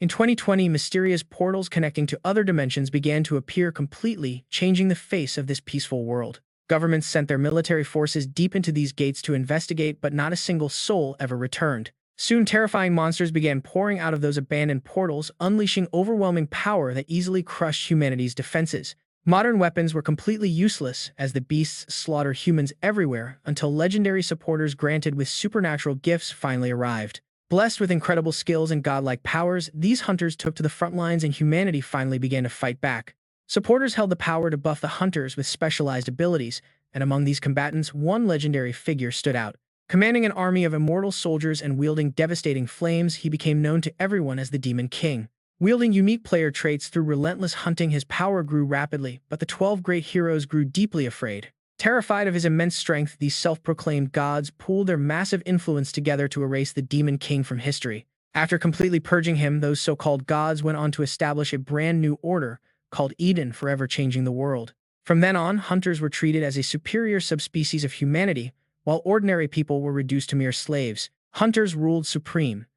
In 2020, mysterious portals connecting to other dimensions began to appear completely, changing the face of this peaceful world. Governments sent their military forces deep into these gates to investigate, but not a single soul ever returned. Soon, terrifying monsters began pouring out of those abandoned portals, unleashing overwhelming power that easily crushed humanity's defenses. Modern weapons were completely useless, as the beasts slaughtered humans everywhere, until legendary supporters granted with supernatural gifts finally arrived. Blessed with incredible skills and godlike powers, these hunters took to the front lines and humanity finally began to fight back. Supporters held the power to buff the hunters with specialized abilities, and among these combatants, one legendary figure stood out. Commanding an army of immortal soldiers and wielding devastating flames, he became known to everyone as the Demon King. Wielding unique player traits through relentless hunting, his power grew rapidly, but the 12 great heroes grew deeply afraid. Terrified of his immense strength, these self-proclaimed gods pooled their massive influence together to erase the Demon King from history. After completely purging him, those so-called gods went on to establish a brand new order, called Eden, forever changing the world. From then on, hunters were treated as a superior subspecies of humanity, while ordinary people were reduced to mere slaves. Hunters ruled supreme.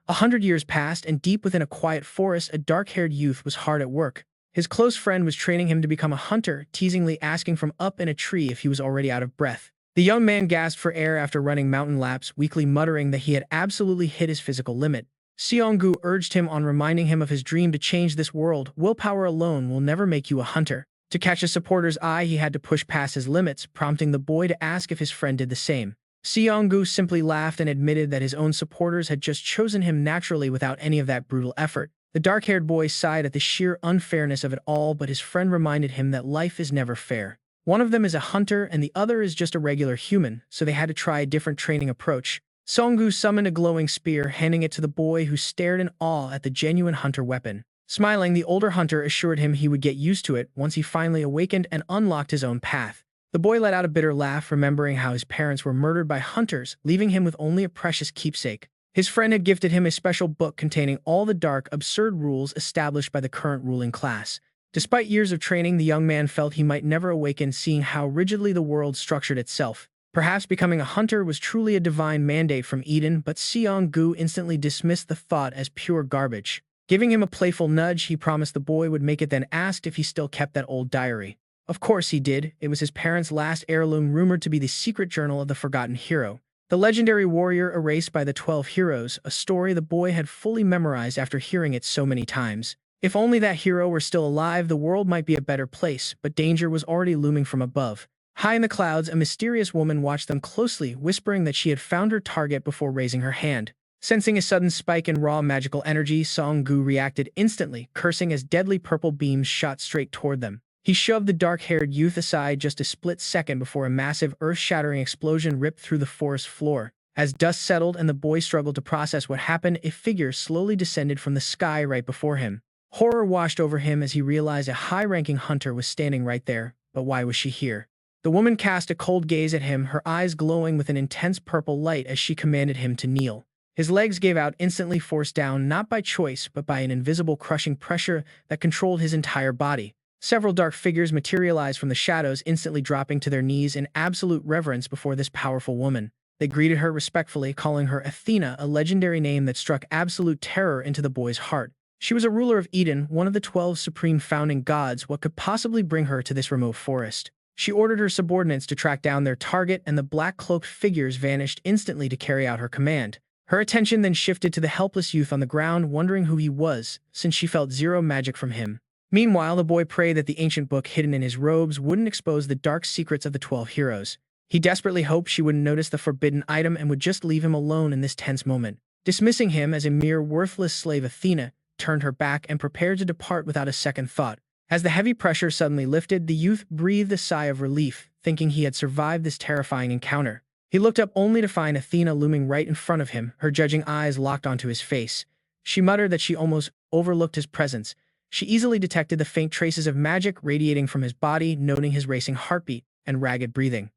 100 years passed, and deep within a quiet forest, a dark-haired youth was hard at work. His close friend was training him to become a hunter, teasingly asking from up in a tree if he was already out of breath. The young man gasped for air after running mountain laps, weakly muttering that he had absolutely hit his physical limit. Seong-gu urged him on, reminding him of his dream to change this world. Willpower alone will never make you a hunter. To catch his supporter's eye, he had to push past his limits, prompting the boy to ask if his friend did the same. Seong-gu simply laughed and admitted that his own supporters had just chosen him naturally without any of that brutal effort. The dark-haired boy sighed at the sheer unfairness of it all, but his friend reminded him that life is never fair. One of them is a hunter and the other is just a regular human, so they had to try a different training approach. Seong-gu summoned a glowing spear, handing it to the boy, who stared in awe at the genuine hunter weapon. Smiling, the older hunter assured him he would get used to it once he finally awakened and unlocked his own path. The boy let out a bitter laugh, remembering how his parents were murdered by hunters, leaving him with only a precious keepsake. His friend had gifted him a special book containing all the dark, absurd rules established by the current ruling class. Despite years of training, the young man felt he might never awaken, seeing how rigidly the world structured itself. Perhaps becoming a hunter was truly a divine mandate from Eden, but Seong-gu instantly dismissed the thought as pure garbage. Giving him a playful nudge, he promised the boy would make it, then asked if he still kept that old diary. Of course he did. It was his parents' last heirloom, rumored to be the secret journal of the forgotten hero. The legendary warrior erased by the 12 heroes, a story the boy had fully memorized after hearing it so many times. If only that hero were still alive, the world might be a better place, but danger was already looming from above. High in the clouds, a mysterious woman watched them closely, whispering that she had found her target before raising her hand. Sensing a sudden spike in raw magical energy, Seong-gu reacted instantly, cursing as deadly purple beams shot straight toward them. He shoved the dark-haired youth aside just a split second before a massive earth-shattering explosion ripped through the forest floor. As dust settled and the boy struggled to process what happened, a figure slowly descended from the sky right before him. Horror washed over him as he realized a high-ranking hunter was standing right there. But why was she here? The woman cast a cold gaze at him, her eyes glowing with an intense purple light as she commanded him to kneel. His legs gave out, instantly forced down, not by choice, but by an invisible crushing pressure that controlled his entire body. Several dark figures materialized from the shadows, instantly dropping to their knees in absolute reverence before this powerful woman. They greeted her respectfully, calling her Athena, a legendary name that struck absolute terror into the boy's heart. She was a ruler of Eden, one of the 12 supreme founding gods. What could possibly bring her to this remote forest? She ordered her subordinates to track down their target, and the black-cloaked figures vanished instantly to carry out her command. Her attention then shifted to the helpless youth on the ground, wondering who he was, since she felt zero magic from him. Meanwhile, the boy prayed that the ancient book hidden in his robes wouldn't expose the dark secrets of the 12 heroes. He desperately hoped she wouldn't notice the forbidden item and would just leave him alone in this tense moment. Dismissing him as a mere worthless slave, Athena turned her back and prepared to depart without a second thought. As the heavy pressure suddenly lifted, the youth breathed a sigh of relief, thinking he had survived this terrifying encounter. He looked up only to find Athena looming right in front of him, her judging eyes locked onto his face. She muttered that she almost overlooked his presence. She easily detected the faint traces of magic radiating from his body, noting his racing heartbeat and ragged breathing.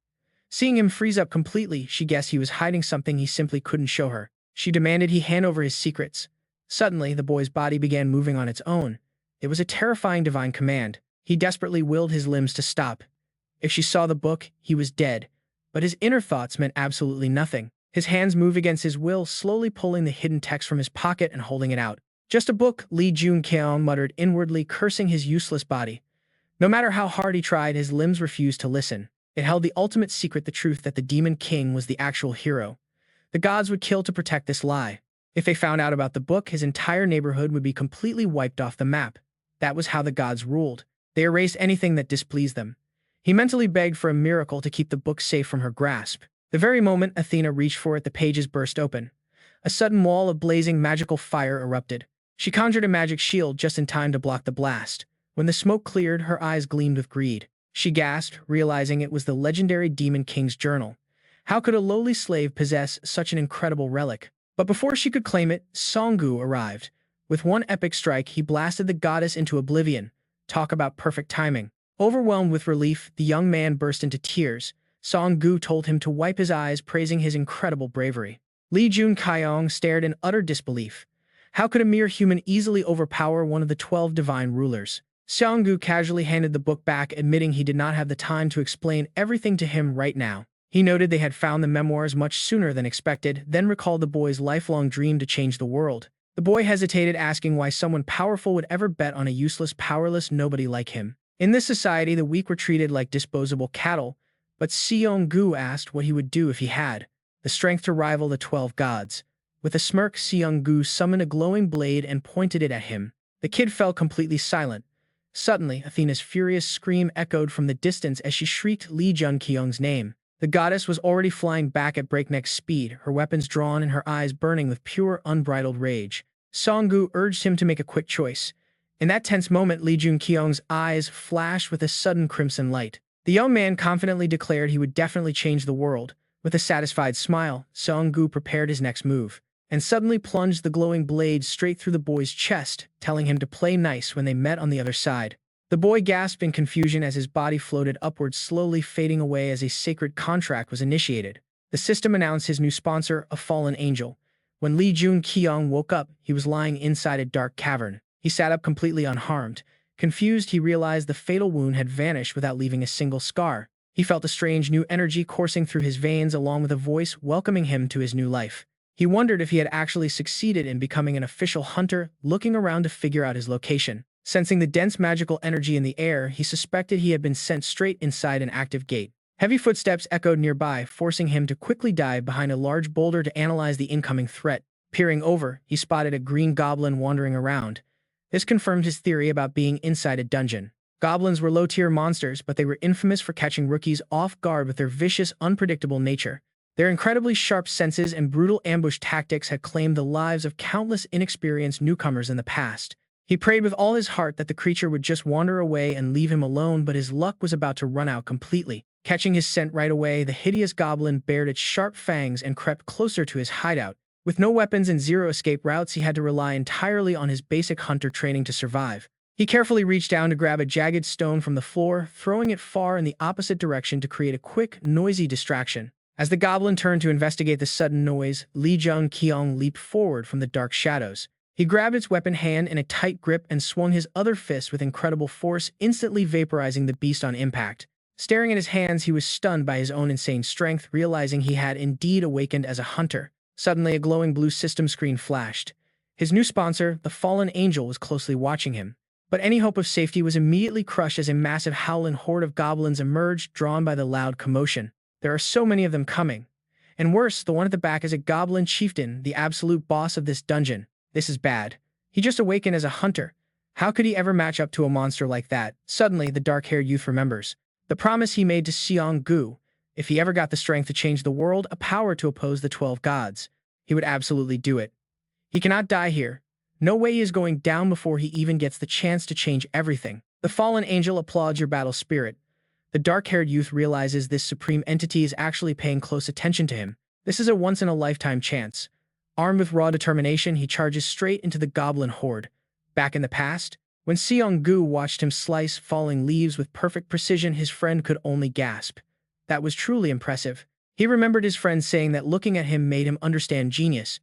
Seeing him freeze up completely, she guessed he was hiding something he simply couldn't show her. She demanded he hand over his secrets. Suddenly, the boy's body began moving on its own. It was a terrifying divine command. He desperately willed his limbs to stop. If she saw the book, he was dead. But his inner thoughts meant absolutely nothing. His hands moved against his will, slowly pulling the hidden text from his pocket and holding it out. Just a book, Lee Jun-kyeong muttered inwardly, cursing his useless body. No matter how hard he tried, his limbs refused to listen. It held the ultimate secret, the truth that the Demon King was the actual hero. The gods would kill to protect this lie. If they found out about the book, his entire neighborhood would be completely wiped off the map. That was how the gods ruled. They erased anything that displeased them. He mentally begged for a miracle to keep the book safe from her grasp. The very moment Athena reached for it, the pages burst open. A sudden wall of blazing magical fire erupted. She conjured a magic shield just in time to block the blast. When the smoke cleared, her eyes gleamed with greed. She gasped, realizing it was the legendary Demon King's journal. How could a lowly slave possess such an incredible relic? But before she could claim it, Song-gu arrived. With one epic strike, he blasted the goddess into oblivion. Talk about perfect timing. Overwhelmed with relief, the young man burst into tears. Song-gu told him to wipe his eyes, praising his incredible bravery. Lee Jun-kyeong stared in utter disbelief. How could a mere human easily overpower one of the 12 divine rulers? Song-gu casually handed the book back, admitting he did not have the time to explain everything to him right now. He noted they had found the memoirs much sooner than expected, then recalled the boy's lifelong dream to change the world. The boy hesitated, asking why someone powerful would ever bet on a useless, powerless nobody like him. In this society, the weak were treated like disposable cattle, but Song-gu asked what he would do if he had the strength to rival the 12 gods. With a smirk, Song-gu summoned a glowing blade and pointed it at him. The kid fell completely silent. Suddenly, Athena's furious scream echoed from the distance as she shrieked Lee Jun-kyeong's name. The goddess was already flying back at breakneck speed, her weapons drawn and her eyes burning with pure, unbridled rage. Song-gu urged him to make a quick choice. In that tense moment, Lee Jun-kyeong's eyes flashed with a sudden crimson light. The young man confidently declared he would definitely change the world. With a satisfied smile, Song-gu prepared his next move, and suddenly plunged the glowing blade straight through the boy's chest, telling him to play nice when they met on the other side. The boy gasped in confusion as his body floated upwards, slowly fading away as a sacred contract was initiated. The system announced his new sponsor, a fallen angel. When Lee Jun-kyeong woke up, he was lying inside a dark cavern. He sat up completely unharmed. Confused, he realized the fatal wound had vanished without leaving a single scar. He felt a strange new energy coursing through his veins, along with a voice welcoming him to his new life. He wondered if he had actually succeeded in becoming an official hunter, looking around to figure out his location. Sensing the dense magical energy in the air, he suspected he had been sent straight inside an active gate. Heavy footsteps echoed nearby, forcing him to quickly dive behind a large boulder to analyze the incoming threat. Peering over, he spotted a green goblin wandering around. This confirmed his theory about being inside a dungeon. Goblins were low-tier monsters, but they were infamous for catching rookies off guard with their vicious, unpredictable nature. Their incredibly sharp senses and brutal ambush tactics had claimed the lives of countless inexperienced newcomers in the past. He prayed with all his heart that the creature would just wander away and leave him alone, but his luck was about to run out completely. Catching his scent right away, the hideous goblin bared its sharp fangs and crept closer to his hideout. With no weapons and zero escape routes, he had to rely entirely on his basic hunter training to survive. He carefully reached down to grab a jagged stone from the floor, throwing it far in the opposite direction to create a quick, noisy distraction. As the goblin turned to investigate the sudden noise, Lee Jun-kyeong leaped forward from the dark shadows. He grabbed its weapon hand in a tight grip and swung his other fist with incredible force, instantly vaporizing the beast on impact. Staring at his hands, he was stunned by his own insane strength, realizing he had indeed awakened as a hunter. Suddenly, a glowing blue system screen flashed. His new sponsor, the fallen angel, was closely watching him. But any hope of safety was immediately crushed as a massive howling horde of goblins emerged, drawn by the loud commotion. There are so many of them coming. And worse, the one at the back is a goblin chieftain, the absolute boss of this dungeon. This is bad. He just awakened as a hunter. How could he ever match up to a monster like that? Suddenly, the dark-haired youth remembers the promise he made to Song-gu. If he ever got the strength to change the world, a power to oppose the 12 gods, he would absolutely do it. He cannot die here. No way he is going down before he even gets the chance to change everything. The fallen angel applauds your battle spirit. The dark-haired youth realizes this supreme entity is actually paying close attention to him. This is a once-in-a-lifetime chance. Armed with raw determination, he charges straight into the goblin horde. Back in the past, when Song-gu watched him slice falling leaves with perfect precision, his friend could only gasp. That was truly impressive. He remembered his friend saying that looking at him made him understand genius.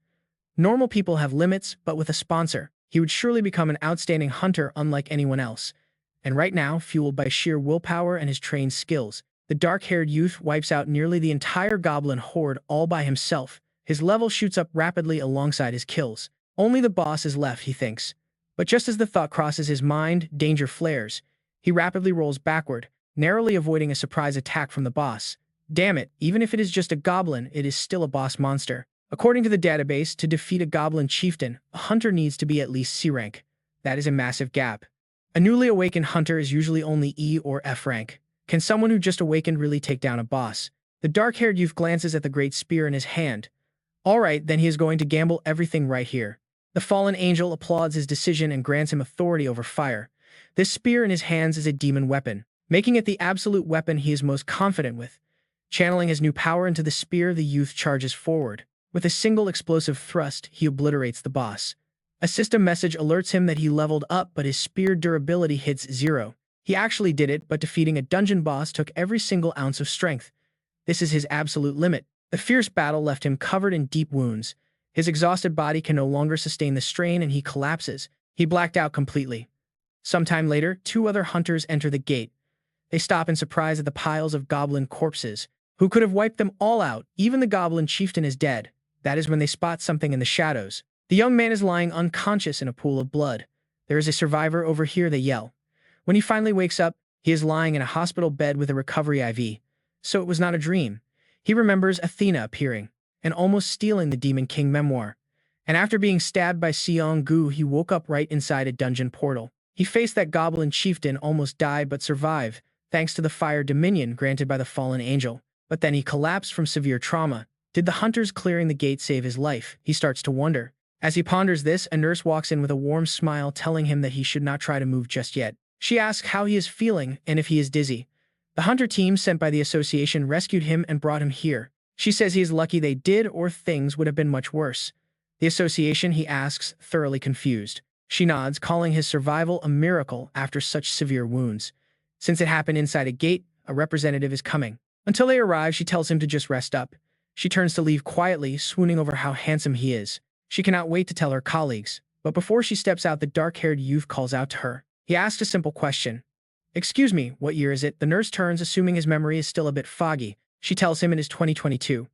Normal people have limits, but with a sponsor, he would surely become an outstanding hunter unlike anyone else. And right now, fueled by sheer willpower and his trained skills, the dark-haired youth wipes out nearly the entire goblin horde all by himself. His level shoots up rapidly alongside his kills. Only the boss is left, he thinks. But just as the thought crosses his mind, danger flares. He rapidly rolls backward, narrowly avoiding a surprise attack from the boss. Damn it, even if it is just a goblin, it is still a boss monster. According to the database, to defeat a goblin chieftain, a hunter needs to be at least C rank. That is a massive gap. A newly awakened hunter is usually only E or F rank. Can someone who just awakened really take down a boss? The dark-haired youth glances at the great spear in his hand. Alright, then he is going to gamble everything right here. The fallen angel applauds his decision and grants him authority over fire. This spear in his hands is a demon weapon, making it the absolute weapon he is most confident with. Channeling his new power into the spear, the youth charges forward. With a single explosive thrust, he obliterates the boss. A system message alerts him that he leveled up, but his spear durability hits 0. He actually did it, but defeating a dungeon boss took every single ounce of strength. This is his absolute limit. The fierce battle left him covered in deep wounds. His exhausted body can no longer sustain the strain and he collapses. He blacked out completely. Sometime later, 2 other hunters enter the gate. They stop in surprise at the piles of goblin corpses. Who could have wiped them all out? Even the goblin chieftain is dead. That is when they spot something in the shadows. The young man is lying unconscious in a pool of blood. There is a survivor over here, they yell. When he finally wakes up, he is lying in a hospital bed with a recovery IV. So it was not a dream. He remembers Athena appearing and almost stealing the Demon King memoir. And after being stabbed by Seong-gu, he woke up right inside a dungeon portal. He faced that goblin chieftain, almost died but survived, thanks to the fire dominion granted by the fallen angel. But then he collapsed from severe trauma. Did the hunters clearing the gate save his life? He starts to wonder. As he ponders this, a nurse walks in with a warm smile telling him that he should not try to move just yet. She asks how he is feeling and if he is dizzy. The hunter team sent by the association rescued him and brought him here. She says he is lucky they did, or things would have been much worse. The association, he asks, thoroughly confused. She nods, calling his survival a miracle after such severe wounds. Since it happened inside a gate, a representative is coming. Until they arrive, she tells him to just rest up. She turns to leave quietly, swooning over how handsome he is. She cannot wait to tell her colleagues. But before she steps out, the dark-haired youth calls out to her. He asks a simple question. "Excuse me, what year is it?" The nurse turns, assuming his memory is still a bit foggy. She tells him it is 2022.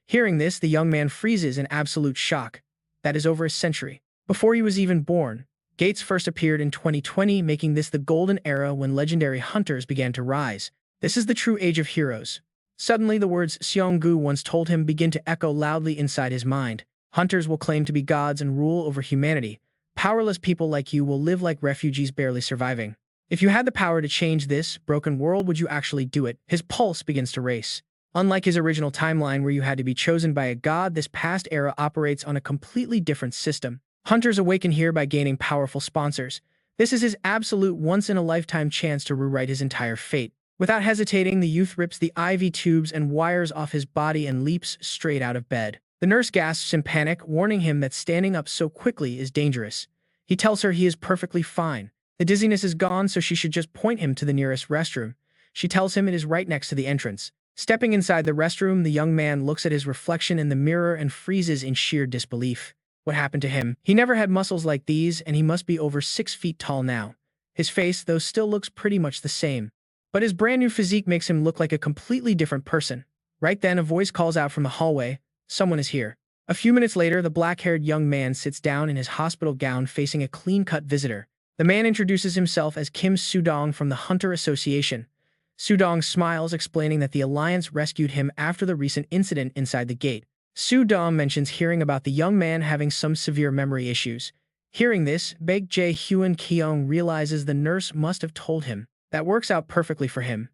Hearing this, the young man freezes in absolute shock. That is over a century. Before he was even born. Gates first appeared in 2020, making this the golden era when legendary hunters began to rise. This is the true age of heroes. Suddenly, the words Seong-gu once told him begin to echo loudly inside his mind. Hunters will claim to be gods and rule over humanity. Powerless people like you will live like refugees barely surviving. If you had the power to change this broken world, would you actually do it? His pulse begins to race. Unlike his original timeline where you had to be chosen by a god, this past era operates on a completely different system. Hunters awaken here by gaining powerful sponsors. This is his absolute once-in-a-lifetime chance to rewrite his entire fate. Without hesitating, the youth rips the IV tubes and wires off his body and leaps straight out of bed. The nurse gasps in panic, warning him that standing up so quickly is dangerous. He tells her he is perfectly fine. The dizziness is gone, so she should just point him to the nearest restroom. She tells him it is right next to the entrance. Stepping inside the restroom, the young man looks at his reflection in the mirror and freezes in sheer disbelief. What happened to him? He never had muscles like these, and he must be over 6 feet tall now. His face, though, still looks pretty much the same. But his brand new physique makes him look like a completely different person. Right then, a voice calls out from the hallway, "Someone is here." A few minutes later, the black-haired young man sits down in his hospital gown facing a clean-cut visitor. The man introduces himself as Kim Soo-dong from the Hunter Association. Soo-dong smiles, explaining that the Alliance rescued him after the recent incident inside the gate. Soo-dong mentions hearing about the young man having some severe memory issues. Hearing this, Jun-kyeong realizes the nurse must have told him. That works out perfectly for him.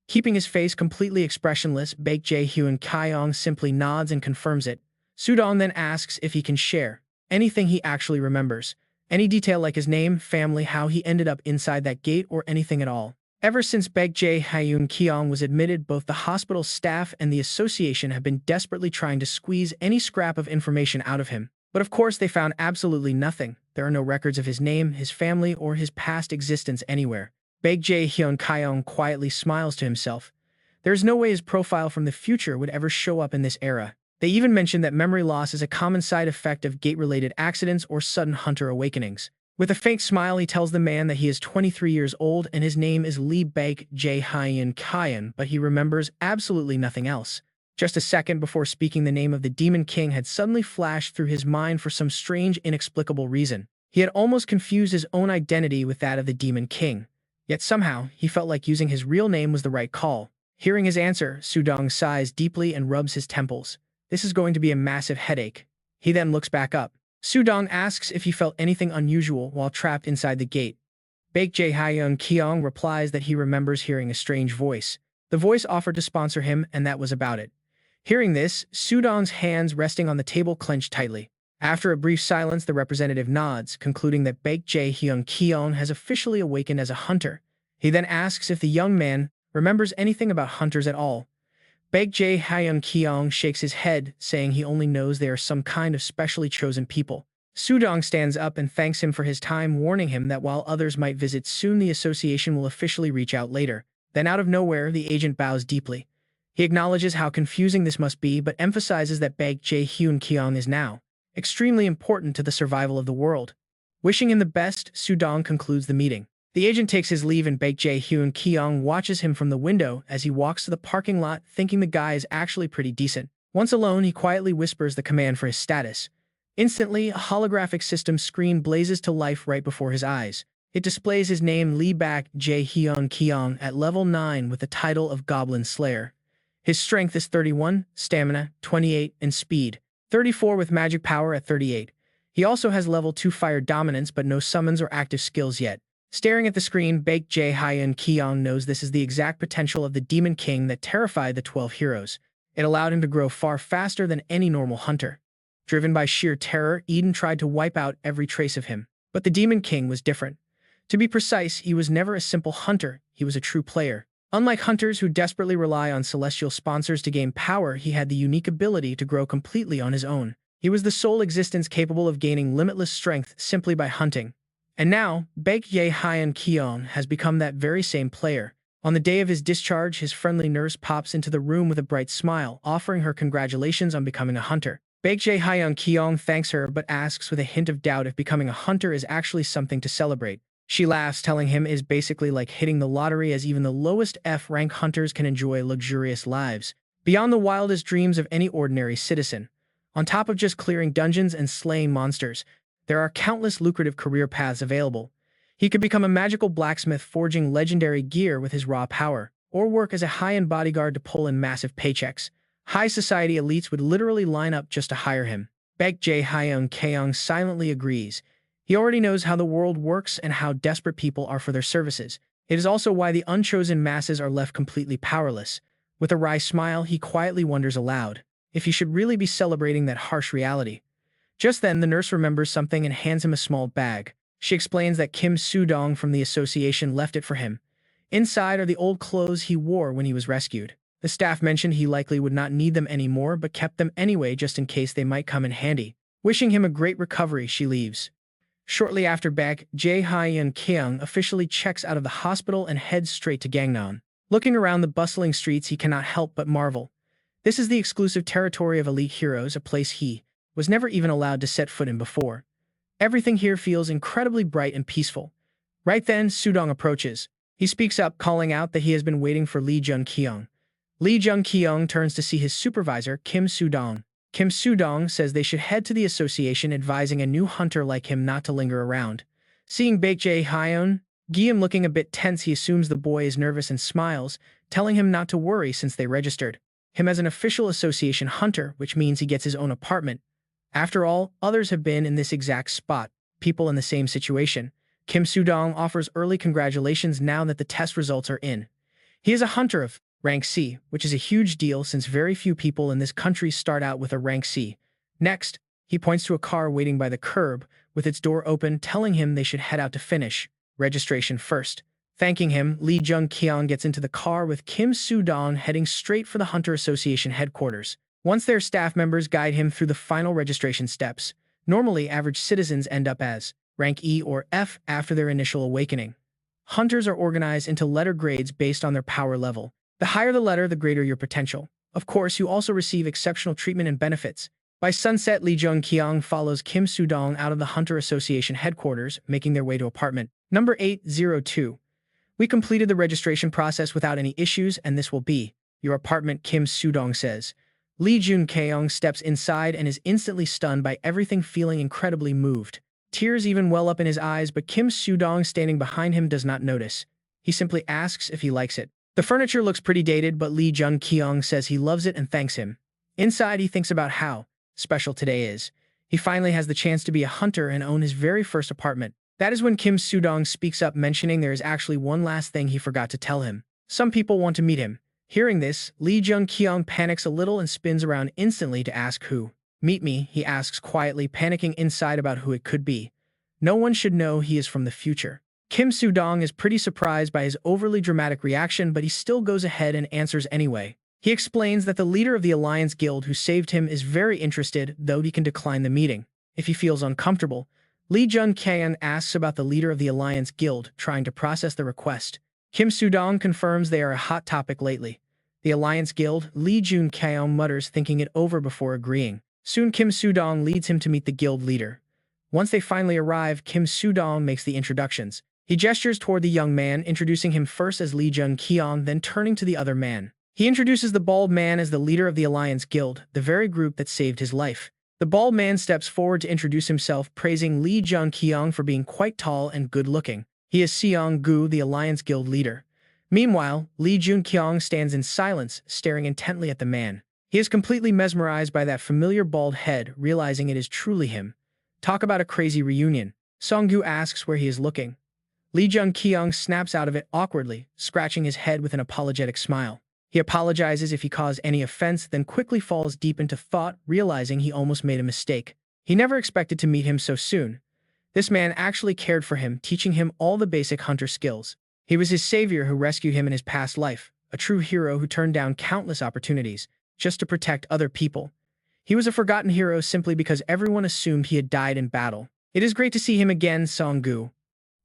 Keeping his face completely expressionless, Jun-kyeong simply nods and confirms it. Soo-dong then asks if he can share anything he actually remembers. Any detail like his name, family, how he ended up inside that gate, or anything at all. Ever since Jun-kyeong was admitted, both the hospital staff and the association have been desperately trying to squeeze any scrap of information out of him. But of course they found absolutely nothing. There are no records of his name, his family, or his past existence anywhere. Jun-kyeong quietly smiles to himself. There is no way his profile from the future would ever show up in this era. They even mentioned that memory loss is a common side effect of gate-related accidents or sudden hunter awakenings. With a faint smile, he tells the man that he is 23 years old and his name is Lee Jun-kyeong, but he remembers absolutely nothing else. Just a second before speaking, the name of the Demon King had suddenly flashed through his mind for some strange, inexplicable reason. He had almost confused his own identity with that of the Demon King. Yet somehow, he felt like using his real name was the right call. Hearing his answer, Sudong sighs deeply and rubs his temples. This is going to be a massive headache. He then looks back up. Sudong asks if he felt anything unusual while trapped inside the gate. Jun-kyeong replies that he remembers hearing a strange voice. The voice offered to sponsor him, and that was about it. Hearing this, Sudong's hands resting on the table clenched tightly. After a brief silence, the representative nods, concluding that Jun-kyeong has officially awakened as a hunter. He then asks if the young man remembers anything about hunters at all. Jun-kyeong shakes his head, saying he only knows they are some kind of specially chosen people. Sudong stands up and thanks him for his time, warning him that while others might visit soon, the association will officially reach out later. Then out of nowhere, the agent bows deeply. He acknowledges how confusing this must be, but emphasizes that Jun-kyeong is now extremely important to the survival of the world. Wishing him the best, Sudong concludes the meeting. The agent takes his leave and Jun-kyeong watches him from the window as he walks to the parking lot, thinking the guy is actually pretty decent. Once alone, he quietly whispers the command for his status. Instantly, a holographic system screen blazes to life right before his eyes. It displays his name Lee Jun-kyeong at level 9 with the title of Goblin Slayer. His strength is 31, stamina 28, and speed 34 with magic power at 38. He also has level 2 fire dominance but no summons or active skills yet. Staring at the screen, Jun-kyeong knows this is the exact potential of the Demon King that terrified the 12 heroes. It allowed him to grow far faster than any normal hunter. Driven by sheer terror, Eden tried to wipe out every trace of him. But the Demon King was different. To be precise, he was never a simple hunter, he was a true player. Unlike hunters who desperately rely on celestial sponsors to gain power, he had the unique ability to grow completely on his own. He was the sole existence capable of gaining limitless strength simply by hunting. And now, Jun-kyeong has become that very same player. On the day of his discharge, his friendly nurse pops into the room with a bright smile, offering her congratulations on becoming a hunter. Jun-kyeong thanks her but asks with a hint of doubt if becoming a hunter is actually something to celebrate. She laughs, telling him it is basically like hitting the lottery, as even the lowest F-rank hunters can enjoy luxurious lives, beyond the wildest dreams of any ordinary citizen. On top of just clearing dungeons and slaying monsters, there are countless lucrative career paths available. He could become a magical blacksmith forging legendary gear with his raw power, or work as a high-end bodyguard to pull in massive paychecks. High society elites would literally line up just to hire him. Jun-kyeong silently agrees. He already knows how the world works and how desperate people are for their services. It is also why the unchosen masses are left completely powerless. With a wry smile, he quietly wonders aloud if he should really be celebrating that harsh reality. Just then, the nurse remembers something and hands him a small bag. She explains that Kim Sudong from the association left it for him. Inside are the old clothes he wore when he was rescued. The staff mentioned he likely would not need them anymore, but kept them anyway just in case they might come in handy. Wishing him a great recovery, she leaves. Shortly after, Jun-kyeong officially checks out of the hospital and heads straight to Gangneon. Looking around the bustling streets, he cannot help but marvel. This is the exclusive territory of elite heroes, a place he was never even allowed to set foot in before. Everything here feels incredibly bright and peaceful. Right then, Sudong approaches. He speaks up, calling out that he has been waiting for Lee Jun-kyeong. Lee Jun-kyeong turns to see his supervisor, Kim Sudong. Kim Sudong says they should head to the association, advising a new hunter like him not to linger around. Seeing Jun-kyeong looking a bit tense, he assumes the boy is nervous and smiles, telling him not to worry since they registered him as an official association hunter, which means he gets his own apartment. After all, others have been in this exact spot, people in the same situation. Kim Sudong offers early congratulations now that the test results are in. He is a hunter of rank C, which is a huge deal since very few people in this country start out with a rank C. Next, he points to a car waiting by the curb, with its door open, telling him they should head out to finish registration first. Thanking him, Lee Jun-kyeong gets into the car with Kim Sudong, heading straight for the Hunter Association headquarters. Once their staff members guide him through the final registration steps, normally average citizens end up as rank E or F after their initial awakening. Hunters are organized into letter grades based on their power level. The higher the letter, the greater your potential. Of course, you also receive exceptional treatment and benefits. By sunset, Lee Jun-kyeong follows Kim Sudong out of the Hunter Association headquarters, making their way to apartment number 802. We completed the registration process without any issues, and this will be your apartment, Kim Sudong says. Lee Jun-kyeong steps inside and is instantly stunned by everything, feeling incredibly moved. Tears even well up in his eyes, but Kim Soo-dong standing behind him does not notice. He simply asks if he likes it. The furniture looks pretty dated, but Lee Jun-kyeong says he loves it and thanks him. Inside, he thinks about how special today is. He finally has the chance to be a hunter and own his very first apartment. That is when Kim Soo-dong speaks up, mentioning there is actually one last thing he forgot to tell him. Some people want to meet him. Hearing this, Lee Jun-kyeong panics a little and spins around instantly to ask who. Meet me, he asks quietly, panicking inside about who it could be. No one should know he is from the future. Kim Soo-dong is pretty surprised by his overly dramatic reaction, but he still goes ahead and answers anyway. He explains that the leader of the Alliance Guild who saved him is very interested, though he can decline the meeting if he feels uncomfortable. Lee Jun-kyeong asks about the leader of the Alliance Guild, trying to process the request. Kim Soo-dong confirms they are a hot topic lately. The Alliance Guild, Lee Jun-kyeong mutters, thinking it over before agreeing. Soon Kim Soo-dong leads him to meet the guild leader. Once they finally arrive, Kim Soo-dong makes the introductions. He gestures toward the young man, introducing him first as Lee Jun-kyeong, then turning to the other man. He introduces the bald man as the leader of the Alliance Guild, the very group that saved his life. The bald man steps forward to introduce himself, praising Lee Jun-kyeong for being quite tall and good-looking. He is Seong-gu, the Alliance Guild leader. Meanwhile, Lee Jun-kyeong stands in silence, staring intently at the man. He is completely mesmerized by that familiar bald head, realizing it is truly him. Talk about a crazy reunion. Seong-gu asks where he is looking. Lee Jun-kyeong snaps out of it awkwardly, scratching his head with an apologetic smile. He apologizes if he caused any offense, then quickly falls deep into thought, realizing he almost made a mistake. He never expected to meet him so soon. This man actually cared for him, teaching him all the basic hunter skills. He was his savior who rescued him in his past life, a true hero who turned down countless opportunities just to protect other people. He was a forgotten hero simply because everyone assumed he had died in battle. It is great to see him again, Seong-gu.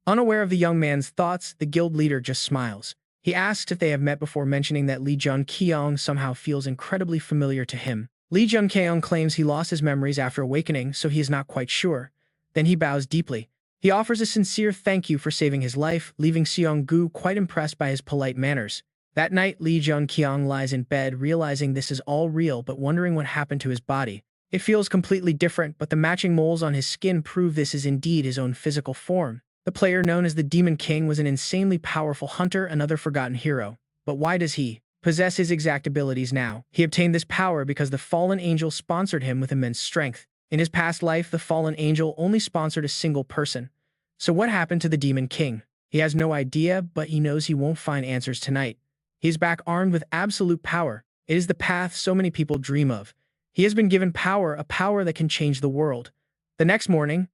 Unaware of the young man's thoughts, the guild leader just smiles. He asks if they have met before, mentioning that Lee Jun-kyeong somehow feels incredibly familiar to him. Lee Jun-kyeong claims he lost his memories after awakening, so he is not quite sure. Then he bows deeply. He offers a sincere thank you for saving his life, leaving Seong-gu quite impressed by his polite manners. That night, Lee Jun-kyeong lies in bed, realizing this is all real but wondering what happened to his body. It feels completely different, but the matching moles on his skin prove this is indeed his own physical form. The player known as the Demon King was an insanely powerful hunter, another forgotten hero. But why does he possess his exact abilities now? He obtained this power because the fallen angel sponsored him with immense strength. In his past life, the fallen angel only sponsored a single person. So what happened to the Demon King? He has no idea, but he knows he won't find answers tonight. He's back armed with absolute power. It is the path so many people dream of. He has been given power, a power that can change the world. The next morning,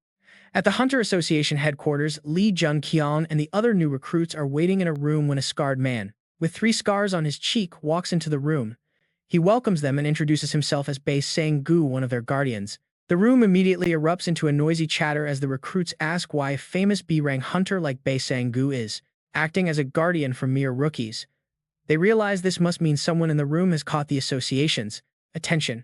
at the Hunter Association headquarters, Lee Jun-kyeong and the other new recruits are waiting in a room when a scarred man, with 3 scars on his cheek, walks into the room. He welcomes them and introduces himself as Bae Sang-gu, one of their guardians. The room immediately erupts into a noisy chatter as the recruits ask why a famous B-rank hunter like Bae Sang-gu is acting as a guardian for mere rookies. They realize this must mean someone in the room has caught the association's attention.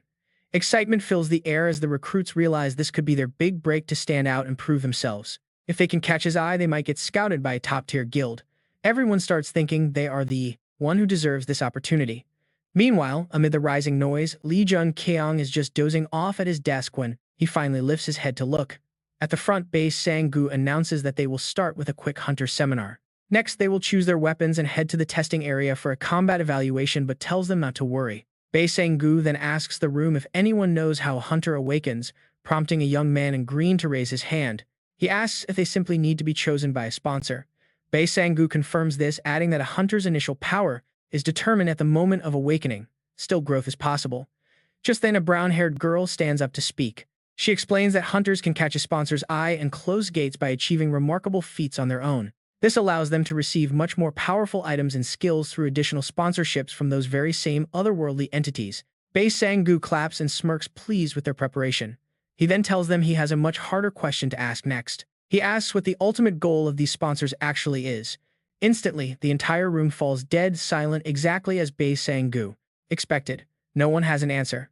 Excitement fills the air as the recruits realize this could be their big break to stand out and prove themselves. If they can catch his eye, they might get scouted by a top-tier guild. Everyone starts thinking they are the one who deserves this opportunity. Meanwhile, amid the rising noise, Lee Jun-kyeong is just dozing off at his desk when he finally lifts his head to look. At the front, Bae Sang-gu announces that they will start with a quick hunter seminar. Next, they will choose their weapons and head to the testing area for a combat evaluation, but tells them not to worry. Bae Sang-gu then asks the room if anyone knows how a hunter awakens, prompting a young man in green to raise his hand. He asks if they simply need to be chosen by a sponsor. Bae Sang-gu confirms this, adding that a hunter's initial power is determined at the moment of awakening. Still, growth is possible. Just then, a brown-haired girl stands up to speak. She explains that hunters can catch a sponsor's eye and close gates by achieving remarkable feats on their own. This allows them to receive much more powerful items and skills through additional sponsorships from those very same otherworldly entities. Bae Sang-gu claps and smirks, pleased with their preparation. He then tells them he has a much harder question to ask next. He asks what the ultimate goal of these sponsors actually is. Instantly, the entire room falls dead silent, exactly as Bae Sang-gu expected. No one has an answer.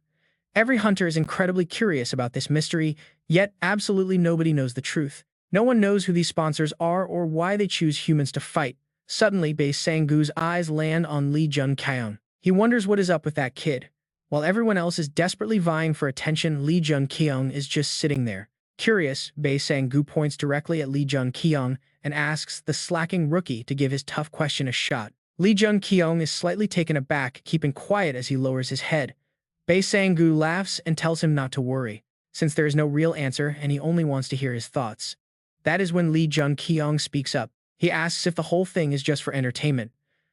Every hunter is incredibly curious about this mystery, yet absolutely nobody knows the truth. No one knows who these sponsors are or why they choose humans to fight. Suddenly, Bae Sang-gu's eyes land on Lee Jun-kyeong. He wonders what is up with that kid. While everyone else is desperately vying for attention, Lee Jun-kyeong is just sitting there. Curious, Bae Sang-gu points directly at Lee Jun-kyeong and asks the slacking rookie to give his tough question a shot. Lee Jun-kyeong is slightly taken aback, keeping quiet as he lowers his head. Bae Sang-gu laughs and tells him not to worry, since there is no real answer and he only wants to hear his thoughts. That is when Lee Jun-kyeong speaks up. He asks if the whole thing is just for entertainment.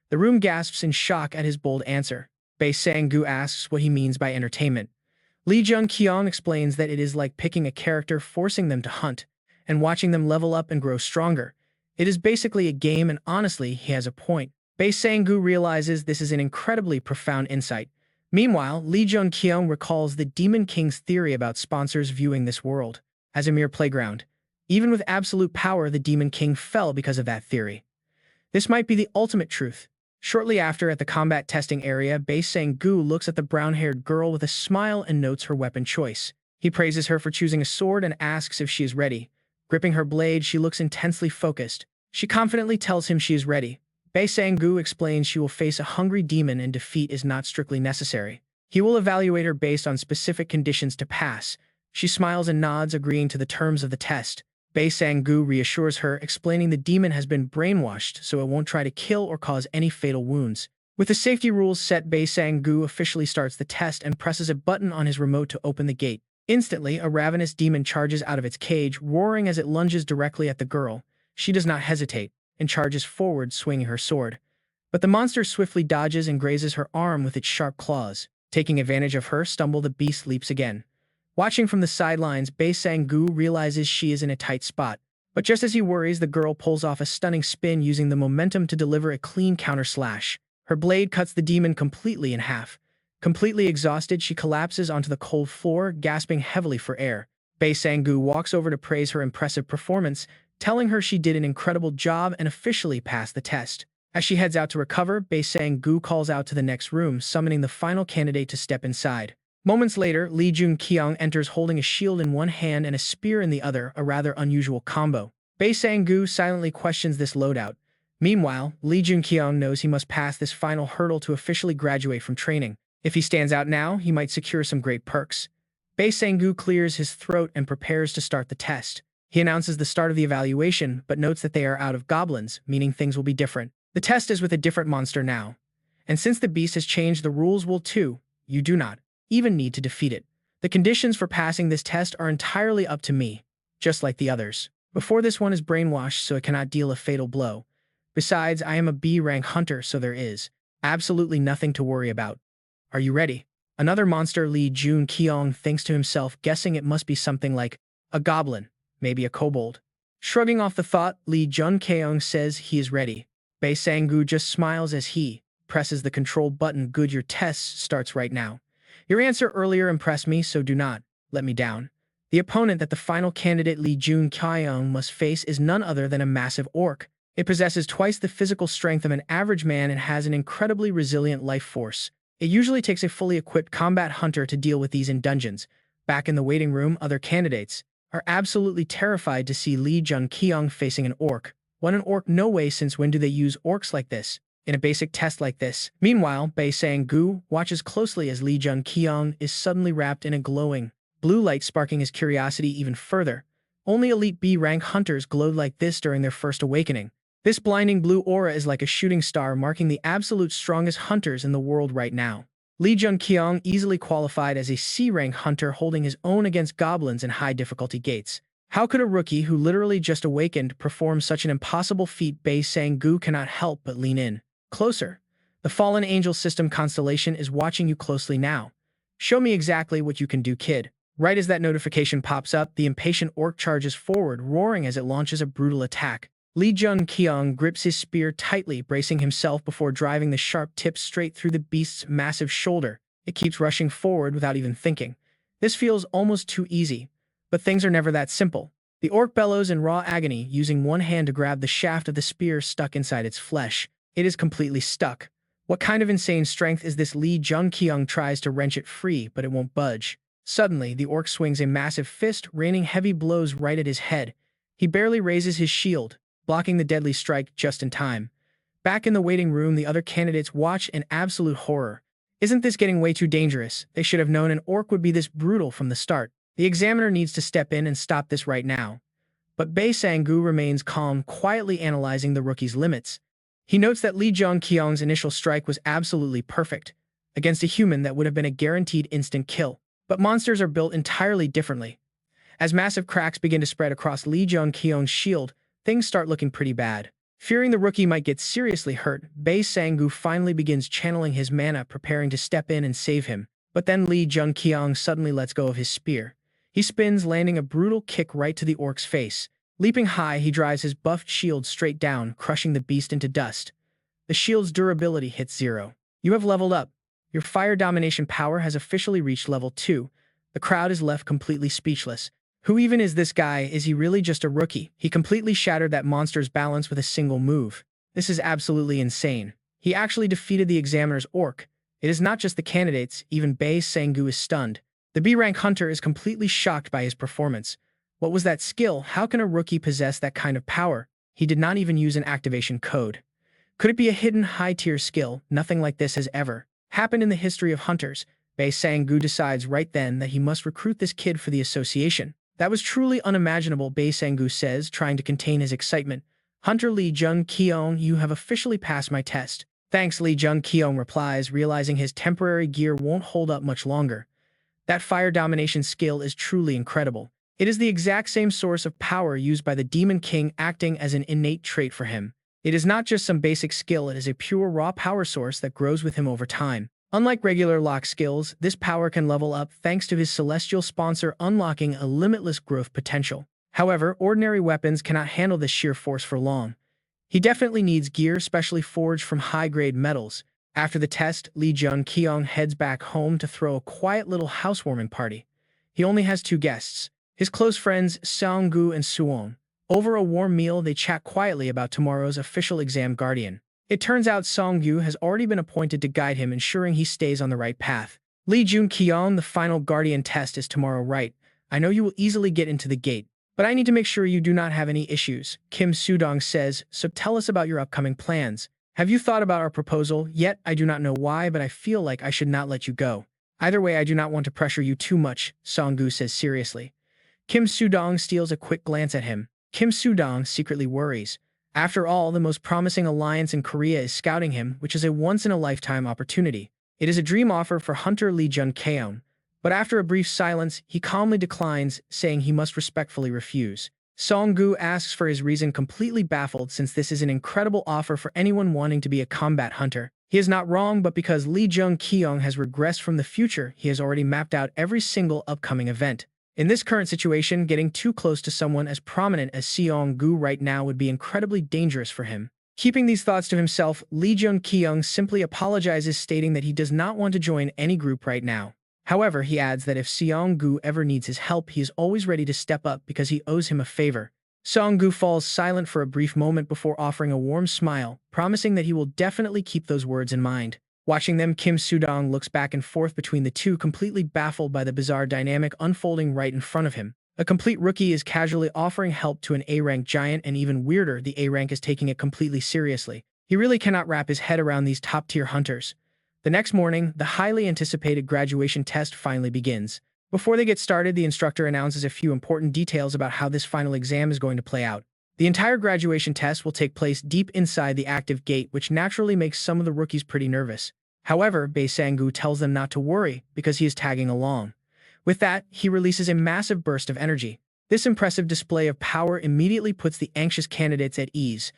The room gasps in shock at his bold answer. Bae Sang-gu asks what he means by entertainment. Lee Jun-kyeong explains that it is like picking a character, forcing them to hunt, and watching them level up and grow stronger. It is basically a game, and honestly, he has a point. Bae Sang-gu realizes this is an incredibly profound insight. Meanwhile, Lee Jun-kyeong recalls the Demon King's theory about sponsors viewing this world as a mere playground. Even with absolute power, the Demon King fell because of that theory. This might be the ultimate truth. Shortly after, at the combat testing area, Bae Sang-gu looks at the brown-haired girl with a smile and notes her weapon choice. He praises her for choosing a sword and asks if she is ready. Gripping her blade, she looks intensely focused. She confidently tells him she is ready. Bae Sang-gu explains she will face a hungry demon and defeat is not strictly necessary. He will evaluate her based on specific conditions to pass. She smiles and nods, agreeing to the terms of the test. Bae Sang-gu reassures her, explaining the demon has been brainwashed so it won't try to kill or cause any fatal wounds. With the safety rules set, Bae Sang-gu officially starts the test and presses a button on his remote to open the gate. Instantly, a ravenous demon charges out of its cage, roaring as it lunges directly at the girl. She does not hesitate and charges forward, swinging her sword. But the monster swiftly dodges and grazes her arm with its sharp claws. Taking advantage of her stumble, the beast leaps again. Watching from the sidelines, Bae Sang-gu realizes she is in a tight spot. But just as he worries, the girl pulls off a stunning spin, using the momentum to deliver a clean counter-slash. Her blade cuts the demon completely in half. Completely exhausted, she collapses onto the cold floor, gasping heavily for air. Bae Sang-gu walks over to praise her impressive performance, telling her she did an incredible job and officially passed the test. As she heads out to recover, Bae Sang-gu calls out to the next room, summoning the final candidate to step inside. Moments later, Lee Jun-kyeong enters holding a shield in one hand and a spear in the other, a rather unusual combo. Bae Sang-gu silently questions this loadout. Meanwhile, Lee Jun-kyeong knows he must pass this final hurdle to officially graduate from training. If he stands out now, he might secure some great perks. Bae Sang-gu clears his throat and prepares to start the test. He announces the start of the evaluation, but notes that they are out of goblins, meaning things will be different. The test is with a different monster now. And since the beast has changed, the rules will too. You do not even need to defeat it. The conditions for passing this test are entirely up to me, just like the others. Before, this one is brainwashed, so it cannot deal a fatal blow. Besides, I am a B-rank hunter, so there is absolutely nothing to worry about. Are you ready? Another monster, Lee Jun-kyeong thinks to himself, guessing it must be something like a goblin, maybe a kobold. Shrugging off the thought, Lee Jun-kyeong says he is ready. Bae Sang-gu just smiles as he presses the control button. Good, your test starts right now. Your answer earlier impressed me, so do not let me down. The opponent that the final candidate Lee Jun-kyeong must face is none other than a massive orc. It possesses twice the physical strength of an average man and has an incredibly resilient life force. It usually takes a fully equipped combat hunter to deal with these in dungeons. Back in the waiting room, other candidates are absolutely terrified to see Lee Jun-kyeong facing an orc. What, an orc? No way, since when do they use orcs like this in a basic test like this? Meanwhile, Bae Sang-gu watches closely as Lee Jun-kyeong is suddenly wrapped in a glowing blue light, sparking his curiosity even further. Only elite B-rank hunters glowed like this during their first awakening. This blinding blue aura is like a shooting star, marking the absolute strongest hunters in the world right now. Lee Jun-kyeong easily qualified as a C-rank hunter, holding his own against goblins in high-difficulty gates. How could a rookie who literally just awakened perform such an impossible feat? Bae Sang-gu cannot help but lean in closer. The fallen angel system constellation is watching you closely now. Show me exactly what you can do, kid. Right as that notification pops up, the impatient orc charges forward, roaring as it launches a brutal attack. Lee Jun-kyeong grips his spear tightly, bracing himself before driving the sharp tip straight through the beast's massive shoulder. It keeps rushing forward without even thinking. This feels almost too easy. But things are never that simple. The orc bellows in raw agony, using one hand to grab the shaft of the spear stuck inside its flesh. It is completely stuck. What kind of insane strength is this? Lee Jun-kyeong tries to wrench it free, but it won't budge. Suddenly, the orc swings a massive fist, raining heavy blows right at his head. He barely raises his shield, blocking the deadly strike just in time. Back in the waiting room, the other candidates watch in absolute horror. Isn't this getting way too dangerous? They should have known an orc would be this brutal from the start. The examiner needs to step in and stop this right now. But Bae Sang-gu remains calm, quietly analyzing the rookie's limits. He notes that Lee Jun-kyeong's initial strike was absolutely perfect. Against a human, that would have been a guaranteed instant kill. But monsters are built entirely differently. As massive cracks begin to spread across Lee Jun-kyeong's shield, things start looking pretty bad. Fearing the rookie might get seriously hurt, Bae Sang-gu finally begins channeling his mana, preparing to step in and save him. But then Lee Jun-kyeong suddenly lets go of his spear. He spins, landing a brutal kick right to the orc's face. Leaping high, he drives his buffed shield straight down, crushing the beast into dust. The shield's durability hits 0. You have leveled up. Your fire domination power has officially reached level 2. The crowd is left completely speechless. Who even is this guy? Is he really just a rookie? He completely shattered that monster's balance with a single move. This is absolutely insane. He actually defeated the examiner's orc. It is not just the candidates, even Bae Sang-gu is stunned. The B-rank hunter is completely shocked by his performance. What was that skill? How can a rookie possess that kind of power? He did not even use an activation code. Could it be a hidden high-tier skill? Nothing like this has ever happened in the history of hunters. Bae Sang-gu decides right then that he must recruit this kid for the association. That was truly unimaginable, Bae Sang-gu says, trying to contain his excitement. Hunter Lee Jun-kyeong, you have officially passed my test. Thanks, Lee Jun-kyeong replies, realizing his temporary gear won't hold up much longer. That fire domination skill is truly incredible. It is the exact same source of power used by the Demon King, acting as an innate trait for him. It is not just some basic skill, it is a pure raw power source that grows with him over time. Unlike regular lock skills, this power can level up thanks to his celestial sponsor, unlocking a limitless growth potential. However, ordinary weapons cannot handle this sheer force for long. He definitely needs gear specially forged from high-grade metals. After the test, Lee Jun-kyeong heads back home to throw a quiet little housewarming party. He only has 2 guests, his close friends Sang-gu and Suwon. Over a warm meal, they chat quietly about tomorrow's official exam guardian. It turns out Sang-gu has already been appointed to guide him, ensuring he stays on the right path. Lee Jun-kyeong, the final guardian test is tomorrow, right? I know you will easily get into the gate, but I need to make sure you do not have any issues, Kim Soo-dong says, so tell us about your upcoming plans. Have you thought about our proposal yet? I do not know why, but I feel like I should not let you go. Either way, I do not want to pressure you too much, Sang-gu says seriously. Kim Soo-dong steals a quick glance at him. Kim Soo-dong secretly worries. After all, the most promising alliance in Korea is scouting him, which is a once-in-a-lifetime opportunity. It is a dream offer for Hunter Lee Jun-kyeong, but after a brief silence, he calmly declines, saying he must respectfully refuse. Sang-gu asks for his reason, completely baffled since this is an incredible offer for anyone wanting to be a combat hunter. He is not wrong, but because Lee Jun-kyeong has regressed from the future, he has already mapped out every single upcoming event. In this current situation, getting too close to someone as prominent as Sang-gu right now would be incredibly dangerous for him. Keeping these thoughts to himself, Lee Jun-kyeong simply apologizes, stating that he does not want to join any group right now. However, he adds that if Sang-gu ever needs his help, he is always ready to step up because he owes him a favor. Sang-gu falls silent for a brief moment before offering a warm smile, promising that he will definitely keep those words in mind. Watching them, Kim Soo-dong looks back and forth between the two, completely baffled by the bizarre dynamic unfolding right in front of him. A complete rookie is casually offering help to an A-rank giant, and even weirder, the A-rank is taking it completely seriously. He really cannot wrap his head around these top-tier hunters. The next morning, the highly anticipated graduation test finally begins. Before they get started, the instructor announces a few important details about how this final exam is going to play out. The entire graduation test will take place deep inside the active gate, which naturally makes some of the rookies pretty nervous. However, Bae Sang-gu tells them not to worry because he is tagging along. With that, he releases a massive burst of energy. This impressive display of power immediately puts the anxious candidates at ease.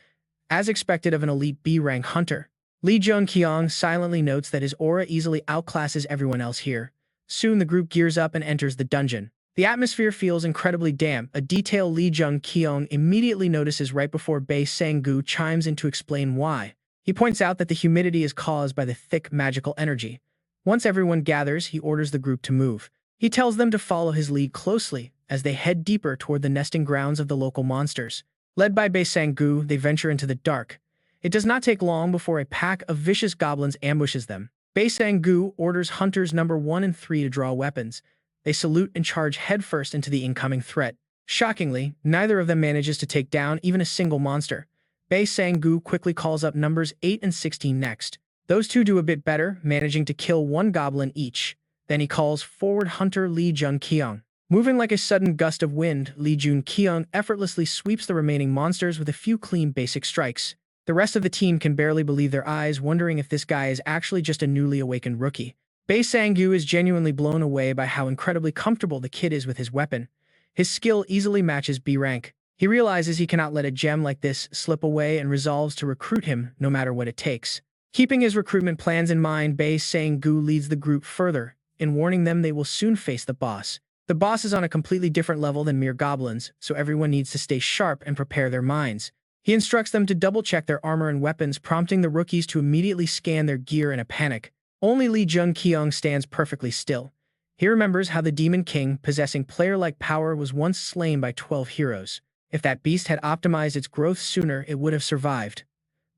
As expected of an elite B-rank hunter, Lee Jun-kyeong silently notes that his aura easily outclasses everyone else here. Soon the group gears up and enters the dungeon. The atmosphere feels incredibly damp, a detail Lee Jun-kyeong immediately notices right before Bae Sang-gu chimes in to explain why. He points out that the humidity is caused by the thick magical energy. Once everyone gathers, he orders the group to move. He tells them to follow his lead closely as they head deeper toward the nesting grounds of the local monsters. Led by Bae Sang-gu, they venture into the dark. It does not take long before a pack of vicious goblins ambushes them. Bae Sang-gu orders hunters number 1 and 3 to draw weapons. They salute and charge headfirst into the incoming threat. Shockingly, neither of them manages to take down even a single monster. Bae Sang-gu quickly calls up numbers 8 and 16 next. Those two do a bit better, managing to kill one goblin each. Then he calls forward hunter Lee Jun-kyeong. Moving like a sudden gust of wind, Lee Jun-kyeong effortlessly sweeps the remaining monsters with a few clean basic strikes. The rest of the team can barely believe their eyes, wondering if this guy is actually just a newly awakened rookie. Bae Sang-gu is genuinely blown away by how incredibly comfortable the kid is with his weapon. His skill easily matches B rank. He realizes he cannot let a gem like this slip away and resolves to recruit him no matter what it takes. Keeping his recruitment plans in mind, Bae Sang-gu leads the group further, in warning them they will soon face the boss. The boss is on a completely different level than mere goblins, so everyone needs to stay sharp and prepare their minds. He instructs them to double-check their armor and weapons, prompting the rookies to immediately scan their gear in a panic. Only Lee Jun-kyeong stands perfectly still. He remembers how the Demon King, possessing player-like power, was once slain by 12 heroes. If that beast had optimized its growth sooner, it would have survived.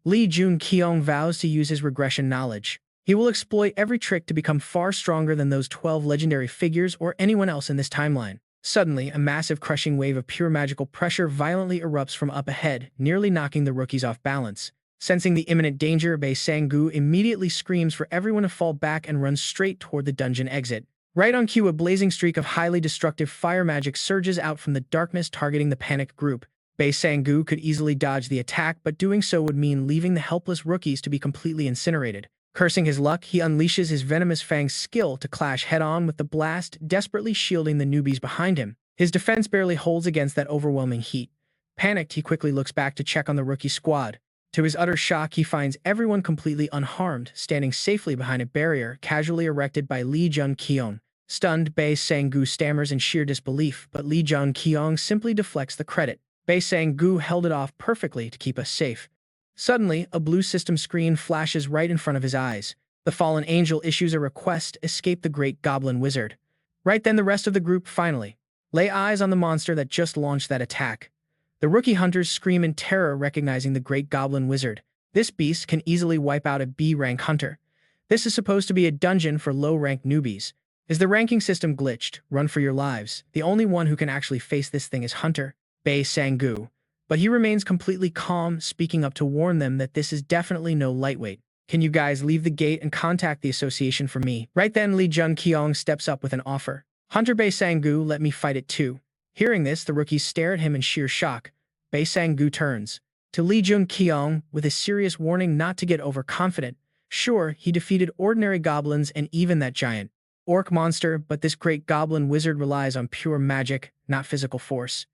Lee Jun-kyeong vows to use his regression knowledge. He will exploit every trick to become far stronger than those 12 legendary figures or anyone else in this timeline. Suddenly, a massive crushing wave of pure magical pressure violently erupts from up ahead, nearly knocking the rookies off balance. Sensing the imminent danger, Bae Sang-gu immediately screams for everyone to fall back and runs straight toward the dungeon exit. Right on cue, a blazing streak of highly destructive fire magic surges out from the darkness, targeting the panicked group. Bae Sang-gu could easily dodge the attack, but doing so would mean leaving the helpless rookies to be completely incinerated. Cursing his luck, he unleashes his Venomous Fang's skill to clash head-on with the blast, desperately shielding the newbies behind him. His defense barely holds against that overwhelming heat. Panicked, he quickly looks back to check on the rookie squad. To his utter shock, he finds everyone completely unharmed, standing safely behind a barrier casually erected by Lee Jun-kyeong. Stunned, Bae Sang-gu stammers in sheer disbelief, but Lee Jun-kyeong simply deflects the credit. Bae Sang-gu held it off perfectly to keep us safe. Suddenly, a blue system screen flashes right in front of his eyes. The fallen angel issues a request: escape the great goblin wizard. Right then, the rest of the group finally lay eyes on the monster that just launched that attack. The rookie hunters scream in terror, recognizing the great goblin wizard. This beast can easily wipe out a B-rank hunter. This is supposed to be a dungeon for low-rank newbies. Is the ranking system glitched? Run for your lives. The only one who can actually face this thing is Hunter Bae Sang-gu. But he remains completely calm, speaking up to warn them that this is definitely no lightweight. Can you guys leave the gate and contact the association for me? Right then, Lee Jun-kyeong steps up with an offer. Hunter Bae Sang-gu, let me fight it too. Hearing this, the rookies stare at him in sheer shock. Bae Sang-gu turns to Lee Jun-kyeong with a serious warning not to get overconfident. Sure, he defeated ordinary goblins and even that giant orc monster, but this great goblin wizard relies on pure magic, not physical force.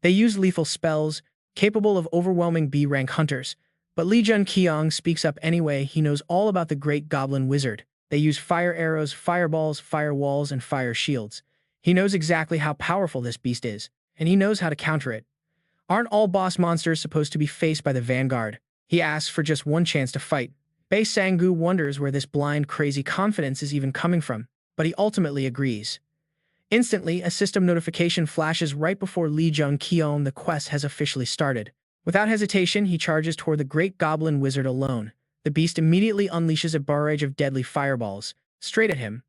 They use lethal spells, capable of overwhelming B-rank hunters. But Lee Jun-kyeong speaks up anyway. He knows all about the great goblin wizard. They use fire arrows, fireballs, firewalls, and fire shields. He knows exactly how powerful this beast is, and he knows how to counter it. Aren't all boss monsters supposed to be faced by the vanguard? He asks for just one chance to fight. Bae Sang-gu wonders where this blind, crazy confidence is even coming from, but he ultimately agrees. Instantly, a system notification flashes right before Lee Jun-kyeong. The quest has officially started. Without hesitation, he charges toward the great goblin wizard alone. The beast immediately unleashes a barrage of deadly fireballs, straight at him.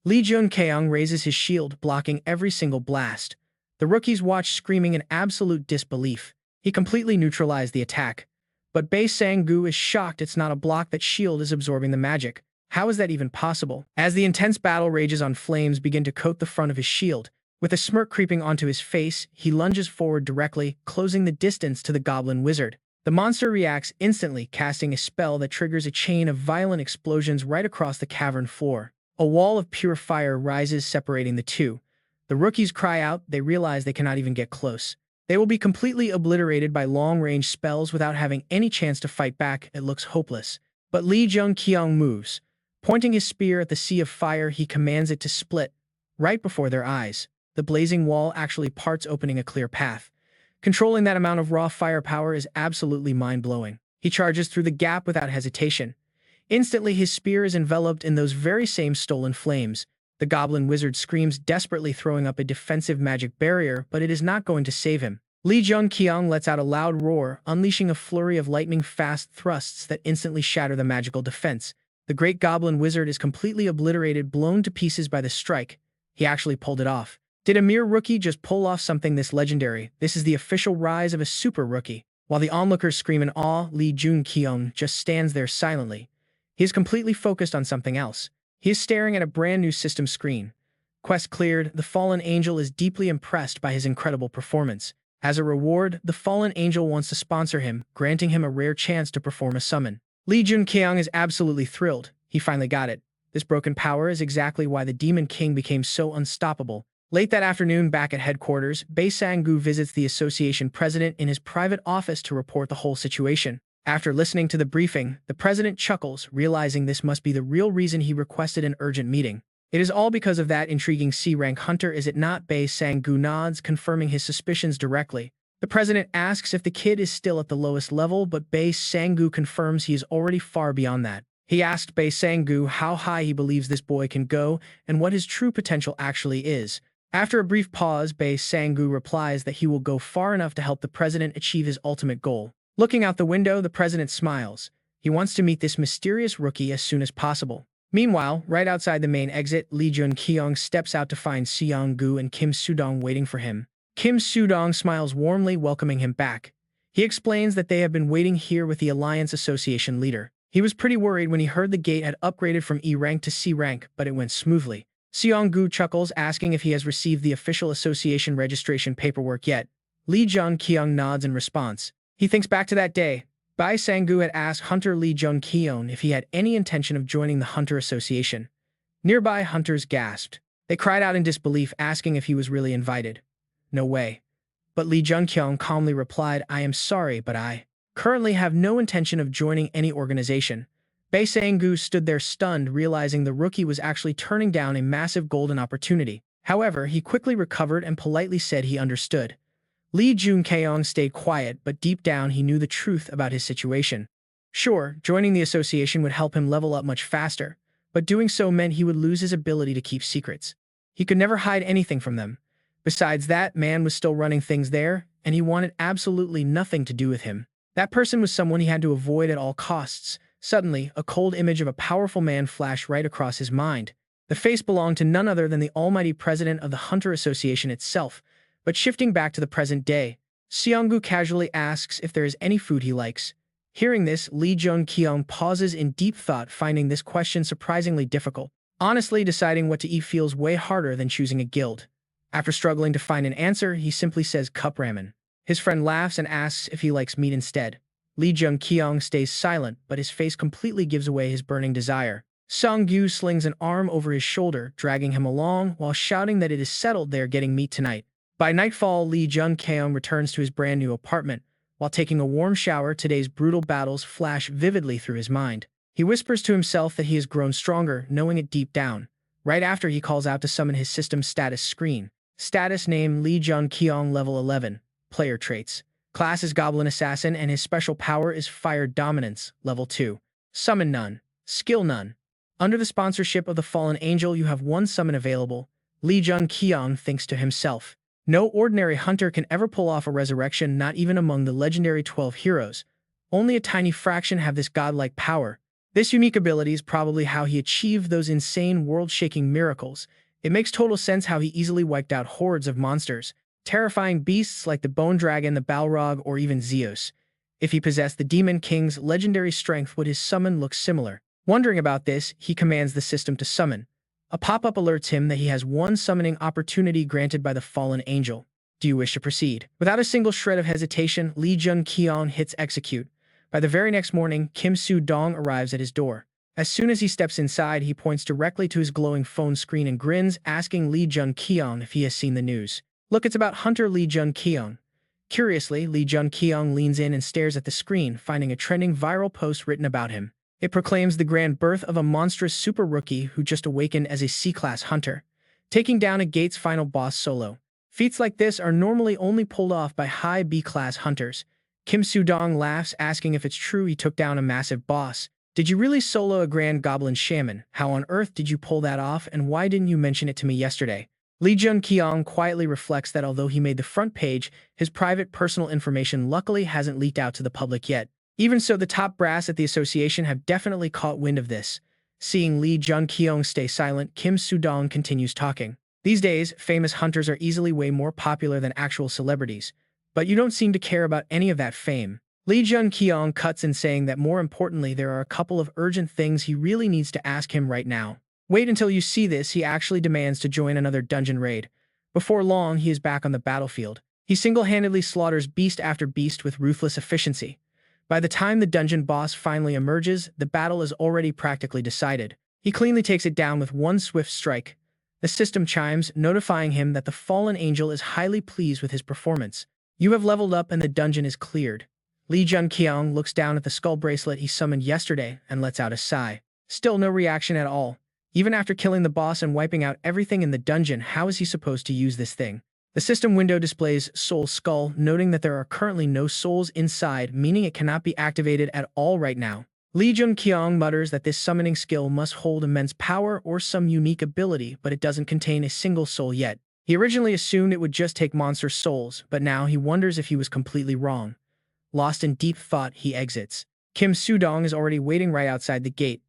Lee Jun-kyeong raises his shield, blocking every single blast. The rookies watch, screaming in absolute disbelief. He completely neutralized the attack. But Bae Sang-gu is shocked. It's not a block, that shield is absorbing the magic. How is that even possible? As the intense battle rages on, flames begin to coat the front of his shield. With a smirk creeping onto his face, he lunges forward directly, closing the distance to the goblin wizard. The monster reacts instantly, casting a spell that triggers a chain of violent explosions right across the cavern floor. A wall of pure fire rises, separating the two. The rookies cry out. They realize they cannot even get close. They will be completely obliterated by long-range spells without having any chance to fight back. It looks hopeless. But Lee Jun-kyeong moves. Pointing his spear at the sea of fire, he commands it to split. Right before their eyes, the blazing wall actually parts, opening a clear path. Controlling that amount of raw firepower is absolutely mind-blowing. He charges through the gap without hesitation. Instantly, his spear is enveloped in those very same stolen flames. The goblin wizard screams desperately, throwing up a defensive magic barrier, but it is not going to save him. Lee Jun-kyeong lets out a loud roar, unleashing a flurry of lightning-fast thrusts that instantly shatter the magical defense. The great goblin wizard is completely obliterated, blown to pieces by the strike. He actually pulled it off. Did a mere rookie just pull off something this legendary? This is the official rise of a super rookie. While the onlookers scream in awe, Lee Jun-kyeong just stands there silently. He is completely focused on something else. He is staring at a brand new system screen. Quest cleared, the fallen angel is deeply impressed by his incredible performance. As a reward, the fallen angel wants to sponsor him, granting him a rare chance to perform a summon. Jun-kyeong is absolutely thrilled. He finally got it. This broken power is exactly why the Demon King became so unstoppable. Late that afternoon, back at headquarters, Bae Sang-gu visits the association president in his private office to report the whole situation. After listening to the briefing, the president chuckles, realizing this must be the real reason he requested an urgent meeting. It is all because of that intriguing C-rank hunter, is it not? Bae Sang-gu nods, confirming his suspicions directly. The president asks if the kid is still at the lowest level, but Bae Sang-gu confirms he is already far beyond that. He asked Bae Sang-gu how high he believes this boy can go and what his true potential actually is. After a brief pause, Bae Sang-gu replies that he will go far enough to help the president achieve his ultimate goal. Looking out the window, the president smiles. He wants to meet this mysterious rookie as soon as possible. Meanwhile, right outside the main exit, Jun-kyeong steps out to find Seong-gu and Kim Soo-dong waiting for him. Kim Soo-dong smiles warmly, welcoming him back. He explains that they have been waiting here with the Alliance Association leader. He was pretty worried when he heard the gate had upgraded from E rank to C rank, but it went smoothly. Seong-gu chuckles, asking if he has received the official association registration paperwork yet. Jun-kyeong nods in response. He thinks back to that day. Bae Sang-gu had asked Hunter Jun-kyeong if he had any intention of joining the Hunter Association. Nearby hunters gasped. They cried out in disbelief, asking if he was really invited. No way. But Jun-kyeong calmly replied, I am sorry, but I currently have no intention of joining any organization. Bae Sang-gu stood there stunned, realizing the rookie was actually turning down a massive golden opportunity. However, he quickly recovered and politely said he understood. Jun-kyeong stayed quiet, but deep down he knew the truth about his situation. Sure, joining the association would help him level up much faster, but doing so meant he would lose his ability to keep secrets. He could never hide anything from them. Besides that, man was still running things there, and he wanted absolutely nothing to do with him. That person was someone he had to avoid at all costs. Suddenly, a cold image of a powerful man flashed right across his mind. The face belonged to none other than the almighty president of the Hunter Association itself. But shifting back to the present day, Seong-gu casually asks if there is any food he likes. Hearing this, Jun-kyeong pauses in deep thought, finding this question surprisingly difficult. Honestly, deciding what to eat feels way harder than choosing a guild. After struggling to find an answer, he simply says cup ramen. His friend laughs and asks if he likes meat instead. Jun-kyeong stays silent, but his face completely gives away his burning desire. Seong-gu slings an arm over his shoulder, dragging him along while shouting that it is settled they are getting meat tonight. By nightfall, Jun-kyeong returns to his brand new apartment. While taking a warm shower, today's brutal battles flash vividly through his mind. He whispers to himself that he has grown stronger, knowing it deep down. Right after, he calls out to summon his system status screen. Status name Jun-kyeong level 11. Player traits. Class is Goblin Assassin and his special power is Fire Dominance, level 2. Summon none. Skill none. Under the sponsorship of the Fallen Angel, you have one summon available. Jun-kyeong thinks to himself. No ordinary hunter can ever pull off a resurrection, not even among the legendary 12 heroes. Only a tiny fraction have this godlike power. This unique ability is probably how he achieved those insane world-shaking miracles. It makes total sense how he easily wiped out hordes of monsters, terrifying beasts like the Bone Dragon, the Balrog, or even Zeus. If he possessed the Demon King's legendary strength, would his summon look similar? Wondering about this, he commands the system to summon. A pop-up alerts him that he has one summoning opportunity granted by the Fallen Angel. Do you wish to proceed? Without a single shred of hesitation, Jun-kyeong hits execute. By the very next morning, Kim Soo-dong arrives at his door. As soon as he steps inside, he points directly to his glowing phone screen and grins, asking Jun-kyeong if he has seen the news. Look, it's about Hunter Jun-kyeong. Curiously, Jun-kyeong leans in and stares at the screen, finding a trending viral post written about him. It proclaims the grand birth of a monstrous super rookie who just awakened as a C-class hunter, taking down a gate's final boss solo. Feats like this are normally only pulled off by high B-class hunters. Kim Soo-dong laughs, asking if it's true he took down a massive boss. Did you really solo a grand goblin shaman? How on earth did you pull that off, and why didn't you mention it to me yesterday? Jun-kyeong quietly reflects that although he made the front page, his private personal information luckily hasn't leaked out to the public yet. Even so, the top brass at the association have definitely caught wind of this. Seeing Jun-kyeong stay silent, Kim Soo-dong continues talking. These days, famous hunters are easily way more popular than actual celebrities. But you don't seem to care about any of that fame. Lee Jun-kyeong cuts in saying that more importantly, there are a couple of urgent things he really needs to ask him right now. Wait until you see this, he actually demands to join another dungeon raid. Before long, he is back on the battlefield. He single-handedly slaughters beast after beast with ruthless efficiency. By the time the dungeon boss finally emerges, the battle is already practically decided. He cleanly takes it down with one swift strike. The system chimes, notifying him that the fallen angel is highly pleased with his performance. You have leveled up and the dungeon is cleared. Lee Jun-kyeong looks down at the skull bracelet he summoned yesterday and lets out a sigh. Still no reaction at all. Even after killing the boss and wiping out everything in the dungeon, how is he supposed to use this thing? The system window displays Soul Skull, noting that there are currently no souls inside, meaning it cannot be activated at all right now. Lee Jun-kyeong mutters that this summoning skill must hold immense power or some unique ability, but it doesn't contain a single soul yet. He originally assumed it would just take monster souls, but now he wonders if he was completely wrong. Lost in deep thought, he exits. Kim Soo-dong is already waiting right outside the gate.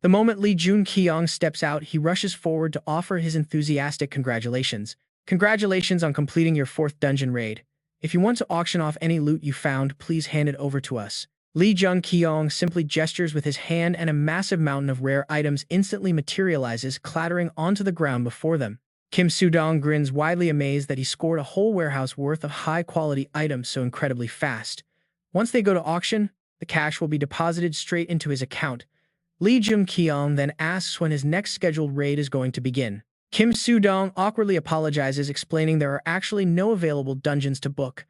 The moment Lee Jun-kyeong steps out, he rushes forward to offer his enthusiastic congratulations. Congratulations on completing your 4th dungeon raid. If you want to auction off any loot you found, please hand it over to us. Lee Jun-kyeong simply gestures with his hand and a massive mountain of rare items instantly materializes, clattering onto the ground before them. Kim Soo-dong grins widely amazed that he scored a whole warehouse worth of high-quality items so incredibly fast. Once they go to auction, the cash will be deposited straight into his account. Lee Jun-kyeong then asks when his next scheduled raid is going to begin. Kim Soo-dong awkwardly apologizes, explaining there are actually no available dungeons to book.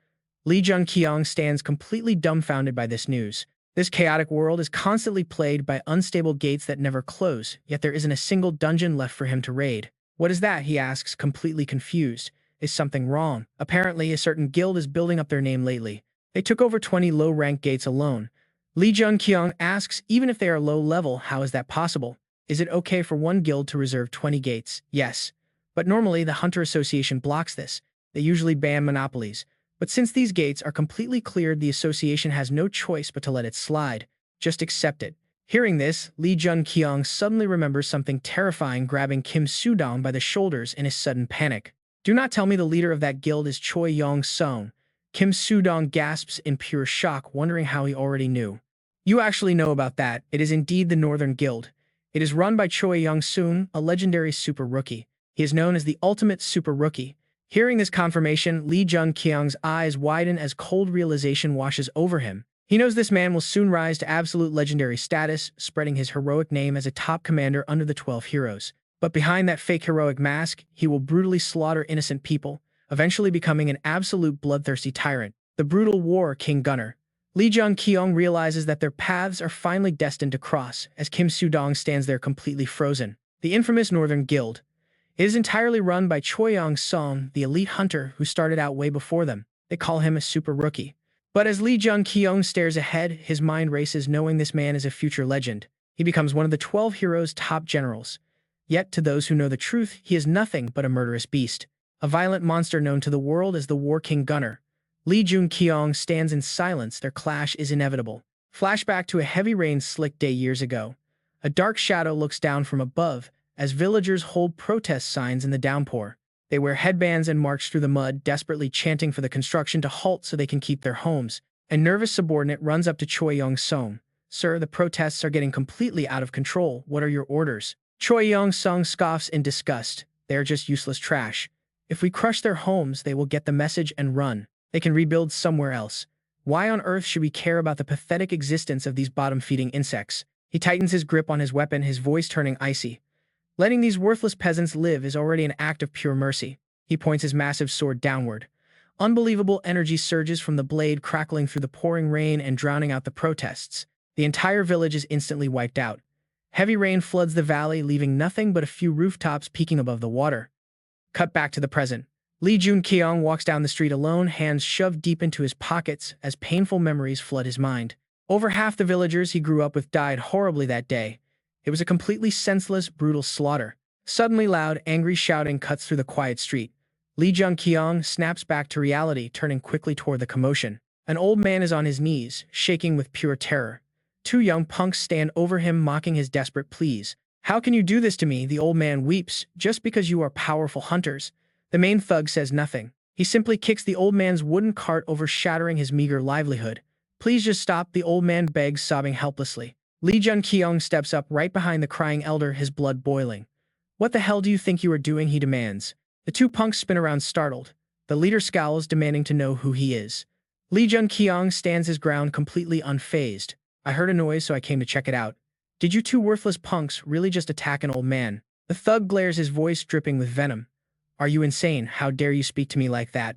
Lee Jun-kyeong stands completely dumbfounded by this news. This chaotic world is constantly plagued by unstable gates that never close, yet there isn't a single dungeon left for him to raid. What is that? He asks, completely confused. Is something wrong? Apparently, a certain guild is building up their name lately. They took over 20 low-rank gates alone. Lee Jun-kyeong asks, even if they are low-level, how is that possible? Is it okay for one guild to reserve 20 gates? Yes. But normally, the Hunter Association blocks this. They usually ban monopolies. But since these gates are completely cleared, the association has no choice but to let it slide. Just accept it. Hearing this, Lee Jun-kyeong suddenly remembers something terrifying, grabbing Kim Soo-dong by the shoulders in his sudden panic. Do not tell me the leader of that guild is Choi Yong-sung. Kim Soo-dong gasps in pure shock, wondering how he already knew. You actually know about that. It is indeed the Northern Guild. It is run by Choi Yong-sung, a legendary super rookie. He is known as the ultimate super rookie. Hearing this confirmation, Lee Jun-kyeong's eyes widen as cold realization washes over him. He knows this man will soon rise to absolute legendary status, spreading his heroic name as a top commander under the 12 heroes. But behind that fake heroic mask, he will brutally slaughter innocent people, eventually becoming an absolute bloodthirsty tyrant, the brutal war king gunner. Lee Jun-kyeong realizes that their paths are finally destined to cross, as Kim Soo-dong stands there completely frozen. The infamous Northern Guild. It is entirely run by Choi Yong-sung, the elite hunter who started out way before them. They call him a super rookie. But as Lee Jun-kyeong stares ahead, his mind races knowing this man is a future legend. He becomes one of the 12 heroes' top generals. Yet, to those who know the truth, he is nothing but a murderous beast. A violent monster known to the world as the War King Gunner. Lee Jun-kyeong stands in silence. Their clash is inevitable. Flashback to a heavy rain slick day years ago. A dark shadow looks down from above as villagers hold protest signs in the downpour. They wear headbands and march through the mud, desperately chanting for the construction to halt so they can keep their homes. A nervous subordinate runs up to Choi Yong-sung. Sir, the protests are getting completely out of control. What are your orders? Choi Yong-sung scoffs in disgust. They are just useless trash. If we crush their homes, they will get the message and run. They can rebuild somewhere else. Why on earth should we care about the pathetic existence of these bottom-feeding insects? He tightens his grip on his weapon, his voice turning icy. Letting these worthless peasants live is already an act of pure mercy. He points his massive sword downward. Unbelievable energy surges from the blade, crackling through the pouring rain and drowning out the protests. The entire village is instantly wiped out. Heavy rain floods the valley, leaving nothing but a few rooftops peeking above the water. Cut back to the present. Lee Jun-kyeong walks down the street alone, hands shoved deep into his pockets as painful memories flood his mind. Over half the villagers he grew up with died horribly that day. It was a completely senseless, brutal slaughter. Suddenly loud, angry shouting cuts through the quiet street. Lee Jun-kyeong snaps back to reality, turning quickly toward the commotion. An old man is on his knees, shaking with pure terror. Two young punks stand over him, mocking his desperate pleas. How can you do this to me? The old man weeps. Just because you are powerful hunters. The main thug says nothing. He simply kicks the old man's wooden cart over, shattering his meager livelihood. Please just stop, the old man begs, sobbing helplessly. Lee Jun-kyeong steps up right behind the crying elder, his blood boiling. What the hell do you think you are doing, he demands. The two punks spin around startled. The leader scowls, demanding to know who he is. Lee Jun-kyeong stands his ground, completely unfazed. I heard a noise, so I came to check it out. Did you two worthless punks really just attack an old man? The thug glares, his voice dripping with venom. Are you insane? How dare you speak to me like that?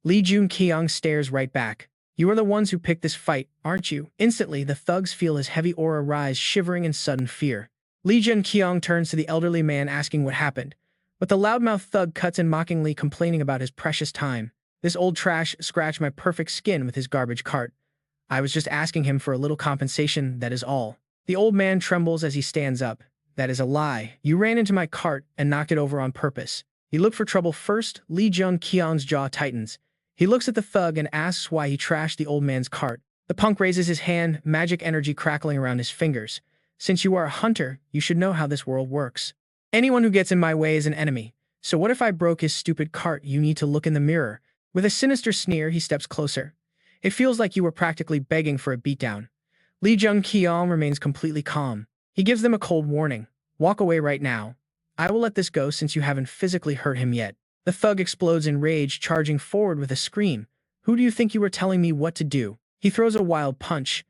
Lee Jun-kyeong stares right back. You are the ones who picked this fight, aren't you? Instantly, the thugs feel his heavy aura rise, shivering in sudden fear. Lee Jun-kyeong turns to the elderly man, asking what happened. But the loudmouth thug cuts in, mockingly complaining about his precious time. This old trash scratched my perfect skin with his garbage cart. I was just asking him for a little compensation, that is all. The old man trembles as he stands up. That is a lie. You ran into my cart and knocked it over on purpose. You look for trouble first. Lee Jun-kyeong's jaw tightens. He looks at the thug and asks why he trashed the old man's cart. The punk raises his hand, magic energy crackling around his fingers. Since you are a hunter, you should know how this world works. Anyone who gets in my way is an enemy. So what if I broke his stupid cart? You need to look in the mirror. With a sinister sneer, he steps closer. It feels like you were practically begging for a beatdown. Lee Jun-kyeong remains completely calm. He gives them a cold warning. Walk away right now. I will let this go since you haven't physically hurt him yet. The thug explodes in rage, charging forward with a scream. Who do you think you were telling me what to do? He throws a wild punch.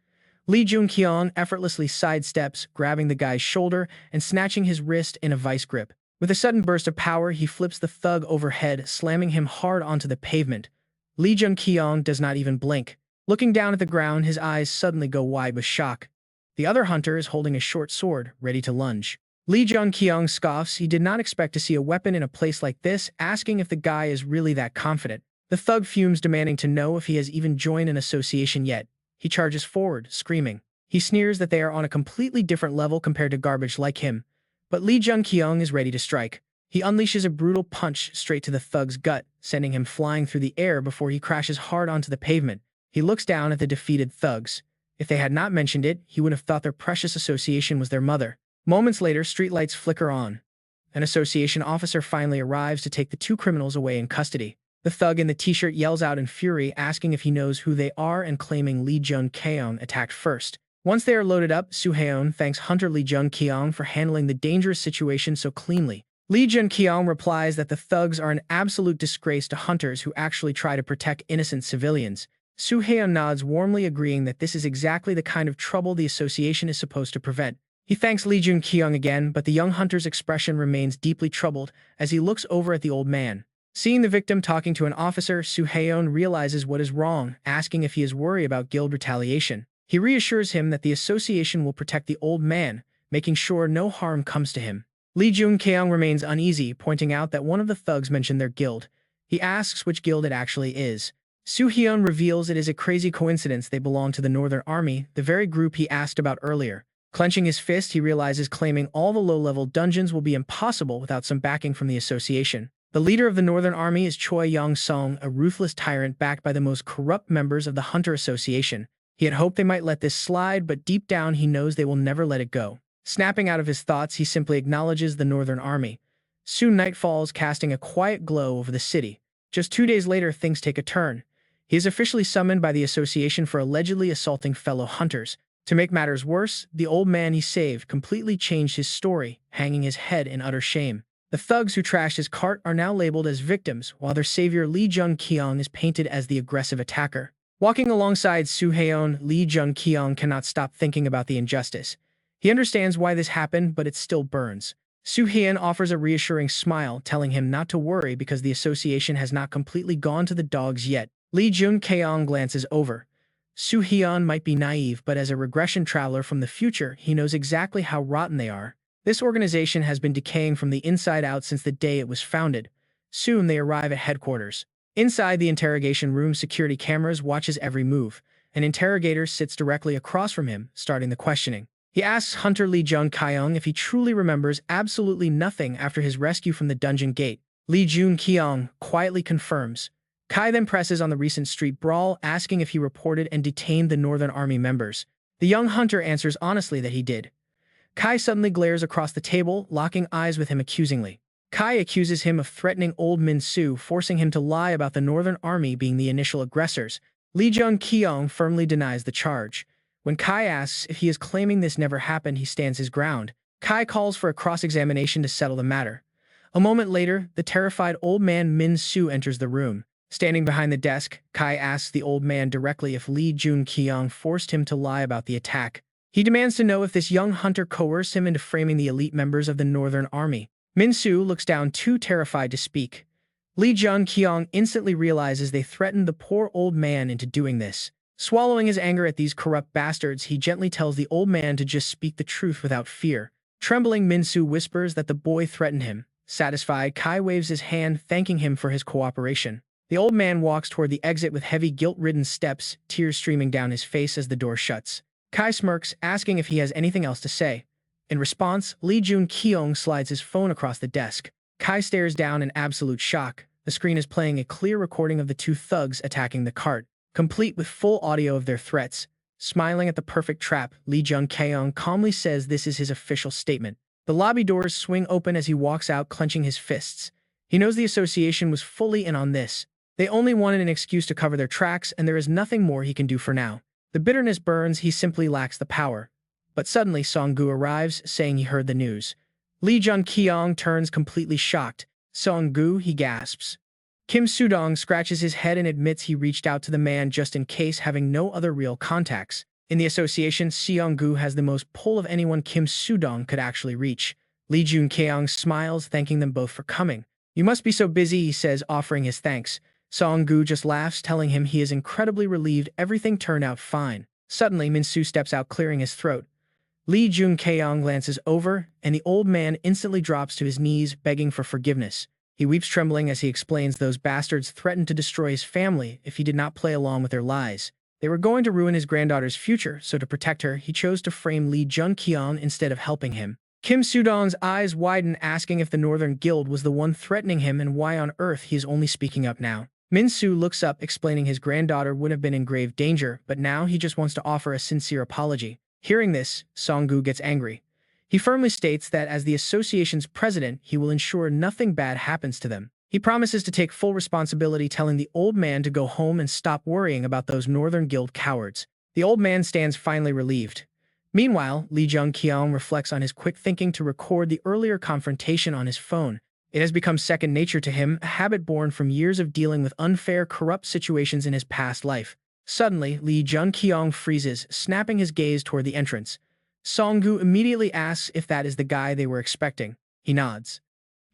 Lee Jun-kyeong effortlessly sidesteps, grabbing the guy's shoulder and snatching his wrist in a vice grip. With a sudden burst of power, he flips the thug overhead, slamming him hard onto the pavement. Lee Jun-kyeong does not even blink. Looking down at the ground, his eyes suddenly go wide with shock. The other hunter is holding a short sword, ready to lunge. Lee Jun-kyeong scoffs. He did not expect to see a weapon in a place like this, asking if the guy is really that confident. The thug fumes, demanding to know if he has even joined an association yet. He charges forward, screaming. He sneers that they are on a completely different level compared to garbage like him. But Lee Jun-kyeong is ready to strike. He unleashes a brutal punch straight to the thug's gut, sending him flying through the air before he crashes hard onto the pavement. He looks down at the defeated thugs. If they had not mentioned it, he would have thought their precious association was their mother. Moments later, streetlights flicker on. An association officer finally arrives to take the two criminals away in custody. The thug in the t-shirt yells out in fury, asking if he knows who they are and claiming Lee Jun-kyeong attacked first. Once they are loaded up, Soo-haeon thanks Hunter Lee Jun-kyeong for handling the dangerous situation so cleanly. Lee Jun-kyeong replies that the thugs are an absolute disgrace to hunters who actually try to protect innocent civilians. Soo-haeon nods, warmly agreeing that this is exactly the kind of trouble the association is supposed to prevent. He thanks Lee Jun-kyeong again, but the young hunter's expression remains deeply troubled as he looks over at the old man. Seeing the victim talking to an officer, Soo-haeon realizes what is wrong, asking if he is worried about guild retaliation. He reassures him that the association will protect the old man, making sure no harm comes to him. Lee Jun-kyeong remains uneasy, pointing out that one of the thugs mentioned their guild. He asks which guild it actually is. Soo-haeon reveals it is a crazy coincidence they belong to the Northern Army, the very group he asked about earlier. Clenching his fist, he realizes claiming all the low-level dungeons will be impossible without some backing from the association. The leader of the Northern Army is Choi Yong-sung, a ruthless tyrant backed by the most corrupt members of the Hunter Association. He had hoped they might let this slide, but deep down he knows they will never let it go. Snapping out of his thoughts, he simply acknowledges the Northern Army. Soon night falls, casting a quiet glow over the city. Just 2 days later, things take a turn. He is officially summoned by the association for allegedly assaulting fellow hunters. To make matters worse, the old man he saved completely changed his story, hanging his head in utter shame. The thugs who trashed his cart are now labeled as victims, while their savior Lee Jun-kyeong is painted as the aggressive attacker. Walking alongside Soo-haeon, Lee Jun-kyeong cannot stop thinking about the injustice. He understands why this happened, but it still burns. Soo-haeon offers a reassuring smile, telling him not to worry because the association has not completely gone to the dogs yet. Lee Jun-kyeong glances over. Soo-haeon might be naive, but as a regression traveler from the future, he knows exactly how rotten they are. This organization has been decaying from the inside out since the day it was founded. Soon they arrive at headquarters. Inside the interrogation room, security cameras watches every move. An interrogator sits directly across from him, starting the questioning. He asks Hunter Lee Jun-kyeong if he truly remembers absolutely nothing after his rescue from the dungeon gate. Lee Jun-kyeong quietly confirms. Kai then presses on the recent street brawl, asking if he reported and detained the Northern Army members. The young hunter answers honestly that he did. Kai suddenly glares across the table, locking eyes with him accusingly. Kai accuses him of threatening old Min-soo, forcing him to lie about the Northern Army being the initial aggressors. Lee Jun-kyeong firmly denies the charge. When Kai asks if he is claiming this never happened, he stands his ground. Kai calls for a cross-examination to settle the matter. A moment later, the terrified old man Min-soo enters the room. Standing behind the desk, Kai asks the old man directly if Lee Jun-kyeong forced him to lie about the attack. He demands to know if this young hunter coerced him into framing the elite members of the Northern Army. Min-soo looks down, too terrified to speak. Lee Jun-kyeong instantly realizes they threatened the poor old man into doing this. Swallowing his anger at these corrupt bastards, he gently tells the old man to just speak the truth without fear. Trembling, Min-soo whispers that the boy threatened him. Satisfied, Kai waves his hand, thanking him for his cooperation. The old man walks toward the exit with heavy, guilt-ridden steps, tears streaming down his face as the door shuts. Kai smirks, asking if he has anything else to say. In response, Lee Jun-kyeong slides his phone across the desk. Kai stares down in absolute shock. The screen is playing a clear recording of the two thugs attacking the cart, complete with full audio of their threats. Smiling at the perfect trap, Lee Jun-kyeong calmly says this is his official statement. The lobby doors swing open as he walks out, clenching his fists. He knows the association was fully in on this. They only wanted an excuse to cover their tracks, and there is nothing more he can do for now. The bitterness burns, he simply lacks the power. But suddenly Song-gu arrives, saying he heard the news. Lee Jun-kyeong turns completely shocked. Song-gu, he gasps. Kim Soo-dong scratches his head and admits he reached out to the man just in case, having no other real contacts. In the association, Seong-gu has the most pull of anyone Kim Soo-dong could actually reach. Lee Jun-kyeong smiles, thanking them both for coming. You must be so busy, he says, offering his thanks. Song-gu just laughs, telling him he is incredibly relieved everything turned out fine. Suddenly, Min-soo steps out, clearing his throat. Lee Jun-kyeong glances over, and the old man instantly drops to his knees, begging for forgiveness. He weeps, trembling, as he explains those bastards threatened to destroy his family if he did not play along with their lies. They were going to ruin his granddaughter's future, so to protect her, he chose to frame Lee Jun-kyeong instead of helping him. Kim Soo-dong's eyes widen, asking if the Northern Guild was the one threatening him and why on earth he is only speaking up now. Min-soo looks up, explaining his granddaughter would have been in grave danger, but now he just wants to offer a sincere apology. Hearing this, Song-gu gets angry. He firmly states that as the association's president, he will ensure nothing bad happens to them. He promises to take full responsibility, telling the old man to go home and stop worrying about those Northern Guild cowards. The old man stands, finally relieved. Meanwhile, Lee Jun-kyeong reflects on his quick thinking to record the earlier confrontation on his phone. It has become second nature to him, a habit born from years of dealing with unfair, corrupt situations in his past life. Suddenly, Lee Jun-kyeong freezes, snapping his gaze toward the entrance. Song-gu immediately asks if that is the guy they were expecting. He nods.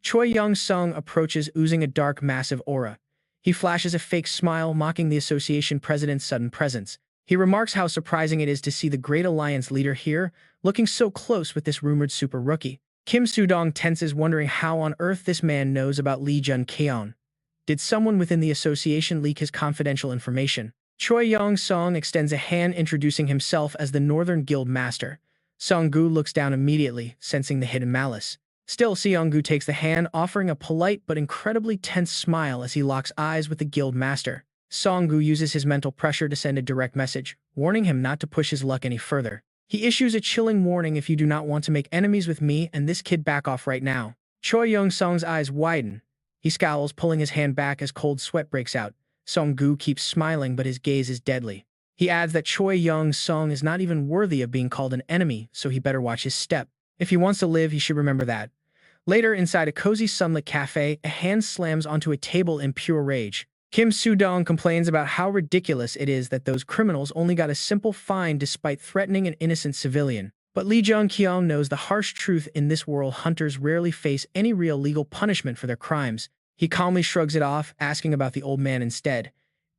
Choi Young-sung approaches, oozing a dark, massive aura. He flashes a fake smile, mocking the association president's sudden presence. He remarks how surprising it is to see the Great Alliance leader here, looking so close with this rumored super rookie. Kim Soo-dong tenses, wondering how on earth this man knows about Lee Jun-kyeong. Did someone within the association leak his confidential information? Choi Young-sung extends a hand, introducing himself as the Northern Guild Master. Song-gu looks down immediately, sensing the hidden malice. Still, Seong-gu takes the hand, offering a polite but incredibly tense smile as he locks eyes with the Guild Master. Song-gu uses his mental pressure to send a direct message, warning him not to push his luck any further. He issues a chilling warning: if you do not want to make enemies with me and this kid, back off right now. Choi Young-sung's eyes widen. He scowls, pulling his hand back as cold sweat breaks out. Song-gu keeps smiling, but his gaze is deadly. He adds that Choi Young-sung is not even worthy of being called an enemy, so he better watch his step. If he wants to live, he should remember that. Later, inside a cozy sunlit cafe, a hand slams onto a table in pure rage. Kim Soo-dong complains about how ridiculous it is that those criminals only got a simple fine despite threatening an innocent civilian. But Lee Jun-kyeong knows the harsh truth: in this world, hunters rarely face any real legal punishment for their crimes. He calmly shrugs it off, asking about the old man instead.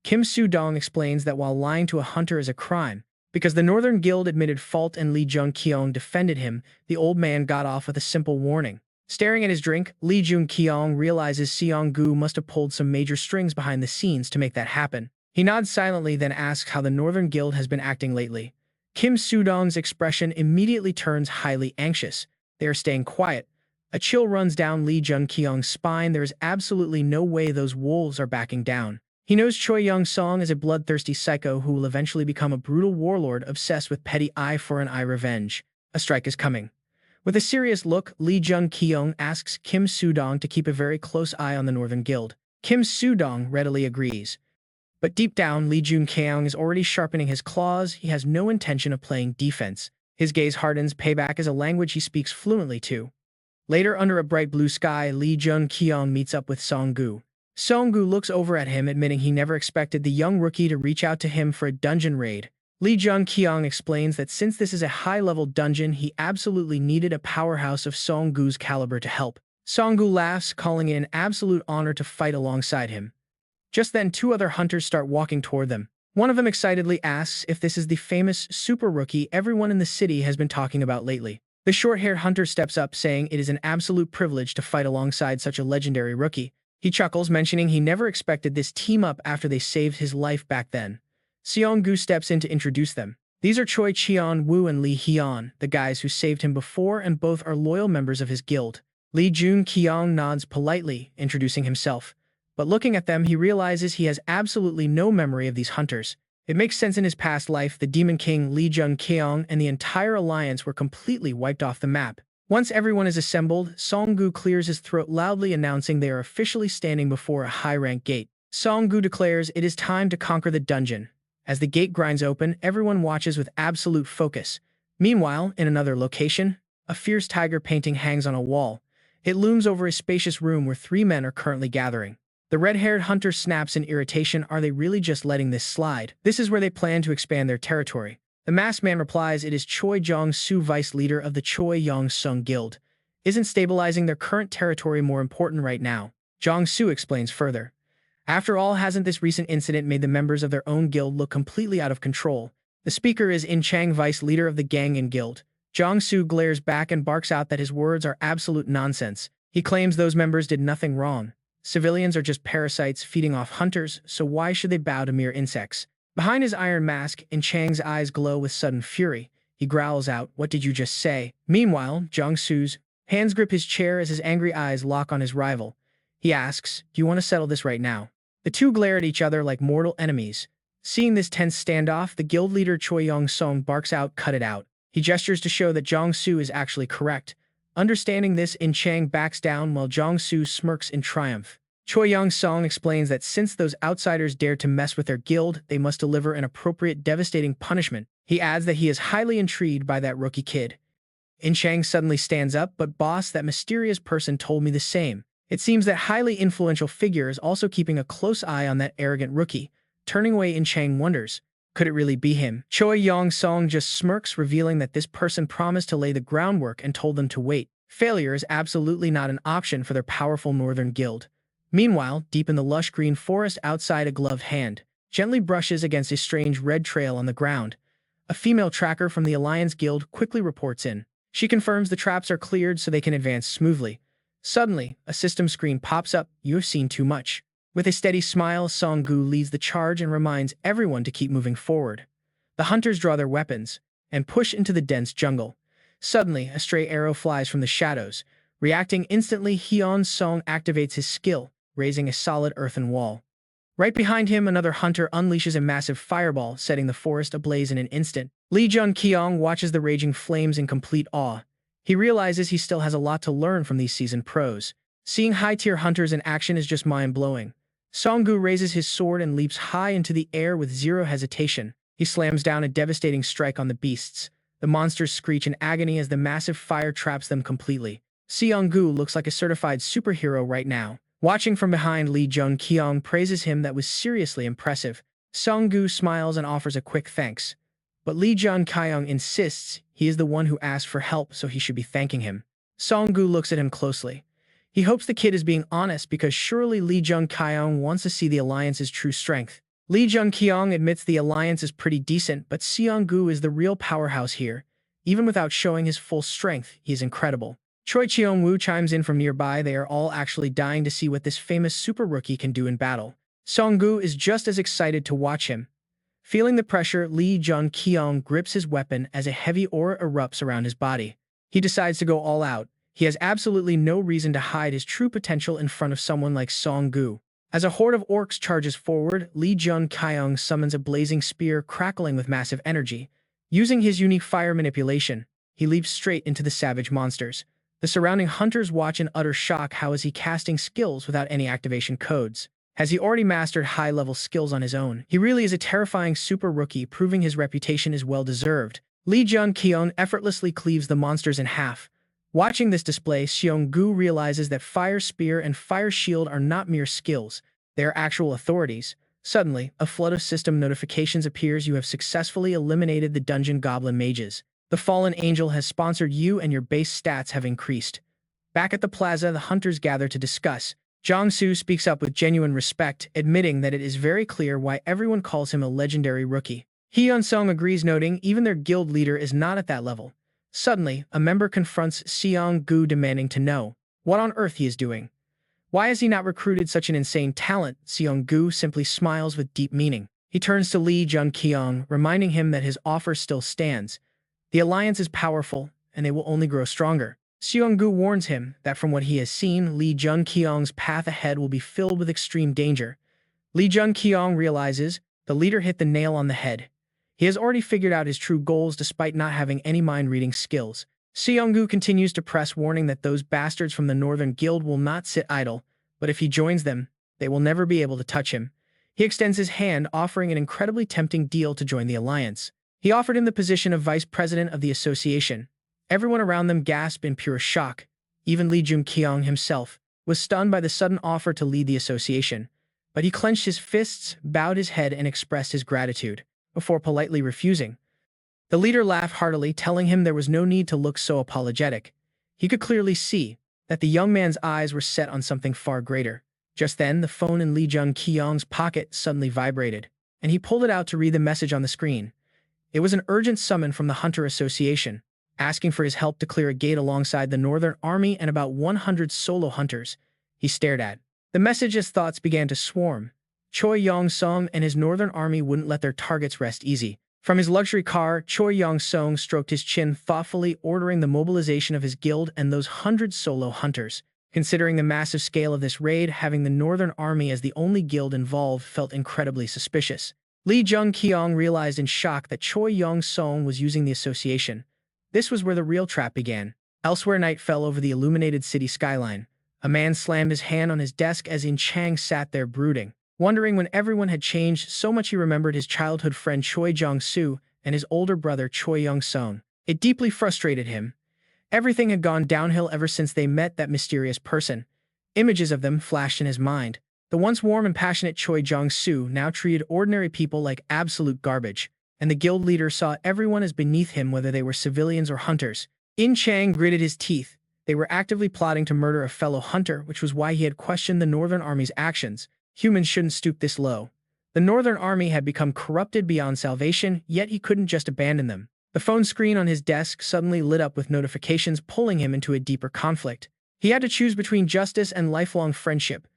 Kim Soo-dong explains that while lying to a hunter is a crime, because the Northern Guild admitted fault and Lee Jun-kyeong defended him, the old man got off with a simple warning. Staring at his drink, Lee Jun-kyeong realizes Seong-gu must have pulled some major strings behind the scenes to make that happen. He nods silently, then asks how the Northern Guild has been acting lately. Kim Soo-dong's expression immediately turns highly anxious. They are staying quiet. A chill runs down Lee Jun-kyeong's spine. There is absolutely no way those wolves are backing down. He knows Choi Young-sung is a bloodthirsty psycho who will eventually become a brutal warlord obsessed with petty eye-for-an-eye revenge. A strike is coming. With a serious look, Lee Jun-kyeong asks Kim Soo-dong to keep a very close eye on the Northern Guild. Kim Soo-dong readily agrees. But deep down, Jun-kyeong is already sharpening his claws. He has no intention of playing defense. His gaze hardens. Payback is a language he speaks fluently too. Later, under a bright blue sky, Jun-kyeong meets up with Song-gu. Song-gu looks over at him, admitting he never expected the young rookie to reach out to him for a dungeon raid. Jun-kyeong explains that since this is a high-level dungeon, he absolutely needed a powerhouse of Song-gu's caliber to help. Song-gu laughs, calling it an absolute honor to fight alongside him. Just then, two other hunters start walking toward them. One of them excitedly asks if this is the famous super rookie everyone in the city has been talking about lately. The short-haired hunter steps up, saying it is an absolute privilege to fight alongside such a legendary rookie. He chuckles, mentioning he never expected this team-up after they saved his life back then. Seong-gu steps in to introduce them. These are Choi Cheon-woo and Lee Hyun, the guys who saved him before, and both are loyal members of his guild. Jun-kyeong nods politely, introducing himself. But looking at them, he realizes he has absolutely no memory of these hunters. It makes sense. In his past life, the Demon King Jun-kyeong and the entire alliance were completely wiped off the map. Once everyone is assembled, Song-gu clears his throat loudly, announcing they are officially standing before a high-rank gate. Song-gu declares it is time to conquer the dungeon. As the gate grinds open, everyone watches with absolute focus. Meanwhile, in another location, a fierce tiger painting hangs on a wall. It looms over a spacious room where three men are currently gathering. The red-haired hunter snaps in irritation. Are they really just letting this slide? This is where they plan to expand their territory. The masked man replies it is Choi Jong-soo, vice leader of the Choi Yong-sung Guild. Isn't stabilizing their current territory more important right now? Jong-soo explains further. After all, hasn't this recent incident made the members of their own guild look completely out of control? The speaker is In Chang, vice leader of the gang and guild. Jong-soo glares back and barks out that his words are absolute nonsense. He claims those members did nothing wrong. Civilians are just parasites feeding off hunters, so why should they bow to mere insects? Behind his iron mask, In Chang's eyes glow with sudden fury. He growls out, "What did you just say?" Meanwhile, Jong-soo's hands grip his chair as his angry eyes lock on his rival. He asks, "Do you want to settle this right now?" The two glare at each other like mortal enemies. Seeing this tense standoff, the guild leader Choi Yong-sung barks out, "Cut it out." He gestures to show that Jong-soo is actually correct. Understanding this, In Chang backs down while Jong-soo smirks in triumph. Choi Yong-sung explains that since those outsiders dared to mess with their guild, they must deliver an appropriate, devastating punishment. He adds that he is highly intrigued by that rookie kid. In Chang suddenly stands up, "But boss, that mysterious person told me the same." It seems that highly influential figure is also keeping a close eye on that arrogant rookie. Turning away, In Chang wonders, could it really be him? Choi Yong-sung just smirks, revealing that this person promised to lay the groundwork and told them to wait. Failure is absolutely not an option for their powerful northern guild. Meanwhile, deep in the lush green forest outside, a gloved hand gently brushes against a strange red trail on the ground. A female tracker from the Alliance Guild quickly reports in. She confirms the traps are cleared so they can advance smoothly. Suddenly, a system screen pops up. "You have seen too much." With a steady smile, Song-gu leads the charge and reminds everyone to keep moving forward. The hunters draw their weapons and push into the dense jungle. Suddenly, a stray arrow flies from the shadows. Reacting instantly, Hyun-sung activates his skill, raising a solid earthen wall. Right behind him, another hunter unleashes a massive fireball, setting the forest ablaze in an instant. Jun-kyeong watches the raging flames in complete awe. He realizes he still has a lot to learn from these seasoned pros. Seeing high-tier hunters in action is just mind-blowing. Song-gu raises his sword and leaps high into the air with zero hesitation. He slams down a devastating strike on the beasts. The monsters screech in agony as the massive fire traps them completely. Seong-gu looks like a certified superhero right now. Watching from behind, Jun-kyeong praises him. That was seriously impressive. Song-gu smiles and offers a quick thanks. But Jun-kyeong insists he is the one who asked for help, so he should be thanking him. Song-gu looks at him closely. He hopes the kid is being honest because surely Jun-kyeong wants to see the Alliance's true strength. Jun-kyeong admits the Alliance is pretty decent, but Seong-gu is the real powerhouse here. Even without showing his full strength, he is incredible. Choi Cheon-woo chimes in from nearby. They are all actually dying to see what this famous super rookie can do in battle. Song-gu is just as excited to watch him. Feeling the pressure, Jun-kyeong grips his weapon as a heavy aura erupts around his body. He decides to go all out. He has absolutely no reason to hide his true potential in front of someone like Song-gu. As a horde of orcs charges forward, Jun-kyeong summons a blazing spear crackling with massive energy. Using his unique fire manipulation, he leaps straight into the savage monsters. The surrounding hunters watch in utter shock. How is he casting skills without any activation codes? Has he already mastered high-level skills on his own? He really is a terrifying super rookie, proving his reputation is well-deserved. Jun-kyeong effortlessly cleaves the monsters in half. Watching this display, Seong-gu realizes that Fire Spear and Fire Shield are not mere skills, they are actual authorities. Suddenly, a flood of system notifications appears. You have successfully eliminated the dungeon goblin mages. The fallen angel has sponsored you and your base stats have increased. Back at the plaza, the hunters gather to discuss. Jong-soo speaks up with genuine respect, admitting that it is very clear why everyone calls him a legendary rookie. Hyun-sung agrees, noting even their guild leader is not at that level. Suddenly, a member confronts Seong-gu, demanding to know what on earth he is doing. Why has he not recruited such an insane talent? Seong-gu simply smiles with deep meaning. He turns to Jun-kyeong, reminding him that his offer still stands. The alliance is powerful, and they will only grow stronger. Seong-gu warns him that from what he has seen, Jun-kyeong's path ahead will be filled with extreme danger. Jun-kyeong realizes the leader hit the nail on the head. He has already figured out his true goals despite not having any mind-reading skills. Seong-gu continues to press, warning that those bastards from the Northern Guild will not sit idle, but if he joins them, they will never be able to touch him. He extends his hand, offering an incredibly tempting deal to join the alliance. He offered him the position of vice president of the association. Everyone around them gasped in pure shock. Even Jun-kyeong himself was stunned by the sudden offer to lead the association. But he clenched his fists, bowed his head, and expressed his gratitude, before politely refusing. The leader laughed heartily, telling him there was no need to look so apologetic. He could clearly see that the young man's eyes were set on something far greater. Just then, the phone in Jun-kyeong's pocket suddenly vibrated, and he pulled it out to read the message on the screen. It was an urgent summon from the Hunter Association, asking for his help to clear a gate alongside the Northern Army and about 100 solo hunters. He stared at the message as thoughts began to swarm. Choi Yong-sung and his Northern Army wouldn't let their targets rest easy. From his luxury car, Choi Yong-sung stroked his chin thoughtfully, ordering the mobilization of his guild and those 100 solo hunters. Considering the massive scale of this raid, having the Northern Army as the only guild involved felt incredibly suspicious. Jun-kyeong realized in shock that Choi Yong-sung was using the association. This was where the real trap began. Elsewhere, night fell over the illuminated city skyline. A man slammed his hand on his desk as Chang sat there brooding, wondering when everyone had changed so much. He remembered his childhood friend Choi Jong-soo and his older brother Choi Young-sung. It deeply frustrated him. Everything had gone downhill ever since they met that mysterious person. Images of them flashed in his mind. The once warm and passionate Choi Jong-soo now treated ordinary people like absolute garbage, and the guild leader saw everyone as beneath him, whether they were civilians or hunters. Chang gritted his teeth. They were actively plotting to murder a fellow hunter, which was why he had questioned the Northern Army's actions. Humans shouldn't stoop this low. The Northern Army had become corrupted beyond salvation, yet he couldn't just abandon them. The phone screen on his desk suddenly lit up with notifications, pulling him into a deeper conflict. He had to choose between justice and lifelong friendship.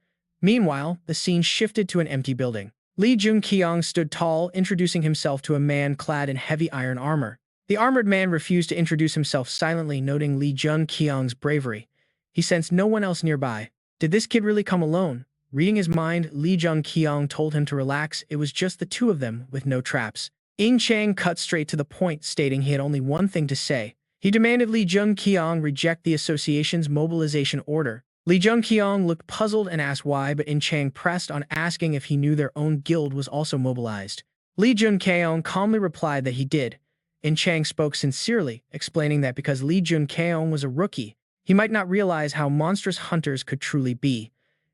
Meanwhile, the scene shifted to an empty building. Jun-kyeong stood tall, introducing himself to a man clad in heavy iron armor. The armored man refused to introduce himself, silently noting Jun-kyeong's bravery. He sensed no one else nearby. Did this kid really come alone? Reading his mind, Jun-kyeong told him to relax. It was just the two of them, with no traps. Chang cut straight to the point, stating he had only one thing to say. He demanded Jun-kyeong reject the association's mobilization order. Jun-kyeong looked puzzled and asked why, but Chang pressed on, asking if he knew their own guild was also mobilized. Jun-kyeong calmly replied that he did. Chang spoke sincerely, explaining that because Jun-kyeong was a rookie, he might not realize how monstrous hunters could truly be,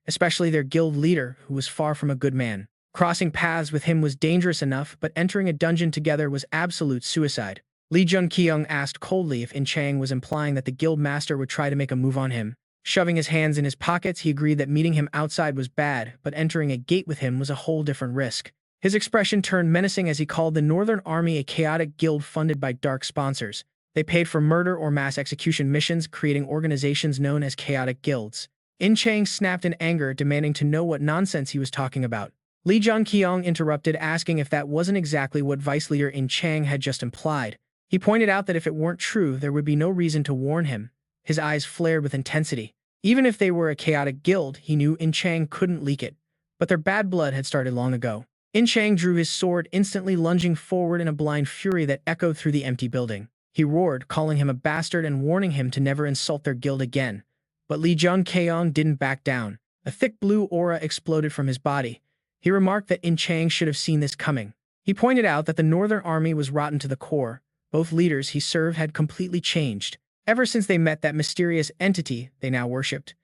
especially their guild leader, who was far from a good man. Crossing paths with him was dangerous enough, but entering a dungeon together was absolute suicide. Jun-kyeong asked coldly if Chang was implying that the guild master would try to make a move on him. Shoving his hands in his pockets, he agreed that meeting him outside was bad, but entering a gate with him was a whole different risk. His expression turned menacing as he called the Northern Army a chaotic guild funded by dark sponsors. They paid for murder or mass execution missions, creating organizations known as chaotic guilds. Chang snapped in anger, demanding to know what nonsense he was talking about. Jun-kyeong interrupted, asking if that wasn't exactly what Vice Leader Chang had just implied. He pointed out that if it weren't true, there would be no reason to warn him. His eyes flared with intensity. Even if they were a chaotic guild, he knew Chang couldn't leak it. But their bad blood had started long ago. Chang drew his sword, instantly lunging forward in a blind fury that echoed through the empty building. He roared, calling him a bastard and warning him to never insult their guild again. But Jun-kyeong didn't back down. A thick blue aura exploded from his body. He remarked that Jun-kyeong should have seen this coming. He pointed out that the Northern Army was rotten to the core. Both leaders he served had completely changed. Ever since they met that mysterious entity they now worshipped.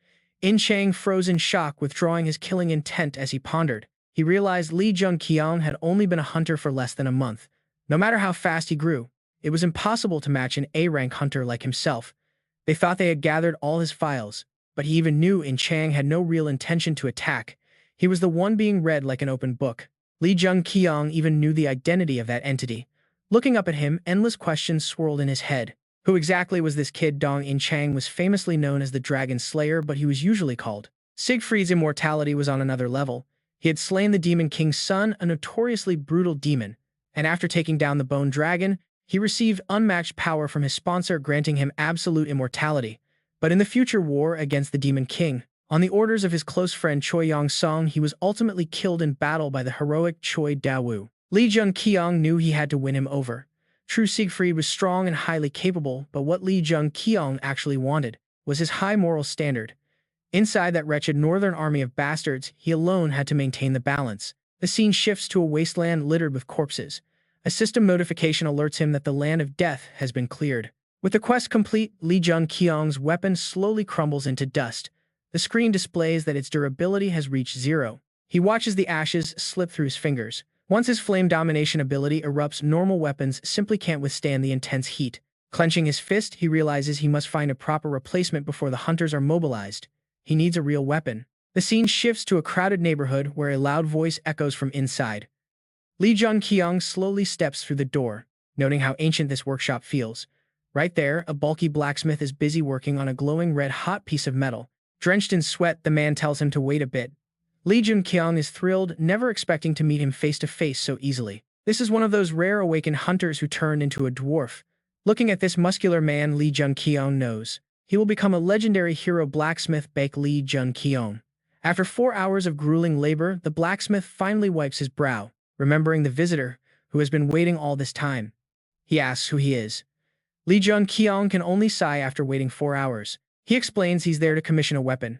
Jun-kyeong froze in shock, withdrawing his killing intent as he pondered. He realized Jun-kyeong had only been a hunter for less than a month. No matter how fast he grew, it was impossible to match an A-rank hunter like himself. They thought they had gathered all his files, but he even knew Jun-kyeong had no real intention to attack. He was the one being read like an open book. Jun-kyeong even knew the identity of that entity. Looking up at him, endless questions swirled in his head. Who exactly was this kid? Jun-kyeong was famously known as the Dragon Slayer, but he was usually called. Siegfried's immortality was on another level. He had slain the Demon King's son, a notoriously brutal demon, and after taking down the Bone Dragon, he received unmatched power from his sponsor, granting him absolute immortality. But in the future war against the Demon King, on the orders of his close friend Choi Yong-song, he was ultimately killed in battle by the heroic Choi Da-woo. Jun-kyeong knew he had to win him over. True, Siegfried was strong and highly capable, but what Jun-kyeong actually wanted was his high moral standard. Inside that wretched northern army of bastards, he alone had to maintain the balance. The scene shifts to a wasteland littered with corpses. A system notification alerts him that the land of death has been cleared. With the quest complete, Jun-kyeong's weapon slowly crumbles into dust. The screen displays that its durability has reached 0. He watches the ashes slip through his fingers. Once his flame domination ability erupts, normal weapons simply can't withstand the intense heat. Clenching his fist, he realizes he must find a proper replacement before the hunters are mobilized. He needs a real weapon. The scene shifts to a crowded neighborhood where a loud voice echoes from inside. Jun-kyeong slowly steps through the door, noting how ancient this workshop feels. Right there, a bulky blacksmith is busy working on a glowing red-hot piece of metal. Drenched in sweat, the man tells him to wait a bit. Jun-kyeong is thrilled, never expecting to meet him face-to-face so easily. This is one of those rare awakened hunters who turned into a dwarf. Looking at this muscular man, Jun-kyeong knows he will become a legendary hero. Blacksmith Baek Jun-kyeong. After 4 hours of grueling labor, the blacksmith finally wipes his brow, remembering the visitor who has been waiting all this time. He asks who he is. Jun-kyeong can only sigh after waiting 4 hours. He explains he's there to commission a weapon.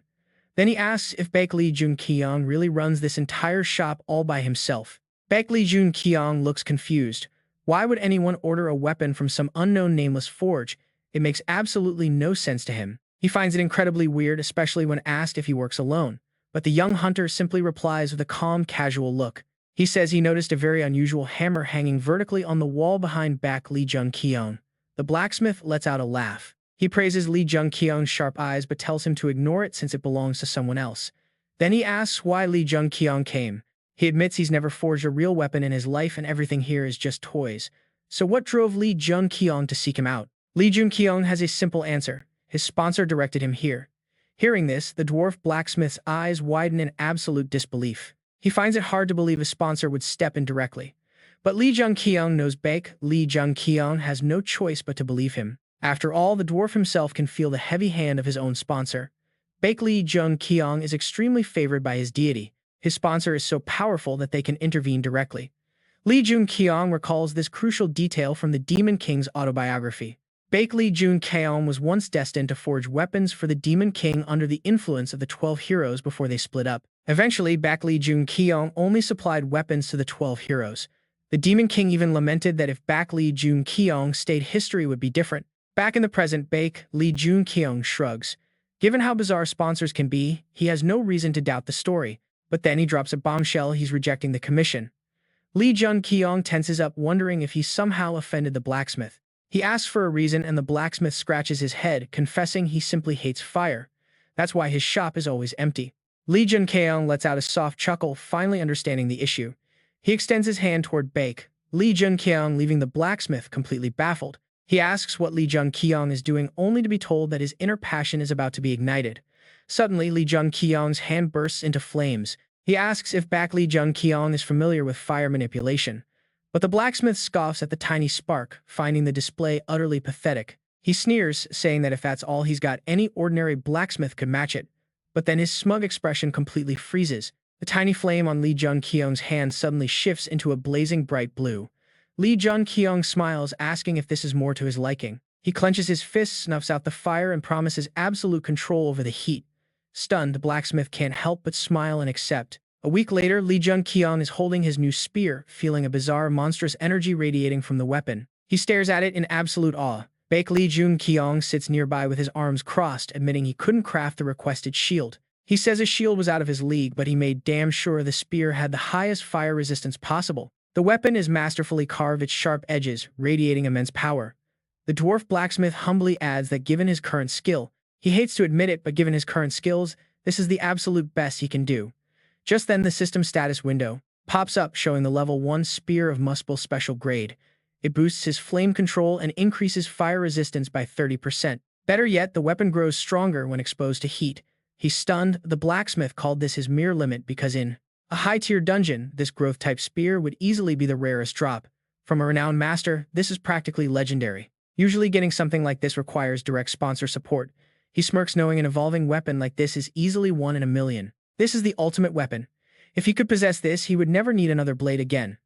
Then he asks if Baek Jun-kyeong really runs this entire shop all by himself. Baek Jun-kyeong looks confused. Why would anyone order a weapon from some unknown nameless forge? It makes absolutely no sense to him. He finds it incredibly weird, especially when asked if he works alone. But the young hunter simply replies with a calm, casual look. He says he noticed a very unusual hammer hanging vertically on the wall behind Baek Jun-kyeong. The blacksmith lets out a laugh. He praises Jun-kyeong's sharp eyes but tells him to ignore it since it belongs to someone else. Then he asks why Jun-kyeong came. He admits he's never forged a real weapon in his life and everything here is just toys. So what drove Jun-kyeong to seek him out? Jun-kyeong has a simple answer. His sponsor directed him here. Hearing this, the dwarf blacksmith's eyes widen in absolute disbelief. He finds it hard to believe a sponsor would step in directly. But Jun-kyeong knows Baek Jun-kyeong has no choice but to believe him. After all, the dwarf himself can feel the heavy hand of his own sponsor. Baek Jun-kyeong is extremely favored by his deity. His sponsor is so powerful that they can intervene directly. Jun-kyeong recalls this crucial detail from the Demon King's autobiography. Baek Jun-kyeong was once destined to forge weapons for the Demon King under the influence of the 12 heroes before they split up. Eventually, Baek Jun-kyeong only supplied weapons to the 12 heroes. The Demon King even lamented that if Baek Jun-kyeong stayed, history would be different. Back in the present, Baek Jun-kyeong shrugs. Given how bizarre sponsors can be, he has no reason to doubt the story. But then he drops a bombshell: he's rejecting the commission. Jun-kyeong tenses up, wondering if he somehow offended the blacksmith. He asks for a reason and the blacksmith scratches his head, confessing he simply hates fire. That's why his shop is always empty. Jun-kyeong lets out a soft chuckle, finally understanding the issue. He extends his hand toward Baek Jun-kyeong, leaving the blacksmith completely baffled. He asks what Jun-kyeong is doing, only to be told that his inner passion is about to be ignited. Suddenly, Jun-kyeong's hand bursts into flames. He asks if Baek Jun-kyeong is familiar with fire manipulation. But the blacksmith scoffs at the tiny spark, finding the display utterly pathetic. He sneers, saying that if that's all he's got, any ordinary blacksmith could match it. But then his smug expression completely freezes. The tiny flame on Jun-kyeong's hand suddenly shifts into a blazing bright blue. Jun-kyeong smiles, asking if this is more to his liking. He clenches his fist, snuffs out the fire, and promises absolute control over the heat. Stunned, the blacksmith can't help but smile and accept. A week later, Jun-kyeong is holding his new spear, feeling a bizarre, monstrous energy radiating from the weapon. He stares at it in absolute awe. Jun-kyeong sits nearby with his arms crossed, admitting he couldn't craft the requested shield. He says his shield was out of his league, but he made damn sure the spear had the highest fire resistance possible. The weapon is masterfully carved, its sharp edges radiating immense power. The dwarf blacksmith humbly adds that given his current skill, he hates to admit it, but given his current skills, this is the absolute best he can do. Just then, the system status window pops up showing the level 1 Spear of Muspell Special Grade. It boosts his flame control and increases fire resistance by 30%. Better yet, the weapon grows stronger when exposed to heat. He's stunned. The blacksmith called this his mere limit because in a high-tier dungeon, this growth-type spear would easily be the rarest drop. From a renowned master, this is practically legendary. Usually getting something like this requires direct sponsor support. He smirks knowing an evolving weapon like this is easily 1 in a million. This is the ultimate weapon. If he could possess this, he would never need another blade again.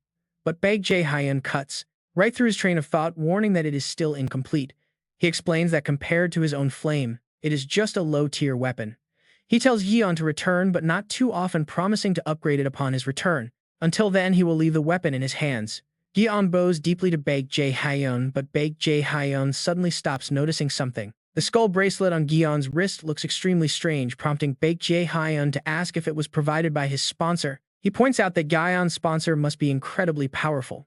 But Jae-hyun cuts right through his train of thought, warning that it is still incomplete. He explains that compared to his own flame, it is just a low-tier weapon. He tells Yeon to return, but not too often, promising to upgrade it upon his return. Until then, he will leave the weapon in his hands. Yeon bows deeply to Jae-hyun, but Jae-hyun suddenly stops, noticing something. The skull bracelet on Yeon's wrist looks extremely strange, prompting Jae-hyun to ask if it was provided by his sponsor. He points out that Yeon's sponsor must be incredibly powerful.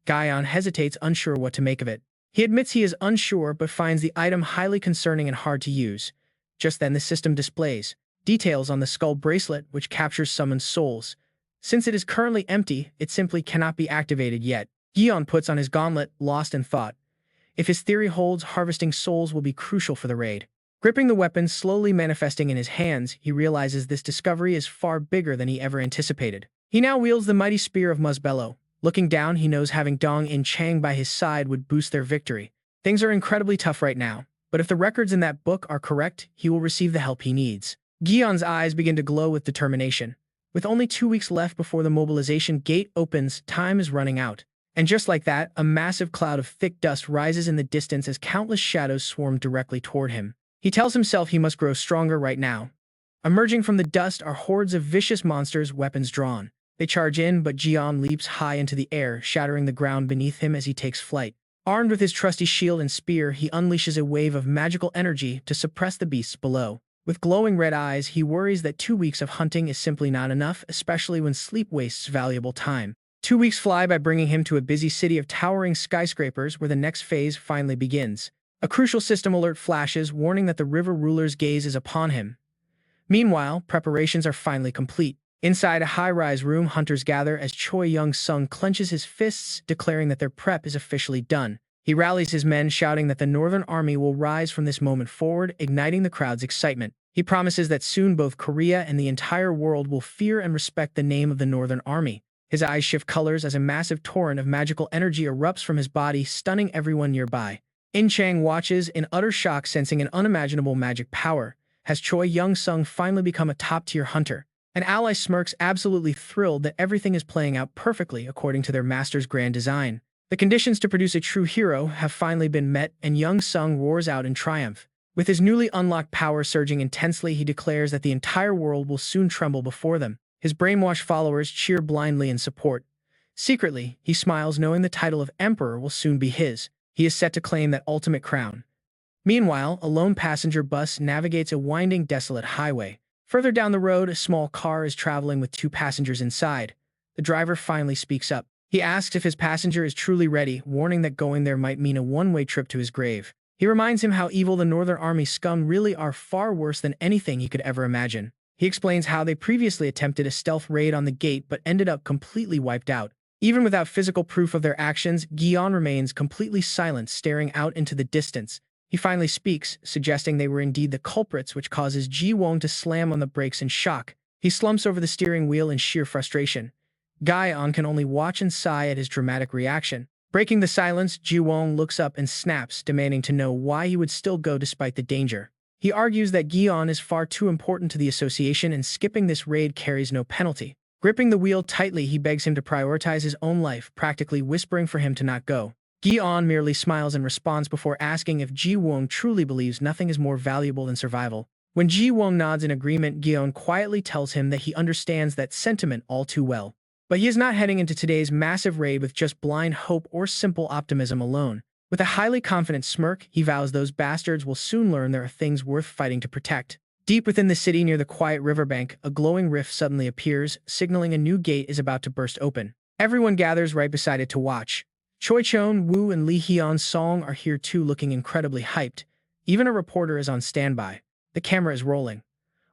Yeon hesitates, unsure what to make of it. He admits he is unsure, but finds the item highly concerning and hard to use. Just then, the system displays details on the skull bracelet, which captures summoned souls. Since it is currently empty, it simply cannot be activated yet. Yeon puts on his gauntlet, lost in thought. If his theory holds, harvesting souls will be crucial for the raid. Gripping the weapon, slowly manifesting in his hands, he realizes this discovery is far bigger than he ever anticipated. He now wields the mighty spear of Muspell. Looking down, he knows having Dong In Chang by his side would boost their victory. Things are incredibly tough right now, but if the records in that book are correct, he will receive the help he needs. Yeon's eyes begin to glow with determination. With only 2 weeks left before the mobilization gate opens, time is running out. And just like that, a massive cloud of thick dust rises in the distance as countless shadows swarm directly toward him. He tells himself he must grow stronger right now. Emerging from the dust are hordes of vicious monsters, weapons drawn. They charge in, but Yeon leaps high into the air, shattering the ground beneath him as he takes flight. Armed with his trusty shield and spear, he unleashes a wave of magical energy to suppress the beasts below. With glowing red eyes, he worries that 2 weeks of hunting is simply not enough, especially when sleep wastes valuable time. 2 weeks fly by, bringing him to a busy city of towering skyscrapers where the next phase finally begins. A crucial system alert flashes, warning that the river ruler's gaze is upon him. Meanwhile, preparations are finally complete. Inside a high-rise room, hunters gather as Choi Young-sung clenches his fists, declaring that their prep is officially done. He rallies his men, shouting that the Northern Army will rise from this moment forward, igniting the crowd's excitement. He promises that soon both Korea and the entire world will fear and respect the name of the Northern Army. His eyes shift colors as a massive torrent of magical energy erupts from his body, stunning everyone nearby. In Chang watches in utter shock, sensing an unimaginable magic power. Has Choi Young-sung finally become a top-tier hunter? An ally smirks, absolutely thrilled that everything is playing out perfectly according to their master's grand design. The conditions to produce a true hero have finally been met, and Young-sung roars out in triumph. With his newly unlocked power surging intensely, he declares that the entire world will soon tremble before them. His brainwashed followers cheer blindly in support. Secretly, he smiles, knowing the title of Emperor will soon be his. He is set to claim that ultimate crown. Meanwhile, a lone passenger bus navigates a winding, desolate highway. Further down the road, a small car is traveling with 2 passengers inside. The driver finally speaks up. He asks if his passenger is truly ready, warning that going there might mean a one-way trip to his grave. He reminds him how evil the Northern Army scum really are, far worse than anything he could ever imagine. He explains how they previously attempted a stealth raid on the gate but ended up completely wiped out. Even without physical proof of their actions, Yeon remains completely silent, staring out into the distance. He finally speaks, suggesting they were indeed the culprits, which causes Ji-won to slam on the brakes in shock. He slumps over the steering wheel in sheer frustration. Yeon can only watch and sigh at his dramatic reaction. Breaking the silence, Ji-won looks up and snaps, demanding to know why he would still go despite the danger. He argues that Yeon is far too important to the association and skipping this raid carries no penalty. Gripping the wheel tightly, he begs him to prioritize his own life, practically whispering for him to not go. Yeon merely smiles in response before asking if Ji-won truly believes nothing is more valuable than survival. When Ji-won nods in agreement, Gyeon quietly tells him that he understands that sentiment all too well. But he is not heading into today's massive raid with just blind hope or simple optimism alone. With a highly confident smirk, he vows those bastards will soon learn there are things worth fighting to protect. Deep within the city near the quiet riverbank, a glowing rift suddenly appears, signaling a new gate is about to burst open. Everyone gathers right beside it to watch. Choi Cheon-woo and Lee Hyun-song are here too, looking incredibly hyped. Even a reporter is on standby. The camera is rolling.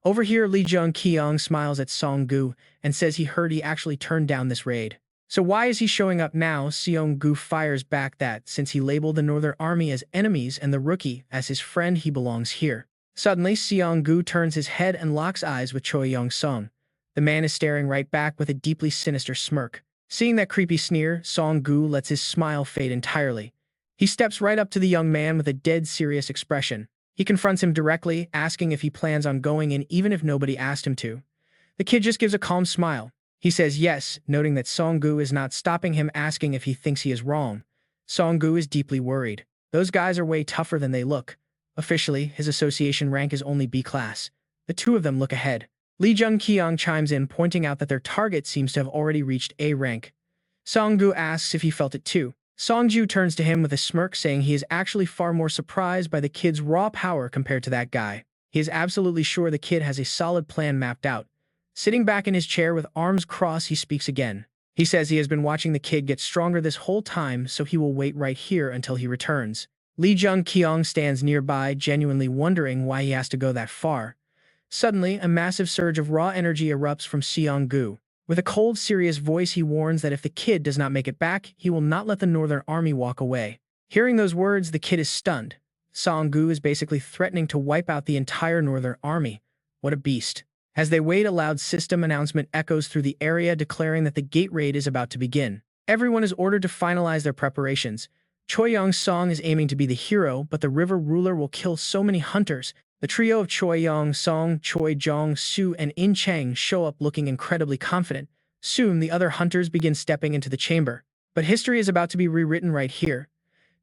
Over here, Lee Jun-kyeong smiles at Song-gu and says he heard he actually turned down this raid. So why is he showing up now? Seong-gu fires back that, since he labeled the Northern Army as enemies and the rookie as his friend, he belongs here. Suddenly, Seong-gu turns his head and locks eyes with Choi Young-sung. The man is staring right back with a deeply sinister smirk. Seeing that creepy sneer, Song-gu lets his smile fade entirely. He steps right up to the young man with a dead serious expression. He confronts him directly, asking if he plans on going in even if nobody asked him to. The kid just gives a calm smile. He says yes, noting that Song-gu is not stopping him, asking if he thinks he is wrong. Song-gu is deeply worried. Those guys are way tougher than they look. Officially, his association rank is only B class. The two of them look ahead. Lee Jun-kyeong chimes in, pointing out that their target seems to have already reached A rank. Song-gu asks if he felt it too. Song-ju turns to him with a smirk, saying he is actually far more surprised by the kid's raw power compared to that guy. He is absolutely sure the kid has a solid plan mapped out. Sitting back in his chair with arms crossed, he speaks again. He says he has been watching the kid get stronger this whole time, so he will wait right here until he returns. Lee Jun-kyeong stands nearby, genuinely wondering why he has to go that far. Suddenly, a massive surge of raw energy erupts from Seong-gu. With a cold, serious voice, he warns that if the kid does not make it back, he will not let the Northern Army walk away. Hearing those words, the kid is stunned. Song-gu is basically threatening to wipe out the entire Northern Army. What a beast. As they wait, a loud system announcement echoes through the area, declaring that the gate raid is about to begin. Everyone is ordered to finalize their preparations. Choi Young-song is aiming to be the hero, but the river ruler will kill so many hunters. The trio of Choi Young-song, Choi Jong-soo, and In Chang show up looking incredibly confident. Soon, the other hunters begin stepping into the chamber. But history is about to be rewritten right here.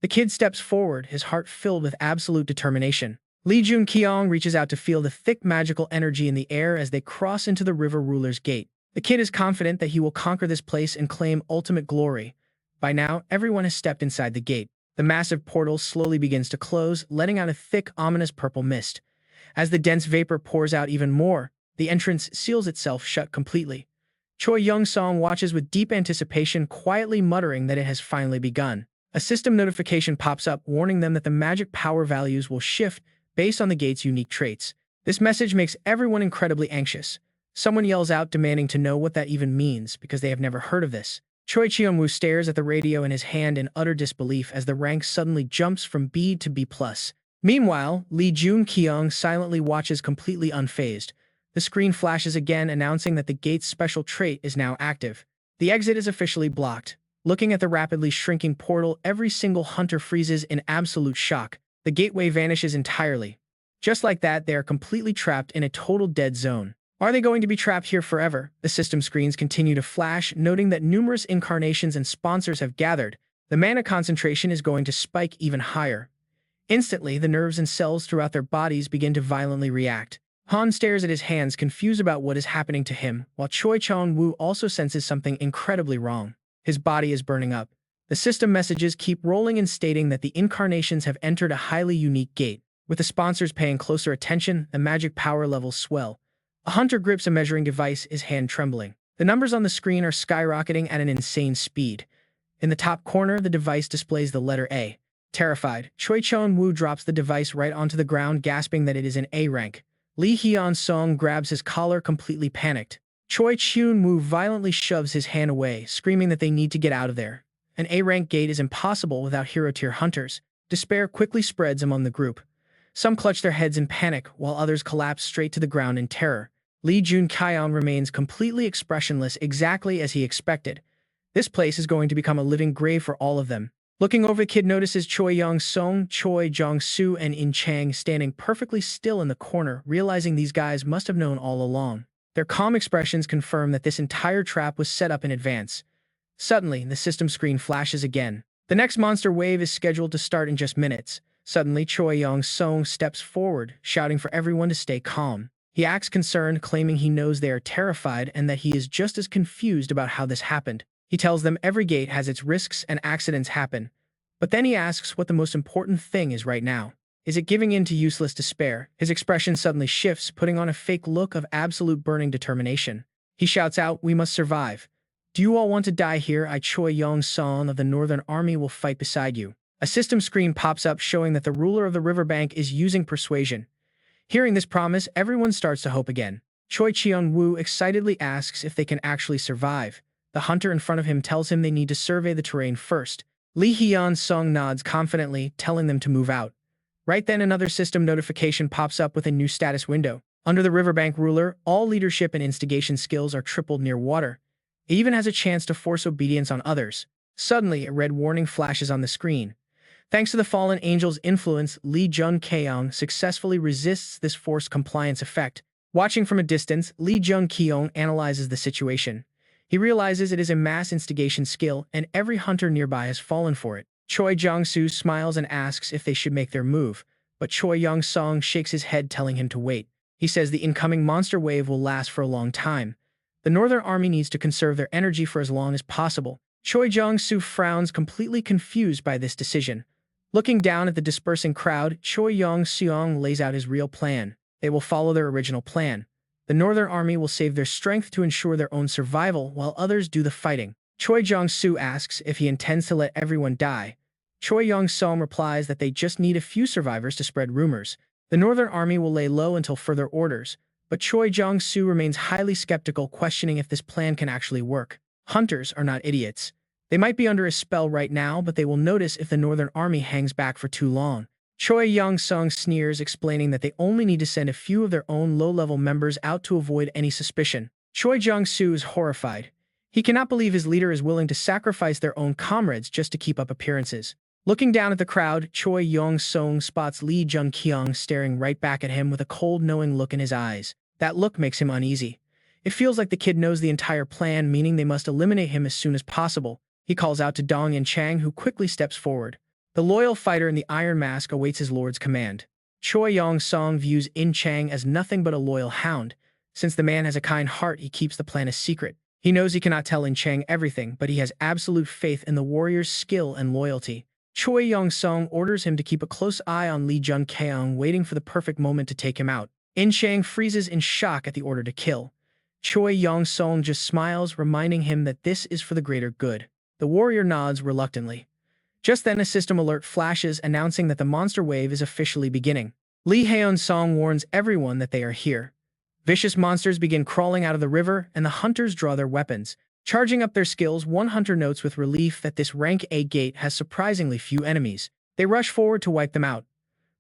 The kid steps forward, his heart filled with absolute determination. Lee Jun-kyeong reaches out to feel the thick magical energy in the air as they cross into the river ruler's gate. The kid is confident that he will conquer this place and claim ultimate glory. By now, everyone has stepped inside the gate. The massive portal slowly begins to close, letting out a thick, ominous purple mist. As the dense vapor pours out even more, the entrance seals itself shut completely. Choi Young-song watches with deep anticipation, quietly muttering that it has finally begun. A system notification pops up, warning them that the magic power values will shift based on the gate's unique traits. This message makes everyone incredibly anxious. Someone yells out, demanding to know what that even means, because they have never heard of this. Choi Cheon-woo stares at the radio in his hand in utter disbelief as the rank suddenly jumps from B to B+. Meanwhile, Lee Jun-kyeong silently watches, completely unfazed. The screen flashes again, announcing that the gate's special trait is now active. The exit is officially blocked. Looking at the rapidly shrinking portal, every single hunter freezes in absolute shock. The gateway vanishes entirely. Just like that, they are completely trapped in a total dead zone. Are they going to be trapped here forever? The system screens continue to flash, noting that numerous incarnations and sponsors have gathered. The mana concentration is going to spike even higher. Instantly, the nerves and cells throughout their bodies begin to violently react. Han stares at his hands, confused about what is happening to him, while Choi Cheon-woo also senses something incredibly wrong. His body is burning up. The system messages keep rolling and stating that the incarnations have entered a highly unique gate. With the sponsors paying closer attention, the magic power levels swell. A hunter grips a measuring device, his hand trembling. The numbers on the screen are skyrocketing at an insane speed. In the top corner, the device displays the letter A. Terrified, Choi Cheon-woo drops the device right onto the ground, gasping that it is an A rank. Lee Hyun-song grabs his collar, completely panicked. Choi Cheon-woo violently shoves his hand away, screaming that they need to get out of there. An A-rank gate is impossible without hero-tier hunters. Despair quickly spreads among the group. Some clutch their heads in panic, while others collapse straight to the ground in terror. Lee Jun-kyeong remains completely expressionless, exactly as he expected. This place is going to become a living grave for all of them. Looking over, the kid notices Choi Young-song, Choi Jong-soo, and In Chang standing perfectly still in the corner, realizing these guys must have known all along. Their calm expressions confirm that this entire trap was set up in advance. Suddenly, the system screen flashes again. The next monster wave is scheduled to start in just minutes. Suddenly, Choi Yong-sung steps forward, shouting for everyone to stay calm. He acts concerned, claiming he knows they are terrified and that he is just as confused about how this happened. He tells them every gate has its risks and accidents happen. But then he asks what the most important thing is right now. Is it giving in to useless despair? His expression suddenly shifts, putting on a fake look of absolute burning determination. He shouts out, "We must survive. Do you all want to die here? I, Choi Yong-sung of the Northern Army, will fight beside you." A system screen pops up showing that the ruler of the riverbank is using persuasion. Hearing this promise, everyone starts to hope again. Choi Cheon-woo excitedly asks if they can actually survive. The hunter in front of him tells him they need to survey the terrain first. Lee Hyun-sung nods confidently, telling them to move out. Right then, another system notification pops up with a new status window. Under the riverbank ruler, all leadership and instigation skills are tripled near water. It even has a chance to force obedience on others. Suddenly, a red warning flashes on the screen. Thanks to the fallen angel's influence, Lee Jun-kyeong successfully resists this forced compliance effect. Watching from a distance, Lee Jun-kyeong analyzes the situation. He realizes it is a mass instigation skill, and every hunter nearby has fallen for it. Choi Jong-soo smiles and asks if they should make their move, but Choi Yong-sung shakes his head, telling him to wait. He says the incoming monster wave will last for a long time. The Northern Army needs to conserve their energy for as long as possible. Choi Jong-soo frowns, completely confused by this decision. Looking down at the dispersing crowd, Choi Yong-seong lays out his real plan. They will follow their original plan. The Northern Army will save their strength to ensure their own survival, while others do the fighting. Choi Jong-soo asks if he intends to let everyone die. Choi Yong-sung replies that they just need a few survivors to spread rumors. The Northern Army will lay low until further orders, but Choi Jong-soo remains highly skeptical, questioning if this plan can actually work. Hunters are not idiots. They might be under a spell right now, but they will notice if the Northern Army hangs back for too long. Choi Yong-sung sneers, explaining that they only need to send a few of their own low-level members out to avoid any suspicion. Choi Jong-soo is horrified. He cannot believe his leader is willing to sacrifice their own comrades just to keep up appearances. Looking down at the crowd, Choi Yong-sung spots Lee Jun-kyeong staring right back at him with a cold, knowing look in his eyes. That look makes him uneasy. It feels like the kid knows the entire plan, meaning they must eliminate him as soon as possible. He calls out to Dong In-chang, who quickly steps forward. The loyal fighter in the iron mask awaits his lord's command. Choi Yong-sung views In-chang as nothing but a loyal hound. Since the man has a kind heart, he keeps the plan a secret. He knows he cannot tell In-chang everything, but he has absolute faith in the warrior's skill and loyalty. Choi Yong-sung orders him to keep a close eye on Lee Jun-kyeong, waiting for the perfect moment to take him out. In-chang freezes in shock at the order to kill. Choi Yong-sung just smiles, reminding him that this is for the greater good. The warrior nods reluctantly. Just then, a system alert flashes, announcing that the monster wave is officially beginning. Lee Hyun-sung warns everyone that they are here. Vicious monsters begin crawling out of the river, and the hunters draw their weapons. Charging up their skills, one hunter notes with relief that this rank A gate has surprisingly few enemies. They rush forward to wipe them out.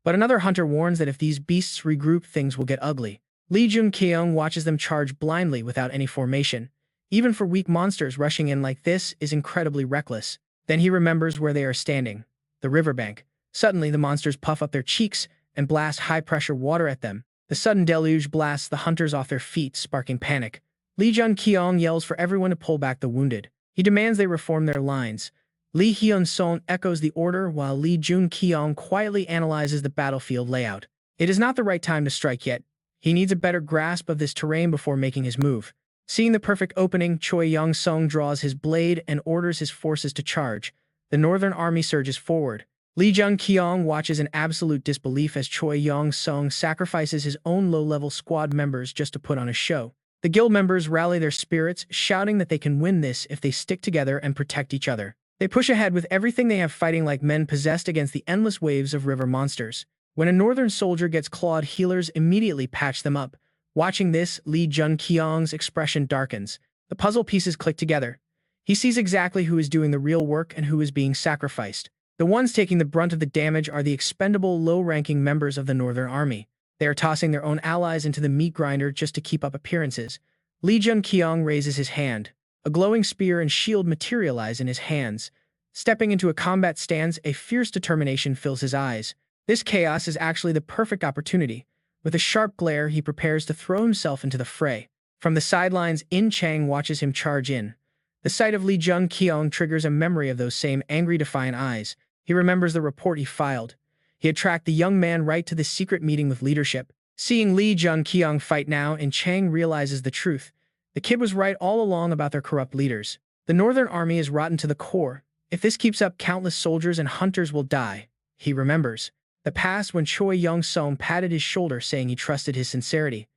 But another hunter warns that if these beasts regroup, things will get ugly. Lee Jun-kyeong watches them charge blindly without any formation. Even for weak monsters, rushing in like this is incredibly reckless. Then he remembers where they are standing, the riverbank. Suddenly, the monsters puff up their cheeks and blast high-pressure water at them. The sudden deluge blasts the hunters off their feet, sparking panic. Lee Jun-kyeong yells for everyone to pull back the wounded. He demands they reform their lines. Lee Hyun-sung echoes the order, while Lee Jun-kyeong quietly analyzes the battlefield layout. It is not the right time to strike yet. He needs a better grasp of this terrain before making his move. Seeing the perfect opening, Choi Yong-sung draws his blade and orders his forces to charge. The Northern Army surges forward. Lee Jun-kyeong watches in absolute disbelief as Choi Yong-sung sacrifices his own low-level squad members just to put on a show. The guild members rally their spirits, shouting that they can win this if they stick together and protect each other. They push ahead with everything they have, fighting like men possessed against the endless waves of river monsters. When a northern soldier gets clawed, healers immediately patch them up. Watching this, Lee Jun-kyeong's expression darkens. The puzzle pieces click together. He sees exactly who is doing the real work and who is being sacrificed. The ones taking the brunt of the damage are the expendable, low-ranking members of the Northern Army. They are tossing their own allies into the meat grinder just to keep up appearances. Lee Jun-kyeong raises his hand. A glowing spear and shield materialize in his hands. Stepping into a combat stance, a fierce determination fills his eyes. This chaos is actually the perfect opportunity. With a sharp glare, he prepares to throw himself into the fray. From the sidelines, In-chang watches him charge in. The sight of Lee Jun-kyeong triggers a memory of those same angry, defiant eyes. He remembers the report he filed. He had tracked the young man right to the secret meeting with leadership. Seeing Jun-kyeong fight now, and Chang realizes the truth. The kid was right all along about their corrupt leaders. The Northern Army is rotten to the core. If this keeps up, countless soldiers and hunters will die. He remembers the past when Choi Young-sung patted his shoulder saying he trusted his sincerity.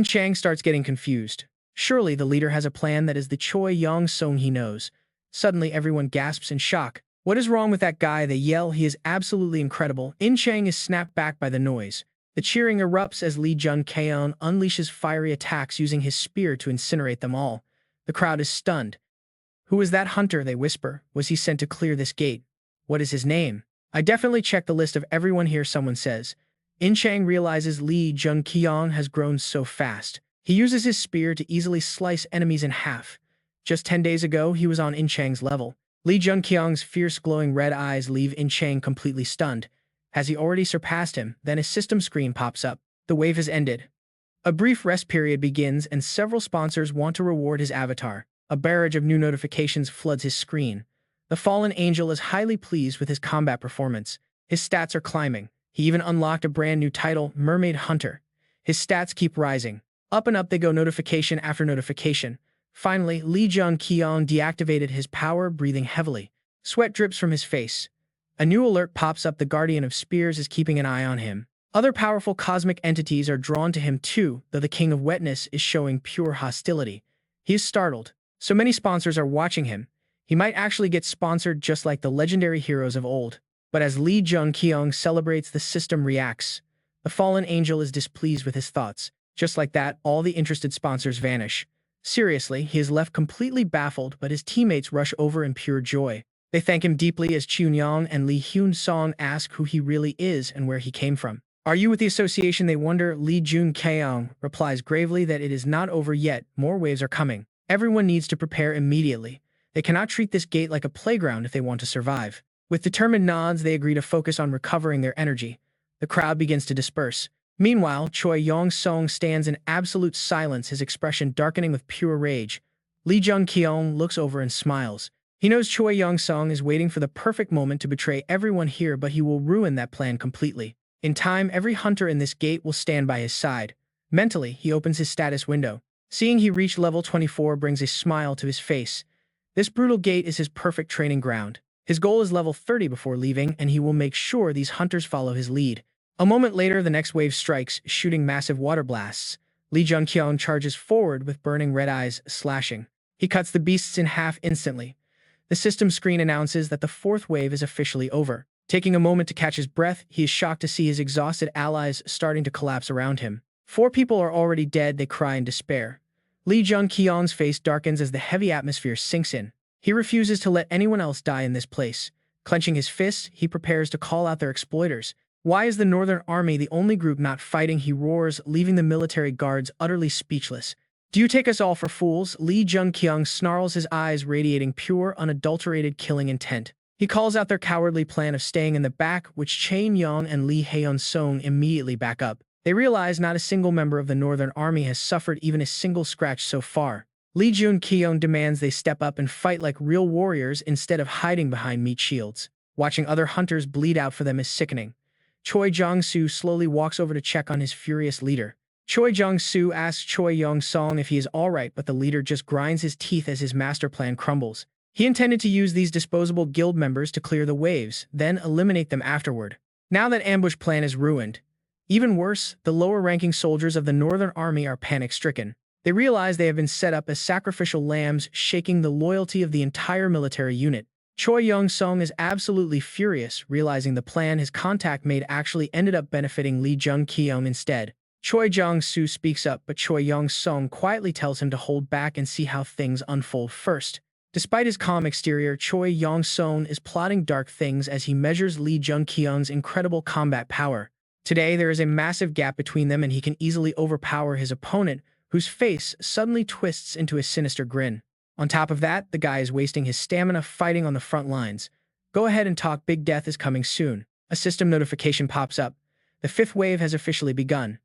Chang starts getting confused. Surely the leader has a plan that is the Choi Young-sung he knows. Suddenly everyone gasps in shock. What is wrong with that guy? They yell. He is absolutely incredible. Chang is snapped back by the noise. The cheering erupts as Jun-kyeong unleashes fiery attacks using his spear to incinerate them all. The crowd is stunned. Who is that hunter? They whisper. Was he sent to clear this gate? What is his name? I definitely checked the list of everyone here, someone says. Chang realizes Jun-kyeong has grown so fast. He uses his spear to easily slice enemies in half. Just 10 days ago, he was on Chang's level. Jun-kyeong's fierce glowing red eyes leave Chang completely stunned. Has he already surpassed him? Then a system screen pops up. The wave has ended. A brief rest period begins and several sponsors want to reward his avatar. A barrage of new notifications floods his screen. The fallen angel is highly pleased with his combat performance. His stats are climbing. He even unlocked a brand new title, Mermaid Hunter. His stats keep rising. Up and up they go, notification after notification. Finally, Jun-kyeong deactivated his power, breathing heavily. Sweat drips from his face. A new alert pops up. The Guardian of Spears is keeping an eye on him. Other powerful cosmic entities are drawn to him too, though the King of Wetness is showing pure hostility. He is startled. So many sponsors are watching him. He might actually get sponsored just like the legendary heroes of old. But as Jun-kyeong celebrates, the system reacts. The fallen angel is displeased with his thoughts. Just like that, all the interested sponsors vanish. Seriously, he is left completely baffled, but his teammates rush over in pure joy. They thank him deeply as Chun-young and Lee Hyun-song ask who he really is and where he came from. Are you with the association? They wonder. Jun-kyeong replies gravely that it is not over yet. More waves are coming. Everyone needs to prepare immediately. They cannot treat this gate like a playground if they want to survive. With determined nods, they agree to focus on recovering their energy. The crowd begins to disperse. Meanwhile, Choi Young-sung stands in absolute silence, his expression darkening with pure rage. Jun-kyeong looks over and smiles. He knows Choi Young-sung is waiting for the perfect moment to betray everyone here, but he will ruin that plan completely. In time, every hunter in this gate will stand by his side. Mentally, he opens his status window. Seeing he reached level 24 brings a smile to his face. This brutal gate is his perfect training ground. His goal is level 30 before leaving, and he will make sure these hunters follow his lead. A moment later, the next wave strikes, shooting massive water blasts. Jun-kyeong charges forward with burning red eyes, slashing. He cuts the beasts in half instantly. The system screen announces that the fourth wave is officially over. Taking a moment to catch his breath, he is shocked to see his exhausted allies starting to collapse around him. 4 people are already dead, they cry in despair. Jun-kyeong's face darkens as the heavy atmosphere sinks in. He refuses to let anyone else die in this place. Clenching his fists, he prepares to call out their exploiters. Why is the Northern Army the only group not fighting? He roars, leaving the military guards utterly speechless. Do you take us all for fools? Jun-kyeong snarls, his eyes radiating pure, unadulterated killing intent. He calls out their cowardly plan of staying in the back, which Chae-young and Lee Hyun-sung immediately back up. They realize not a single member of the Northern Army has suffered even a single scratch so far. Jun-kyeong demands they step up and fight like real warriors instead of hiding behind meat shields. Watching other hunters bleed out for them is sickening. Choi Jong-soo slowly walks over to check on his furious leader. Choi Jong-soo asks Choi Young-sung if he is alright, but the leader just grinds his teeth as his master plan crumbles. He intended to use these disposable guild members to clear the waves, then eliminate them afterward. Now that ambush plan is ruined. Even worse, the lower-ranking soldiers of the Northern Army are panic-stricken. They realize they have been set up as sacrificial lambs, shaking the loyalty of the entire military unit. Choi Young-sung is absolutely furious, realizing the plan his contact made actually ended up benefiting Jun-kyeong instead. Choi Jong-soo speaks up, but Choi Young-sung quietly tells him to hold back and see how things unfold first. Despite his calm exterior, Choi Young-sung is plotting dark things as he measures Jun-kyeong's incredible combat power. Today, there is a massive gap between them, and he can easily overpower his opponent, whose face suddenly twists into a sinister grin. On top of that, the guy is wasting his stamina fighting on the front lines. Go ahead and talk, big death is coming soon. A system notification pops up. The 5th wave has officially begun.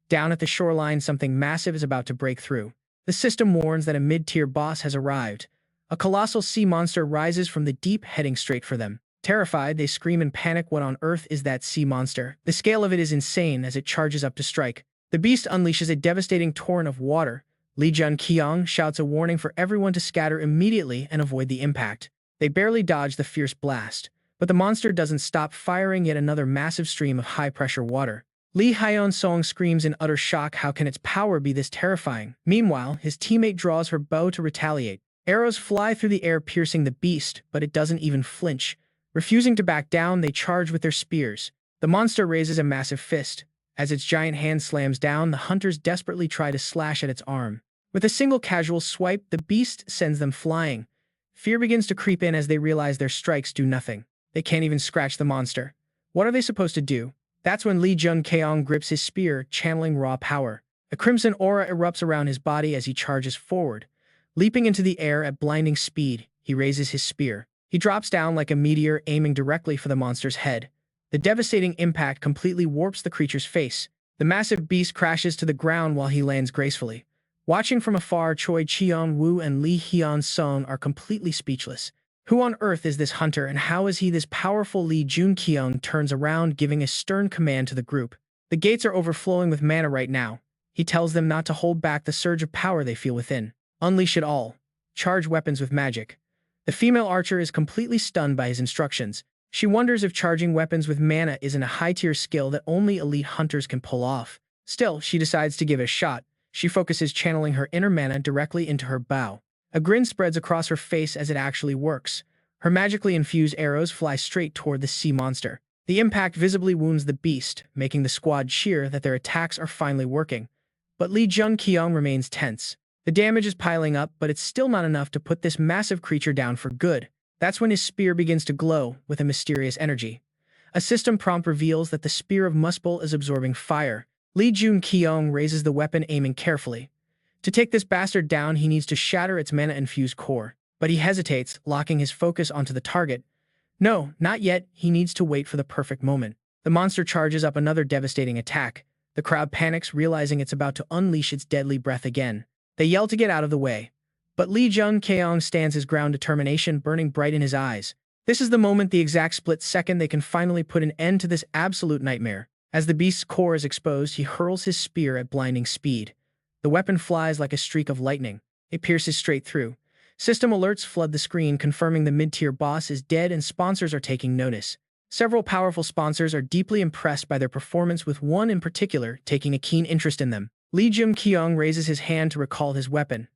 Down at the shoreline, something massive is about to break through. The system warns that a mid-tier boss has arrived. A colossal sea monster rises from the deep, heading straight for them. Terrified, they scream in panic. What on earth is that sea monster? The scale of it is insane as it charges up to strike. The beast unleashes a devastating torrent of water. Jun-kyeong shouts a warning for everyone to scatter immediately and avoid the impact. They barely dodge the fierce blast, but the monster doesn't stop firing yet another massive stream of high-pressure water. Lee Hyun-song screams in utter shock. How can its power be this terrifying? Meanwhile, his teammate draws her bow to retaliate. Arrows fly through the air piercing the beast, but it doesn't even flinch. Refusing to back down, they charge with their spears. The monster raises a massive fist. As its giant hand slams down, the hunters desperately try to slash at its arm. With a single casual swipe, the beast sends them flying. Fear begins to creep in as they realize their strikes do nothing. They can't even scratch the monster. What are they supposed to do? That's when Lee Jun-kyeong grips his spear, channeling raw power. A crimson aura erupts around his body as he charges forward. Leaping into the air at blinding speed, he raises his spear. He drops down like a meteor, aiming directly for the monster's head. The devastating impact completely warps the creature's face. The massive beast crashes to the ground while he lands gracefully. Watching from afar, Choi Cheon-woo and Lee Hyun-sung are completely speechless. Who on earth is this hunter, and how is he this powerful? Lee Jun-kyeong turns around, giving a stern command to the group. The gates are overflowing with mana right now. He tells them not to hold back the surge of power they feel within. Unleash it all. Charge weapons with magic. The female archer is completely stunned by his instructions. She wonders if charging weapons with mana isn't a high-tier skill that only elite hunters can pull off. Still, she decides to give it a shot. She focuses channeling her inner mana directly into her bow. A grin spreads across her face as it actually works. Her magically infused arrows fly straight toward the sea monster. The impact visibly wounds the beast, making the squad cheer that their attacks are finally working. But Lee Jun-kyeong remains tense. The damage is piling up, but it's still not enough to put this massive creature down for good. That's when his spear begins to glow with a mysterious energy. A system prompt reveals that the spear of Muspell is absorbing fire. Lee Jun-kyeong raises the weapon, aiming carefully. To take this bastard down, he needs to shatter its mana-infused core. But he hesitates, locking his focus onto the target. No, not yet. He needs to wait for the perfect moment. The monster charges up another devastating attack. The crowd panics, realizing it's about to unleash its deadly breath again. They yell to get out of the way. But Lee Jun-kyeong stands his ground, determination burning bright in his eyes. This is the moment, the exact split second they can finally put an end to this absolute nightmare. As the beast's core is exposed, he hurls his spear at blinding speed. The weapon flies like a streak of lightning. It pierces straight through. System alerts flood the screen, confirming the mid-tier boss is dead and sponsors are taking notice. Several powerful sponsors are deeply impressed by their performance, with one in particular taking a keen interest in them. Lee Jun-kyeong raises his hand to recall his weapon.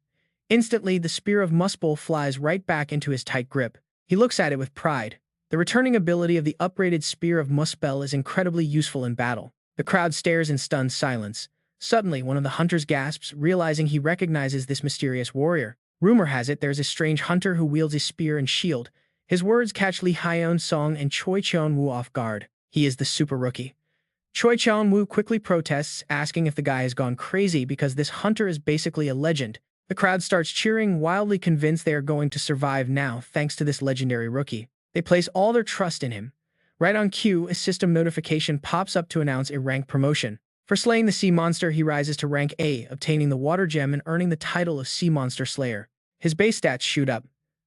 Instantly, the spear of Muspell flies right back into his tight grip. He looks at it with pride. The returning ability of the upgraded spear of Muspell is incredibly useful in battle. The crowd stares in stunned silence. Suddenly, one of the hunters gasps, realizing he recognizes this mysterious warrior. Rumor has it there's a strange hunter who wields a spear and shield. His words catch Lee Hyun-sung and Choi Cheon-woo off guard. He is the super rookie. Choi Cheon-woo quickly protests, asking if the guy has gone crazy because this hunter is basically a legend. The crowd starts cheering, wildly convinced they are going to survive now thanks to this legendary rookie. They place all their trust in him. Right on cue, a system notification pops up to announce a rank promotion. For slaying the sea monster, he rises to rank A, obtaining the water gem and earning the title of Sea Monster Slayer. His base stats shoot up.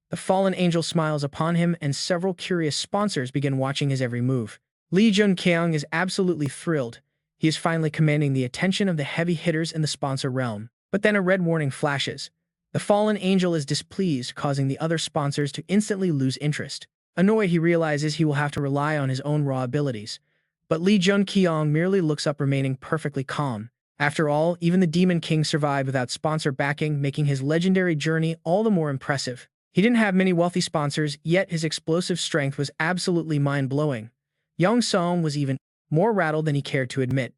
The fallen angel smiles upon him, and several curious sponsors begin watching his every move. Lee Jun-kyeong is absolutely thrilled. He is finally commanding the attention of the heavy hitters in the sponsor realm. But then a red warning flashes. The fallen angel is displeased, causing the other sponsors to instantly lose interest. Annoyed, he realizes he will have to rely on his own raw abilities. But Lee Jun-kyeong merely looks up, remaining perfectly calm. After all, even the Demon King survived without sponsor backing, making his legendary journey all the more impressive. He didn't have many wealthy sponsors, yet his explosive strength was absolutely mind-blowing. Young-sung was even more rattled than he cared to admit.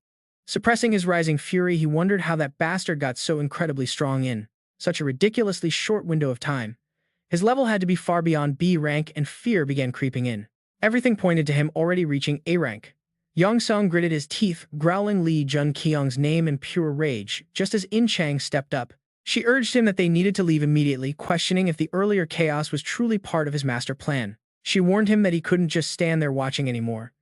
Suppressing his rising fury, he wondered how that bastard got so incredibly strong in such a ridiculously short window of time. His level had to be far beyond B rank, and fear began creeping in. Everything pointed to him already reaching A rank. Young-sung gritted his teeth, growling Lee Jun-kyeong's name in pure rage, just as In-chang stepped up. She urged him that they needed to leave immediately, questioning if the earlier chaos was truly part of his master plan. She warned him that he couldn't just stand there watching anymore.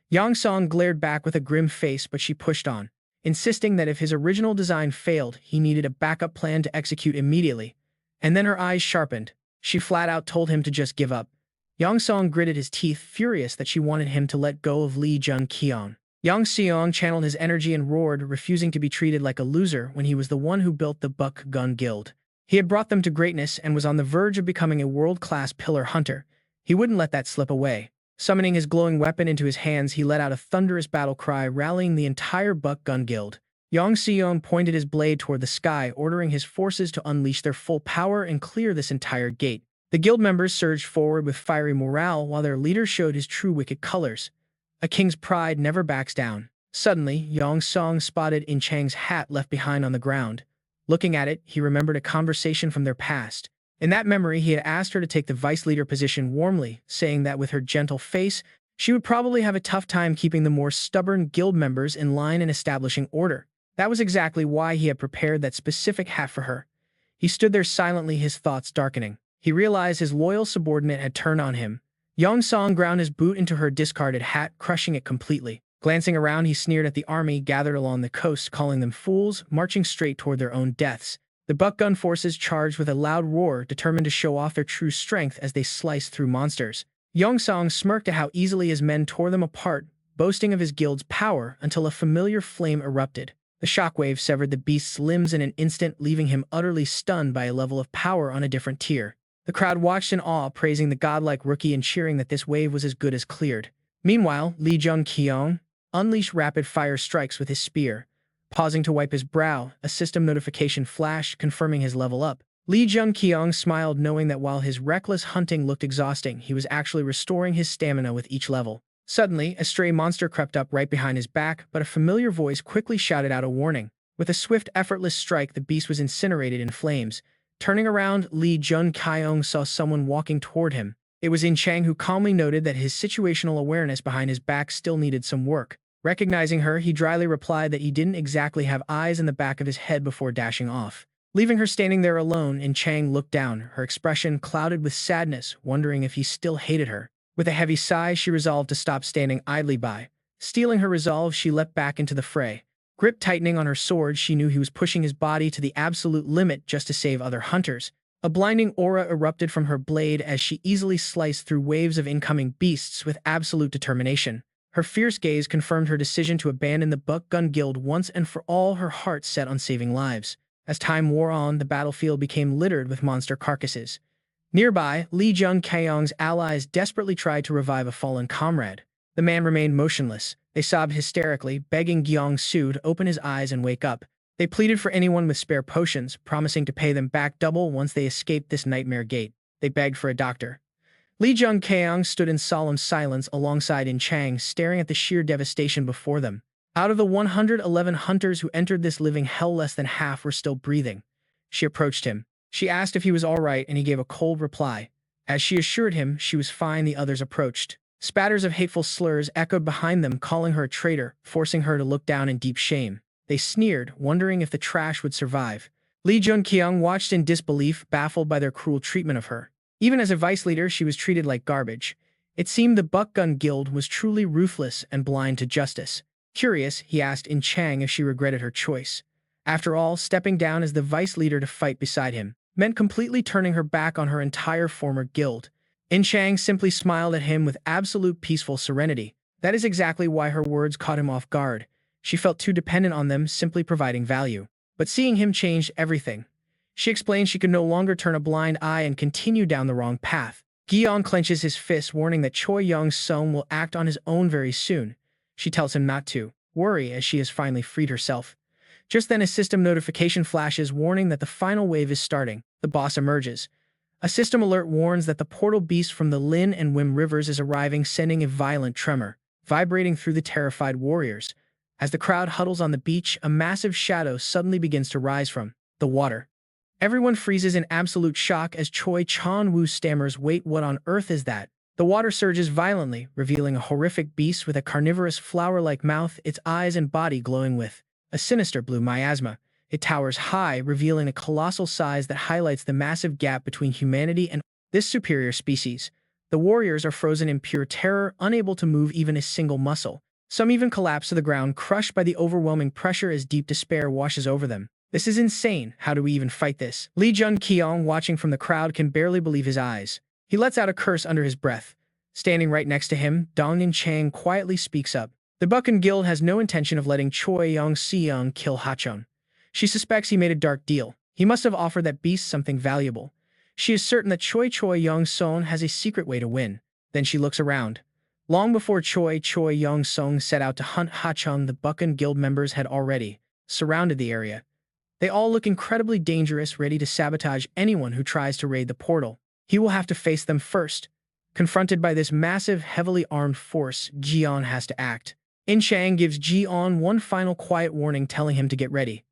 Young-sung glared back with a grim face, but she pushed on, insisting that if his original design failed, he needed a backup plan to execute immediately. And then her eyes sharpened. She flat out told him to just give up. Yang Song gritted his teeth, furious that she wanted him to let go of Lee Jun-kyeong. Yang Seong channeled his energy and roared, refusing to be treated like a loser when he was the one who built the Buck Gun Guild. He had brought them to greatness and was on the verge of becoming a world-class pillar hunter. He wouldn't let that slip away. Summoning his glowing weapon into his hands, he let out a thunderous battle cry, rallying the entire Buck Gun Guild. Yang Seong pointed his blade toward the sky, ordering his forces to unleash their full power and clear this entire gate. The guild members surged forward with fiery morale while their leader showed his true wicked colors. A king's pride never backs down. Suddenly, Yang Song spotted In Chang's hat left behind on the ground. Looking at it, he remembered a conversation from their past. In that memory, he had asked her to take the vice leader position warmly, saying that with her gentle face, she would probably have a tough time keeping the more stubborn guild members in line and establishing order. That was exactly why he had prepared that specific hat for her. He stood there silently, his thoughts darkening. He realized his loyal subordinate had turned on him. Yang Song ground his boot into her discarded hat, crushing it completely. Glancing around, he sneered at the army gathered along the coast, calling them fools, marching straight toward their own deaths. The Buck Gun forces charged with a loud roar, determined to show off their true strength as they sliced through monsters. Yang Song smirked at how easily his men tore them apart, boasting of his guild's power until a familiar flame erupted. The shockwave severed the beast's limbs in an instant, leaving him utterly stunned by a level of power on a different tier. The crowd watched in awe, praising the godlike rookie and cheering that this wave was as good as cleared. Meanwhile, Lee Jun-kyeong unleashed rapid-fire strikes with his spear. Pausing to wipe his brow, a system notification flashed, confirming his level up. Lee Jun-kyeong smiled, knowing that while his reckless hunting looked exhausting, he was actually restoring his stamina with each level. Suddenly, a stray monster crept up right behind his back, but a familiar voice quickly shouted out a warning. With a swift, effortless strike, the beast was incinerated in flames. Turning around, Lee Jun-kyeong saw someone walking toward him. It was In Chang, who calmly noted that his situational awareness behind his back still needed some work. Recognizing her, he dryly replied that he didn't exactly have eyes in the back of his head before dashing off. Leaving her standing there alone, In Chang looked down, her expression clouded with sadness, wondering if he still hated her. With a heavy sigh, she resolved to stop standing idly by. Stealing her resolve, she leapt back into the fray. Grip tightening on her sword, she knew he was pushing his body to the absolute limit just to save other hunters. A blinding aura erupted from her blade as she easily sliced through waves of incoming beasts with absolute determination. Her fierce gaze confirmed her decision to abandon the Buck Gun Guild once and for all, her heart set on saving lives. As time wore on, the battlefield became littered with monster carcasses. Nearby, Lee Jun-kyeong's allies desperately tried to revive a fallen comrade. The man remained motionless. They sobbed hysterically, begging Gyeong-su to open his eyes and wake up. They pleaded for anyone with spare potions, promising to pay them back double once they escaped this nightmare gate. They begged for a doctor. Lee Jun-kyeong stood in solemn silence alongside In Chang, staring at the sheer devastation before them. Out of the 111 hunters who entered this living hell, less than half were still breathing. She approached him. She asked if he was all right, and he gave a cold reply. As she assured him she was fine, the others approached. Spatters of hateful slurs echoed behind them, calling her a traitor, forcing her to look down in deep shame. They sneered, wondering if the trash would survive. Lee Jun-kyeong watched in disbelief, baffled by their cruel treatment of her. Even as a vice leader, she was treated like garbage. It seemed the Buck Gun Guild was truly ruthless and blind to justice. Curious, he asked In Chang if she regretted her choice. After all, stepping down as the vice leader to fight beside him meant completely turning her back on her entire former guild. In Chang simply smiled at him with absolute peaceful serenity. That is exactly why her words caught him off guard. She felt too dependent on them, simply providing value. But seeing him changed everything. She explained she could no longer turn a blind eye and continue down the wrong path. Gyeong clenches his fist, warning that Choi Young-sung will act on his own very soon. She tells him not to worry, as she has finally freed herself. Just then, a system notification flashes, warning that the final wave is starting. The boss emerges. A system alert warns that the portal beast from the Lin and Wim rivers is arriving, sending a violent tremor, vibrating through the terrified warriors. As the crowd huddles on the beach, a massive shadow suddenly begins to rise from the water. Everyone freezes in absolute shock as Choi Chan-woo stammers, "Wait, what on earth is that?" The water surges violently, revealing a horrific beast with a carnivorous flower-like mouth, its eyes and body glowing with a sinister blue miasma. It towers high, revealing a colossal size that highlights the massive gap between humanity and this superior species. The warriors are frozen in pure terror, unable to move even a single muscle. Some even collapse to the ground, crushed by the overwhelming pressure as deep despair washes over them. This is insane. How do we even fight this? Lee Jun-kyeong, watching from the crowd, can barely believe his eyes. He lets out a curse under his breath. Standing right next to him, Dong-in-chang quietly speaks up. The Buchan Guild has no intention of letting Choi Yong-seong kill Ha-chung. She suspects he made a dark deal. He must have offered that beast something valuable. She is certain that Choi Yong-seong has a secret way to win. Then she looks around. Long before Choi Yong-seong set out to hunt Ha-chung, the Buchan Guild members had already surrounded the area. They all look incredibly dangerous, ready to sabotage anyone who tries to raid the portal. He will have to face them first. Confronted by this massive, heavily armed force, Ji-on has to act. In-chang gives Ji-on one final quiet warning, telling him to get ready.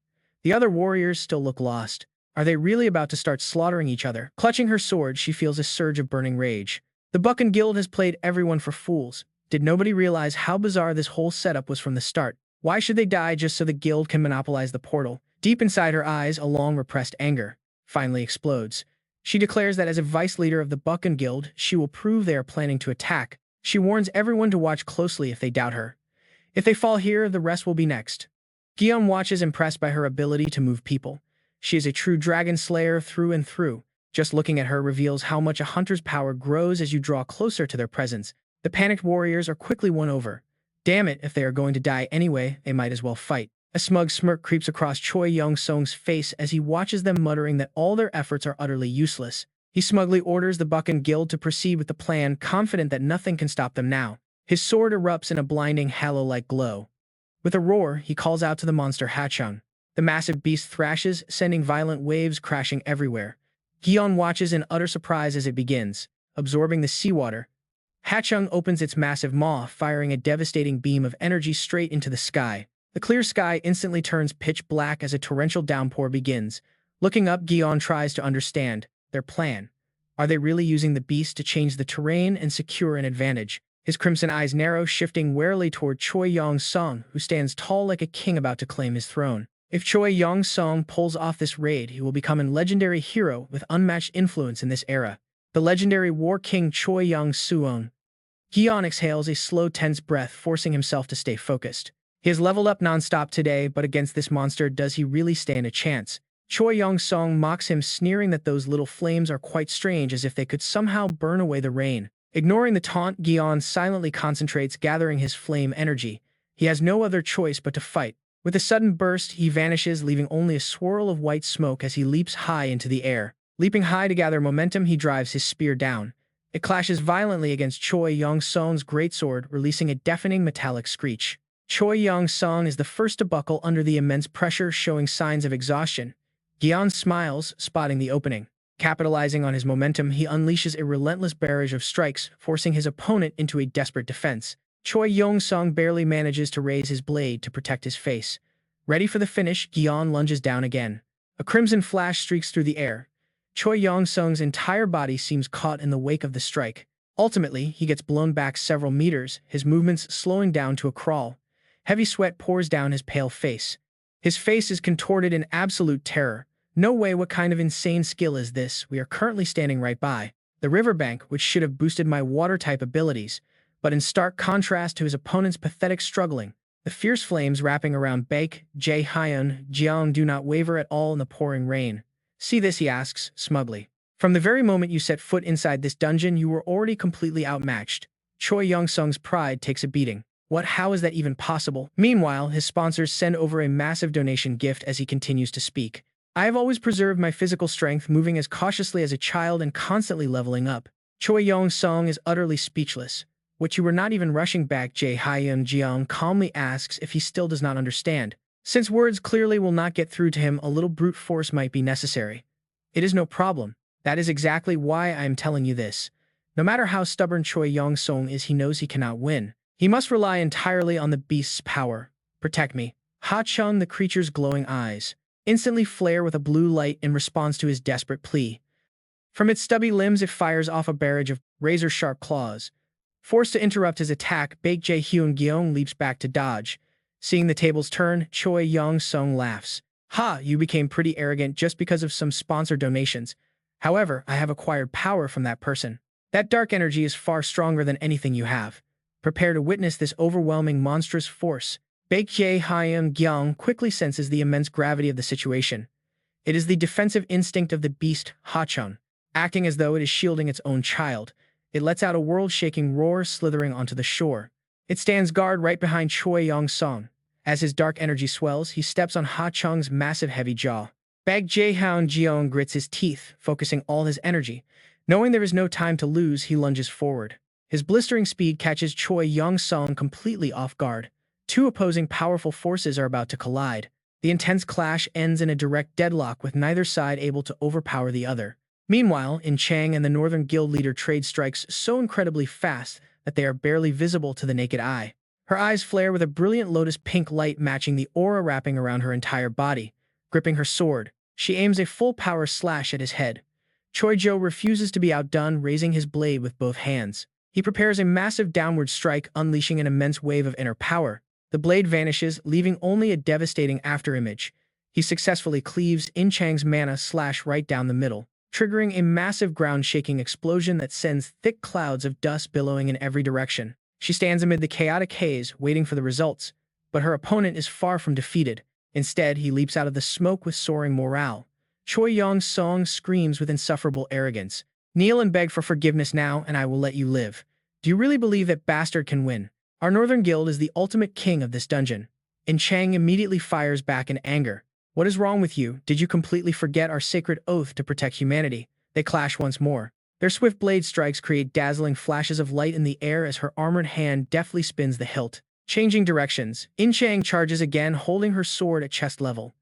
The other warriors still look lost. Are they really about to start slaughtering each other? Clutching her sword, she feels a surge of burning rage. The Buchan Guild has played everyone for fools. Did nobody realize how bizarre this whole setup was from the start? Why should they die just so the guild can monopolize the portal? Deep inside her eyes, a long-repressed anger finally explodes. She declares that as a vice leader of the Buchan Guild, she will prove they are planning to attack. She warns everyone to watch closely if they doubt her. If they fall here, the rest will be next. Gi-on watches, impressed by her ability to move people. She is a true dragon slayer through and through. Just looking at her reveals how much a hunter's power grows as you draw closer to their presence. The panicked warriors are quickly won over. Damn it, if they are going to die anyway, they might as well fight. A smug smirk creeps across Choi Yong-seong's face as he watches them, muttering that all their efforts are utterly useless. He smugly orders the Buchan Guild to proceed with the plan, confident that nothing can stop them now. His sword erupts in a blinding halo-like glow. With a roar, he calls out to the monster Ha-chung. The massive beast thrashes, sending violent waves crashing everywhere. Gi-on watches in utter surprise as it begins, absorbing the seawater. Ha-chung opens its massive maw, firing a devastating beam of energy straight into the sky. The clear sky instantly turns pitch black as a torrential downpour begins. Looking up, Gi-on tries to understand their plan. Are they really using the beast to change the terrain and secure an advantage? His crimson eyes narrow, shifting warily toward Choi Yong-seong, who stands tall like a king about to claim his throne. If Choi Yong-seong pulls off this raid, he will become a legendary hero with unmatched influence in this era. The legendary war king Choi Yong-seong. Gi-on exhales a slow, tense breath, forcing himself to stay focused. He has leveled up non-stop today, but against this monster, does he really stand a chance? Choi Yong-seong mocks him, sneering that those little flames are quite strange, as if they could somehow burn away the rain. Ignoring the taunt, Gi-on silently concentrates, gathering his flame energy. He has no other choice but to fight. With a sudden burst, he vanishes, leaving only a swirl of white smoke as he leaps high into the air. Leaping high to gather momentum, he drives his spear down. It clashes violently against Choi Yong-seong's greatsword, releasing a deafening metallic screech. Choi Yong-seong is the first to buckle under the immense pressure, showing signs of exhaustion. Gi-on smiles, spotting the opening. Capitalizing on his momentum, he unleashes a relentless barrage of strikes, forcing his opponent into a desperate defense. Choi Yong-seong barely manages to raise his blade to protect his face. Ready for the finish, Gi-on lunges down again. A crimson flash streaks through the air. Choi Yong-seong's entire body seems caught in the wake of the strike. Ultimately, he gets blown back several meters, his movements slowing down to a crawl. Heavy sweat pours down his pale face. His face is contorted in absolute terror. No way, what kind of insane skill is this? We are currently standing right by the riverbank, which should have boosted my water-type abilities, but in stark contrast to his opponent's pathetic struggling, the fierce flames wrapping around Baek, Jae-hyun, Jeong do not waver at all in the pouring rain. See this, he asks, smugly. From the very moment you set foot inside this dungeon, you were already completely outmatched. Choi Yong-seong's pride takes a beating. What? How is that even possible? Meanwhile, his sponsors send over a massive donation gift as he continues to speak. I have always preserved my physical strength, moving as cautiously as a child and constantly leveling up. Choi Yong-seong is utterly speechless. What, you were not even rushing back? Jae-hyun Jeong calmly asks if he still does not understand. Since words clearly will not get through to him, a little brute force might be necessary. It is no problem. That is exactly why I am telling you this. No matter how stubborn Choi Yong-seong is, he knows he cannot win. He must rely entirely on the beast's power. Protect me. Ha-chung, the creature's glowing eyes, instantly flare with a blue light in response to his desperate plea. From its stubby limbs, it fires off a barrage of razor-sharp claws. Forced to interrupt his attack, Baek Jae-hyun leaps back to dodge. Seeing the tables turn, Choi Yong-seong laughs. Ha, you became pretty arrogant just because of some sponsor donations. However, I have acquired power from that person. That dark energy is far stronger than anything you have. Prepare to witness this overwhelming, monstrous force. Baek Jae-hyun quickly senses the immense gravity of the situation. It is the defensive instinct of the beast, Ha-chung. Acting as though it is shielding its own child, it lets out a world-shaking roar, slithering onto the shore. It stands guard right behind Choi Yong-sung. As his dark energy swells, he steps on Ha Chung's massive heavy jaw. Bag Jae-hyun grits his teeth, focusing all his energy. Knowing there is no time to lose, he lunges forward. His blistering speed catches Choi Yong-sung completely off guard. Two opposing powerful forces are about to collide. The intense clash ends in a direct deadlock with neither side able to overpower the other. Meanwhile, In Chang and the Northern Guild leader trade strikes so incredibly fast that they are barely visible to the naked eye. Her eyes flare with a brilliant lotus pink light matching the aura wrapping around her entire body. Gripping her sword, she aims a full-power slash at his head. Choi-jo refuses to be outdone, raising his blade with both hands. He prepares a massive downward strike, unleashing an immense wave of inner power. The blade vanishes, leaving only a devastating afterimage. He successfully cleaves In Chang's mana slash right down the middle, triggering a massive ground-shaking explosion that sends thick clouds of dust billowing in every direction. She stands amid the chaotic haze, waiting for the results, but her opponent is far from defeated. Instead, he leaps out of the smoke with soaring morale. Choi Yong-sung screams with insufferable arrogance. "Kneel and beg for forgiveness now, and I will let you live. Do you really believe that bastard can win? Our Northern Guild is the ultimate king of this dungeon." In Chang immediately fires back in anger. "What is wrong with you? Did you completely forget our sacred oath to protect humanity?" They clash once more. Their swift blade strikes create dazzling flashes of light in the air as her armored hand deftly spins the hilt. Changing directions, In Chang charges again, holding her sword at chest level.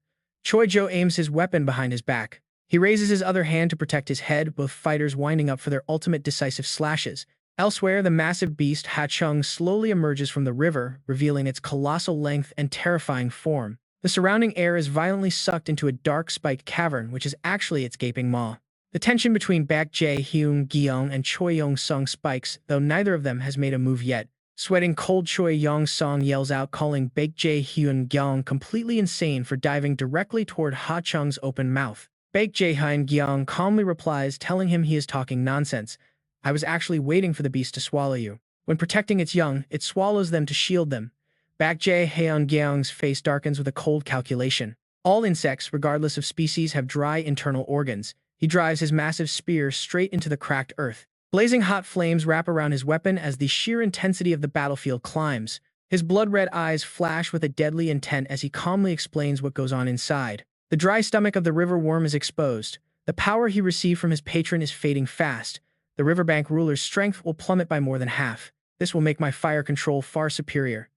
Choi-jo aims his weapon behind his back. He raises his other hand to protect his head, both fighters winding up for their ultimate decisive slashes. Elsewhere, the massive beast Ha Chung slowly emerges from the river, revealing its colossal length and terrifying form. The surrounding air is violently sucked into a dark, spiked cavern, which is actually its gaping maw. The tension between Bak Jae-hyun and Choi Yong-sung spikes, though neither of them has made a move yet. Sweating cold, Choi Yong-sung yells out, calling Bak Jae-hyun completely insane for diving directly toward Ha Chung's open mouth. Bak Jae-hyun calmly replies, telling him he is talking nonsense. "I was actually waiting for the beast to swallow you. When protecting its young, it swallows them to shield them." Bak Jae-hyun's face darkens with a cold calculation. All insects, regardless of species, have dry internal organs. He drives his massive spear straight into the cracked earth. Blazing hot flames wrap around his weapon as the sheer intensity of the battlefield climbs. His blood-red eyes flash with a deadly intent as he calmly explains what goes on inside. The dry stomach of the river worm is exposed. The power he received from his patron is fading fast. The riverbank ruler's strength will plummet by more than half. This will make my fire control far superior.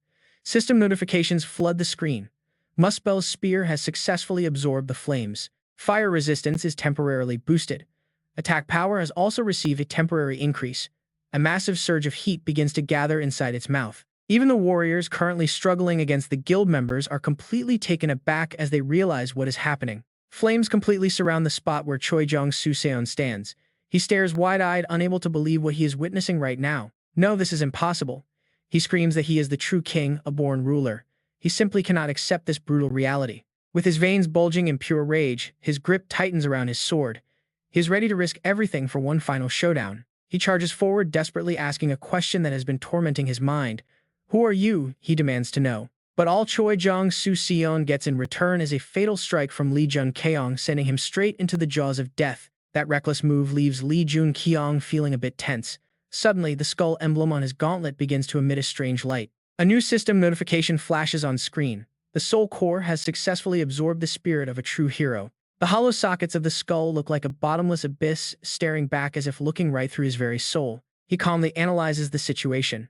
System notifications flood the screen. Muspell Spear has successfully absorbed the flames. Fire resistance is temporarily boosted. Attack power has also received a temporary increase. A massive surge of heat begins to gather inside its mouth. Even the warriors currently struggling against the guild members are completely taken aback as they realize what is happening. Flames completely surround the spot where Choi Jong-seon stands. He stares wide-eyed, unable to believe what he is witnessing right now. No, this is impossible. He screams that he is the true king, a born ruler. He simply cannot accept this brutal reality. With his veins bulging in pure rage, his grip tightens around his sword. He is ready to risk everything for one final showdown. He charges forward, desperately asking a question that has been tormenting his mind. "Who are you?" he demands to know. But all Choi Jong-seon gets in return is a fatal strike from Jun-kyeong, sending him straight into the jaws of death. That reckless move leaves Jun-kyeong feeling a bit tense. Suddenly, the skull emblem on his gauntlet begins to emit a strange light. A new system notification flashes on screen. The soul core has successfully absorbed the spirit of a true hero. The hollow sockets of the skull look like a bottomless abyss, staring back as if looking right through his very soul. He calmly analyzes the situation.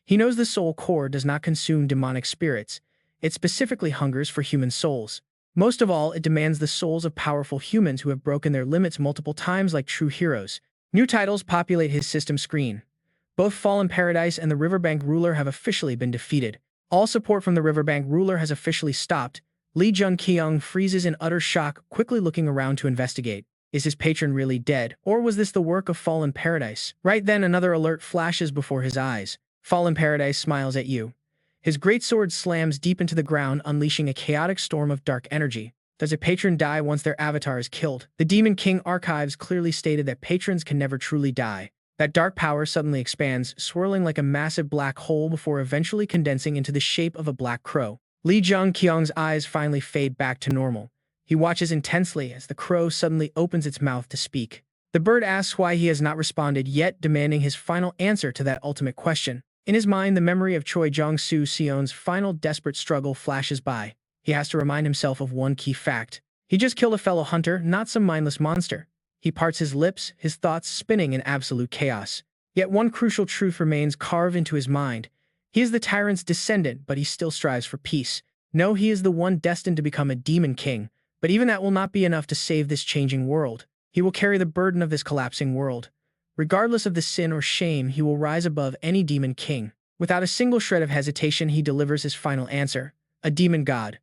He knows the soul core does not consume demonic spirits. It specifically hungers for human souls. Most of all, it demands the souls of powerful humans who have broken their limits multiple times like true heroes. New titles populate his system screen. Both Fallen Paradise and the Riverbank Ruler have officially been defeated. All support from the Riverbank Ruler has officially stopped. Jun-kyeong freezes in utter shock, quickly looking around to investigate. Is his patron really dead, or was this the work of Fallen Paradise? Right then, another alert flashes before his eyes. Fallen Paradise smiles at you. His greatsword slams deep into the ground, unleashing a chaotic storm of dark energy. Does a patron die once their avatar is killed? The Demon King archives clearly stated that patrons can never truly die. That dark power suddenly expands, swirling like a massive black hole before eventually condensing into the shape of a black crow. Jun-kyeong's eyes finally fade back to normal. He watches intensely as the crow suddenly opens its mouth to speak. The bird asks why he has not responded yet, demanding his final answer to that ultimate question. In his mind, the memory of Choi Jong-soo Seon's final desperate struggle flashes by. He has to remind himself of one key fact. He just killed a fellow hunter, not some mindless monster. He parts his lips, his thoughts spinning in absolute chaos. Yet one crucial truth remains carved into his mind. He is the tyrant's descendant, but he still strives for peace. No, he is the one destined to become a demon king. But even that will not be enough to save this changing world. He will carry the burden of this collapsing world. Regardless of the sin or shame, he will rise above any demon king. Without a single shred of hesitation, he delivers his final answer. A demon god.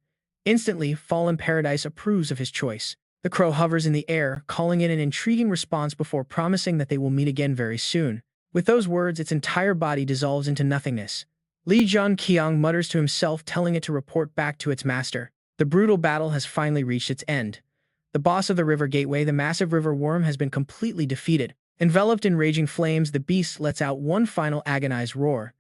Instantly, fallen paradise approves of his choice. The crow hovers in the air, calling it an intriguing response before promising that they will meet again very soon. With those words, its entire body dissolves into nothingness. Jun-kyeong mutters to himself, telling it to report back to its master. The brutal battle has finally reached its end. The boss of the river gateway, the massive river worm, has been completely defeated. Enveloped in raging flames, the beast lets out one final agonized roar.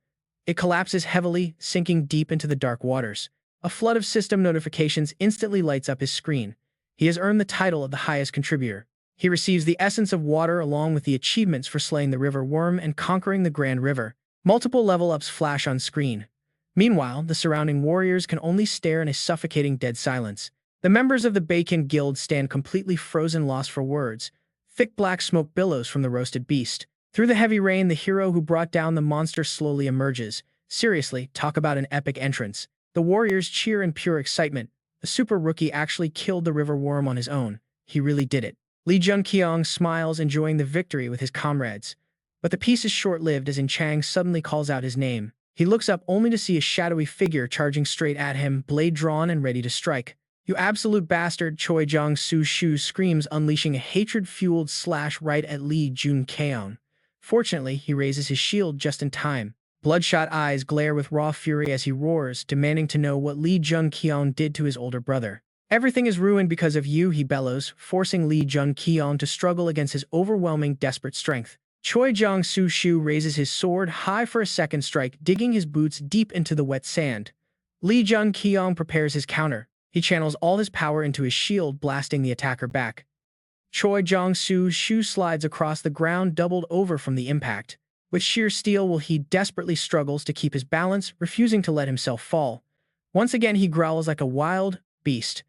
It collapses heavily, sinking deep into the dark waters. A flood of system notifications instantly lights up his screen. He has earned the title of the highest contributor. He receives the essence of water along with the achievements for slaying the river worm and conquering the Grand River. Multiple level-ups flash on screen. Meanwhile, the surrounding warriors can only stare in a suffocating dead silence. The members of the Awaken guild stand completely frozen, lost for words. Thick black smoke billows from the roasted beast. Through the heavy rain, the hero who brought down the monster slowly emerges. Seriously, talk about an epic entrance. The warriors cheer in pure excitement. The super rookie actually killed the river worm on his own. He really did it. Jun-kyeong smiles, enjoying the victory with his comrades. But the peace is short-lived as Chang suddenly calls out his name. He looks up only to see a shadowy figure charging straight at him, blade drawn and ready to strike. "You absolute bastard!" Choi Jong-soo screams, unleashing a hatred-fueled slash right at Jun-kyeong. Fortunately, he raises his shield just in time. Bloodshot eyes glare with raw fury as he roars, demanding to know what Jun-kyeong did to his older brother. "Everything is ruined because of you," he bellows, forcing Jun-kyeong to struggle against his overwhelming, desperate strength. Choi Jong-soo raises his sword high for a second strike, digging his boots deep into the wet sand. Jun-kyeong prepares his counter. He channels all his power into his shield, blasting the attacker back. Choi Jong-soo's shoe slides across the ground, doubled over from the impact. With sheer steel will he desperately struggles to keep his balance, refusing to let himself fall. Once again he growls like a wild beast.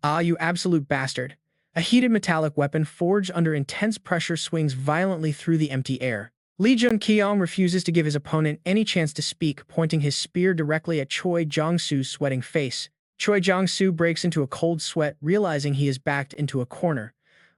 "Ah, you absolute bastard." A heated metallic weapon forged under intense pressure swings violently through the empty air. Jun-kyeong refuses to give his opponent any chance to speak, pointing his spear directly at Choi Jong-soo's sweating face. Choi Jong-soo breaks into a cold sweat, realizing he is backed into a corner.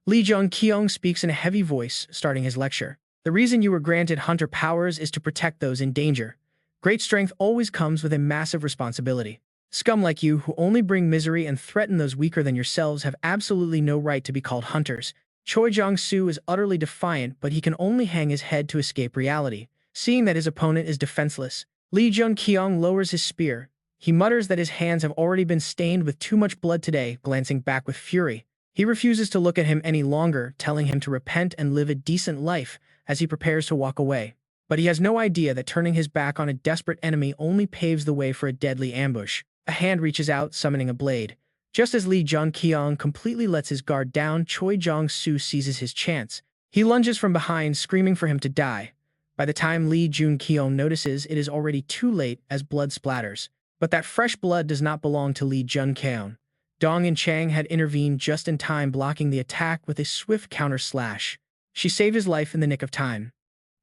Jun-kyeong speaks in a heavy voice, starting his lecture. "The reason you were granted hunter powers is to protect those in danger. Great strength always comes with a massive responsibility. Scum like you, who only bring misery and threaten those weaker than yourselves, have absolutely no right to be called hunters." Choi Jong-soo is utterly defiant, but he can only hang his head to escape reality. Seeing that his opponent is defenseless, Jun-kyeong lowers his spear. He mutters that his hands have already been stained with too much blood today, glancing back with fury. He refuses to look at him any longer, telling him to repent and live a decent life as he prepares to walk away. But he has no idea that turning his back on a desperate enemy only paves the way for a deadly ambush. A hand reaches out, summoning a blade. Just as Jun-kyeong completely lets his guard down, Choi Jong-soo seizes his chance. He lunges from behind, screaming for him to die. By the time Jun-kyeong notices, it is already too late as blood splatters. But that fresh blood does not belong to Jun-kyeong. Dong and Chang had intervened just in time, blocking the attack with a swift counter-slash. She saved his life in the nick of time.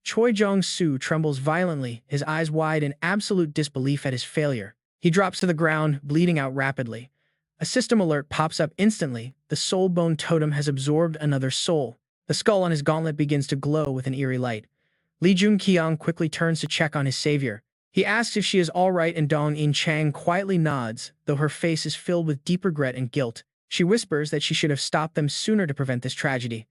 Choi Jong-soo trembles violently, his eyes wide in absolute disbelief at his failure. He drops to the ground, bleeding out rapidly. A system alert pops up instantly. The soul bone totem has absorbed another soul. The skull on his gauntlet begins to glow with an eerie light. Jun-kyeong quickly turns to check on his savior. He asks if she is all right, and Dong In Chang quietly nods, though her face is filled with deep regret and guilt. She whispers that she should have stopped them sooner to prevent this tragedy.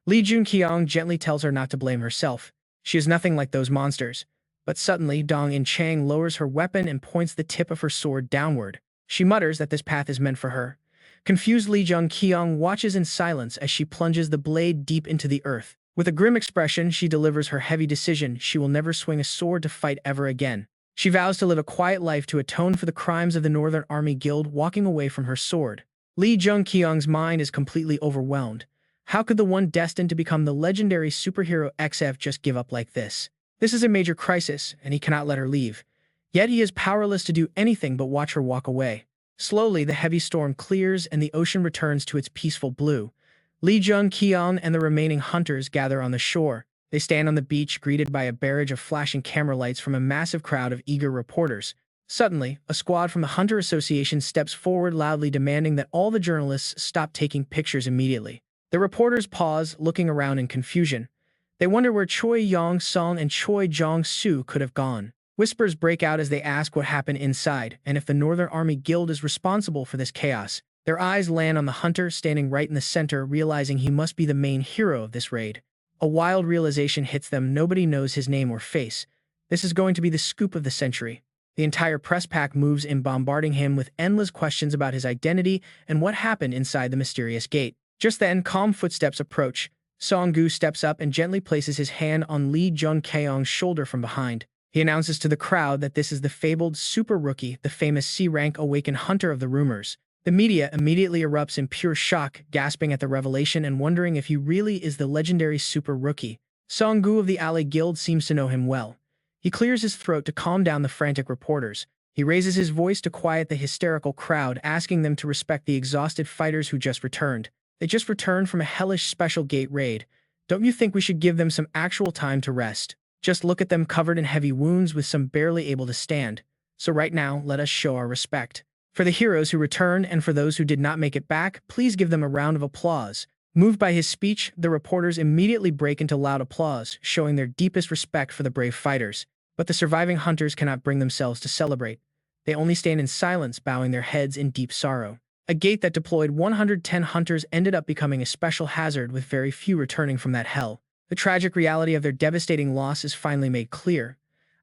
Jun-kyeong gently tells her not to blame herself. She is nothing like those monsters. But suddenly, Dong In Chang lowers her weapon and points the tip of her sword downward. She mutters that this path is meant for her. Confused, Jun-kyeong watches in silence as she plunges the blade deep into the earth. With a grim expression, she delivers her heavy decision: she will never swing a sword to fight ever again. She vows to live a quiet life to atone for the crimes of the Northern Army Guild, walking away from her sword. Jun-kyeong's mind is completely overwhelmed. How could the one destined to become the legendary superhero XF just give up like this? This is a major crisis, and he cannot let her leave. Yet he is powerless to do anything but watch her walk away. Slowly, the heavy storm clears and the ocean returns to its peaceful blue. Jun-kyeong and the remaining hunters gather on the shore. They stand on the beach, greeted by a barrage of flashing camera lights from a massive crowd of eager reporters. Suddenly, a squad from the Hunter Association steps forward, loudly demanding that all the journalists stop taking pictures immediately. The reporters pause, looking around in confusion. They wonder where Choi Yong-sung and Choi Jong-soo could have gone. Whispers break out as they ask what happened inside, and if the Northern Army Guild is responsible for this chaos. Their eyes land on the hunter standing right in the center, realizing he must be the main hero of this raid. A wild realization hits them: nobody knows his name or face. This is going to be the scoop of the century. The entire press pack moves in, bombarding him with endless questions about his identity and what happened inside the mysterious gate. Just then, calm footsteps approach. Song-gu steps up and gently places his hand on Lee Jun-kyeong's shoulder from behind. He announces to the crowd that this is the fabled super rookie, the famous C-rank Awaken hunter of the rumors. The media immediately erupts in pure shock, gasping at the revelation and wondering if he really is the legendary super rookie. Song-gu of the Alley Guild seems to know him well. He clears his throat to calm down the frantic reporters. He raises his voice to quiet the hysterical crowd, asking them to respect the exhausted fighters who just returned. They just returned from a hellish special gate raid. Don't you think we should give them some actual time to rest? Just look at them, covered in heavy wounds with some barely able to stand. So right now, let us show our respect. For the heroes who returned and for those who did not make it back, please give them a round of applause. Moved by his speech, the reporters immediately break into loud applause, showing their deepest respect for the brave fighters. But the surviving hunters cannot bring themselves to celebrate. They only stand in silence, bowing their heads in deep sorrow. A gate that deployed 110 hunters ended up becoming a special hazard, with very few returning from that hell. The tragic reality of their devastating loss is finally made clear.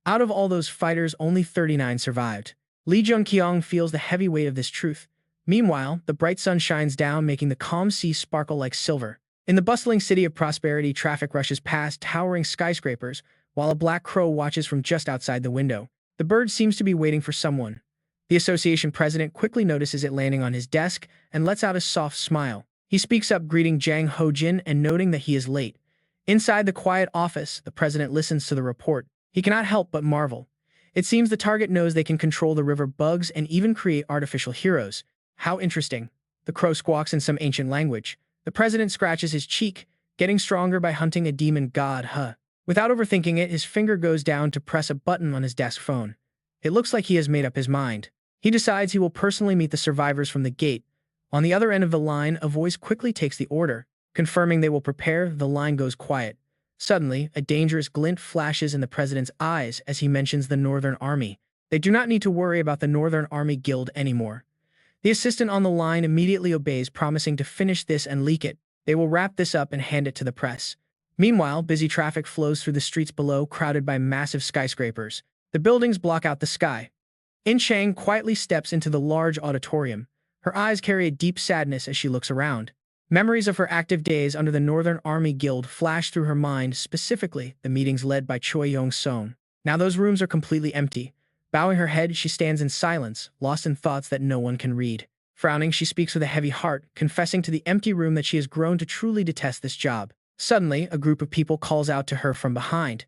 Out of all those fighters, only 39 survived. Lee Jun-kyeong feels the heavy weight of this truth. Meanwhile, the bright sun shines down, making the calm sea sparkle like silver. In the bustling city of prosperity, traffic rushes past towering skyscrapers, while a black crow watches from just outside the window. The bird seems to be waiting for someone. The association president quickly notices it landing on his desk and lets out a soft smile. He speaks up, greeting Jang Ho-jin and noting that he is late. Inside the quiet office, the president listens to the report. He cannot help but marvel. It seems the target knows they can control the river bugs and even create artificial heroes. How interesting. The crow squawks in some ancient language. The president scratches his cheek, getting stronger by hunting a demon god, huh? Without overthinking it, his finger goes down to press a button on his desk phone. It looks like he has made up his mind. He decides he will personally meet the survivors from the gate. On the other end of the line, a voice quickly takes the order. Confirming they will prepare, the line goes quiet. Suddenly, a dangerous glint flashes in the president's eyes as he mentions the Northern Army. They do not need to worry about the Northern Army Guild anymore. The assistant on the line immediately obeys, promising to finish this and leak it. They will wrap this up and hand it to the press. Meanwhile, busy traffic flows through the streets below, crowded by massive skyscrapers. The buildings block out the sky. In Chang quietly steps into the large auditorium. Her eyes carry a deep sadness as she looks around. Memories of her active days under the Northern Army Guild flash through her mind, specifically the meetings led by Choi Yong-sung. Now those rooms are completely empty. Bowing her head, she stands in silence, lost in thoughts that no one can read. Frowning, she speaks with a heavy heart, confessing to the empty room that she has grown to truly detest this job. Suddenly, a group of people calls out to her from behind.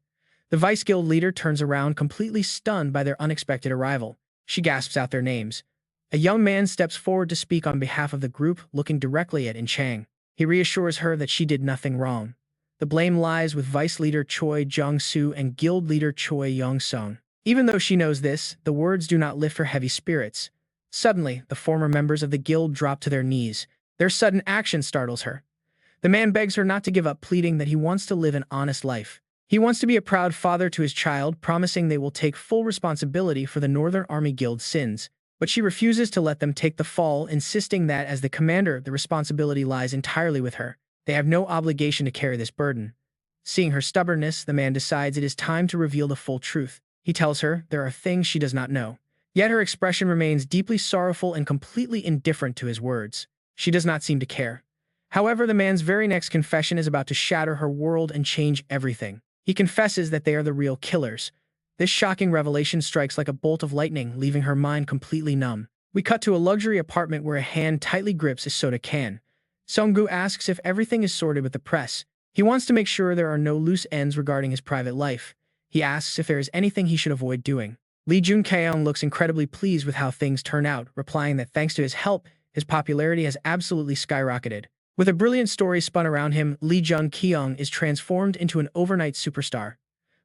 The Vice Guild leader turns around, completely stunned by their unexpected arrival. She gasps out their names. A young man steps forward to speak on behalf of the group, looking directly at In Chang. He reassures her that she did nothing wrong. The blame lies with Vice Leader Choi Jong-soo and Guild Leader Choi Yong-sung. Even though she knows this, the words do not lift her heavy spirits. Suddenly, the former members of the guild drop to their knees. Their sudden action startles her. The man begs her not to give up, pleading that he wants to live an honest life. He wants to be a proud father to his child, promising they will take full responsibility for the Northern Army Guild's sins. But she refuses to let them take the fall, insisting that, as the commander, the responsibility lies entirely with her. They have no obligation to carry this burden. Seeing her stubbornness, the man decides it is time to reveal the full truth. He tells her there are things she does not know. Yet her expression remains deeply sorrowful and completely indifferent to his words. She does not seem to care. However, the man's very next confession is about to shatter her world and change everything. He confesses that they are the real killers. This shocking revelation strikes like a bolt of lightning, leaving her mind completely numb. We cut to a luxury apartment where a hand tightly grips a soda can. Song-gu asks if everything is sorted with the press. He wants to make sure there are no loose ends regarding his private life. He asks if there is anything he should avoid doing. Lee Jun-kyeong looks incredibly pleased with how things turn out, replying that thanks to his help, his popularity has absolutely skyrocketed. With a brilliant story spun around him, Lee Jun-kyeong is transformed into an overnight superstar.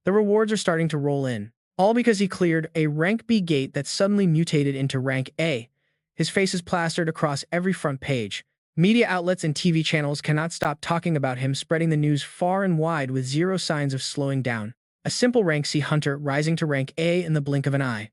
The rewards are starting to roll in, all because he cleared a rank B gate that suddenly mutated into rank A. His face is plastered across every front page. Media outlets and TV channels cannot stop talking about him, spreading the news far and wide with zero signs of slowing down. A simple rank C hunter rising to rank A in the blink of an eye.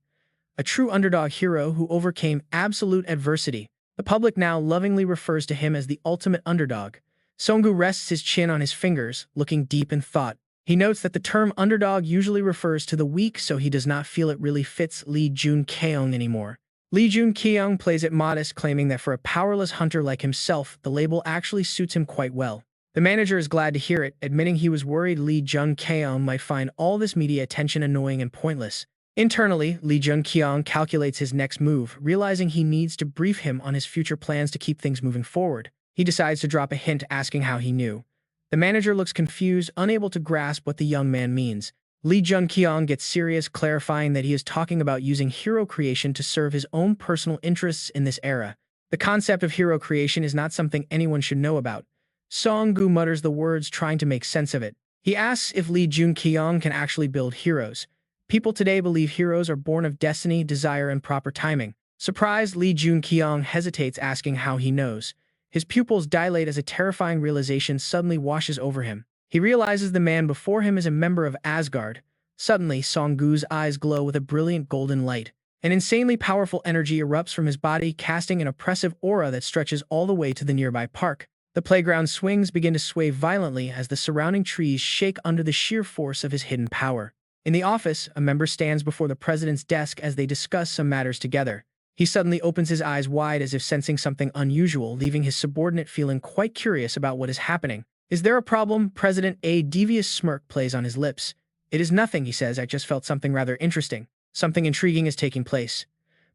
A true underdog hero who overcame absolute adversity. The public now lovingly refers to him as the ultimate underdog. Song-gu rests his chin on his fingers, looking deep in thought. He notes that the term underdog usually refers to the weak, so he does not feel it really fits Lee Jun-kyeong anymore. Lee Jun-kyeong plays it modest, claiming that for a powerless hunter like himself, the label actually suits him quite well. The manager is glad to hear it, admitting he was worried Lee Jun-kyeong might find all this media attention annoying and pointless. Internally, Lee Jun-kyeong calculates his next move, realizing he needs to brief him on his future plans to keep things moving forward. He decides to drop a hint asking how he knew. The manager looks confused, unable to grasp what the young man means. Lee Jun-kyeong gets serious, clarifying that he is talking about using hero creation to serve his own personal interests in this era. The concept of hero creation is not something anyone should know about. Song-gu mutters the words, trying to make sense of it. He asks if Lee Jun-kyeong can actually build heroes. People today believe heroes are born of destiny, desire, and proper timing. Surprised, Lee Jun-kyeong hesitates, asking how he knows. His pupils dilate as a terrifying realization suddenly washes over him. He realizes the man before him is a member of Asgard. Suddenly, Song-gu's eyes glow with a brilliant golden light. An insanely powerful energy erupts from his body, casting an oppressive aura that stretches all the way to the nearby park. The playground swings begin to sway violently as the surrounding trees shake under the sheer force of his hidden power. In the office, a member stands before the president's desk as they discuss some matters together. He suddenly opens his eyes wide as if sensing something unusual, leaving his subordinate feeling quite curious about what is happening. "Is there a problem, President?" A devious smirk plays on his lips. "It is nothing," he says. "I just felt something rather interesting. Something intriguing is taking place."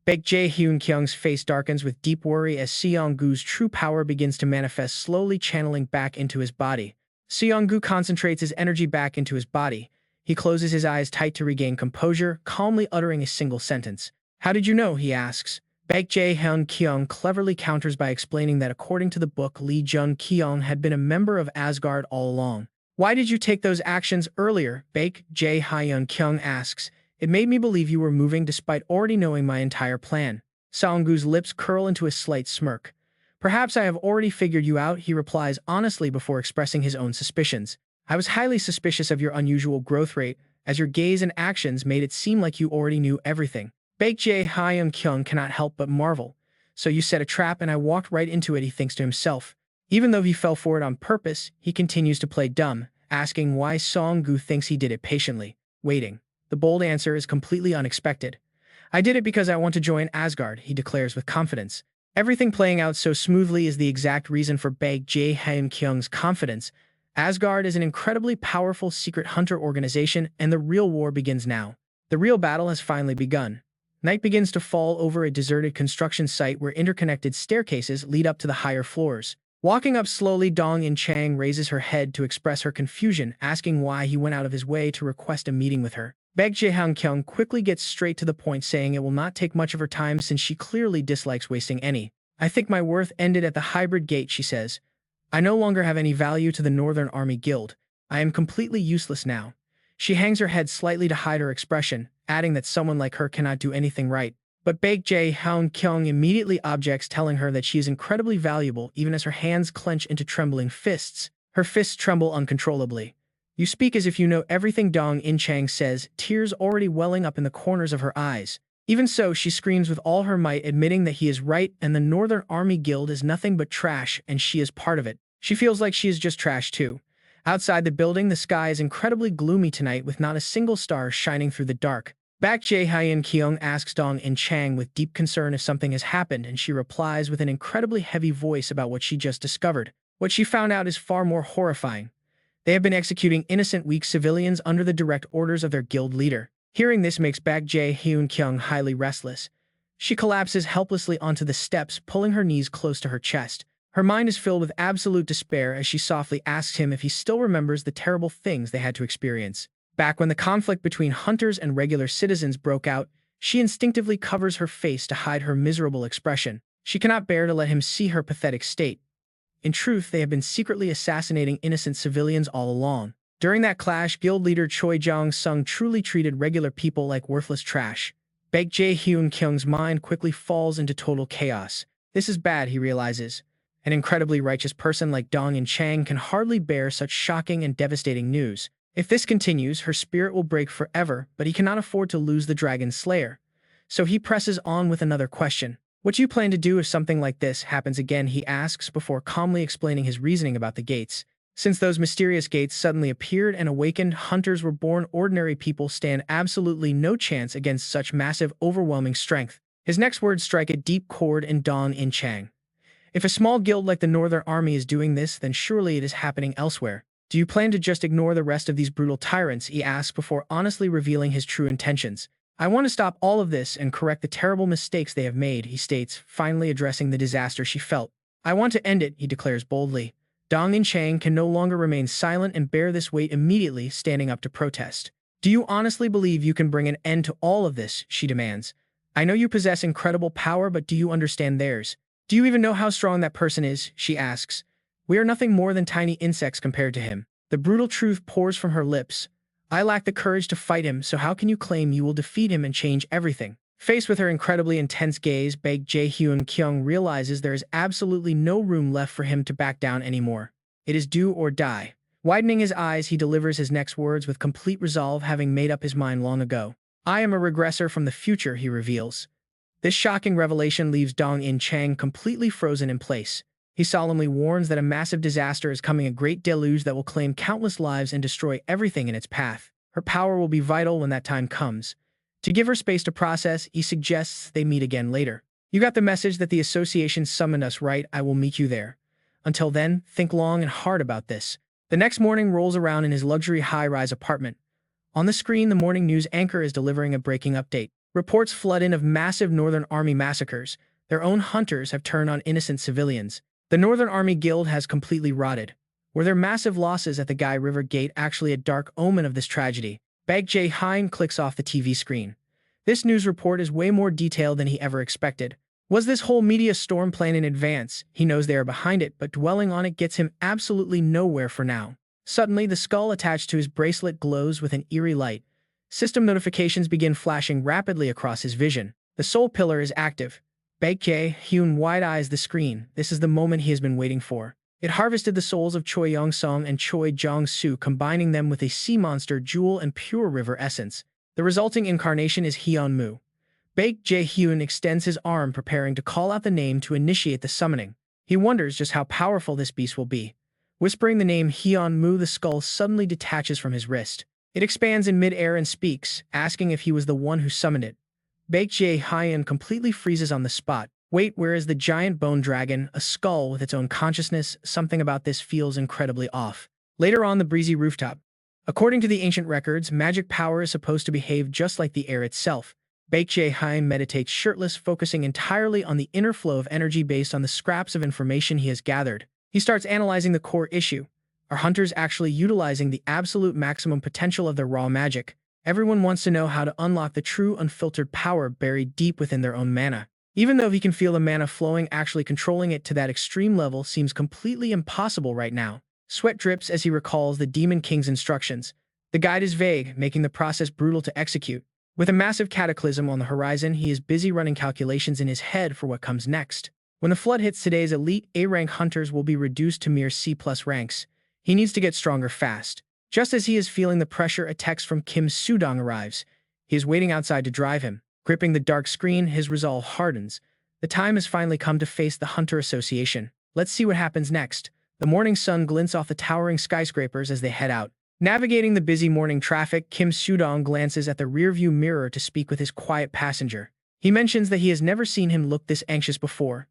Baek Jae-hyun-kyung's face darkens with deep worry as Seong-gu's true power begins to manifest, slowly channeling back into his body. Seong-gu concentrates his energy back into his body. He closes his eyes tight to regain composure, calmly uttering a single sentence. "How did you know?" he asks. Baek Jae-hyun-kyung cleverly counters by explaining that according to the book, Lee Jun-kyeong had been a member of Asgard all along. "Why did you take those actions earlier?" Baek Jae-hyun-kyung asks. "It made me believe you were moving despite already knowing my entire plan." Song-gu's lips curl into a slight smirk. "Perhaps I have already figured you out," he replies honestly before expressing his own suspicions. "I was highly suspicious of your unusual growth rate, as your gaze and actions made it seem like you already knew everything." Baek Jae-hyun-kyung cannot help but marvel. "So you set a trap and I walked right into it," he thinks to himself. Even though he fell for it on purpose, he continues to play dumb, asking why Song-gu thinks he did it patiently, waiting. The bold answer is completely unexpected. "I did it because I want to join Asgard," he declares with confidence. Everything playing out so smoothly is the exact reason for Baek Jae-hyun-kyung's confidence. Asgard is an incredibly powerful secret hunter organization, and the real war begins now. The real battle has finally begun. Night begins to fall over a deserted construction site where interconnected staircases lead up to the higher floors. Walking up slowly, Dong In-chang raises her head to express her confusion, asking why he went out of his way to request a meeting with her. Baek Jae-hyun-kyung quickly gets straight to the point, saying it will not take much of her time since she clearly dislikes wasting any. "I think my worth ended at the hybrid gate," she says. "I no longer have any value to the Northern Army Guild. I am completely useless now." She hangs her head slightly to hide her expression, adding that someone like her cannot do anything right. But Baek Jae-hyun-kyung immediately objects, telling her that she is incredibly valuable, even as her hands clench into trembling fists. Her fists tremble uncontrollably. "You speak as if you know everything," Dong In-chang says, tears already welling up in the corners of her eyes. Even so, she screams with all her might, admitting that he is right and the Northern Army Guild is nothing but trash and she is part of it. She feels like she is just trash too. Outside the building, the sky is incredibly gloomy tonight with not a single star shining through the dark. Baek Jae-hyun-kyung asks Dong In-chang with deep concern if something has happened, and she replies with an incredibly heavy voice about what she just discovered. What she found out is far more horrifying. They have been executing innocent, weak civilians under the direct orders of their guild leader. Hearing this makes Baek Jae-hyun-kyung highly restless. She collapses helplessly onto the steps, pulling her knees close to her chest. Her mind is filled with absolute despair as she softly asks him if he still remembers the terrible things they had to experience. Back when the conflict between hunters and regular citizens broke out, she instinctively covers her face to hide her miserable expression. She cannot bear to let him see her pathetic state. In truth, they have been secretly assassinating innocent civilians all along. During that clash, guild leader Choi Jong-sung truly treated regular people like worthless trash. Jun-kyeong's mind quickly falls into total chaos. This is bad, he realizes. An incredibly righteous person like Dong-in-chang can hardly bear such shocking and devastating news. If this continues, her spirit will break forever, but he cannot afford to lose the Dragon Slayer. So he presses on with another question. What do you plan to do if something like this happens again, he asks before calmly explaining his reasoning about the gates. Since those mysterious gates suddenly appeared and awakened, hunters were born. Ordinary people stand absolutely no chance against such massive, overwhelming strength. His next words strike a deep chord in Dong-in-chang. If a small guild like the Northern Army is doing this, then surely it is happening elsewhere. Do you plan to just ignore the rest of these brutal tyrants, he asks before honestly revealing his true intentions. I want to stop all of this and correct the terrible mistakes they have made, he states, finally addressing the disaster she felt. I want to end it, he declares boldly. Dong-in-chang can no longer remain silent and bear this weight, immediately standing up to protest. Do you honestly believe you can bring an end to all of this, she demands. I know you possess incredible power, but do you understand theirs? Do you even know how strong that person is, she asks. We are nothing more than tiny insects compared to him. The brutal truth pours from her lips. I lack the courage to fight him, so how can you claim you will defeat him and change everything? Faced with her incredibly intense gaze, Jun-kyeong realizes there is absolutely no room left for him to back down anymore. It is do or die. Widening his eyes, he delivers his next words with complete resolve, having made up his mind long ago. I am a regressor from the future, he reveals. This shocking revelation leaves Dong-in-chang completely frozen in place. He solemnly warns that a massive disaster is coming, a great deluge that will claim countless lives and destroy everything in its path. Her power will be vital when that time comes. To give her space to process, he suggests they meet again later. You got the message that the association summoned us, right? I will meet you there. Until then, think long and hard about this. The next morning rolls around in his luxury high-rise apartment. On the screen, the morning news anchor is delivering a breaking update. Reports flood in of massive Northern Army massacres. Their own hunters have turned on innocent civilians. The Northern Army Guild has completely rotted. Were their massive losses at the Gai River Gate actually a dark omen of this tragedy? Jae-hyun clicks off the TV screen. This news report is way more detailed than he ever expected. Was this whole media storm planned in advance? He knows they are behind it, but dwelling on it gets him absolutely nowhere for now. Suddenly, the skull attached to his bracelet glows with an eerie light. System notifications begin flashing rapidly across his vision. The soul pillar is active. Jae-hyun wide-eyes the screen. This is the moment he has been waiting for. It harvested the souls of Choi Yong-sung and Choi Jong-soo, combining them with a sea monster jewel and pure river essence. The resulting incarnation is Hyun-mu. Jae-hyun extends his arm, preparing to call out the name to initiate the summoning. He wonders just how powerful this beast will be. Whispering the name Hyun-mu, the skull suddenly detaches from his wrist. It expands in mid-air and speaks, asking if he was the one who summoned it. Jae-hyun completely freezes on the spot. Wait, where is the giant bone dragon, a skull with its own consciousness? Something about this feels incredibly off. Later on the breezy rooftop. According to the ancient records, magic power is supposed to behave just like the air itself. Jae-hyun meditates shirtless, focusing entirely on the inner flow of energy based on the scraps of information he has gathered. He starts analyzing the core issue. Are hunters actually utilizing the absolute maximum potential of their raw magic? Everyone wants to know how to unlock the true unfiltered power buried deep within their own mana. Even though he can feel the mana flowing, actually controlling it to that extreme level seems completely impossible right now. Sweat drips as he recalls the Demon King's instructions. The guide is vague, making the process brutal to execute. With a massive cataclysm on the horizon, he is busy running calculations in his head for what comes next. When the flood hits, today's elite A-rank hunters will be reduced to mere C+ ranks. He needs to get stronger fast. Just as he is feeling the pressure, a text from Kim Soo-dong arrives. He is waiting outside to drive him. Gripping the dark screen, his resolve hardens. The time has finally come to face the Hunter Association. Let's see what happens next. The morning sun glints off the towering skyscrapers as they head out. Navigating the busy morning traffic, Kim Soo-dong glances at the rearview mirror to speak with his quiet passenger. He mentions that he has never seen him look this anxious before.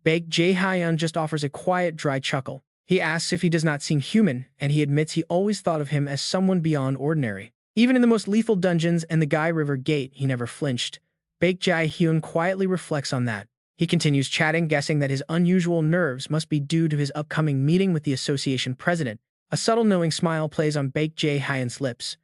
Jae-hyun just offers a quiet, dry chuckle. He asks if he does not seem human, and he admits he always thought of him as someone beyond ordinary. Even in the most lethal dungeons and the Gai River Gate, he never flinched. Jae-hyun quietly reflects on that. He continues chatting, guessing that his unusual nerves must be due to his upcoming meeting with the association president. A subtle knowing smile plays on Baek Jae-hyun's lips.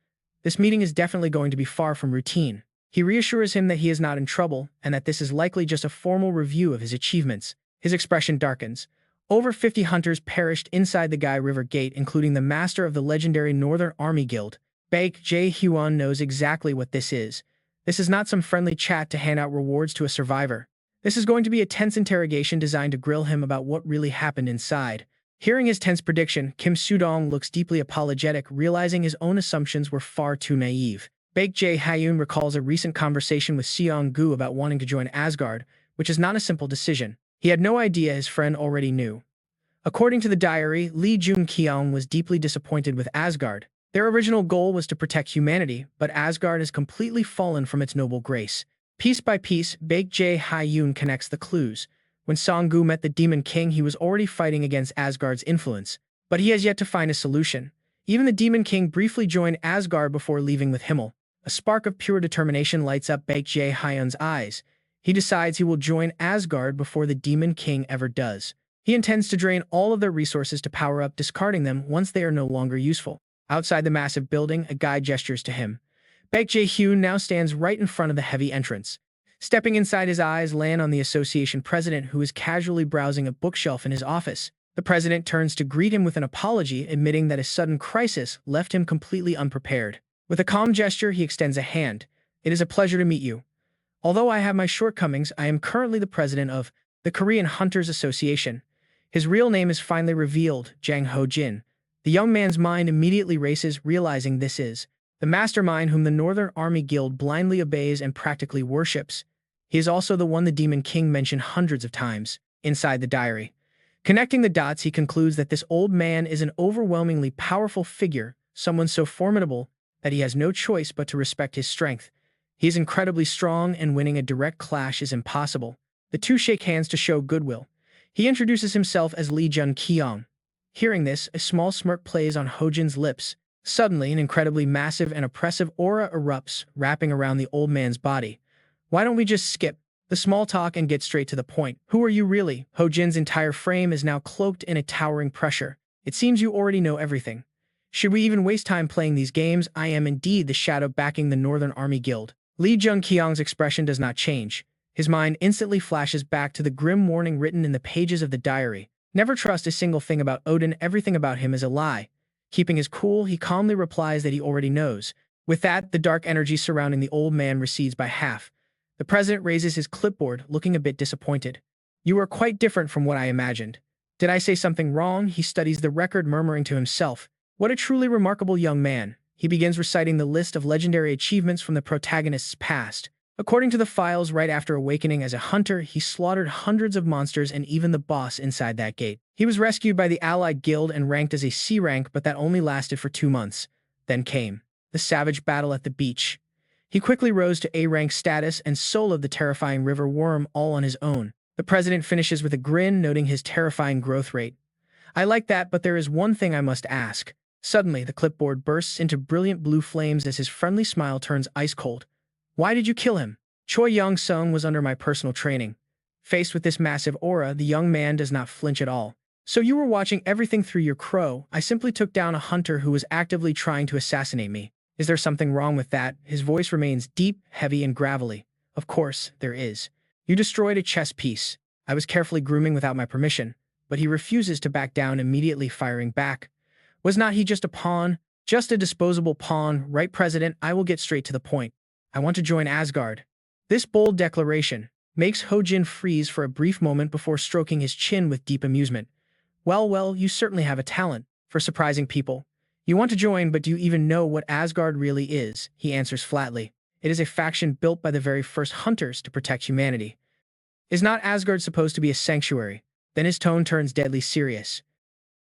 This meeting is definitely going to be far from routine. He reassures him that he is not in trouble and that this is likely just a formal review of his achievements. His expression darkens. Over 50 hunters perished inside the Gai River Gate, including the master of the legendary Northern Army Guild. Baek Jae-hyun knows exactly what this is. This is not some friendly chat to hand out rewards to a survivor. This is going to be a tense interrogation designed to grill him about what really happened inside. Hearing his tense prediction, Kim Soo-dong looks deeply apologetic, realizing his own assumptions were far too naive. Baek Jae-hyun recalls a recent conversation with Seong-gu about wanting to join Asgard, which is not a simple decision. He had no idea his friend already knew. According to the diary, Lee Jun-kyeong was deeply disappointed with Asgard. Their original goal was to protect humanity, but Asgard has completely fallen from its noble grace. Piece by piece, Baek Jae-hyun connects the clues. When Song-gu met the Demon King, he was already fighting against Asgard's influence, but he has yet to find a solution. Even the Demon King briefly joined Asgard before leaving with Himmel. A spark of pure determination lights up Baek Jae-hyun's eyes. He decides he will join Asgard before the Demon King ever does. He intends to drain all of their resources to power up, discarding them once they are no longer useful. Outside the massive building, a guide gestures to him. Baek Jae-hyun now stands right in front of the heavy entrance. Stepping inside, his eyes land on the association president, who is casually browsing a bookshelf in his office. The president turns to greet him with an apology, admitting that a sudden crisis left him completely unprepared. With a calm gesture, he extends a hand. "It is a pleasure to meet you. Although I have my shortcomings, I am currently the president of the Korean Hunters Association." His real name is finally revealed, Jang Ho-jin. The young man's mind immediately races, realizing this is the mastermind whom the Northern Army Guild blindly obeys and practically worships. He is also the one the Demon King mentioned hundreds of times. Inside the diary, connecting the dots, he concludes that this old man is an overwhelmingly powerful figure, someone so formidable that he has no choice but to respect his strength. He is incredibly strong, and winning a direct clash is impossible. The two shake hands to show goodwill. He introduces himself as Lee Jun-kyeong. Hearing this, a small smirk plays on Ho-jin's lips. Suddenly, an incredibly massive and oppressive aura erupts, wrapping around the old man's body. "Why don't we just skip the small talk and get straight to the point? Who are you really?" Ho-jin's entire frame is now cloaked in a towering pressure. "It seems you already know everything. Should we even waste time playing these games? I am indeed the shadow backing the Northern Army Guild." Lee Jun-kyeong's expression does not change. His mind instantly flashes back to the grim warning written in the pages of the diary. Never trust a single thing about Odin, everything about him is a lie. Keeping his cool, he calmly replies that he already knows. With that, the dark energy surrounding the old man recedes by half. The president raises his clipboard, looking a bit disappointed. "You are quite different from what I imagined. Did I say something wrong?" He studies the record, murmuring to himself. "What a truly remarkable young man." He begins reciting the list of legendary achievements from the protagonist's past. According to the files, right after awakening as a hunter, he slaughtered hundreds of monsters and even the boss inside that gate. He was rescued by the Allied Guild and ranked as a C rank, but that only lasted for 2 months. Then came the savage battle at the beach. He quickly rose to A rank status and soloed the terrifying river worm all on his own. The president finishes with a grin, noting his terrifying growth rate. "I like that, but there is one thing I must ask." Suddenly, the clipboard bursts into brilliant blue flames as his friendly smile turns ice cold. "Why did you kill him?" "Choi Young-sung was under my personal training." Faced with this massive aura, the young man does not flinch at all. "So you were watching everything through your crow?" "I simply took down a hunter who was actively trying to assassinate me." "Is there something wrong with that?" His voice remains deep, heavy, and gravelly. "Of course, there is. You destroyed a chess piece. I was carefully grooming without my permission." But he refuses to back down, immediately firing back. "Was not he just a pawn? Just a disposable pawn, right, President? I will get straight to the point. I want to join Asgard." This bold declaration makes Ho-jin freeze for a brief moment before stroking his chin with deep amusement. Well, you certainly have a talent for surprising people. "You want to join, but do you even know what Asgard really is?" He answers flatly. "It is a faction built by the very first hunters to protect humanity." "Is not Asgard supposed to be a sanctuary?" Then his tone turns deadly serious.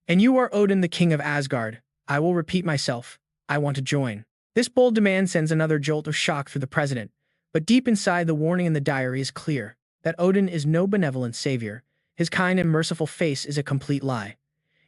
"And you are Odin, the king of Asgard." "I will repeat myself. I want to join." This bold demand sends another jolt of shock through the president. But deep inside, the warning in the diary is clear, that Odin is no benevolent savior. His kind and merciful face is a complete lie.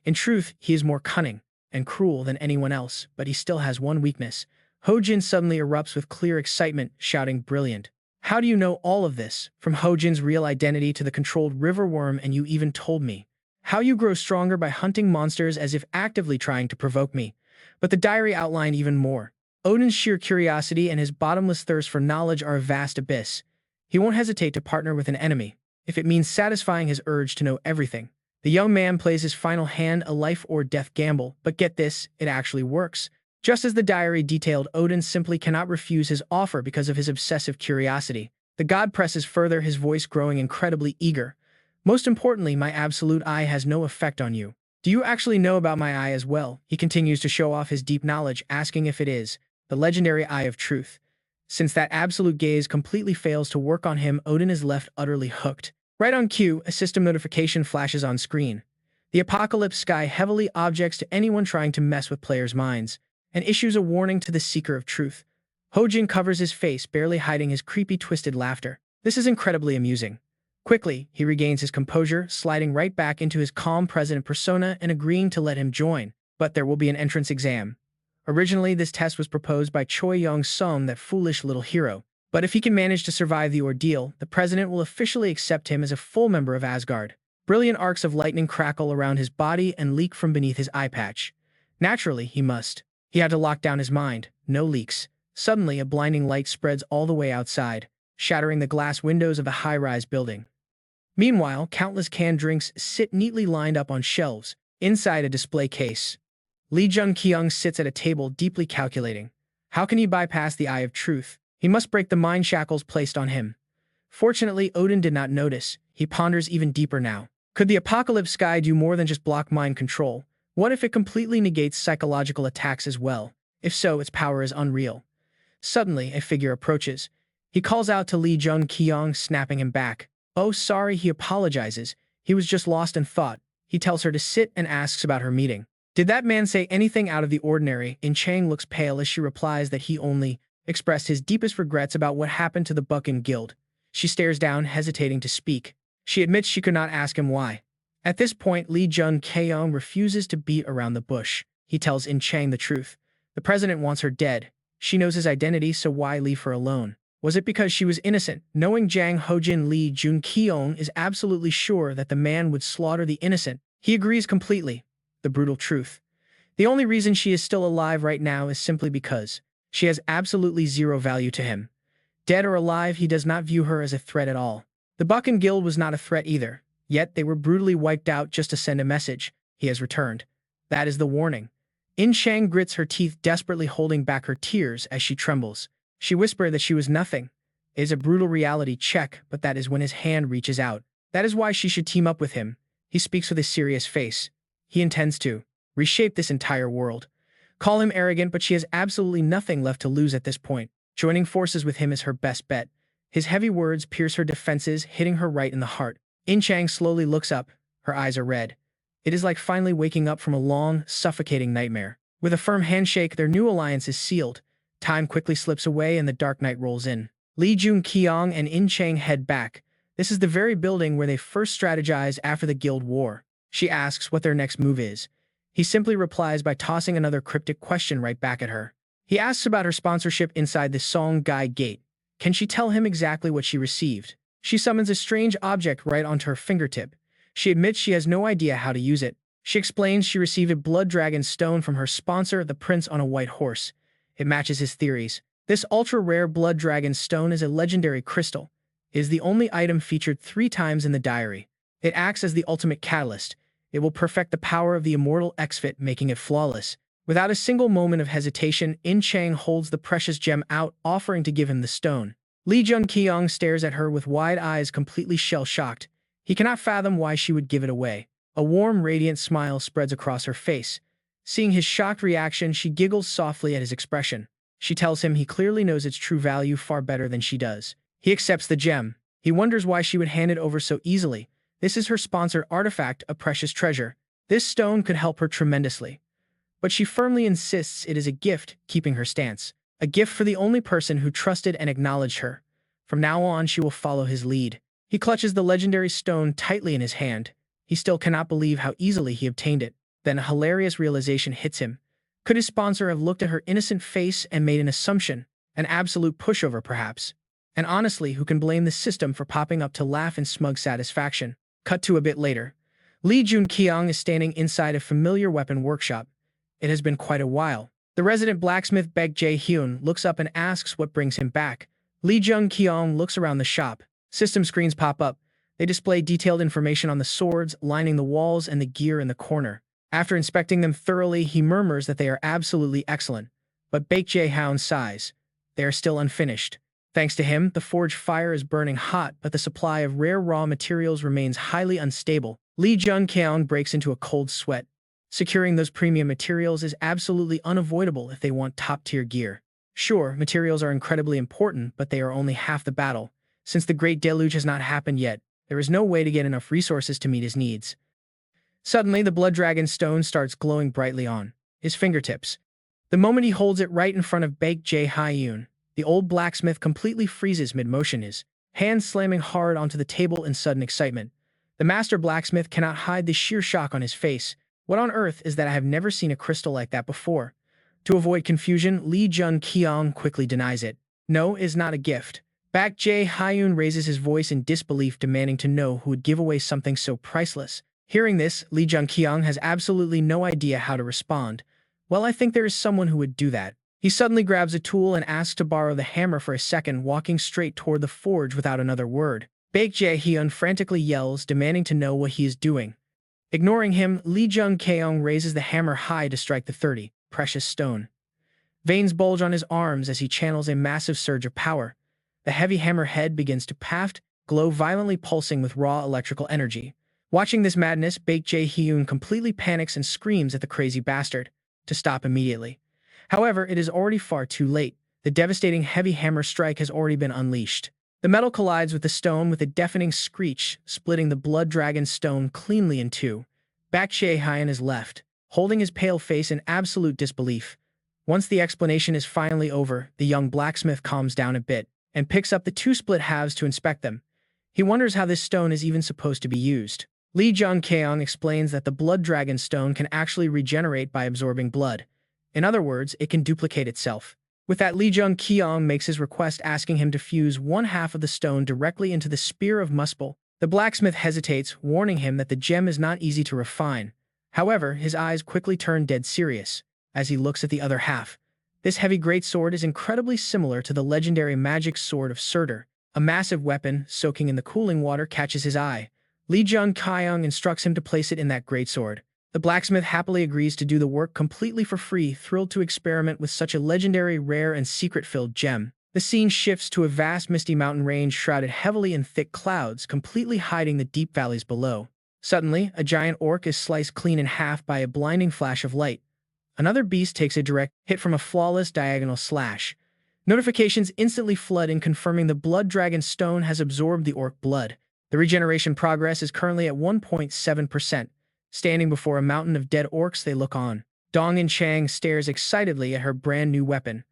In truth, he is more cunning and cruel than anyone else, but he still has one weakness. Ho-jin suddenly erupts with clear excitement, shouting, "Brilliant! How do you know all of this? From Hojin's real identity to the controlled river worm, and you even told me how you grow stronger by hunting monsters as if actively trying to provoke me. But the diary outlined even more. Odin's sheer curiosity and his bottomless thirst for knowledge are a vast abyss. He won't hesitate to partner with an enemy, if it means satisfying his urge to know everything. The young man plays his final hand, a life or death gamble, but get this, it actually works. Just as the diary detailed, Odin simply cannot refuse his offer because of his obsessive curiosity. The god presses further, his voice growing incredibly eager. Most importantly, my absolute eye has no effect on you. Do you actually know about my eye as well? He continues to show off his deep knowledge, asking if it is the legendary eye of truth. Since that absolute gaze completely fails to work on him, Odin is left utterly hooked. Right on cue, a system notification flashes on screen. The Apocalypse Sky heavily objects to anyone trying to mess with players' minds, and issues a warning to the seeker of truth. Hojin covers his face, barely hiding his creepy, twisted laughter. This is incredibly amusing. Quickly, he regains his composure, sliding right back into his calm president persona and agreeing to let him join. But there will be an entrance exam. Originally, this test was proposed by Choi Young-sung, that foolish little hero. But if he can manage to survive the ordeal, the president will officially accept him as a full member of Asgard. Brilliant arcs of lightning crackle around his body and leak from beneath his eye patch. Naturally, he must. He had to lock down his mind. No leaks. Suddenly, a blinding light spreads all the way outside, shattering the glass windows of the high-rise building. Meanwhile, countless canned drinks sit neatly lined up on shelves, inside a display case. Jun-kyeong sits at a table, deeply calculating. How can he bypass the eye of truth? He must break the mind shackles placed on him. Fortunately, Odin did not notice. He ponders even deeper now. Could the Apocalypse Sky do more than just block mind control? What if it completely negates psychological attacks as well? If so, its power is unreal. Suddenly, a figure approaches. He calls out to Jun-kyeong, snapping him back. Oh, sorry, he apologizes. He was just lost in thought. He tells her to sit and asks about her meeting. Did that man say anything out of the ordinary? Chang looks pale as she replies that he only expressed his deepest regrets about what happened to the Buchan Guild. She stares down, hesitating to speak. She admits she could not ask him why. At this point, Jun-kyeong refuses to beat around the bush. He tells Chang the truth. The president wants her dead. She knows his identity, so why leave her alone? Was it because she was innocent? Knowing Jang Hojin, Jun-kyeong is absolutely sure that the man would slaughter the innocent. He agrees completely. The brutal truth. The only reason she is still alive right now is simply because she has absolutely zero value to him. Dead or alive, he does not view her as a threat at all. The Buchan Guild was not a threat either, yet they were brutally wiped out just to send a message. He has returned. That is the warning. Chang grits her teeth, desperately holding back her tears as she trembles. She whispered that she was nothing. It is a brutal reality check, but that is when his hand reaches out. That is why she should team up with him. He speaks with a serious face. He intends to reshape this entire world. Call him arrogant, but she has absolutely nothing left to lose at this point. Joining forces with him is her best bet. His heavy words pierce her defenses, hitting her right in the heart. Chang slowly looks up. Her eyes are red. It is like finally waking up from a long, suffocating nightmare. With a firm handshake, their new alliance is sealed. Time quickly slips away and the dark night rolls in. Jun-kyeong and Chang head back. This is the very building where they first strategized after the guild war. She asks what their next move is. He simply replies by tossing another cryptic question right back at her. He asks about her sponsorship inside the Song Gai Gate. Can she tell him exactly what she received? She summons a strange object right onto her fingertip. She admits she has no idea how to use it. She explains she received a blood dragon stone from her sponsor, the prince on a white horse. It matches his theories. This ultra-rare blood dragon stone is a legendary crystal. It is the only item featured 3 times in the diary. It acts as the ultimate catalyst. It will perfect the power of the immortal X-Fit, making it flawless. Without a single moment of hesitation, Chang holds the precious gem out, offering to give him the stone. Jun-kyeong stares at her with wide eyes, completely shell-shocked. He cannot fathom why she would give it away. A warm, radiant smile spreads across her face. Seeing his shocked reaction, she giggles softly at his expression. She tells him he clearly knows its true value far better than she does. He accepts the gem. He wonders why she would hand it over so easily. This is her sponsored artifact, a precious treasure. This stone could help her tremendously. But she firmly insists it is a gift, keeping her stance. A gift for the only person who trusted and acknowledged her. From now on, she will follow his lead. He clutches the legendary stone tightly in his hand. He still cannot believe how easily he obtained it. Then a hilarious realization hits him. Could his sponsor have looked at her innocent face and made an assumption? An absolute pushover, perhaps? And honestly, who can blame the system for popping up to laugh in smug satisfaction? Cut to a bit later. Jun-kyeong is standing inside a familiar weapon workshop. It has been quite a while. The resident blacksmith Baek Jae-hyun looks up and asks what brings him back. Jun-kyeong looks around the shop. System screens pop up. They display detailed information on the swords lining the walls and the gear in the corner. After inspecting them thoroughly, he murmurs that they are absolutely excellent. But Baek Jae-hyun sighs. They are still unfinished. Thanks to him, the forge fire is burning hot, but the supply of rare raw materials remains highly unstable. Jun-kyeong breaks into a cold sweat. Securing those premium materials is absolutely unavoidable if they want top-tier gear. Sure, materials are incredibly important, but they are only half the battle. Since the Great Deluge has not happened yet, there is no way to get enough resources to meet his needs. Suddenly, the blood dragon stone starts glowing brightly on his fingertips. The moment he holds it right in front of Baek Jae-hyun, the old blacksmith completely freezes mid-motion, his hands slamming hard onto the table in sudden excitement. The master blacksmith cannot hide the sheer shock on his face. What on earth is that? I have never seen a crystal like that before. To avoid confusion, Jun-kyeong quickly denies it. No, it is not a gift. Baek Jae-hyun raises his voice in disbelief, demanding to know who would give away something so priceless. Hearing this, Jun-kyeong has absolutely no idea how to respond. Well, I think there is someone who would do that. He suddenly grabs a tool and asks to borrow the hammer for a second, walking straight toward the forge without another word. Baek Jae-hyun frantically yells, demanding to know what he is doing. Ignoring him, Jun-kyeong raises the hammer high to strike the 30 precious stone. Veins bulge on his arms as he channels a massive surge of power. The heavy hammer head begins to paft, glow violently, pulsing with raw electrical energy. Watching this madness, Baek Jae-hyun completely panics and screams at the crazy bastard to stop immediately. However, it is already far too late. The devastating heavy hammer strike has already been unleashed. The metal collides with the stone with a deafening screech, splitting the blood dragon stone cleanly in two. Baek Jae-hyun is left, holding his pale face in absolute disbelief. Once the explanation is finally over, the young blacksmith calms down a bit and picks up the two split halves to inspect them. He wonders how this stone is even supposed to be used. Jun-kyeong explains that the blood dragon stone can actually regenerate by absorbing blood. In other words, it can duplicate itself. With that, Jun-kyeong makes his request, asking him to fuse one half of the stone directly into the spear of Muspell. The blacksmith hesitates, warning him that the gem is not easy to refine. However, his eyes quickly turn dead serious as he looks at the other half. This heavy greatsword is incredibly similar to the legendary magic sword of Surtur. A massive weapon, soaking in the cooling water, catches his eye. Jun-kyeong instructs him to place it in that greatsword. The blacksmith happily agrees to do the work completely for free, thrilled to experiment with such a legendary, rare, and secret-filled gem. The scene shifts to a vast misty mountain range shrouded heavily in thick clouds, completely hiding the deep valleys below. Suddenly, a giant orc is sliced clean in half by a blinding flash of light. Another beast takes a direct hit from a flawless diagonal slash. Notifications instantly flood in, confirming the blood dragon stone has absorbed the orc blood. The regeneration progress is currently at 1.7%. Standing before a mountain of dead orcs, they look on. Dong-in Chang stares excitedly at her brand new weapon.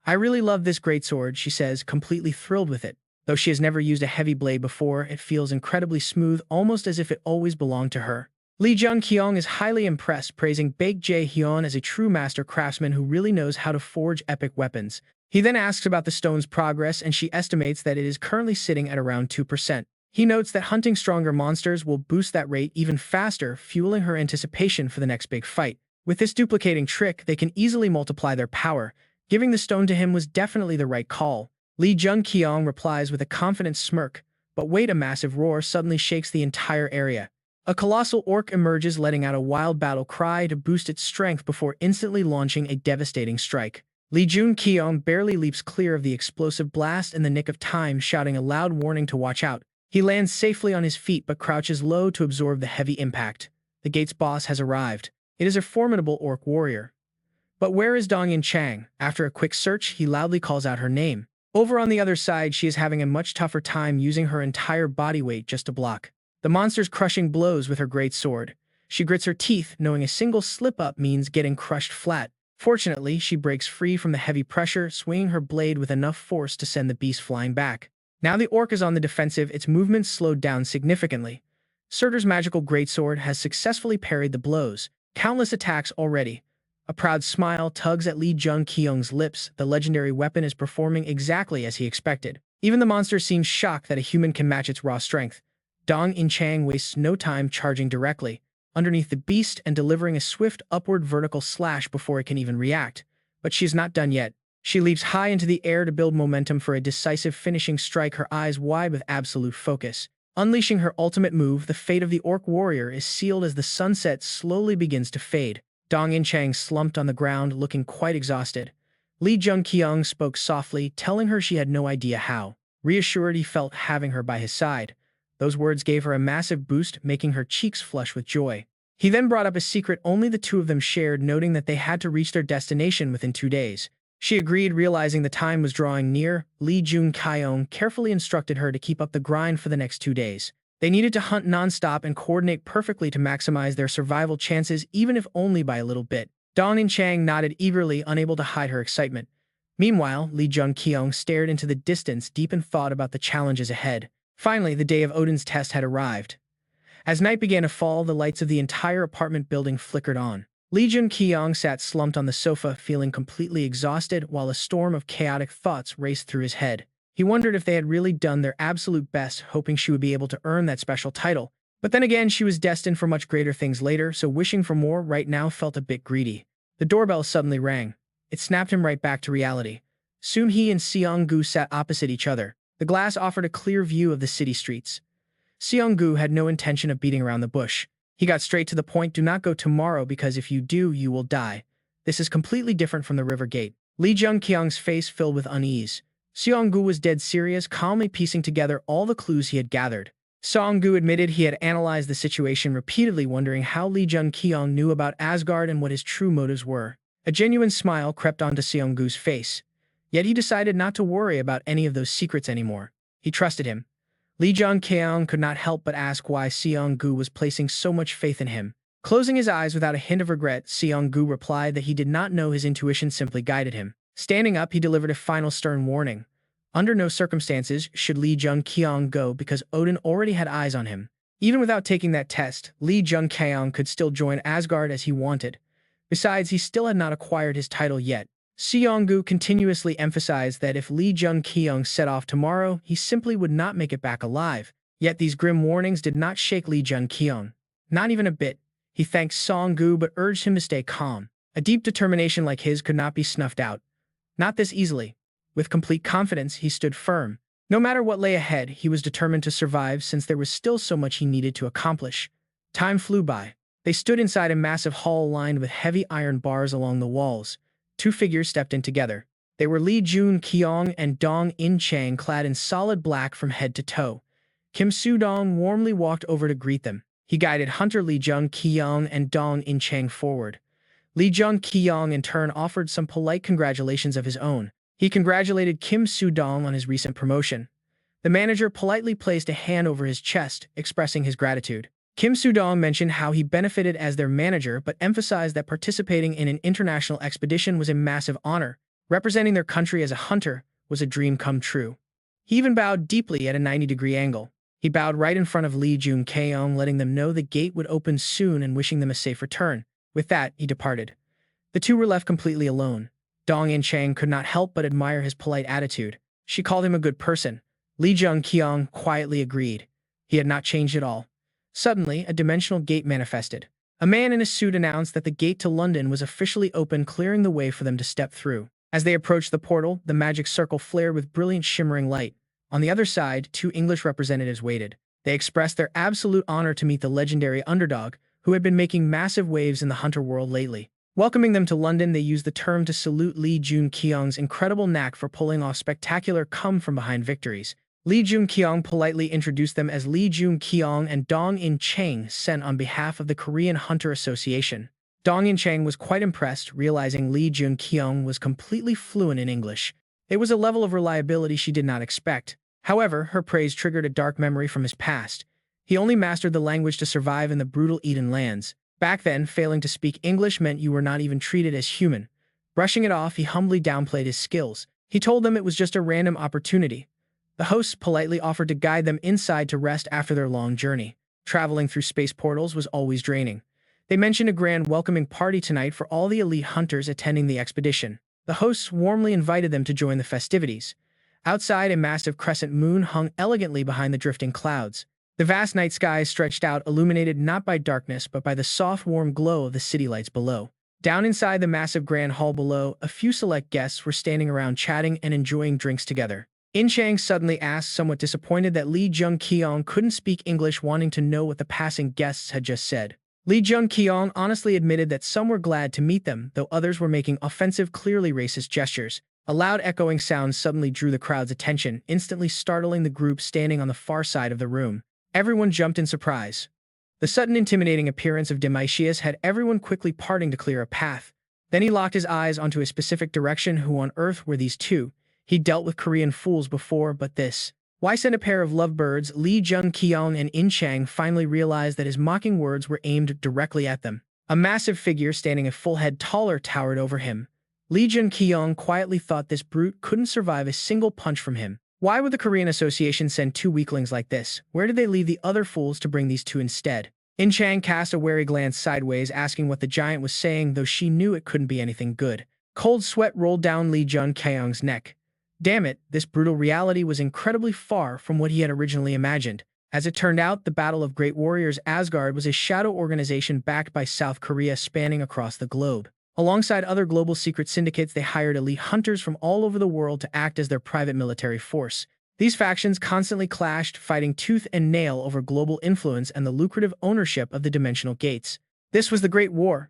I really love this greatsword, she says, completely thrilled with it. Though she has never used a heavy blade before, it feels incredibly smooth, almost as if it always belonged to her. Jun-kyeong is highly impressed, praising Baek Jae-hyun as a true master craftsman who really knows how to forge epic weapons. He then asks about the stone's progress, and she estimates that it is currently sitting at around 2%. He notes that hunting stronger monsters will boost that rate even faster, fueling her anticipation for the next big fight. With this duplicating trick, they can easily multiply their power. Giving the stone to him was definitely the right call. Jun-kyeong replies with a confident smirk, but wait, a massive roar suddenly shakes the entire area. A colossal orc emerges, letting out a wild battle cry to boost its strength before instantly launching a devastating strike. Jun-kyeong barely leaps clear of the explosive blast in the nick of time, shouting a loud warning to watch out. He lands safely on his feet but crouches low to absorb the heavy impact. The gate's boss has arrived. It is a formidable orc warrior. But where is Dong-in Chang? After a quick search, he loudly calls out her name. Over on the other side, she is having a much tougher time, using her entire body weight just to block the monster's crushing blows with her great sword. She grits her teeth, knowing a single slip-up means getting crushed flat. Fortunately, she breaks free from the heavy pressure, swinging her blade with enough force to send the beast flying back. Now the orc is on the defensive, its movements slowed down significantly. Surtur's magical greatsword has successfully parried the blows. Countless attacks already. A proud smile tugs at Jun-kyeong's lips. The legendary weapon is performing exactly as he expected. Even the monster seems shocked that a human can match its raw strength. Dong In-chang wastes no time charging directly underneath the beast and delivering a swift upward vertical slash before it can even react. But she is not done yet. She leaps high into the air to build momentum for a decisive finishing strike, her eyes wide with absolute focus. Unleashing her ultimate move, the fate of the orc warrior is sealed as the sunset slowly begins to fade. Dong In-chang slumped on the ground, looking quite exhausted. Jun-kyeong spoke softly, telling her she had no idea how. Reassured, he felt having her by his side. Those words gave her a massive boost, making her cheeks flush with joy. He then brought up a secret only the two of them shared, noting that they had to reach their destination within 2 days. She agreed, realizing the time was drawing near. Jun-kyeong carefully instructed her to keep up the grind for the next 2 days. They needed to hunt non-stop and coordinate perfectly to maximize their survival chances, even if only by a little bit. Dong In-chang nodded eagerly, unable to hide her excitement. Meanwhile, Jun-kyeong stared into the distance, deep in thought about the challenges ahead. Finally, the day of Odin's test had arrived. As night began to fall, the lights of the entire apartment building flickered on. Jun-kyeong sat slumped on the sofa, feeling completely exhausted, while a storm of chaotic thoughts raced through his head. He wondered if they had really done their absolute best, hoping she would be able to earn that special title. But then again, she was destined for much greater things later, so wishing for more right now felt a bit greedy. The doorbell suddenly rang. It snapped him right back to reality. Soon he and Seong-gu sat opposite each other. The glass offered a clear view of the city streets. Seong-gu had no intention of beating around the bush. He got straight to the point. Do not go tomorrow, because if you do, you will die. This is completely different from the river gate. Jun-kyeong's face filled with unease. Seong-gu was dead serious, calmly piecing together all the clues he had gathered. Seong-gu admitted he had analyzed the situation repeatedly, wondering how Jun-kyeong knew about Asgard and what his true motives were. A genuine smile crept onto Seong-gu's face. Yet he decided not to worry about any of those secrets anymore. He trusted him. Jun-kyeong could not help but ask why Seong-gu was placing so much faith in him. Closing his eyes without a hint of regret, Seong-gu replied that he did not know, his intuition simply guided him. Standing up, he delivered a final stern warning. Under no circumstances should Jun-kyeong go, because Odin already had eyes on him. Even without taking that test, Jun-kyeong could still join Asgard as he wanted. Besides, he still had not acquired his title yet. Seong-gu continuously emphasized that if Jun-kyeong set off tomorrow, he simply would not make it back alive. Yet these grim warnings did not shake Jun-kyeong. Not even a bit. He thanked Seong-gu but urged him to stay calm. A deep determination like his could not be snuffed out. Not this easily. With complete confidence, he stood firm. No matter what lay ahead, he was determined to survive, since there was still so much he needed to accomplish. Time flew by. They stood inside a massive hall lined with heavy iron bars along the walls. 2 figures stepped in together. They were Jun-kyeong and Dong In-chang, clad in solid black from head to toe. Kim Soo-dong warmly walked over to greet them. He guided Hunter Jun-kyeong and Dong In-chang forward. Jun-kyeong in turn offered some polite congratulations of his own. He congratulated Kim Soo-dong on his recent promotion. The manager politely placed a hand over his chest, expressing his gratitude. Kim Soo-dong mentioned how he benefited as their manager, but emphasized that participating in an international expedition was a massive honor. Representing their country as a hunter was a dream come true. He even bowed deeply at a 90-degree angle. He bowed right in front of Jun-kyeong, letting them know the gate would open soon and wishing them a safe return. With that, he departed. The two were left completely alone. Dong In-chang could not help but admire his polite attitude. She called him a good person. Jun-kyeong quietly agreed. He had not changed at all. Suddenly, a dimensional gate manifested. A man in a suit announced that the gate to London was officially open, clearing the way for them to step through. As they approached the portal, the magic circle flared with brilliant shimmering light. On the other side, 2 English representatives waited. They expressed their absolute honor to meet the legendary underdog, who had been making massive waves in the hunter world lately. Welcoming them to London, they used the term to salute Jun-kyeong's incredible knack for pulling off spectacular come-from-behind victories. Jun-kyeong politely introduced them as Jun-kyeong and Dong In-chang, sent on behalf of the Korean Hunter Association. Dong In-chang was quite impressed, realizing Jun-kyeong was completely fluent in English. It was a level of reliability she did not expect. However, her praise triggered a dark memory from his past. He only mastered the language to survive in the brutal Eden lands. Back then, failing to speak English meant you were not even treated as human. Brushing it off, he humbly downplayed his skills. He told them it was just a random opportunity. The hosts politely offered to guide them inside to rest after their long journey. Traveling through space portals was always draining. They mentioned a grand welcoming party tonight for all the elite hunters attending the expedition. The hosts warmly invited them to join the festivities. Outside, a massive crescent moon hung elegantly behind the drifting clouds. The vast night sky stretched out, illuminated not by darkness but by the soft, warm glow of the city lights below. Down inside the massive grand hall below, a few select guests were standing around chatting and enjoying drinks together. In-chang suddenly asked, somewhat disappointed that Lee Jun-kyeong couldn't speak English, wanting to know what the passing guests had just said. Lee Jun-kyeong honestly admitted that some were glad to meet them, though others were making offensive, clearly racist gestures. A loud echoing sound suddenly drew the crowd's attention, instantly startling the group standing on the far side of the room. Everyone jumped in surprise. The sudden intimidating appearance of Demetrius had everyone quickly parting to clear a path. Then he locked his eyes onto a specific direction. Who on earth were these two? He dealt with Korean fools before, but this. Why send a pair of lovebirds? Lee Jun-kyeong and In-chang finally realized that his mocking words were aimed directly at them. A massive figure standing a full head taller towered over him. Lee Jun-kyeong quietly thought this brute couldn't survive a single punch from him. Why would the Korean Association send two weaklings like this? Where did they leave the other fools to bring these two instead? In-chang cast a wary glance sideways, asking what the giant was saying, though she knew it couldn't be anything good. Cold sweat rolled down Lee Jun-kyeong's neck. Damn it, this brutal reality was incredibly far from what he had originally imagined. As it turned out, the Battle of Great Warriors Asgard was a shadow organization backed by South Korea, spanning across the globe. Alongside other global secret syndicates, they hired elite hunters from all over the world to act as their private military force. These factions constantly clashed, fighting tooth and nail over global influence and the lucrative ownership of the dimensional gates. This was the Great War.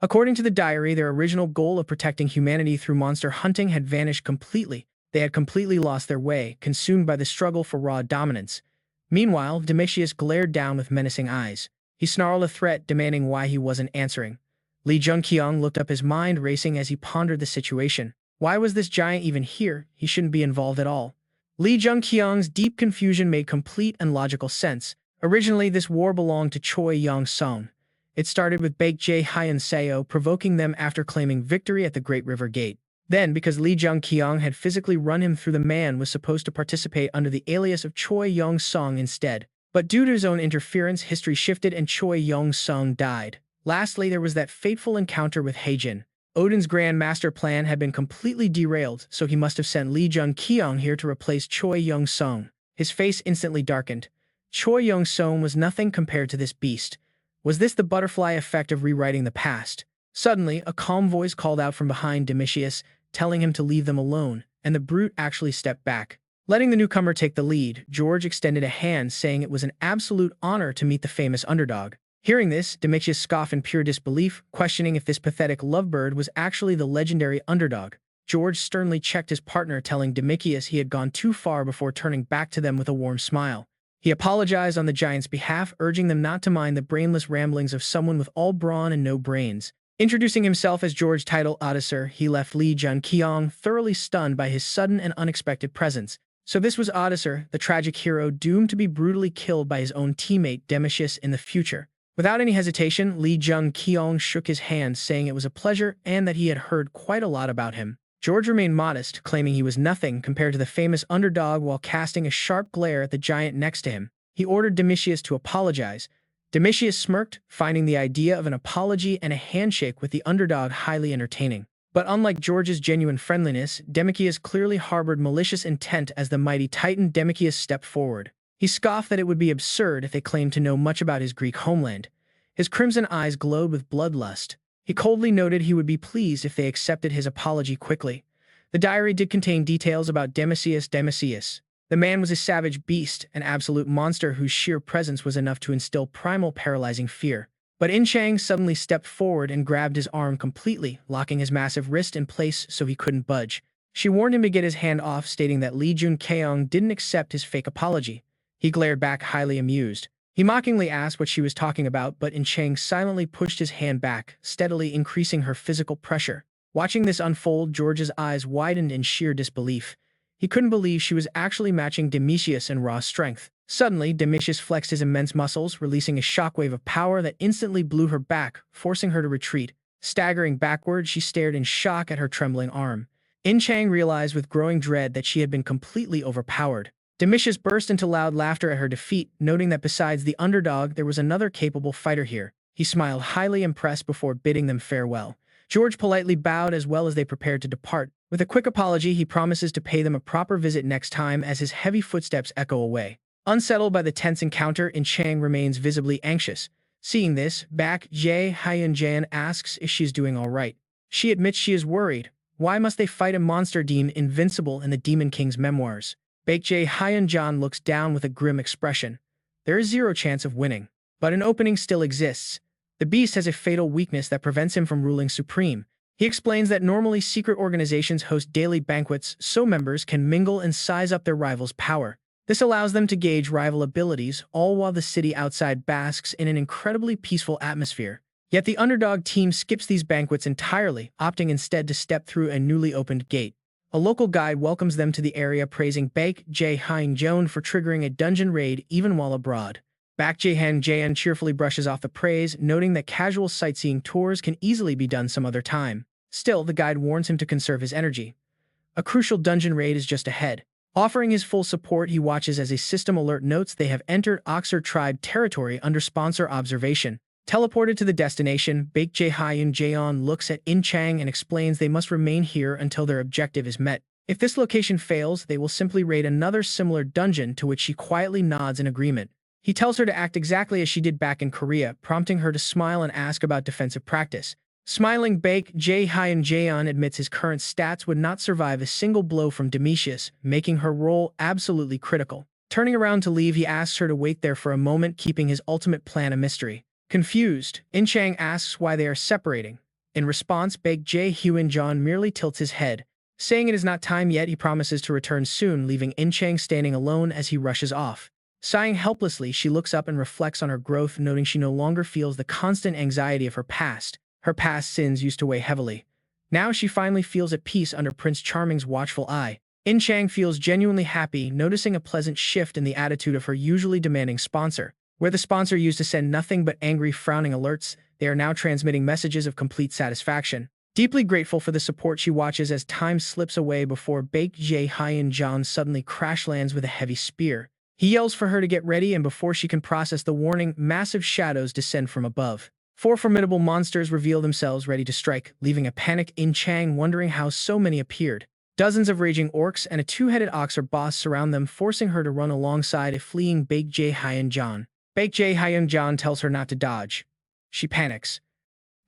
According to the diary, their original goal of protecting humanity through monster hunting had vanished completely. They had completely lost their way, consumed by the struggle for raw dominance. Meanwhile, Demetrius glared down with menacing eyes. He snarled a threat, demanding why he wasn't answering. Lee Jun-kyeong looked up, his mind racing as he pondered the situation. Why was this giant even here? He shouldn't be involved at all. Lee Jun-kyeong's deep confusion made complete and logical sense. Originally, this war belonged to Choi Yong-sung. It started with Baek Jae-hyun-seo provoking them after claiming victory at the Great River Gate. Then, because Lee Jun-kyeong had physically run him through, the man was supposed to participate under the alias of Choi Yong-sung instead. But due to his own interference, history shifted and Choi Yong-sung died. Lastly, there was that fateful encounter with Haejin. Odin's grand master plan had been completely derailed, so he must have sent Lee Jun-kyeong here to replace Choi Yong-sung. His face instantly darkened. Choi Yong-sung was nothing compared to this beast. Was this the butterfly effect of rewriting the past? Suddenly, a calm voice called out from behind Demetrius, telling him to leave them alone, and the brute actually stepped back. Letting the newcomer take the lead, George extended a hand, saying it was an absolute honor to meet the famous underdog. Hearing this, Demetrius scoffed in pure disbelief, questioning if this pathetic lovebird was actually the legendary underdog. George sternly checked his partner, telling Demetrius he had gone too far before turning back to them with a warm smile. He apologized on the giant's behalf, urging them not to mind the brainless ramblings of someone with all brawn and no brains. Introducing himself as George title Officer, he left Lee Jun-kyeong thoroughly stunned by his sudden and unexpected presence. So this was Officer, the tragic hero doomed to be brutally killed by his own teammate Demetrius in the future. Without any hesitation, Lee Jun-kyeong shook his hand, saying it was a pleasure and that he had heard quite a lot about him. George remained modest, claiming he was nothing compared to the famous underdog while casting a sharp glare at the giant next to him. He ordered Demetrius to apologize. Demetrius smirked, finding the idea of an apology and a handshake with the underdog highly entertaining. But unlike George's genuine friendliness, Demetrius clearly harbored malicious intent. As the mighty titan Demetrius stepped forward, he scoffed that it would be absurd if they claimed to know much about his Greek homeland. His crimson eyes glowed with bloodlust. He coldly noted he would be pleased if they accepted his apology quickly. The diary did contain details about Demetrius. The man was a savage beast, an absolute monster whose sheer presence was enough to instill primal paralyzing fear. But In-chang suddenly stepped forward and grabbed his arm completely, locking his massive wrist in place so he couldn't budge. She warned him to get his hand off, stating that Lee Jun-kyeong didn't accept his fake apology. He glared back, highly amused. He mockingly asked what she was talking about, but In-chang silently pushed his hand back, steadily increasing her physical pressure. Watching this unfold, George's eyes widened in sheer disbelief. He couldn't believe she was actually matching Demetrius in raw strength. Suddenly, Demetrius flexed his immense muscles, releasing a shockwave of power that instantly blew her back, forcing her to retreat. Staggering backward, she stared in shock at her trembling arm. In-chang realized with growing dread that she had been completely overpowered. Demetrius burst into loud laughter at her defeat, noting that besides the underdog, there was another capable fighter here. He smiled, highly impressed, before bidding them farewell. George politely bowed as well as they prepared to depart. With a quick apology, he promises to pay them a proper visit next time as his heavy footsteps echo away. Unsettled by the tense encounter, In-chang remains visibly anxious. Seeing this, Baek Jae-hyun asks if she's doing all right. She admits she is worried. Why must they fight a monster deemed invincible in the Demon King's memoirs? Baek Jae-hyun looks down with a grim expression. There is zero chance of winning. But an opening still exists. The beast has a fatal weakness that prevents him from ruling supreme. He explains that normally secret organizations host daily banquets so members can mingle and size up their rivals' power. This allows them to gauge rival abilities, all while the city outside basks in an incredibly peaceful atmosphere. Yet the underdog team skips these banquets entirely, opting instead to step through a newly opened gate. A local guide welcomes them to the area, praising Baek Jae-hyun for triggering a dungeon raid even while abroad. Baek Jae-hyun cheerfully brushes off the praise, noting that casual sightseeing tours can easily be done some other time. Still, the guide warns him to conserve his energy. A crucial dungeon raid is just ahead. Offering his full support, he watches as a system alert notes they have entered Oxer tribe territory under sponsor observation. Teleported to the destination, Baek Jae-hyun looks at In-chang and explains they must remain here until their objective is met. If this location fails, they will simply raid another similar dungeon, to which she quietly nods in agreement. He tells her to act exactly as she did back in Korea, prompting her to smile and ask about defensive practice. Smiling, Baek Jae-hyun admits his current stats would not survive a single blow from Demetius, making her role absolutely critical. Turning around to leave, he asks her to wait there for a moment, keeping his ultimate plan a mystery. Confused, In-chang asks why they are separating. In response, Baek Jae-hyun merely tilts his head. Saying it is not time yet, he promises to return soon, leaving In-chang standing alone as he rushes off. Sighing helplessly, she looks up and reflects on her growth, noting she no longer feels the constant anxiety of her past. Her past sins used to weigh heavily. Now she finally feels at peace under Prince Charming's watchful eye. In-chang feels genuinely happy, noticing a pleasant shift in the attitude of her usually demanding sponsor. Where the sponsor used to send nothing but angry, frowning alerts, they are now transmitting messages of complete satisfaction. Deeply grateful for the support, she watches as time slips away before Baek Jae-hyun suddenly crash lands with a heavy spear. He yells for her to get ready, and before she can process the warning, massive shadows descend from above. 4 formidable monsters reveal themselves ready to strike, leaving a panicked In-chang wondering how so many appeared. Dozens of raging orcs and a 2-headed oxer boss surround them, forcing her to run alongside a fleeing Baek Jae-hyun. Baek Jae-hyun tells her not to dodge. She panics.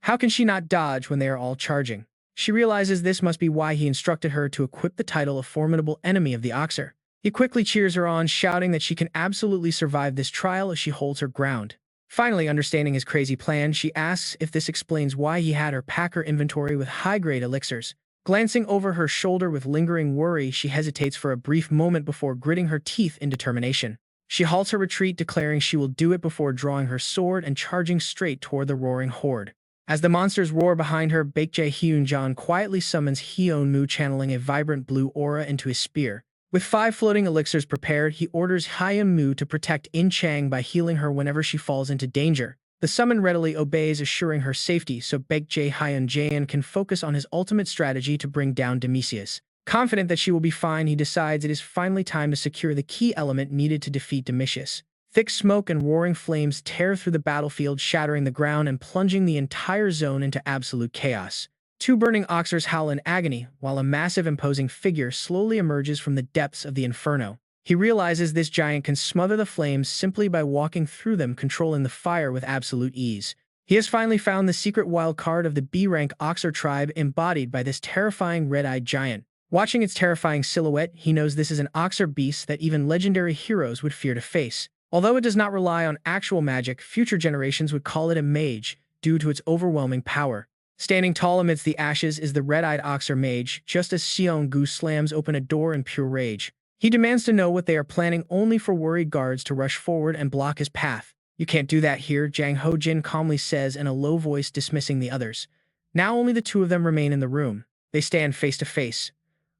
How can she not dodge when they are all charging? She realizes this must be why he instructed her to equip the title of formidable enemy of the oxer. He quickly cheers her on, shouting that she can absolutely survive this trial as she holds her ground. Finally, understanding his crazy plan, she asks if this explains why he had her pack her inventory with high-grade elixirs. Glancing over her shoulder with lingering worry, she hesitates for a brief moment before gritting her teeth in determination. She halts her retreat, declaring she will do it before drawing her sword and charging straight toward the roaring horde. As the monsters roar behind her, Baek Jae-hyun quietly summons Hyun-mu, channeling a vibrant blue aura into his spear. With 5 floating elixirs prepared, he orders Hyun-mu to protect In-chang by healing her whenever she falls into danger. The summon readily obeys, assuring her safety so Baek Jae-hyun can focus on his ultimate strategy to bring down Demetius. Confident that she will be fine, he decides it is finally time to secure the key element needed to defeat Demetius. Thick smoke and roaring flames tear through the battlefield, shattering the ground and plunging the entire zone into absolute chaos. 2 burning oxers howl in agony, while a massive imposing figure slowly emerges from the depths of the inferno. He realizes this giant can smother the flames simply by walking through them, controlling the fire with absolute ease. He has finally found the secret wild card of the B-rank oxer tribe, embodied by this terrifying red-eyed giant. Watching its terrifying silhouette, he knows this is an oxer beast that even legendary heroes would fear to face. Although it does not rely on actual magic, future generations would call it a mage, due to its overwhelming power. Standing tall amidst the ashes is the red-eyed oxer mage, just as Seong-gu slams open a door in pure rage. He demands to know what they are planning, only for worried guards to rush forward and block his path. "You can't do that here," Jang Ho-jin calmly says in a low voice, dismissing the others. Now only the 2 of them remain in the room. They stand face to face.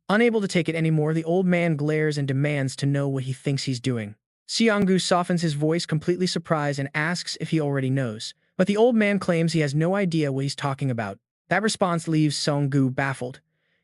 Unable to take it anymore, the old man glares and demands to know what he thinks he's doing. Seong-gu softens his voice, completely surprised, and asks if he already knows. But the old man claims he has no idea what he's talking about. That response leaves Seong-gu baffled.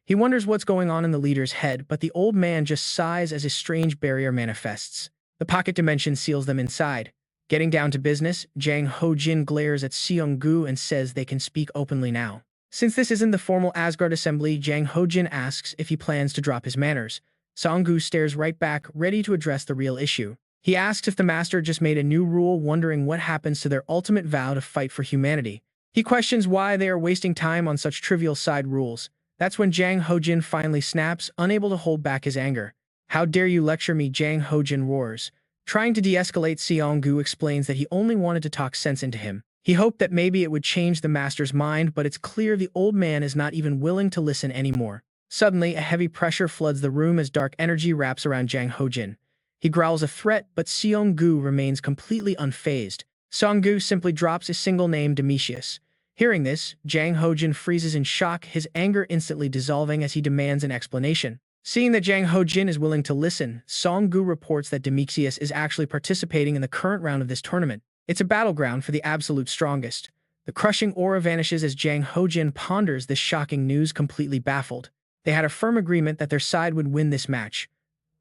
He wonders what's going on in the leader's head, but the old man just sighs as a strange barrier manifests. The pocket dimension seals them inside. Getting down to business, Jang Ho-jin glares at Seong-gu and says they can speak openly now. Since this isn't the formal Asgard assembly, Jang Ho-jin asks if he plans to drop his manners. Song-gu stares right back, ready to address the real issue. He asks if the master just made a new rule, wondering what happens to their ultimate vow to fight for humanity. He questions why they are wasting time on such trivial side rules. That's when Jang Ho-jin finally snaps, unable to hold back his anger. "How dare you lecture me?" Jang Ho-jin roars. Trying to de-escalate, Seong-gu explains that he only wanted to talk sense into him. He hoped that maybe it would change the master's mind, but it's clear the old man is not even willing to listen anymore. Suddenly, a heavy pressure floods the room as dark energy wraps around Jang Ho-jin. He growls a threat, but Seong-gu remains completely unfazed. Song-gu simply drops a single name, Demetius. Hearing this, Jang Ho-jin freezes in shock, his anger instantly dissolving as he demands an explanation. Seeing that Jang Ho-jin is willing to listen, Song-gu reports that Demetius is actually participating in the current round of this tournament. It's a battleground for the absolute strongest. The crushing aura vanishes as Jang Ho-jin ponders this shocking news, completely baffled. They had a firm agreement that their side would win this match.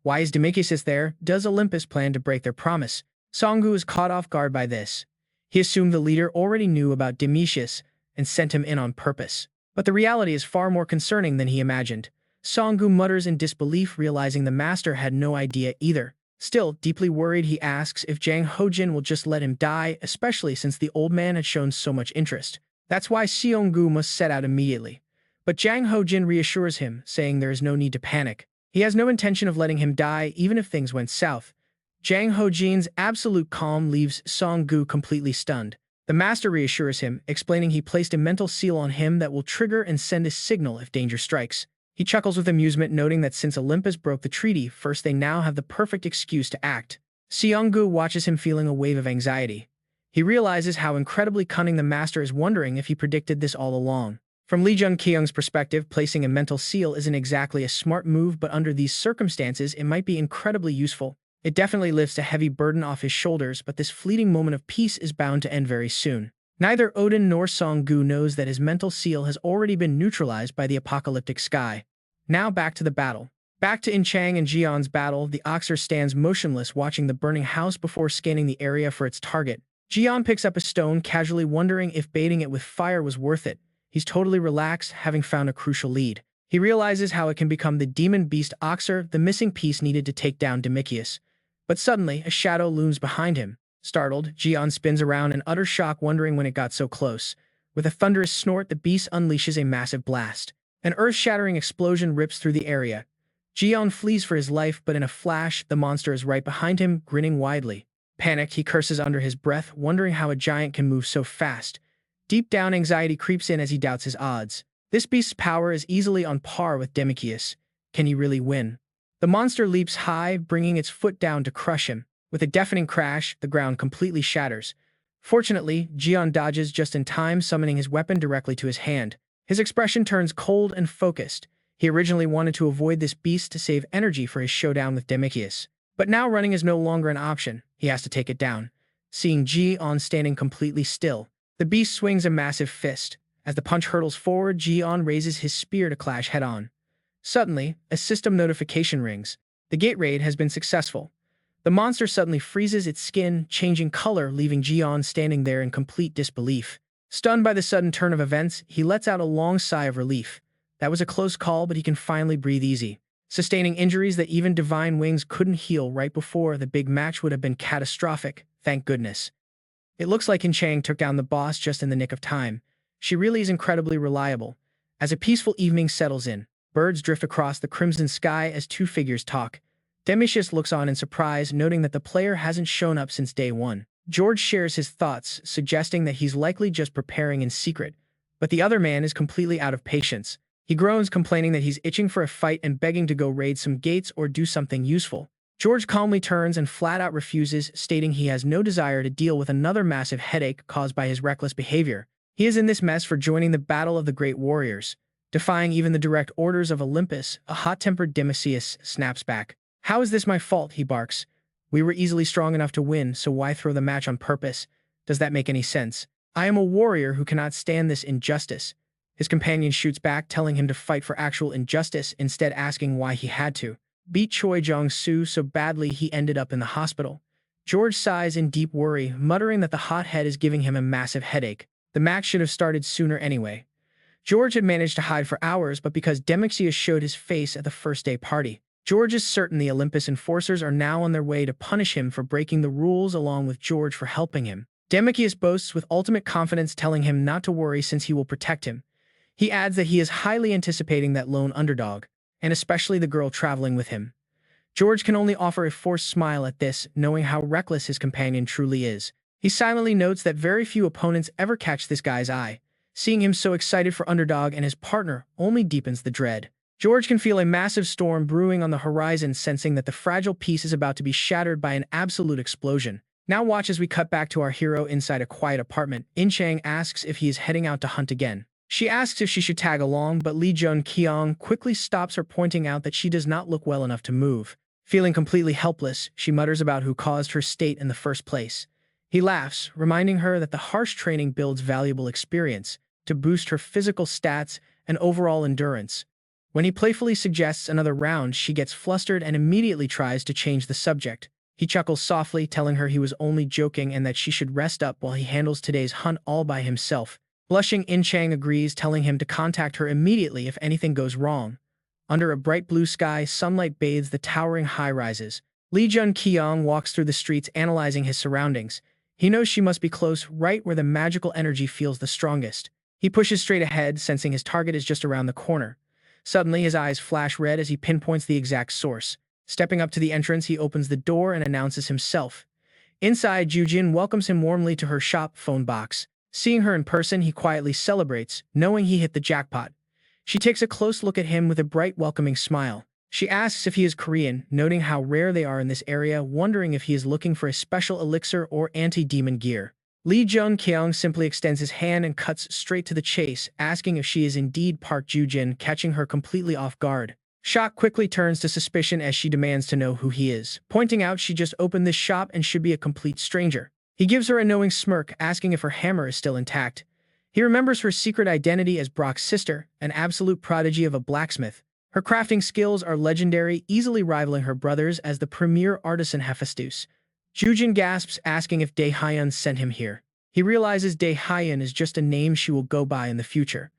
Why is Demetius there? Does Olympus plan to break their promise? Song-gu is caught off guard by this. He assumed the leader already knew about Demetius and sent him in on purpose. But the reality is far more concerning than he imagined. Song-gu mutters in disbelief, realizing the master had no idea either. Still, deeply worried, he asks if Jang Ho-jin will just let him die, especially since the old man had shown so much interest. That's why Seong-gu must set out immediately. But Jang Ho-jin reassures him, saying there is no need to panic. He has no intention of letting him die, even if things went south. Jang Ho-jin's absolute calm leaves Song-gu completely stunned. The master reassures him, explaining he placed a mental seal on him that will trigger and send a signal if danger strikes. He chuckles with amusement, noting that since Olympus broke the treaty, first they now have the perfect excuse to act. Seong-gu watches him, feeling a wave of anxiety. He realizes how incredibly cunning the master is, wondering if he predicted this all along. From Lee Jun-kyeong's perspective, placing a mental seal isn't exactly a smart move, but under these circumstances, it might be incredibly useful. It definitely lifts a heavy burden off his shoulders, but this fleeting moment of peace is bound to end very soon. Neither Odin nor Song-gu knows that his mental seal has already been neutralized by the apocalyptic sky. Now back to the battle. Back to In-chang and Ji-yeon's battle, the Oxer stands motionless, watching the burning house before scanning the area for its target. Ji-yeon picks up a stone, casually wondering if baiting it with fire was worth it. He's totally relaxed, having found a crucial lead. He realizes how it can become the demon beast Oxer, the missing piece needed to take down Demetius. But suddenly, a shadow looms behind him. Startled, Ji-yeon spins around in utter shock, wondering when it got so close. With a thunderous snort, the beast unleashes a massive blast. An earth-shattering explosion rips through the area. Ji-yeon flees for his life, but in a flash, the monster is right behind him, grinning widely. Panicked, he curses under his breath, wondering how a giant can move so fast. Deep down, anxiety creeps in as he doubts his odds. This beast's power is easily on par with Demetius. Can he really win? The monster leaps high, bringing its foot down to crush him. With a deafening crash, the ground completely shatters. Fortunately, Ji-yeon dodges just in time, summoning his weapon directly to his hand. His expression turns cold and focused. He originally wanted to avoid this beast to save energy for his showdown with Demetius. But now running is no longer an option. He has to take it down. Seeing Ji-yeon standing completely still, the beast swings a massive fist. As the punch hurtles forward, Ji-yeon raises his spear to clash head-on. Suddenly, a system notification rings. The gate raid has been successful. The monster suddenly freezes, its skin changing color, leaving Ji-yeon standing there in complete disbelief. Stunned by the sudden turn of events, he lets out a long sigh of relief. That was a close call, but he can finally breathe easy. Sustaining injuries that even Divine Wings couldn't heal right before the big match would have been catastrophic, thank goodness. It looks like In-chang took down the boss just in the nick of time. She really is incredibly reliable. As a peaceful evening settles in, birds drift across the crimson sky as two figures talk. Demetius looks on in surprise, noting that the player hasn't shown up since day one. George shares his thoughts, suggesting that he's likely just preparing in secret. But the other man is completely out of patience. He groans, complaining that he's itching for a fight and begging to go raid some gates or do something useful. George calmly turns and flat-out refuses, stating he has no desire to deal with another massive headache caused by his reckless behavior. He is in this mess for joining the Battle of the Great Warriors. Defying even the direct orders of Olympus, a hot-tempered Demetius snaps back. "How is this my fault?" he barks. "We were easily strong enough to win, so why throw the match on purpose? Does that make any sense? I am a warrior who cannot stand this injustice." His companion shoots back, telling him to fight for actual injustice, instead asking why he had to beat Choi Jong-soo so badly he ended up in the hospital. George sighs in deep worry, muttering that the hot head is giving him a massive headache. The match should have started sooner anyway. George had managed to hide for hours, but because Demixius showed his face at the first day party, George is certain the Olympus enforcers are now on their way to punish him for breaking the rules along with George for helping him. Demixius boasts with ultimate confidence, telling him not to worry since he will protect him. He adds that he is highly anticipating that lone underdog, and especially the girl traveling with him. George can only offer a forced smile at this, knowing how reckless his companion truly is. He silently notes that very few opponents ever catch this guy's eye. Seeing him so excited for underdog and his partner only deepens the dread. George can feel a massive storm brewing on the horizon, sensing that the fragile peace is about to be shattered by an absolute explosion. Now watch as we cut back to our hero inside a quiet apartment. In-chang asks if he is heading out to hunt again. She asks if she should tag along, but Jun-kyeong quickly stops her, pointing out that she does not look well enough to move. Feeling completely helpless, she mutters about who caused her state in the first place. He laughs, reminding her that the harsh training builds valuable experience to boost her physical stats and overall endurance. When he playfully suggests another round, she gets flustered and immediately tries to change the subject. He chuckles softly, telling her he was only joking and that she should rest up while he handles today's hunt all by himself. Blushing, In-chang agrees, telling him to contact her immediately if anything goes wrong. Under a bright blue sky, sunlight bathes the towering high-rises. Jun-kyeong walks through the streets, analyzing his surroundings. He knows she must be close, right where the magical energy feels the strongest. He pushes straight ahead, sensing his target is just around the corner. Suddenly, his eyes flash red as he pinpoints the exact source. Stepping up to the entrance, he opens the door and announces himself. Inside, Jujin welcomes him warmly to her shop phone box. Seeing her in person, he quietly celebrates, knowing he hit the jackpot. She takes a close look at him with a bright, welcoming smile. She asks if he is Korean, noting how rare they are in this area, wondering if he is looking for a special elixir or anti-demon gear. Jun-kyeong simply extends his hand and cuts straight to the chase, asking if she is indeed Park Jujin, catching her completely off guard. Shock quickly turns to suspicion as she demands to know who he is, pointing out she just opened this shop and should be a complete stranger. He gives her a knowing smirk, asking if her hammer is still intact. He remembers her secret identity as Brock's sister, an absolute prodigy of a blacksmith. Her crafting skills are legendary, easily rivaling her brother's as the premier artisan Hephaestus. Jujin gasps, asking if Dae Hyun sent him here. He realizes Dae Hyun is just a name she will go by in the future.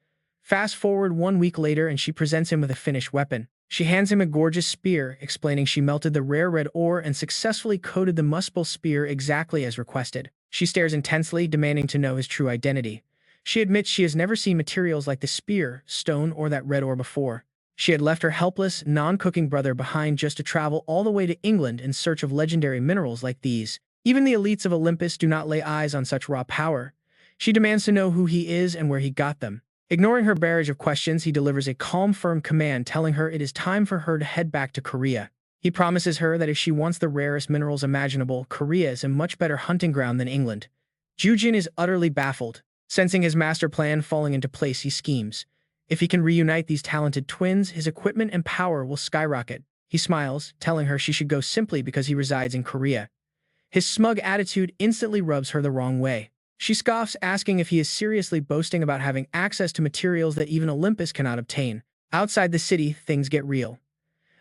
Fast forward 1 week later and she presents him with a finished weapon. She hands him a gorgeous spear, explaining she melted the rare red ore and successfully coated the Muspell Spear exactly as requested. She stares intensely, demanding to know his true identity. She admits she has never seen materials like the spear, stone, or that red ore before. She had left her helpless, non-cooking brother behind just to travel all the way to England in search of legendary minerals like these. Even the elites of Olympus do not lay eyes on such raw power. She demands to know who he is and where he got them. Ignoring her barrage of questions, he delivers a calm, firm command, telling her it is time for her to head back to Korea. He promises her that if she wants the rarest minerals imaginable, Korea is a much better hunting ground than England. Jujin is utterly baffled. Sensing his master plan falling into place, he schemes. If he can reunite these talented twins, his equipment and power will skyrocket. He smiles, telling her she should go simply because he resides in Korea. His smug attitude instantly rubs her the wrong way. She scoffs, asking if he is seriously boasting about having access to materials that even Olympus cannot obtain. Outside the city, things get real.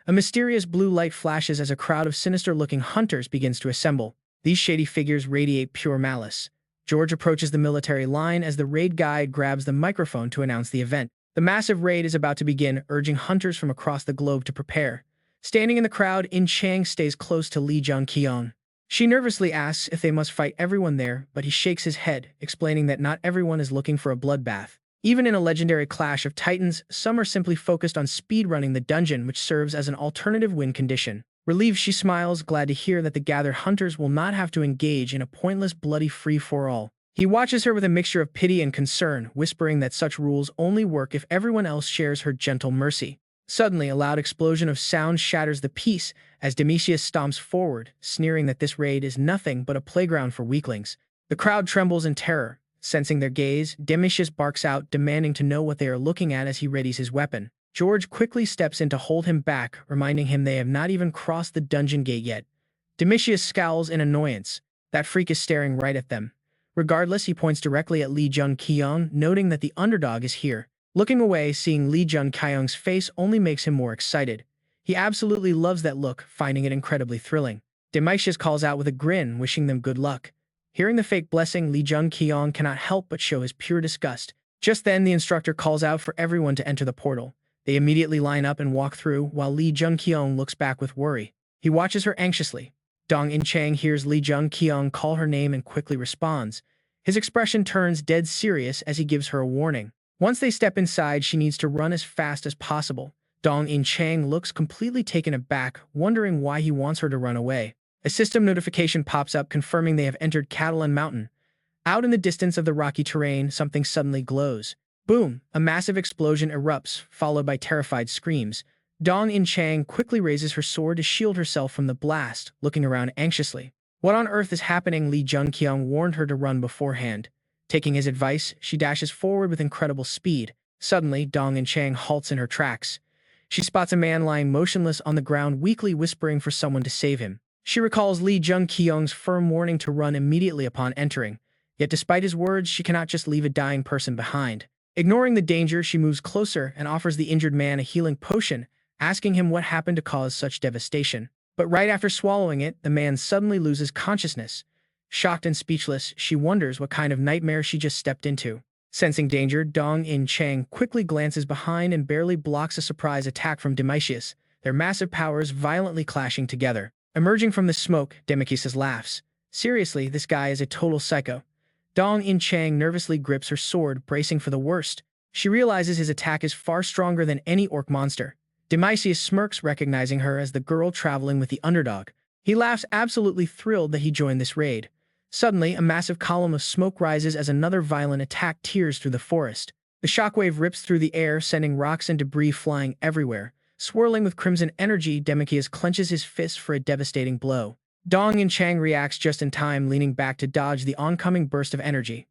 A mysterious blue light flashes as a crowd of sinister-looking hunters begins to assemble. These shady figures radiate pure malice. George approaches the military line as the raid guide grabs the microphone to announce the event. The massive raid is about to begin, urging hunters from across the globe to prepare. Standing in the crowd, In-chang stays close to Jun-kyeong. She nervously asks if they must fight everyone there, but he shakes his head, explaining that not everyone is looking for a bloodbath. Even in a legendary clash of titans, some are simply focused on speedrunning the dungeon, which serves as an alternative win condition. Relieved, she smiles, glad to hear that the gathered hunters will not have to engage in a pointless, bloody free-for-all. He watches her with a mixture of pity and concern, whispering that such rules only work if everyone else shares her gentle mercy. Suddenly, a loud explosion of sound shatters the peace as Demixius stomps forward, sneering that this raid is nothing but a playground for weaklings. The crowd trembles in terror. Sensing their gaze, Demixius barks out, demanding to know what they are looking at as he readies his weapon. George quickly steps in to hold him back, reminding him they have not even crossed the dungeon gate yet. Demixius scowls in annoyance. That freak is staring right at them. Regardless, he points directly at Jun-kyeong, noting that the underdog is here. Looking away, seeing Jun-kyeong's face only makes him more excited. He absolutely loves that look, finding it incredibly thrilling. Demixius calls out with a grin, wishing them good luck. Hearing the fake blessing, Jun-kyeong cannot help but show his pure disgust. Just then, the instructor calls out for everyone to enter the portal. They immediately line up and walk through, while Lee Jun-kyeong looks back with worry. He watches her anxiously. Dong In-chang hears Lee Jun-kyeong call her name and quickly responds. His expression turns dead serious as he gives her a warning. Once they step inside, she needs to run as fast as possible. Dong In-chang looks completely taken aback, wondering why he wants her to run away. A system notification pops up confirming they have entered Catalan Mountain. Out in the distance of the rocky terrain, something suddenly glows. Boom! A massive explosion erupts, followed by terrified screams. Dong In-chang quickly raises her sword to shield herself from the blast, looking around anxiously. What on earth is happening? Lee Jun-kyeong warned her to run beforehand. Taking his advice, she dashes forward with incredible speed. Suddenly, Dong In-chang halts in her tracks. She spots a man lying motionless on the ground, weakly whispering for someone to save him. She recalls Lee Jun-kyeong's firm warning to run immediately upon entering. Yet despite his words, she cannot just leave a dying person behind. Ignoring the danger, she moves closer and offers the injured man a healing potion, asking him what happened to cause such devastation. But right after swallowing it, the man suddenly loses consciousness. Shocked and speechless, she wonders what kind of nightmare she just stepped into. Sensing danger, Dong In-chang quickly glances behind and barely blocks a surprise attack from Demetrius, their massive powers violently clashing together. Emerging from the smoke, Demetrius laughs. Seriously, this guy is a total psycho. Dong In-chang nervously grips her sword, bracing for the worst. She realizes his attack is far stronger than any orc monster. Demetrius smirks, recognizing her as the girl traveling with the underdog. He laughs, absolutely thrilled that he joined this raid. Suddenly, a massive column of smoke rises as another violent attack tears through the forest. The shockwave rips through the air, sending rocks and debris flying everywhere. Swirling with crimson energy, Demetrius clenches his fist for a devastating blow. Dong In-chang reacts just in time, leaning back to dodge the oncoming burst of energy.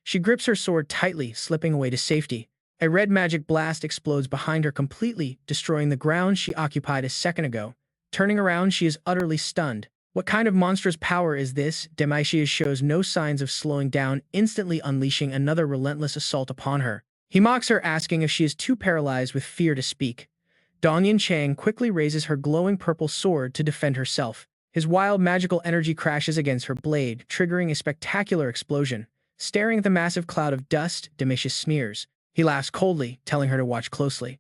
She grips her sword tightly, slipping away to safety. A red magic blast explodes behind her completely, destroying the ground she occupied a second ago. Turning around, she is utterly stunned. What kind of monstrous power is this? Demetrius shows no signs of slowing down, instantly unleashing another relentless assault upon her. He mocks her, asking if she is too paralyzed with fear to speak. Dong In-chang quickly raises her glowing purple sword to defend herself. His wild magical energy crashes against her blade, triggering a spectacular explosion. Staring at the massive cloud of dust, Demetrius sneers. He laughs coldly, telling her to watch closely.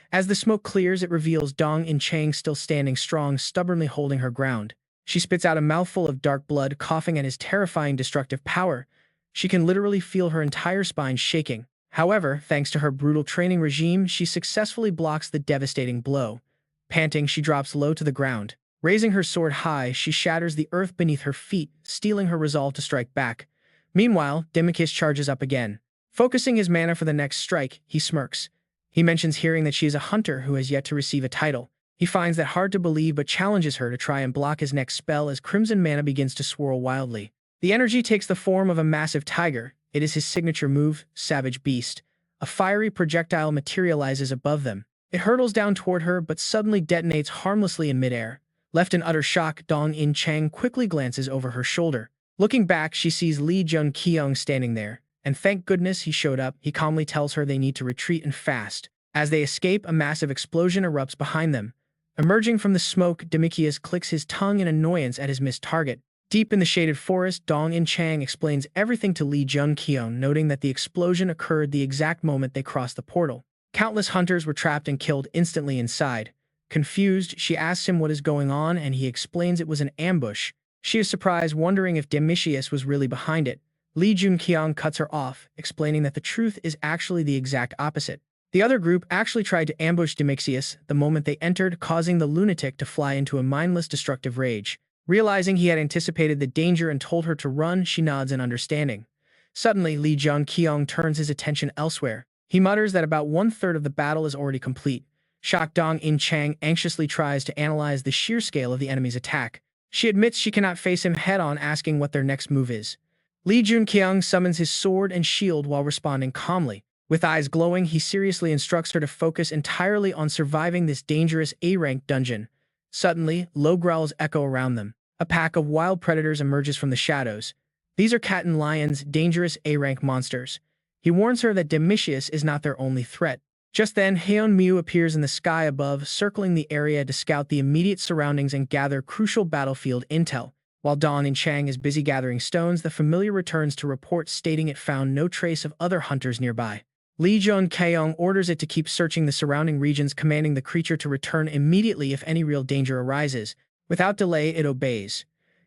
As the smoke clears, it reveals Dong In-chang still standing strong, stubbornly holding her ground. She spits out a mouthful of dark blood, coughing at his terrifying destructive power. She can literally feel her entire spine shaking. However, thanks to her brutal training regime, she successfully blocks the devastating blow. Panting, she drops low to the ground. Raising her sword high, she shatters the earth beneath her feet, stealing her resolve to strike back. Meanwhile, Demetrius charges up again. Focusing his mana for the next strike, he smirks. He mentions hearing that she is a hunter who has yet to receive a title. He finds that hard to believe but challenges her to try and block his next spell as crimson mana begins to swirl wildly. The energy takes the form of a massive tiger. It is his signature move, Savage Beast. A fiery projectile materializes above them. It hurtles down toward her but suddenly detonates harmlessly in midair. Left in utter shock, Dong In-chang quickly glances over her shoulder. Looking back, she sees Lee Jun-kyeong standing there. And thank goodness he showed up. He calmly tells her they need to retreat and fast. As they escape, a massive explosion erupts behind them. Emerging from the smoke, Demetrius clicks his tongue in annoyance at his missed target. Deep in the shaded forest, Dong In-chang explains everything to Lee Jun-kyeong, noting that the explosion occurred the exact moment they crossed the portal. Countless hunters were trapped and killed instantly inside. Confused, she asks him what is going on, and he explains it was an ambush. She is surprised, wondering if Demetrius was really behind it. Lee Jun-kyeong cuts her off, explaining that the truth is actually the exact opposite. The other group actually tried to ambush Demetrius the moment they entered, causing the lunatic to fly into a mindless destructive rage. Realizing he had anticipated the danger and told her to run, she nods in understanding. Suddenly, Lee Jun-kyeong turns his attention elsewhere. He mutters that about one-third of the battle is already complete. Shocked, Dong In-chang anxiously tries to analyze the sheer scale of the enemy's attack. She admits she cannot face him head-on, asking what their next move is. Lee Jun-kyeong summons his sword and shield while responding calmly. With eyes glowing, he seriously instructs her to focus entirely on surviving this dangerous A-rank dungeon. Suddenly, low growls echo around them. A pack of wild predators emerges from the shadows. These are cat and lions, dangerous A-rank monsters. He warns her that Demetrius is not their only threat. Just then, Haeon-mu appears in the sky above, circling the area to scout the immediate surroundings and gather crucial battlefield intel. While Dong In-chang is busy gathering stones, the familiar returns to report, stating it found no trace of other hunters nearby. Lee Jun-kyeong orders it to keep searching the surrounding regions, commanding the creature to return immediately if any real danger arises. Without delay, it obeys.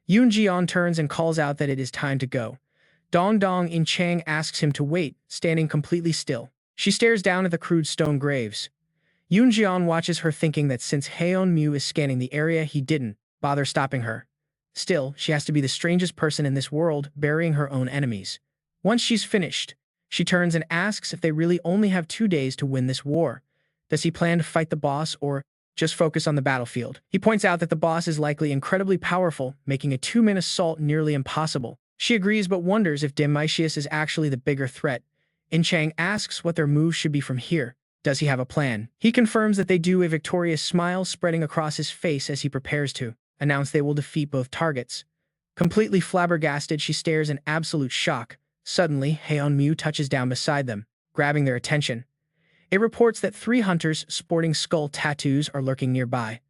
Yoon-jeon turns and calls out that it is time to go. Dong In-chang asks him to wait, standing completely still. She stares down at the crude stone graves. Yoon-jeon watches her, thinking that since Haeon-mu is scanning the area, he didn't bother stopping her. Still, she has to be the strangest person in this world, burying her own enemies. Once she's finished, she turns and asks if they really only have 2 days to win this war. Does he plan to fight the boss or just focus on the battlefield? He points out that the boss is likely incredibly powerful, making a 2-man assault nearly impossible. She agrees but wonders if Demetrius is actually the bigger threat. In-chang asks what their move should be from here. Does he have a plan? He confirms that they do, a victorious smile spreading across his face as he prepares to announce they will defeat both targets. Completely flabbergasted, she stares in absolute shock. Suddenly, Haeon-mu touches down beside them, grabbing their attention. It reports that 3 hunters sporting skull tattoos are lurking nearby.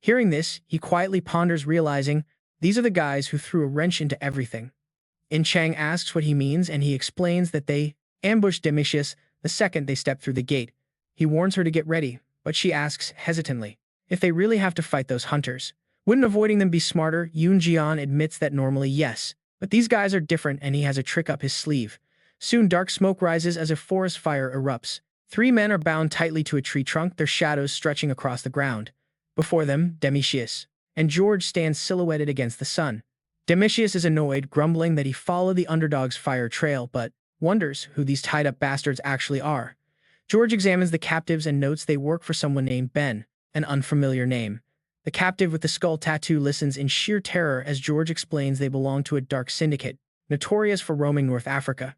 Hearing this, he quietly ponders, realizing these are the guys who threw a wrench into everything. In-chang asks what he means, and he explains that they ambushed Demetrius the second they stepped through the gate. He warns her to get ready, but she asks hesitantly if they really have to fight those hunters. Wouldn't avoiding them be smarter? Yoon-jeon admits that normally yes, but these guys are different and he has a trick up his sleeve. Soon dark smoke rises as a forest fire erupts. 3 men are bound tightly to a tree trunk, their shadows stretching across the ground. Before them, Demetrius and George stand silhouetted against the sun. Demetrius is annoyed, grumbling that he followed the underdog's fire trail, but wonders who these tied-up bastards actually are. George examines the captives and notes they work for someone named Ben, an unfamiliar name. The captive with the skull tattoo listens in sheer terror as George explains they belong to a dark syndicate, notorious for roaming North Africa.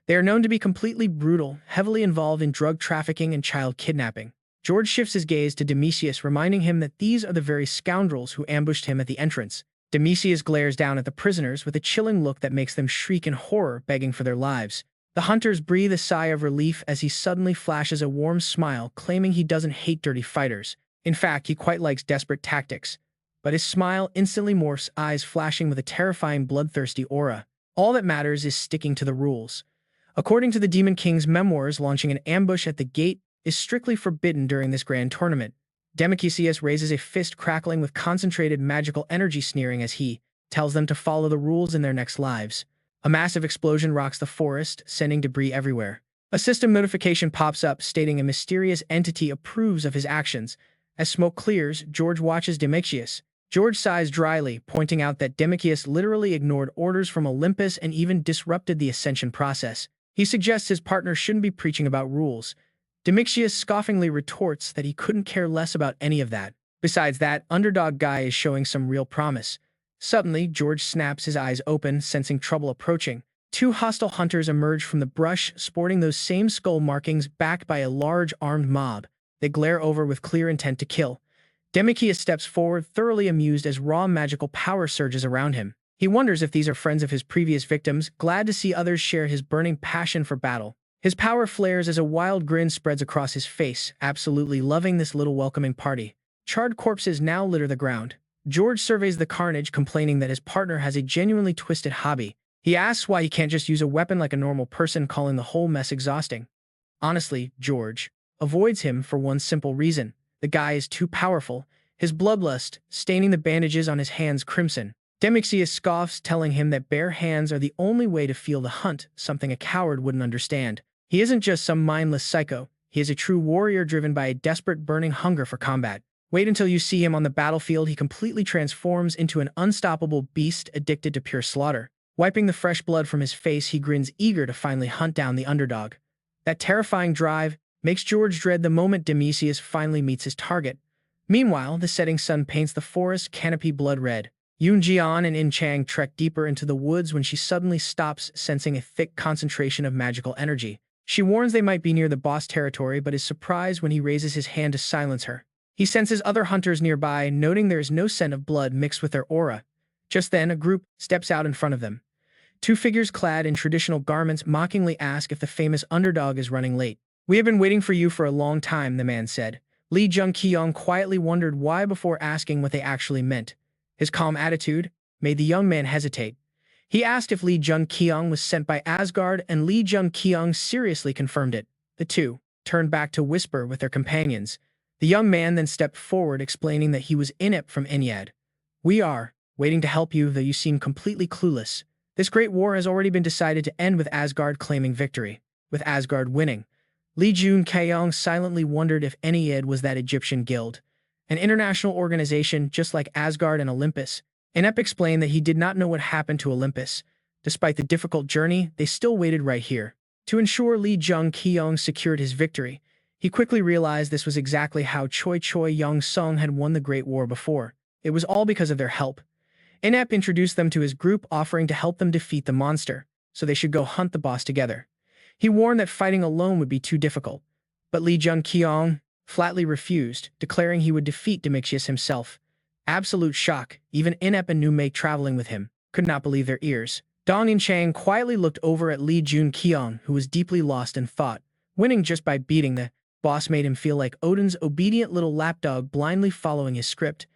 They are known to be completely brutal, heavily involved in drug trafficking and child kidnapping. George shifts his gaze to Demetrius, reminding him that these are the very scoundrels who ambushed him at the entrance. Demetrius glares down at the prisoners with a chilling look that makes them shriek in horror, begging for their lives. The hunters breathe a sigh of relief as he suddenly flashes a warm smile, claiming he doesn't hate dirty fighters. In fact, he quite likes desperate tactics. But his smile instantly morphs, eyes flashing with a terrifying bloodthirsty aura. All that matters is sticking to the rules. According to the Demon King's memoirs, launching an ambush at the gate is strictly forbidden during this grand tournament. Demetrius raises a fist, crackling with concentrated magical energy, sneering as he tells them to follow the rules in their next lives. A massive explosion rocks the forest, sending debris everywhere. A system notification pops up stating a mysterious entity approves of his actions. As smoke clears, George watches Demetrius. George sighs dryly, pointing out that Demetrius literally ignored orders from Olympus and even disrupted the ascension process. He suggests his partner shouldn't be preaching about rules. Demetrius scoffingly retorts that he couldn't care less about any of that. Besides, that underdog guy is showing some real promise. Suddenly, George snaps, his eyes open, sensing trouble approaching. 2 hostile hunters emerge from the brush, sporting those same skull markings, backed by a large armed mob. They glare over with clear intent to kill. Demetrius steps forward, thoroughly amused as raw magical power surges around him. He wonders if these are friends of his previous victims, glad to see others share his burning passion for battle. His power flares as a wild grin spreads across his face, absolutely loving this little welcoming party. Charred corpses now litter the ground. George surveys the carnage, complaining that his partner has a genuinely twisted hobby. He asks why he can't just use a weapon like a normal person, calling the whole mess exhausting. Honestly, George avoids him for one simple reason. The guy is too powerful, his bloodlust staining the bandages on his hands crimson. Demetrius scoffs, telling him that bare hands are the only way to feel the hunt, something a coward wouldn't understand. He isn't just some mindless psycho, he is a true warrior driven by a desperate burning hunger for combat. Wait until you see him on the battlefield. He completely transforms into an unstoppable beast addicted to pure slaughter. Wiping the fresh blood from his face, he grins, eager to finally hunt down the underdog. That terrifying drive makes George dread the moment Demetrius finally meets his target. Meanwhile, the setting sun paints the forest canopy blood red. Yoon-jeon and In-chang trek deeper into the woods when she suddenly stops, sensing a thick concentration of magical energy. She warns they might be near the boss territory, but is surprised when he raises his hand to silence her. He senses other hunters nearby, noting there is no scent of blood mixed with their aura. Just then, a group steps out in front of them. 2 figures clad in traditional garments mockingly ask if the famous underdog is running late. "We have been waiting for you for a long time," the man said. Lee Jun-kyeong quietly wondered why before asking what they actually meant. His calm attitude made the young man hesitate. He asked if Lee Jun-kyeong was sent by Asgard, and Lee Jun-kyeong seriously confirmed it. The two turned back to whisper with their companions. The young man then stepped forward, explaining that he was Inep from Enyad. We are waiting to help you, though you seem completely clueless. This great war has already been decided to end with Asgard claiming victory, with Asgard winning. Jun-kyeong silently wondered if Enyad was that Egyptian guild, an international organization just like Asgard and Olympus. Inep explained that he did not know what happened to Olympus. Despite the difficult journey, they still waited right here. To ensure Jun-kyeong secured his victory, he quickly realized this was exactly how Choi Yong-sung had won the Great War before. It was all because of their help. Inep introduced them to his group, offering to help them defeat the monster, so they should go hunt the boss together. He warned that fighting alone would be too difficult, but Jun-kyeong flatly refused, declaring he would defeat Demetrius himself. Absolute shock, even Inep and Numake traveling with him could not believe their ears. Dong In-chang quietly looked over at Jun-kyeong, who was deeply lost in thought. Winning just by beating the boss made him feel like Odin's obedient little lapdog blindly following his script.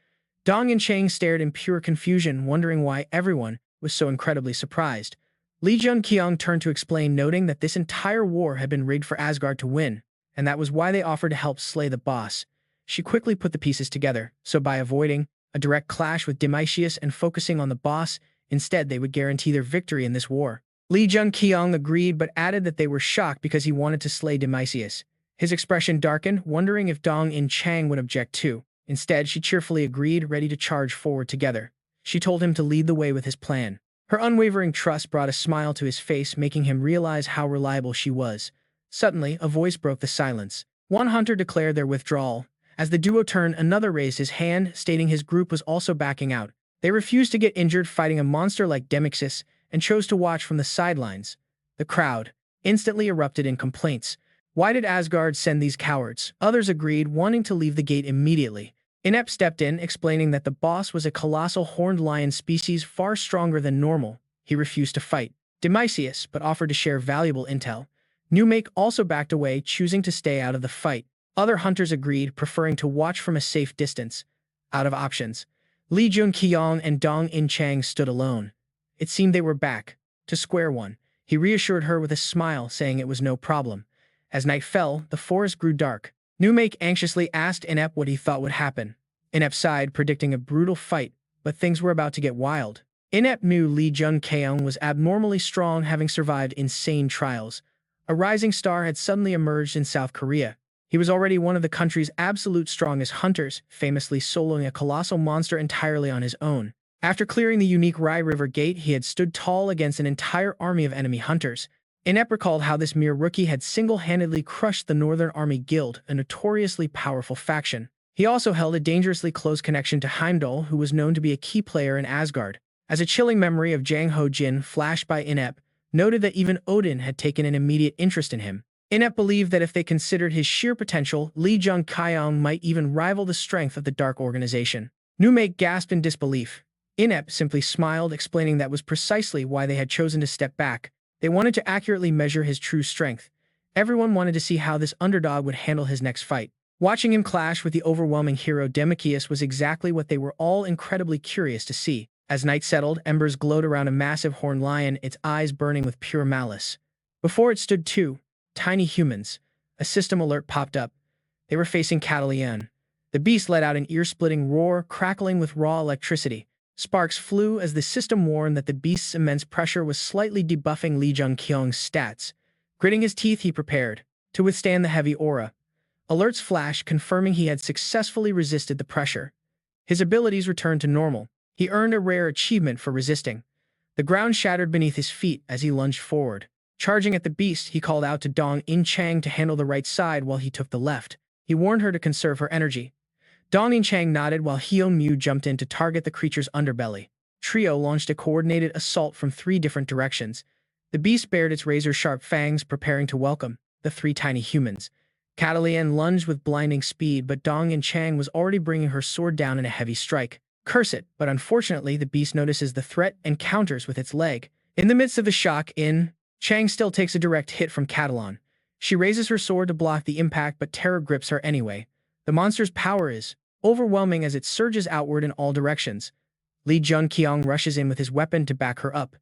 Dong In-chang stared in pure confusion, wondering why everyone was so incredibly surprised. Jun-kyeong turned to explain, noting that this entire war had been rigged for Asgard to win, and that was why they offered to help slay the boss. She quickly put the pieces together, so by avoiding a direct clash with Demetrius and focusing on the boss, instead they would guarantee their victory in this war. Jun-kyeong agreed, but added that they were shocked because he wanted to slay Demetrius. His expression darkened, wondering if Dong In-chang would object too. Instead, she cheerfully agreed, ready to charge forward together. She told him to lead the way with his plan. Her unwavering trust brought a smile to his face, making him realize how reliable she was. Suddenly, a voice broke the silence. One hunter declared their withdrawal. As the duo turned, another raised his hand, stating his group was also backing out. They refused to get injured fighting a monster like Demetrius and chose to watch from the sidelines. The crowd instantly erupted in complaints. Why did Asgard send these cowards? Others agreed, wanting to leave the gate immediately. Inep stepped in, explaining that the boss was a colossal horned lion species far stronger than normal. He refused to fight Demetrius, but offered to share valuable intel. Numake also backed away, choosing to stay out of the fight. Other hunters agreed, preferring to watch from a safe distance. Out of options, Jun-kyeong and Dong In-chang stood alone. It seemed they were back to square one. He reassured her with a smile, saying it was no problem. As night fell, the forest grew dark. Numake anxiously asked Inep what he thought would happen. Inep sighed, predicting a brutal fight, but things were about to get wild. Inep knew Jun-kyeong was abnormally strong, having survived insane trials. A rising star had suddenly emerged in South Korea. He was already one of the country's absolute strongest hunters, famously soloing a colossal monster entirely on his own. After clearing the unique Rai River Gate, he had stood tall against an entire army of enemy hunters. Inep recalled how this mere rookie had single-handedly crushed the Northern Army Guild, a notoriously powerful faction. He also held a dangerously close connection to Heimdall, who was known to be a key player in Asgard. As a chilling memory of Jang Ho-jin flashed by, Inep noted that even Odin had taken an immediate interest in him. Inep believed that if they considered his sheer potential, Jun-kyeong might even rival the strength of the Dark Organization. Numake gasped in disbelief. Inep simply smiled, explaining that was precisely why they had chosen to step back. They wanted to accurately measure his true strength. Everyone wanted to see how this underdog would handle his next fight. Watching him clash with the overwhelming hero Demetrius was exactly what they were all incredibly curious to see. As night settled, embers glowed around a massive horned lion, its eyes burning with pure malice. Before it stood two tiny humans. A system alert popped up. They were facing Catalan. The beast let out an ear-splitting roar, crackling with raw electricity. Sparks flew as the system warned that the beast's immense pressure was slightly debuffing Jun-kyeong's stats. Gritting his teeth, he prepared to withstand the heavy aura. Alerts flashed, confirming he had successfully resisted the pressure. His abilities returned to normal. He earned a rare achievement for resisting. The ground shattered beneath his feet as he lunged forward. Charging at the beast, he called out to Dong In-chang to handle the right side while he took the left. He warned her to conserve her energy. Dong In-chang nodded while Hyun-mu jumped in to target the creature's underbelly. Trio launched a coordinated assault from 3 different directions. The beast bared its razor-sharp fangs, preparing to welcome the 3 tiny humans. Catalan lunged with blinding speed, but Dong In-chang was already bringing her sword down in a heavy strike. Curse it, but unfortunately the beast notices the threat and counters with its leg. In the midst of the shock, Chang still takes a direct hit from Catalan. She raises her sword to block the impact, but terror grips her anyway. The monster's power is overwhelming as it surges outward in all directions. Jun-kyeong rushes in with his weapon to back her up,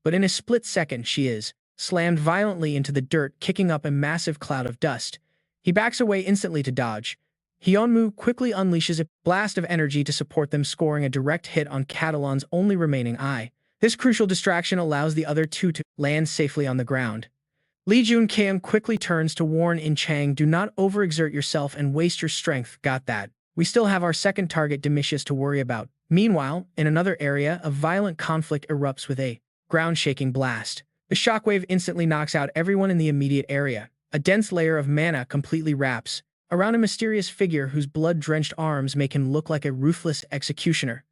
but in a split second she is slammed violently into the dirt, kicking up a massive cloud of dust. He backs away instantly to dodge. Hyunmoo quickly unleashes a blast of energy to support them, scoring a direct hit on Catalan's only remaining eye. This crucial distraction allows the other two to land safely on the ground. Jun-kyeong quickly turns to warn In-chang, do not overexert yourself and waste your strength, got that? We still have our second target, Domitius, to worry about. Meanwhile, in another area, a violent conflict erupts with a ground-shaking blast. The shockwave instantly knocks out everyone in the immediate area. A dense layer of mana completely wraps around a mysterious figure whose blood-drenched arms make him look like a ruthless executioner.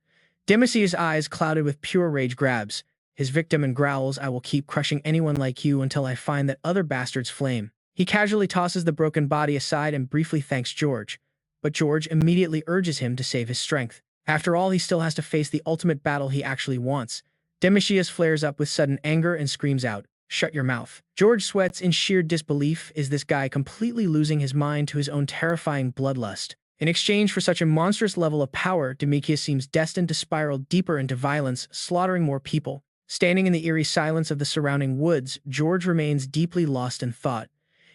Domitius' eyes clouded with pure rage grabs his victim and growls, I will keep crushing anyone like you until I find that other bastard's flame. He casually tosses the broken body aside and briefly thanks George. But George immediately urges him to save his strength. After all, he still has to face the ultimate battle he actually wants. Domitius flares up with sudden anger and screams out, "Shut your mouth." George sweats in sheer disbelief. Is this guy completely losing his mind to his own terrifying bloodlust? In exchange for such a monstrous level of power, Domitius seems destined to spiral deeper into violence, slaughtering more people. Standing in the eerie silence of the surrounding woods, George remains deeply lost in thought.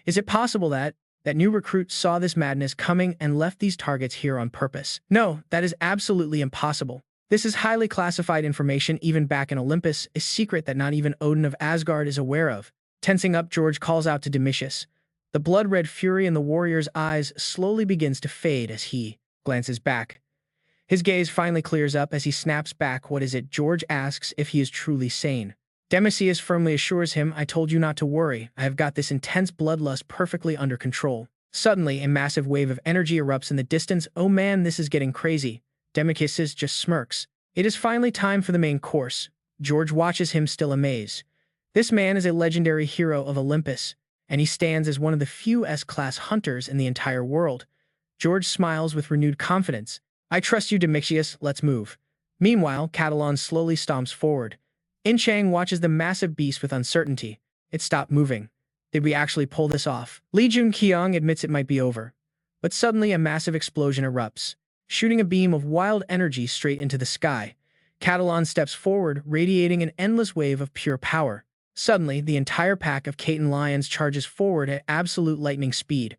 Is it possible that new recruit saw this madness coming and left these targets here on purpose? No, that is absolutely impossible. This is highly classified information even back in Olympus, a secret that not even Odin of Asgard is aware of. Tensing up, George calls out to Domitius. The blood-red fury in the warrior's eyes slowly begins to fade as he glances back. His gaze finally clears up as he snaps back. What is it? George asks if he is truly sane. Domitius firmly assures him, I told you not to worry. I have got this intense bloodlust perfectly under control. Suddenly, a massive wave of energy erupts in the distance. Oh man, this is getting crazy. Domitius just smirks. It is finally time for the main course. George watches him, still amazed. This man is a legendary hero of Olympus, and he stands as one of the few S-class hunters in the entire world. George smiles with renewed confidence. I trust you, Domitius, let's move. Meanwhile, Catalan slowly stomps forward. In-chang watches the massive beast with uncertainty. It stopped moving. Did we actually pull this off? Jun-kyeong admits it might be over. But suddenly a massive explosion erupts, shooting a beam of wild energy straight into the sky. Catalan steps forward, radiating an endless wave of pure power. Suddenly, the entire pack of Caton lions charges forward at absolute lightning speed.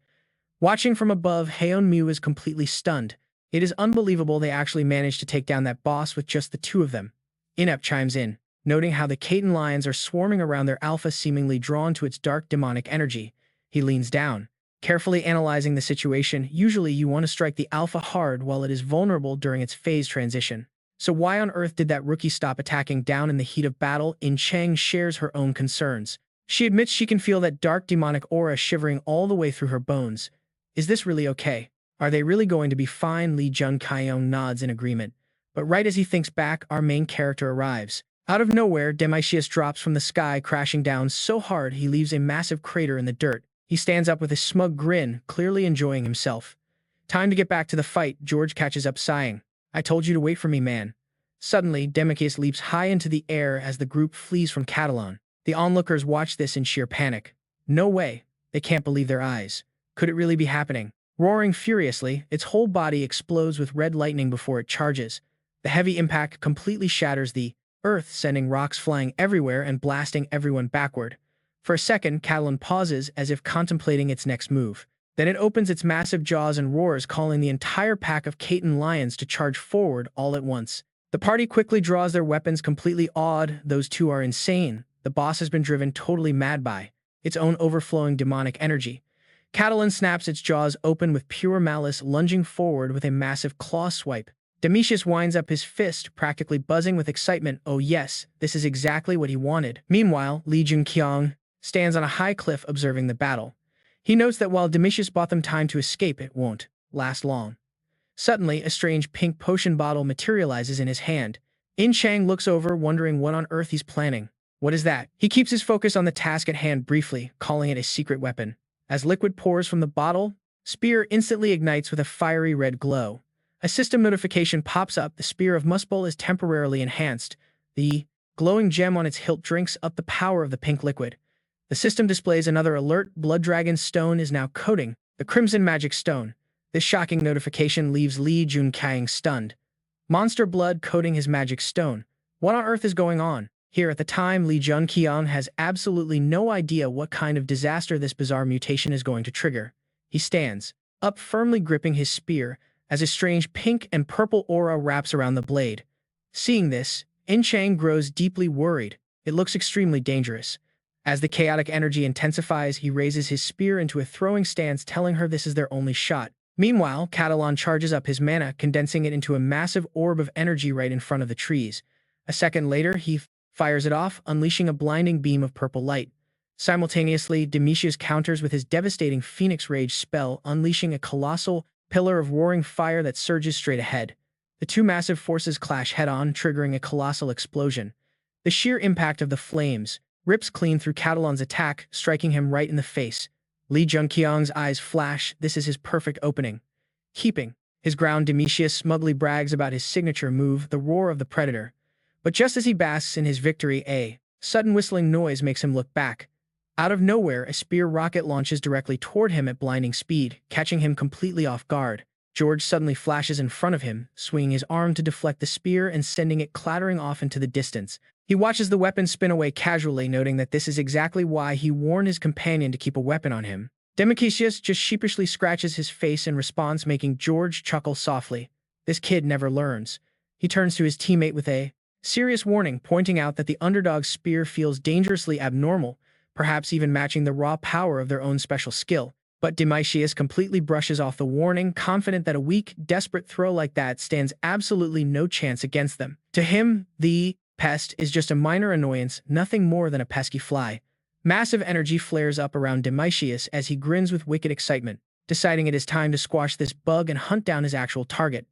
Watching from above, Hyunmoo is completely stunned. It is unbelievable they actually managed to take down that boss with just the two of them. Inept chimes in, noting how the Caton lions are swarming around their alpha, seemingly drawn to its dark demonic energy. He leans down, carefully analyzing the situation. Usually you want to strike the alpha hard while it is vulnerable during its phase transition. So why on earth did that rookie stop attacking down in the heat of battle? In-chang shares her own concerns. She admits she can feel that dark demonic aura shivering all the way through her bones. Is this really okay? Are they really going to be fine? Jun-kyeong nods in agreement. But right as he thinks back, our main character arrives. Out of nowhere, Domitius drops from the sky, crashing down so hard he leaves a massive crater in the dirt. He stands up with a smug grin, clearly enjoying himself. Time to get back to the fight. George catches up, sighing. I told you to wait for me, man. Suddenly, Domitius leaps high into the air as the group flees from Catalan. The onlookers watch this in sheer panic. No way. They can't believe their eyes. Could it really be happening? Roaring furiously, its whole body explodes with red lightning before it charges. The heavy impact completely shatters the earth, sending rocks flying everywhere and blasting everyone backward. For a second, Catalan pauses as if contemplating its next move. Then it opens its massive jaws and roars, calling the entire pack of Caton lions to charge forward all at once. The party quickly draws their weapons, completely awed. Those two are insane. The boss has been driven totally mad by its own overflowing demonic energy. Catalan snaps its jaws open with pure malice, lunging forward with a massive claw swipe. Domitius winds up his fist, practically buzzing with excitement. Oh yes, this is exactly what he wanted. Meanwhile, Jun-kyeong stands on a high cliff observing the battle. He notes that while Domitius bought them time to escape, it won't last long. Suddenly, a strange pink potion bottle materializes in his hand. In-chang looks over, wondering what on earth he's planning. What is that? He keeps his focus on the task at hand briefly, calling it a secret weapon. As liquid pours from the bottle, spear instantly ignites with a fiery red glow. A system notification pops up. The spear of Muspell is temporarily enhanced. The glowing gem on its hilt drinks up the power of the pink liquid. The system displays another alert. Blood Dragon Stone is now coating the Crimson Magic Stone. This shocking notification leaves Jun-kyeong stunned. Monster blood coating his magic stone. What on earth is going on? Here at the time, Jun-kyeong has absolutely no idea what kind of disaster this bizarre mutation is going to trigger. He stands up, firmly gripping his spear, as a strange pink and purple aura wraps around the blade. Seeing this, In-chang grows deeply worried. It looks extremely dangerous. As the chaotic energy intensifies, he raises his spear into a throwing stance, telling her this is their only shot. Meanwhile, Catalan charges up his mana, condensing it into a massive orb of energy right in front of the trees. A second later, he fires it off, unleashing a blinding beam of purple light. Simultaneously, Demetrius counters with his devastating Phoenix Rage spell, unleashing a colossal pillar of roaring fire that surges straight ahead. The two massive forces clash head-on, triggering a colossal explosion. The sheer impact of the flames rips clean through Catalan's attack, striking him right in the face. Jun-kyeong's eyes flash. This is his perfect opening. Keeping his ground, Demetrius smugly brags about his signature move, the roar of the predator. But just as he basks in his victory, a sudden whistling noise makes him look back. Out of nowhere, a spear rocket launches directly toward him at blinding speed, catching him completely off guard. George suddenly flashes in front of him, swinging his arm to deflect the spear and sending it clattering off into the distance. He watches the weapon spin away casually, noting that this is exactly why he warned his companion to keep a weapon on him. Demetrius just sheepishly scratches his face in response, making George chuckle softly. This kid never learns. He turns to his teammate with a serious warning, pointing out that the underdog's spear feels dangerously abnormal, perhaps even matching the raw power of their own special skill. But Demetrius completely brushes off the warning, confident that a weak, desperate throw like that stands absolutely no chance against them. To him, the pest is just a minor annoyance, nothing more than a pesky fly. Massive energy flares up around Demetrius as he grins with wicked excitement, deciding it is time to squash this bug and hunt down his actual target.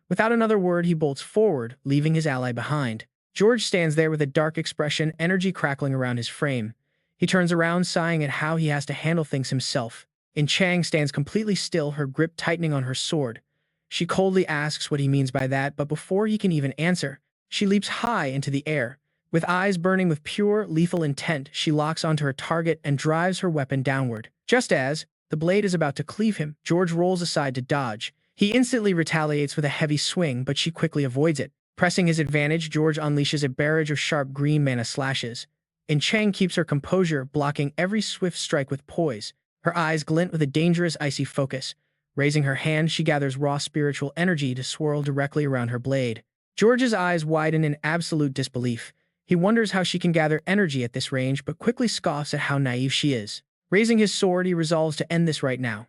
Without another word, he bolts forward, leaving his ally behind. George stands there with a dark expression, energy crackling around his frame. He turns around, sighing at how he has to handle things himself. In-chang stands completely still, her grip tightening on her sword. She coldly asks what he means by that, but before he can even answer, she leaps high into the air. With eyes burning with pure, lethal intent, she locks onto her target and drives her weapon downward. Just as the blade is about to cleave him, George rolls aside to dodge. He instantly retaliates with a heavy swing, but she quickly avoids it. Pressing his advantage, George unleashes a barrage of sharp green mana slashes. In-chang keeps her composure, blocking every swift strike with poise. Her eyes glint with a dangerous, icy focus. Raising her hand, she gathers raw spiritual energy to swirl directly around her blade. George's eyes widen in absolute disbelief. He wonders how she can gather energy at this range, but quickly scoffs at how naive she is. Raising his sword, he resolves to end this right now.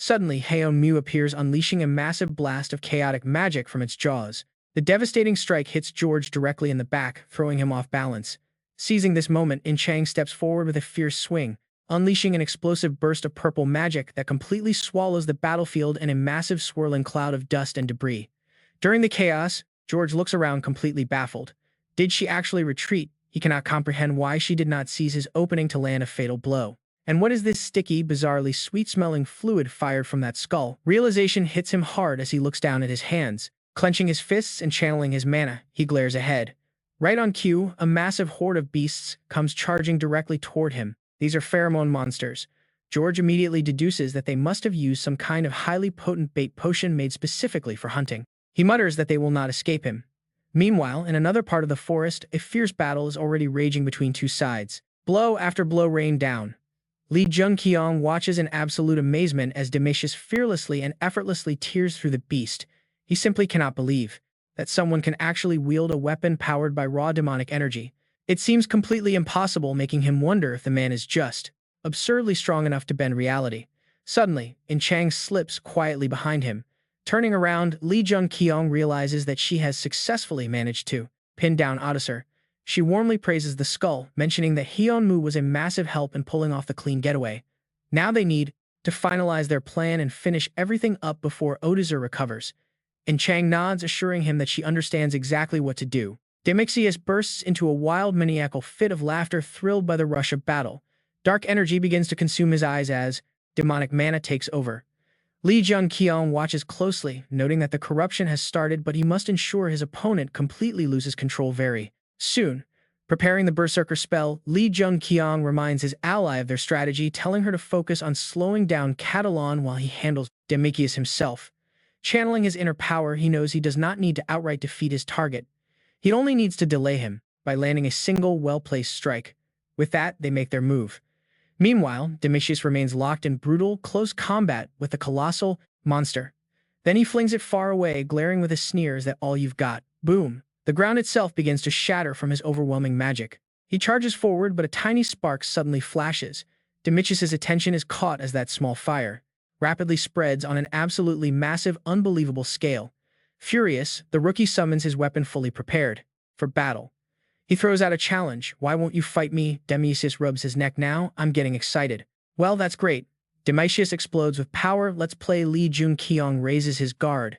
Suddenly, Haeon-mu appears, unleashing a massive blast of chaotic magic from its jaws. The devastating strike hits George directly in the back, throwing him off balance. Seizing this moment, In-chang steps forward with a fierce swing, unleashing an explosive burst of purple magic that completely swallows the battlefield in a massive swirling cloud of dust and debris. During the chaos, George looks around completely baffled. Did she actually retreat? He cannot comprehend why she did not seize his opening to land a fatal blow. And what is this sticky, bizarrely sweet-smelling fluid fired from that skull? Realization hits him hard as he looks down at his hands. Clenching his fists and channeling his mana, he glares ahead. Right on cue, a massive horde of beasts comes charging directly toward him. These are pheromone monsters. George immediately deduces that they must have used some kind of highly potent bait potion made specifically for hunting. He mutters that they will not escape him. Meanwhile, in another part of the forest, a fierce battle is already raging between two sides. Blow after blow rain down. Jun-kyeong watches in absolute amazement as Demetrius fearlessly and effortlessly tears through the beast. He simply cannot believe that someone can actually wield a weapon powered by raw demonic energy. It seems completely impossible, making him wonder if the man is just absurdly strong enough to bend reality. Suddenly, In-chang slips quietly behind him. Turning around, Jun-kyeong realizes that she has successfully managed to pin down Odysser. She warmly praises the skull, mentioning that Haeon-mu was a massive help in pulling off the clean getaway. Now they need to finalize their plan and finish everything up before Odysser recovers. In-chang nods, assuring him that she understands exactly what to do. Demetrius bursts into a wild, maniacal fit of laughter, thrilled by the rush of battle. Dark energy begins to consume his eyes as demonic mana takes over. Jun-kyeong watches closely, noting that the corruption has started, but he must ensure his opponent completely loses control very soon. Preparing the Berserker spell, Jun-kyeong reminds his ally of their strategy, telling her to focus on slowing down Catalan while he handles Demetrius himself. Channeling his inner power, he knows he does not need to outright defeat his target. He only needs to delay him. by landing a single well-placed strike. With that, they make their move. Meanwhile, Demetrius remains locked in brutal, close combat with the colossal monster. Then he flings it far away, glaring with a sneer, "Is that all you've got?" Boom! The ground itself begins to shatter from his overwhelming magic. He charges forward, but a tiny spark suddenly flashes. Demetrius's attention is caught as that small fire rapidly spreads on an absolutely massive, unbelievable scale. Furious, the rookie summons his weapon fully prepared for battle. He throws out a challenge. "Why won't you fight me?" Demetrius rubs his neck. "Now, I'm getting excited." "Well, that's great." Demetrius explodes with power. "Let's play." Jun-kyeong raises his guard.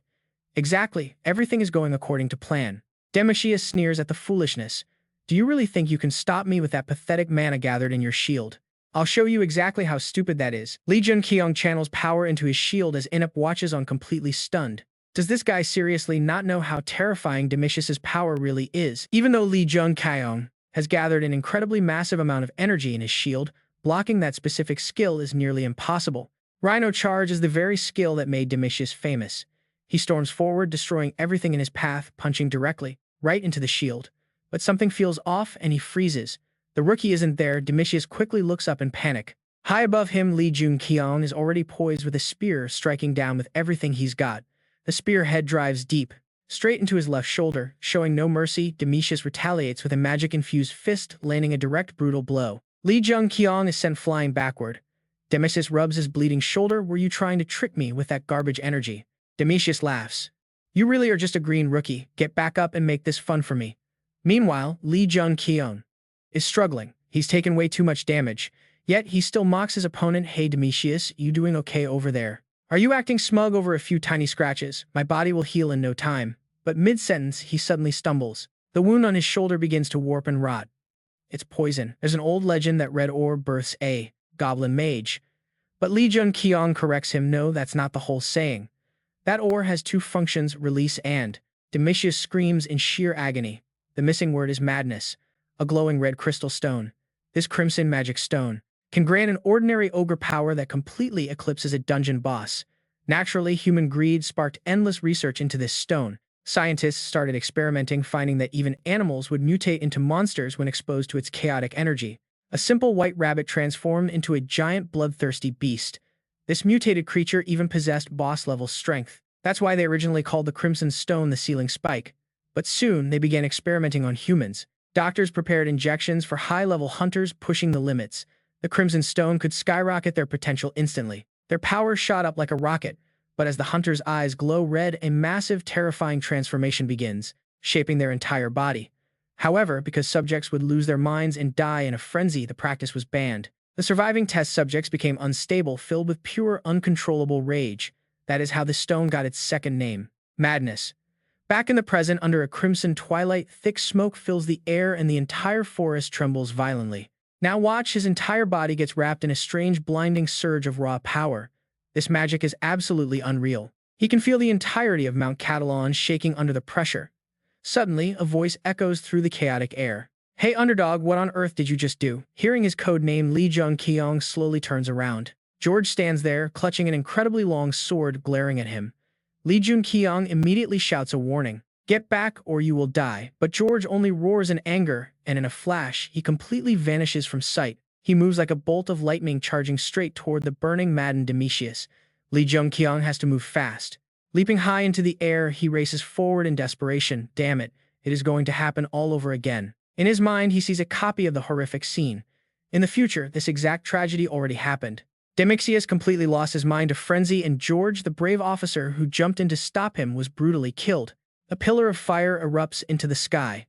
"Exactly. Everything is going according to plan." Demetrius sneers at the foolishness. "Do you really think you can stop me with that pathetic mana gathered in your shield? I'll show you exactly how stupid that is." Jun-kyeong channels power into his shield as Inup watches on, completely stunned. Does this guy seriously not know how terrifying Demetrius's power really is? Even though Jun-kyeong has gathered an incredibly massive amount of energy in his shield, blocking that specific skill is nearly impossible. Rhino Charge is the very skill that made Demetrius famous. He storms forward, destroying everything in his path, punching directly right into the shield. But something feels off and he freezes. The rookie isn't there. Demetrius quickly looks up in panic. High above him, Jun-kyeong is already poised with a spear, striking down with everything he's got. The spearhead drives deep, straight into his left shoulder, showing no mercy. Demetrius retaliates with a magic-infused fist, landing a direct, brutal blow. Jun-kyeong is sent flying backward. Demetrius rubs his bleeding shoulder. "Were you trying to trick me with that garbage energy?" Demetrius laughs. "You really are just a green rookie. Get back up and make this fun for me." Meanwhile, Jun-kyeong is struggling. He's taken way too much damage. Yet he still mocks his opponent. "Hey Demetrius, you doing okay over there? Are you acting smug over a few tiny scratches? My body will heal in no time." But mid-sentence, he suddenly stumbles. The wound on his shoulder begins to warp and rot. It's poison. There's an old legend that red ore births a goblin mage. But Jun-kyeong corrects him. "No, that's not the whole saying. That ore has two functions, release and..." Demetrius screams in sheer agony. The missing word is madness. A glowing red crystal stone. This crimson magic stone can grant an ordinary ogre power that completely eclipses a dungeon boss. Naturally, human greed sparked endless research into this stone. Scientists started experimenting, finding that even animals would mutate into monsters when exposed to its chaotic energy. A simple white rabbit transformed into a giant bloodthirsty beast. This mutated creature even possessed boss-level strength. That's why they originally called the Crimson Stone the Sealing Spike. But soon, they began experimenting on humans. Doctors prepared injections for high-level hunters, pushing the limits. The Crimson Stone could skyrocket their potential instantly. Their power shot up like a rocket, but as the hunters' eyes glow red, a massive, terrifying transformation begins, shaping their entire body. However, because subjects would lose their minds and die in a frenzy, the practice was banned. The surviving test subjects became unstable, filled with pure, uncontrollable rage. That is how the stone got its second name, madness. Back in the present, under a crimson twilight, thick smoke fills the air and the entire forest trembles violently. Now watch, his entire body gets wrapped in a strange, blinding surge of raw power. This magic is absolutely unreal. He can feel the entirety of Mount Catalan shaking under the pressure. Suddenly, a voice echoes through the chaotic air. "Hey underdog, what on earth did you just do?" Hearing his code name, Jun-kyeong slowly turns around. George stands there, clutching an incredibly long sword, glaring at him. Jun-kyeong immediately shouts a warning. "Get back or you will die." But George only roars in anger, and in a flash, he completely vanishes from sight. He moves like a bolt of lightning, charging straight toward the burning, maddened Demetrius. Jun-kyeong has to move fast. Leaping high into the air, he races forward in desperation. Damn it, it is going to happen all over again. In his mind, he sees a copy of the horrific scene. In the future, this exact tragedy already happened. Demetrius completely lost his mind to frenzy, and George, the brave officer who jumped in to stop him, was brutally killed. A pillar of fire erupts into the sky.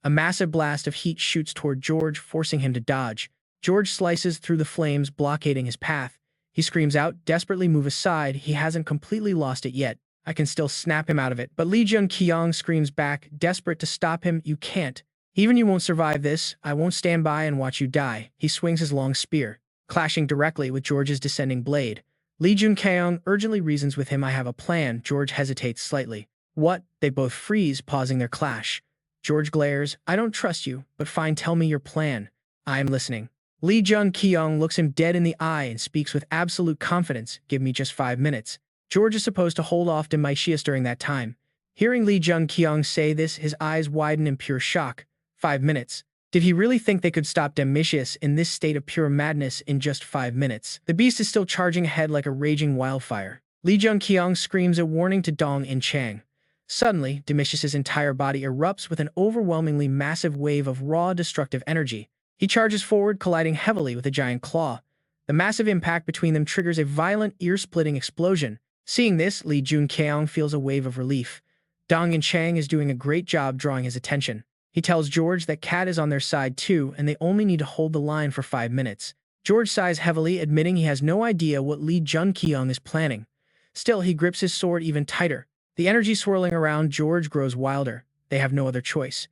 A massive blast of heat shoots toward George, forcing him to dodge. George slices through the flames, blockading his path. He screams out, "Desperately move aside, he hasn't completely lost it yet. I can still snap him out of it." But Jun-kyeong screams back, desperate to stop him, "You can't. Even you won't survive this. I won't stand by and watch you die." He swings his long spear, clashing directly with George's descending blade. Jun-kyeong urgently reasons with him. "I have a plan." George hesitates slightly. "What?" They both freeze, pausing their clash. George glares, "I don't trust you, but fine, tell me your plan. I am listening." Jun-kyeong looks him dead in the eye and speaks with absolute confidence. "Give me just 5 minutes." George is supposed to hold off Demetrius during that time. Hearing Jun-kyeong say this, his eyes widen in pure shock. 5 minutes. Did he really think they could stop Domitius in this state of pure madness in just 5 minutes? The beast is still charging ahead like a raging wildfire. Jun-kyeong screams a warning to Dong-in-chang. Suddenly, Domitius's entire body erupts with an overwhelmingly massive wave of raw, destructive energy. He charges forward, colliding heavily with a giant claw. The massive impact between them triggers a violent, ear-splitting explosion. Seeing this, Jun-kyeong feels a wave of relief. Dong-in-chang is doing a great job drawing his attention. He tells George that Kat is on their side too, and they only need to hold the line for 5 minutes. George sighs heavily, admitting he has no idea what Jun-kyeong is planning. Still, he grips his sword even tighter. The energy swirling around George grows wilder. They have no other choice.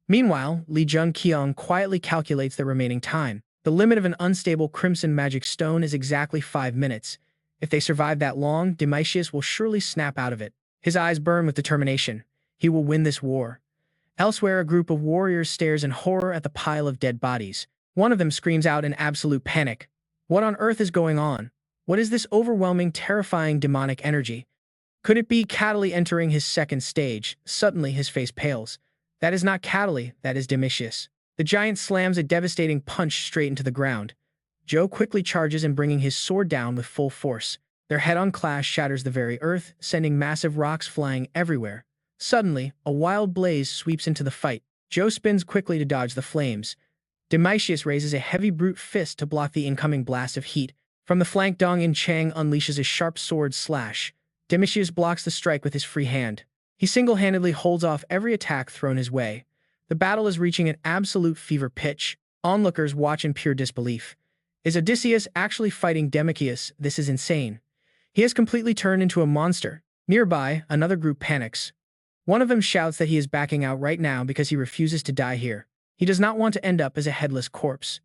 Meanwhile, Jun-kyeong quietly calculates the remaining time. The limit of an unstable crimson magic stone is exactly 5 minutes. If they survive that long, Domitius will surely snap out of it. His eyes burn with determination. He will win this war. Elsewhere, a group of warriors stares in horror at the pile of dead bodies. One of them screams out in absolute panic. What on earth is going on? What is this overwhelming, terrifying demonic energy? Could it be Cataly entering his second stage? Suddenly, his face pales. That is not Cataly, that is Domitius. The giant slams a devastating punch straight into the ground. Joe quickly charges in, bringing his sword down with full force. Their head-on clash shatters the very earth, sending massive rocks flying everywhere. Suddenly, a wild blaze sweeps into the fight. Joe spins quickly to dodge the flames. Domitius raises a heavy brute fist to block the incoming blast of heat. From the flank, Dong-in-chang unleashes a sharp sword slash. Domitius blocks the strike with his free hand. He single-handedly holds off every attack thrown his way. The battle is reaching an absolute fever pitch. Onlookers watch in pure disbelief. Is Odysseus actually fighting Demicius? This is insane. He has completely turned into a monster. Nearby, another group panics. One of them shouts that he is backing out right now because he refuses to die here. He does not want to end up as a headless corpse.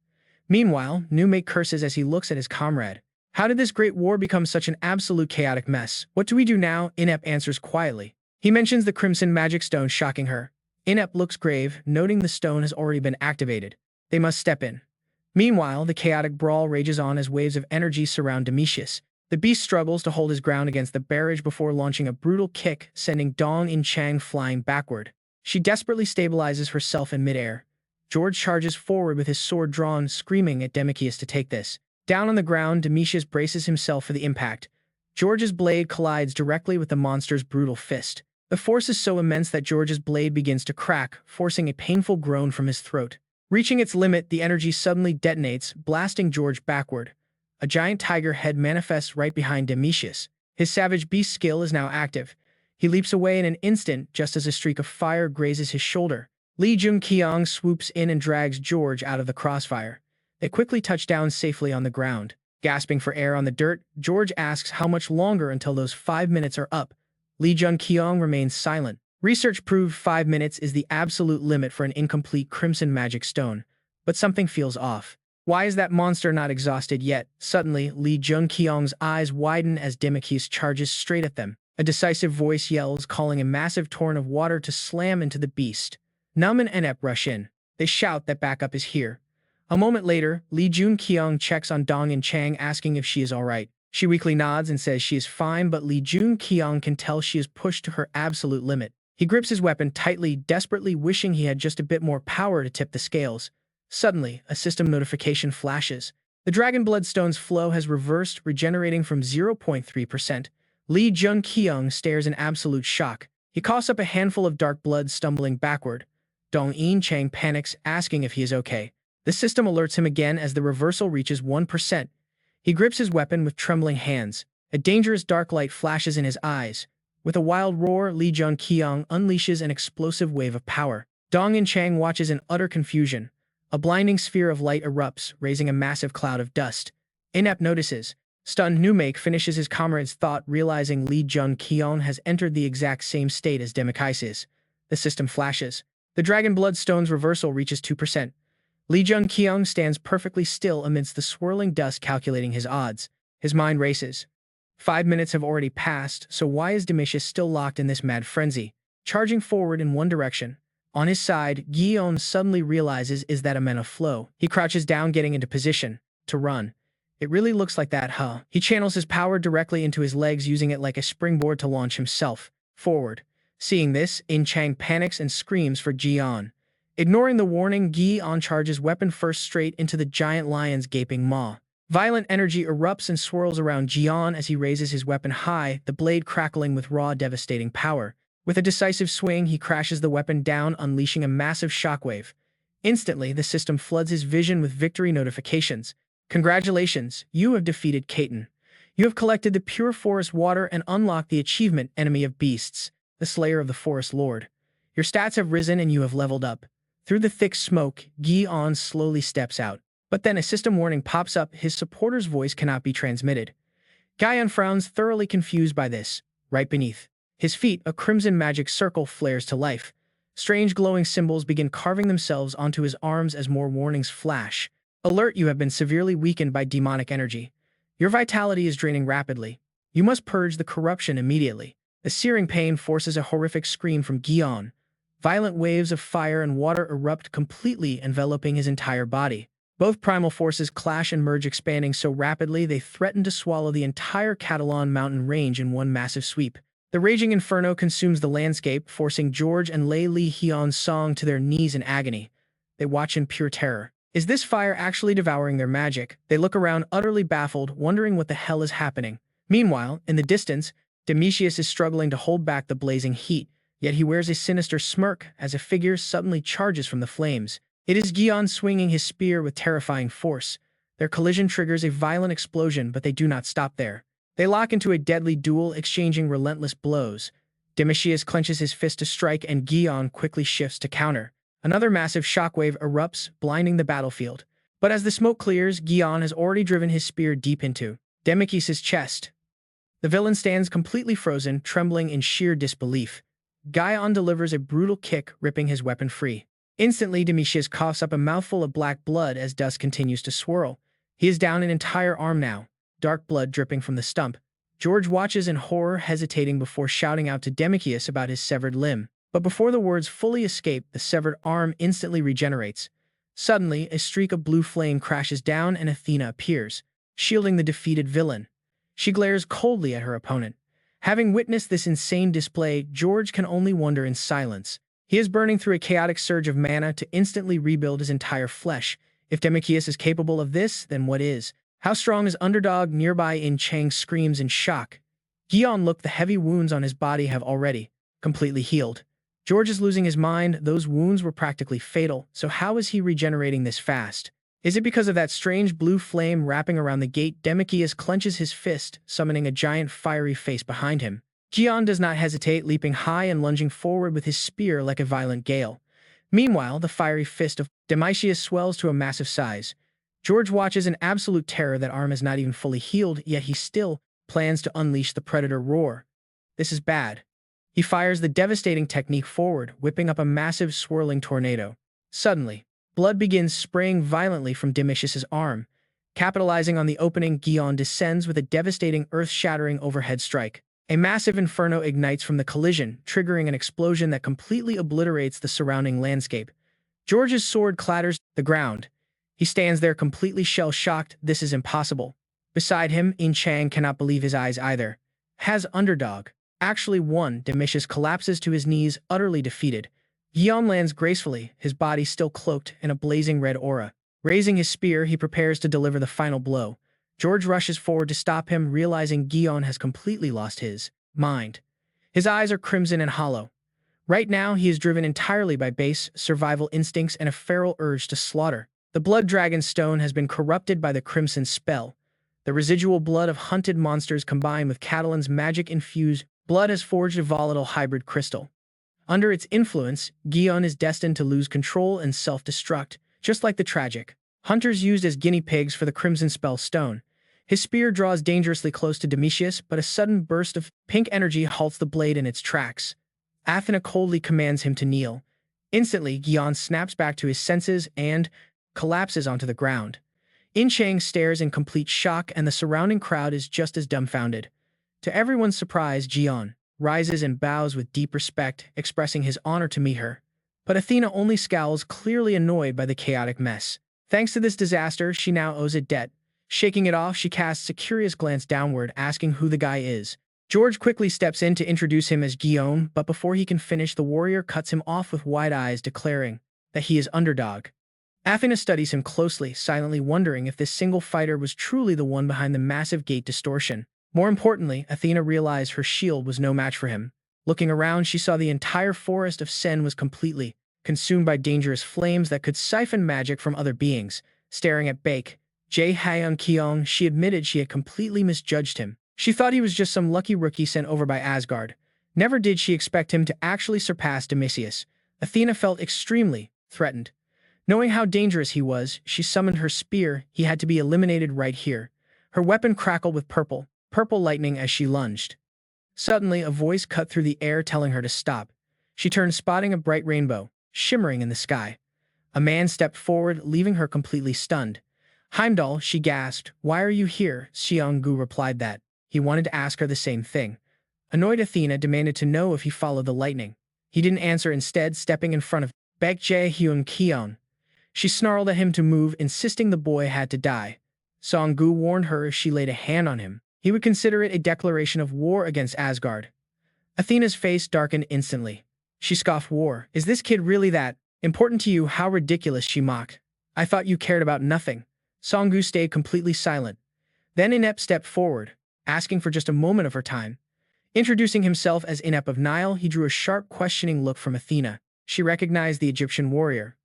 Meanwhile, Numake curses as he looks at his comrade. How did this great war become such an absolute chaotic mess? What do we do now? Inep answers quietly. He mentions the crimson magic stone shocking her. Inep looks grave, noting the stone has already been activated. They must step in. Meanwhile, the chaotic brawl rages on as waves of energy surround Domitius. The beast struggles to hold his ground against the barrage before launching a brutal kick, sending Dong-in-chang flying backward. She desperately stabilizes herself in midair. George charges forward with his sword drawn, screaming at Domitius to take this. Down on the ground, Domitius braces himself for the impact. George's blade collides directly with the monster's brutal fist. The force is so immense that George's blade begins to crack, forcing a painful groan from his throat. Reaching its limit, the energy suddenly detonates, blasting George backward. A giant tiger head manifests right behind Domitius. His savage beast skill is now active. He leaps away in an instant just as a streak of fire grazes his shoulder. Jun-kyeong swoops in and drags George out of the crossfire. They quickly touch down safely on the ground. Gasping for air on the dirt, George asks how much longer until those 5 minutes are up. Jun-kyeong remains silent. Research proved 5 minutes is the absolute limit for an incomplete crimson magic stone. But something feels off. Why is that monster not exhausted yet? Suddenly, Jun-kyeong's eyes widen as Domitius charges straight at them. A decisive voice yells, calling a massive torrent of water to slam into the beast. Num and Enep rush in. They shout that backup is here. A moment later, Jun-kyeong checks on Dong-in-chang, asking if she is alright. She weakly nods and says she is fine, but Jun-kyeong can tell she is pushed to her absolute limit. He grips his weapon tightly, desperately wishing he had just a bit more power to tip the scales. Suddenly, a system notification flashes. The Dragon Blood Stone's flow has reversed, regenerating from 0.3%. Jun-kyeong stares in absolute shock. He coughs up a handful of dark blood, stumbling backward. Dong-in-chang panics, asking if he is okay. The system alerts him again as the reversal reaches 1%. He grips his weapon with trembling hands. A dangerous dark light flashes in his eyes. With a wild roar, Jun-kyeong unleashes an explosive wave of power. Dong-in-chang watches in utter confusion. A blinding sphere of light erupts, raising a massive cloud of dust. Inep notices. Stunned, Numake finishes his comrade's thought, realizing Jun-kyeong has entered the exact same state as Domitius. The system flashes. The Dragon Blood Stone's reversal reaches 2%. Jun-kyeong stands perfectly still amidst the swirling dust, calculating his odds. His mind races. 5 minutes have already passed, so why is Domitius still locked in this mad frenzy? Charging forward in one direction. On his side, Guillaume suddenly realizes is that a mana flow. He crouches down, getting into position to run. It really looks like that, huh? He channels his power directly into his legs, using it like a springboard to launch himself forward. Seeing this, In-chang panics and screams for Jian. Ignoring the warning, Gi-on charges weapon first straight into the giant lion's gaping maw. Violent energy erupts and swirls around Gi-on as he raises his weapon high, the blade crackling with raw, devastating power. With a decisive swing, he crashes the weapon down, unleashing a massive shockwave. Instantly, the system floods his vision with victory notifications. Congratulations, you have defeated Kaiten. You have collected the pure forest water and unlocked the achievement Enemy of Beasts, the Slayer of the Forest Lord. Your stats have risen and you have leveled up. Through the thick smoke, Gi-on slowly steps out. But then a system warning pops up, his supporter's voice cannot be transmitted. Gi-on frowns, thoroughly confused by this. Right beneath his feet, a crimson magic circle flares to life. Strange glowing symbols begin carving themselves onto his arms as more warnings flash. Alert, you have been severely weakened by demonic energy. Your vitality is draining rapidly. You must purge the corruption immediately. The searing pain forces a horrific scream from Gi-on. Violent waves of fire and water erupt, completely enveloping his entire body. Both primal forces clash and merge, expanding so rapidly they threaten to swallow the entire Catalan mountain range in one massive sweep. The raging inferno consumes the landscape, forcing George and Lei Li Hyun's song to their knees in agony. They watch in pure terror. Is this fire actually devouring their magic? They look around, utterly baffled, wondering what the hell is happening. Meanwhile, in the distance, Domitius is struggling to hold back the blazing heat, yet he wears a sinister smirk as a figure suddenly charges from the flames. It is Gi-on swinging his spear with terrifying force. Their collision triggers a violent explosion, but they do not stop there. They lock into a deadly duel, exchanging relentless blows. Domitius clenches his fist to strike, and Gi-on quickly shifts to counter. Another massive shockwave erupts, blinding the battlefield. But as the smoke clears, Gi-on has already driven his spear deep into Domitius's chest. The villain stands completely frozen, trembling in sheer disbelief. Gi-on delivers a brutal kick, ripping his weapon free. Instantly, Domitius coughs up a mouthful of black blood as dust continues to swirl. He is down an entire arm now, dark blood dripping from the stump. George watches in horror, hesitating before shouting out to Domitius about his severed limb. But before the words fully escape, the severed arm instantly regenerates. Suddenly, a streak of blue flame crashes down and Athena appears, shielding the defeated villain. She glares coldly at her opponent. Having witnessed this insane display, George can only wonder in silence. He is burning through a chaotic surge of mana to instantly rebuild his entire flesh. If Domitius is capable of this, then what is? How strong is underdog? Nearby, In Chang screams in shock. Gi-on, look, the heavy wounds on his body have already completely healed. George is losing his mind. Those wounds were practically fatal, so how is he regenerating this fast? Is it because of that strange blue flame wrapping around the gate? Domitius clenches his fist, summoning a giant fiery face behind him. Gi-on does not hesitate, leaping high and lunging forward with his spear like a violent gale. Meanwhile, the fiery fist of Domitius swells to a massive size. George watches in absolute terror. That arm is not even fully healed, yet he still plans to unleash the predator roar. This is bad. He fires the devastating technique forward, whipping up a massive swirling tornado. Suddenly, blood begins spraying violently from Domitius's arm. Capitalizing on the opening, Gi-on descends with a devastating earth-shattering overhead strike. A massive inferno ignites from the collision, triggering an explosion that completely obliterates the surrounding landscape. George's sword clatters the ground. He stands there completely shell-shocked. This is impossible. Beside him, In Chang cannot believe his eyes either. Has underdog actually won? Domitius collapses to his knees, utterly defeated. Gi-on lands gracefully, his body still cloaked in a blazing red aura. Raising his spear, he prepares to deliver the final blow. George rushes forward to stop him, realizing Gi-on has completely lost his mind. His eyes are crimson and hollow. Right now, he is driven entirely by base survival instincts and a feral urge to slaughter. The blood dragon stone has been corrupted by the crimson spell. The residual blood of hunted monsters combined with Catalan's magic-infused blood has forged a volatile hybrid crystal. Under its influence, Gi-on is destined to lose control and self-destruct, just like the tragic hunters used as guinea pigs for the crimson spell stone. His spear draws dangerously close to Domitius, but a sudden burst of pink energy halts the blade in its tracks. Athena coldly commands him to kneel. Instantly, Gi-on snaps back to his senses and collapses onto the ground. In Chang stares in complete shock, and the surrounding crowd is just as dumbfounded. To everyone's surprise, Gi-on rises and bows with deep respect, expressing his honor to meet her. But Athena only scowls, clearly annoyed by the chaotic mess. Thanks to this disaster, she now owes a debt. Shaking it off, she casts a curious glance downward, asking who the guy is. George quickly steps in to introduce him as Gi-on, but before he can finish, the warrior cuts him off with wide eyes, declaring, that he is underdog. Athena studies him closely, silently wondering if this single fighter was truly the one behind the massive gate distortion. More importantly, Athena realized her shield was no match for him. Looking around, she saw the entire forest of Sen was completely consumed by dangerous flames that could siphon magic from other beings. Staring at Jun-kyeong, she admitted she had completely misjudged him. She thought he was just some lucky rookie sent over by Asgard. Never did she expect him to actually surpass Demisius. Athena felt extremely threatened. Knowing how dangerous he was, she summoned her spear. He had to be eliminated right here. Her weapon crackled with purple lightning as she lunged. Suddenly, a voice cut through the air telling her to stop. She turned, spotting a bright rainbow shimmering in the sky. A man stepped forward, leaving her completely stunned. Heimdall, she gasped. Why are you here? Seong-gu replied that he wanted to ask her the same thing. Annoyed, Athena demanded to know if he followed the lightning. He didn't answer, instead stepping in front of Jun-kyeong. She snarled at him to move, insisting the boy had to die. Seong-gu warned her if she laid a hand on him, he would consider it a declaration of war against Asgard. Athena's face darkened instantly. She scoffed, war? Is this kid really that important to you? How ridiculous, she mocked. I thought you cared about nothing. Seong-gu stayed completely silent. Then Inep stepped forward, asking for just a moment of her time. Introducing himself as Inep of Nile, he drew a sharp, questioning look from Athena. She recognized the Egyptian warrior.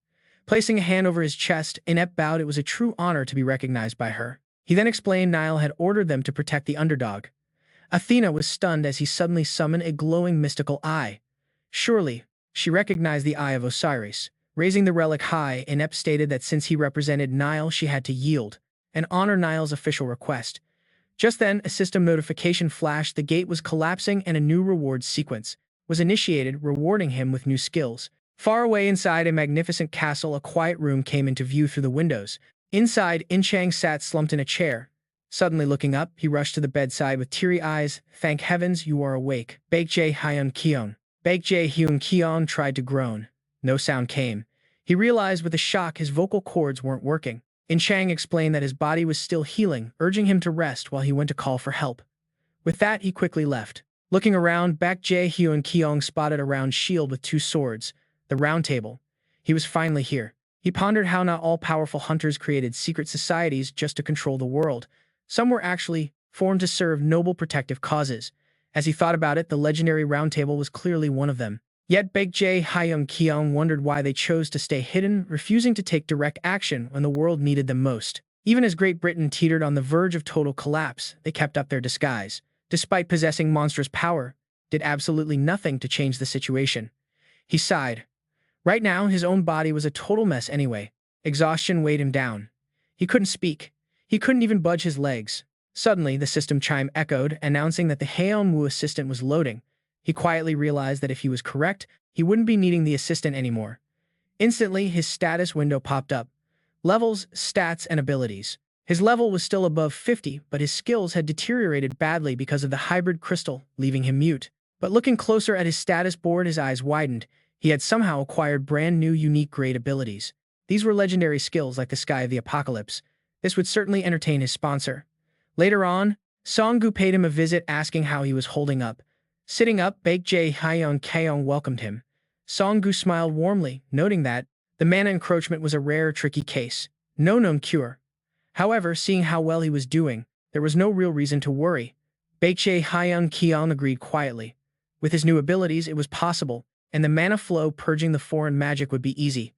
Placing a hand over his chest, Inep bowed. It was a true honor to be recognized by her. He then explained Nile had ordered them to protect the underdog. Athena was stunned as he suddenly summoned a glowing mystical eye. Surely, she recognized the Eye of Osiris. Raising the relic high, Inep stated that since he represented Nile, she had to yield and honor Nile's official request. Just then, a system notification flashed. The gate was collapsing and a new reward sequence was initiated, rewarding him with new skills. Far away inside a magnificent castle, a quiet room came into view through the windows. Inside, In-chang sat slumped in a chair. Suddenly looking up, he rushed to the bedside with teary eyes. Thank heavens you are awake. Jun-kyeong tried to groan. No sound came. He realized with a shock his vocal cords weren't working. In-chang explained that his body was still healing, urging him to rest while he went to call for help. With that, he quickly left. Looking around, Jun-kyeong spotted a round shield with two swords. The round table. He was finally here. He pondered how not all powerful hunters created secret societies just to control the world. Some were actually formed to serve noble protective causes. As he thought about it, the legendary round table was clearly one of them. Yet Jun-kyeong wondered why they chose to stay hidden, refusing to take direct action when the world needed them most. Even as Great Britain teetered on the verge of total collapse, they kept up their disguise. Despite possessing monstrous power, did absolutely nothing to change the situation. He sighed. Right now, his own body was a total mess anyway. Exhaustion weighed him down. He couldn't speak. He couldn't even budge his legs. Suddenly, the system chime echoed, announcing that the Haeonwoo assistant was loading. He quietly realized that if he was correct, he wouldn't be needing the assistant anymore. Instantly, his status window popped up. Levels, stats, and abilities. His level was still above 50, but his skills had deteriorated badly because of the hybrid crystal, leaving him mute. But looking closer at his status board, his eyes widened. He had somehow acquired brand new, unique grade abilities. These were legendary skills like the Sky of the Apocalypse. This would certainly entertain his sponsor. Later on, Seong-gu paid him a visit, asking how he was holding up. Sitting up, Jun-kyeong welcomed him. Seong-gu smiled warmly, noting that the mana encroachment was a rare, tricky case. No known cure. However, seeing how well he was doing, there was no real reason to worry. Jun-kyeong agreed quietly. With his new abilities, it was possible, and the mana flow purging the foreign magic would be easy.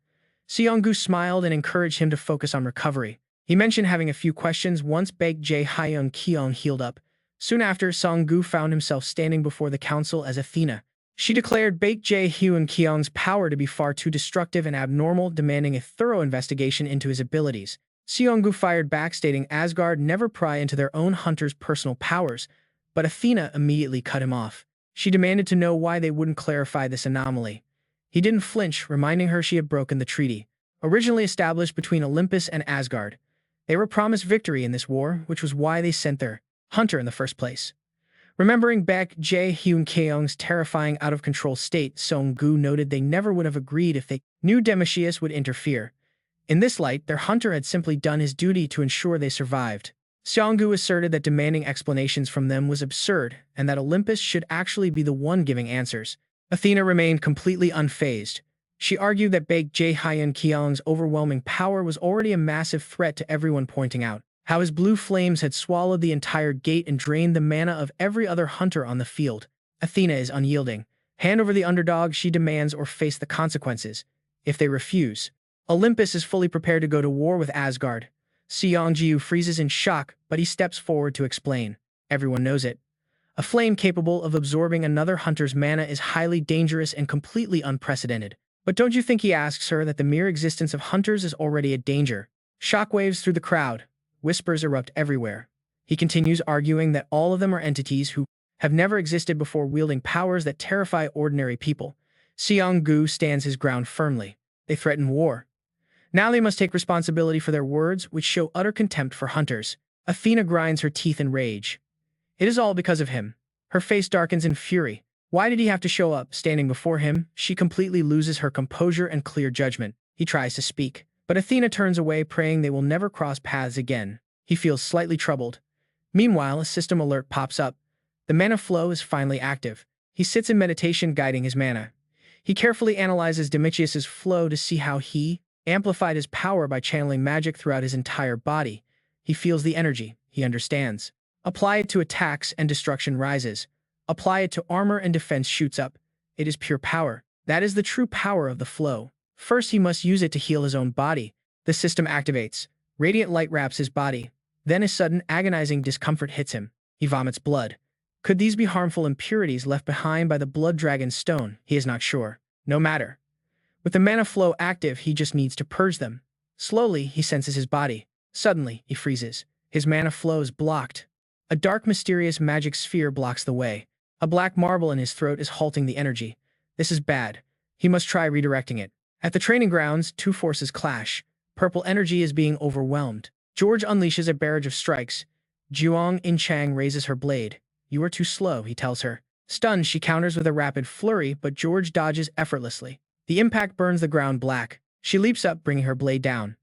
Seong-gu smiled and encouraged him to focus on recovery. He mentioned having a few questions once Jun-kyeong healed up. Soon after, Seong-gu found himself standing before the council as Athena. She declared Jun-kyeong's power to be far too destructive and abnormal, demanding a thorough investigation into his abilities. Seong-gu fired back, stating Asgard never pry into their own hunters' personal powers, but Athena immediately cut him off. She demanded to know why they wouldn't clarify this anomaly. He didn't flinch, reminding her she had broken the treaty, originally established between Olympus and Asgard. They were promised victory in this war, which was why they sent their hunter in the first place. Remembering back Jun-kyeong's terrifying out-of-control state, Seong-gu noted they never would have agreed if they knew Demisius would interfere. In this light, their hunter had simply done his duty to ensure they survived. Seong-gu asserted that demanding explanations from them was absurd, and that Olympus should actually be the one giving answers. Athena remained completely unfazed. She argued that Baek Jun-kyeong's overwhelming power was already a massive threat to everyone, pointing out how his blue flames had swallowed the entire gate and drained the mana of every other hunter on the field. Athena is unyielding. Hand over the underdog, she demands, or face the consequences. If they refuse, Olympus is fully prepared to go to war with Asgard. Seong-jiu freezes in shock, but he steps forward to explain. Everyone knows it. A flame capable of absorbing another hunter's mana is highly dangerous and completely unprecedented. But don't you think, he asks her, that the mere existence of hunters is already a danger? Shockwaves through the crowd. Whispers erupt everywhere. He continues, arguing that all of them are entities who have never existed before, wielding powers that terrify ordinary people. Seong-gu stands his ground firmly. They threaten war. Now they must take responsibility for their words, which show utter contempt for hunters. Athena grinds her teeth in rage. It is all because of him. Her face darkens in fury. Why did he have to show up? Standing before him, she completely loses her composure and clear judgment. He tries to speak, but Athena turns away, praying they will never cross paths again. He feels slightly troubled. Meanwhile, a system alert pops up. The mana flow is finally active. He sits in meditation, guiding his mana. He carefully analyzes Demetrius's flow to see how he amplified his power by channeling magic throughout his entire body. He feels the energy. He understands. Apply it to attacks and destruction rises. Apply it to armor and defense shoots up. It is pure power. That is the true power of the flow. First, he must use it to heal his own body. The system activates. Radiant light wraps his body. Then a sudden, agonizing discomfort hits him. He vomits blood. Could these be harmful impurities left behind by the blood dragon stone? He is not sure. No matter. With the mana flow active, he just needs to purge them. Slowly, he senses his body. Suddenly, he freezes. His mana flow is blocked. A dark, mysterious magic sphere blocks the way. A black marble in his throat is halting the energy. This is bad. He must try redirecting it. At the training grounds, two forces clash. Purple energy is being overwhelmed. George unleashes a barrage of strikes. Juong In-chang raises her blade. You are too slow, he tells her. Stunned, she counters with a rapid flurry, but George dodges effortlessly. The impact burns the ground black. She leaps up, bringing her blade down.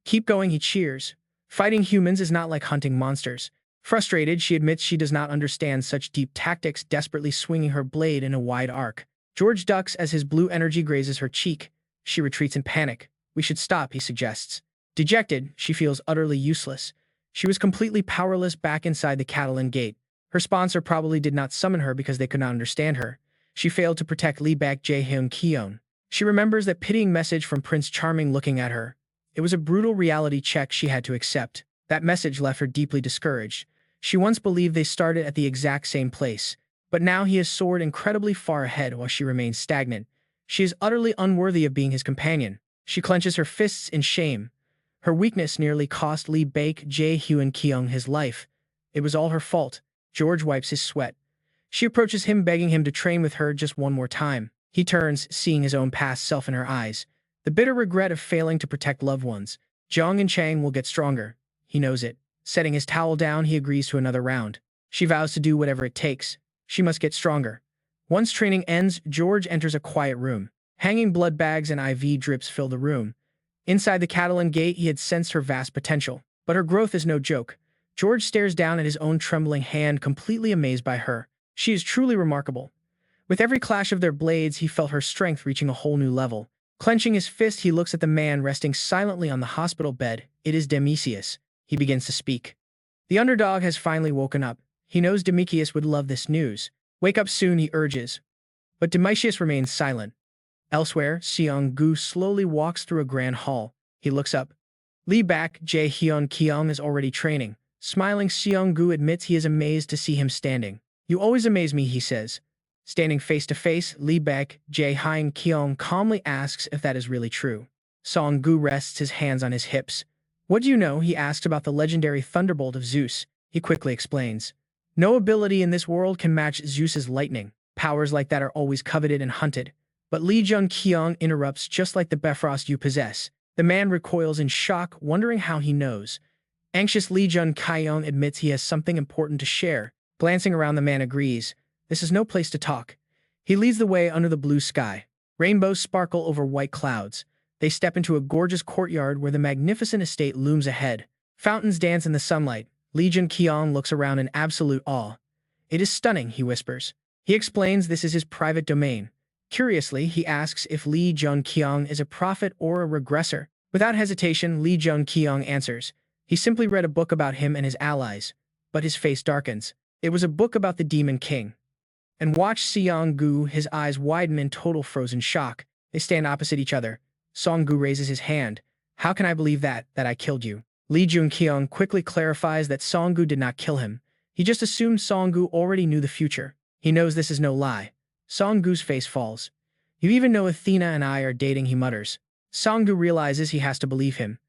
Keep going, he cheers. Fighting humans is not like hunting monsters. Frustrated, she admits she does not understand such deep tactics, desperately swinging her blade in a wide arc. George ducks as his blue energy grazes her cheek. She retreats in panic. We should stop, he suggests. Dejected, she feels utterly useless. She was completely powerless back inside the Catalan gate. Her sponsor probably did not summon her because they could not understand her. She failed to protect Lee Baek Jun-kyeong. She remembers that pitying message from Prince Charming looking at her. It was a brutal reality check she had to accept. That message left her deeply discouraged. She once believed they started at the exact same place, but now he has soared incredibly far ahead while she remains stagnant. She is utterly unworthy of being his companion. She clenches her fists in shame. Her weakness nearly cost Lee Baek Jun-kyeong his life. It was all her fault. George wipes his sweat. She approaches him, begging him to train with her just one more time. He turns, seeing his own past self in her eyes. The bitter regret of failing to protect loved ones. Jung and Chang will get stronger. He knows it. Setting his towel down, he agrees to another round. She vows to do whatever it takes. She must get stronger. Once training ends, George enters a quiet room. Hanging blood bags and IV drips fill the room. Inside the Catalan gate, he had sensed her vast potential. But her growth is no joke. George stares down at his own trembling hand, completely amazed by her. She is truly remarkable. With every clash of their blades, he felt her strength reaching a whole new level. Clenching his fist, he looks at the man resting silently on the hospital bed. It is Demetrius. He begins to speak. The underdog has finally woken up. He knows Demetrius would love this news. Wake up soon, he urges. But Demetrius remains silent. Elsewhere, Seong-gu slowly walks through a grand hall. He looks up. Lee Baek Jun-kyeong is already training. Smiling, Seong-gu admits he is amazed to see him standing. You always amaze me, he says. Standing face to face, Lee Baek Jun-kyeong calmly asks if that is really true. Seong-gu rests his hands on his hips. What do you know? He asks about the legendary thunderbolt of Zeus. He quickly explains. No ability in this world can match Zeus's lightning. Powers like that are always coveted and hunted. But Lee Jun-kyeong interrupts. Just like the Bifrost you possess. The man recoils in shock, wondering how he knows. Anxious, Lee Jun-kyeong admits he has something important to share. Glancing around, the man agrees. This is no place to talk. He leads the way under the blue sky. Rainbows sparkle over white clouds. They step into a gorgeous courtyard where the magnificent estate looms ahead. Fountains dance in the sunlight. Lee Jun-kyeong looks around in absolute awe. It is stunning, he whispers. He explains this is his private domain. Curiously, he asks if Lee Jun-kyeong is a prophet or a regressor. Without hesitation, Lee Jun-kyeong answers. He simply read a book about him and his allies, but his face darkens. It was a book about the Demon King. And watch Seong-gu, his eyes widen in total frozen shock. They stand opposite each other. Song-gu raises his hand. How can I believe that I killed you? Lee Jun-kyeong quickly clarifies that Song-gu did not kill him. He just assumed Song-gu already knew the future. He knows this is no lie. Song-gu's face falls. You even know Athena and I are dating, he mutters. Song-gu realizes he has to believe him.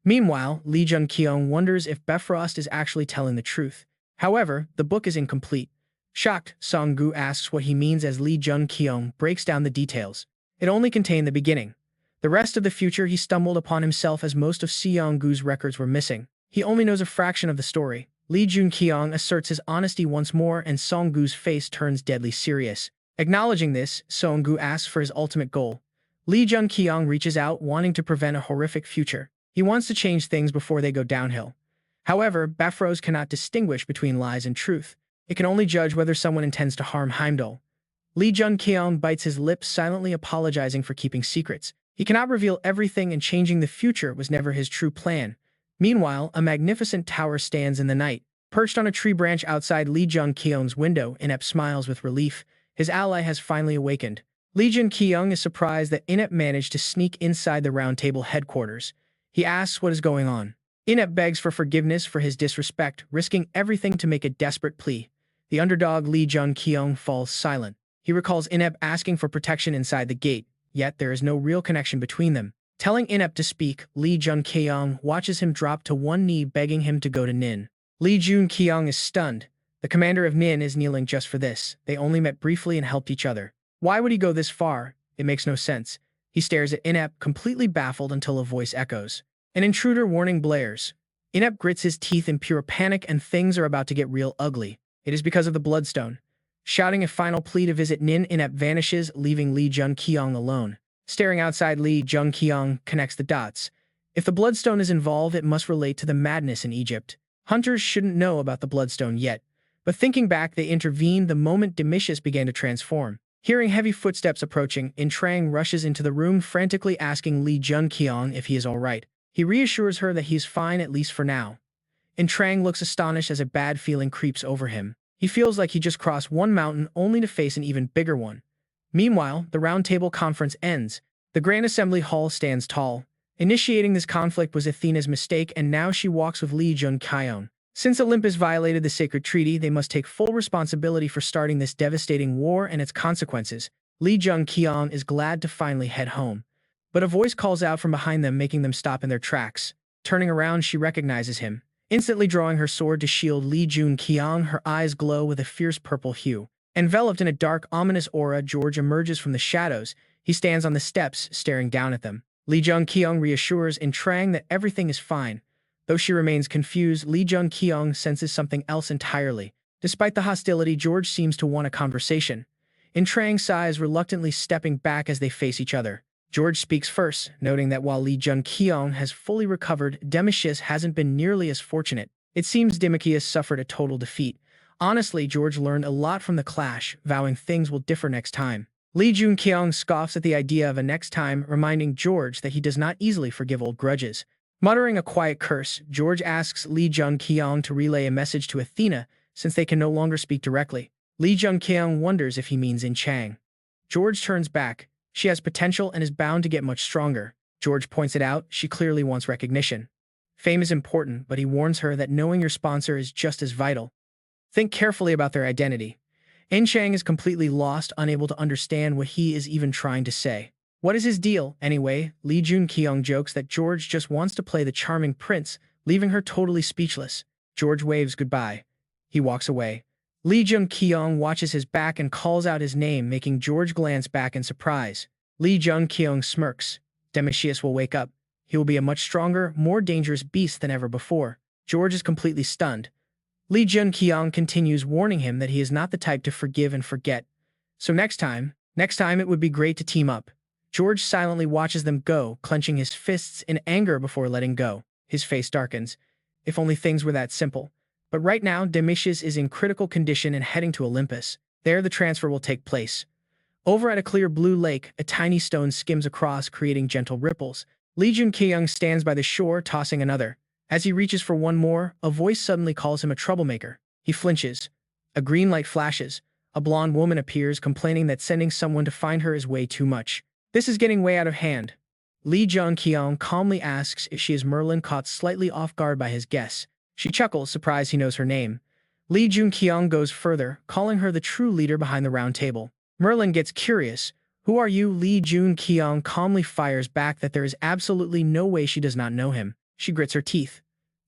Meanwhile, Lee Jun-kyeong wonders if Bifrost is actually telling the truth. However, the book is incomplete. Shocked, Song-gu asks what he means as Lee Jun-kyeong breaks down the details. It only contained the beginning. The rest of the future he stumbled upon himself as most of Seong-gu's records were missing. He only knows a fraction of the story. Lee Jun-kyeong asserts his honesty once more and Song-gu's face turns deadly serious. Acknowledging this, Song-gu asks for his ultimate goal. Lee Jun-kyeong reaches out, wanting to prevent a horrific future. He wants to change things before they go downhill. However, Bifrost cannot distinguish between lies and truth. It can only judge whether someone intends to harm Heimdall. Lee Jun-kyeong bites his lips, silently apologizing for keeping secrets. He cannot reveal everything, and changing the future was never his true plan. Meanwhile, a magnificent tower stands in the night. Perched on a tree branch outside Lee Jun-kyeong's window, Inept smiles with relief. His ally has finally awakened. Lee Jun-kyeong is surprised that Inept managed to sneak inside the Round Table headquarters. He asks what is going on. Inept begs for forgiveness for his disrespect, risking everything to make a desperate plea. The underdog Lee Jun-kyeong falls silent. He recalls Inept asking for protection inside the gate, yet there is no real connection between them. Telling Inept to speak, Lee Jun-kyeong watches him drop to one knee, begging him to go to Nin. Lee Jun-kyeong is stunned. The commander of Nin is kneeling just for this. They only met briefly and helped each other. Why would he go this far? It makes no sense. He stares at Inept, completely baffled, until a voice echoes. An intruder warning blares. Inept grits his teeth in pure panic, and things are about to get real ugly. It is because of the Bloodstone. Shouting a final plea to visit Nin, Inept vanishes, leaving Lee Jun-kyeong alone. Staring outside, Lee Jun-kyeong connects the dots. If the Bloodstone is involved, it must relate to the madness in Egypt. Hunters shouldn't know about the Bloodstone yet, but thinking back, they intervened the moment Demicius began to transform. Hearing heavy footsteps approaching, Trang rushes into the room, frantically asking Lee Jun-kyeong if he is all right. He reassures her that he is fine, at least for now. Trang looks astonished as a bad feeling creeps over him. He feels like he just crossed one mountain only to face an even bigger one. Meanwhile, the Round Table conference ends. The Grand Assembly Hall stands tall. Initiating this conflict was Athena's mistake, and now she walks with Lee Jun-kyeong. Since Olympus violated the sacred treaty, they must take full responsibility for starting this devastating war and its consequences. Lee Jun-kyeong is glad to finally head home. But a voice calls out from behind them, making them stop in their tracks. Turning around, she recognizes him. Instantly drawing her sword to shield Lee Jun-kyeong, her eyes glow with a fierce purple hue. Enveloped in a dark, ominous aura, George emerges from the shadows. He stands on the steps, staring down at them. Lee Jun-kyeong reassures Trang that everything is fine. Though she remains confused, Lee Jun-kyeong senses something else entirely. Despite the hostility, George seems to want a conversation. Trang sighs, reluctantly stepping back as they face each other. George speaks first, noting that while Lee Jun-kyeong has fully recovered, Demicius hasn't been nearly as fortunate. It seems Demicius suffered a total defeat. Honestly, George learned a lot from the clash, vowing things will differ next time. Lee Jun-kyeong scoffs at the idea of a next time, reminding George that he does not easily forgive old grudges. Muttering a quiet curse, George asks Lee Jun-kyeong to relay a message to Athena, since they can no longer speak directly. Lee Jun-kyeong wonders if he means Trang. George turns back. She has potential and is bound to get much stronger. George points it out, she clearly wants recognition. Fame is important, but he warns her that knowing your sponsor is just as vital. Think carefully about their identity. Trang is completely lost, unable to understand what he is even trying to say. What is his deal, anyway? Lee Jun-kyeong jokes that George just wants to play the charming prince, leaving her totally speechless. George waves goodbye. He walks away. Lee Jun-kyeong watches his back and calls out his name, making George glance back in surprise. Lee Jun-kyeong smirks. Demicius will wake up. He will be a much stronger, more dangerous beast than ever before. George is completely stunned. Lee Jun-kyeong continues, warning him that he is not the type to forgive and forget. So next time it would be great to team up. George silently watches them go, clenching his fists in anger before letting go. His face darkens. If only things were that simple. But right now, Demicius is in critical condition and heading to Olympus. There the transfer will take place. Over at a clear blue lake, a tiny stone skims across, creating gentle ripples. Lee Jun-kyeong stands by the shore, tossing another. As he reaches for one more, a voice suddenly calls him a troublemaker. He flinches. A green light flashes. A blonde woman appears, complaining that sending someone to find her is way too much. This is getting way out of hand. Lee Jun-kyeong calmly asks if she is Merlin, caught slightly off guard by his guess. She chuckles, surprised he knows her name. Lee Jun-kyeong goes further, calling her the true leader behind the round table. Merlin gets curious. Who are you? Lee Jun-kyeong calmly fires back that there is absolutely no way she does not know him. She grits her teeth.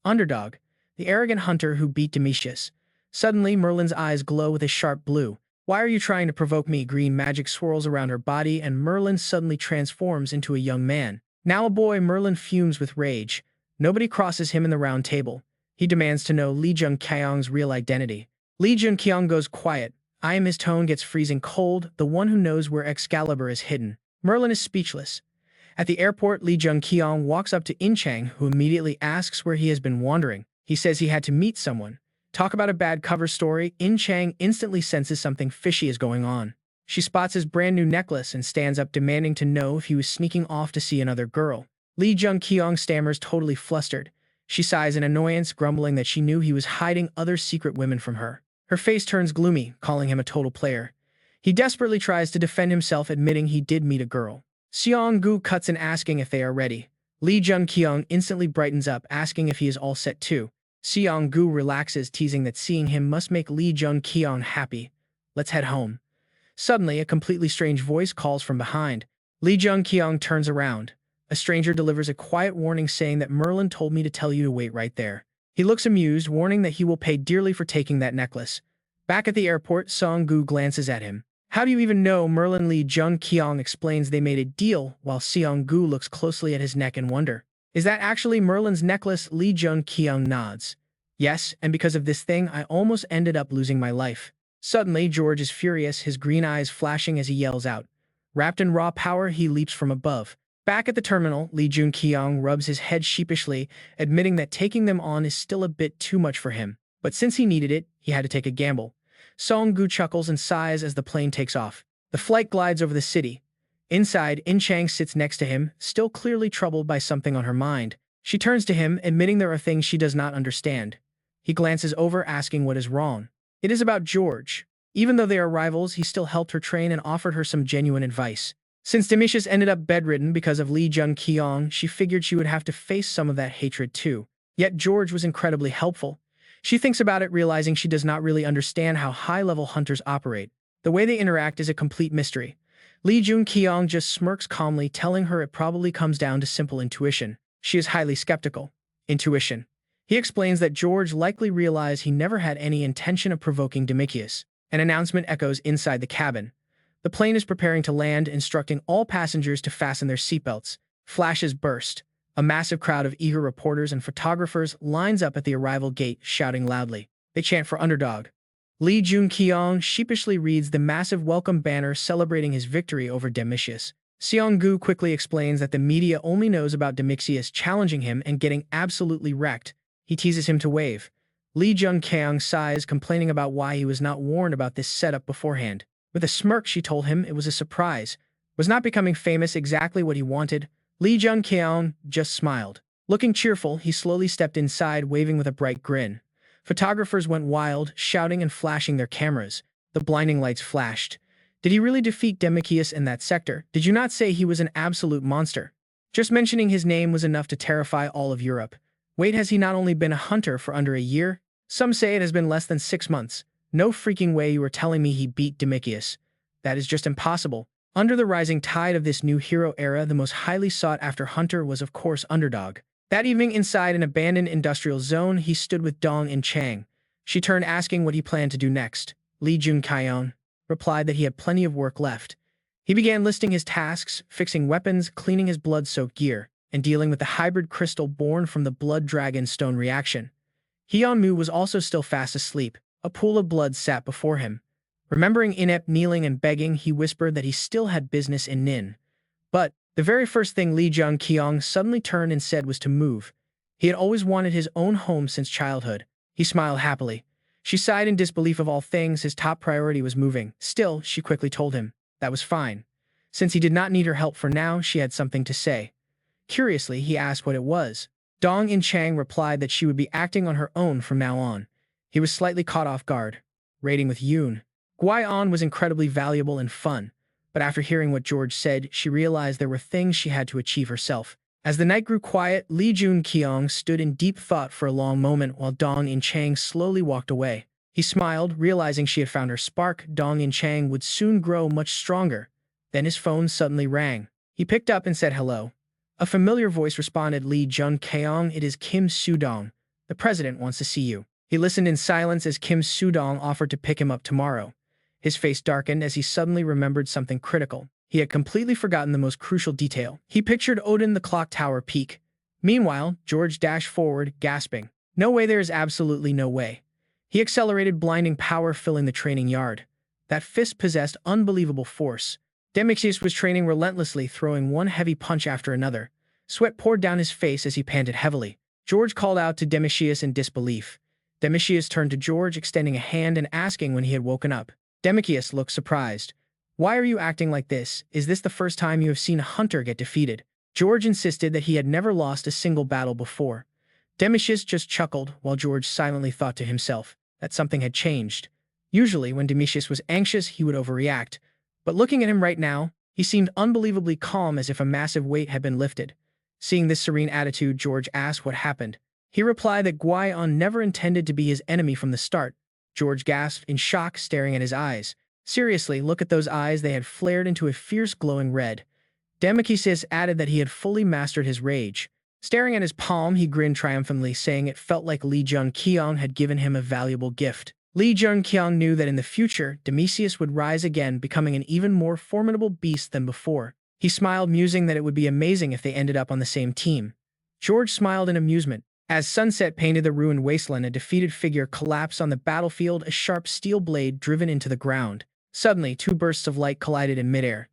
Underdog. The arrogant hunter who beat Demetrius. Suddenly, Merlin's eyes glow with a sharp blue. Why are you trying to provoke me? Green magic swirls around her body and Merlin suddenly transforms into a young man. Now a boy, Merlin fumes with rage. Nobody crosses him in the round table. He demands to know Lee Jun-kyeong's real identity. Lee Jun-kyeong goes quiet. His tone gets freezing cold, the one who knows where Excalibur is hidden. Merlin is speechless. At the airport, Lee Jun-kyeong walks up to In-chang, who immediately asks where he has been wandering. He says he had to meet someone. Talk about a bad cover story. In-chang instantly senses something fishy is going on. She spots his brand new necklace and stands up, demanding to know if he was sneaking off to see another girl. Lee Jun-kyeong stammers, totally flustered. She sighs in annoyance, grumbling that she knew he was hiding other secret women from her. Her face turns gloomy, calling him a total player. He desperately tries to defend himself, admitting he did meet a girl. Seong-gu cuts in, asking if they are ready. Lee Jun-kyeong instantly brightens up, asking if he is all set too. Seong-gu relaxes, teasing that seeing him must make Lee Jun-kyeong happy. Let's head home. Suddenly, a completely strange voice calls from behind. Lee Jun-kyeong turns around. A stranger delivers a quiet warning, saying that Merlin told me to tell you to wait right there. He looks amused, warning that he will pay dearly for taking that necklace. Back at the airport, Seong-gu glances at him. How do you even know Merlin? Lee Jun-kyeong explains they made a deal, while Seong-gu looks closely at his neck in wonder. Is that actually Merlin's necklace? Lee Jun-kyeong nods. Yes, and because of this thing, I almost ended up losing my life. Suddenly, George is furious, his green eyes flashing as he yells out. Wrapped in raw power, he leaps from above. Back at the terminal, Lee Jun-kyeong rubs his head sheepishly, admitting that taking them on is still a bit too much for him. But since he needed it, he had to take a gamble. Seong-gu chuckles and sighs as the plane takes off. The flight glides over the city. Inside, In-chang sits next to him, still clearly troubled by something on her mind. She turns to him, admitting there are things she does not understand. He glances over, asking what is wrong. It is about George. Even though they are rivals, he still helped her train and offered her some genuine advice. Since Demetrius ended up bedridden because of Lee Jun-kyeong, she figured she would have to face some of that hatred too. Yet George was incredibly helpful. She thinks about it, realizing she does not really understand how high-level hunters operate. The way they interact is a complete mystery. Lee Jun-kyeong just smirks calmly, telling her it probably comes down to simple intuition. She is highly skeptical. Intuition. He explains that George likely realized he never had any intention of provoking Demetrius. An announcement echoes inside the cabin. The plane is preparing to land, instructing all passengers to fasten their seatbelts. Flashes burst. A massive crowd of eager reporters and photographers lines up at the arrival gate, shouting loudly. They chant for underdog. Lee Jun-kyeong sheepishly reads the massive welcome banner celebrating his victory over Demetrius. Seong-gu quickly explains that the media only knows about Demetrius challenging him and getting absolutely wrecked. He teases him to wave. Lee Jun-kyeong sighs, complaining about why he was not warned about this setup beforehand. With a smirk, she told him it was a surprise. Was not becoming famous exactly what he wanted? Lee Jun-kyeong just smiled. Looking cheerful, he slowly stepped inside, waving with a bright grin. Photographers went wild, shouting and flashing their cameras. The blinding lights flashed. Did he really defeat Demetrius in that sector? Did you not say he was an absolute monster? Just mentioning his name was enough to terrify all of Europe. Wait, has he not only been a hunter for under a year? Some say it has been less than 6 months. No freaking way you are telling me he beat Demetrius. That is just impossible. Under the rising tide of this new hero era, the most highly sought-after hunter was of course Underdog. That evening, inside an abandoned industrial zone, he stood with Dong In-chang. She turned, asking what he planned to do next. Lee Jun-kyeong replied that he had plenty of work left. He began listing his tasks, fixing weapons, cleaning his blood-soaked gear, and dealing with the hybrid crystal born from the blood dragon stone reaction. Hyunmoo was also still fast asleep. A pool of blood sat before him. Remembering Inept kneeling and begging, he whispered that he still had business in Nin. But the very first thing Lee Jun-kyeong suddenly turned and said was to move. He had always wanted his own home since childhood. He smiled happily. She sighed in disbelief. Of all things, his top priority was moving. Still, she quickly told him, That was fine. Since he did not need her help for now, she had something to say. Curiously, he asked what it was. Dong In-chang replied that she would be acting on her own from now on. He was slightly caught off guard. Raiding with Yoon. Gwai-on was incredibly valuable and fun, but after hearing what George said, she realized there were things she had to achieve herself. As the night grew quiet, Jun-kyeong stood in deep thought for a long moment while Dong In-chang slowly walked away. He smiled, realizing she had found her spark. Dong In-chang would soon grow much stronger. Then his phone suddenly rang. He picked up and said hello. A familiar voice responded, Jun-kyeong, it is Kim Soo-dong. The president wants to see you. He listened in silence as Kim Soo-dong offered to pick him up tomorrow. His face darkened as he suddenly remembered something critical. He had completely forgotten the most crucial detail. He pictured Odin the clock tower peak. Meanwhile, George dashed forward, gasping. No way, there is absolutely no way. He accelerated, blinding power filling the training yard. That fist possessed unbelievable force. Demetrius was training relentlessly, throwing one heavy punch after another. Sweat poured down his face as he panted heavily. George called out to Demetrius in disbelief. Demetrius turned to George, extending a hand and asking when he had woken up. Demetrius looked surprised. Why are you acting like this? Is this the first time you have seen a hunter get defeated? George insisted that he had never lost a single battle before. Demetrius just chuckled, while George silently thought to himself that something had changed. Usually, when Demetrius was anxious, he would overreact. But looking at him right now, he seemed unbelievably calm, as if a massive weight had been lifted. Seeing this serene attitude, George asked what happened. He replied that Gwai-on never intended to be his enemy from the start. George gasped in shock, staring at his eyes. Seriously, look at those eyes, they had flared into a fierce glowing red. Demetrius added that he had fully mastered his rage. Staring at his palm, he grinned triumphantly, saying it felt like Jun-kyeong had given him a valuable gift. Jun-kyeong knew that in the future, Demetrius would rise again, becoming an even more formidable beast than before. He smiled, musing that it would be amazing if they ended up on the same team. George smiled in amusement. As sunset painted the ruined wasteland, a defeated figure collapsed on the battlefield, a sharp steel blade driven into the ground. Suddenly, two bursts of light collided in midair.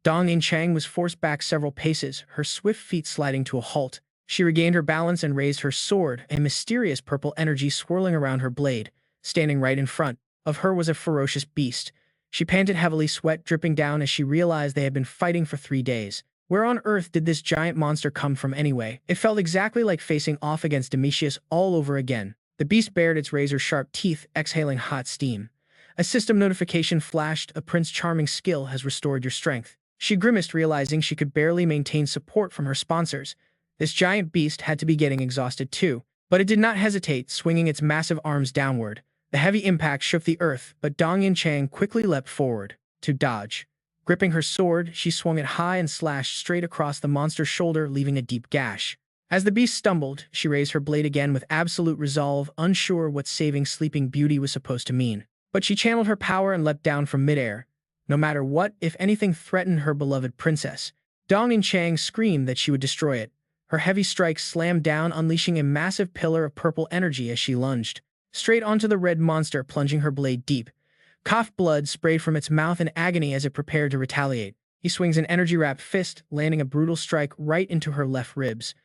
Dong In-chang was forced back several paces, her swift feet sliding to a halt. She regained her balance and raised her sword, a mysterious purple energy swirling around her blade. Standing right in front of her was a ferocious beast. She panted heavily, sweat dripping down as she realized they had been fighting for 3 days. Where on earth did this giant monster come from anyway? It felt exactly like facing off against Demetrius all over again. The beast bared its razor-sharp teeth, exhaling hot steam. A system notification flashed. A Prince Charming skill has restored your strength. She grimaced, realizing she could barely maintain support from her sponsors. This giant beast had to be getting exhausted too. But it did not hesitate, swinging its massive arms downward. The heavy impact shook the earth, but Dong In-chang quickly leapt forward to dodge. Gripping her sword, she swung it high and slashed straight across the monster's shoulder, leaving a deep gash. As the beast stumbled, she raised her blade again with absolute resolve, unsure what saving Sleeping Beauty was supposed to mean. But she channeled her power and leapt down from midair. No matter what, if anything threatened her beloved princess, Dong In-chang screamed that she would destroy it. Her heavy strike slammed down, unleashing a massive pillar of purple energy as she lunged straight onto the red monster, plunging her blade deep. Coughed blood sprayed from its mouth in agony as it prepared to retaliate. He swings an energy-wrapped fist, landing a brutal strike right into her left ribs.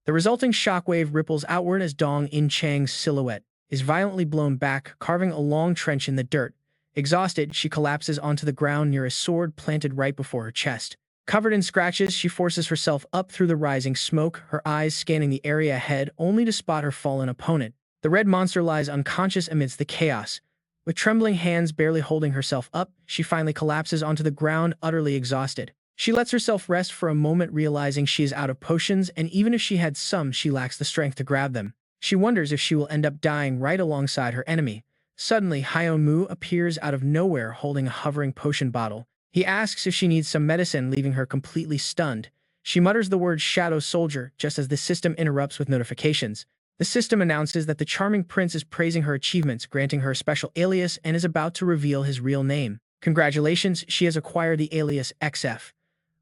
The resulting shockwave ripples outward as Dong In-chang's silhouette is violently blown back, carving a long trench in the dirt. Exhausted, she collapses onto the ground near a sword planted right before her chest. Covered in scratches, she forces herself up through the rising smoke, her eyes scanning the area ahead only to spot her fallen opponent. The red monster lies unconscious amidst the chaos. With trembling hands barely holding herself up, she finally collapses onto the ground, utterly exhausted. She lets herself rest for a moment, realizing she is out of potions, and even if she had some, she lacks the strength to grab them. She wonders if she will end up dying right alongside her enemy. Suddenly, Hyo-mu appears out of nowhere holding a hovering potion bottle. He asks if she needs some medicine, leaving her completely stunned. She mutters the word "Shadow Soldier" just as the system interrupts with notifications. The system announces that the charming prince is praising her achievements, granting her a special alias, and is about to reveal his real name. Congratulations, she has acquired the alias XF.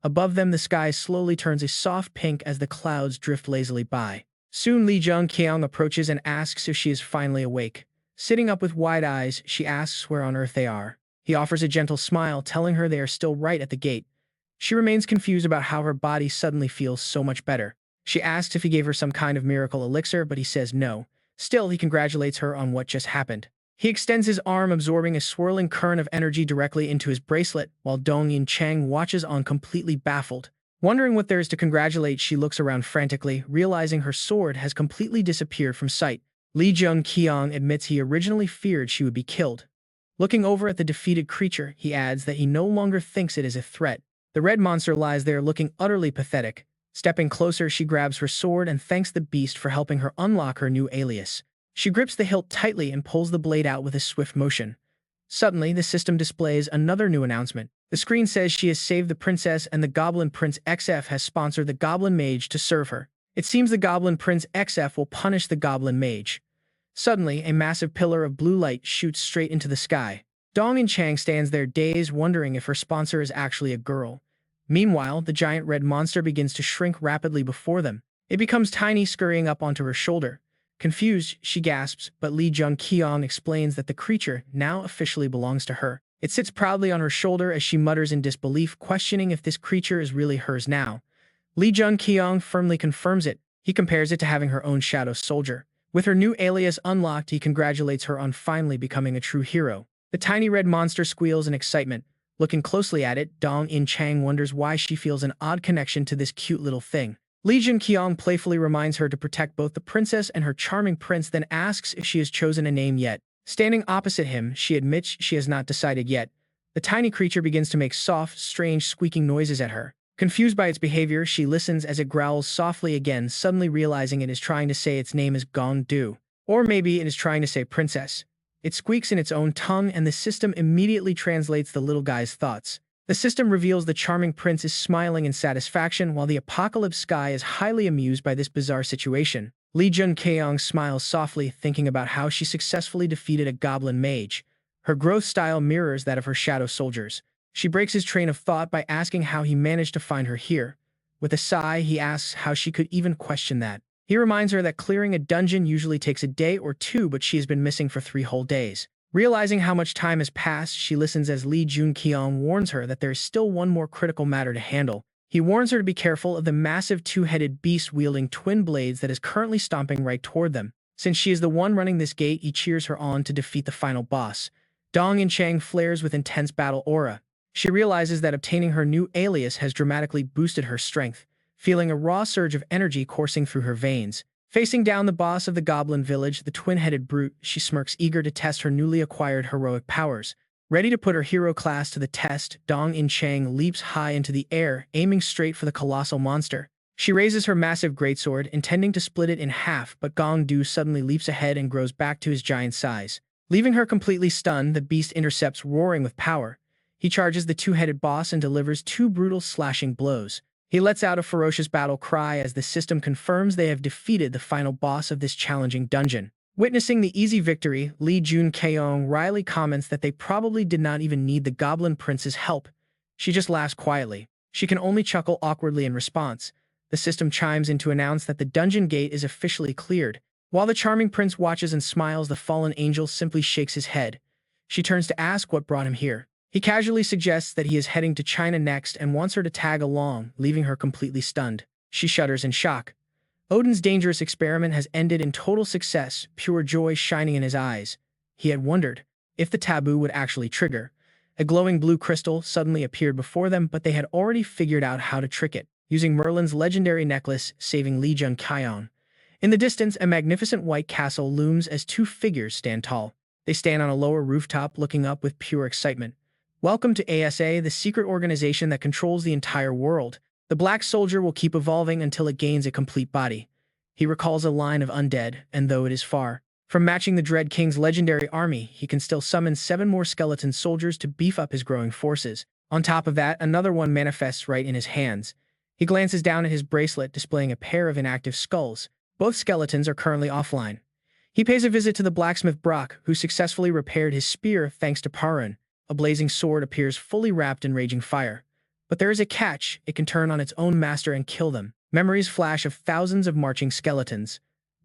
Above them, the sky slowly turns a soft pink as the clouds drift lazily by. Soon Jun-kyeong approaches and asks if she is finally awake. Sitting up with wide eyes, she asks where on earth they are. He offers a gentle smile, telling her they are still right at the gate. She remains confused about how her body suddenly feels so much better. She asks if he gave her some kind of miracle elixir, but he says no. Still, he congratulates her on what just happened. He extends his arm, absorbing a swirling current of energy directly into his bracelet, while Jun-kyeong watches on, completely baffled. Wondering what there is to congratulate, she looks around frantically, realizing her sword has completely disappeared from sight. Jun-kyeong admits he originally feared she would be killed. Looking over at the defeated creature, he adds that he no longer thinks it is a threat. The red monster lies there looking utterly pathetic. Stepping closer, she grabs her sword and thanks the beast for helping her unlock her new alias. She grips the hilt tightly and pulls the blade out with a swift motion. Suddenly, the system displays another new announcement. The screen says she has saved the princess and the Goblin Prince XF has sponsored the Goblin Mage to serve her. It seems the Goblin Prince XF will punish the Goblin Mage. Suddenly, a massive pillar of blue light shoots straight into the sky. Jun-kyeong stands there dazed, wondering if her sponsor is actually a girl. Meanwhile, the giant red monster begins to shrink rapidly before them. It becomes tiny, scurrying up onto her shoulder. Confused, she gasps, but Jun-kyeong explains that the creature now officially belongs to her. It sits proudly on her shoulder as she mutters in disbelief, questioning if this creature is really hers now. Jun-kyeong firmly confirms it. He compares it to having her own shadow soldier. With her new alias unlocked, he congratulates her on finally becoming a true hero. The tiny red monster squeals in excitement. Looking closely at it, Jun-kyeong wonders why she feels an odd connection to this cute little thing. Jun-kyeong playfully reminds her to protect both the princess and her charming prince, then asks if she has chosen a name yet. Standing opposite him, she admits she has not decided yet. The tiny creature begins to make soft, strange, squeaking noises at her. Confused by its behavior, she listens as it growls softly again, suddenly realizing it is trying to say its name is Gong-du. Or maybe it is trying to say princess. It squeaks in its own tongue, and the system immediately translates the little guy's thoughts. The system reveals the charming prince is smiling in satisfaction, while the apocalypse sky is highly amused by this bizarre situation. Jun-kyeong smiles softly, thinking about how she successfully defeated a goblin mage. Her growth style mirrors that of her shadow soldiers. She breaks his train of thought by asking how he managed to find her here. With a sigh, he asks how she could even question that. He reminds her that clearing a dungeon usually takes a day or two, but she has been missing for 3 whole days. Realizing how much time has passed, she listens as Jun-kyeong warns her that there is still one more critical matter to handle. He warns her to be careful of the massive two-headed beast wielding twin blades that is currently stomping right toward them. Since she is the one running this gate, he cheers her on to defeat the final boss. Jun-kyeong flares with intense battle aura. She realizes that obtaining her new alias has dramatically boosted her strength, feeling a raw surge of energy coursing through her veins. Facing down the boss of the goblin village, the twin-headed brute, she smirks, eager to test her newly acquired heroic powers. Ready to put her hero class to the test, Jun-kyeong leaps high into the air, aiming straight for the colossal monster. She raises her massive greatsword, intending to split it in half, but Gong-du suddenly leaps ahead and grows back to his giant size. Leaving her completely stunned, the beast intercepts, roaring with power. He charges the two-headed boss and delivers 2 brutal slashing blows. He lets out a ferocious battle cry as the system confirms they have defeated the final boss of this challenging dungeon. Witnessing the easy victory, Jun-kyeong wryly comments that they probably did not even need the Goblin Prince's help. She just laughs quietly. She can only chuckle awkwardly in response. The system chimes in to announce that the dungeon gate is officially cleared. While the charming prince watches and smiles, the fallen angel simply shakes his head. She turns to ask what brought him here. He casually suggests that he is heading to China next and wants her to tag along, leaving her completely stunned. She shudders in shock. Odin's dangerous experiment has ended in total success, pure joy shining in his eyes. He had wondered if the taboo would actually trigger. A glowing blue crystal suddenly appeared before them, but they had already figured out how to trick it, using Merlin's legendary necklace, saving Jun-kyeong. In the distance, a magnificent white castle looms as 2 figures stand tall. They stand on a lower rooftop, looking up with pure excitement. Welcome to ASA, the secret organization that controls the entire world. The black soldier will keep evolving until it gains a complete body. He recalls a line of undead, and though it is far from matching the Dread King's legendary army, he can still summon 7 more skeleton soldiers to beef up his growing forces. On top of that, another one manifests right in his hands. He glances down at his bracelet, displaying a pair of inactive skulls. Both skeletons are currently offline. He pays a visit to the blacksmith Brock, who successfully repaired his spear thanks to Parun. A blazing sword appears fully wrapped in raging fire. But there is a catch: it can turn on its own master and kill them. Memories flash of thousands of marching skeletons.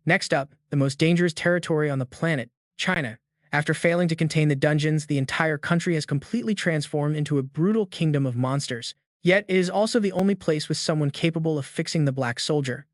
Next up, the most dangerous territory on the planet, China. After failing to contain the dungeons, the entire country has completely transformed into a brutal kingdom of monsters. Yet it is also the only place with someone capable of fixing the black soldier.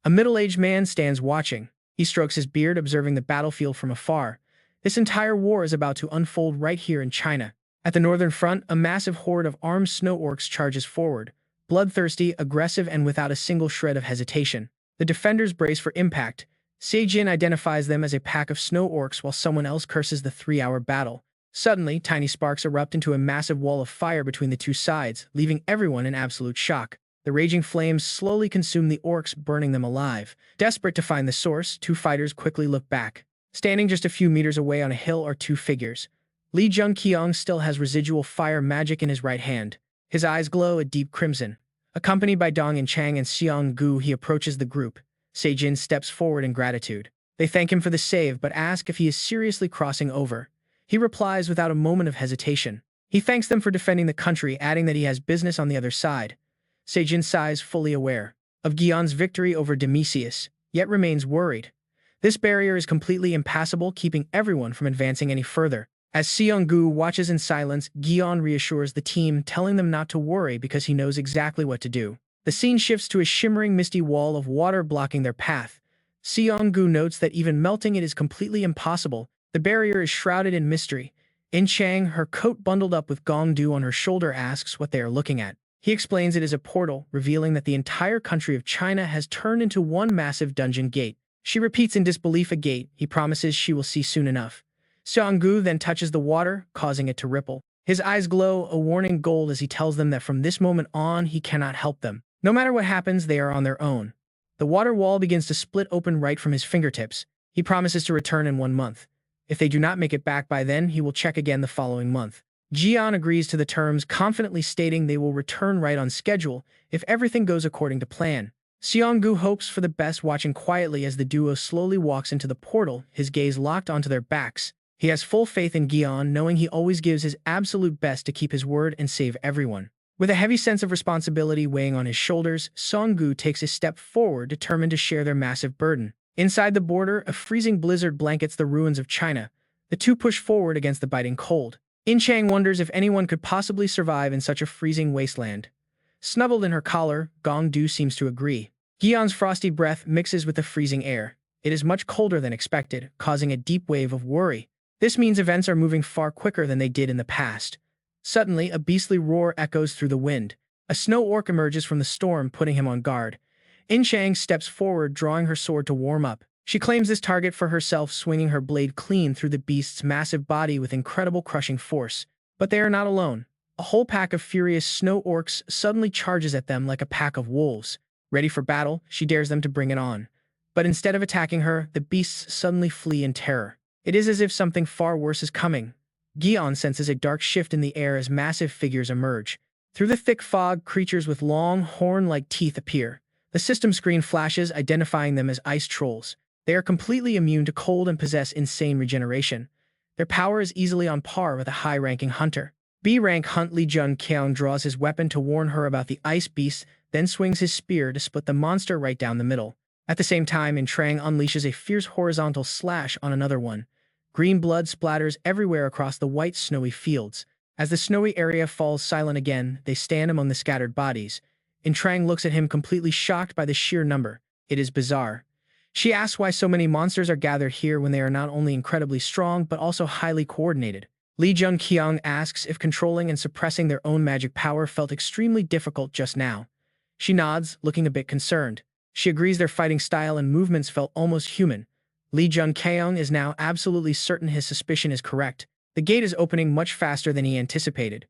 A middle-aged man stands watching. He strokes his beard, observing the battlefield from afar. This entire war is about to unfold right here in China. At the northern front, a massive horde of armed snow orcs charges forward, bloodthirsty, aggressive, and without a single shred of hesitation. The defenders brace for impact. Seijin identifies them as a pack of snow orcs while someone else curses the 3-hour battle. Suddenly, tiny sparks erupt into a massive wall of fire between the two sides, leaving everyone in absolute shock. The raging flames slowly consume the orcs, burning them alive. Desperate to find the source, two fighters quickly look back. Standing just a few meters away on a hill are two figures. Jun-kyeong still has residual fire magic in his right hand. His eyes glow a deep crimson. Accompanied by Dong and Chang and Seong-gu, he approaches the group. Seijin steps forward in gratitude. They thank him for the save, but ask if he is seriously crossing over. He replies without a moment of hesitation. He thanks them for defending the country, adding that he has business on the other side. Seijin sighs, fully aware of Gyeon's victory over Demisius, yet remains worried. This barrier is completely impassable, keeping everyone from advancing any further. As Seong-gu watches in silence, Gyeon reassures the team, telling them not to worry because he knows exactly what to do. The scene shifts to a shimmering misty wall of water blocking their path. Seong-gu notes that even melting it is completely impossible. The barrier is shrouded in mystery. In Chang, her coat bundled up with Gongdu on her shoulder, asks what they are looking at. He explains it is a portal, revealing that the entire country of China has turned into one massive dungeon gate. She repeats in disbelief, a gate he promises she will see soon enough. Seong-gu then touches the water, causing it to ripple. His eyes glow a warning gold as he tells them that from this moment on he cannot help them. No matter what happens, they are on their own. The water wall begins to split open right from his fingertips. He promises to return in 1 month. If they do not make it back by then, he will check again the following month. Gyeon agrees to the terms, confidently stating they will return right on schedule if everything goes according to plan. Seong-gu hopes for the best, watching quietly as the duo slowly walks into the portal, his gaze locked onto their backs. He has full faith in Gyeon, knowing he always gives his absolute best to keep his word and save everyone. With a heavy sense of responsibility weighing on his shoulders, Seong-gu takes a step forward, determined to share their massive burden. Inside the border, a freezing blizzard blankets the ruins of China. The two push forward against the biting cold. In Chang wonders if anyone could possibly survive in such a freezing wasteland. Snuggled in her collar, Gongdu seems to agree. Gyeon's frosty breath mixes with the freezing air. It is much colder than expected, causing a deep wave of worry. This means events are moving far quicker than they did in the past. Suddenly, a beastly roar echoes through the wind. A snow orc emerges from the storm, putting him on guard. In Chang steps forward, drawing her sword to warm up. She claims this target for herself, swinging her blade clean through the beast's massive body with incredible crushing force. But they are not alone. A whole pack of furious snow orcs suddenly charges at them like a pack of wolves. Ready for battle, she dares them to bring it on. But instead of attacking her, the beasts suddenly flee in terror. It is as if something far worse is coming. Gyeon senses a dark shift in the air as massive figures emerge. Through the thick fog, creatures with long, horn-like teeth appear. The system screen flashes, identifying them as ice trolls. They are completely immune to cold and possess insane regeneration. Their power is easily on par with a high-ranking hunter. B-rank Hunt Jun-kyeong draws his weapon to warn her about the ice beast, then swings his spear to split the monster right down the middle. At the same time, Trang unleashes a fierce horizontal slash on another one. Green blood splatters everywhere across the white snowy fields. As the snowy area falls silent again, they stand among the scattered bodies. Trang looks at him, completely shocked by the sheer number. It is bizarre. She asks why so many monsters are gathered here when they are not only incredibly strong but also highly coordinated. Jun-kyeong asks if controlling and suppressing their own magic power felt extremely difficult just now. She nods, looking a bit concerned. She agrees their fighting style and movements felt almost human. Jun-kyeong is now absolutely certain his suspicion is correct. The gate is opening much faster than he anticipated.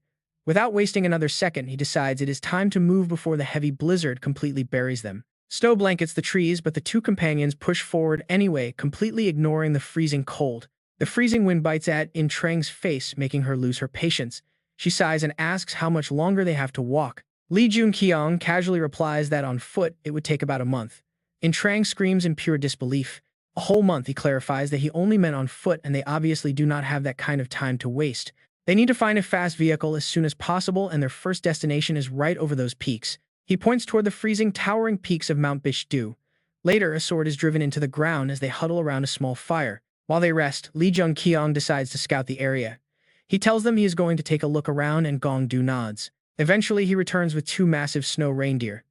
Without wasting another second, he decides it is time to move before the heavy blizzard completely buries them. Snow blankets the trees, but the two companions push forward anyway, completely ignoring the freezing cold. The freezing wind bites at Trang's face, making her lose her patience. She sighs and asks how much longer they have to walk. Jun-kyeong casually replies that on foot it would take about a month. Trang screams in pure disbelief. A whole month, he clarifies that he only meant on foot, and they obviously do not have that kind of time to waste. They need to find a fast vehicle as soon as possible, and their first destination is right over those peaks. He points toward the freezing, towering peaks of Mount Bishdu. Later, a sword is driven into the ground as they huddle around a small fire. While they rest, Jun-kyeong decides to scout the area. He tells them he is going to take a look around, and Gongdu nods. Eventually, he returns with 2 massive snow reindeer.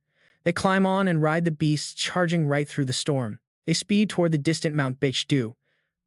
They climb on and ride the beasts, charging right through the storm. They speed toward the distant Mount Bishdu.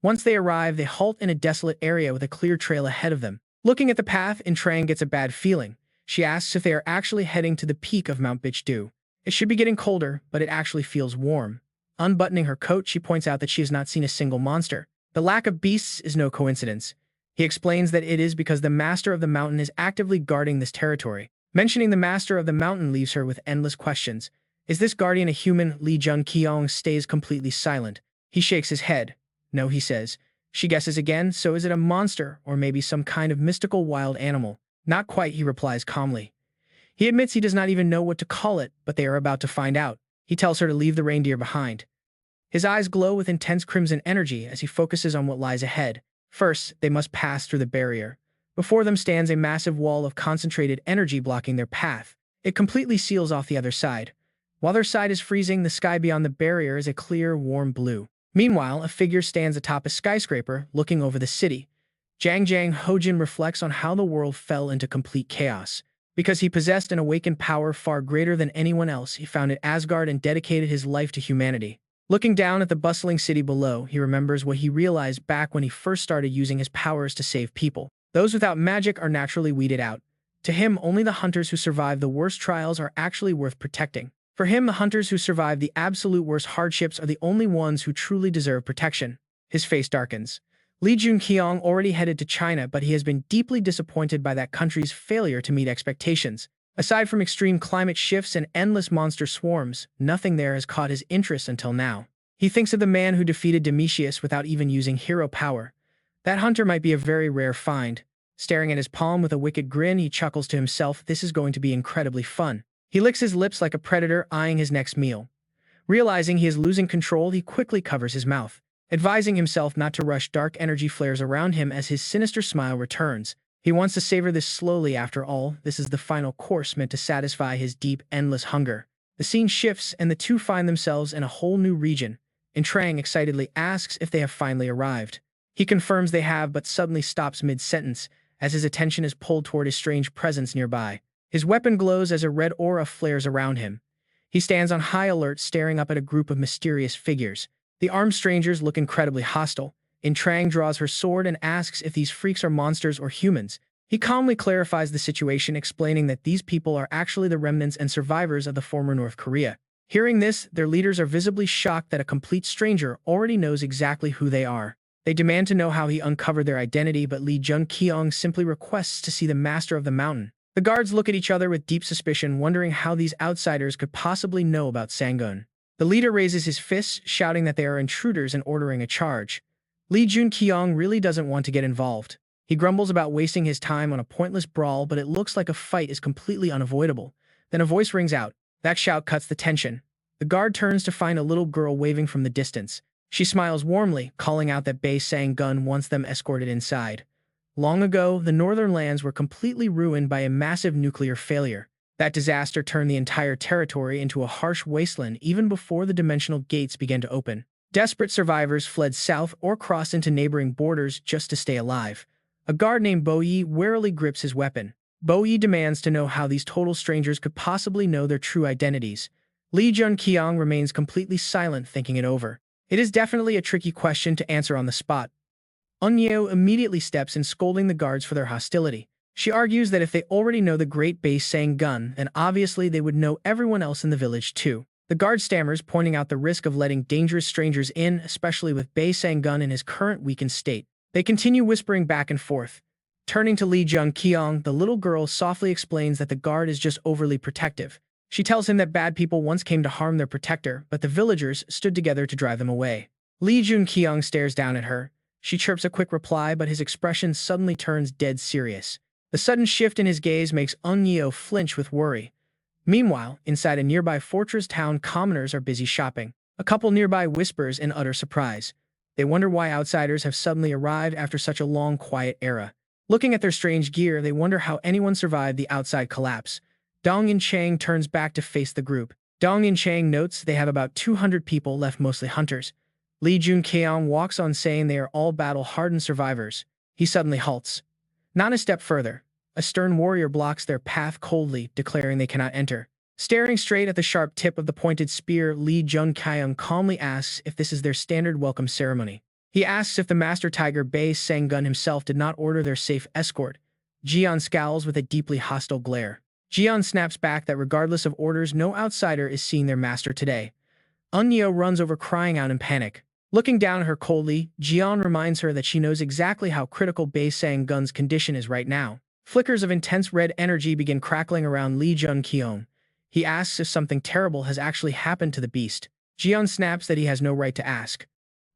Once they arrive, they halt in a desolate area with a clear trail ahead of them. Looking at the path, Trang gets a bad feeling. She asks if they are actually heading to the peak of Mount Bichdu. It should be getting colder, but it actually feels warm. Unbuttoning her coat, she points out that she has not seen a single monster. The lack of beasts is no coincidence. He explains that it is because the Master of the Mountain is actively guarding this territory. Mentioning the Master of the Mountain leaves her with endless questions. Is this guardian a human? Jun-kyeong stays completely silent. He shakes his head. No, he says. She guesses again, so is it a monster, or maybe some kind of mystical wild animal? Not quite, he replies calmly. He admits he does not even know what to call it, but they are about to find out. He tells her to leave the reindeer behind. His eyes glow with intense crimson energy as he focuses on what lies ahead. First, they must pass through the barrier. Before them stands a massive wall of concentrated energy blocking their path. It completely seals off the other side. While their side is freezing, the sky beyond the barrier is a clear, warm blue. Meanwhile, a figure stands atop a skyscraper, looking over the city. Jang Hojin reflects on how the world fell into complete chaos. Because he possessed an awakened power far greater than anyone else, he founded Asgard and dedicated his life to humanity. Looking down at the bustling city below, he remembers what he realized back when he first started using his powers to save people. Those without magic are naturally weeded out. To him, only the hunters who survive the worst trials are actually worth protecting. For him, the hunters who survive the absolute worst hardships are the only ones who truly deserve protection. His face darkens. Jun-kyeong already headed to China, but he has been deeply disappointed by that country's failure to meet expectations. Aside from extreme climate shifts and endless monster swarms, nothing there has caught his interest until now. He thinks of the man who defeated Domitius without even using hero power. That hunter might be a very rare find. Staring at his palm with a wicked grin, he chuckles to himself, this is going to be incredibly fun. He licks his lips like a predator eyeing his next meal. Realizing he is losing control, he quickly covers his mouth, advising himself not to rush. Dark energy flares around him as his sinister smile returns. He wants to savor this slowly. After all, this is the final course meant to satisfy his deep, endless hunger. The scene shifts and the two find themselves in a whole new region. Trang excitedly asks if they have finally arrived. He confirms they have, but suddenly stops mid-sentence as his attention is pulled toward a strange presence nearby. His weapon glows as a red aura flares around him. He stands on high alert, staring up at a group of mysterious figures. The armed strangers look incredibly hostile. Trang draws her sword and asks if these freaks are monsters or humans. He calmly clarifies the situation, explaining that these people are actually the remnants and survivors of the former North Korea. Hearing this, their leaders are visibly shocked that a complete stranger already knows exactly who they are. They demand to know how he uncovered their identity, but Jun-kyeong simply requests to see the Master of the Mountain. The guards look at each other with deep suspicion, wondering how these outsiders could possibly know about Sangun. The leader raises his fists, shouting that they are intruders and ordering a charge. Jun-kyeong really doesn't want to get involved. He grumbles about wasting his time on a pointless brawl, but it looks like a fight is completely unavoidable. Then a voice rings out. That shout cuts the tension. The guard turns to find a little girl waving from the distance. She smiles warmly, calling out that Bae Sang-gun wants them escorted inside. Long ago, the northern lands were completely ruined by a massive nuclear failure. That disaster turned the entire territory into a harsh wasteland even before the dimensional gates began to open. Desperate survivors fled south or crossed into neighboring borders just to stay alive. A guard named Bo-yi warily grips his weapon. Bo-yi demands to know how these total strangers could possibly know their true identities. Jun-kyeong remains completely silent, thinking it over. It is definitely a tricky question to answer on the spot. Eun-yeo immediately steps in, scolding the guards for their hostility. She argues that if they already know the great Bae Sang-gun, then obviously they would know everyone else in the village too. The guard stammers, pointing out the risk of letting dangerous strangers in, especially with Bae Sang-gun in his current weakened state. They continue whispering back and forth. Turning to Jun-kyeong, the little girl softly explains that the guard is just overly protective. She tells him that bad people once came to harm their protector, but the villagers stood together to drive them away. Jun-kyeong stares down at her. She chirps a quick reply, but his expression suddenly turns dead serious. The sudden shift in his gaze makes Eun-yeo flinch with worry. Meanwhile, inside a nearby fortress town, commoners are busy shopping. A couple nearby whispers in utter surprise. They wonder why outsiders have suddenly arrived after such a long, quiet era. Looking at their strange gear, they wonder how anyone survived the outside collapse. Chang turns back to face the group. Chang notes they have about 200 people left, mostly hunters. Jun-kyeong walks on, saying they are all battle-hardened survivors. He suddenly halts. Not a step further. A stern warrior blocks their path coldly, declaring they cannot enter. Staring straight at the sharp tip of the pointed spear, Jun-kyeong calmly asks if this is their standard welcome ceremony. He asks if the master tiger Bei Sang-gun himself did not order their safe escort. Jian scowls with a deeply hostile glare. Jian snaps back that regardless of orders, no outsider is seeing their master today. Eun-Yeo runs over crying out in panic. Looking down at her coldly, Jian reminds her that she knows exactly how critical Bei Sang-gun's condition is right now. Flickers of intense red energy begin crackling around Lee Jun-kyeong. He asks if something terrible has actually happened to the beast. Jian snaps that he has no right to ask.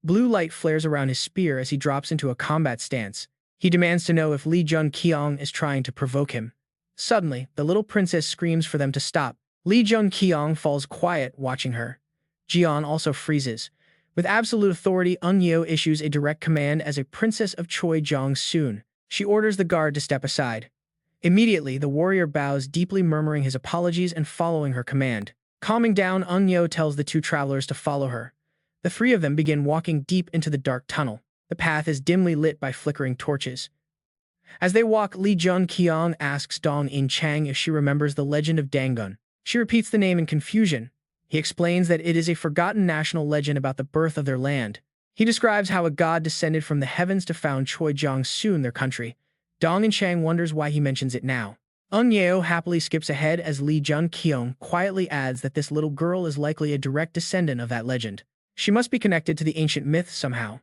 Blue light flares around his spear as he drops into a combat stance. He demands to know if Lee Jun-kyeong is trying to provoke him. Suddenly, the little princess screams for them to stop. Lee Jun-kyeong falls quiet, watching her. Jian also freezes. With absolute authority, Eun-Yeo issues a direct command as a princess of Choi Jong-soon. She orders the guard to step aside. Immediately, the warrior bows deeply, murmuring his apologies and following her command. Calming down, Eun-Yeo tells the two travelers to follow her. The three of them begin walking deep into the dark tunnel. The path is dimly lit by flickering torches. As they walk, Lee Jun-kyeong asks Dong In-chang if she remembers the legend of Dangun. She repeats the name in confusion. He explains that it is a forgotten national legend about the birth of their land. He describes how a god descended from the heavens to found Choi Jong-soon, their country. Dong In-chang wonders why he mentions it now. Eun-Yeo happily skips ahead as Lee Jun-kyeong quietly adds that this little girl is likely a direct descendant of that legend. She must be connected to the ancient myth somehow.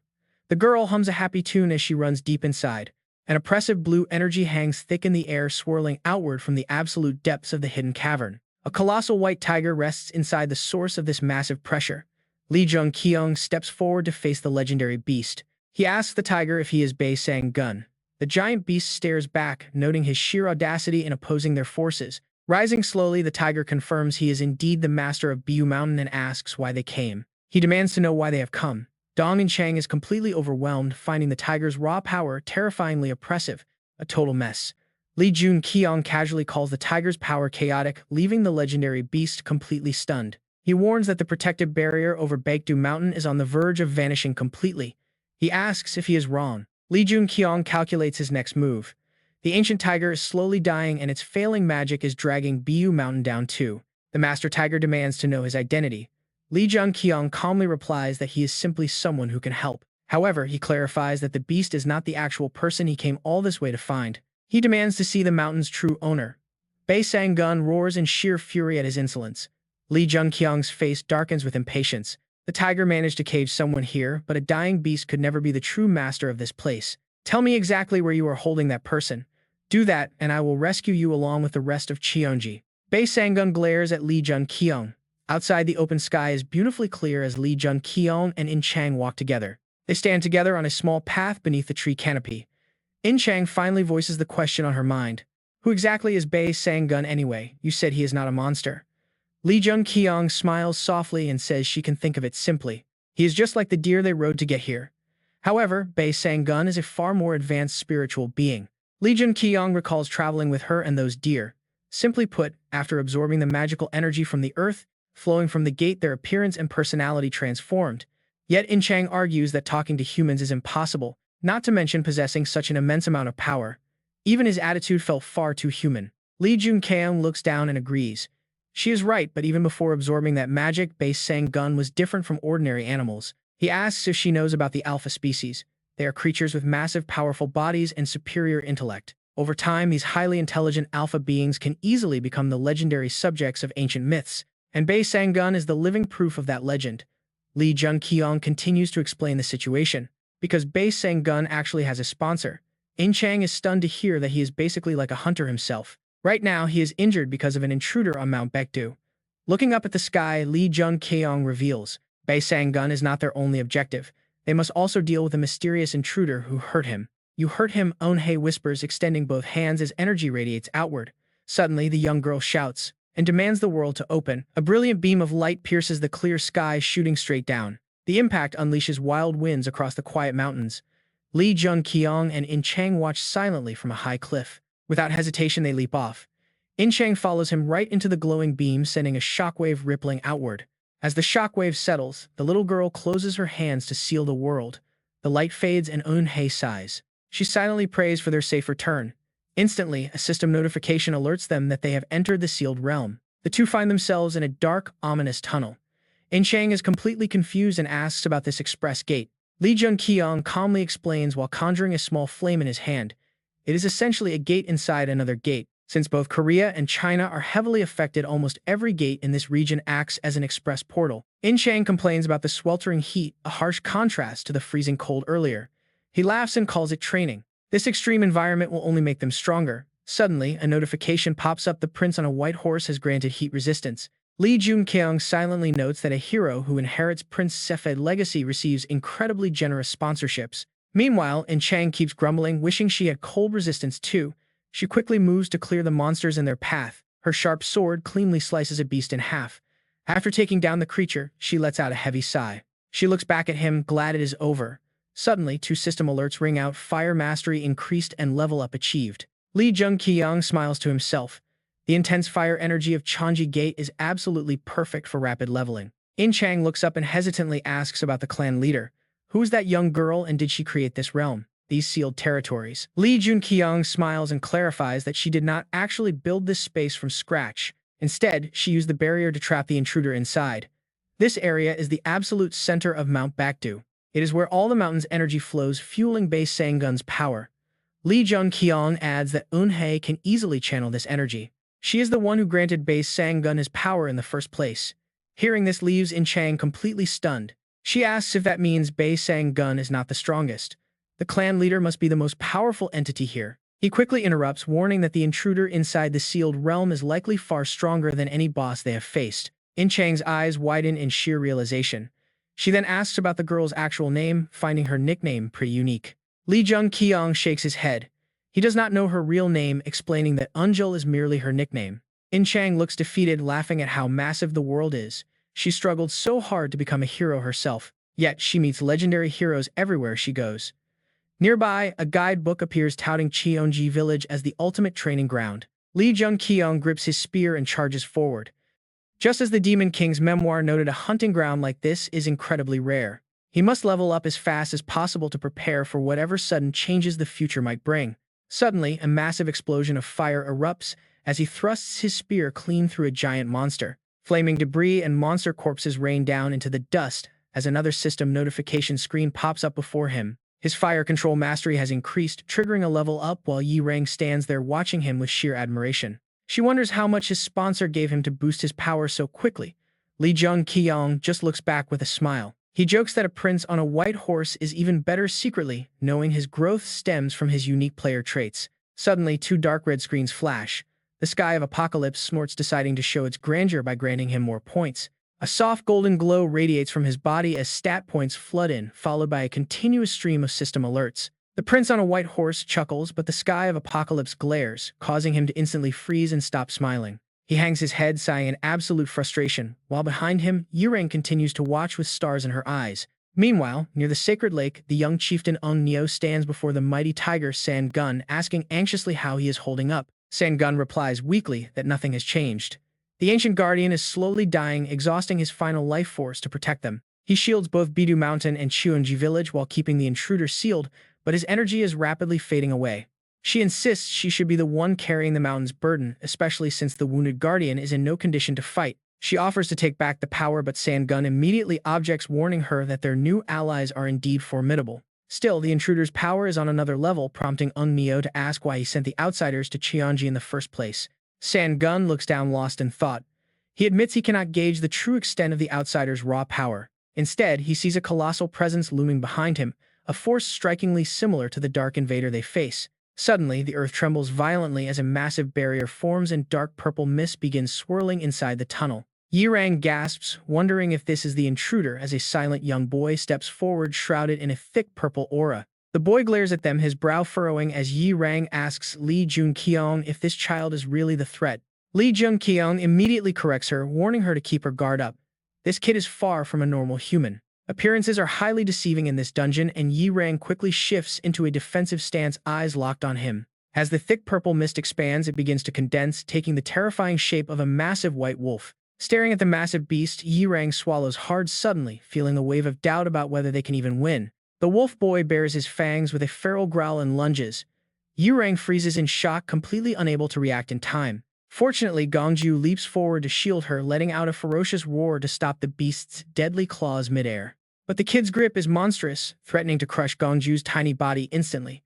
The girl hums a happy tune as she runs deep inside. An oppressive blue energy hangs thick in the air, swirling outward from the absolute depths of the hidden cavern. A colossal white tiger rests inside the source of this massive pressure. Lee Jun-kyeong steps forward to face the legendary beast. He asks the tiger if he is Bei Sang-gun. The giant beast stares back, noting his sheer audacity in opposing their forces. Rising slowly, the tiger confirms he is indeed the master of Biu Mountain and asks why they came. He demands to know why they have come. Dong In-chang is completely overwhelmed, finding the tiger's raw power terrifyingly oppressive. A total mess. Lee Jun-kyeong casually calls the tiger's power chaotic, leaving the legendary beast completely stunned. He warns that the protective barrier over Baekdu Mountain is on the verge of vanishing completely. He asks if he is wrong. Lee Jun-kyeong calculates his next move. The ancient tiger is slowly dying and its failing magic is dragging Biu Mountain down too. The master tiger demands to know his identity. Lee Jun-kyeong calmly replies that he is simply someone who can help. However, he clarifies that the beast is not the actual person he came all this way to find. He demands to see the mountain's true owner. Bei Sang-gun roars in sheer fury at his insolence. Lee Jun-kyeong's face darkens with impatience. The tiger managed to cage someone here, but a dying beast could never be the true master of this place. Tell me exactly where you are holding that person. Do that, and I will rescue you along with the rest of Cheonji. Bei Sang-gun glares at Lee Jun-kyeong. Outside, the open sky is beautifully clear as Lee Jun-kyeong and In-chang walk together. They stand together on a small path beneath the tree canopy. In-chang finally voices the question on her mind. Who exactly is Bei Sang-gun anyway? You said he is not a monster. Lee Jun-kyeong smiles softly and says she can think of it simply. He is just like the deer they rode to get here. However, Bei Sang-gun is a far more advanced spiritual being. Lee Jun-kyeong recalls traveling with her and those deer. Simply put, after absorbing the magical energy from the earth, flowing from the gate, their appearance and personality transformed. Yet In-chang argues that talking to humans is impossible, not to mention possessing such an immense amount of power. Even his attitude felt far too human. Lee Jun-kyeong looks down and agrees. She is right, but even before absorbing that magic, Bei Sang-gun was different from ordinary animals. He asks if she knows about the alpha species. They are creatures with massive, powerful bodies and superior intellect. Over time, these highly intelligent alpha beings can easily become the legendary subjects of ancient myths, and Bei Sang-gun is the living proof of that legend. Lee Jun-kyeong continues to explain the situation. Because Bei Sang-gun actually has a sponsor, In-chang is stunned to hear that he is basically like a hunter himself. Right now, he is injured because of an intruder on Mount Baekdu. Looking up at the sky, Lee Jun-kyeong reveals, Bei Sang-gun is not their only objective. They must also deal with a mysterious intruder who hurt him. You hurt him, Eun-hae whispers, extending both hands as energy radiates outward. Suddenly, the young girl shouts and demands the world to open. A brilliant beam of light pierces the clear sky, shooting straight down. The impact unleashes wild winds across the quiet mountains. Lee Jun-kyeong and In-chang watch silently from a high cliff. Without hesitation, they leap off. In-chang follows him right into the glowing beam, sending a shockwave rippling outward. As the shockwave settles, the little girl closes her hands to seal the world. The light fades and Eun-hae sighs. She silently prays for their safe return. Instantly, a system notification alerts them that they have entered the sealed realm. The two find themselves in a dark, ominous tunnel. In-chang is completely confused and asks about this express gate. Jun-kyeong calmly explains while conjuring a small flame in his hand. It is essentially a gate inside another gate. Since both Korea and China are heavily affected, almost every gate in this region acts as an express portal. In-chang complains about the sweltering heat, a harsh contrast to the freezing cold earlier. He laughs and calls it training. This extreme environment will only make them stronger. Suddenly, a notification pops up. The prince on a white horse has granted heat resistance. Jun-kyeong silently notes that a hero who inherits Prince Sefed's legacy receives incredibly generous sponsorships. Meanwhile, In-chang keeps grumbling, wishing she had cold resistance too. She quickly moves to clear the monsters in their path. Her sharp sword cleanly slices a beast in half. After taking down the creature, she lets out a heavy sigh. She looks back at him, glad it is over. Suddenly, 2 system alerts ring out: fire mastery increased and level up achieved. Jun-kyeong smiles to himself. The intense fire energy of Cheonji Gate is absolutely perfect for rapid leveling. In-chang looks up and hesitantly asks about the clan leader. Who is that young girl, and did she create this realm, these sealed territories? Jun-kyeong smiles and clarifies that she did not actually build this space from scratch. Instead, she used the barrier to trap the intruder inside. This area is the absolute center of Mount Bakdu. It is where all the mountain's energy flows, fueling base Sanggun's power. Jun-kyeong adds that Eun-hye can easily channel this energy. She is the one who granted base Sanggun his power in the first place. Hearing this leaves In-chang completely stunned. She asks if that means Bei Sanggun is not the strongest. The clan leader must be the most powerful entity here. He quickly interrupts, warning that the intruder inside the sealed realm is likely far stronger than any boss they have faced. In-chang's eyes widen in sheer realization. She then asks about the girl's actual name, finding her nickname pretty unique. Jun-kyeong shakes his head. He does not know her real name, explaining that Unjul is merely her nickname. In-chang looks defeated, laughing at how massive the world is. She struggled so hard to become a hero herself, yet she meets legendary heroes everywhere she goes. Nearby, a guidebook appears touting Cheonji Village as the ultimate training ground. Jun-kyeong grips his spear and charges forward. Just as the Demon King's memoir noted, a hunting ground like this is incredibly rare. He must level up as fast as possible to prepare for whatever sudden changes the future might bring. Suddenly, a massive explosion of fire erupts as he thrusts his spear clean through a giant monster. Flaming debris and monster corpses rain down into the dust as another system notification screen pops up before him. His fire control mastery has increased, triggering a level up, while Yi-Rang stands there watching him with sheer admiration. She wonders how much his sponsor gave him to boost his power so quickly. Jun-kyeong just looks back with a smile. He jokes that a prince on a white horse is even better secretly, knowing his growth stems from his unique player traits. Suddenly, 2 dark red screens flash. The Sky of Apocalypse snorts, deciding to show its grandeur by granting him more points. A soft golden glow radiates from his body as stat points flood in, followed by a continuous stream of system alerts. The prince on a white horse chuckles, but the Sky of Apocalypse glares, causing him to instantly freeze and stop smiling. He hangs his head, sighing in absolute frustration, while behind him, Yi-Rang continues to watch with stars in her eyes. Meanwhile, near the sacred lake, the young chieftain Eun-neo stands before the mighty tiger Sanggun, asking anxiously how he is holding up. Sanggun replies weakly that nothing has changed. The ancient guardian is slowly dying, exhausting his final life force to protect them. He shields both Bidu Mountain and Cheonji Village while keeping the intruder sealed, but his energy is rapidly fading away. She insists she should be the one carrying the mountain's burden, especially since the wounded guardian is in no condition to fight. She offers to take back the power, but Sanggun immediately objects, warning her that their new allies are indeed formidable. Still, the intruder's power is on another level, prompting Eun-neo to ask why he sent the outsiders to Cheonji in the first place. Sanggun looks down, lost in thought. He admits he cannot gauge the true extent of the outsiders' raw power. Instead, he sees a colossal presence looming behind him, a force strikingly similar to the dark invader they face. Suddenly, the earth trembles violently as a massive barrier forms and dark purple mist begins swirling inside the tunnel. Yi-Rang gasps, wondering if this is the intruder, as a silent young boy steps forward, shrouded in a thick purple aura. The boy glares at them, his brow furrowing, as Yi-Rang asks Jun-kyeong if this child is really the threat. Jun-kyeong immediately corrects her, warning her to keep her guard up. This kid is far from a normal human. Appearances are highly deceiving in this dungeon, and Yi-Rang quickly shifts into a defensive stance, eyes locked on him. As the thick purple mist expands, it begins to condense, taking the terrifying shape of a massive white wolf. Staring at the massive beast, Yi-Rang swallows hard suddenly, feeling a wave of doubt about whether they can even win. The wolf boy bares his fangs with a feral growl and lunges. Yi-Rang freezes in shock, completely unable to react in time. Fortunately, Gongju leaps forward to shield her, letting out a ferocious roar to stop the beast's deadly claws midair. But the kid's grip is monstrous, threatening to crush Gongju's tiny body instantly.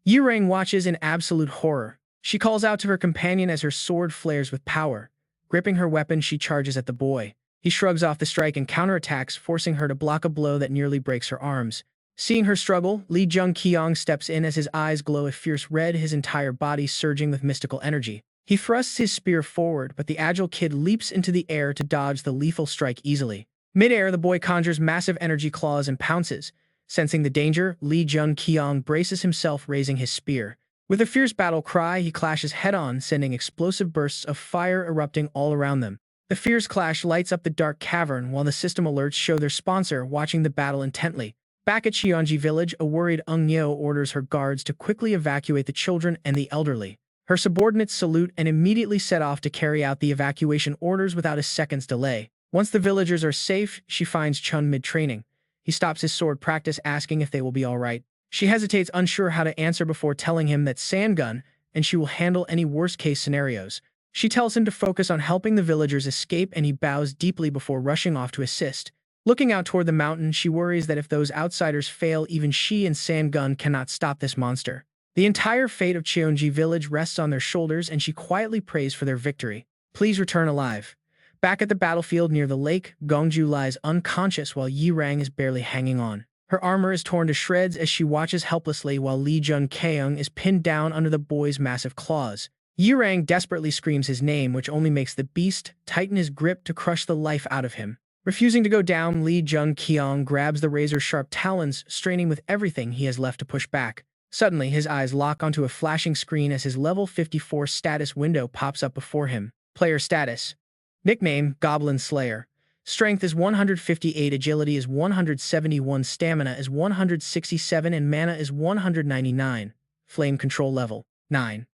Yurang watches in absolute horror. She calls out to her companion as her sword flares with power. Gripping her weapon, she charges at the boy. He shrugs off the strike and counterattacks, forcing her to block a blow that nearly breaks her arms. Seeing her struggle, Jun-kyeong steps in as his eyes glow a fierce red, his entire body surging with mystical energy. He thrusts his spear forward, but the agile kid leaps into the air to dodge the lethal strike easily. Mid-air, the boy conjures massive energy claws and pounces. Sensing the danger, Jun-kyeong braces himself, raising his spear. With a fierce battle cry, he clashes head-on, sending explosive bursts of fire erupting all around them. The fierce clash lights up the dark cavern, while the system alerts show their sponsor watching the battle intently. Back at Cheonji village, a worried Eun-Yeo orders her guards to quickly evacuate the children and the elderly. Her subordinates salute and immediately set off to carry out the evacuation orders without a second's delay. Once the villagers are safe, she finds Chun mid-training. He stops his sword practice, asking if they will be all right. She hesitates, unsure how to answer before telling him that Sanggun and she will handle any worst-case scenarios. She tells him to focus on helping the villagers escape, and he bows deeply before rushing off to assist. Looking out toward the mountain, she worries that if those outsiders fail, even she and Sanggun cannot stop this monster. The entire fate of Cheonji village rests on their shoulders, and she quietly prays for their victory. Please return alive. Back at the battlefield near the lake, Gongju lies unconscious while Yirang is barely hanging on. Her armor is torn to shreds as she watches helplessly while Jun-kyeong is pinned down under the boy's massive claws. Yirang desperately screams his name, which only makes the beast tighten his grip to crush the life out of him. Refusing to go down, Jun-kyeong grabs the razor-sharp talons, straining with everything he has left to push back. Suddenly, his eyes lock onto a flashing screen as his level 54 status window pops up before him. Player status. Nickname, Goblin Slayer. Strength is 158, agility is 171, stamina is 167, and mana is 199. Flame control level, 9.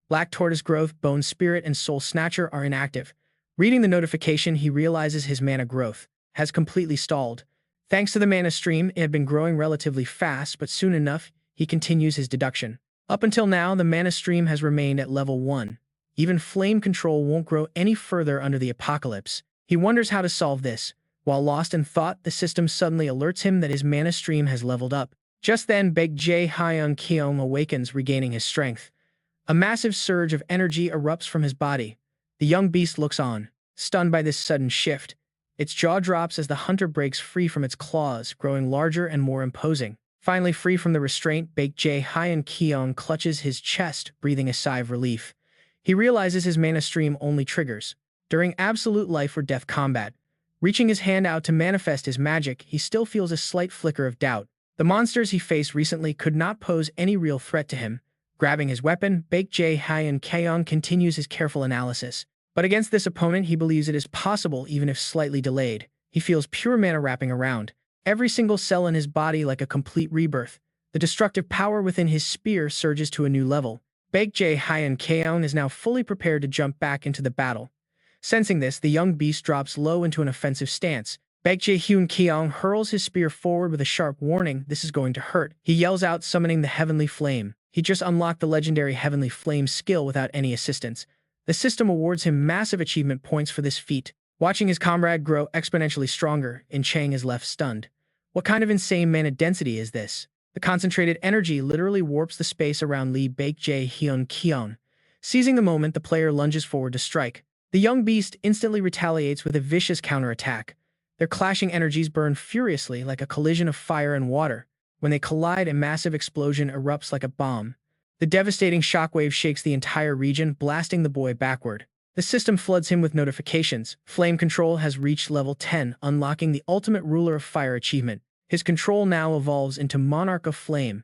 Black Tortoise Growth, Bone Spirit, and Soul Snatcher are inactive. Reading the notification, he realizes his mana growth has completely stalled. Thanks to the mana stream, it had been growing relatively fast, but soon enough, he continues his deduction. Up until now, the mana stream has remained at level 1. Even flame control won't grow any further under the apocalypse. He wonders how to solve this. While lost in thought, the system suddenly alerts him that his mana stream has leveled up. Just then, Jun-kyeong awakens, regaining his strength. A massive surge of energy erupts from his body. The young beast looks on, stunned by this sudden shift. Its jaw drops as the hunter breaks free from its claws, growing larger and more imposing. Finally free from the restraint, Jun-kyeong clutches his chest, breathing a sigh of relief. He realizes his mana stream only triggers during absolute life or death combat. Reaching his hand out to manifest his magic, he still feels a slight flicker of doubt. The monsters he faced recently could not pose any real threat to him. Grabbing his weapon, Jun-kyeong continues his careful analysis. But against this opponent, he believes it is possible, even if slightly delayed. He feels pure mana wrapping around every single cell in his body like a complete rebirth. The destructive power within his spear surges to a new level. Jun-kyeong is now fully prepared to jump back into the battle. Sensing this, the young beast drops low into an offensive stance. Jun-kyeong hurls his spear forward with a sharp warning, "This is going to hurt." He yells out, summoning the Heavenly Flame. He just unlocked the legendary Heavenly Flame skill without any assistance. The system awards him massive achievement points for this feat. Watching his comrade grow exponentially stronger, Chang is left stunned. What kind of insane mana density is this? The concentrated energy literally warps the space around Jun-kyeong. Seizing the moment, the player lunges forward to strike. The young beast instantly retaliates with a vicious counterattack. Their clashing energies burn furiously like a collision of fire and water. When they collide, a massive explosion erupts like a bomb. The devastating shockwave shakes the entire region, blasting the boy backward. The system floods him with notifications. Flame control has reached level 10, unlocking the ultimate Ruler of Fire achievement. His control now evolves into Monarch of Flame.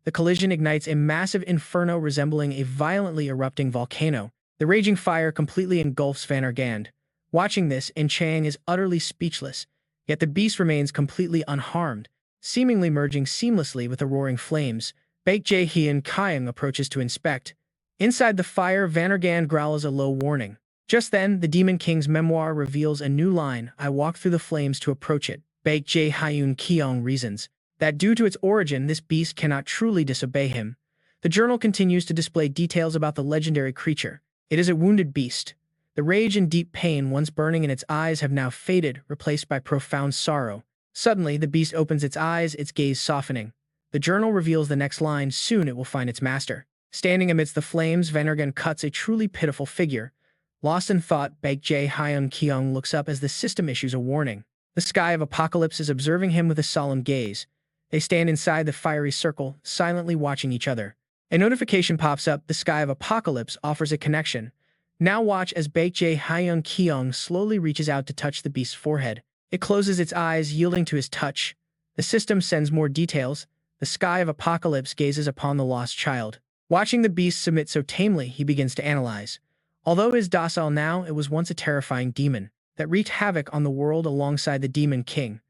The collision ignites a massive inferno resembling a violently erupting volcano. The raging fire completely engulfs Vanargand. Watching this, Chang is utterly speechless, yet the beast remains completely unharmed, seemingly merging seamlessly with the roaring flames. Jun-kyeong approaches to inspect. Inside the fire, Vanargand growls a low warning. Just then, the Demon King's memoir reveals a new line, "I walked through the flames to approach it." Jun-kyeong reasons that due to its origin, this beast cannot truly disobey him. The journal continues to display details about the legendary creature. It is a wounded beast. The rage and deep pain once burning in its eyes have now faded, replaced by profound sorrow. Suddenly, the beast opens its eyes, its gaze softening. The journal reveals the next line, soon it will find its master. Standing amidst the flames, Venergan cuts a truly pitiful figure. Lost in thought, Jun-kyeong looks up as the system issues a warning. The sky of apocalypse is observing him with a solemn gaze. They stand inside the fiery circle, silently watching each other. A notification pops up. The sky of apocalypse offers a connection. Now watch as Jun-kyeong slowly reaches out to touch the beast's forehead. It closes its eyes, yielding to his touch. The system sends more details. The sky of apocalypse gazes upon the lost child. Watching the beast submit so tamely, he begins to analyze. Although it is docile now, it was once a terrifying demon that wreaked havoc on the world alongside the Demon King.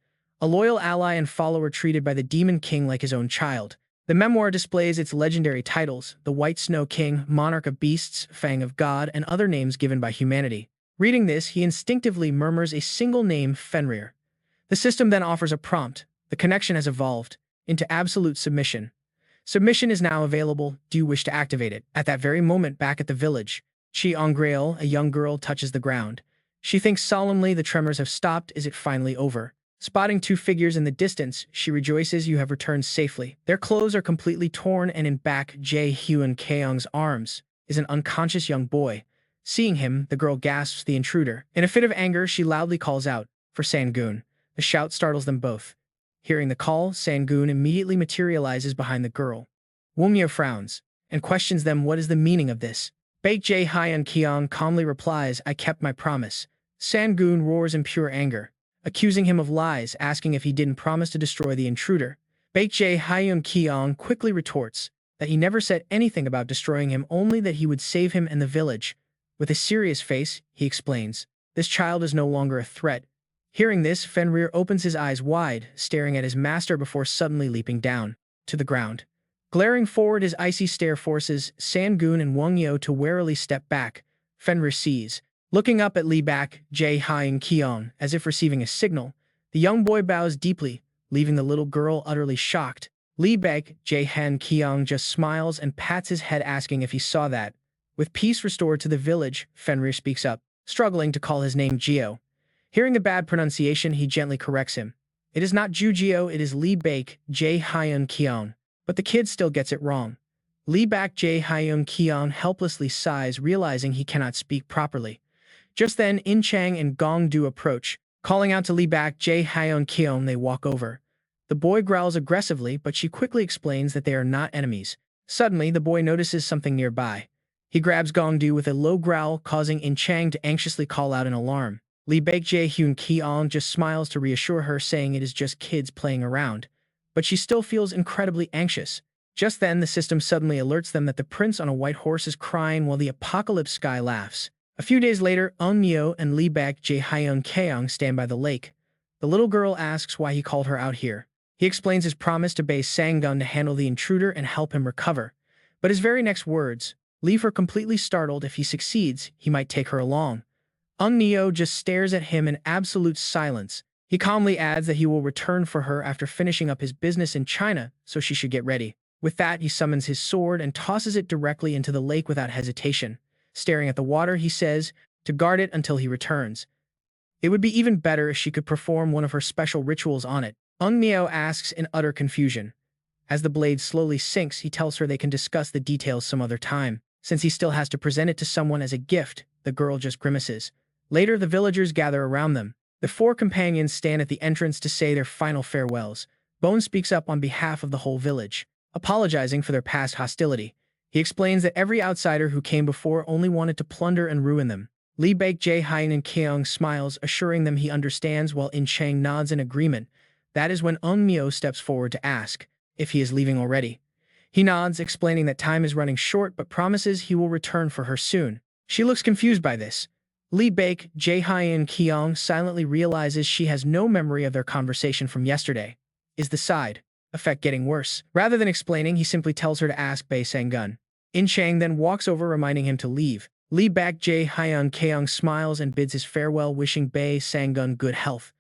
A loyal ally and follower treated by the Demon King like his own child. The memoir displays its legendary titles, the White Snow King, Monarch of Beasts, Fang of God, and other names given by humanity. Reading this, he instinctively murmurs a single name, Fenrir. The system then offers a prompt. The connection has evolved into absolute submission. Submission is now available. Do you wish to activate it? At that very moment, back at the village, Chi-ong-grail, a young girl, touches the ground. She thinks solemnly the tremors have stopped. Is it finally over? Spotting two figures in the distance, she rejoices. You have returned safely. Their clothes are completely torn, and in back Jun-kyeong's arms is an unconscious young boy. Seeing him, the girl gasps the intruder. In a fit of anger, she loudly calls out for Sang-gun. The shout startles them both. Hearing the call, Sang-gun immediately materializes behind the girl. Wongyeo frowns and questions them. What is the meaning of this? Jun-kyeong calmly replies, I kept my promise. Sang-gun roars in pure anger, accusing him of lies, asking if he didn't promise to destroy the intruder. Jun-kyeong quickly retorts that he never said anything about destroying him, only that he would save him and the village. With a serious face, he explains, this child is no longer a threat. Hearing this, Fenrir opens his eyes wide, staring at his master before suddenly leaping down to the ground. Glaring forward, his icy stare forces Sang-gun and Wongyeo to warily step back. Fenrir sees. Looking up at Jun-kyeong as if receiving a signal, the young boy bows deeply, leaving the little girl utterly shocked. Jun-kyeong just smiles and pats his head, asking if he saw that. With peace restored to the village, Fenrir speaks up, struggling to call his name Geo. Hearing the bad pronunciation, he gently corrects him. It is not Jugeo, it is Jun-kyeong. But the kid still gets it wrong. Jun-kyeong helplessly sighs, realizing he cannot speak properly. Just then, In-chang and Gong-du approach, calling out to Jun-kyeong. They walk over. The boy growls aggressively, but she quickly explains that they are not enemies. Suddenly, the boy notices something nearby. He grabs Gong-du with a low growl, causing In-chang to anxiously call out in alarm. Jun-kyeong just smiles to reassure her, saying it is just kids playing around. But she still feels incredibly anxious. Just then, the system suddenly alerts them that the prince on a white horse is crying while the apocalypse sky laughs. A few days later, Eun-myo and Jun-kyeong stand by the lake. The little girl asks why he called her out here. He explains his promise to Bae Sang-gun to handle the intruder and help him recover. But his very next words leave her completely startled. If he succeeds, he might take her along. Eun-myo just stares at him in absolute silence. He calmly adds that he will return for her after finishing up his business in China, so she should get ready. With that, he summons his sword and tosses it directly into the lake without hesitation. Staring at the water, he says, to guard it until he returns. It would be even better if she could perform one of her special rituals on it. Eun-myo asks in utter confusion. As the blade slowly sinks, he tells her they can discuss the details some other time. Since he still has to present it to someone as a gift, the girl just grimaces. Later, the villagers gather around them. The four companions stand at the entrance to say their final farewells. Bone speaks up on behalf of the whole village, apologizing for their past hostility. He explains that every outsider who came before only wanted to plunder and ruin them. Jun-kyeong smiles, assuring them he understands, while In-chang nods in agreement. That is when Eun-myo steps forward to ask if he is leaving already. He nods, explaining that time is running short, but promises he will return for her soon. She looks confused by this. Jun-kyeong silently realizes she has no memory of their conversation from yesterday. Is the side effect getting worse? Rather than explaining, he simply tells her to ask Bae Sang-gun. In-chang then walks over, reminding him to leave. Jun-kyeong smiles and bids his farewell, wishing Bae Sang-gun good health.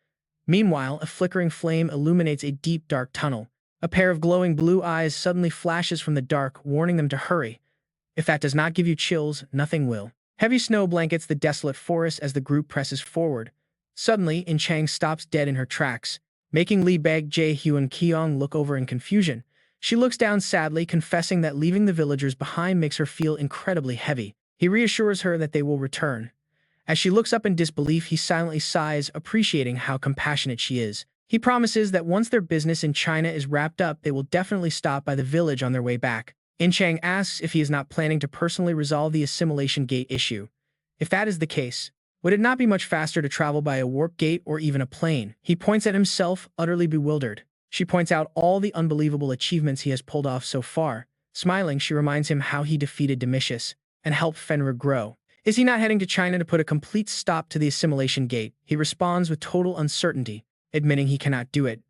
Meanwhile, a flickering flame illuminates a deep, dark tunnel. A pair of glowing blue eyes suddenly flashes from the dark, warning them to hurry. If that does not give you chills, nothing will. Heavy snow blankets the desolate forest as the group presses forward. Suddenly, In-chang stops dead in her tracks. making Lee Beg Jun-kyeong look over in confusion. She looks down sadly, confessing that leaving the villagers behind makes her feel incredibly heavy. He reassures her that they will return. As she looks up in disbelief, he silently sighs, appreciating how compassionate she is. He promises that once their business in China is wrapped up, they will definitely stop by the village on their way back. In-chang asks if he is not planning to personally resolve the assimilation gate issue. If that is the case, would it not be much faster to travel by a warp gate or even a plane? He points at himself, utterly bewildered. She points out all the unbelievable achievements he has pulled off so far. Smiling, she reminds him how he defeated Domitius and helped Fenrir grow. Is he not heading to China to put a complete stop to the assimilation gate? He responds with total uncertainty, admitting he cannot do it.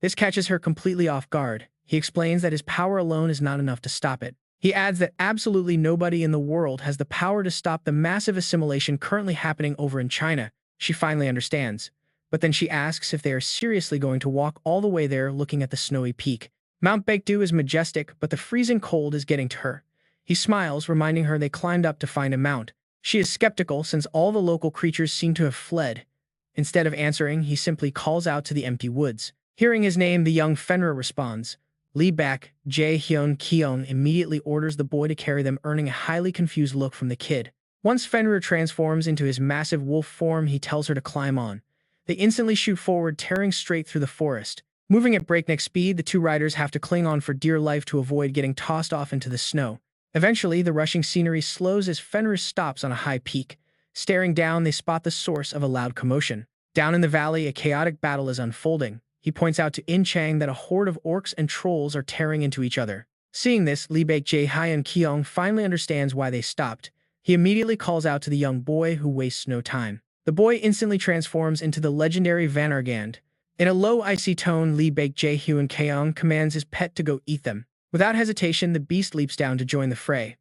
This catches her completely off guard. He explains that his power alone is not enough to stop it. He adds that absolutely nobody in the world has the power to stop the massive assimilation currently happening over in China. She finally understands. But then she asks if they are seriously going to walk all the way there, looking at the snowy peak. Mount Baekdu is majestic, but the freezing cold is getting to her. He smiles, reminding her they climbed up to find a mount. She is skeptical since all the local creatures seem to have fled. Instead of answering, he simply calls out to the empty woods. Hearing his name, the young Fenrir responds. Lee Bak Jun-kyeong immediately orders the boy to carry them, earning a highly confused look from the kid. Once Fenrir transforms into his massive wolf form, he tells her to climb on. They instantly shoot forward, tearing straight through the forest. Moving at breakneck speed, the two riders have to cling on for dear life to avoid getting tossed off into the snow. Eventually, the rushing scenery slows as Fenrir stops on a high peak. Staring down, they spot the source of a loud commotion. Down in the valley, a chaotic battle is unfolding. He points out to In-chang that a horde of orcs and trolls are tearing into each other. Seeing this, Lee Bak Jun-kyeong finally understands why they stopped. He immediately calls out to the young boy, who wastes no time. The boy instantly transforms into the legendary Vanargand. In a low, icy tone, Lee Bak Jun-kyeong commands his pet to go eat them. Without hesitation, the beast leaps down to join the fray.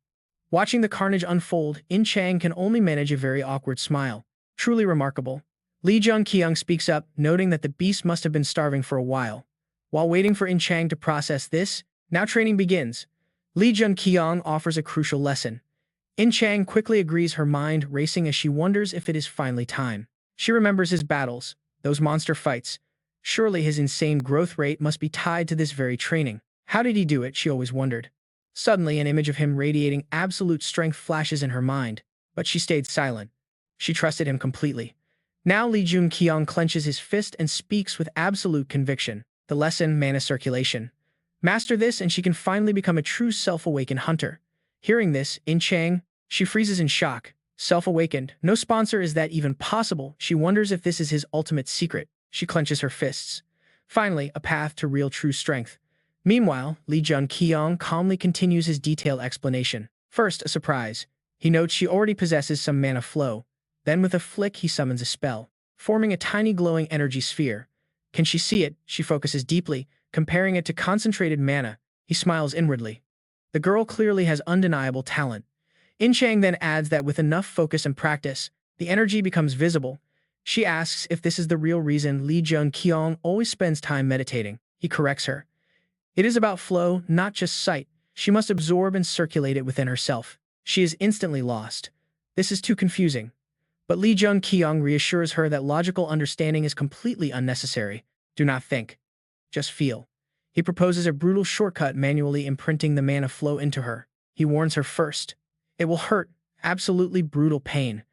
Watching the carnage unfold, In-chang can only manage a very awkward smile. Truly remarkable. Lee Jun-kyeong speaks up, noting that the beast must have been starving for a while. While waiting for In-chang to process this, now training begins. Lee Jun-kyeong offers a crucial lesson. In-chang quickly agrees, her mind racing as she wonders if it is finally time. She remembers his battles, those monster fights. Surely his insane growth rate must be tied to this very training. How did he do it, she always wondered. Suddenly, an image of him radiating absolute strength flashes in her mind, but she stayed silent. She trusted him completely. Now Lee Jun-kyeong clenches his fist and speaks with absolute conviction. The lesson, mana circulation. Master this and she can finally become a true self-awakened hunter. Hearing this, In-chang, she freezes in shock. Self-awakened. No sponsor, is that even possible? She wonders if this is his ultimate secret. She clenches her fists. Finally, a path to real true strength. Meanwhile, Lee Jun-kyeong calmly continues his detailed explanation. First, a surprise. He notes she already possesses some mana flow. Then with a flick, he summons a spell, forming a tiny glowing energy sphere. Can she see it? She focuses deeply, comparing it to concentrated mana. He smiles inwardly. The girl clearly has undeniable talent. In-chang then adds that with enough focus and practice, the energy becomes visible. She asks if this is the real reason Lee Jun-kyeong always spends time meditating. He corrects her. It is about flow, not just sight. She must absorb and circulate it within herself. She is instantly lost. This is too confusing. But Lee Jun-kyeong reassures her that logical understanding is completely unnecessary. Do not think. Just feel. He proposes a brutal shortcut, manually imprinting the mana flow into her. He warns her first. It will hurt, absolutely brutal pain.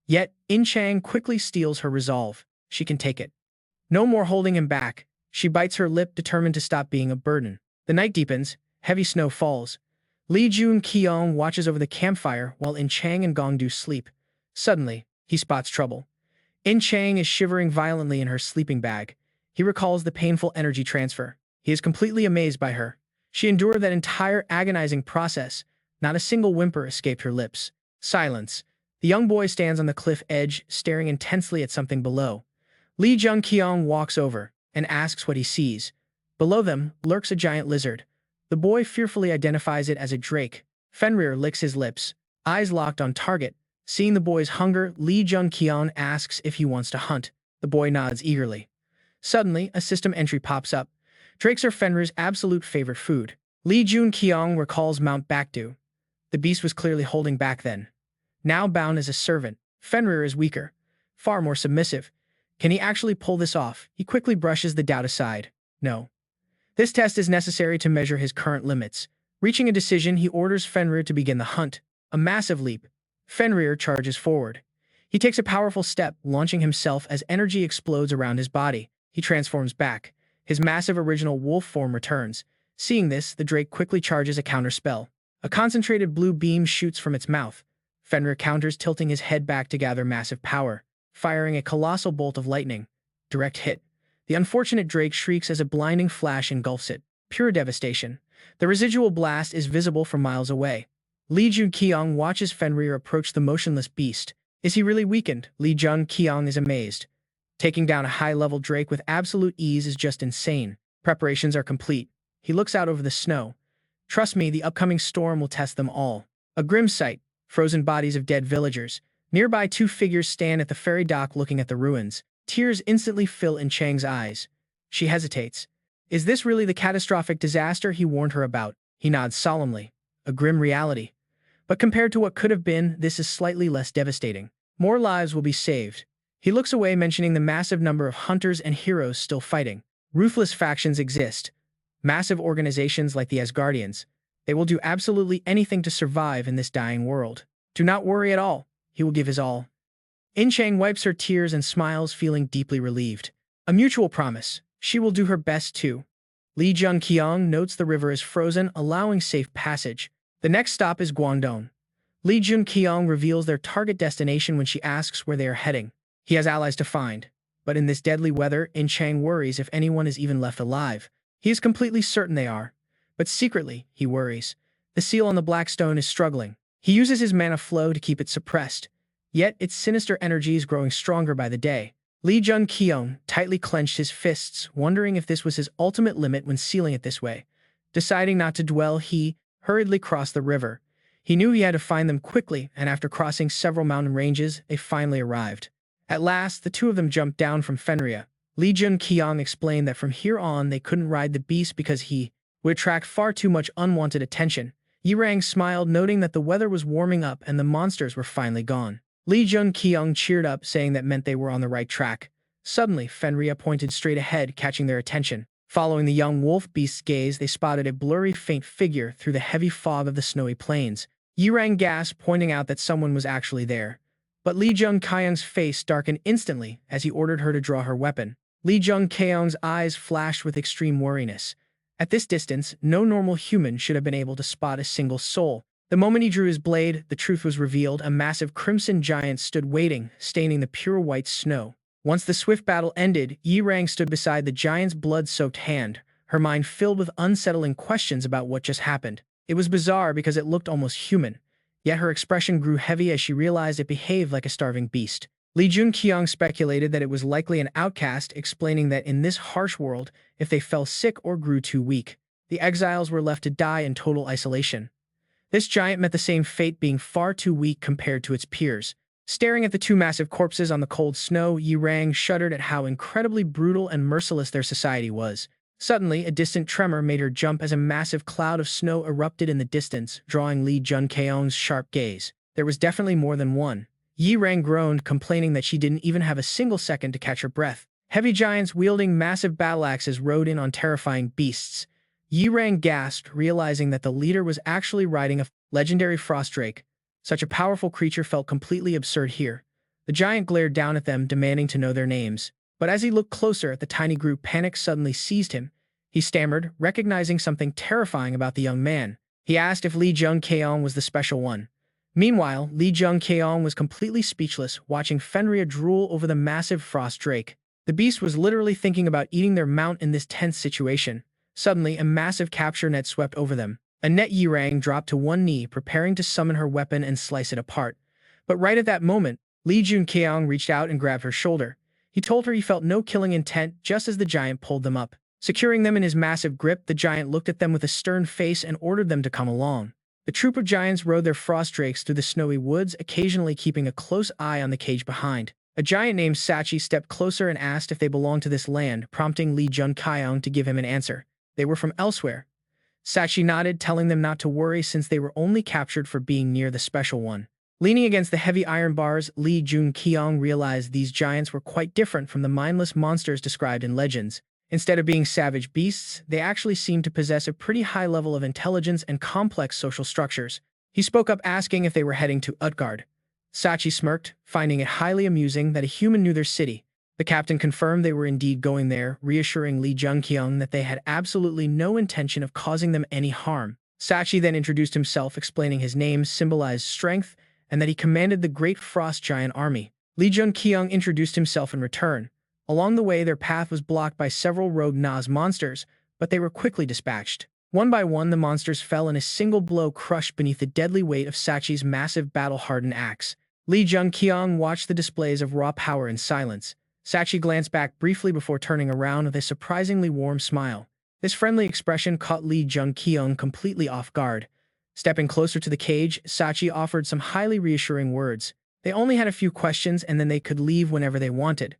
Yet, In-chang quickly steals her resolve. She can take it. No more holding him back. She bites her lip, determined to stop being a burden. The night deepens. Heavy snow falls. Lee Jun-kyeong watches over the campfire while In-chang and Gongdu sleep. Suddenly, he spots trouble. In-chang is shivering violently in her sleeping bag. He recalls the painful energy transfer. He is completely amazed by her. She endured that entire agonizing process. Not a single whimper escaped her lips. Silence. The young boy stands on the cliff edge, staring intensely at something below. Lee Jun-kyeong walks over and asks what he sees. Below them lurks a giant lizard. The boy fearfully identifies it as a drake. Fenrir licks his lips, eyes locked on target. Seeing the boy's hunger, Lee Jun-kyeong asks if he wants to hunt. The boy nods eagerly. Suddenly, a system entry pops up. Drakes are Fenrir's absolute favorite food. Lee Jun-kyeong recalls Mount Baekdu. The beast was clearly holding back then. Now bound as a servant, Fenrir is weaker, far more submissive. Can he actually pull this off? He quickly brushes the doubt aside. No. This test is necessary to measure his current limits. Reaching a decision, he orders Fenrir to begin the hunt. A massive leap. Fenrir charges forward. He takes a powerful step, launching himself as energy explodes around his body. He transforms back. His massive original wolf form returns. Seeing this, the drake quickly charges a counterspell. A concentrated blue beam shoots from its mouth. Fenrir counters, tilting his head back to gather massive power, firing a colossal bolt of lightning. Direct hit. The unfortunate drake shrieks as a blinding flash engulfs it. Pure devastation. The residual blast is visible from miles away. Jun-kyeong watches Fenrir approach the motionless beast. Is he really weakened? Jun-kyeong is amazed. Taking down a high-level drake with absolute ease is just insane. Preparations are complete. He looks out over the snow. Trust me, the upcoming storm will test them all. A grim sight. Frozen bodies of dead villagers. Nearby, two figures stand at the ferry dock looking at the ruins. Tears instantly fill in Chang's eyes. She hesitates. Is this really the catastrophic disaster he warned her about? He nods solemnly. A grim reality. But compared to what could have been, this is slightly less devastating. More lives will be saved. He looks away, mentioning the massive number of hunters and heroes still fighting. Ruthless factions exist. Massive organizations like the Asgardians. They will do absolutely anything to survive in this dying world. Do not worry at all. He will give his all. Chang wipes her tears and smiles, feeling deeply relieved. A mutual promise. She will do her best too. Jun-kyeong notes the river is frozen, allowing safe passage. The next stop is Guangdong. Jun-kyeong reveals their target destination when she asks where they are heading. He has allies to find. But in this deadly weather, Chang worries if anyone is even left alive. He is completely certain they are. But secretly, he worries. The seal on the black stone is struggling. He uses his mana flow to keep it suppressed. Yet, its sinister energy is growing stronger by the day. Jun-kyeong tightly clenched his fists, wondering if this was his ultimate limit when sealing it this way. Deciding not to dwell, he hurriedly crossed the river. He knew he had to find them quickly, and after crossing several mountain ranges, they finally arrived. At last, the two of them jumped down from Fenrir. Jun-kyeong explained that from here on they couldn't ride the beast because he would attract far too much unwanted attention. Yi-rang smiled, noting that the weather was warming up and the monsters were finally gone. Jun-kyeong cheered up, saying that meant they were on the right track. Suddenly, Fenrir pointed straight ahead, catching their attention. Following the young wolf beast's gaze, they spotted a blurry, faint figure through the heavy fog of the snowy plains. Yi-rang gasped, pointing out that someone was actually there. But Jun-kyeong's face darkened instantly as he ordered her to draw her weapon. Jun-kyeong's eyes flashed with extreme wariness. At this distance, no normal human should have been able to spot a single soul. The moment he drew his blade, the truth was revealed. A massive crimson giant stood waiting, staining the pure white snow. Once the swift battle ended, Yi-rang stood beside the giant's blood-soaked hand, her mind filled with unsettling questions about what just happened. It was bizarre because it looked almost human, yet her expression grew heavy as she realized it behaved like a starving beast. Jun-kyeong speculated that it was likely an outcast, explaining that in this harsh world, if they fell sick or grew too weak, the exiles were left to die in total isolation. This giant met the same fate, being far too weak compared to its peers. Staring at the two massive corpses on the cold snow, Yi-rang shuddered at how incredibly brutal and merciless their society was. Suddenly, a distant tremor made her jump as a massive cloud of snow erupted in the distance, drawing Jun-kyeong's sharp gaze. There was definitely more than one. Yi-rang groaned, complaining that she didn't even have a single second to catch her breath. Heavy giants wielding massive battle axes rode in on terrifying beasts. Yi-rang gasped, realizing that the leader was actually riding a legendary frost drake. Such a powerful creature felt completely absurd here. The giant glared down at them, demanding to know their names. But as he looked closer, the tiny group, panic suddenly seized him. He stammered, recognizing something terrifying about the young man. He asked if Jun-kyeong was the special one. Meanwhile, Jun-kyeong was completely speechless, watching Fenrir drool over the massive frost drake. The beast was literally thinking about eating their mount in this tense situation. Suddenly, a massive capture net swept over them. Annette Yi-rang dropped to one knee, preparing to summon her weapon and slice it apart. But right at that moment, Jun-kyeong reached out and grabbed her shoulder. He told her he felt no killing intent just as the giant pulled them up. Securing them in his massive grip, the giant looked at them with a stern face and ordered them to come along. The troop of giants rode their frost drakes through the snowy woods, occasionally keeping a close eye on the cage behind. A giant named Sachi stepped closer and asked if they belonged to this land, prompting Jun-kyeong to give him an answer. They were from elsewhere. Sachi nodded, telling them not to worry since they were only captured for being near the special one. Leaning against the heavy iron bars, Jun-kyeong realized these giants were quite different from the mindless monsters described in legends. Instead of being savage beasts, they actually seemed to possess a pretty high level of intelligence and complex social structures. He spoke up asking if they were heading to Utgard. Sachi smirked, finding it highly amusing that a human knew their city. The captain confirmed they were indeed going there, reassuring Jun-kyeong that they had absolutely no intention of causing them any harm. Sachi then introduced himself, explaining his name symbolized strength and that he commanded the Great Frost Giant Army. Jun-kyeong introduced himself in return. Along the way, their path was blocked by several rogue Nas monsters, but they were quickly dispatched. One by one, the monsters fell in a single blow, crushed beneath the deadly weight of Sachi's massive battle-hardened axe. Jun-kyeong watched the displays of raw power in silence. Sachi glanced back briefly before turning around with a surprisingly warm smile. This friendly expression caught Jun-kyeong completely off guard. Stepping closer to the cage, Sachi offered some highly reassuring words. They only had a few questions and then they could leave whenever they wanted.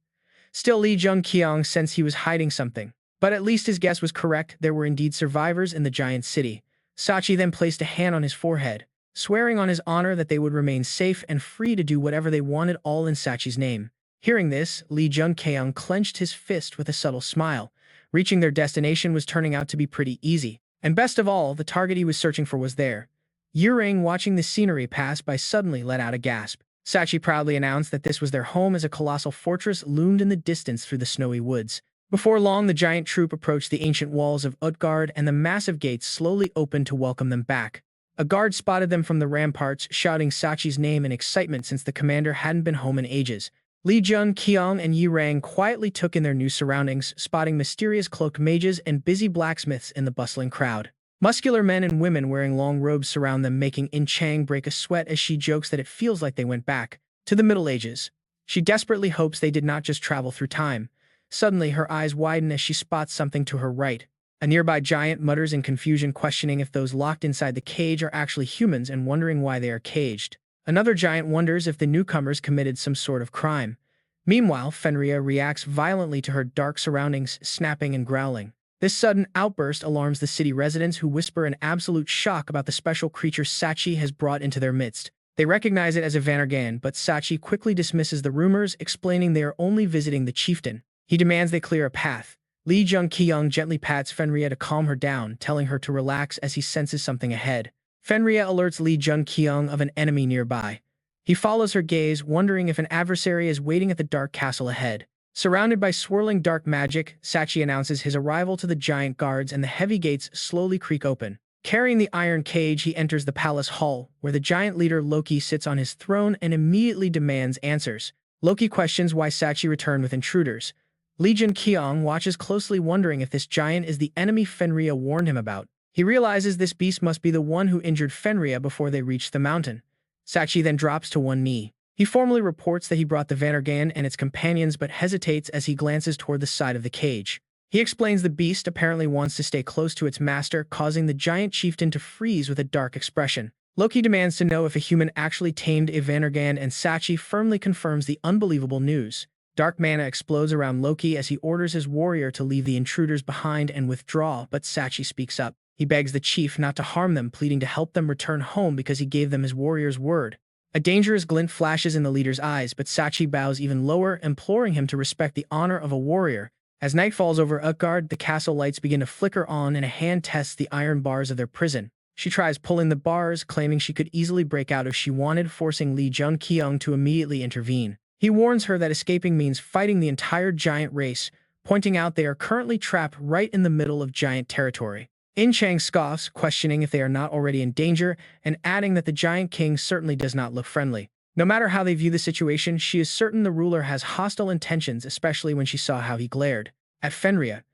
Still, Jun-kyeong sensed he was hiding something. But at least his guess was correct, there were indeed survivors in the giant city. Sachi then placed a hand on his forehead, swearing on his honor that they would remain safe and free to do whatever they wanted, all in Sachi's name. Hearing this, Jun-kyeong clenched his fist with a subtle smile. Reaching their destination was turning out to be pretty easy. And best of all, the target he was searching for was there. Yurang, watching the scenery pass by, suddenly let out a gasp. Sachi proudly announced that this was their home as a colossal fortress loomed in the distance through the snowy woods. Before long, the giant troop approached the ancient walls of Utgard and the massive gates slowly opened to welcome them back. A guard spotted them from the ramparts, shouting Sachi's name in excitement since the commander hadn't been home in ages. Jun-kyeong and Yurang quietly took in their new surroundings, spotting mysterious cloaked mages and busy blacksmiths in the bustling crowd. Muscular men and women wearing long robes surround them, making In-chang break a sweat as she jokes that it feels like they went back to the Middle Ages. She desperately hopes they did not just travel through time. Suddenly, her eyes widen as she spots something to her right. A nearby giant mutters in confusion, questioning if those locked inside the cage are actually humans and wondering why they are caged. Another giant wonders if the newcomers committed some sort of crime. Meanwhile, Fenrir reacts violently to her dark surroundings, snapping and growling. This sudden outburst alarms the city residents, who whisper in absolute shock about the special creature Sachi has brought into their midst. They recognize it as a Vanargan, but Sachi quickly dismisses the rumors, explaining they are only visiting the chieftain. He demands they clear a path. Jun-kyeong gently pats Fenrir to calm her down, telling her to relax as he senses something ahead. Fenrir alerts Jun-kyeong of an enemy nearby. He follows her gaze, wondering if an adversary is waiting at the dark castle ahead. Surrounded by swirling dark magic, Sachi announces his arrival to the giant guards and the heavy gates slowly creak open. Carrying the iron cage, he enters the palace hall, where the giant leader Loki sits on his throne and immediately demands answers. Loki questions why Sachi returned with intruders. Jun-kyeong watches closely, wondering if this giant is the enemy Fenrir warned him about. He realizes this beast must be the one who injured Fenrir before they reached the mountain. Sachi then drops to one knee. He formally reports that he brought the Vanargan and its companions, but hesitates as he glances toward the side of the cage. He explains the beast apparently wants to stay close to its master, causing the giant chieftain to freeze with a dark expression. Loki demands to know if a human actually tamed a Vanargan, and Sachi firmly confirms the unbelievable news. Dark mana explodes around Loki as he orders his warrior to leave the intruders behind and withdraw, but Sachi speaks up. He begs the chief not to harm them, pleading to help them return home because he gave them his warrior's word. A dangerous glint flashes in the leader's eyes, but Sachi bows even lower, imploring him to respect the honor of a warrior. As night falls over Utgard, the castle lights begin to flicker on and a hand tests the iron bars of their prison. She tries pulling the bars, claiming she could easily break out if she wanted, forcing Jun-kyeong to immediately intervene. He warns her that escaping means fighting the entire giant race, pointing out they are currently trapped right in the middle of giant territory. In-chang scoffs, questioning if they are not already in danger, and adding that the giant king certainly does not look friendly. No matter how they view the situation, she is certain the ruler has hostile intentions, especially when she saw how he glared at Fenrir.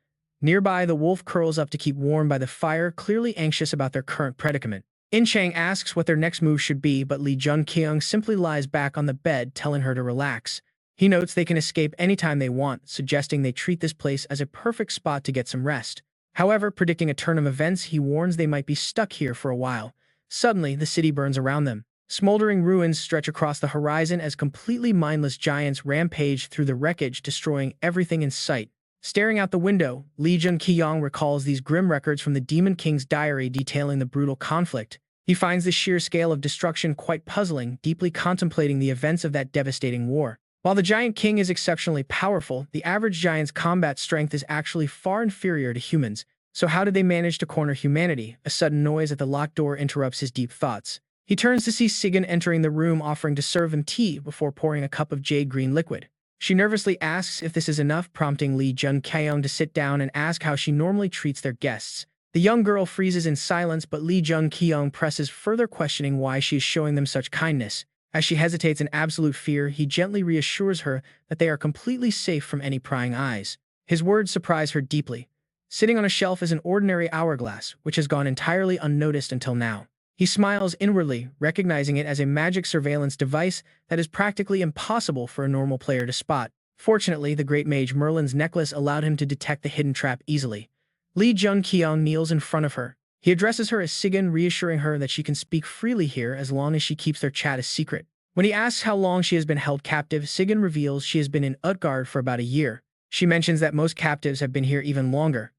Nearby, the wolf curls up to keep warm by the fire, clearly anxious about their current predicament. In-chang asks what their next move should be, but Jun-kyeong simply lies back on the bed, telling her to relax. He notes they can escape anytime they want, suggesting they treat this place as a perfect spot to get some rest. However, predicting a turn of events, he warns they might be stuck here for a while. Suddenly, the city burns around them. Smoldering ruins stretch across the horizon as completely mindless giants rampage through the wreckage, destroying everything in sight. Staring out the window, Jun-kyeong recalls these grim records from the Demon King's diary detailing the brutal conflict. He finds the sheer scale of destruction quite puzzling, deeply contemplating the events of that devastating war. While the Giant King is exceptionally powerful, the average giant's combat strength is actually far inferior to humans. So how did they manage to corner humanity? A sudden noise at the locked door interrupts his deep thoughts. He turns to see Sigyn entering the room, offering to serve him tea before pouring a cup of jade-green liquid. She nervously asks if this is enough, prompting Jun-kyeong to sit down and ask how she normally treats their guests. The young girl freezes in silence, but Jun-kyeong presses further, questioning why she is showing them such kindness. As she hesitates in absolute fear, he gently reassures her that they are completely safe from any prying eyes. His words surprise her deeply. Sitting on a shelf is an ordinary hourglass, which has gone entirely unnoticed until now. He smiles inwardly, recognizing it as a magic surveillance device that is practically impossible for a normal player to spot. Fortunately, the great mage Merlin's necklace allowed him to detect the hidden trap easily. Jun-kyeong kneels in front of her. He addresses her as Sigyn, reassuring her that she can speak freely here as long as she keeps their chat a secret. When he asks how long she has been held captive, Sigyn reveals she has been in Utgard for about a year. She mentions that most captives have been here even longer.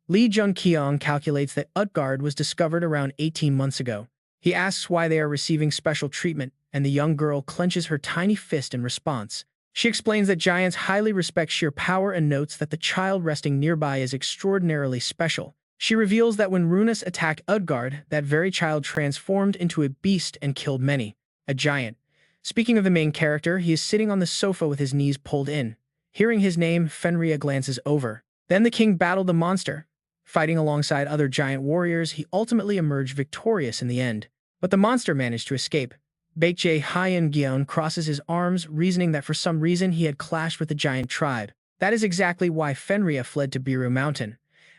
Jun-kyeong calculates that Utgard was discovered around 18 months ago. He asks why they are receiving special treatment, and the young girl clenches her tiny fist in response. She explains that giants highly respect sheer power and notes that the child resting nearby is extraordinarily special. She reveals that when Runus attacked Utgard, that very child transformed into a beast and killed many. A giant. Speaking of the main character, he is sitting on the sofa with his knees pulled in. Hearing his name, Fenrir glances over. Then the king battled the monster. Fighting alongside other giant warriors, he ultimately emerged victorious in the end. But the monster managed to escape. Baek-jae crosses his arms, reasoning that for some reason he had clashed with the giant tribe. That is exactly why Fenrir fled to Biru Mountain.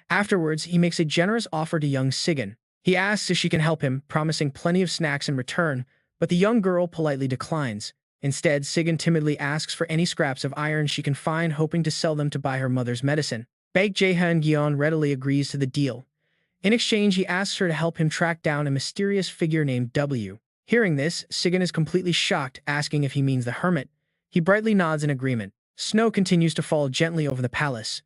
Afterwards, he makes a generous offer to young Sigyn. He asks if she can help him, promising plenty of snacks in return, but the young girl politely declines. Instead, Sigyn timidly asks for any scraps of iron she can find, hoping to sell them to buy her mother's medicine. Baek-jae readily agrees to the deal. In exchange, he asks her to help him track down a mysterious figure named W. Hearing this, Sigyn is completely shocked, asking if he means the hermit. He brightly nods in agreement. Snow continues to fall gently over the palace.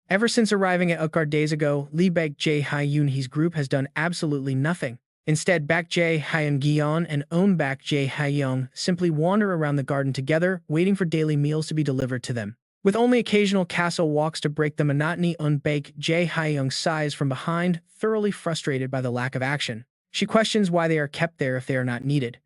Ever since arriving at Utgard days ago, Baek-jae-hyunhee's group has done absolutely nothing. Instead, Baek-jae-hyun and Baek-jae-hyung simply wander around the garden together, waiting for daily meals to be delivered to them. With only occasional castle walks to break the monotony, Baek-jae-hyung sighs from behind, thoroughly frustrated by the lack of action. She questions why they are kept there if they are not needed.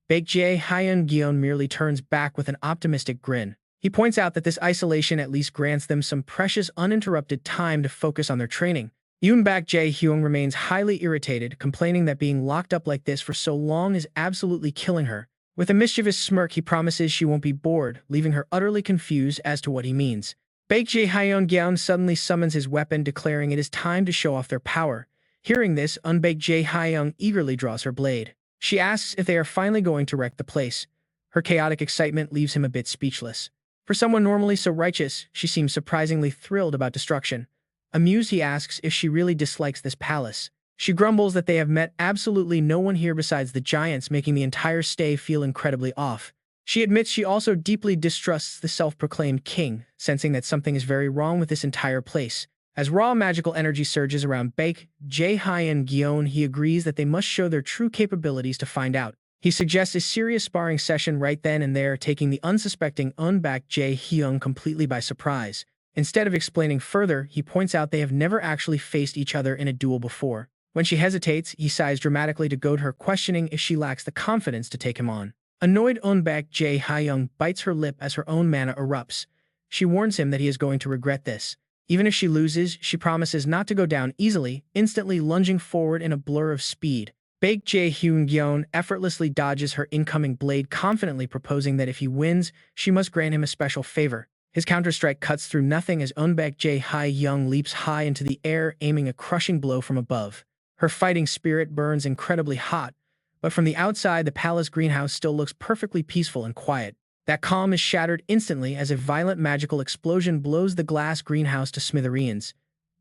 Baek-jae-hyun merely turns back with an optimistic grin. He points out that this isolation at least grants them some precious uninterrupted time to focus on their training. Baek-jae-hyung remains highly irritated, complaining that being locked up like this for so long is absolutely killing her. With a mischievous smirk, he promises she won't be bored, leaving her utterly confused as to what he means. Baek-jae-hyun suddenly summons his weapon, declaring it is time to show off their power. Hearing this, Baek-jae-hyung eagerly draws her blade. She asks if they are finally going to wreck the place. Her chaotic excitement leaves him a bit speechless. For someone normally so righteous, she seems surprisingly thrilled about destruction. Amused, he asks if she really dislikes this palace. She grumbles that they have met absolutely no one here besides the giants, making the entire stay feel incredibly off. She admits she also deeply distrusts the self-proclaimed king, sensing that something is very wrong with this entire place. As raw magical energy surges around Baek-jae-hyun, he agrees that they must show their true capabilities to find out. He suggests a serious sparring session right then and there, taking the unsuspecting Baek-jae-hyun completely by surprise. Instead of explaining further, he points out they have never actually faced each other in a duel before. When she hesitates, he sighs dramatically to goad her, questioning if she lacks the confidence to take him on. Annoyed, Baek-jae-hyun bites her lip as her own mana erupts. She warns him that he is going to regret this. Even if she loses, she promises not to go down easily, instantly lunging forward in a blur of speed. Baek-jae-hyun effortlessly dodges her incoming blade, confidently proposing that if he wins, she must grant him a special favor. His counterstrike cuts through nothing as Baek-jae-hyun leaps high into the air, aiming a crushing blow from above. Her fighting spirit burns incredibly hot, but from the outside, the palace greenhouse still looks perfectly peaceful and quiet. That calm is shattered instantly as a violent magical explosion blows the glass greenhouse to smithereens.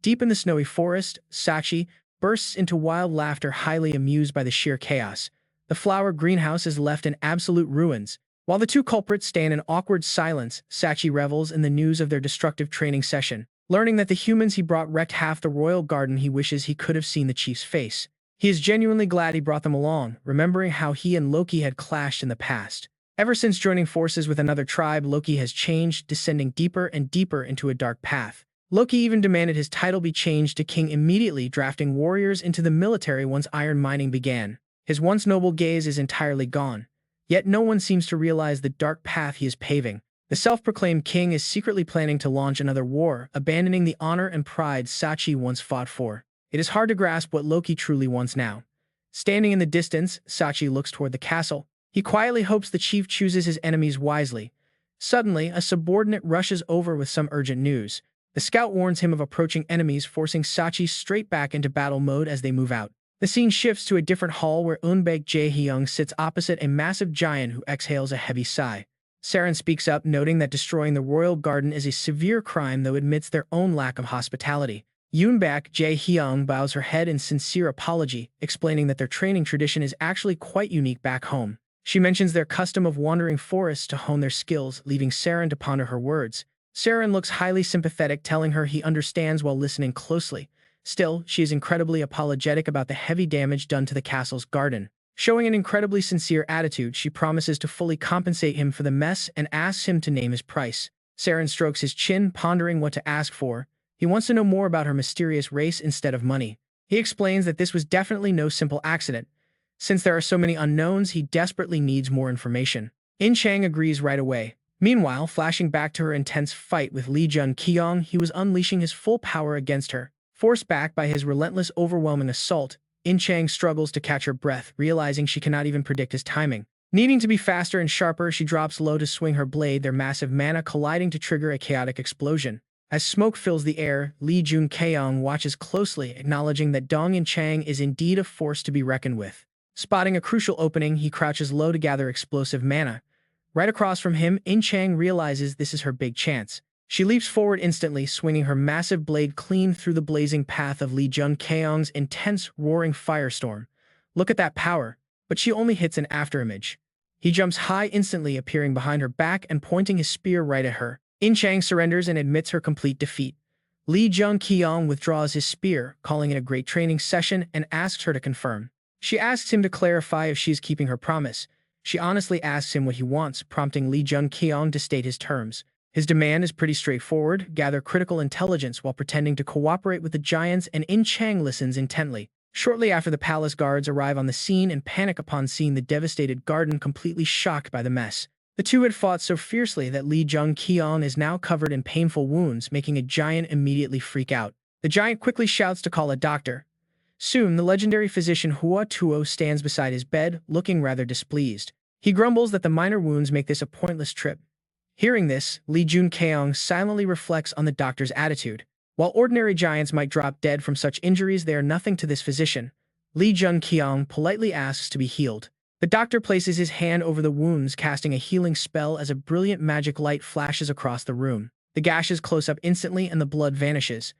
Deep in the snowy forest, Sakshi bursts into wild laughter, highly amused by the sheer chaos. The flower greenhouse is left in absolute ruins. While the two culprits stand in awkward silence, Sakshi revels in the news of their destructive training session. Learning that the humans he brought wrecked half the royal garden, he wishes he could have seen the chief's face. He is genuinely glad he brought them along, remembering how he and Loki had clashed in the past. Ever since joining forces with another tribe, Loki has changed, descending deeper and deeper into a dark path. Loki even demanded his title be changed to king immediately, drafting warriors into the military once iron mining began. His once noble gaze is entirely gone. Yet no one seems to realize the dark path he is paving. The self-proclaimed king is secretly planning to launch another war, abandoning the honor and pride Sachi once fought for. It is hard to grasp what Loki truly wants now. Standing in the distance, Sachi looks toward the castle. He quietly hopes the chief chooses his enemies wisely. Suddenly, a subordinate rushes over with some urgent news. The scout warns him of approaching enemies, forcing Sachi straight back into battle mode as they move out. The scene shifts to a different hall where Eunbaek Jae-hyung sits opposite a massive giant who exhales a heavy sigh. Saren speaks up, noting that destroying the royal garden is a severe crime, though admits their own lack of hospitality. Eunbaek Jae-hyung bows her head in sincere apology, explaining that their training tradition is actually quite unique back home. She mentions their custom of wandering forests to hone their skills, leaving Saren to ponder her words. Saren looks highly sympathetic, telling her he understands while listening closely. Still, she is incredibly apologetic about the heavy damage done to the castle's garden. Showing an incredibly sincere attitude, she promises to fully compensate him for the mess and asks him to name his price. Saren strokes his chin, pondering what to ask for. He wants to know more about her mysterious race instead of money. He explains that this was definitely no simple accident. Since there are so many unknowns, he desperately needs more information. In-chang agrees right away. Meanwhile, flashing back to her intense fight with Jun-kyeong, he was unleashing his full power against her. Forced back by his relentless, overwhelming assault, In-chang struggles to catch her breath, realizing she cannot even predict his timing. Needing to be faster and sharper, she drops low to swing her blade, their massive mana colliding to trigger a chaotic explosion. As smoke fills the air, Jun-kyeong watches closely, acknowledging that Dong In-chang is indeed a force to be reckoned with. Spotting a crucial opening, he crouches low to gather explosive mana. Right across from him, In-chang realizes this is her big chance. She leaps forward instantly, swinging her massive blade clean through the blazing path of Jun-kyeong's intense, roaring firestorm. Look at that power, but she only hits an afterimage. He jumps high instantly, appearing behind her back and pointing his spear right at her. In-chang surrenders and admits her complete defeat. Jun-kyeong withdraws his spear, calling it a great training session, and asks her to confirm. She asks him to clarify if she is keeping her promise. She honestly asks him what he wants, prompting Jun-kyeong to state his terms. His demand is pretty straightforward: gather critical intelligence while pretending to cooperate with the giants, and In-chang listens intently. Shortly after, the palace guards arrive on the scene and panic upon seeing the devastated garden, completely shocked by the mess. The two had fought so fiercely that Jun-kyeong is now covered in painful wounds, making a giant immediately freak out. The giant quickly shouts to call a doctor. Soon, the legendary physician Hua Tuo stands beside his bed, looking rather displeased. He grumbles that the minor wounds make this a pointless trip. Hearing this, Jun-kyeong silently reflects on the doctor's attitude. While ordinary giants might drop dead from such injuries, they are nothing to this physician. Jun-kyeong politely asks to be healed. The doctor places his hand over the wounds, casting a healing spell as a brilliant magic light flashes across the room. The gashes close up instantly and the blood vanishes.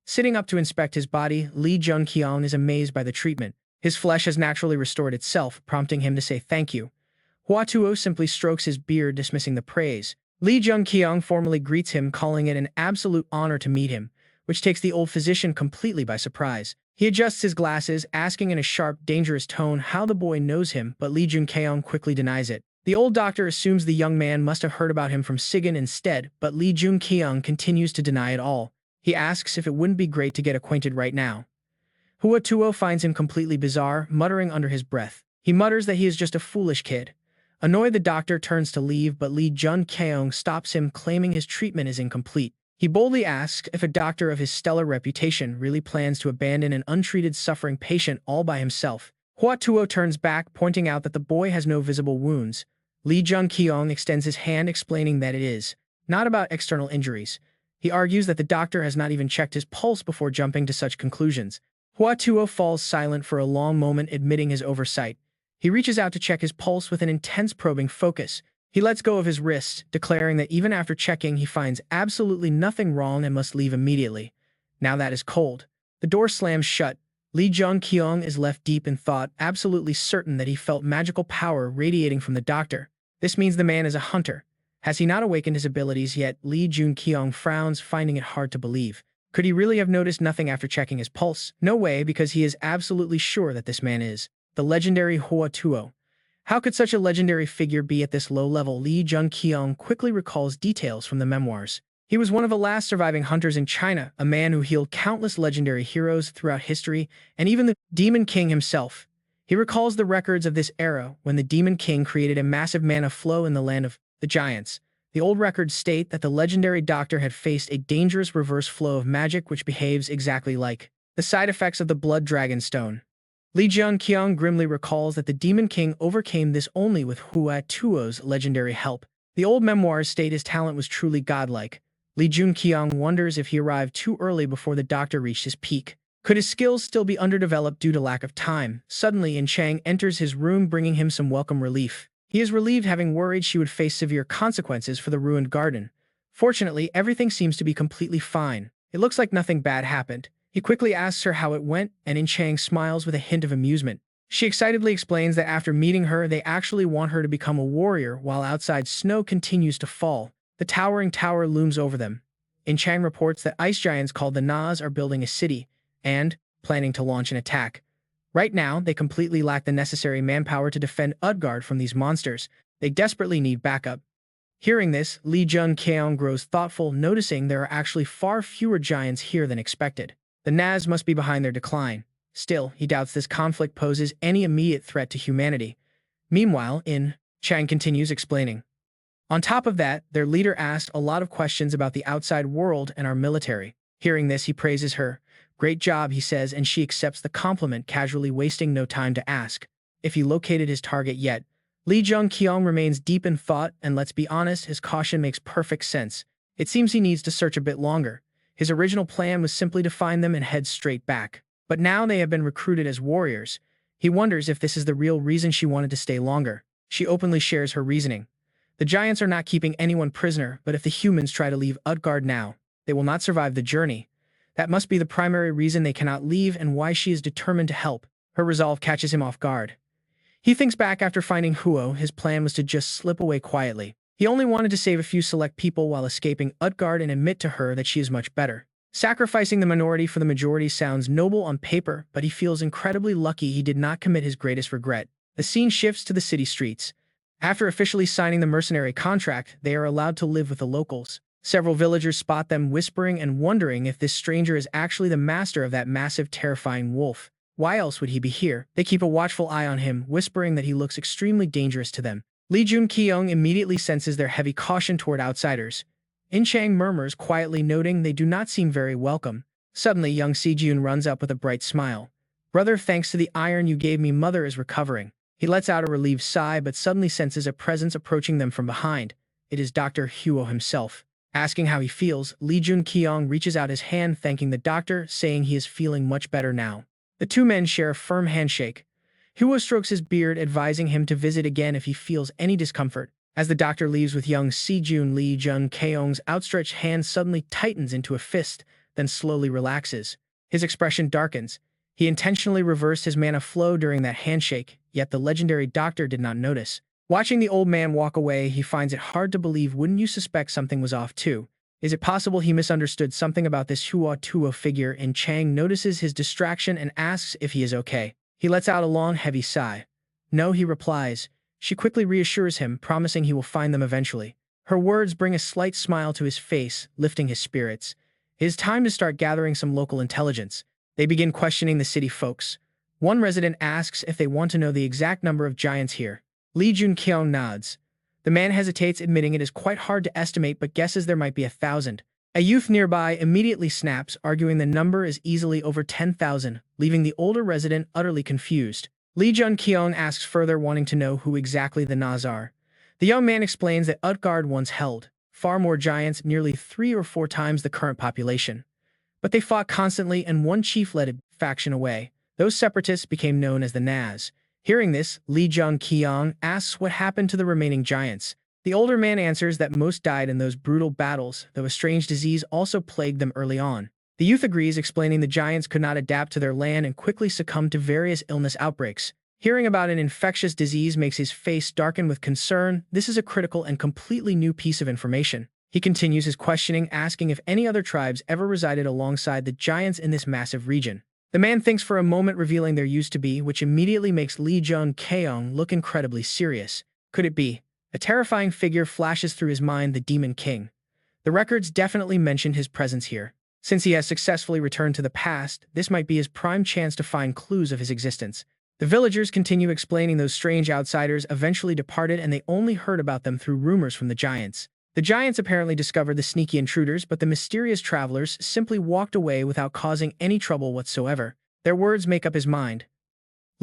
Sitting up to inspect his body, Jun-kyeong is amazed by the treatment. His flesh has naturally restored itself, prompting him to say thank you. Hua Tuo simply strokes his beard, dismissing the praise. Jun-kyeong formally greets him, calling it an absolute honor to meet him, which takes the old physician completely by surprise. He adjusts his glasses, asking in a sharp, dangerous tone how the boy knows him, but Jun-kyeong quickly denies it. The old doctor assumes the young man must have heard about him from Sigan instead, but Jun-kyeong continues to deny it all. He asks if it wouldn't be great to get acquainted right now. Hua Tuo finds him completely bizarre, muttering under his breath. He mutters that he is just a foolish kid. Annoyed, the doctor turns to leave, but Jun-kyeong stops him, claiming his treatment is incomplete. He boldly asks if a doctor of his stellar reputation really plans to abandon an untreated, suffering patient all by himself. Hua Tuo turns back, pointing out that the boy has no visible wounds. Jun-kyeong extends his hand, explaining that it is not about external injuries. He argues that the doctor has not even checked his pulse before jumping to such conclusions. Hua Tuo falls silent for a long moment, admitting his oversight. He reaches out to check his pulse with an intense, probing focus. He lets go of his wrist, declaring that even after checking, he finds absolutely nothing wrong and must leave immediately. Now that is cold. The door slams shut. Jun-kyeong is left deep in thought, absolutely certain that he felt magical power radiating from the doctor. This means the man is a hunter. Has he not awakened his abilities yet? Jun-kyeong frowns, finding it hard to believe. Could he really have noticed nothing after checking his pulse? No way, because he is absolutely sure that this man is the legendary Hua Tuo. How could such a legendary figure be at this low level? Lee Jun-kyeong quickly recalls details from the memoirs. He was one of the last surviving hunters in China, a man who healed countless legendary heroes throughout history, and even the Demon King himself. He recalls the records of this era when the Demon King created a massive mana flow in the land of the giants. The old records state that the legendary doctor had faced a dangerous reverse flow of magic which behaves exactly like the side effects of the Blood Dragon Stone. Lee Jun-kyeong grimly recalls that the Demon King overcame this only with Hua Tuo's legendary help. The old memoirs state his talent was truly godlike. Lee Jun-kyeong wonders if he arrived too early before the doctor reached his peak. Could his skills still be underdeveloped due to lack of time? Suddenly, In-chang enters his room bringing him some welcome relief. He is relieved, having worried she would face severe consequences for the ruined garden. Fortunately, everything seems to be completely fine. It looks like nothing bad happened. He quickly asks her how it went, and In-chang smiles with a hint of amusement. She excitedly explains that after meeting her, they actually want her to become a warrior while outside snow continues to fall. The towering tower looms over them. In-chang reports that ice giants called the Nas are building a city and planning to launch an attack. Right now, they completely lack the necessary manpower to defend Utgard from these monsters. They desperately need backup. Hearing this, Lee Jun-kyeong grows thoughtful, noticing there are actually far fewer giants here than expected. The Nas must be behind their decline. Still, he doubts this conflict poses any immediate threat to humanity. Meanwhile, In-chang continues explaining. On top of that, their leader asked a lot of questions about the outside world and our military. Hearing this, he praises her. Great job, he says, and she accepts the compliment, casually wasting no time to ask if he located his target yet. Lee Jun-kyeong remains deep in thought, and let's be honest, his caution makes perfect sense. It seems he needs to search a bit longer. His original plan was simply to find them and head straight back. But now they have been recruited as warriors. He wonders if this is the real reason she wanted to stay longer. She openly shares her reasoning. The giants are not keeping anyone prisoner, but if the humans try to leave Utgard now, they will not survive the journey. That must be the primary reason they cannot leave and why she is determined to help. Her resolve catches him off guard. He thinks back after finding Huo. His plan was to just slip away quietly. He only wanted to save a few select people while escaping Utgard and admit to her that she is much better. Sacrificing the minority for the majority sounds noble on paper, but he feels incredibly lucky he did not commit his greatest regret. The scene shifts to the city streets. After officially signing the mercenary contract, they are allowed to live with the locals. Several villagers spot them whispering and wondering if this stranger is actually the master of that massive, terrifying wolf. Why else would he be here? They keep a watchful eye on him, whispering that he looks extremely dangerous to them. Lee Jun-kyeong immediately senses their heavy caution toward outsiders. In-chang murmurs quietly, noting they do not seem very welcome. Suddenly, young Si-jun runs up with a bright smile. Brother, thanks to the iron you gave me, mother is recovering. He lets out a relieved sigh, but suddenly senses a presence approaching them from behind. It is Dr. Huo himself. Asking how he feels, Lee Jun-kyeong reaches out his hand, thanking the doctor, saying he is feeling much better now. The two men share a firm handshake. Huo strokes his beard, advising him to visit again if he feels any discomfort. As the doctor leaves with young Si-jun, Lee Jun-kyeong's outstretched hand suddenly tightens into a fist, then slowly relaxes. His expression darkens. He intentionally reversed his mana flow during that handshake, yet the legendary doctor did not notice. Watching the old man walk away, he finds it hard to believe. Wouldn't you suspect something was off too? Is it possible he misunderstood something about this Hua Tuo figure? In-chang notices his distraction and asks if he is okay. He lets out a long, heavy sigh. No, he replies. She quickly reassures him, promising he will find them eventually. Her words bring a slight smile to his face, lifting his spirits. It is time to start gathering some local intelligence. They begin questioning the city folks. One resident asks if they want to know the exact number of giants here. Lee Jun-kyeong nods. The man hesitates, admitting it is quite hard to estimate, but guesses there might be 1,000. A youth nearby immediately snaps, arguing the number is easily over 10,000, leaving the older resident utterly confused. Lee Jun-kyeong asks further, wanting to know who exactly the Nas are. The young man explains that Utgard once held far more giants, nearly 3 or 4 times the current population. But they fought constantly, and one chief led a faction away. Those separatists became known as the Nas. Hearing this, Lee Jun-kyeong asks what happened to the remaining giants. The older man answers that most died in those brutal battles, though a strange disease also plagued them early on. The youth agrees, explaining the giants could not adapt to their land and quickly succumbed to various illness outbreaks. Hearing about an infectious disease makes his face darken with concern. This is a critical and completely new piece of information. He continues his questioning, asking if any other tribes ever resided alongside the giants in this massive region. The man thinks for a moment, revealing there used to be, which immediately makes Jun-kyeong look incredibly serious. Could it be? A terrifying figure flashes through his mind, the Demon King. The records definitely mentioned his presence here. Since he has successfully returned to the past, this might be his prime chance to find clues of his existence. The villagers continue explaining those strange outsiders eventually departed and they only heard about them through rumors from the giants. The giants apparently discovered the sneaky intruders, but the mysterious travelers simply walked away without causing any trouble whatsoever. Their words make up his mind.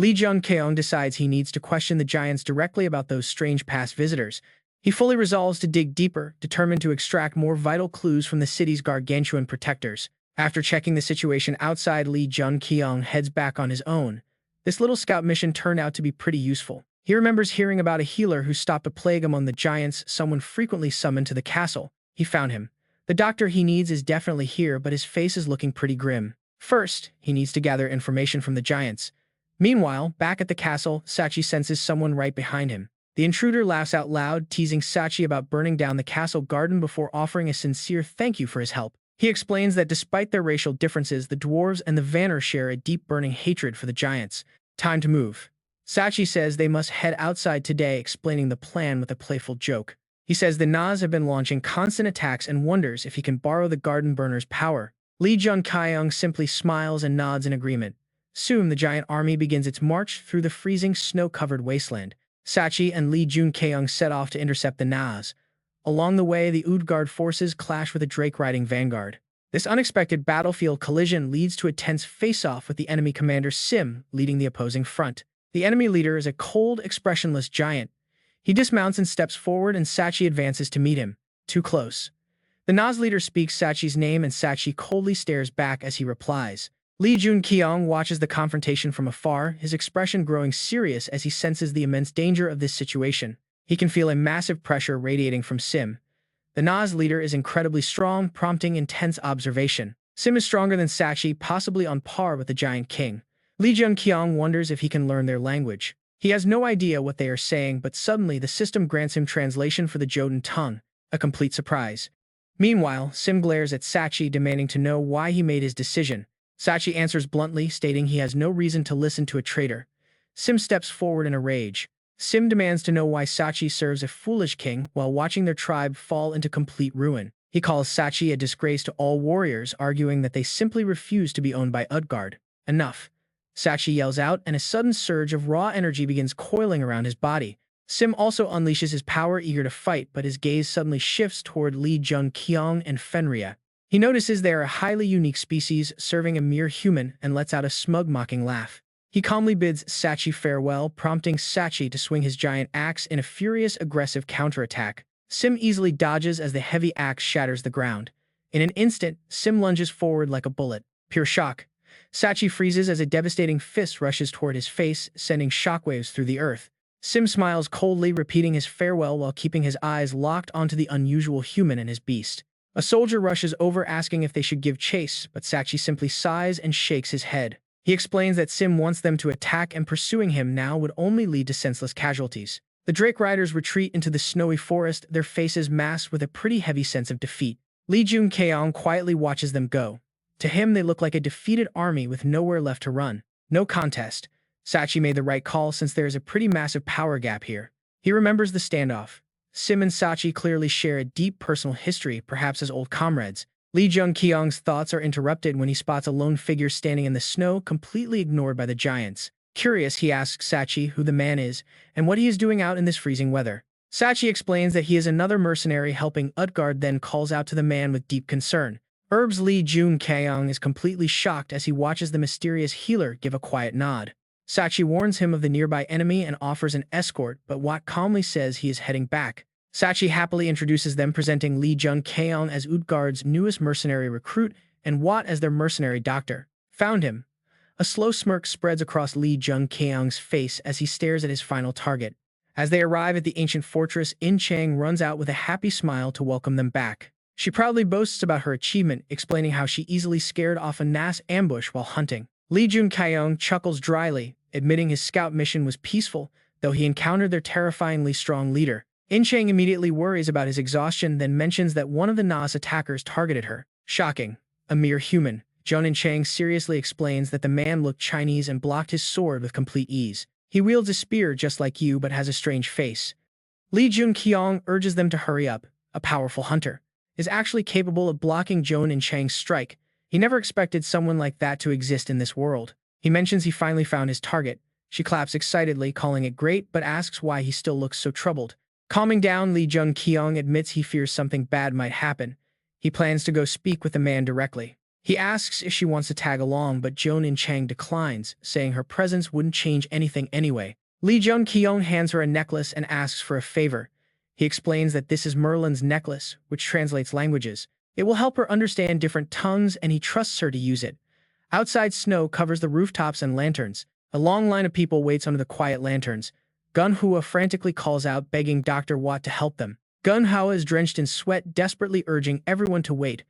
Jun-kyeong decides he needs to question the giants directly about those strange past visitors. He fully resolves to dig deeper, determined to extract more vital clues from the city's gargantuan protectors. After checking the situation outside, Jun-kyeong heads back on his own. This little scout mission turned out to be pretty useful. He remembers hearing about a healer who stopped a plague among the giants, someone frequently summoned to the castle. He found him. The doctor he needs is definitely here, but his face is looking pretty grim. First, he needs to gather information from the giants. Meanwhile, back at the castle, Sachi senses someone right behind him. The intruder laughs out loud, teasing Sachi about burning down the castle garden before offering a sincere thank you for his help. He explains that despite their racial differences, the dwarves and the Vanner share a deep burning hatred for the giants. Time to move. Sachi says they must head outside today, explaining the plan with a playful joke. He says the Nas have been launching constant attacks and wonders if he can borrow the garden burner's power. Jun-kyeong simply smiles and nods in agreement. Soon, the giant army begins its march through the freezing, snow-covered wasteland. Sachi and Jun-kyeong set off to intercept the Nas. Along the way, the Udgard forces clash with a Drake-riding vanguard. This unexpected battlefield collision leads to a tense face-off with the enemy commander Sim leading the opposing front. The enemy leader is a cold, expressionless giant. He dismounts and steps forward, and Sachi advances to meet him. Too close. The Nas leader speaks Sachi's name, and Sachi coldly stares back as he replies. Jun-kyeong watches the confrontation from afar, his expression growing serious as he senses the immense danger of this situation. He can feel a massive pressure radiating from Sim. The Nas leader is incredibly strong, prompting intense observation. Sim is stronger than Sachi, possibly on par with the Giant King. Jun-kyeong wonders if he can learn their language. He has no idea what they are saying, but suddenly the system grants him translation for the Jotun tongue, a complete surprise. Meanwhile, Sim glares at Sachi, demanding to know why he made his decision. Sachi answers bluntly, stating he has no reason to listen to a traitor. Sim steps forward in a rage. Sim demands to know why Sachi serves a foolish king while watching their tribe fall into complete ruin. He calls Sachi a disgrace to all warriors, arguing that they simply refuse to be owned by Udgard. Enough. Sachi yells out, and a sudden surge of raw energy begins coiling around his body. Sim also unleashes his power, eager to fight, but his gaze suddenly shifts toward Jun-kyeong and Fenria. He notices they are a highly unique species, serving a mere human, and lets out a smug, mocking laugh. He calmly bids Sachi farewell, prompting Sachi to swing his giant axe in a furious, aggressive counterattack. Sim easily dodges as the heavy axe shatters the ground. In an instant, Sim lunges forward like a bullet. Pure shock. Sachi freezes as a devastating fist rushes toward his face, sending shockwaves through the earth. Sim smiles coldly, repeating his farewell while keeping his eyes locked onto the unusual human and his beast. A soldier rushes over, asking if they should give chase, but Sachi simply sighs and shakes his head. He explains that Sim wants them to attack, and pursuing him now would only lead to senseless casualties. The Drake Riders retreat into the snowy forest, their faces masked with a pretty heavy sense of defeat. Jun-kyeong quietly watches them go. To him, they look like a defeated army with nowhere left to run. No contest. Sachi made the right call, since there is a pretty massive power gap here. He remembers the standoff. Sim and Sachi clearly share a deep personal history, perhaps as old comrades. Jun-kyeong's thoughts are interrupted when he spots a lone figure standing in the snow, completely ignored by the giants. Curious, he asks Sachi who the man is and what he is doing out in this freezing weather. Sachi explains that he is another mercenary helping Utgard, then calls out to the man with deep concern. Jun-kyeong is completely shocked as he watches the mysterious healer give a quiet nod. Sachi warns him of the nearby enemy and offers an escort, but Wat calmly says he is heading back. Sachi happily introduces them, presenting Jun-kyeong as Utgard's newest mercenary recruit and Wat as their mercenary doctor. Found him. A slow smirk spreads across Jun-kyeong's face as he stares at his final target. As they arrive at the ancient fortress, In-chang runs out with a happy smile to welcome them back. She proudly boasts about her achievement, explaining how she easily scared off a Nas ambush while hunting. Jun-kyeong chuckles dryly, admitting his scout mission was peaceful, though he encountered their terrifyingly strong leader. In-chang immediately worries about his exhaustion, then mentions that one of the Na's attackers targeted her. Shocking. A mere human. Jun-kyeong seriously explains that the man looked Chinese and blocked his sword with complete ease. He wields a spear just like you but has a strange face. Jun-kyeong urges them to hurry up. A powerful hunter is actually capable of blocking Jun-kyeong's strike. He never expected someone like that to exist in this world. He mentions he finally found his target. She claps excitedly, calling it great, but asks why he still looks so troubled. Calming down, Jun-kyeong admits he fears something bad might happen. He plans to go speak with the man directly. He asks if she wants to tag along, but Jun-kyeong declines, saying her presence wouldn't change anything anyway. Jun-kyeong hands her a necklace and asks for a favor. He explains that this is Merlin's necklace, which translates languages. It will help her understand different tongues, and he trusts her to use it. Outside, snow covers the rooftops and lanterns. A long line of people waits under the quiet lanterns. Gun-hwa frantically calls out, begging Dr. Watt to help them. Gun-hwa is drenched in sweat, desperately urging everyone to wait.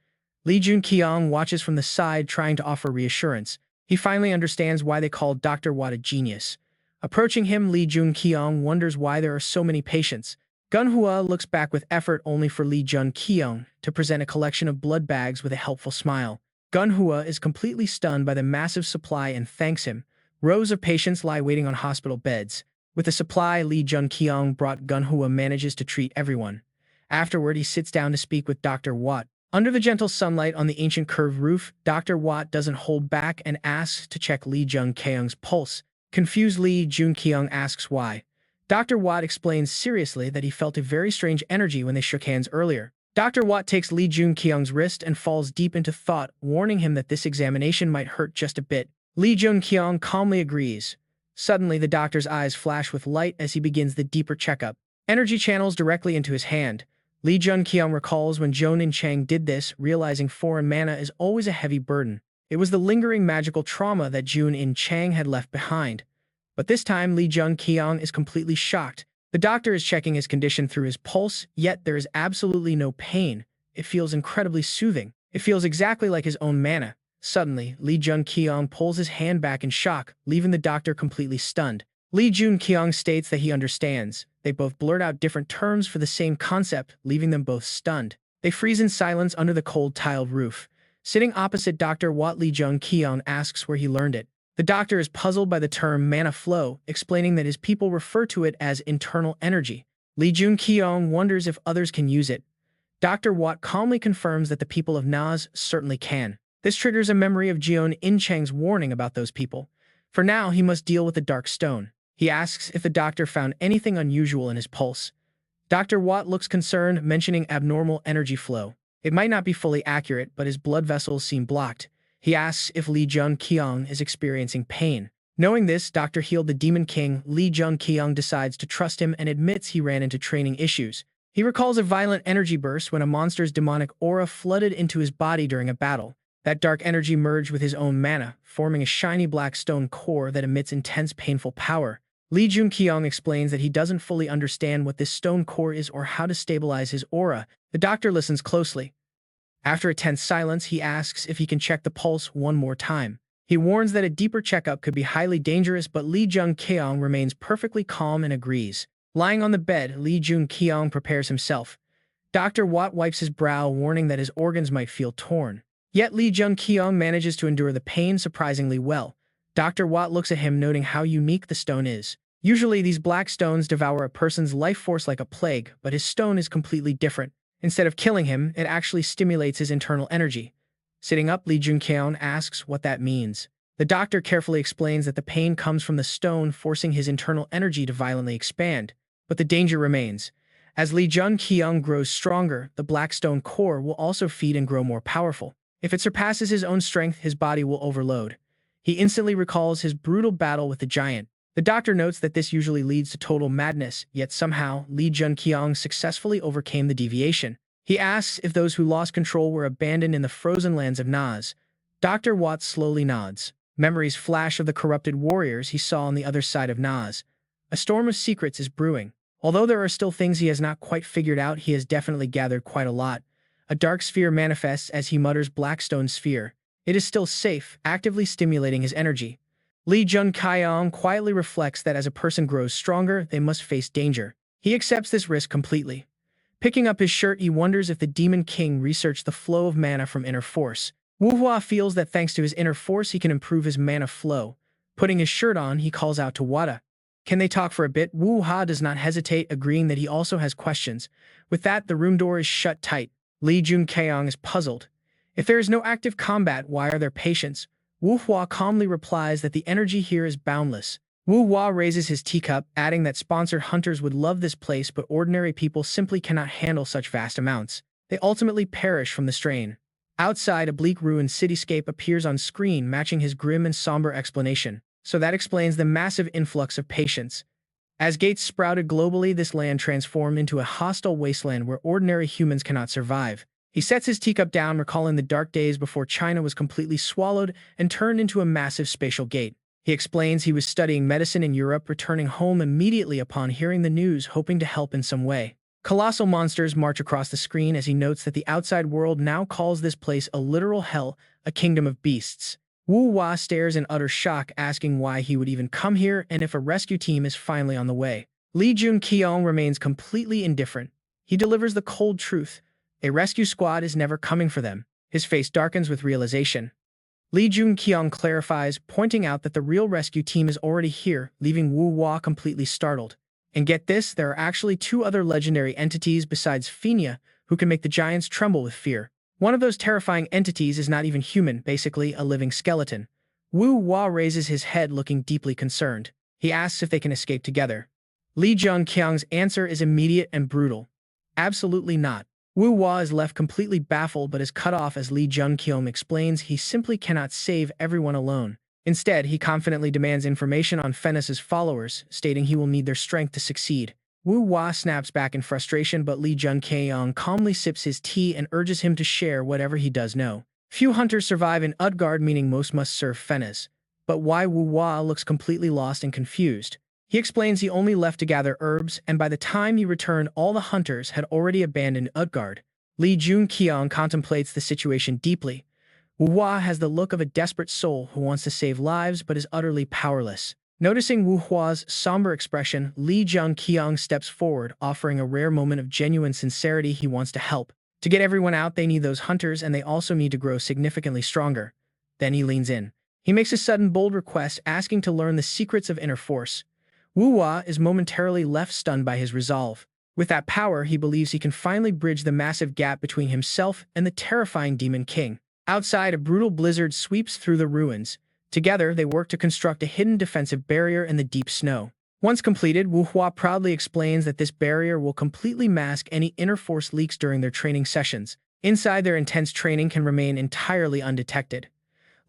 Jun-kyeong watches from the side, trying to offer reassurance. He finally understands why they called Dr. Watt a genius. Approaching him, Jun-kyeong wonders why there are so many patients. Gun-hwa looks back with effort, only for Jun-kyeong to present a collection of blood bags with a helpful smile. Gun-hwa is completely stunned by the massive supply and thanks him. Rows of patients lie waiting on hospital beds. With the supply Jun-kyeong brought, Gun-hwa manages to treat everyone. Afterward, he sits down to speak with Dr. Watt. Under the gentle sunlight on the ancient curved roof, Dr. Watt doesn't hold back and asks to check Jun-kyeong's pulse. Confused, Jun-kyeong asks why. Dr. Watt explains seriously that he felt a very strange energy when they shook hands earlier. Dr. Watt takes Jun-kyeong's wrist and falls deep into thought, warning him that this examination might hurt just a bit. Jun-kyeong calmly agrees. Suddenly, the doctor's eyes flash with light as he begins the deeper checkup. Energy channels directly into his hand. Jun-kyeong recalls when Jun-kyeong did this, realizing foreign mana is always a heavy burden. It was the lingering magical trauma that Jun-kyeong had left behind. But this time, Jun-kyeong is completely shocked. The doctor is checking his condition through his pulse, yet there is absolutely no pain. It feels incredibly soothing. It feels exactly like his own mana. Suddenly, Jun-kyeong pulls his hand back in shock, leaving the doctor completely stunned. Jun-kyeong states that he understands. They both blurt out different terms for the same concept, leaving them both stunned. They freeze in silence under the cold tiled roof. Sitting opposite Dr. Watt, Jun-kyeong asks where he learned it. The doctor is puzzled by the term mana flow, explaining that his people refer to it as internal energy. Jun-kyeong wonders if others can use it. Dr. Watt calmly confirms that the people of Naz certainly can. This triggers a memory of Jun-kyeong's warning about those people. For now, he must deal with the dark stone. He asks if the doctor found anything unusual in his pulse. Dr. Watt looks concerned, mentioning abnormal energy flow. It might not be fully accurate, but his blood vessels seem blocked. He asks if Jun-kyeong is experiencing pain. Knowing this, Dr. healed the Demon King. Jun-kyeong decides to trust him and admits he ran into training issues. He recalls a violent energy burst when a monster's demonic aura flooded into his body during a battle. That dark energy merged with his own mana, forming a shiny black stone core that emits intense painful power. Jun-kyeong explains that he doesn't fully understand what this stone core is or how to stabilize his aura. The doctor listens closely. After a tense silence, he asks if he can check the pulse one more time. He warns that a deeper checkup could be highly dangerous, but Jun-kyeong remains perfectly calm and agrees. Lying on the bed, Jun-kyeong prepares himself. Dr. Watt wipes his brow, warning that his organs might feel torn. Yet Jun-kyeong manages to endure the pain surprisingly well. Dr. Watt looks at him, noting how unique the stone is. Usually, these black stones devour a person's life force like a plague, but his stone is completely different. Instead of killing him, it actually stimulates his internal energy. Sitting up, Jun-kyeong asks what that means. The doctor carefully explains that the pain comes from the stone forcing his internal energy to violently expand. But the danger remains. As Jun-kyeong grows stronger, the black stone core will also feed and grow more powerful. If it surpasses his own strength, his body will overload. He instantly recalls his brutal battle with the giant. The doctor notes that this usually leads to total madness, yet somehow, Jun-kyeong successfully overcame the deviation. He asks if those who lost control were abandoned in the frozen lands of Naz. Dr. Watt slowly nods. Memories flash of the corrupted warriors he saw on the other side of Naz. A storm of secrets is brewing. Although there are still things he has not quite figured out, he has definitely gathered quite a lot. A dark sphere manifests as he mutters Blackstone Sphere. It is still safe, actively stimulating his energy. Jun-kyeong quietly reflects that as a person grows stronger, they must face danger. He accepts this risk completely. Picking up his shirt, he wonders if the Demon King researched the flow of mana from inner force. Wu Hua feels that thanks to his inner force, he can improve his mana flow. Putting his shirt on, he calls out to Wada. Can they talk for a bit? Wu Hua does not hesitate, agreeing that he also has questions. With that, the room door is shut tight. Jun-kyeong is puzzled. If there is no active combat, why are there patients? Wu Hua calmly replies that the energy here is boundless. Wu Hua raises his teacup, adding that sponsored hunters would love this place, but ordinary people simply cannot handle such vast amounts. They ultimately perish from the strain. Outside, a bleak ruined cityscape appears on screen, matching his grim and somber explanation. So that explains the massive influx of patients. As gates sprouted globally, this land transformed into a hostile wasteland where ordinary humans cannot survive. He sets his teacup down, recalling the dark days before China was completely swallowed and turned into a massive spatial gate. He explains he was studying medicine in Europe, returning home immediately upon hearing the news, hoping to help in some way. Colossal monsters march across the screen as he notes that the outside world now calls this place a literal hell, a kingdom of beasts. Wu Hua stares in utter shock, asking why he would even come here and if a rescue team is finally on the way. Jun-kyeong remains completely indifferent. He delivers the cold truth. A rescue squad is never coming for them. His face darkens with realization. Jun-kyeong clarifies, pointing out that the real rescue team is already here, leaving Wu Hua completely startled. And get this, there are actually two other legendary entities besides Finya who can make the giants tremble with fear. One of those terrifying entities is not even human, basically a living skeleton. Wu Hua raises his head, looking deeply concerned. He asks if they can escape together. Jun-kyeong's answer is immediate and brutal. Absolutely not. Wu Hua is left completely baffled but is cut off as Jun-kyeong explains he simply cannot save everyone alone. Instead, he confidently demands information on Fennis's followers, stating he will need their strength to succeed. Wu Hua snaps back in frustration, but Jun-kyeong calmly sips his tea and urges him to share whatever he does know. Few hunters survive in Utgard, meaning most must serve Fennis. But why? Wu Hua looks completely lost and confused. He explains he only left to gather herbs, and by the time he returned, all the hunters had already abandoned Utgard. Jun-kyeong contemplates the situation deeply. Wu Hua has the look of a desperate soul who wants to save lives but is utterly powerless. Noticing Wu Hua's somber expression, Jun-kyeong steps forward, offering a rare moment of genuine sincerity. He wants to help. To get everyone out, they need those hunters, and they also need to grow significantly stronger. Then he leans in. He makes a sudden bold request, asking to learn the secrets of inner force. Wu Hua is momentarily left stunned by his resolve. With that power, he believes he can finally bridge the massive gap between himself and the terrifying Demon King. Outside, a brutal blizzard sweeps through the ruins. Together, they work to construct a hidden defensive barrier in the deep snow. Once completed, Wu Hua proudly explains that this barrier will completely mask any inner force leaks during their training sessions. Inside, their intense training can remain entirely undetected.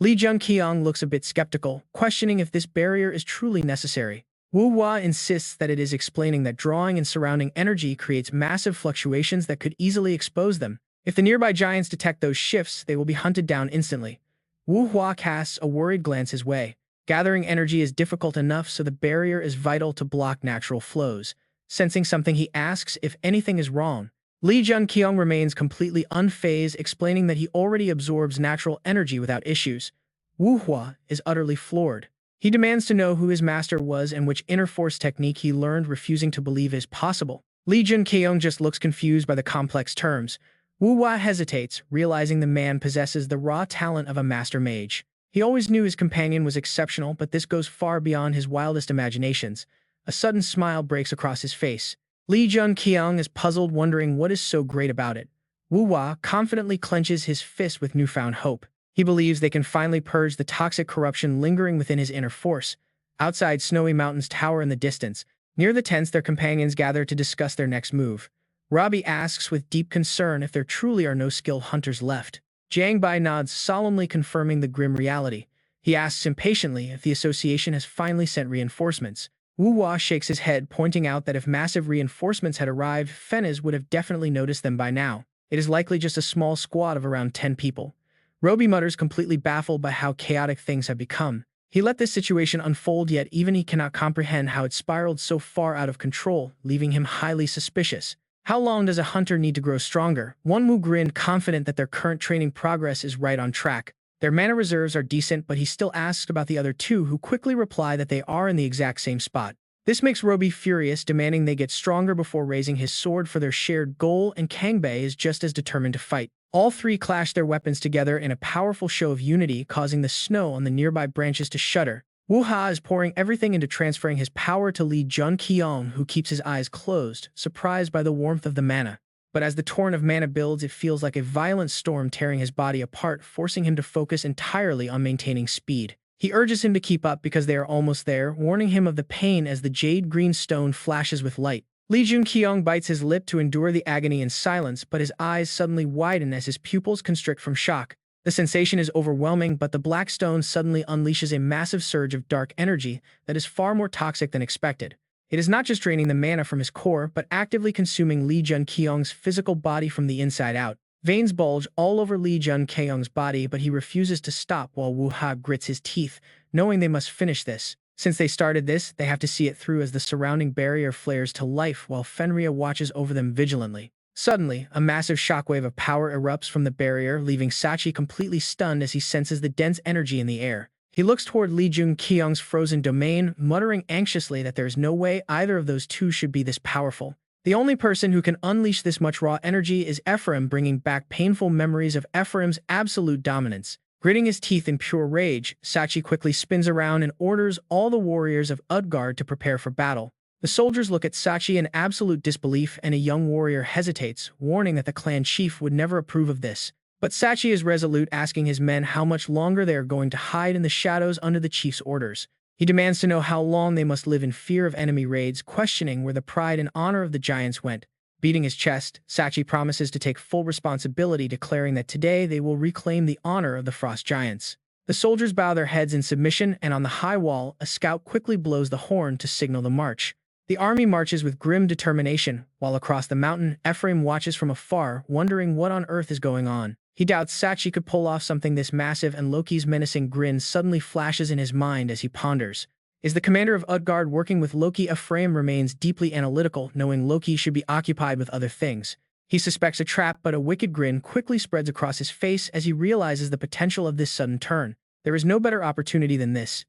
Jun-kyeong looks a bit skeptical, questioning if this barrier is truly necessary. Wu Hua insists that it is, explaining that drawing and surrounding energy creates massive fluctuations that could easily expose them. If the nearby giants detect those shifts, they will be hunted down instantly. Wu Hua casts a worried glance his way. Gathering energy is difficult enough, so the barrier is vital to block natural flows. Sensing something, he asks if anything is wrong. Jun-kyeong remains completely unfazed, explaining that he already absorbs natural energy without issues. Wu Hua is utterly floored. He demands to know who his master was and which inner force technique he learned, refusing to believe is possible. Jun-kyeong just looks confused by the complex terms. Wu Hua hesitates, realizing the man possesses the raw talent of a master mage. He always knew his companion was exceptional, but this goes far beyond his wildest imaginations. A sudden smile breaks across his face. Jun-kyeong is puzzled, wondering what is so great about it. Wu Hua confidently clenches his fist with newfound hope. He believes they can finally purge the toxic corruption lingering within his inner force. Outside, snowy mountains tower in the distance. Near the tents, their companions gather to discuss their next move. Robbie asks with deep concern if there truly are no skilled hunters left. Jiang Bai nods, solemnly confirming the grim reality. He asks impatiently if the association has finally sent reinforcements. Wu Hua shakes his head, pointing out that if massive reinforcements had arrived, Fennis would have definitely noticed them by now. It is likely just a small squad of around 10 people. Robbie mutters, completely baffled by how chaotic things have become. He let this situation unfold, yet even he cannot comprehend how it spiraled so far out of control, leaving him highly suspicious. How long does a hunter need to grow stronger? Wonmu grinned, confident that their current training progress is right on track. Their mana reserves are decent, but he still asks about the other two, who quickly reply that they are in the exact same spot. This makes Roby furious, demanding they get stronger before raising his sword for their shared goal, and Kangbei is just as determined to fight. All three clash their weapons together in a powerful show of unity, causing the snow on the nearby branches to shudder. Wu-ha is pouring everything into transferring his power to lead Jun-kyeong, who keeps his eyes closed, surprised by the warmth of the mana. But as the torrent of mana builds, it feels like a violent storm tearing his body apart, forcing him to focus entirely on maintaining speed. He urges him to keep up because they are almost there, warning him of the pain as the jade-green stone flashes with light. Lee Jun-kyeong bites his lip to endure the agony in silence, but his eyes suddenly widen as his pupils constrict from shock. The sensation is overwhelming, but the black stone suddenly unleashes a massive surge of dark energy that is far more toxic than expected. It is not just draining the mana from his core, but actively consuming Lee Jun-kyeong's physical body from the inside out. Veins bulge all over Lee Jun-kyeong's body, but he refuses to stop while Wu-ha grits his teeth, knowing they must finish this. Since they started this, they have to see it through as the surrounding barrier flares to life while Fenrir watches over them vigilantly. Suddenly, a massive shockwave of power erupts from the barrier, leaving Sachi completely stunned as he senses the dense energy in the air. He looks toward Lee Jun-kyeong's frozen domain, muttering anxiously that there is no way either of those two should be this powerful. The only person who can unleash this much raw energy is Ephraim, bringing back painful memories of Ephraim's absolute dominance. Gritting his teeth in pure rage, Sachi quickly spins around and orders all the warriors of Utgard to prepare for battle. The soldiers look at Sachi in absolute disbelief, and a young warrior hesitates, warning that the clan chief would never approve of this. But Sachi is resolute, asking his men how much longer they are going to hide in the shadows under the chief's orders. He demands to know how long they must live in fear of enemy raids, questioning where the pride and honor of the giants went. Beating his chest, Sachi promises to take full responsibility, declaring that today they will reclaim the honor of the frost giants. The soldiers bow their heads in submission, and on the high wall, a scout quickly blows the horn to signal the march. The army marches with grim determination, while across the mountain, Ephraim watches from afar, wondering what on earth is going on. He doubts Sachi could pull off something this massive, and Loki's menacing grin suddenly flashes in his mind as he ponders. Is the commander of Utgard working with Loki? Ephraim remains deeply analytical, knowing Loki should be occupied with other things. He suspects a trap, but a wicked grin quickly spreads across his face as he realizes the potential of this sudden turn. There is no better opportunity than this.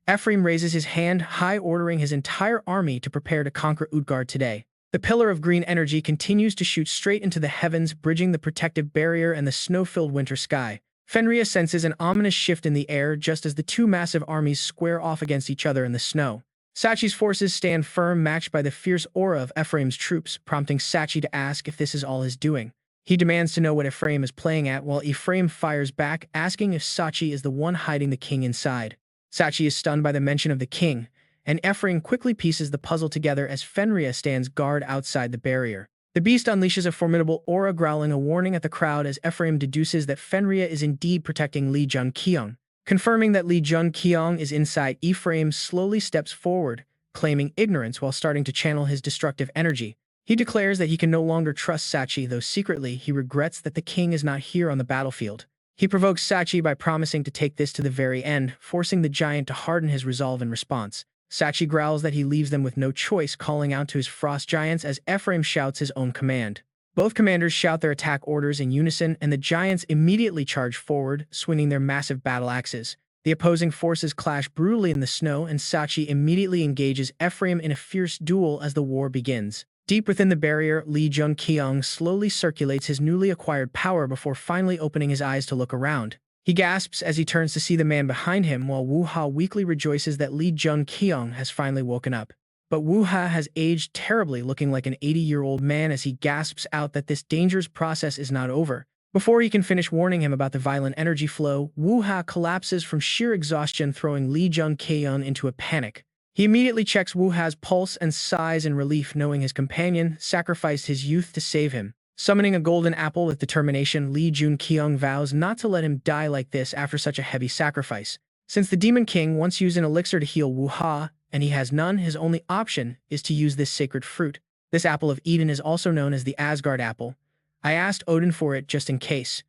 Ephraim raises his hand high, ordering his entire army to prepare to conquer Utgard today. The pillar of green energy continues to shoot straight into the heavens, bridging the protective barrier and the snow-filled winter sky. Fenrir senses an ominous shift in the air just as the two massive armies square off against each other in the snow. Sachi's forces stand firm, matched by the fierce aura of Ephraim's troops, prompting Sachi to ask if this is all his doing. He demands to know what Ephraim is playing at, while Ephraim fires back, asking if Sachi is the one hiding the king inside. Sachi is stunned by the mention of the king, and Ephraim quickly pieces the puzzle together as Fenrir stands guard outside the barrier. The beast unleashes a formidable aura, growling a warning at the crowd as Ephraim deduces that Fenrir is indeed protecting Lee Jun-kyeong. Confirming that Lee Jun-kyeong is inside, Ephraim slowly steps forward, claiming ignorance while starting to channel his destructive energy. He declares that he can no longer trust Sachi, though secretly he regrets that the king is not here on the battlefield. He provokes Sachi by promising to take this to the very end, forcing the giant to harden his resolve in response. Sachi growls that he leaves them with no choice, calling out to his frost giants as Ephraim shouts his own command. Both commanders shout their attack orders in unison, and the giants immediately charge forward, swinging their massive battle axes. The opposing forces clash brutally in the snow, and Sachi immediately engages Ephraim in a fierce duel as the war begins. Deep within the barrier, Lee Jun-kyeong slowly circulates his newly acquired power before finally opening his eyes to look around. He gasps as he turns to see the man behind him, while Wu-ha weakly rejoices that Lee Jun-kyeong has finally woken up. But Wu-ha has aged terribly, looking like an 80-year-old man as he gasps out that this dangerous process is not over. Before he can finish warning him about the violent energy flow, Wu-ha collapses from sheer exhaustion, throwing Lee Jun-kyeong into a panic. He immediately checks Wu-ha's pulse and sighs in relief, knowing his companion sacrificed his youth to save him. Summoning a golden apple with determination, Lee Jun-kyeong vows not to let him die like this after such a heavy sacrifice. Since the Demon King once used an elixir to heal Wu-ha, and he has none, his only option is to use this sacred fruit. This apple of Eden is also known as the Asgard apple. I asked Odin for it just in case.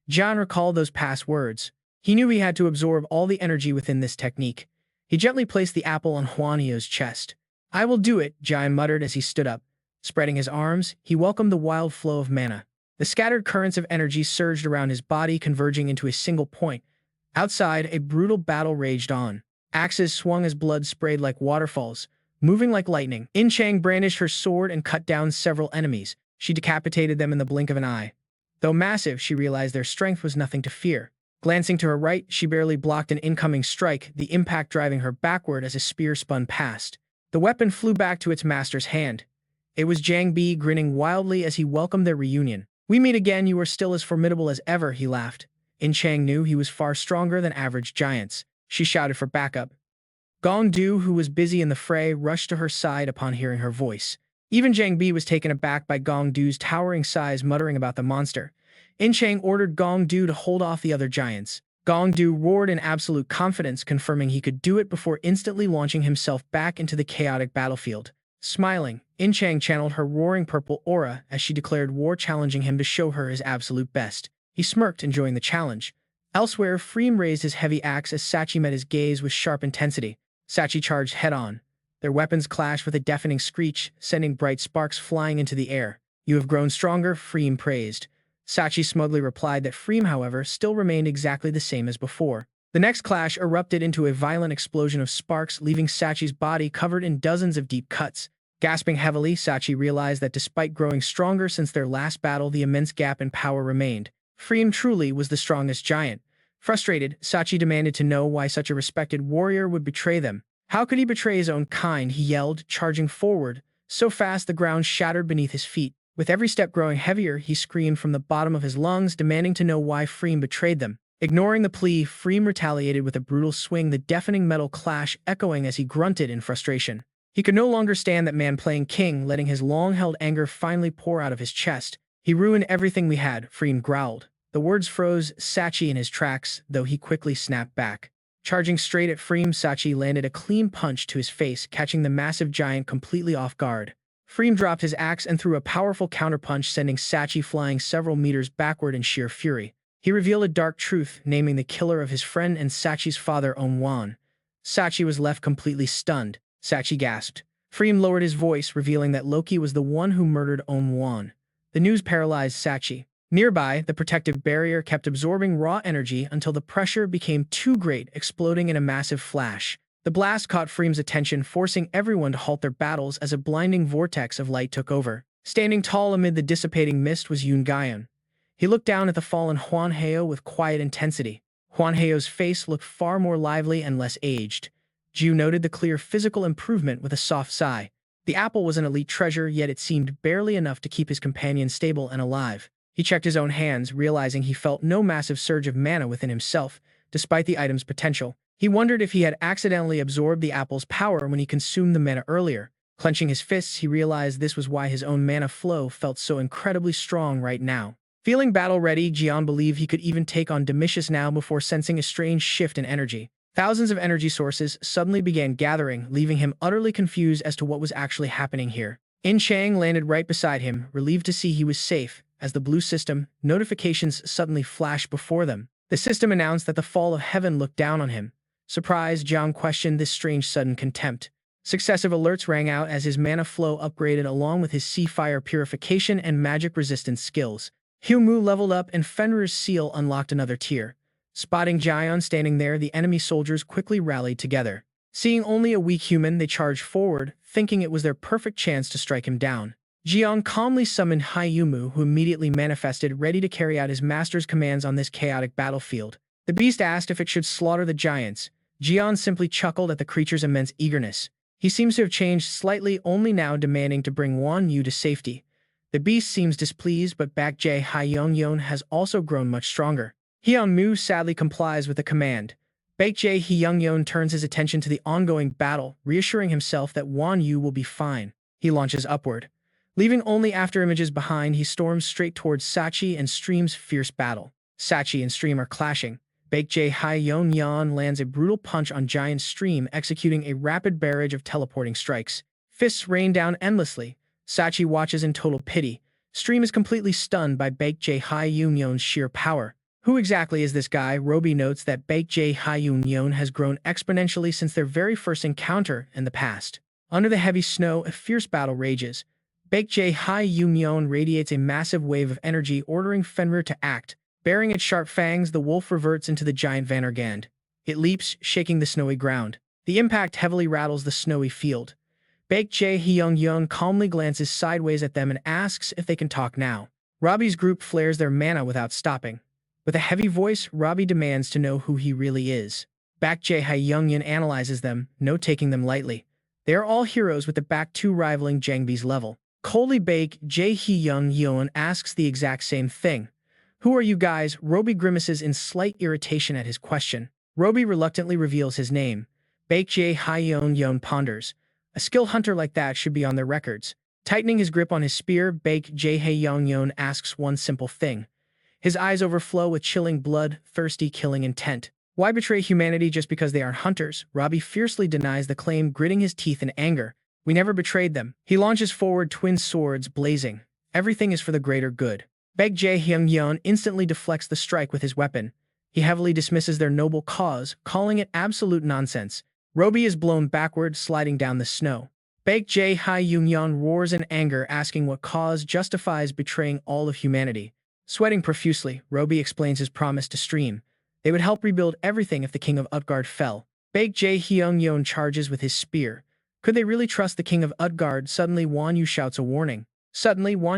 John recalled those past words. He knew he had to absorb all the energy within this technique. He gently placed the apple on Huanio's chest. I will do it, Jai muttered as he stood up. Spreading his arms, he welcomed the wild flow of mana. The scattered currents of energy surged around his body, converging into a single point. Outside, a brutal battle raged on. Axes swung as blood sprayed like waterfalls. moving like lightning. In Chang brandished her sword and cut down several enemies. She decapitated them in the blink of an eye. Though massive, she realized their strength was nothing to fear. Glancing to her right, she barely blocked an incoming strike, the impact driving her backward as a spear spun past. The weapon flew back to its master's hand. It was Jang Bi grinning wildly as he welcomed their reunion. "We meet again, you are still as formidable as ever," he laughed. In Chang knew he was far stronger than average giants. She shouted for backup. Gong Du, who was busy in the fray, rushed to her side upon hearing her voice. Even Jang Bi was taken aback by Gong Du's towering size, muttering about the monster. In Chang ordered Gong Du to hold off the other giants. Gong Du roared in absolute confidence, confirming he could do it before instantly launching himself back into the chaotic battlefield. Smiling, In Chang channeled her roaring purple aura as she declared war, challenging him to show her his absolute best. He smirked, enjoying the challenge. Elsewhere, Freem raised his heavy axe as Sachi met his gaze with sharp intensity. Sachi charged head-on. Their weapons clashed with a deafening screech, sending bright sparks flying into the air. "You have grown stronger," Freem praised. Sachi smugly replied that Freem, however, still remained exactly the same as before. The next clash erupted into a violent explosion of sparks, leaving Sachi's body covered in dozens of deep cuts. Gasping heavily, Sachi realized that despite growing stronger since their last battle, the immense gap in power remained. Freem truly was the strongest giant. Frustrated, Sachi demanded to know why such a respected warrior would betray them. How could he betray his own kind, he yelled, charging forward. So fast the ground shattered beneath his feet. With every step growing heavier, he screamed from the bottom of his lungs, demanding to know why Freem betrayed them. Ignoring the plea, Freem retaliated with a brutal swing, the deafening metal clash echoing as he grunted in frustration. He could no longer stand that man playing king, letting his long-held anger finally pour out of his chest. "He ruined everything we had," Freem growled. The words froze Sachi in his tracks, though he quickly snapped back. Charging straight at Freem, Sachi landed a clean punch to his face, catching the massive giant completely off guard. Freem dropped his axe and threw a powerful counterpunch, sending Sachi flying several meters backward in sheer fury. He revealed a dark truth, naming the killer of his friend and Sachi's father, Onwan. Sachi was left completely stunned. Sachi gasped. Freem lowered his voice, revealing that Loki was the one who murdered Onwan. The news paralyzed Sachi. Nearby, the protective barrier kept absorbing raw energy until the pressure became too great, exploding in a massive flash. The blast caught Freem's attention, forcing everyone to halt their battles as a blinding vortex of light took over. Standing tall amid the dissipating mist was Jun-kyeong. He looked down at the fallen Hwan Heo with quiet intensity. Hwan Heo's face looked far more lively and less aged. Ju noted the clear physical improvement with a soft sigh. The apple was an elite treasure, yet it seemed barely enough to keep his companion stable and alive. He checked his own hands, realizing he felt no massive surge of mana within himself, despite the item's potential. He wondered if he had accidentally absorbed the apple's power when he consumed the mana earlier. Clenching his fists, he realized this was why his own mana flow felt so incredibly strong right now. Feeling battle-ready, Jian believed he could even take on Domitius now before sensing a strange shift in energy. Thousands of energy sources suddenly began gathering, leaving him utterly confused as to what was actually happening here. In Chang landed right beside him, relieved to see he was safe. As the blue system notifications suddenly flashed before them, the system announced that the fall of heaven looked down on him. Surprised, Jiang questioned this strange sudden contempt. Successive alerts rang out as his mana flow upgraded along with his sea fire purification and magic resistance skills. Hyumu leveled up and Fenrir's seal unlocked another tier. Spotting Jian standing there, the enemy soldiers quickly rallied together. Seeing only a weak human, they charged forward, thinking it was their perfect chance to strike him down. Jian calmly summoned Hyumu, who immediately manifested, ready to carry out his master's commands on this chaotic battlefield. The beast asked if it should slaughter the giants. Jian simply chuckled at the creature's immense eagerness. He seems to have changed slightly, only now demanding to bring Wan Yu to safety. The beast seems displeased, but Baekjae Hyungyeon has also grown much stronger. Hyunmu sadly complies with the command. Baekjae Hyungyeon turns his attention to the ongoing battle, reassuring himself that Wan Yu will be fine. He launches upward. Leaving only after images behind, he storms straight towards Sachi and Stream's fierce battle. Sachi and Stream are clashing. Baekjae Hyungyeon lands a brutal punch on Giant Stream, executing a rapid barrage of teleporting strikes. Fists rain down endlessly. Sachi watches in total pity. Stream is completely stunned by Baekjae Hyungyeon's sheer power. Who exactly is this guy? Roby notes that Baekjae Hyungyeon has grown exponentially since their very first encounter in the past. Under the heavy snow, a fierce battle rages. Baekjae Hyungyeon radiates a massive wave of energy, ordering Fenrir to act. Bearing its sharp fangs, the wolf reverts into the giant Vanargand. It leaps, shaking the snowy ground. The impact heavily rattles the snowy field. Baek Jae-hyung calmly glances sideways at them and asks if they can talk now. Robbie's group flares their mana without stopping. With a heavy voice, Robbie demands to know who he really is. Baek Jae-hyung analyzes them, no taking them lightly. They are all heroes with the back two rivaling Jangbi's level. Coldly Baek Jae-hyung asks the exact same thing. Who are you guys? Robbie grimaces in slight irritation at his question. Robbie reluctantly reveals his name. Baek Jae-hyung ponders. A skill hunter like that should be on their records. Tightening his grip on his spear, Baek Jae-hyung asks one simple thing. His eyes overflow with chilling blood-thirsty killing intent. Why betray humanity just because they are hunters? Robbie fiercely denies the claim, gritting his teeth in anger. We never betrayed them. He launches forward, twin swords blazing. Everything is for the greater good. Baek Jae-hyung instantly deflects the strike with his weapon. He heavily dismisses their noble cause, calling it absolute nonsense. Robbie is blown backward, sliding down the snow. Baek Jae-hyung roars in anger, asking what cause justifies betraying all of humanity. Sweating profusely, Robbie explains his promise to Stream. They would help rebuild everything if the king of Utgard fell. Baek Jae-hyung charges with his spear. Could they really trust the king of Utgard? Suddenly Won Yu shouts a warning. Baek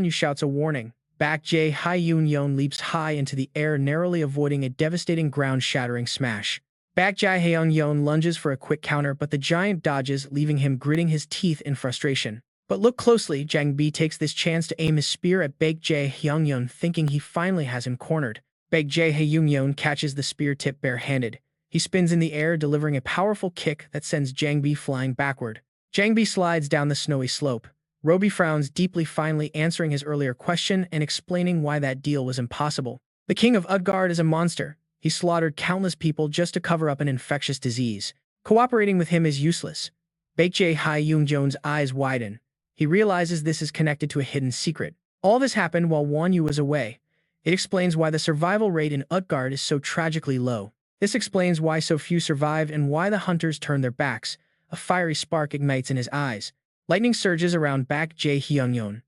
Jae-hyung leaps high into the air, narrowly avoiding a devastating ground-shattering smash. Baek Jae-hyung lunges for a quick counter, but the giant dodges, leaving him gritting his teeth in frustration. But look closely, Jangbi takes this chance to aim his spear at Baek Jae-hyung, thinking he finally has him cornered. Baek Jae-hyung catches the spear tip barehanded. He spins in the air, delivering a powerful kick that sends Jangbi flying backward. Jangbi slides down the snowy slope. Robbie frowns deeply, finally answering his earlier question and explaining why that deal was impossible. The king of Utgard is a monster. He slaughtered countless people just to cover up an infectious disease. Cooperating with him is useless. Baek Jae-hyung's eyes widen. He realizes this is connected to a hidden secret. All this happened while Won Yu was away. It explains why the survival rate in Utgard is so tragically low. This explains why so few survived and why the hunters turn their backs. A fiery spark ignites in his eyes. Lightning surges around Baek Jae-hyung.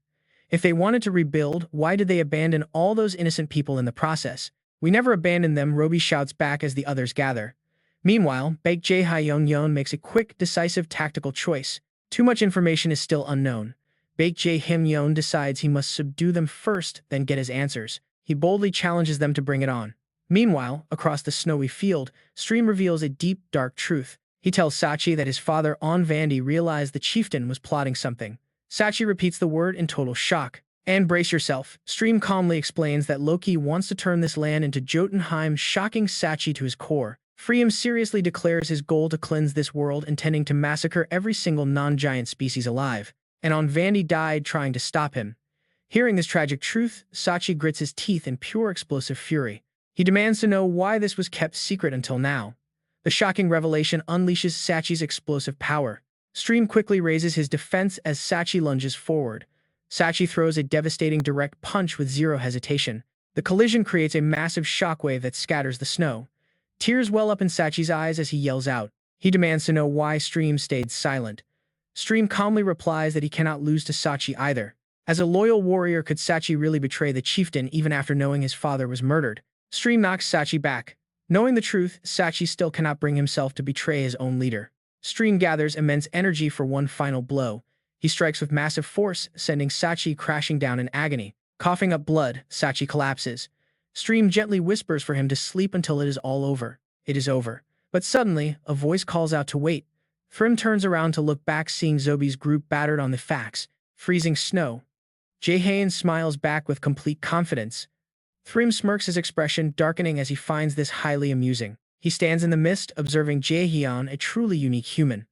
If they wanted to rebuild, why did they abandon all those innocent people in the process? We never abandoned them, Robbie shouts back as the others gather. Meanwhile, Baek Jae-hyung makes a quick, decisive tactical choice. Too much information is still unknown. Baek Jae-hyung decides he must subdue them first, then get his answers. He boldly challenges them to bring it on. Meanwhile, across the snowy field, Stream reveals a deep, dark truth. He tells Sachi that his father, On Vandy, realized the chieftain was plotting something. Sachi repeats the word in total shock. And brace yourself. Stream calmly explains that Loki wants to turn this land into Jotunheim, shocking Sachi to his core. Freem seriously declares his goal to cleanse this world, intending to massacre every single non-giant species alive. And On Vandy died trying to stop him. Hearing this tragic truth, Sachi grits his teeth in pure explosive fury. He demands to know why this was kept secret until now. The shocking revelation unleashes Sachi's explosive power. Stream quickly raises his defense as Sachi lunges forward. Sachi throws a devastating direct punch with zero hesitation. The collision creates a massive shockwave that scatters the snow. Tears well up in Sachi's eyes as he yells out. He demands to know why Stream stayed silent. Stream calmly replies that he cannot lose to Sachi either. As a loyal warrior, could Sachi really betray the chieftain even after knowing his father was murdered? Stream knocks Sachi back. Knowing the truth, Sachi still cannot bring himself to betray his own leader. Stream gathers immense energy for one final blow. He strikes with massive force, sending Sachi crashing down in agony. Coughing up blood, Sachi collapses. Stream gently whispers for him to sleep until it is all over. It is over. But suddenly, a voice calls out to wait. Thrym turns around to look back, seeing Zobi's group battered on the facts. Freezing snow. Jaehaen smiles back with complete confidence. Thrym smirks, his expression darkening as he finds this highly amusing. He stands in the mist, observing Jaehyun, a truly unique human.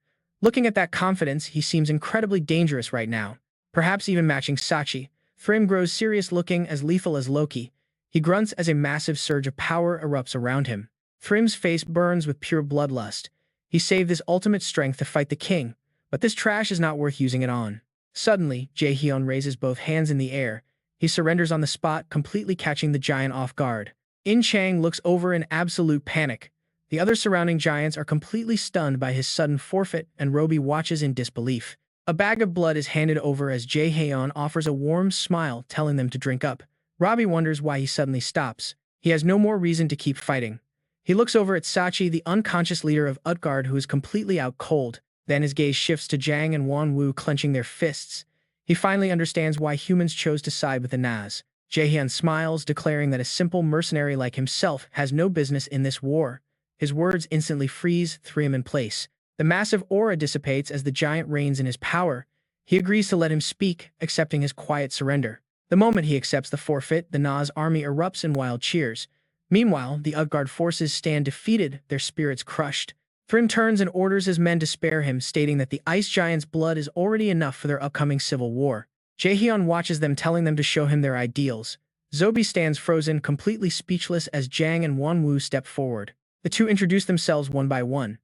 Looking at that confidence, he seems incredibly dangerous right now. Perhaps even matching Sachi. Thrym grows serious, looking as lethal as Loki. He grunts as a massive surge of power erupts around him. Thrym's face burns with pure bloodlust. He saved this ultimate strength to fight the king, but this trash is not worth using it on. Suddenly, Jaehyun raises both hands in the air. He surrenders on the spot, completely catching the giant off guard. In Chang looks over in absolute panic. The other surrounding giants are completely stunned by his sudden forfeit, and Robbie watches in disbelief. A bag of blood is handed over as Jaehyun offers a warm smile, telling them to drink up. Robbie wonders why he suddenly stops. He has no more reason to keep fighting. He looks over at Sachi, the unconscious leader of Utgard, who is completely out cold. Then his gaze shifts to Jang and Won-woo clenching their fists. He finally understands why humans chose to side with the Naz. Jae-hyun smiles, declaring that a simple mercenary like himself has no business in this war. His words instantly freeze Thrym in place. The massive aura dissipates as the giant reigns in his power. He agrees to let him speak, accepting his quiet surrender. The moment he accepts the forfeit, the Naz army erupts in wild cheers. Meanwhile, the Utgard forces stand defeated, their spirits crushed. Thrym turns and orders his men to spare him, stating that the ice giant's blood is already enough for their upcoming civil war. Jae-hyun watches them, telling them to show him their ideals. Zobi stands frozen, completely speechless as Jang and Won-woo step forward. The two introduce themselves one by one.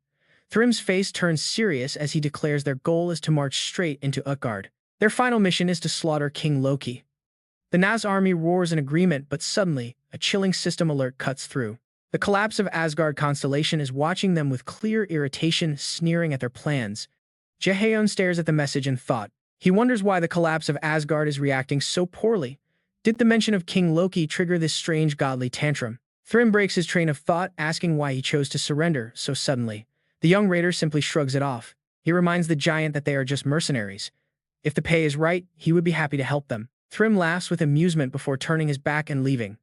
Thrym's face turns serious as he declares their goal is to march straight into Utgard. Their final mission is to slaughter King Loki. The Naz army roars in agreement, but suddenly, a chilling system alert cuts through. The collapse of Asgard constellation is watching them with clear irritation, sneering at their plans. Jae-hyun stares at the message in thought. He wonders why the collapse of Asgard is reacting so poorly. Did the mention of King Loki trigger this strange godly tantrum? Thrym breaks his train of thought, asking why he chose to surrender so suddenly. The young raider simply shrugs it off. He reminds the giant that they are just mercenaries. If the pay is right, he would be happy to help them. Thrym laughs with amusement before turning his back and leaving.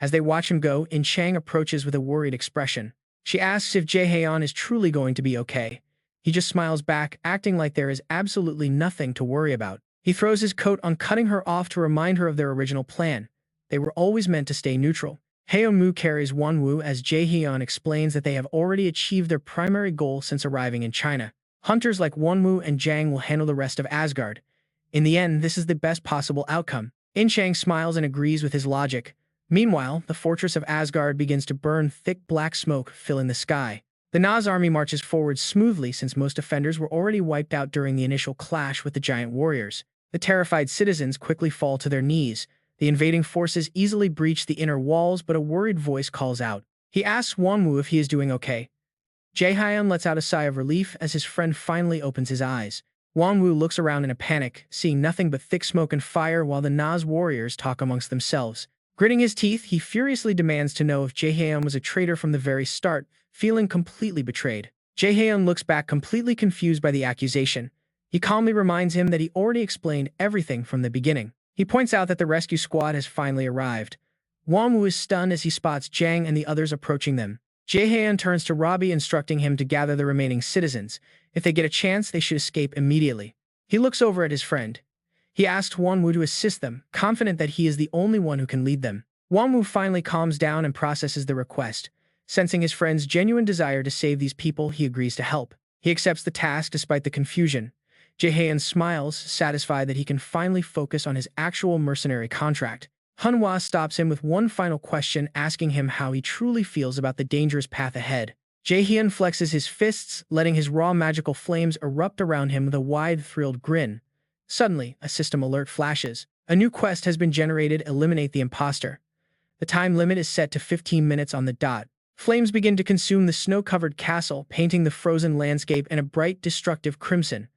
As they watch him go, In Chang approaches with a worried expression. She asks if Jae-hyun is truly going to be okay. He just smiles back, acting like there is absolutely nothing to worry about. He throws his coat on, cutting her off to remind her of their original plan. They were always meant to stay neutral. Haeon-moo carries Won-woo as Jae-hyun explains that they have already achieved their primary goal since arriving in China. Hunters like Won-woo and Jang will handle the rest of Asgard. In the end, this is the best possible outcome. In Chang smiles and agrees with his logic. Meanwhile, the fortress of Asgard begins to burn, thick black smoke filling the sky. The Naz army marches forward smoothly since most defenders were already wiped out during the initial clash with the giant warriors. The terrified citizens quickly fall to their knees. The invading forces easily breach the inner walls, but a worried voice calls out. He asks Won-woo if he is doing okay. Jae-hyun lets out a sigh of relief as his friend finally opens his eyes. Won-woo looks around in a panic, seeing nothing but thick smoke and fire while the Naz warriors talk amongst themselves. Gritting his teeth, he furiously demands to know if Jae-hyun was a traitor from the very start, feeling completely betrayed. Jae-hyun looks back, completely confused by the accusation. He calmly reminds him that he already explained everything from the beginning. He points out that the rescue squad has finally arrived. Won-woo is stunned as he spots Jang and the others approaching them. Jae-hyun turns to Robbie, instructing him to gather the remaining citizens. If they get a chance, they should escape immediately. He looks over at his friend. He asks Won-woo to assist them, confident that he is the only one who can lead them. Won-woo finally calms down and processes the request. Sensing his friend's genuine desire to save these people, he agrees to help. He accepts the task despite the confusion. Jae-hyun smiles, satisfied that he can finally focus on his actual mercenary contract. Manhwa stops him with one final question, asking him how he truly feels about the dangerous path ahead. Jae-hyun flexes his fists, letting his raw magical flames erupt around him with a wide, thrilled grin. Suddenly, a system alert flashes. A new quest has been generated: eliminate the imposter. The time limit is set to 15 minutes on the dot. Flames begin to consume the snow-covered castle, painting the frozen landscape in a bright, destructive crimson.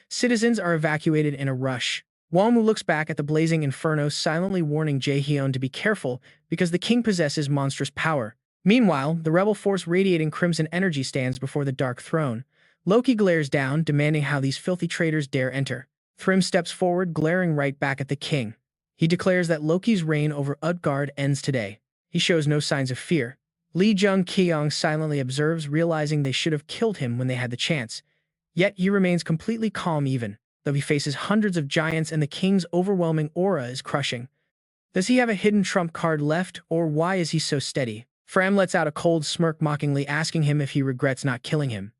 Citizens are evacuated in a rush. Won-woo looks back at the blazing inferno, silently warning Jae-hyun to be careful because the king possesses monstrous power. Meanwhile, the rebel force radiating crimson energy stands before the dark throne. Loki glares down, demanding how these filthy traitors dare enter. Thrym steps forward, glaring right back at the king. He declares that Loki's reign over Utgard ends today. He shows no signs of fear. Jun-kyeong silently observes, realizing they should have killed him when they had the chance. Yet he remains completely calm even, though he faces hundreds of giants and the king's overwhelming aura is crushing. Does he have a hidden trump card left, or why is he so steady? Fram lets out a cold smirk, mockingly asking him if he regrets not killing him.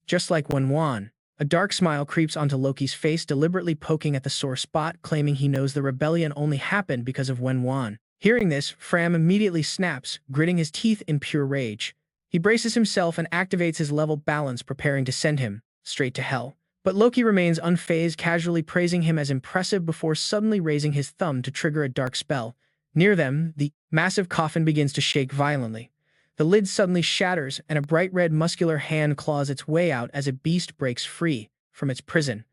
Just like Won-woo. A dark smile creeps onto Loki's face, deliberately poking at the sore spot, claiming he knows the rebellion only happened because of Won-woo. Hearing this, Fram immediately snaps, gritting his teeth in pure rage. He braces himself and activates his level balance, preparing to send him straight to hell. But Loki remains unfazed, casually praising him as impressive before suddenly raising his thumb to trigger a dark spell. Near them, the massive coffin begins to shake violently. The lid suddenly shatters, and a bright red muscular hand claws its way out as a beast breaks free from its prison.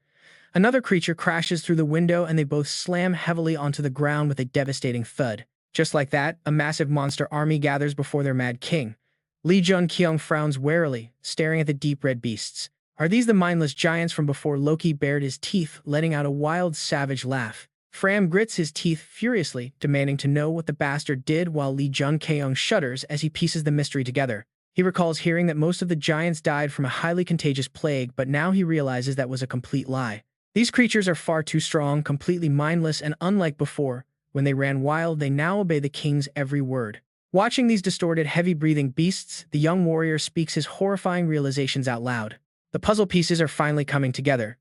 Another creature crashes through the window, and they both slam heavily onto the ground with a devastating thud. Just like that, a massive monster army gathers before their mad king. Jun-kyeong frowns warily, staring at the deep red beasts. Are these the mindless giants from before? Loki bared his teeth, letting out a wild, savage laugh. Fram grits his teeth furiously, demanding to know what the bastard did, while Jun-kyeong shudders as he pieces the mystery together. He recalls hearing that most of the giants died from a highly contagious plague, but now he realizes that was a complete lie. These creatures are far too strong, completely mindless, and unlike before. When they ran wild, they now obey the king's every word. Watching these distorted, heavy-breathing beasts, the young warrior speaks his horrifying realizations out loud. The puzzle pieces are finally coming together.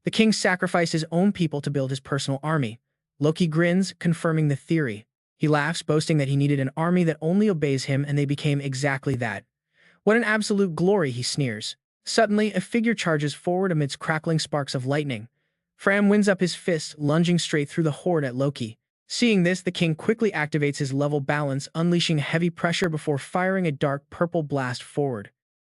The king sacrificed his own people to build his personal army. Loki grins, confirming the theory. He laughs, boasting that he needed an army that only obeys him, and they became exactly that. What an absolute glory, he sneers. Suddenly, a figure charges forward amidst crackling sparks of lightning. Fram winds up his fist, lunging straight through the horde at Loki. Seeing this, the king quickly activates his level balance, unleashing heavy pressure before firing a dark purple blast forward.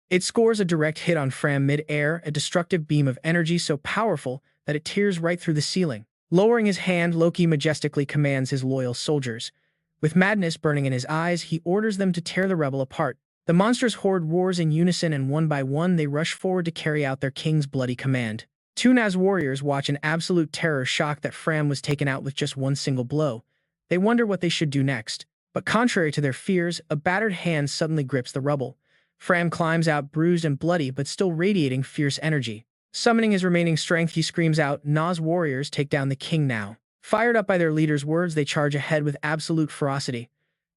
It scores a direct hit on Fram mid-air, a destructive beam of energy so powerful that it tears right through the ceiling. Lowering his hand, Loki majestically commands his loyal soldiers. With madness burning in his eyes, he orders them to tear the rebel apart. The monstrous horde roars in unison, and one by one they rush forward to carry out their king's bloody command. Two Naz warriors watch in absolute terror, shocked that Fram was taken out with just one single blow. They wonder what they should do next. But contrary to their fears, a battered hand suddenly grips the rubble. Fram climbs out bruised and bloody, but still radiating fierce energy. Summoning his remaining strength, he screams out, "Naz warriors, take down the king now." Fired up by their leader's words, they charge ahead with absolute ferocity.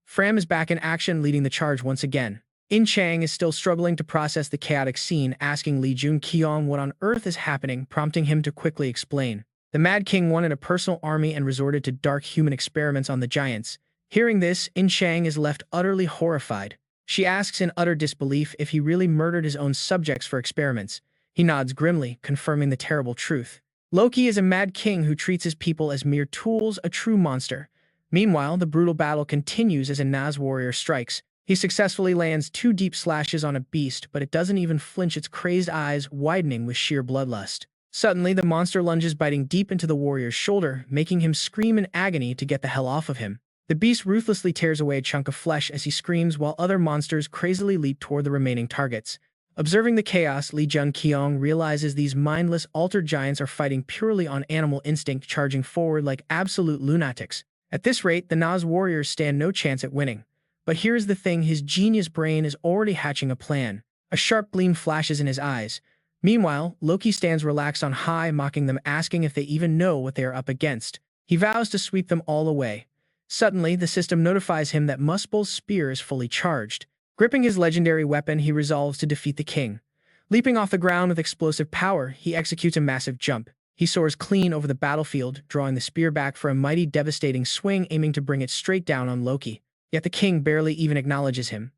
Fram is back in action, leading the charge once again. In-chang is still struggling to process the chaotic scene, asking Jun-kyeong what on earth is happening, prompting him to quickly explain. The Mad King wanted a personal army and resorted to dark human experiments on the giants. Hearing this, In-chang is left utterly horrified. She asks in utter disbelief if he really murdered his own subjects for experiments. He nods grimly, confirming the terrible truth. Loki is a mad king who treats his people as mere tools, a true monster. Meanwhile, the brutal battle continues as a Naz warrior strikes. He successfully lands 2 deep slashes on a beast, but it doesn't even flinch, its crazed eyes widening with sheer bloodlust. Suddenly, the monster lunges, biting deep into the warrior's shoulder, making him scream in agony to get the hell off of him. The beast ruthlessly tears away a chunk of flesh as he screams, while other monsters crazily leap toward the remaining targets. Observing the chaos, Jun-kyeong realizes these mindless, altered giants are fighting purely on animal instinct, charging forward like absolute lunatics. At this rate, the Naz warriors stand no chance at winning. But here's the thing, his genius brain is already hatching a plan. A sharp gleam flashes in his eyes. Meanwhile, Loki stands relaxed on high, mocking them, asking if they even know what they are up against. He vows to sweep them all away. Suddenly, the system notifies him that Muspell's spear is fully charged. Gripping his legendary weapon, he resolves to defeat the king. Leaping off the ground with explosive power, he executes a massive jump. He soars clean over the battlefield, drawing the spear back for a mighty, devastating swing, aiming to bring it straight down on Loki. Yet the king barely even acknowledges him.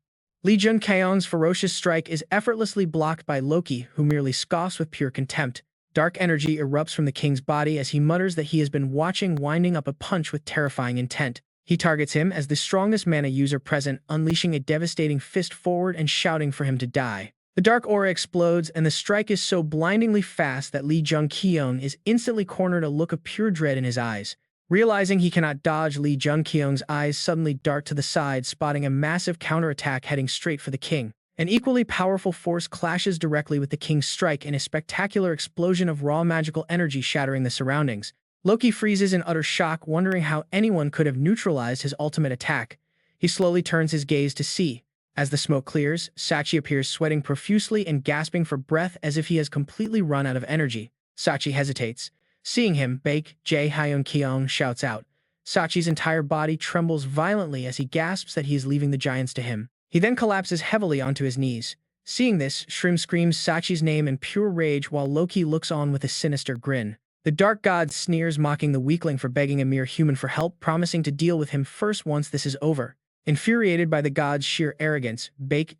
Jun-kyeong's ferocious strike is effortlessly blocked by Loki, who merely scoffs with pure contempt. Dark energy erupts from the king's body as he mutters that he has been watching, winding up a punch with terrifying intent. He targets him as the strongest mana user present, unleashing a devastating fist forward and shouting for him to die. The dark aura explodes, and the strike is so blindingly fast that Jun-kyeong is instantly cornered, a look of pure dread in his eyes. Realizing he cannot dodge, Jun-kyeong's eyes suddenly dart to the side, spotting a massive counterattack heading straight for the king. An equally powerful force clashes directly with the king's strike in a spectacular explosion of raw magical energy, shattering the surroundings. Loki freezes in utter shock, wondering how anyone could have neutralized his ultimate attack. He slowly turns his gaze to see. As the smoke clears, Sachi appears, sweating profusely and gasping for breath as if he has completely run out of energy. Sachi hesitates. Seeing him, Jun-kyeong shouts out. Sachi's entire body trembles violently as he gasps that he is leaving the giants to him. He then collapses heavily onto his knees. Seeing this, Shrim screams Sachi's name in pure rage while Loki looks on with a sinister grin. The dark god sneers, mocking the weakling for begging a mere human for help, promising to deal with him first once this is over. Infuriated by the god's sheer arrogance,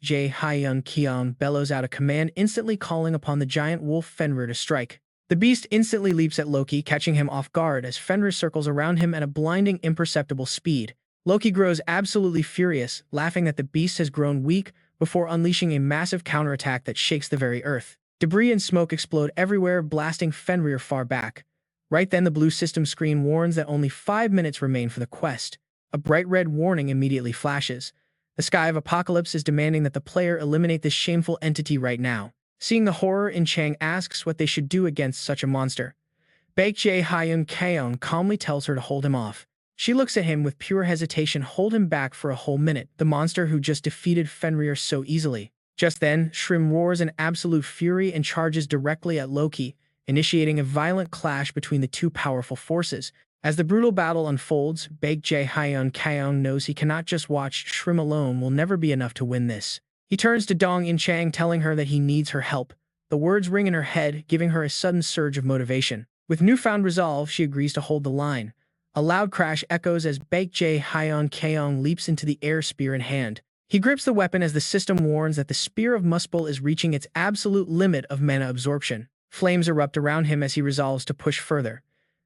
Jun-kyeong bellows out a command, instantly calling upon the giant wolf Fenrir to strike. The beast instantly leaps at Loki, catching him off guard as Fenrir circles around him at a blinding, imperceptible speed. Loki grows absolutely furious, laughing that the beast has grown weak, before unleashing a massive counterattack that shakes the very earth. Debris and smoke explode everywhere, blasting Fenrir far back. Right then, the blue system screen warns that only 5 minutes remain for the quest. A bright red warning immediately flashes. The Sky of Apocalypse is demanding that the player eliminate this shameful entity right now. Seeing the horror, Chang asks what they should do against such a monster. Jun-kyeong calmly tells her to hold him off. She looks at him with pure hesitation, hold him back for a whole minute, the monster who just defeated Fenrir so easily. Just then, Shrim roars in absolute fury and charges directly at Loki, initiating a violent clash between the two powerful forces. As the brutal battle unfolds, Jun-kyeong knows he cannot just watch. Shrim alone will never be enough to win this. He turns to Dong-in-chang, telling her that he needs her help. The words ring in her head, giving her a sudden surge of motivation. With newfound resolve, she agrees to hold the line. A loud crash echoes as Jun-kyeong leaps into the air, spear in hand. He grips the weapon as the system warns that the Spear of Muspell is reaching its absolute limit of mana absorption. Flames erupt around him as he resolves to push further.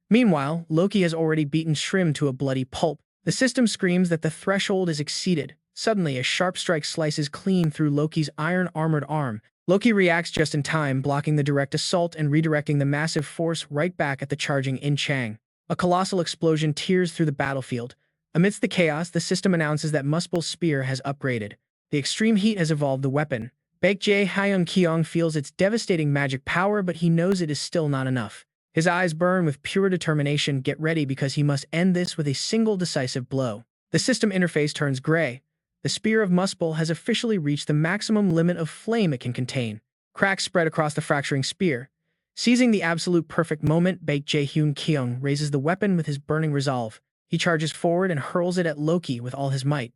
Meanwhile, Loki has already beaten Shrim to a bloody pulp. The system screams that the threshold is exceeded. Suddenly, a sharp strike slices clean through Loki's iron-armored arm. Loki reacts just in time, blocking the direct assault and redirecting the massive force right back at the charging In-chang. A colossal explosion tears through the battlefield. Amidst the chaos, the system announces that Muspell Spear has upgraded. The extreme heat has evolved the weapon. Jun-kyeong feels its devastating magic power, but he knows it is still not enough. His eyes burn with pure determination. Get ready, because he must end this with a single decisive blow. The system interface turns gray. The Spear of Muspell has officially reached the maximum limit of flame it can contain. Cracks spread across the fracturing spear. Seizing the absolute perfect moment, Jun-kyeong raises the weapon with his burning resolve. He charges forward and hurls it at Loki with all his might.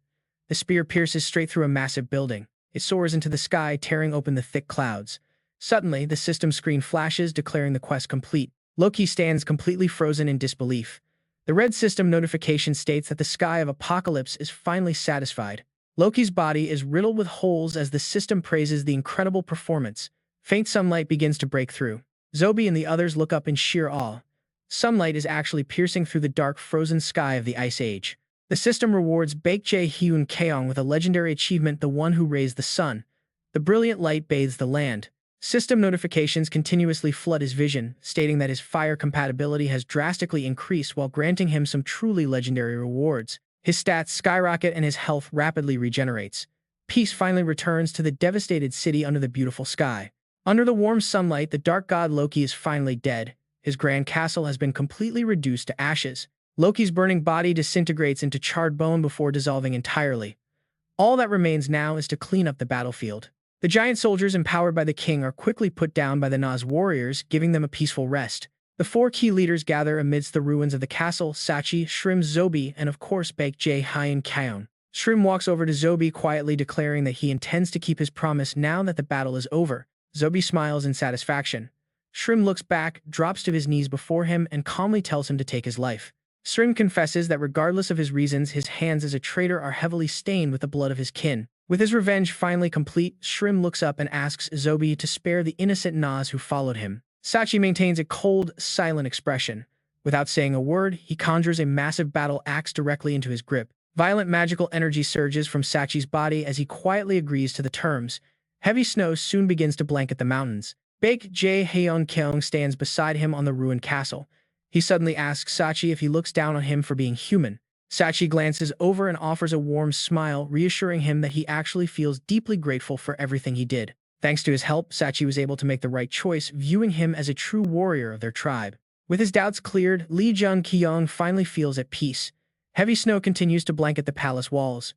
The spear pierces straight through a massive building. It soars into the sky, tearing open the thick clouds. Suddenly, the system screen flashes, declaring the quest complete. Loki stands completely frozen in disbelief. The red system notification states that the sky of apocalypse is finally satisfied. Loki's body is riddled with holes as the system praises the incredible performance. Faint sunlight begins to break through. Zobi and the others look up in sheer awe. Sunlight is actually piercing through the dark, frozen sky of the Ice Age. The system rewards Jun-kyeong with a legendary achievement, the one who raised the sun. The brilliant light bathes the land. System notifications continuously flood his vision, stating that his fire compatibility has drastically increased while granting him some truly legendary rewards. His stats skyrocket and his health rapidly regenerates. Peace finally returns to the devastated city under the beautiful sky. Under the warm sunlight, the dark god Loki is finally dead. His grand castle has been completely reduced to ashes. Loki's burning body disintegrates into charred bone before dissolving entirely. All that remains now is to clean up the battlefield. The giant soldiers empowered by the king are quickly put down by the Naz warriors, giving them a peaceful rest. The four key leaders gather amidst the ruins of the castle: Sachi, Shrim, Zobi, and of course Jun-kyeong. Shrim walks over to Zobi, quietly declaring that he intends to keep his promise now that the battle is over. Zobi smiles in satisfaction. Shrim looks back, drops to his knees before him, and calmly tells him to take his life. Shrim confesses that regardless of his reasons, his hands as a traitor are heavily stained with the blood of his kin. With his revenge finally complete, Shrim looks up and asks Zobi to spare the innocent Naz who followed him. Sachi maintains a cold, silent expression. Without saying a word, he conjures a massive battle axe directly into his grip. Violent magical energy surges from Sachi's body as he quietly agrees to the terms. Heavy snow soon begins to blanket the mountains. Jun-kyeong stands beside him on the ruined castle. He suddenly asks Sachi if he looks down on him for being human. Sachi glances over and offers a warm smile, reassuring him that he actually feels deeply grateful for everything he did. Thanks to his help, Sachi was able to make the right choice, viewing him as a true warrior of their tribe. With his doubts cleared, Jun-kyeong finally feels at peace. Heavy snow continues to blanket the palace walls.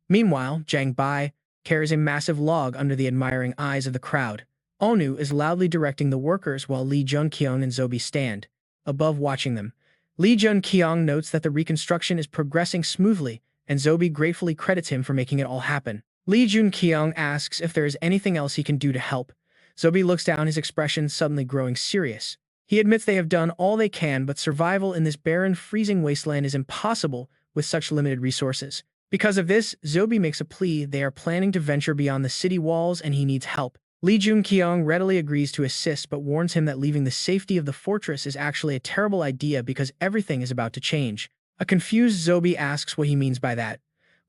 Meanwhile, Jang Bai carries a massive log under the admiring eyes of the crowd. Onu is loudly directing the workers while Jun-kyeong and Zobi stand above, watching them. Jun-kyeong notes that the reconstruction is progressing smoothly, and Zobi gratefully credits him for making it all happen. Jun-kyeong asks if there is anything else he can do to help. Zobi looks down, his expression suddenly growing serious. He admits they have done all they can, but survival in this barren, freezing wasteland is impossible with such limited resources. Because of this, Zobi makes a plea. They are planning to venture beyond the city walls and he needs help. Jun-kyeong readily agrees to assist, but warns him that leaving the safety of the fortress is actually a terrible idea because everything is about to change. A confused Zobi asks what he means by that.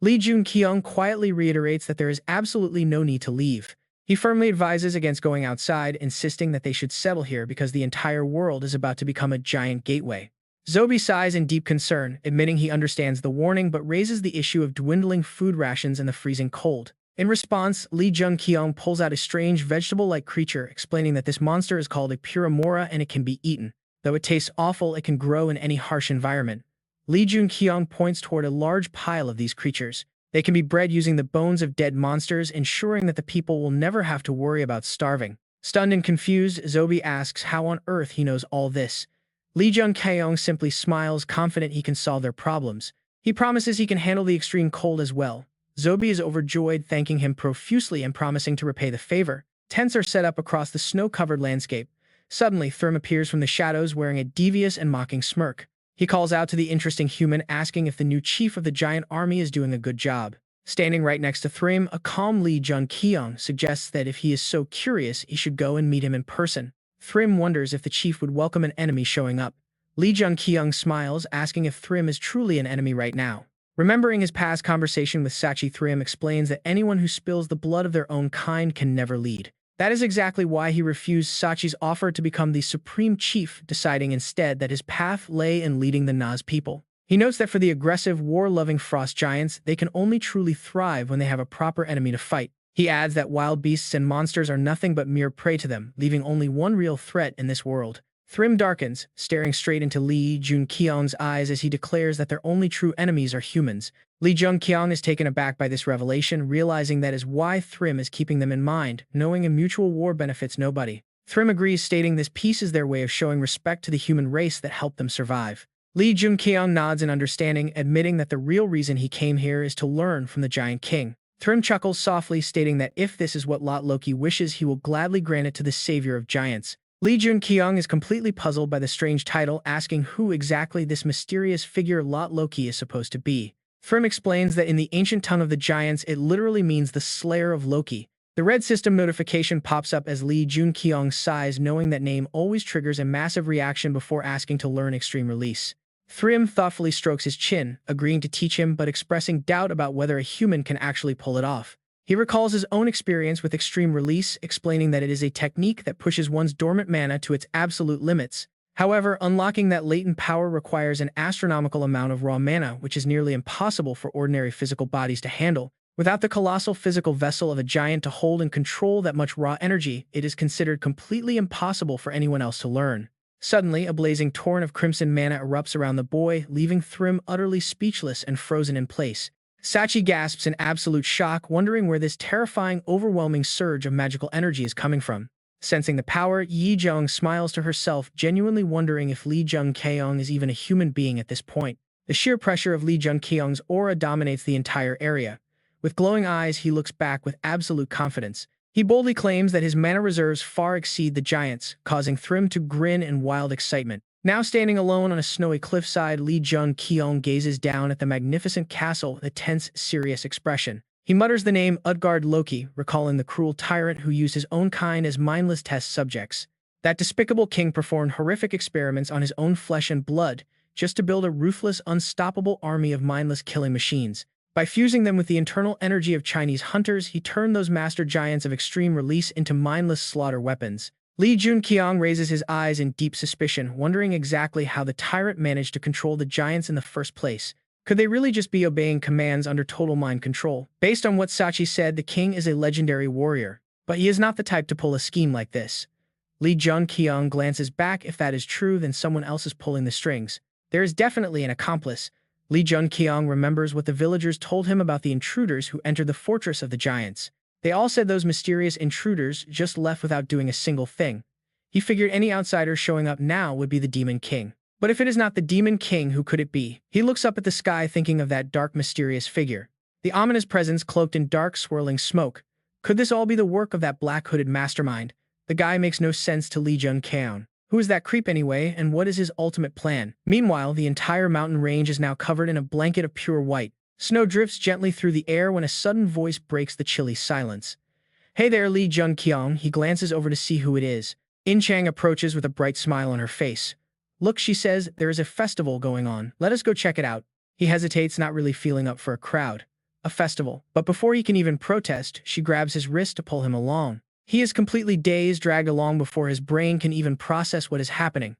Jun-kyeong quietly reiterates that there is absolutely no need to leave. He firmly advises against going outside, insisting that they should settle here because the entire world is about to become a giant gateway. Zobi sighs in deep concern, admitting he understands the warning but raises the issue of dwindling food rations and the freezing cold. In response, Lee Jun-kyeong pulls out a strange vegetable-like creature, explaining that this monster is called a puramora and it can be eaten. Though it tastes awful, it can grow in any harsh environment. Lee Jun-kyeong points toward a large pile of these creatures. They can be bred using the bones of dead monsters, ensuring that the people will never have to worry about starving. Stunned and confused, Zobi asks how on earth he knows all this. Lee Jun-kyeong simply smiles, confident he can solve their problems. He promises he can handle the extreme cold as well. Zobi is overjoyed, thanking him profusely and promising to repay the favor. Tents are set up across the snow-covered landscape. Suddenly, Thrym appears from the shadows wearing a devious and mocking smirk. He calls out to the interesting human, asking if the new chief of the giant army is doing a good job. Standing right next to Thrym, a calm Lee Jun-kyeong suggests that if he is so curious, he should go and meet him in person. Thrym wonders if the chief would welcome an enemy showing up. Lee Jun-kyeong smiles, asking if Thrym is truly an enemy right now. Remembering his past conversation with Sachi, Thrym explains that anyone who spills the blood of their own kind can never lead. That is exactly why he refused Sachi's offer to become the supreme chief, deciding instead that his path lay in leading the Naz people. He notes that for the aggressive, war-loving frost giants, they can only truly thrive when they have a proper enemy to fight. He adds that wild beasts and monsters are nothing but mere prey to them, leaving only one real threat in this world. Thrym darkens, staring straight into Lee Jun-kyeong's eyes as he declares that their only true enemies are humans. Lee Jun-kyeong is taken aback by this revelation, realizing that is why Thrym is keeping them in mind, knowing a mutual war benefits nobody. Thrym agrees, stating this peace is their way of showing respect to the human race that helped them survive. Lee Jun-kyeong nods in understanding, admitting that the real reason he came here is to learn from the Giant King. Thrym chuckles softly, stating that if this is what Lot Loki wishes, he will gladly grant it to the savior of giants. Lee Jun-kyeong is completely puzzled by the strange title, asking who exactly this mysterious figure Lot Loki is supposed to be. Thrym explains that in the ancient tongue of the giants, it literally means the slayer of Loki. The red system notification pops up as Lee Jun-kyeong sighs, knowing that name always triggers a massive reaction before asking to learn extreme release. Thrym thoughtfully strokes his chin, agreeing to teach him but expressing doubt about whether a human can actually pull it off. He recalls his own experience with extreme release, explaining that it is a technique that pushes one's dormant mana to its absolute limits. However, unlocking that latent power requires an astronomical amount of raw mana, which is nearly impossible for ordinary physical bodies to handle. Without the colossal physical vessel of a giant to hold and control that much raw energy, it is considered completely impossible for anyone else to learn. Suddenly, a blazing torrent of crimson mana erupts around the boy, leaving Thrym utterly speechless and frozen in place. Sachi gasps in absolute shock, wondering where this terrifying, overwhelming surge of magical energy is coming from. Sensing the power, Yi-jeong smiles to herself, genuinely wondering if Lee Jun-kyeong is even a human being at this point. The sheer pressure of Lee Jun-kyeong's aura dominates the entire area. With glowing eyes, he looks back with absolute confidence. He boldly claims that his mana reserves far exceed the giants, causing Thrym to grin in wild excitement. Now standing alone on a snowy cliffside, Lee Jun-kyeong gazes down at the magnificent castle with a tense, serious expression. He mutters the name Utgard Loki, recalling the cruel tyrant who used his own kind as mindless test subjects. That despicable king performed horrific experiments on his own flesh and blood, just to build a ruthless, unstoppable army of mindless killing machines. By fusing them with the internal energy of Chinese hunters, he turned those master giants of extreme release into mindless slaughter weapons. Lee Jun-kyeong raises his eyes in deep suspicion, wondering exactly how the tyrant managed to control the giants in the first place. Could they really just be obeying commands under total mind control? Based on what Sachi said, the king is a legendary warrior, but he is not the type to pull a scheme like this. Lee Jun-kyeong glances back. If that is true, then someone else is pulling the strings. There is definitely an accomplice. Lee Jun-kyeong remembers what the villagers told him about the intruders who entered the fortress of the giants. They all said those mysterious intruders just left without doing a single thing. He figured any outsider showing up now would be the Demon King. But if it is not the Demon King, who could it be? He looks up at the sky, thinking of that dark, mysterious figure. The ominous presence cloaked in dark, swirling smoke. Could this all be the work of that black-hooded mastermind? The guy makes no sense to Lee Jun-kyeong. Who is that creep anyway, and what is his ultimate plan? Meanwhile, the entire mountain range is now covered in a blanket of pure white. Snow drifts gently through the air when a sudden voice breaks the chilly silence. Hey there, Lee Jun-kyeong. He glances over to see who it is. In Chang approaches with a bright smile on her face. Look, she says, there is a festival going on. Let us go check it out. He hesitates, not really feeling up for a crowd. A festival. But before he can even protest, she grabs his wrist to pull him along. He is completely dazed, dragged along before his brain can even process what is happening.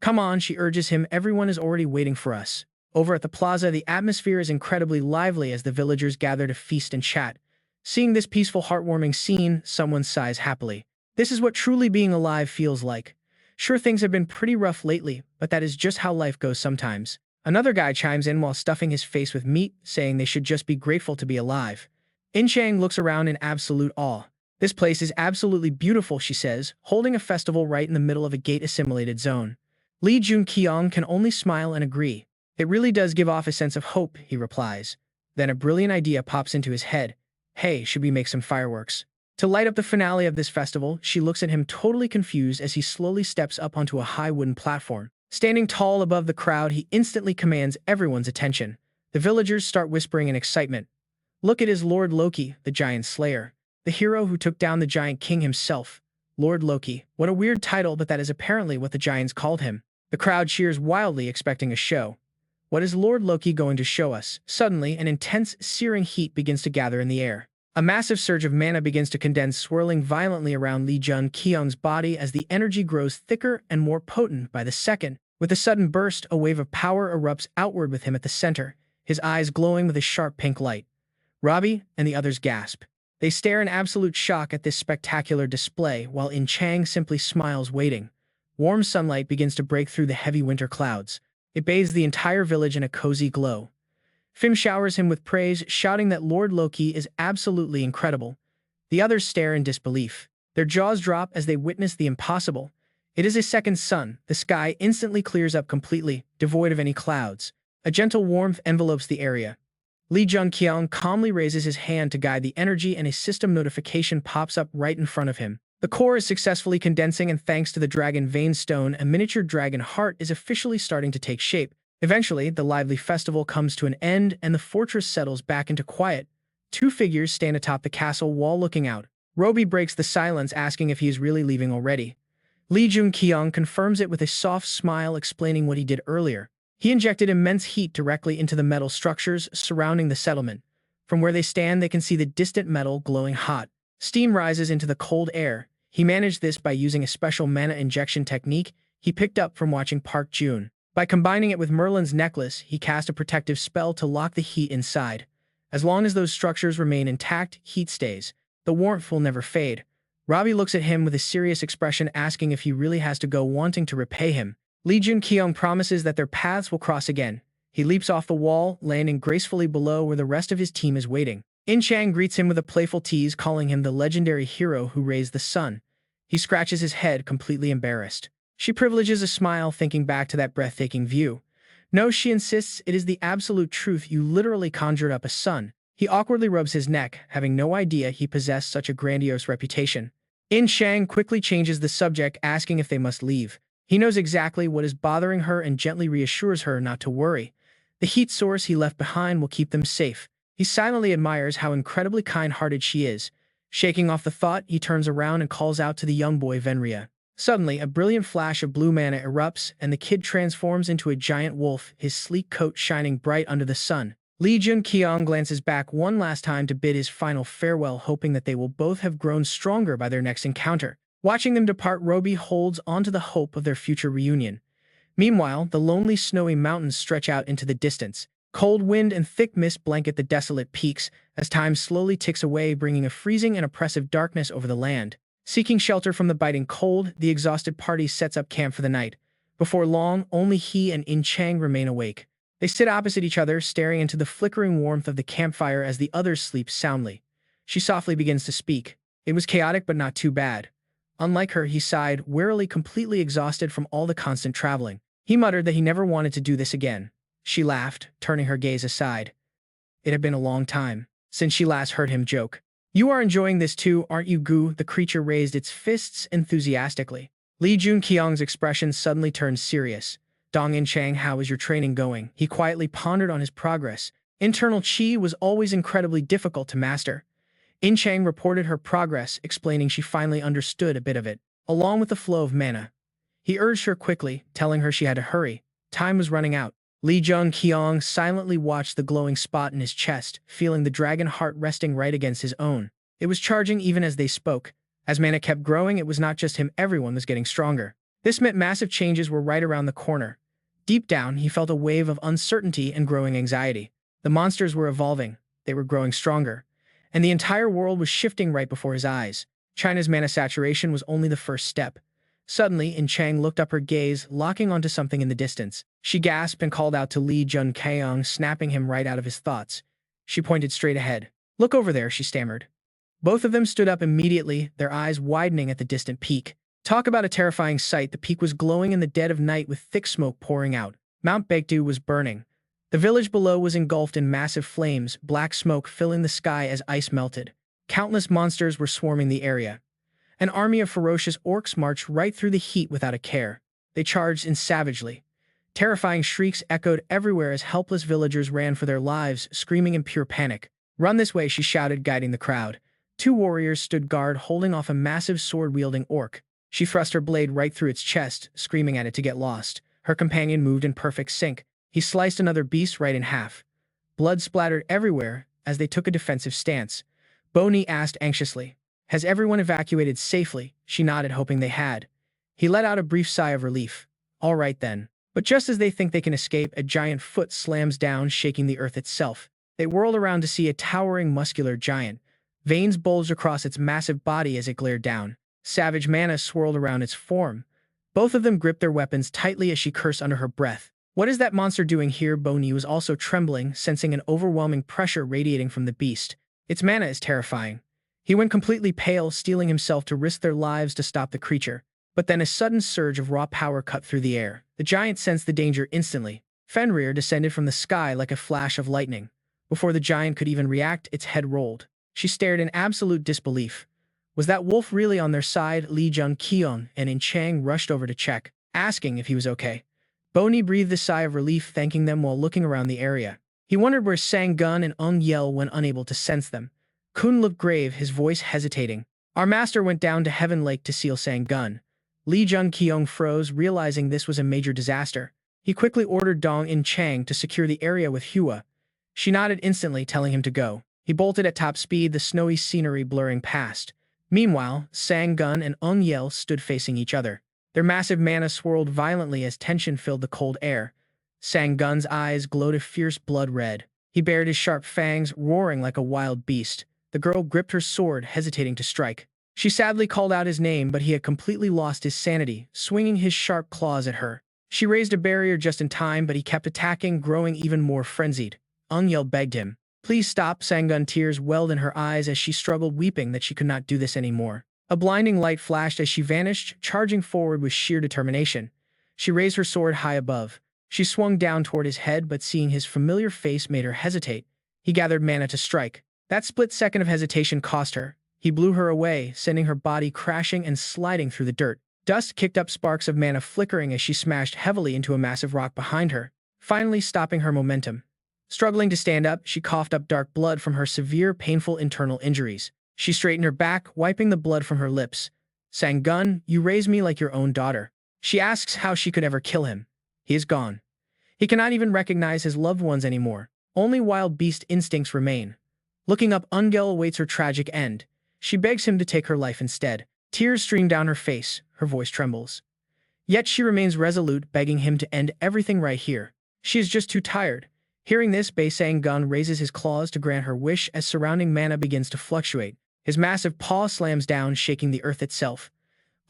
Come on, she urges him. Everyone is already waiting for us. Over at the plaza, the atmosphere is incredibly lively as the villagers gather to feast and chat. Seeing this peaceful, heartwarming scene, someone sighs happily. This is what truly being alive feels like. Sure, things have been pretty rough lately, but that is just how life goes sometimes. Another guy chimes in while stuffing his face with meat, saying they should just be grateful to be alive. In-chang looks around in absolute awe. This place is absolutely beautiful, she says, holding a festival right in the middle of a gate-assimilated zone. Jun-kyeong can only smile and agree. It really does give off a sense of hope, he replies. Then a brilliant idea pops into his head. Hey, should we make some fireworks? To light up the finale of this festival, she looks at him totally confused as he slowly steps up onto a high wooden platform. Standing tall above the crowd, he instantly commands everyone's attention. The villagers start whispering in excitement. Look at his Lord Loki, the giant slayer. The hero who took down the giant king himself. Lord Loki. What a weird title, but that is apparently what the giants called him. The crowd cheers wildly, expecting a show. What is Lord Loki going to show us? Suddenly, an intense, searing heat begins to gather in the air. A massive surge of mana begins to condense, swirling violently around Jun-kyeong's body as the energy grows thicker and more potent by the second. With a sudden burst, a wave of power erupts outward with him at the center, his eyes glowing with a sharp pink light. Robbie and the others gasp. They stare in absolute shock at this spectacular display, while In-chang simply smiles, waiting. Warm sunlight begins to break through the heavy winter clouds. It bathes the entire village in a cozy glow. Fim showers him with praise, shouting that Lord Loki is absolutely incredible. The others stare in disbelief. Their jaws drop as they witness the impossible. It is a second sun. The sky instantly clears up completely, devoid of any clouds. A gentle warmth envelopes the area. Jun-kyeong calmly raises his hand to guide the energy, and a system notification pops up right in front of him. The core is successfully condensing, and thanks to the dragon vein stone, a miniature dragon heart is officially starting to take shape. Eventually, the lively festival comes to an end, and the fortress settles back into quiet. Two figures stand atop the castle wall looking out. Roby breaks the silence, asking if he is really leaving already. Jun-kyeong confirms it with a soft smile, explaining what he did earlier. He injected immense heat directly into the metal structures surrounding the settlement. From where they stand, they can see the distant metal glowing hot. Steam rises into the cold air. He managed this by using a special mana injection technique he picked up from watching Park Jun. By combining it with Merlin's necklace, he cast a protective spell to lock the heat inside. As long as those structures remain intact, heat stays. The warmth will never fade. Robbie looks at him with a serious expression, asking if he really has to go, wanting to repay him. Jun-kyeong promises that their paths will cross again. He leaps off the wall, landing gracefully below where the rest of his team is waiting. In-chang greets him with a playful tease, calling him the legendary hero who raised the sun. He scratches his head, completely embarrassed. She privileges a smile, thinking back to that breathtaking view. No, she insists, it is the absolute truth. You literally conjured up a sun. He awkwardly rubs his neck, having no idea he possessed such a grandiose reputation. In-chang quickly changes the subject, asking if they must leave. He knows exactly what is bothering her and gently reassures her not to worry. The heat source he left behind will keep them safe. He silently admires how incredibly kind-hearted she is. Shaking off the thought, he turns around and calls out to the young boy Venria. Suddenly, a brilliant flash of blue mana erupts, and the kid transforms into a giant wolf, his sleek coat shining bright under the sun. Jun-kyeong glances back one last time to bid his final farewell, hoping that they will both have grown stronger by their next encounter. Watching them depart, Roby holds on to the hope of their future reunion. Meanwhile, the lonely snowy mountains stretch out into the distance. Cold wind and thick mist blanket the desolate peaks as time slowly ticks away, bringing a freezing and oppressive darkness over the land. Seeking shelter from the biting cold, the exhausted party sets up camp for the night. Before long, only he and In-chang remain awake. They sit opposite each other, staring into the flickering warmth of the campfire as the others sleep soundly. She softly begins to speak. It was chaotic, but not too bad. Unlike her, he sighed, wearily, completely exhausted from all the constant traveling. He muttered that he never wanted to do this again. She laughed, turning her gaze aside. It had been a long time since she last heard him joke. You are enjoying this too, aren't you, Gu? The creature raised its fists enthusiastically. Jun-kyeong's expression suddenly turned serious. Dong In-chang, how is your training going? He quietly pondered on his progress. Internal chi was always incredibly difficult to master. In-chang reported her progress, explaining she finally understood a bit of it, along with the flow of mana. He urged her quickly, telling her she had to hurry. Time was running out. Jun-kyeong silently watched the glowing spot in his chest, feeling the dragon heart resting right against his own. It was charging even as they spoke. As mana kept growing, it was not just him, everyone was getting stronger. This meant massive changes were right around the corner. Deep down, he felt a wave of uncertainty and growing anxiety. The monsters were evolving. They were growing stronger. and the entire world was shifting right before his eyes. China's mana saturation was only the first step. Suddenly, Chang looked up, her gaze locking onto something in the distance. She gasped and called out to Jun-kyeong, snapping him right out of his thoughts. She pointed straight ahead. "Look over there," she stammered. Both of them stood up immediately, their eyes widening at the distant peak. Talk about a terrifying sight. The peak was glowing in the dead of night with thick smoke pouring out. Mount Baekdu was burning. The village below was engulfed in massive flames, black smoke filling the sky as ice melted. Countless monsters were swarming the area. An army of ferocious orcs marched right through the heat without a care. They charged in savagely. Terrifying shrieks echoed everywhere as helpless villagers ran for their lives, screaming in pure panic. "Run this way," she shouted, guiding the crowd. Two warriors stood guard, holding off a massive sword-wielding orc. She thrust her blade right through its chest, screaming at it to get lost. Her companion moved in perfect sync. He sliced another beast right in half. Blood splattered everywhere as they took a defensive stance. Bonnie asked anxiously, "Has everyone evacuated safely?" She nodded, hoping they had. He let out a brief sigh of relief. "All right then." But just as they think they can escape, a giant foot slams down, shaking the earth itself. They whirled around to see a towering, muscular giant. Veins bulged across its massive body as it glared down. Savage mana swirled around its form. Both of them gripped their weapons tightly as she cursed under her breath. "What is that monster doing here?" Bonnie was also trembling, sensing an overwhelming pressure radiating from the beast. "Its mana is terrifying." He went completely pale, steeling himself to risk their lives to stop the creature. But then a sudden surge of raw power cut through the air. The giant sensed the danger instantly. Fenrir descended from the sky like a flash of lightning. Before the giant could even react, its head rolled. She stared in absolute disbelief. Was that wolf really on their side? Jun-kyeong and Chang rushed over to check, asking if he was okay. Bonnie breathed a sigh of relief, thanking them while looking around the area. He wondered where Sang-gun and Yell when unable to sense them. Kun looked grave, his voice hesitating. "Our master went down to Heaven Lake to seal Sang-gun." Jun-kyeong froze, realizing this was a major disaster. He quickly ordered Dong Chang to secure the area with Hua. She nodded instantly, telling him to go. He bolted at top speed, the snowy scenery blurring past. Meanwhile, Sang-gun and Yell stood facing each other. Their massive mana swirled violently as tension filled the cold air. Sang-gun's eyes glowed a fierce blood red. He bared his sharp fangs, roaring like a wild beast. The girl gripped her sword, hesitating to strike. She sadly called out his name, but he had completely lost his sanity, swinging his sharp claws at her. She raised a barrier just in time, but he kept attacking, growing even more frenzied. Yell begged him. "Please stop." Sang-gun, tears welled in her eyes as she struggled, weeping that she could not do this anymore. A blinding light flashed as she vanished, charging forward with sheer determination. She raised her sword high above. She swung down toward his head, but seeing his familiar face made her hesitate. He gathered mana to strike. That split second of hesitation cost her. He blew her away, sending her body crashing and sliding through the dirt. Dust kicked up, sparks of mana flickering as she smashed heavily into a massive rock behind her, finally stopping her momentum. Struggling to stand up, she coughed up dark blood from her severe, painful internal injuries. She straightened her back, wiping the blood from her lips. "Sang-gun, you raised me like your own daughter." She asks how she could ever kill him. He is gone. He cannot even recognize his loved ones anymore. Only wild beast instincts remain. Looking up, Ungel awaits her tragic end. She begs him to take her life instead. Tears stream down her face, her voice trembles. Yet she remains resolute, begging him to end everything right here. She is just too tired. Hearing this, Sang-gun raises his claws to grant her wish as surrounding mana begins to fluctuate. His massive paw slams down, shaking the earth itself.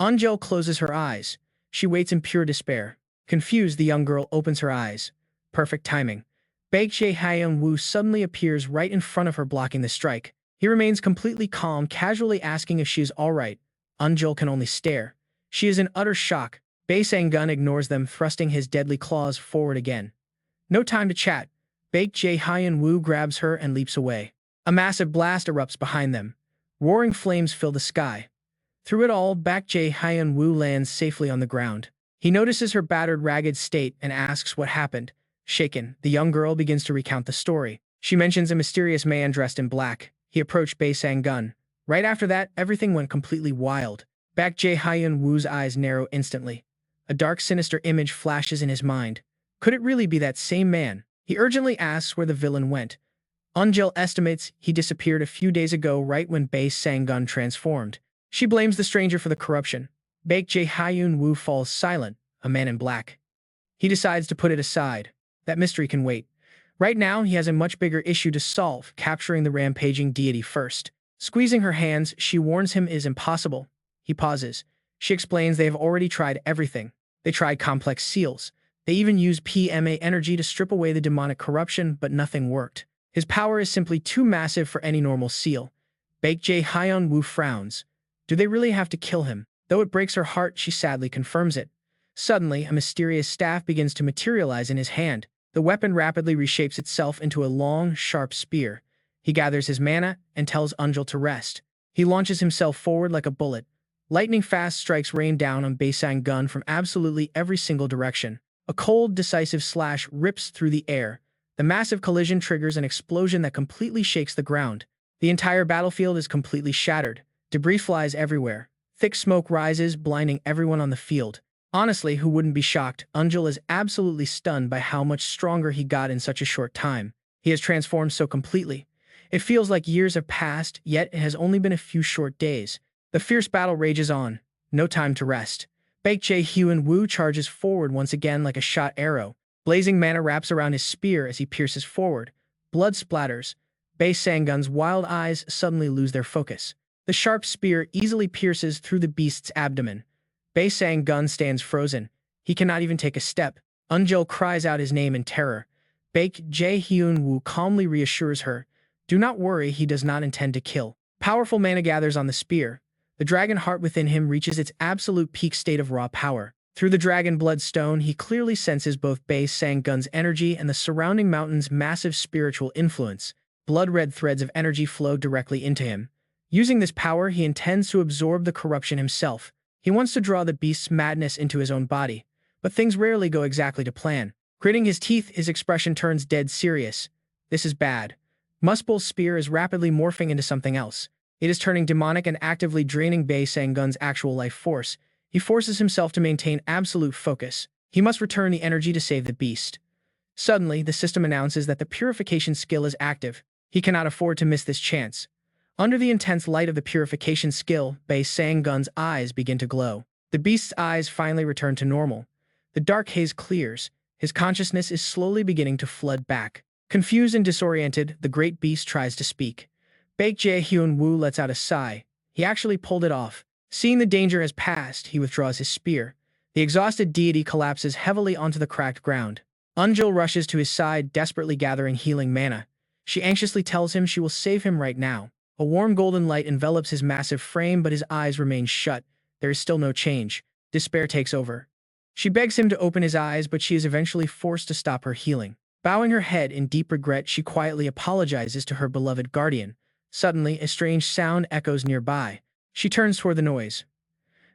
Angel closes her eyes. She waits in pure despair. Confused, the young girl opens her eyes. Perfect timing. Baek-jae-hyun-woo suddenly appears right in front of her, blocking the strike. He remains completely calm, casually asking if she is all right. Angel can only stare. She is in utter shock. Sang-gun ignores them, thrusting his deadly claws forward again. No time to chat. Baek-jae-hyun-woo grabs her and leaps away. A massive blast erupts behind them. Roaring flames fill the sky. Through it all, Baek-jae-hyun-woo lands safely on the ground. He notices her battered, ragged state and asks what happened. Shaken, the young girl begins to recount the story. She mentions a mysterious man dressed in black. He approached Sang-gun. Right after that, everything went completely wild. Baek-jae-hyun-woo's eyes narrow instantly. A dark, sinister image flashes in his mind. Could it really be that same man? He urgently asks where the villain went. Angel estimates he disappeared a few days ago, right when Sang-gun transformed. She blames the stranger for the corruption. Baek-jae-hyun-woo falls silent, a man in black. He decides to put it aside. That mystery can wait. Right now, he has a much bigger issue to solve, capturing the rampaging deity first. Squeezing her hands, she warns him it is impossible. He pauses. She explains they have already tried everything. They tried complex seals. They even used PMA energy to strip away the demonic corruption, but nothing worked. His power is simply too massive for any normal seal. Baek Jae-hyun-woo frowns. Do they really have to kill him? Though it breaks her heart, she sadly confirms it. Suddenly, a mysterious staff begins to materialize in his hand. The weapon rapidly reshapes itself into a long, sharp spear. He gathers his mana and tells Unjul to rest. He launches himself forward like a bullet. Lightning-fast strikes rain down on Bae-sang-gun from absolutely every single direction. A cold, decisive slash rips through the air. The massive collision triggers an explosion that completely shakes the ground. The entire battlefield is completely shattered. Debris flies everywhere. Thick smoke rises, blinding everyone on the field. Honestly, who wouldn't be shocked? Unjul is absolutely stunned by how much stronger he got in such a short time. He has transformed so completely. It feels like years have passed, yet it has only been a few short days. The fierce battle rages on. No time to rest. Baek Jae-hyun-woo charges forward once again like a shot arrow. Blazing mana wraps around his spear as he pierces forward. Blood splatters. Bae-sang-gun's wild eyes suddenly lose their focus. The sharp spear easily pierces through the beast's abdomen. Bae-sang-gun stands frozen. He cannot even take a step. Unjul cries out his name in terror. Baek Jae-hyun-woo calmly reassures her. Do not worry, he does not intend to kill. Powerful mana gathers on the spear. The dragon heart within him reaches its absolute peak state of raw power. Through the dragon bloodstone, he clearly senses both Bae-sang-gun's energy and the surrounding mountain's massive spiritual influence. Blood-red threads of energy flow directly into him. Using this power, he intends to absorb the corruption himself. He wants to draw the beast's madness into his own body. But things rarely go exactly to plan. Gritting his teeth, his expression turns dead serious. This is bad. Muspell Spear is rapidly morphing into something else. It is turning demonic and actively draining Bae-sang-gun's actual life force. He forces himself to maintain absolute focus. He must return the energy to save the beast. Suddenly, the system announces that the purification skill is active. He cannot afford to miss this chance. Under the intense light of the purification skill, Bae-sang-gun's eyes begin to glow. The beast's eyes finally return to normal. The dark haze clears. His consciousness is slowly beginning to flood back. Confused and disoriented, the great beast tries to speak. Baek Jae-hyun-woo lets out a sigh. He actually pulled it off. Seeing the danger has passed, he withdraws his spear. The exhausted deity collapses heavily onto the cracked ground. Unjul rushes to his side, desperately gathering healing mana. She anxiously tells him she will save him right now. A warm golden light envelops his massive frame, but his eyes remain shut. There is still no change. Despair takes over. She begs him to open his eyes, but she is eventually forced to stop her healing. Bowing her head in deep regret, she quietly apologizes to her beloved guardian. Suddenly, a strange sound echoes nearby. She turns toward the noise.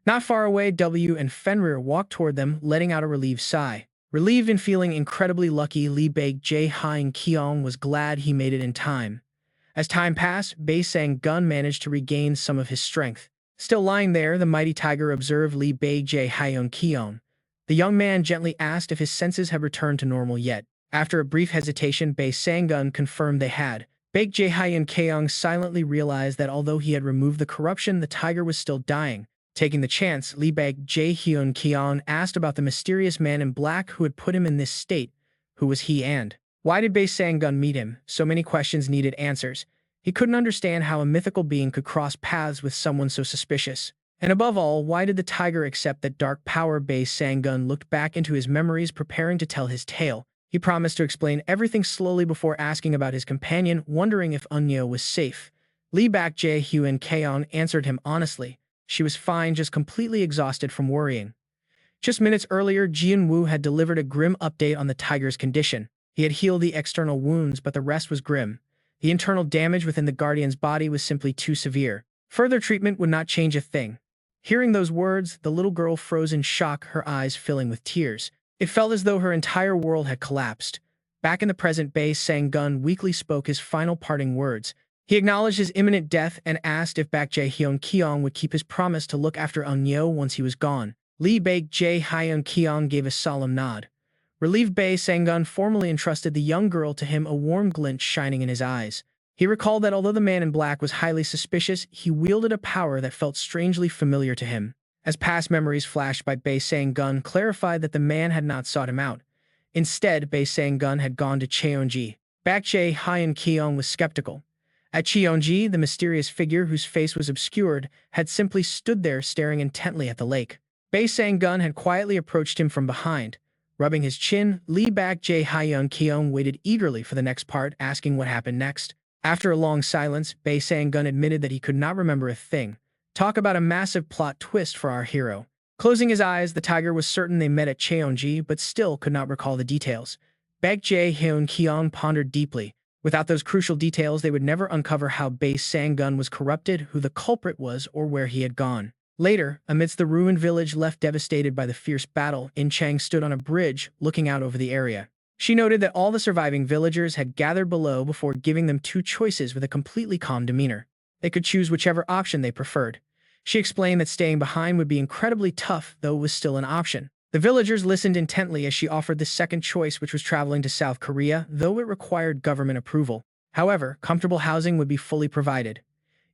Not far away, W and Fenrir walk toward them, letting out a relieved sigh. Relieved and feeling incredibly lucky, Lee Baek Jae-hyun-woo was glad he made it in time. As time passed, Bae-sang-gun managed to regain some of his strength. Still lying there, the mighty tiger observed Lee Baek Jae-hyun-woo. The young man gently asked if his senses had returned to normal yet. After a brief hesitation, Bae-sang-gun confirmed they had. Baek Jae-hyun-woo silently realized that although he had removed the corruption, the tiger was still dying. Taking the chance, Lee Baek Jae-hyun-woo asked about the mysterious man in black who had put him in this state. Who was he and why did Bae-sang-gun meet him? So many questions needed answers. He couldn't understand how a mythical being could cross paths with someone so suspicious. And above all, why did the tiger accept that dark power? Bae-sang-gun looked back into his memories, preparing to tell his tale. He promised to explain everything slowly before asking about his companion, wondering if Unyo was safe. Lee Baek Jae-hyun-woo answered him honestly. She was fine, just completely exhausted from worrying. Just minutes earlier, Ji-woo had delivered a grim update on the tiger's condition. He had healed the external wounds, but the rest was grim. The internal damage within the guardian's body was simply too severe. Further treatment would not change a thing. Hearing those words, the little girl froze in shock, her eyes filling with tears. It felt as though her entire world had collapsed. Back in the present, Bae-sang-gun weakly spoke his final parting words. He acknowledged his imminent death and asked if Baek Jae-hyun-woo would keep his promise to look after Unyo once he was gone. Lee Baek Jae-hyun-woo gave a solemn nod. Relieved, Bae-sang-gun formally entrusted the young girl to him, a warm glint shining in his eyes. He recalled that although the man in black was highly suspicious, he wielded a power that felt strangely familiar to him. As past memories flashed by, Bae-sang-gun clarified that the man had not sought him out. Instead, Bae Sang-gun had gone to Cheonji. Baek Jun-kyeong was skeptical. At Cheonji, the mysterious figure whose face was obscured had simply stood there staring intently at the lake. Bae Sang-gun had quietly approached him from behind. Rubbing his chin, Baek Jun-kyeong waited eagerly for the next part, asking what happened next. After a long silence, Bae Sang-gun admitted that he could not remember a thing. Talk about a massive plot twist for our hero. Closing his eyes, the tiger was certain they met at Cheonji, but still could not recall the details. Baek Jun-kyeong pondered deeply. Without those crucial details, they would never uncover how Bae Sang-gun was corrupted, who the culprit was, or where he had gone. Later, amidst the ruined village left devastated by the fierce battle, In-chang stood on a bridge, looking out over the area. She noted that all the surviving villagers had gathered below before giving them two choices with a completely calm demeanor. They could choose whichever option they preferred. She explained that staying behind would be incredibly tough, though it was still an option. The villagers listened intently as she offered the second choice, which was traveling to South Korea, though it required government approval. However, comfortable housing would be fully provided.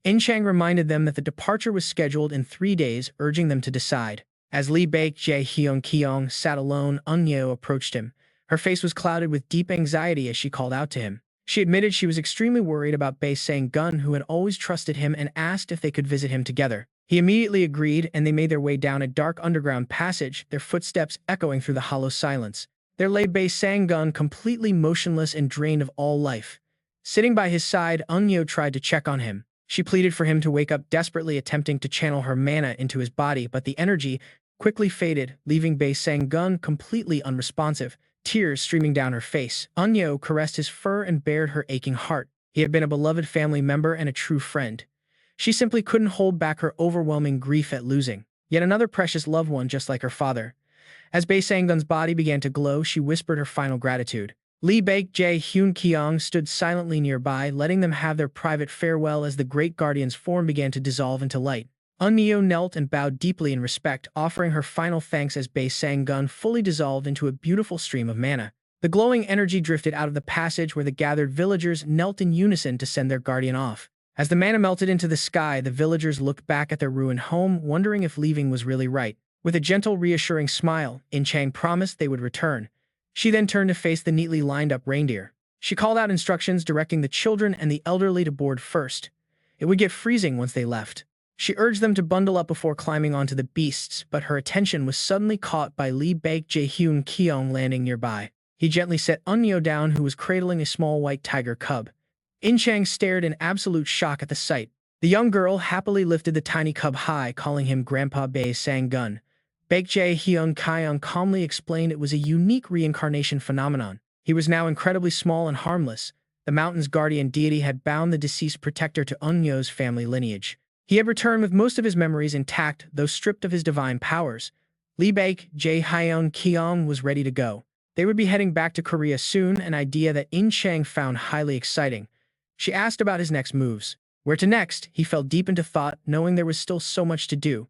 In-chang reminded them that the departure was scheduled in 3 days, urging them to decide. As Baek Jun-kyeong sat alone, Eun-yo approached him. Her face was clouded with deep anxiety as she called out to him. She admitted she was extremely worried about Bae Sang-gun, who had always trusted him, and asked if they could visit him together. He immediately agreed, and they made their way down a dark underground passage, their footsteps echoing through the hollow silence. There lay Bae Sang-gun, completely motionless and drained of all life. Sitting by his side, Eun-yo tried to check on him. She pleaded for him to wake up, desperately attempting to channel her mana into his body, but the energy quickly faded, leaving Bae Sang-gun completely unresponsive, tears streaming down her face. Eun-yo caressed his fur and bared her aching heart. He had been a beloved family member and a true friend. She simply couldn't hold back her overwhelming grief at losing yet another precious loved one, just like her father. As Bae Sang-gun's body began to glow, she whispered her final gratitude. Baek Jun-kyeong stood silently nearby, letting them have their private farewell as the great guardian's form began to dissolve into light. Eun-yo knelt and bowed deeply in respect, offering her final thanks as Bae Sang-gun fully dissolved into a beautiful stream of mana. The glowing energy drifted out of the passage where the gathered villagers knelt in unison to send their guardian off. As the mana melted into the sky, the villagers looked back at their ruined home, wondering if leaving was really right. With a gentle, reassuring smile, In-chang promised they would return. She then turned to face the neatly lined-up reindeer. She called out instructions, directing the children and the elderly to board first. It would get freezing once they left. She urged them to bundle up before climbing onto the beasts, but her attention was suddenly caught by Baek Jun-kyeong landing nearby. He gently set Eun-yo down, who was cradling a small white tiger cub. In-chang stared in absolute shock at the sight. The young girl happily lifted the tiny cub high, calling him Grandpa Bae Sang-gun. Baek Jun-kyeong calmly explained it was a unique reincarnation phenomenon. He was now incredibly small and harmless. The mountain's guardian deity had bound the deceased protector to Eun-yo's family lineage. He had returned with most of his memories intact, though stripped of his divine powers. Baek Jun-kyeong was ready to go. They would be heading back to Korea soon, an idea that In-chang found highly exciting. She asked about his next moves. Where to next? He fell deep into thought, knowing there was still so much to do.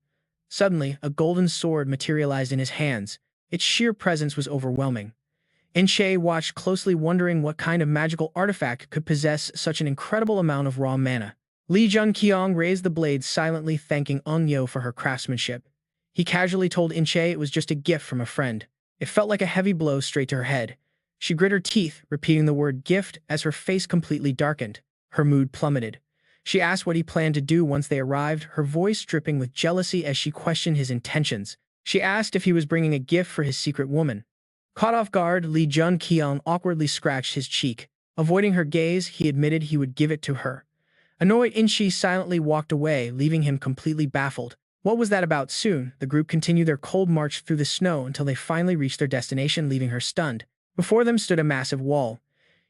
Suddenly, a golden sword materialized in his hands. Its sheer presence was overwhelming. In-chang watched closely, wondering what kind of magical artifact could possess such an incredible amount of raw mana. Jun-kyeong raised the blade silently, thanking Eun-yo for her craftsmanship. He casually told In-chang it was just a gift from a friend. It felt like a heavy blow straight to her head. She grit her teeth, repeating the word gift as her face completely darkened. Her mood plummeted. She asked what he planned to do once they arrived, her voice dripping with jealousy as she questioned his intentions. She asked if he was bringing a gift for his secret woman. Caught off guard, Jun-kyeong awkwardly scratched his cheek. Avoiding her gaze, he admitted he would give it to her. Annoyed, In-chang silently walked away, leaving him completely baffled. What was that about? Soon, the group continued their cold march through the snow until they finally reached their destination, leaving her stunned. Before them stood a massive wall.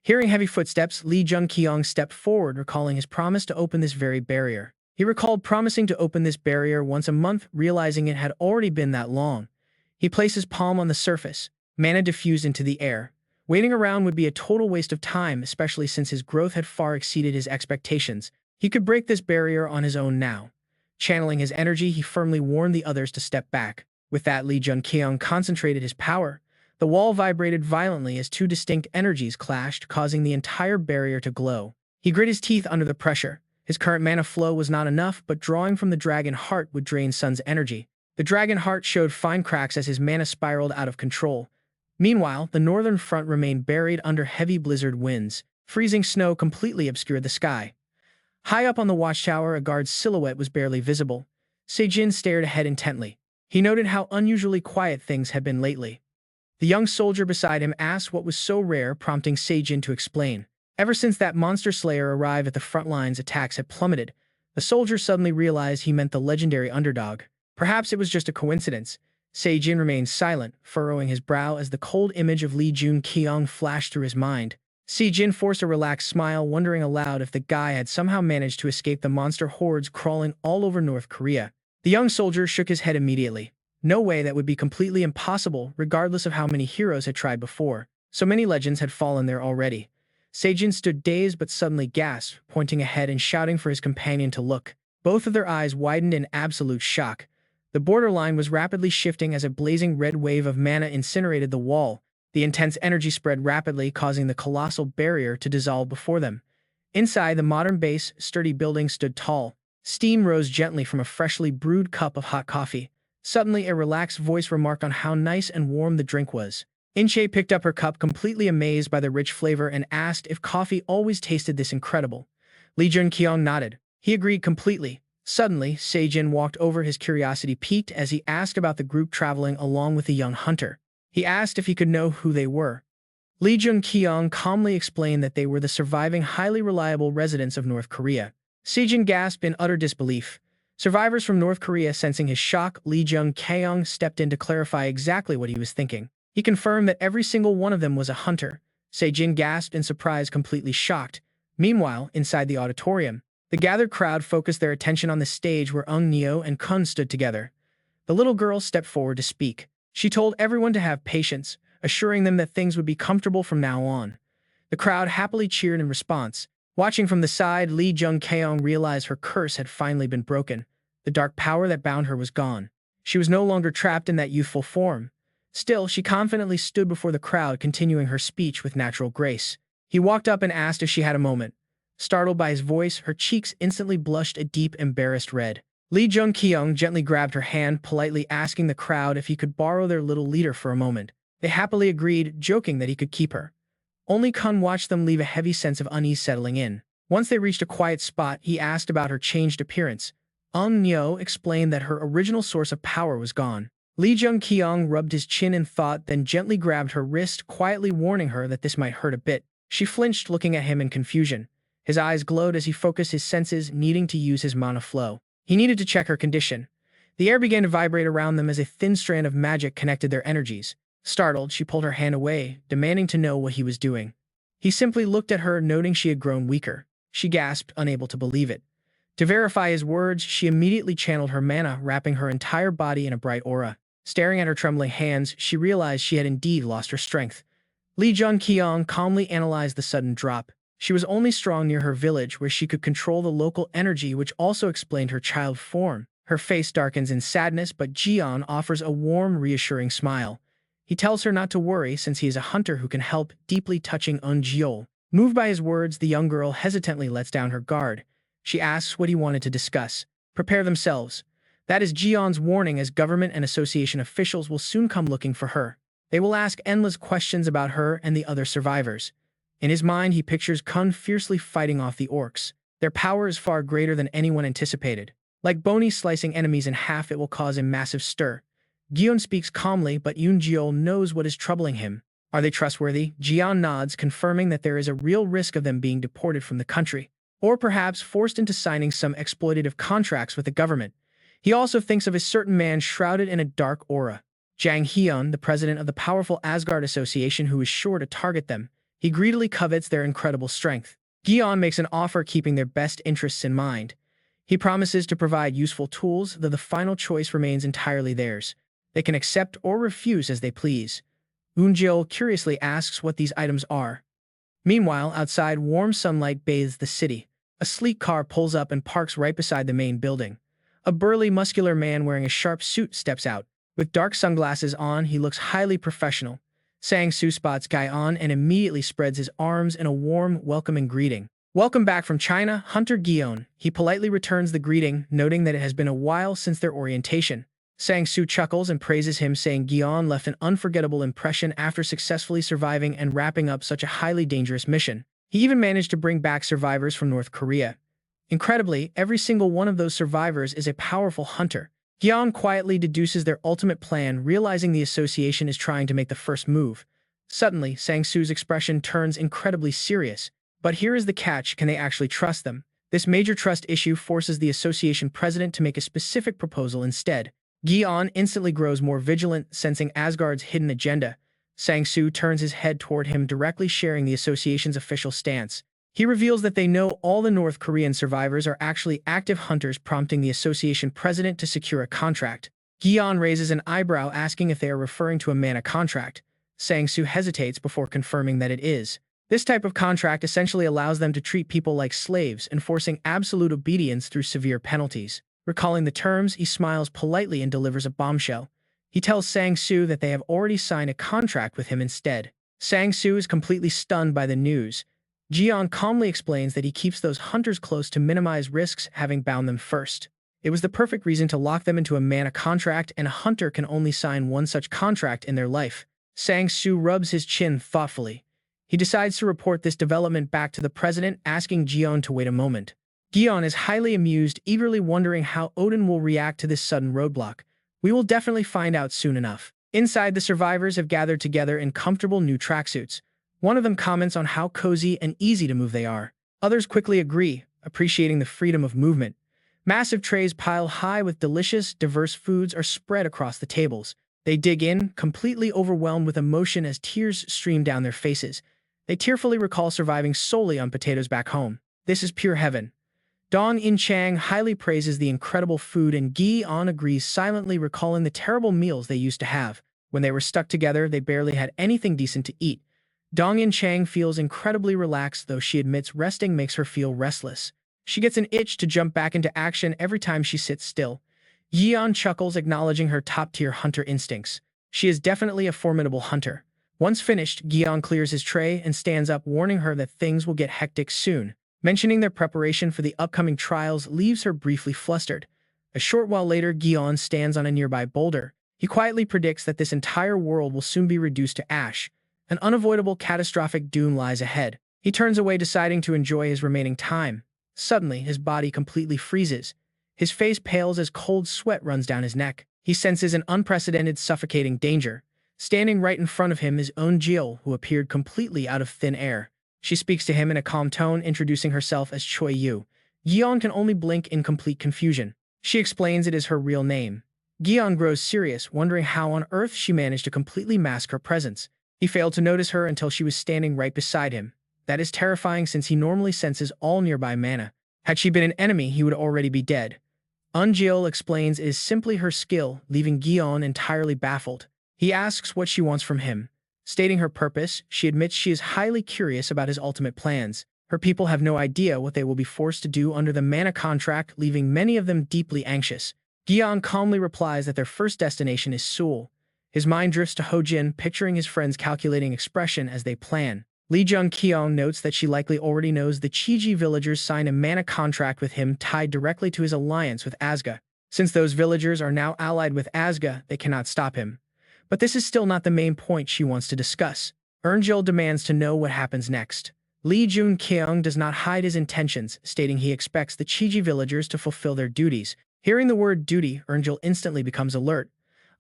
Hearing heavy footsteps, Jun-kyeong stepped forward, recalling his promise to open this very barrier. He recalled promising to open this barrier once a month, realizing it had already been that long. He placed his palm on the surface. Mana diffused into the air. Waiting around would be a total waste of time, especially since his growth had far exceeded his expectations. He could break this barrier on his own now. Channeling his energy, he firmly warned the others to step back. With that, Jun-kyeong concentrated his power. The wall vibrated violently as two distinct energies clashed, causing the entire barrier to glow. He grit his teeth under the pressure. His current mana flow was not enough, but drawing from the dragon heart would drain Sun's energy. The dragon heart showed fine cracks as his mana spiraled out of control. Meanwhile, the northern front remained buried under heavy blizzard winds. Freezing snow completely obscured the sky. High up on the watchtower, a guard's silhouette was barely visible. Se-jin stared ahead intently. He noted how unusually quiet things had been lately. The young soldier beside him asked what was so rare, prompting Se-jin to explain. Ever since that monster slayer arrived at the front lines, attacks had plummeted. The soldier suddenly realized he meant the legendary underdog. Perhaps it was just a coincidence. Se-jin remained silent, furrowing his brow as the cold image of Jun-kyeong flashed through his mind. Se-jin forced a relaxed smile, wondering aloud if the guy had somehow managed to escape the monster hordes crawling all over North Korea. The young soldier shook his head immediately. No way, that would be completely impossible, regardless of how many heroes had tried before. So many legends had fallen there already. Se-jin stood dazed but suddenly gasped, pointing ahead and shouting for his companion to look. Both of their eyes widened in absolute shock. The borderline was rapidly shifting as a blazing red wave of mana incinerated the wall. The intense energy spread rapidly, causing the colossal barrier to dissolve before them. Inside, the modern base, sturdy building stood tall. Steam rose gently from a freshly brewed cup of hot coffee. Suddenly, a relaxed voice remarked on how nice and warm the drink was. Inche picked up her cup, completely amazed by the rich flavor, and asked if coffee always tasted this incredible. Jun-kyeong nodded. He agreed completely. Suddenly, Se-jin walked over, his curiosity piqued as he asked about the group traveling along with the young hunter. He asked if he could know who they were. Jun-kyeong calmly explained that they were the surviving, highly reliable residents of North Korea. Se-jin gasped in utter disbelief. Survivors from North Korea. Sensing his shock, Jun-kyeong stepped in to clarify exactly what he was thinking. He confirmed that every single one of them was a hunter. Se-jin gasped in surprise, completely shocked. Meanwhile, inside the auditorium, the gathered crowd focused their attention on the stage where Neo and Kun stood together. The little girl stepped forward to speak. She told everyone to have patience, assuring them that things would be comfortable from now on. The crowd happily cheered in response. Watching from the side, Jun-kyeong realized her curse had finally been broken. The dark power that bound her was gone. She was no longer trapped in that youthful form. Still, she confidently stood before the crowd, continuing her speech with natural grace. He walked up and asked if she had a moment. Startled by his voice, her cheeks instantly blushed a deep, embarrassed red. Jun-kyeong gently grabbed her hand, politely asking the crowd if he could borrow their little leader for a moment. They happily agreed, joking that he could keep her. Only Kun watched them, leave a heavy sense of unease settling in. Once they reached a quiet spot, he asked about her changed appearance. Neo explained that her original source of power was gone. Jun-kyeong rubbed his chin in thought, then gently grabbed her wrist, quietly warning her that this might hurt a bit. She flinched, looking at him in confusion. His eyes glowed as he focused his senses, needing to use his mana flow. He needed to check her condition. The air began to vibrate around them as a thin strand of magic connected their energies. Startled, she pulled her hand away, demanding to know what he was doing. He simply looked at her, noting she had grown weaker. She gasped, unable to believe it. To verify his words, she immediately channeled her mana, wrapping her entire body in a bright aura. Staring at her trembling hands, she realized she had indeed lost her strength. Jun-kyeong calmly analyzed the sudden drop. She was only strong near her village, where she could control the local energy, which also explained her child form. Her face darkens in sadness, but Jian offers a warm, reassuring smile. He tells her not to worry, since he is a hunter who can help, deeply touching Eun-jeol. Moved by his words, the young girl hesitantly lets down her guard. She asks what he wanted to discuss. Prepare themselves. That is Jian's warning, as government and association officials will soon come looking for her. They will ask endless questions about her and the other survivors. In his mind, he pictures Kun fiercely fighting off the orcs. Their power is far greater than anyone anticipated. Like bony slicing enemies in half, it will cause a massive stir. Gion speaks calmly, but Eun-jeol knows what is troubling him. Are they trustworthy? Jian nods, confirming that there is a real risk of them being deported from the country, or perhaps forced into signing some exploitative contracts with the government. He also thinks of a certain man shrouded in a dark aura. Jang Hyun, the president of the powerful Asgard Association, who is sure to target them. He greedily covets their incredible strength. Gion makes an offer, keeping their best interests in mind. He promises to provide useful tools, though the final choice remains entirely theirs. They can accept or refuse as they please. Eun-jeol curiously asks what these items are. Meanwhile, outside, warm sunlight bathes the city. A sleek car pulls up and parks right beside the main building. A burly, muscular man wearing a sharp suit steps out. With dark sunglasses on, he looks highly professional. Sang-soo spots Guy on and immediately spreads his arms in a warm, welcoming greeting. Welcome back from China, Hunter Gion. He politely returns the greeting, noting that it has been a while since their orientation. Sang-soo chuckles and praises him, saying Gi-on left an unforgettable impression after successfully surviving and wrapping up such a highly dangerous mission. He even managed to bring back survivors from North Korea. Incredibly, every single one of those survivors is a powerful hunter. Gi-on quietly deduces their ultimate plan, realizing the association is trying to make the first move. Suddenly, Sang-soo's expression turns incredibly serious. But here is the catch: can they actually trust them? This major trust issue forces the association president to make a specific proposal instead. Gi-on instantly grows more vigilant, sensing Asgard's hidden agenda. Sang-soo turns his head toward him, directly sharing the association's official stance. He reveals that they know all the North Korean survivors are actually active hunters, prompting the association president to secure a contract. Gi-on raises an eyebrow, asking if they are referring to a mana contract. Sang-soo hesitates before confirming that it is. This type of contract essentially allows them to treat people like slaves, enforcing absolute obedience through severe penalties. Recalling the terms, he smiles politely and delivers a bombshell. He tells Sang-soo that they have already signed a contract with him instead. Sang-soo is completely stunned by the news. Gi-on calmly explains that he keeps those hunters close to minimize risks, having bound them first. It was the perfect reason to lock them into a mana contract, and a hunter can only sign one such contract in their life. Sang-soo rubs his chin thoughtfully. He decides to report this development back to the president, asking Gi-on to wait a moment. Gi-on is highly amused, eagerly wondering how Odin will react to this sudden roadblock. We will definitely find out soon enough. Inside, the survivors have gathered together in comfortable new tracksuits. One of them comments on how cozy and easy to move they are. Others quickly agree, appreciating the freedom of movement. Massive trays piled high with delicious, diverse foods are spread across the tables. They dig in, completely overwhelmed with emotion as tears stream down their faces. They tearfully recall surviving solely on potatoes back home. This is pure heaven. Dong In-chang highly praises the incredible food, and Gi-on agrees silently, recalling the terrible meals they used to have. When they were stuck together, they barely had anything decent to eat. Dong In-chang feels incredibly relaxed, though she admits resting makes her feel restless. She gets an itch to jump back into action every time she sits still. Gi-on chuckles, acknowledging her top-tier hunter instincts. She is definitely a formidable hunter. Once finished, Gi-on clears his tray and stands up, warning her that things will get hectic soon. Mentioning their preparation for the upcoming trials leaves her briefly flustered. A short while later, Gi-on stands on a nearby boulder. He quietly predicts that this entire world will soon be reduced to ash. An unavoidable catastrophic doom lies ahead. He turns away, deciding to enjoy his remaining time. Suddenly, his body completely freezes. His face pales as cold sweat runs down his neck. He senses an unprecedented, suffocating danger. Standing right in front of him is Eun-jil, who appeared completely out of thin air. She speaks to him in a calm tone, introducing herself as Choi Yu. Gi-on can only blink in complete confusion. She explains it is her real name. Gi-on grows serious, wondering how on earth she managed to completely mask her presence. He failed to notice her until she was standing right beside him. That is terrifying, since he normally senses all nearby mana. Had she been an enemy, he would already be dead. Eun-jil explains it is simply her skill, leaving Gi-on entirely baffled. He asks what she wants from him. Stating her purpose, she admits she is highly curious about his ultimate plans. Her people have no idea what they will be forced to do under the mana contract, leaving many of them deeply anxious. Gi-on calmly replies that their first destination is Seoul. His mind drifts to Ho-jin, picturing his friend's calculating expression as they plan. Jun-kyeong notes that she likely already knows the Chiji villagers signed a mana contract with him tied directly to his alliance with Asga. Since those villagers are now allied with Asga, they cannot stop him. But this is still not the main point she wants to discuss. Eun-jil demands to know what happens next. Jun-kyeong does not hide his intentions, stating he expects the Chiji villagers to fulfill their duties. Hearing the word duty, Eun-jil instantly becomes alert.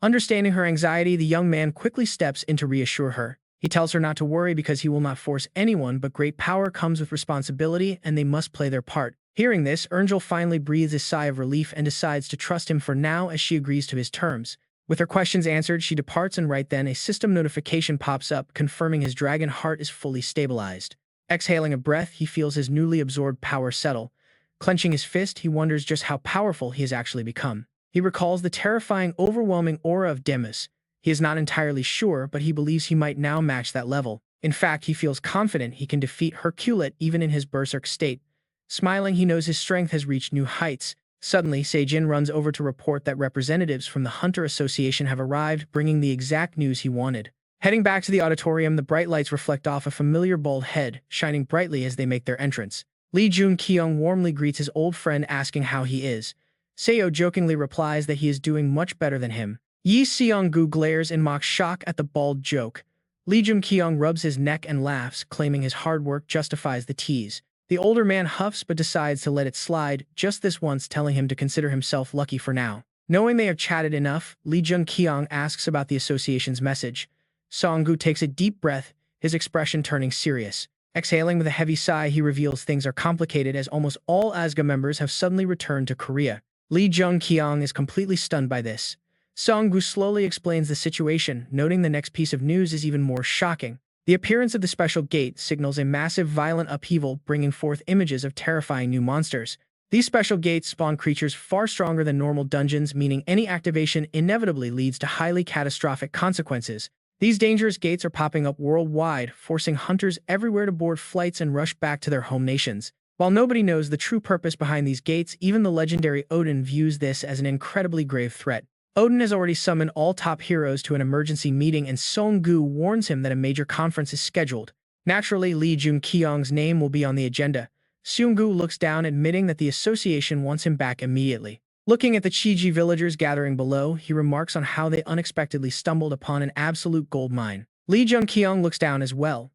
Understanding her anxiety, the young man quickly steps in to reassure her. He tells her not to worry because he will not force anyone, but great power comes with responsibility and they must play their part. Hearing this, Eun-jil finally breathes a sigh of relief and decides to trust him for now, as she agrees to his terms. With her questions answered, she departs, and right then a system notification pops up, confirming his dragon heart is fully stabilized. Exhaling a breath, he feels his newly absorbed power settle. Clenching his fist, he wonders just how powerful he has actually become. He recalls the terrifying, overwhelming aura of Demus. He is not entirely sure, but he believes he might now match that level. In fact, he feels confident he can defeat Herculet even in his berserk state. Smiling, he knows his strength has reached new heights. Suddenly, Sejin runs over to report that representatives from the Hunter Association have arrived, bringing the exact news he wanted. Heading back to the auditorium, the bright lights reflect off a familiar bald head, shining brightly as they make their entrance. Jun-kyeong warmly greets his old friend, asking how he is. Seo jokingly replies that he is doing much better than him. Yi Seong-gu glares in mock shock at the bald joke. Lee Jun-kyeong rubs his neck and laughs, claiming his hard work justifies the tease. The older man huffs but decides to let it slide, just this once, telling him to consider himself lucky for now. Knowing they have chatted enough, Lee Jun-kyeong asks about the association's message. Seong-gu takes a deep breath, his expression turning serious. Exhaling with a heavy sigh, he reveals things are complicated as almost all ASGA members have suddenly returned to Korea. Lee Jun-kyeong is completely stunned by this. Seong-gu slowly explains the situation, noting the next piece of news is even more shocking. The appearance of the special gate signals a massive violent upheaval, bringing forth images of terrifying new monsters. These special gates spawn creatures far stronger than normal dungeons, meaning any activation inevitably leads to highly catastrophic consequences. These dangerous gates are popping up worldwide, forcing hunters everywhere to board flights and rush back to their home nations. While nobody knows the true purpose behind these gates, even the legendary Odin views this as an incredibly grave threat. Odin has already summoned all top heroes to an emergency meeting, and Seong-gu warns him that a major conference is scheduled. Naturally, Lee Jun-kyeong's name will be on the agenda. Seong-gu looks down, admitting that the association wants him back immediately. Looking at the Chiji villagers gathering below, he remarks on how they unexpectedly stumbled upon an absolute gold mine. Lee Jun-kyeong looks down as well.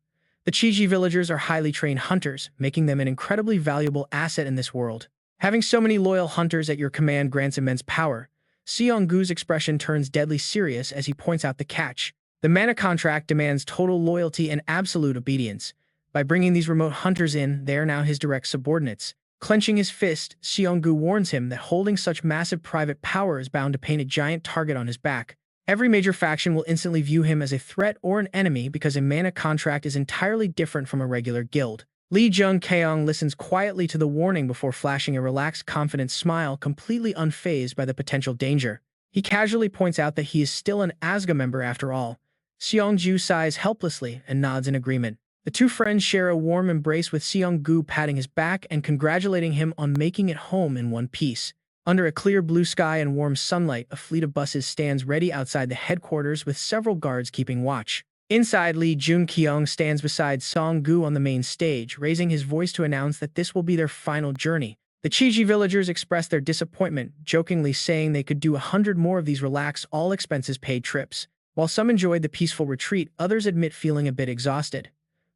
The Chiji villagers are highly trained hunters, making them an incredibly valuable asset in this world. Having so many loyal hunters at your command grants immense power. Seong-gu's expression turns deadly serious as he points out the catch. The mana contract demands total loyalty and absolute obedience. By bringing these remote hunters in, they are now his direct subordinates. Clenching his fist, Seong-gu warns him that holding such massive private power is bound to paint a giant target on his back. Every major faction will instantly view him as a threat or an enemy because a mana contract is entirely different from a regular guild. Lee Jun-kyeong listens quietly to the warning before flashing a relaxed, confident smile, completely unfazed by the potential danger. He casually points out that he is still an ASGA member after all. Seong-ju sighs helplessly and nods in agreement. The two friends share a warm embrace, with Seong-gu patting his back and congratulating him on making it home in one piece. Under a clear blue sky and warm sunlight, a fleet of buses stands ready outside the headquarters, with several guards keeping watch. Inside, Lee Jun-kyeong stands beside Seong-gu on the main stage, raising his voice to announce that this will be their final journey. The Chiji villagers express their disappointment, jokingly saying they could do 100 more of these relaxed, all-expenses-paid trips. While some enjoyed the peaceful retreat, others admit feeling a bit exhausted.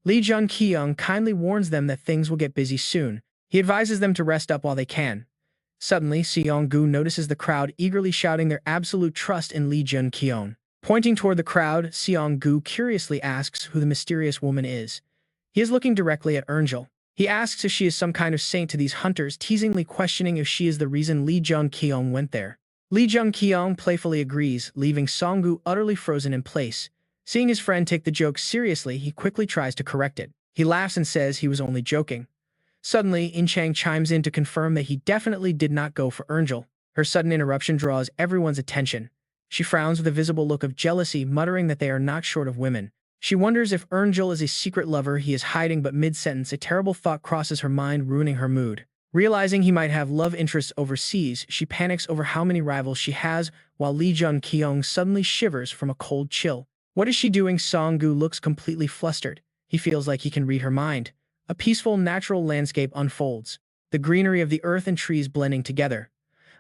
Lee Jun-kyeong kindly warns them that things will get busy soon. He advises them to rest up while they can. Suddenly, Seong-gu notices the crowd eagerly shouting their absolute trust in Lee Jun-kyeong. Pointing toward the crowd, Seong-gu curiously asks who the mysterious woman is. He is looking directly at Earngel. He asks if she is some kind of saint to these hunters, teasingly questioning if she is the reason Lee Jun-kyeong went there. Lee Jun-kyeong playfully agrees, leaving Seong-gu utterly frozen in place. Seeing his friend take the joke seriously, he quickly tries to correct it. He laughs and says he was only joking. Suddenly, In-chang chimes in to confirm that he definitely did not go for Earngel. Her sudden interruption draws everyone's attention. She frowns with a visible look of jealousy, muttering that they are not short of women. She wonders if Earngel is a secret lover he is hiding, but mid-sentence a terrible thought crosses her mind, ruining her mood. Realizing he might have love interests overseas, she panics over how many rivals she has, while Lee Jun-kyeong suddenly shivers from a cold chill. What is she doing? Seong-gu looks completely flustered. He feels like he can read her mind. A peaceful, natural landscape unfolds, the greenery of the earth and trees blending together.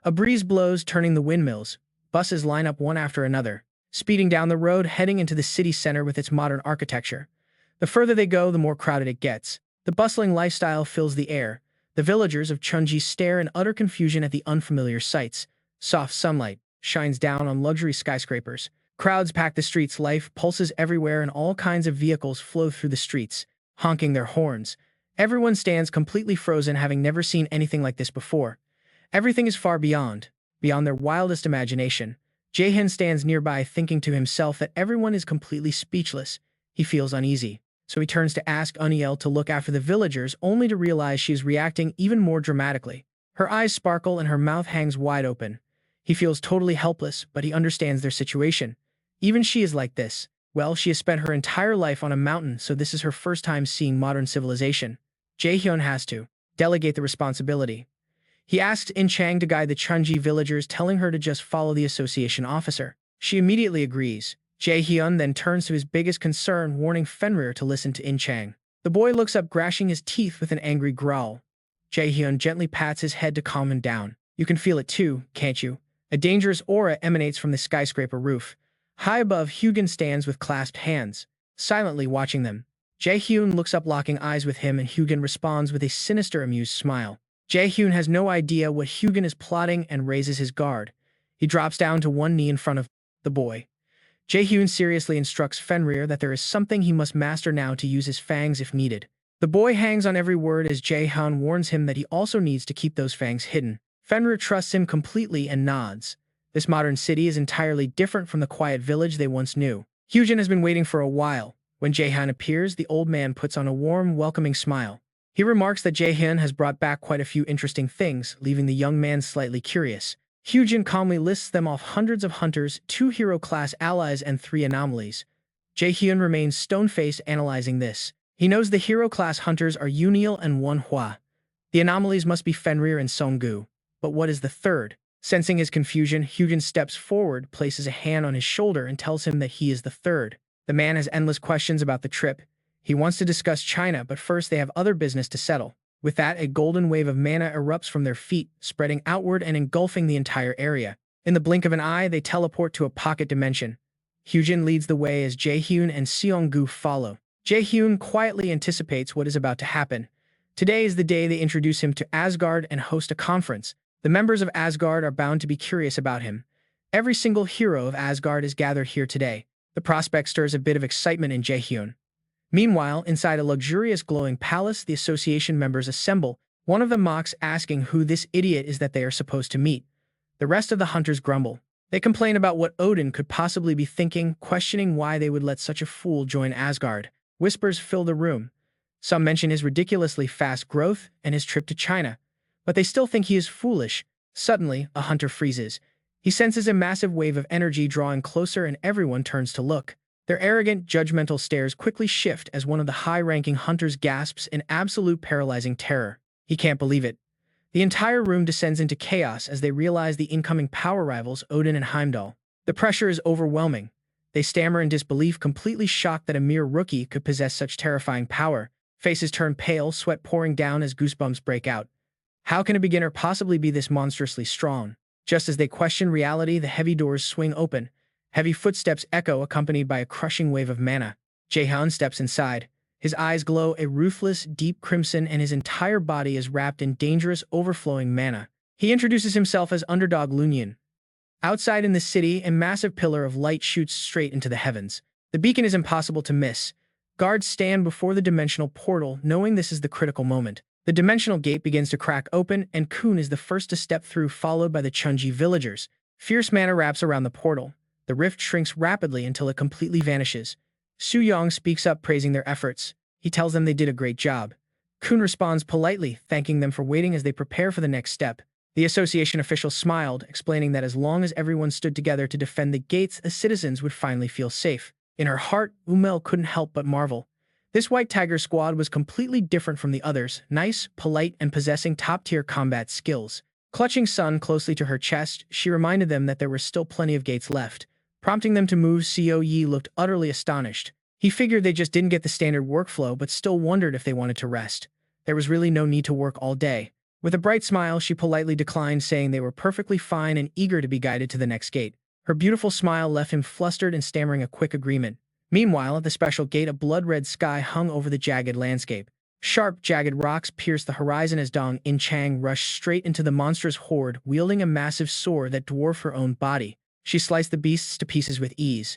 A breeze blows, turning the windmills. Buses line up one after another, speeding down the road, heading into the city center with its modern architecture. The further they go, the more crowded it gets. The bustling lifestyle fills the air. The villagers of Chunji stare in utter confusion at the unfamiliar sights. Soft sunlight shines down on luxury skyscrapers. Crowds pack the streets, life pulses everywhere, and all kinds of vehicles flow through the streets, honking their horns. Everyone stands completely frozen, having never seen anything like this before. Everything is far beyond their wildest imagination. Jae-hyun stands nearby, thinking to himself that everyone is completely speechless. He feels uneasy, so he turns to ask Uniel to look after the villagers, only to realize she is reacting even more dramatically. Her eyes sparkle and her mouth hangs wide open. He feels totally helpless, but he understands their situation. Even she is like this. Well, she has spent her entire life on a mountain, so this is her first time seeing modern civilization. Jae-hyun has to delegate the responsibility. He asks In-chang to guide the Chunji villagers, telling her to just follow the association officer. She immediately agrees. Jae-hyun then turns to his biggest concern, warning Fenrir to listen to In-chang. The boy looks up, gnashing his teeth with an angry growl. Jae-hyun gently pats his head to calm him down. You can feel it too, can't you? A dangerous aura emanates from the skyscraper roof. High above, Hyun stands with clasped hands, silently watching them. Jae-hyun looks up, locking eyes with him, and Hyun responds with a sinister, amused smile. Jae-hyun has no idea what Hyun is plotting and raises his guard. He drops down to one knee in front of the boy. Jae-hyun seriously instructs Fenrir that there is something he must master now to use his fangs if needed. The boy hangs on every word as Jae-hyun warns him that he also needs to keep those fangs hidden. Fenrir trusts him completely and nods. This modern city is entirely different from the quiet village they once knew. Hyun has been waiting for a while. When Jae-hyun appears, the old man puts on a warm, welcoming smile. He remarks that Jae-hyun has brought back quite a few interesting things, leaving the young man slightly curious. Hyun calmly lists them off: hundreds of hunters, 2 hero-class allies, and 3 anomalies. Jae-hyun remains stone-faced, analyzing this. He knows the hero-class hunters are Yunil and Manhwa. The anomalies must be Fenrir and Songgu. But what is the third? Sensing his confusion, Hyun steps forward, places a hand on his shoulder, and tells him that he is the third. The man has endless questions about the trip. He wants to discuss China, but first they have other business to settle. With that, a golden wave of mana erupts from their feet, spreading outward and engulfing the entire area. In the blink of an eye, they teleport to a pocket dimension. Hyun leads the way as Jae-hyun and Seong-gu follow. Jae-hyun quietly anticipates what is about to happen. Today is the day they introduce him to Asgard and host a conference. The members of Asgard are bound to be curious about him. Every single hero of Asgard is gathered here today. The prospect stirs a bit of excitement in Jae-hyun. Meanwhile, inside a luxurious glowing palace, the association members assemble. One of them mocks, asking who this idiot is that they are supposed to meet. The rest of the hunters grumble. They complain about what Odin could possibly be thinking, questioning why they would let such a fool join Asgard. Whispers fill the room. Some mention his ridiculously fast growth and his trip to China, but they still think he is foolish. Suddenly, a hunter freezes. He senses a massive wave of energy drawing closer, and everyone turns to look. Their arrogant, judgmental stares quickly shift as one of the high-ranking hunters gasps in absolute paralyzing terror. He can't believe it. The entire room descends into chaos as they realize the incoming power rivals, Odin and Heimdall. The pressure is overwhelming. They stammer in disbelief, completely shocked that a mere rookie could possess such terrifying power. Faces turn pale, sweat pouring down as goosebumps break out. How can a beginner possibly be this monstrously strong? Just as they question reality, the heavy doors swing open. Heavy footsteps echo, accompanied by a crushing wave of mana. Jae-hyun steps inside. His eyes glow a ruthless, deep crimson, and his entire body is wrapped in dangerous, overflowing mana. He introduces himself as Underdog Lunyan. Outside in the city, a massive pillar of light shoots straight into the heavens. The beacon is impossible to miss. Guards stand before the dimensional portal, knowing this is the critical moment. The dimensional gate begins to crack open, and Kun is the first to step through, followed by the Chunji villagers. Fierce mana wraps around the portal. The rift shrinks rapidly until it completely vanishes. Soo-young speaks up, praising their efforts. He tells them they did a great job. Kun responds politely, thanking them for waiting as they prepare for the next step. The association official smiled, explaining that as long as everyone stood together to defend the gates, the citizens would finally feel safe. In her heart, Umel couldn't help but marvel. This White Tiger squad was completely different from the others, nice, polite, and possessing top-tier combat skills. Clutching Sun closely to her chest, she reminded them that there were still plenty of gates left. Prompting them to move, Seo Yi looked utterly astonished. He figured they just didn't get the standard workflow, but still wondered if they wanted to rest. There was really no need to work all day. With a bright smile, she politely declined, saying they were perfectly fine and eager to be guided to the next gate. Her beautiful smile left him flustered and stammering a quick agreement. Meanwhile, at the special gate, a blood-red sky hung over the jagged landscape. Sharp, jagged rocks pierced the horizon as Dong In-chang rushed straight into the monstrous horde, wielding a massive sword that dwarfed her own body. She sliced the beasts to pieces with ease.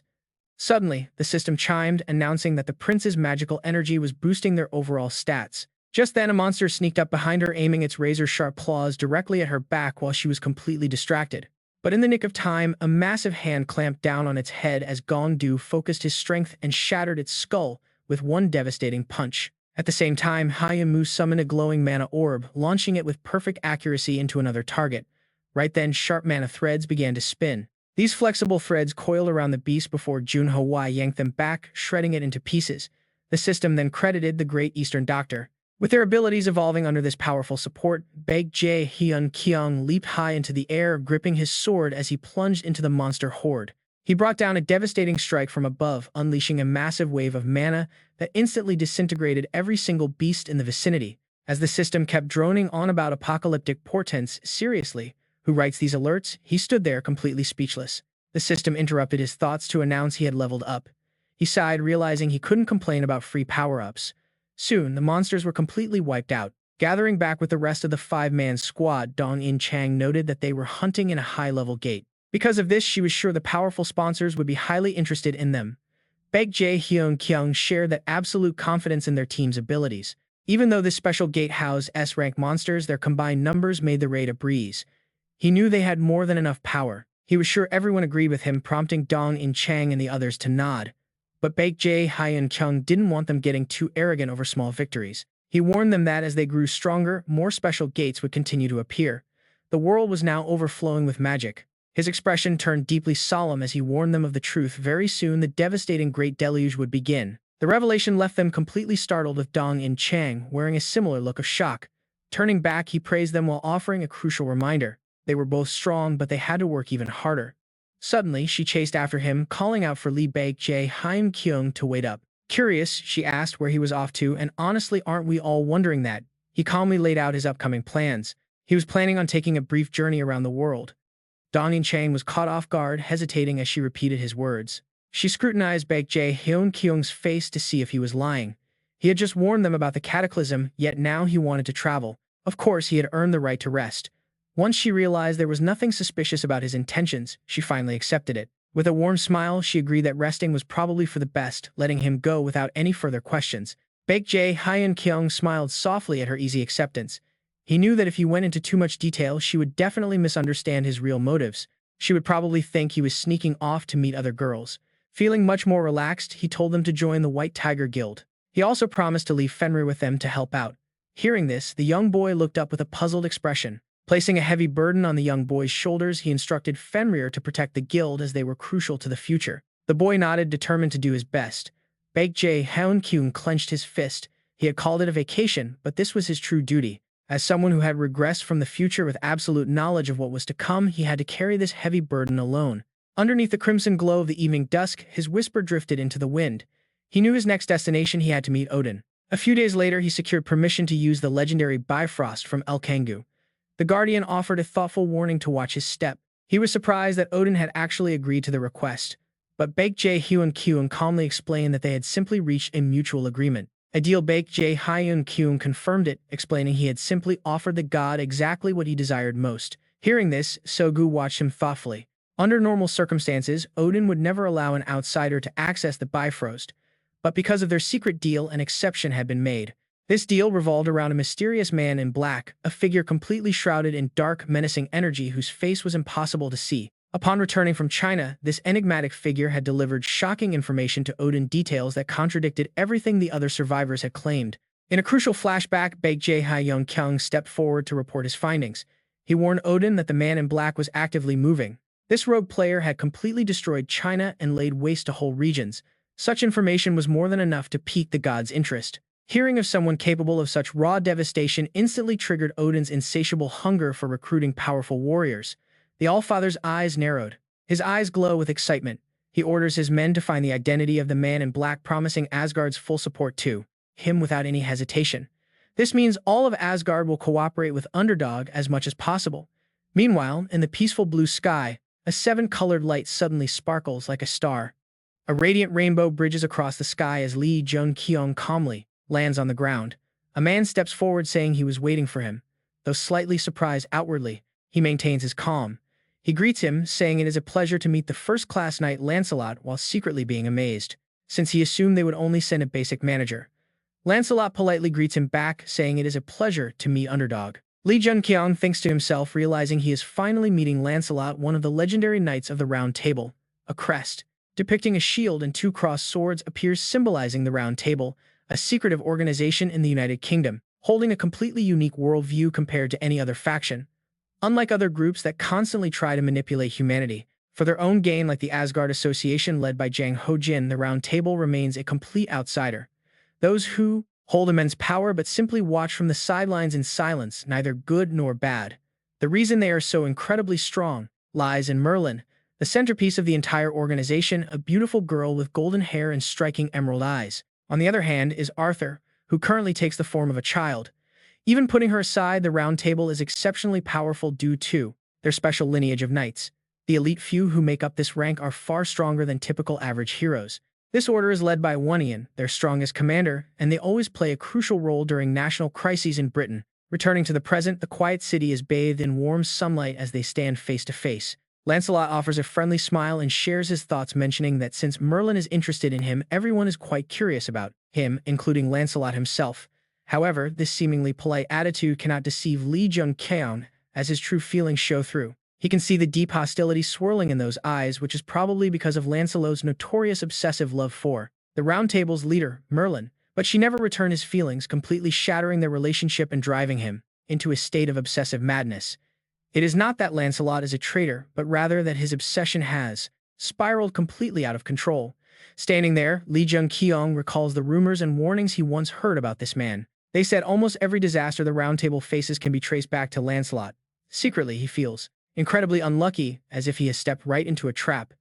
Suddenly, the system chimed, announcing that the prince's magical energy was boosting their overall stats. Just then, a monster sneaked up behind her, aiming its razor-sharp claws directly at her back while she was completely distracted. But in the nick of time, a massive hand clamped down on its head as Gong-du focused his strength and shattered its skull with one devastating punch. At the same time, Hyamu summoned a glowing mana orb, launching it with perfect accuracy into another target. Right then, sharp mana threads began to spin. These flexible threads coiled around the beast before Jun-kyeong yanked them back, shredding it into pieces. The system then credited the Great Eastern Doctor. With their abilities evolving under this powerful support, Jun-kyeong leaped high into the air, gripping his sword as he plunged into the monster horde. He brought down a devastating strike from above, unleashing a massive wave of mana that instantly disintegrated every single beast in the vicinity. As the system kept droning on about apocalyptic portents, seriously, Who writes these alerts? He stood there completely speechless. The system interrupted his thoughts to announce he had leveled up. He sighed, realizing he couldn't complain about free power-ups. Soon, the monsters were completely wiped out. Gathering back with the rest of the five-man squad, Dong-in Chang noted that they were hunting in a high-level gate. Because of this, she was sure the powerful sponsors would be highly interested in them. Baek Jun-kyeong shared that absolute confidence in their team's abilities. Even though this special gate housed S-rank monsters, their combined numbers made the raid a breeze. He knew they had more than enough power. He was sure everyone agreed with him, prompting Dong-in Chang and the others to nod. But Baek Jun-kyeong didn't want them getting too arrogant over small victories. He warned them that as they grew stronger, more special gates would continue to appear. The world was now overflowing with magic. His expression turned deeply solemn as he warned them of the truth. Very soon, the devastating Great Deluge would begin. The revelation left them completely startled, with Dong-in Chang wearing a similar look of shock. Turning back, he praised them while offering a crucial reminder. They were both strong, but they had to work even harder. Suddenly, she chased after him, calling out for Lee Baek Jun-kyeong to wait up. Curious, she asked where he was off to, and honestly, aren't we all wondering that? He calmly laid out his upcoming plans. He was planning on taking a brief journey around the world. Dong-in Chang was caught off guard, hesitating as she repeated his words. She scrutinized Baek Jun-kyeong's face to see if he was lying. He had just warned them about the cataclysm, yet now he wanted to travel. Of course, he had earned the right to rest. Once she realized there was nothing suspicious about his intentions, she finally accepted it. With a warm smile, she agreed that resting was probably for the best, letting him go without any further questions. Baek Jun-kyeong smiled softly at her easy acceptance. He knew that if he went into too much detail, she would definitely misunderstand his real motives. She would probably think he was sneaking off to meet other girls. Feeling much more relaxed, he told them to join the White Tiger Guild. He also promised to leave Fenrir with them to help out. Hearing this, the young boy looked up with a puzzled expression. Placing a heavy burden on the young boy's shoulders, he instructed Fenrir to protect the guild as they were crucial to the future. The boy nodded, determined to do his best. Baek Jun-kyeong clenched his fist. He had called it a vacation, but this was his true duty. As someone who had regressed from the future with absolute knowledge of what was to come, he had to carry this heavy burden alone. Underneath the crimson glow of the evening dusk, his whisper drifted into the wind. He knew his next destination. He had to meet Odin. A few days later, he secured permission to use the legendary Bifrost from El Kangoo. The Guardian offered a thoughtful warning to watch his step. He was surprised that Odin had actually agreed to the request. But Baek Jun-kyeong calmly explained that they had simply reached a mutual agreement. Ideal Baek Jun-kyeong confirmed it, explaining he had simply offered the god exactly what he desired most. Hearing this, Sogu watched him thoughtfully. Under normal circumstances, Odin would never allow an outsider to access the Bifrost, but because of their secret deal, an exception had been made. This deal revolved around a mysterious man in black, a figure completely shrouded in dark, menacing energy whose face was impossible to see. Upon returning from China, this enigmatic figure had delivered shocking information to Odin, details that contradicted everything the other survivors had claimed. In a crucial flashback, Baek Jun-kyeong stepped forward to report his findings. He warned Odin that the man in black was actively moving. This rogue player had completely destroyed China and laid waste to whole regions. Such information was more than enough to pique the god's interest. Hearing of someone capable of such raw devastation instantly triggered Odin's insatiable hunger for recruiting powerful warriors. The Allfather's eyes narrowed. His eyes glow with excitement. He orders his men to find the identity of the man in black, promising Asgard's full support to him without any hesitation. This means all of Asgard will cooperate with Underdog as much as possible. Meanwhile, in the peaceful blue sky, a seven-colored light suddenly sparkles like a star. A radiant rainbow bridges across the sky as Lee Jun-kyeong calmly lands on the ground. A man steps forward, saying he was waiting for him. Though slightly surprised outwardly, he maintains his calm. He greets him, saying it is a pleasure to meet the first-class knight Lancelot, while secretly being amazed, since he assumed they would only send a basic manager. Lancelot politely greets him back, saying it is a pleasure to meet Underdog. Lee Jun-kyeong thinks to himself, realizing he is finally meeting Lancelot, one of the legendary knights of the Round Table. A crest, depicting a shield and two crossed swords, appears, symbolizing the Round Table, a secretive organization in the United Kingdom, holding a completely unique worldview compared to any other faction. Unlike other groups that constantly try to manipulate humanity for their own gain, like the Asgard Association led by Jang Ho-jin, the Round Table remains a complete outsider. Those who hold immense power but simply watch from the sidelines in silence, neither good nor bad. The reason they are so incredibly strong lies in Merlin, the centerpiece of the entire organization, a beautiful girl with golden hair and striking emerald eyes. On the other hand is Arthur, who currently takes the form of a child. Even putting her aside, the Round Table is exceptionally powerful due to their special lineage of knights. The elite few who make up this rank are far stronger than typical average heroes. This order is led by Wonian, their strongest commander, and they always play a crucial role during national crises in Britain. Returning to the present, the quiet city is bathed in warm sunlight as they stand face to face. Lancelot offers a friendly smile and shares his thoughts, mentioning that since Merlin is interested in him, everyone is quite curious about him, including Lancelot himself. However, this seemingly polite attitude cannot deceive Jun-kyeong, as his true feelings show through. He can see the deep hostility swirling in those eyes, which is probably because of Lancelot's notorious obsessive love for the Round Table's leader, Merlin, but she never returned his feelings, completely shattering their relationship and driving him into a state of obsessive madness. It is not that Lancelot is a traitor, but rather that his obsession has spiraled completely out of control. Standing there, Jun-kyeong recalls the rumors and warnings he once heard about this man. They said almost every disaster the Round Table faces can be traced back to Lancelot. Secretly, he feels incredibly unlucky, as if he has stepped right into a trap.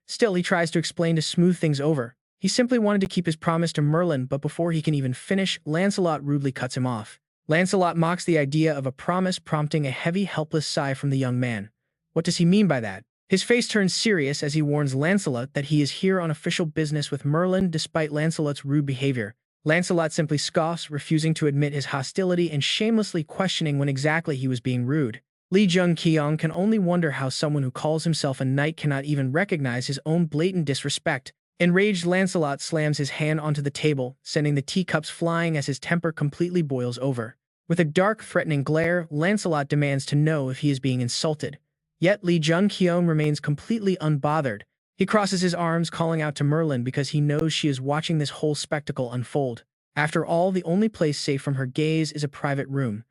Still, he tries to explain to smooth things over. He simply wanted to keep his promise to Merlin, but before he can even finish, Lancelot rudely cuts him off. Lancelot mocks the idea of a promise, prompting a heavy, helpless sigh from the young man. What does he mean by that? His face turns serious as he warns Lancelot that he is here on official business with Merlin despite Lancelot's rude behavior. Lancelot simply scoffs, refusing to admit his hostility and shamelessly questioning when exactly he was being rude. Jun-kyeong can only wonder how someone who calls himself a knight cannot even recognize his own blatant disrespect. Enraged, Lancelot slams his hand onto the table, sending the teacups flying as his temper completely boils over. With a dark, threatening glare, Lancelot demands to know if he is being insulted. Yet Jun-kyeong remains completely unbothered. He crosses his arms, calling out to Merlin because he knows she is watching this whole spectacle unfold. After all, the only place safe from her gaze is a private room.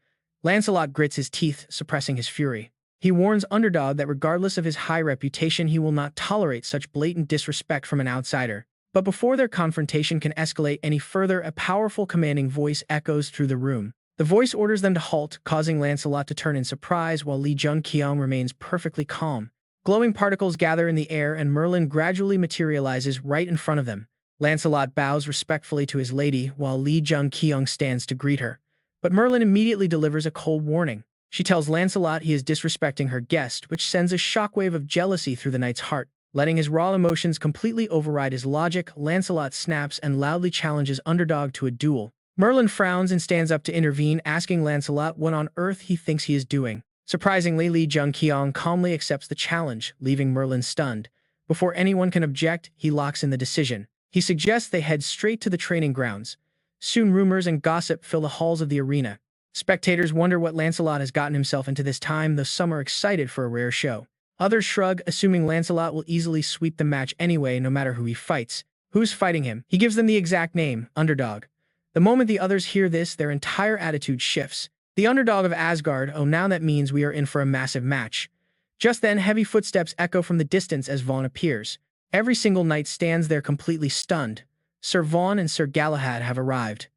Lancelot grits his teeth, suppressing his fury. He warns Underdog that regardless of his high reputation, he will not tolerate such blatant disrespect from an outsider. But before their confrontation can escalate any further, a powerful, commanding voice echoes through the room. The voice orders them to halt, causing Lancelot to turn in surprise while Jun-kyeong remains perfectly calm. Glowing particles gather in the air and Merlin gradually materializes right in front of them. Lancelot bows respectfully to his lady while Jun-kyeong stands to greet her. But Merlin immediately delivers a cold warning. She tells Lancelot he is disrespecting her guest, which sends a shockwave of jealousy through the knight's heart. Letting his raw emotions completely override his logic, Lancelot snaps and loudly challenges Underdog to a duel. Merlin frowns and stands up to intervene, asking Lancelot what on earth he thinks he is doing. Surprisingly, Jun-kyeong calmly accepts the challenge, leaving Merlin stunned. Before anyone can object, he locks in the decision. He suggests they head straight to the training grounds. Soon rumors and gossip fill the halls of the arena. Spectators wonder what Lancelot has gotten himself into this time, though some are excited for a rare show. Others shrug, assuming Lancelot will easily sweep the match anyway, no matter who he fights. Who's fighting him? He gives them the exact name, Underdog. The moment the others hear this, their entire attitude shifts. The Underdog of Asgard, oh, now that means we are in for a massive match. Just then, heavy footsteps echo from the distance as Vaughn appears. Every single knight stands there completely stunned. Sir Vaughn and Sir Galahad have arrived.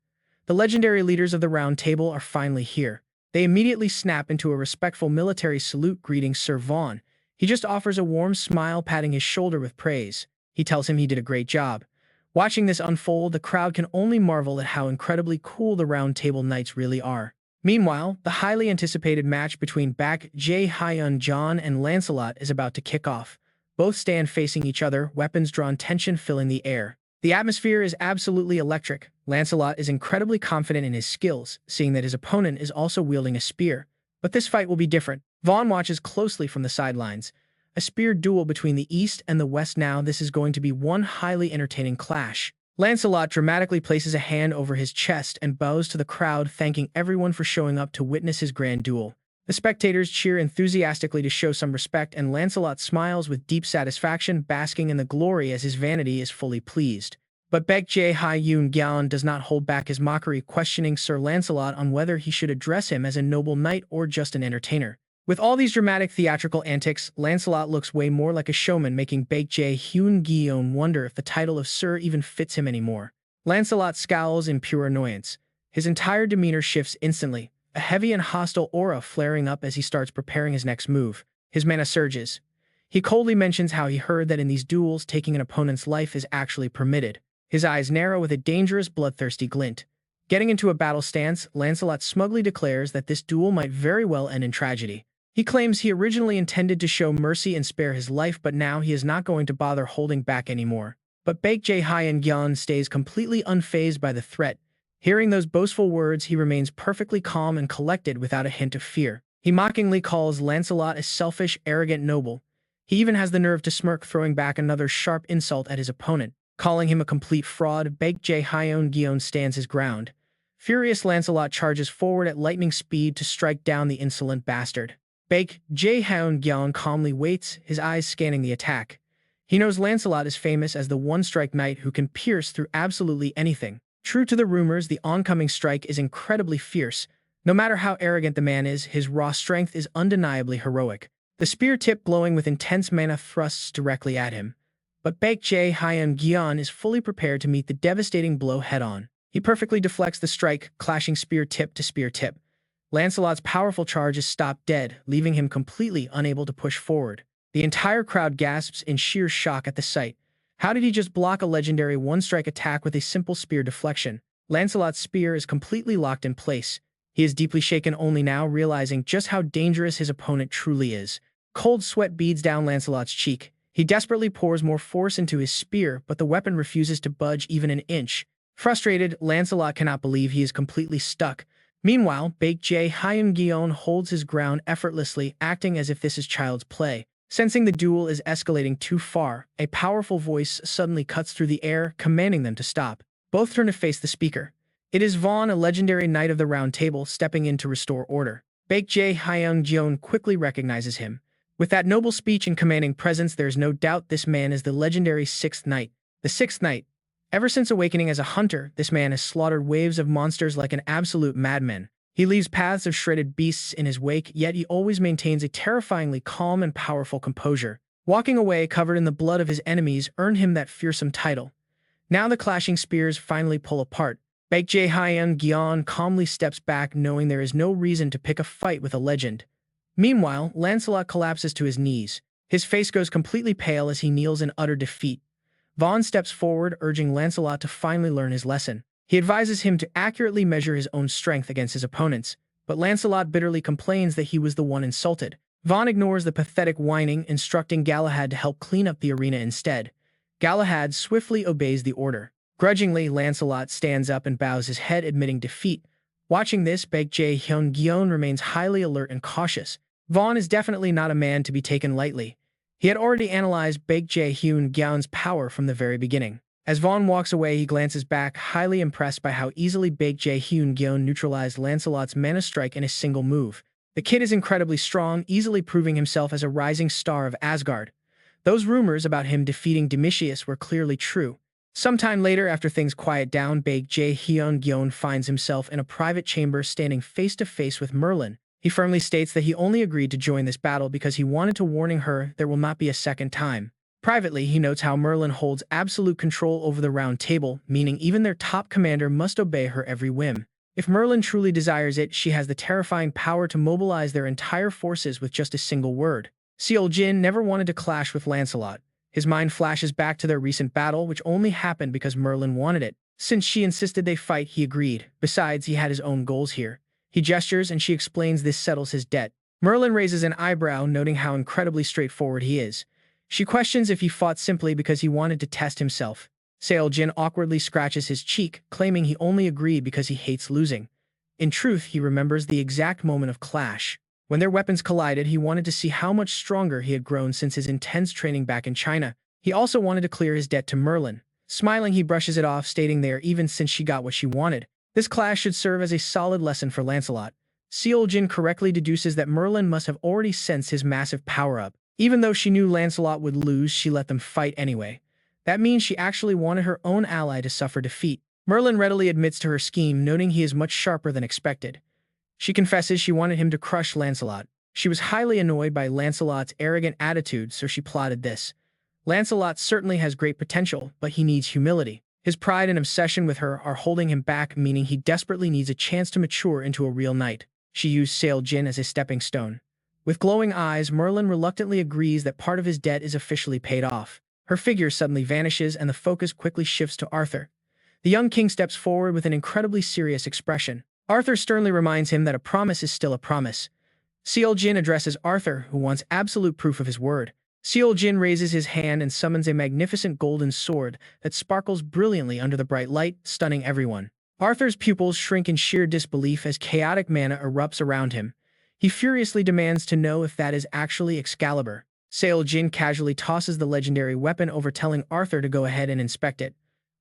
The legendary leaders of the Round Table are finally here. They immediately snap into a respectful military salute, greeting Sir Vaughn. He just offers a warm smile, patting his shoulder with praise. He tells him he did a great job. Watching this unfold, the crowd can only marvel at how incredibly cool the Round Table knights really are. Meanwhile, the highly anticipated match between Baek Jae-hyun and Lancelot is about to kick off. Both stand facing each other, weapons drawn, tension filling the air. The atmosphere is absolutely electric. Lancelot is incredibly confident in his skills, seeing that his opponent is also wielding a spear. But this fight will be different. Vaughn watches closely from the sidelines. A spear duel between the East and the West now. This is going to be one highly entertaining clash. Lancelot dramatically places a hand over his chest and bows to the crowd, thanking everyone for showing up to witness his grand duel. The spectators cheer enthusiastically to show some respect, and Lancelot smiles with deep satisfaction, basking in the glory as his vanity is fully pleased. But Baek Jae-hyun does not hold back his mockery, questioning Sir Lancelot on whether he should address him as a noble knight or just an entertainer. With all these dramatic theatrical antics, Lancelot looks way more like a showman, making Baek Jae-hyun wonder if the title of Sir even fits him anymore. Lancelot scowls in pure annoyance. His entire demeanor shifts instantly, a heavy and hostile aura flaring up as he starts preparing his next move. His mana surges. He coldly mentions how he heard that in these duels, taking an opponent's life is actually permitted. His eyes narrow with a dangerous, bloodthirsty glint. Getting into a battle stance, Lancelot smugly declares that this duel might very well end in tragedy. He claims he originally intended to show mercy and spare his life, but now he is not going to bother holding back anymore. But Baekje-hyun stays completely unfazed by the threat. Hearing those boastful words, he remains perfectly calm and collected without a hint of fear. He mockingly calls Lancelot a selfish, arrogant noble. He even has the nerve to smirk, throwing back another sharp insult at his opponent. Calling him a complete fraud, Baekje-hyun stands his ground. Furious, Lancelot charges forward at lightning speed to strike down the insolent bastard. Baekje-hyun calmly waits, his eyes scanning the attack. He knows Lancelot is famous as the one-strike knight who can pierce through absolutely anything. True to the rumors, the oncoming strike is incredibly fierce. No matter how arrogant the man is, his raw strength is undeniably heroic. The spear tip glowing with intense mana thrusts directly at him. But Baekje-hyun is fully prepared to meet the devastating blow head-on. He perfectly deflects the strike, clashing spear tip to spear tip. Lancelot's powerful charge is stopped dead, leaving him completely unable to push forward. The entire crowd gasps in sheer shock at the sight. How did he just block a legendary one-strike attack with a simple spear deflection? Lancelot's spear is completely locked in place. He is deeply shaken, only now realizing just how dangerous his opponent truly is. Cold sweat beads down Lancelot's cheek. He desperately pours more force into his spear, but the weapon refuses to budge even an inch. Frustrated, Lancelot cannot believe he is completely stuck. Meanwhile, Baekje-hyun holds his ground effortlessly, acting as if this is child's play. Sensing the duel is escalating too far, a powerful voice suddenly cuts through the air, commanding them to stop. Both turn to face the speaker. It is Vaughn, a legendary knight of the Round Table, stepping in to restore order. Baekje-hyun quickly recognizes him. With that noble speech and commanding presence, there is no doubt this man is the legendary Sixth Knight. The Sixth Knight. Ever since awakening as a hunter, this man has slaughtered waves of monsters like an absolute madman. He leaves paths of shredded beasts in his wake, yet he always maintains a terrifyingly calm and powerful composure. Walking away covered in the blood of his enemies earned him that fearsome title. Now the clashing spears finally pull apart. Baekje-hyun calmly steps back, knowing there is no reason to pick a fight with a legend. Meanwhile, Lancelot collapses to his knees. His face goes completely pale as he kneels in utter defeat. Vaughn steps forward, urging Lancelot to finally learn his lesson. He advises him to accurately measure his own strength against his opponents, but Lancelot bitterly complains that he was the one insulted. Vaughn ignores the pathetic whining, instructing Galahad to help clean up the arena instead. Galahad swiftly obeys the order. Grudgingly, Lancelot stands up and bows his head, admitting defeat. Watching this, Baekje-hyun remains highly alert and cautious. Vaughn is definitely not a man to be taken lightly. He had already analyzed Baekje-hyun's power from the very beginning. As Vaughn walks away, he glances back, highly impressed by how easily Baekje-hyun neutralized Lancelot's mana strike in a single move. The kid is incredibly strong, easily proving himself as a rising star of Asgard. Those rumors about him defeating Domitius were clearly true. Sometime later, after things quiet down, Baekje-hyun finds himself in a private chamber standing face-to-face with Merlin. He firmly states that he only agreed to join this battle because he wanted to warn her there will not be a second time. Privately, he notes how Merlin holds absolute control over the Round Table, meaning even their top commander must obey her every whim. If Merlin truly desires it, she has the terrifying power to mobilize their entire forces with just a single word. Jin never wanted to clash with Lancelot. His mind flashes back to their recent battle, which only happened because Merlin wanted it. Since she insisted they fight, he agreed. Besides, he had his own goals here. He gestures and she explains this settles his debt. Merlin raises an eyebrow, noting how incredibly straightforward he is. She questions if he fought simply because he wanted to test himself. Jin awkwardly scratches his cheek, claiming he only agreed because he hates losing. In truth, he remembers the exact moment of clash. When their weapons collided, he wanted to see how much stronger he had grown since his intense training back in China. He also wanted to clear his debt to Merlin. Smiling, he brushes it off, stating there even since she got what she wanted. This clash should serve as a solid lesson for Lancelot. Jin correctly deduces that Merlin must have already sensed his massive power-up. Even though she knew Lancelot would lose, she let them fight anyway. That means she actually wanted her own ally to suffer defeat. Merlin readily admits to her scheme, noting he is much sharper than expected. She confesses she wanted him to crush Lancelot. She was highly annoyed by Lancelot's arrogant attitude, so she plotted this. Lancelot certainly has great potential, but he needs humility. His pride and obsession with her are holding him back, meaning he desperately needs a chance to mature into a real knight. She used Jin as a stepping stone. With glowing eyes, Merlin reluctantly agrees that part of his debt is officially paid off. Her figure suddenly vanishes and the focus quickly shifts to Arthur. The young king steps forward with an incredibly serious expression. Arthur sternly reminds him that a promise is still a promise. Seol-jin addresses Arthur, who wants absolute proof of his word. Seol-jin raises his hand and summons a magnificent golden sword that sparkles brilliantly under the bright light, stunning everyone. Arthur's pupils shrink in sheer disbelief as chaotic mana erupts around him. He furiously demands to know if that is actually Excalibur. Seol-jin casually tosses the legendary weapon over, telling Arthur to go ahead and inspect it.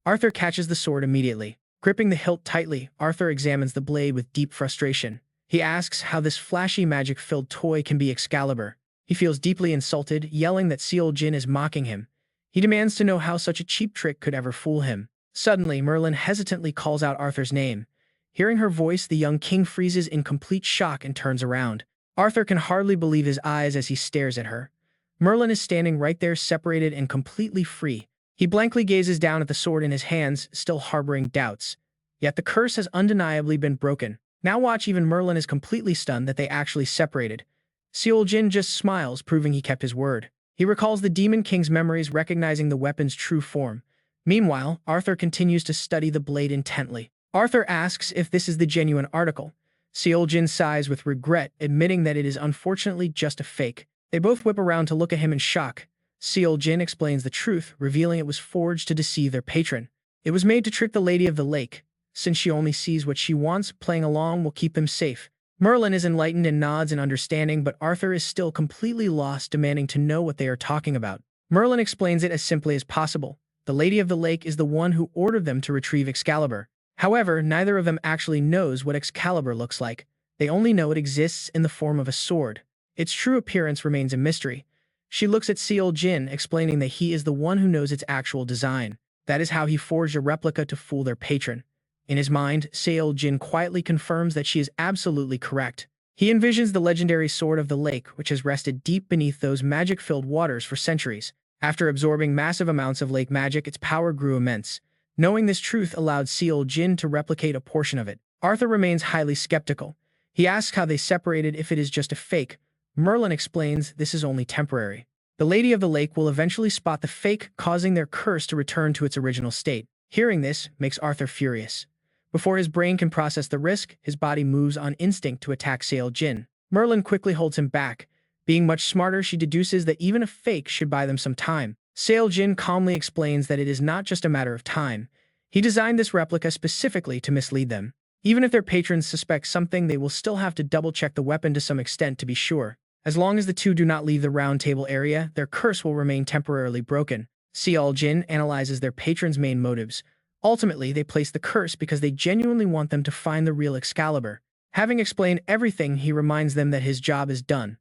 Arthur catches the sword immediately. Gripping the hilt tightly, Arthur examines the blade with deep frustration. He asks how this flashy magic-filled toy can be Excalibur. He feels deeply insulted, yelling that Seol-jin is mocking him. He demands to know how such a cheap trick could ever fool him. Suddenly, Merlin hesitantly calls out Arthur's name. Hearing her voice, the young king freezes in complete shock and turns around. Arthur can hardly believe his eyes as he stares at her. Merlin is standing right there, separated and completely free. He blankly gazes down at the sword in his hands, still harboring doubts. Yet the curse has undeniably been broken. Now watch, even Merlin is completely stunned that they actually separated. Seol-jin just smiles, proving he kept his word. He recalls the Demon King's memories, recognizing the weapon's true form. Meanwhile, Arthur continues to study the blade intently. Arthur asks if this is the genuine article. Seol-jin sighs with regret, admitting that it is unfortunately just a fake. They both whip around to look at him in shock. Seol-jin explains the truth, revealing it was forged to deceive their patron. It was made to trick the Lady of the Lake. Since she only sees what she wants, playing along will keep them safe. Merlin is enlightened and nods in understanding, but Arthur is still completely lost, demanding to know what they are talking about. Merlin explains it as simply as possible. The Lady of the Lake is the one who ordered them to retrieve Excalibur. However, neither of them actually knows what Excalibur looks like. They only know it exists in the form of a sword. Its true appearance remains a mystery. She looks at Seol-jin, explaining that he is the one who knows its actual design. That is how he forged a replica to fool their patron. In his mind, Seol-jin quietly confirms that she is absolutely correct. He envisions the legendary Sword of the Lake, which has rested deep beneath those magic-filled waters for centuries. After absorbing massive amounts of lake magic, its power grew immense. Knowing this truth allowed Seol-jin to replicate a portion of it. Arthur remains highly skeptical. He asks how they separated if it is just a fake. Merlin explains this is only temporary. The Lady of the Lake will eventually spot the fake, causing their curse to return to its original state. Hearing this makes Arthur furious. Before his brain can process the risk, his body moves on instinct to attack Seol-jin. Merlin quickly holds him back. Being much smarter, she deduces that even a fake should buy them some time. Seol-jin calmly explains that it is not just a matter of time. He designed this replica specifically to mislead them. Even if their patrons suspect something, they will still have to double-check the weapon to some extent to be sure. As long as the two do not leave the round table area, their curse will remain temporarily broken. Seol-jin analyzes their patrons' main motives. Ultimately, they place the curse because they genuinely want them to find the real Excalibur. Having explained everything, he reminds them that his job is done.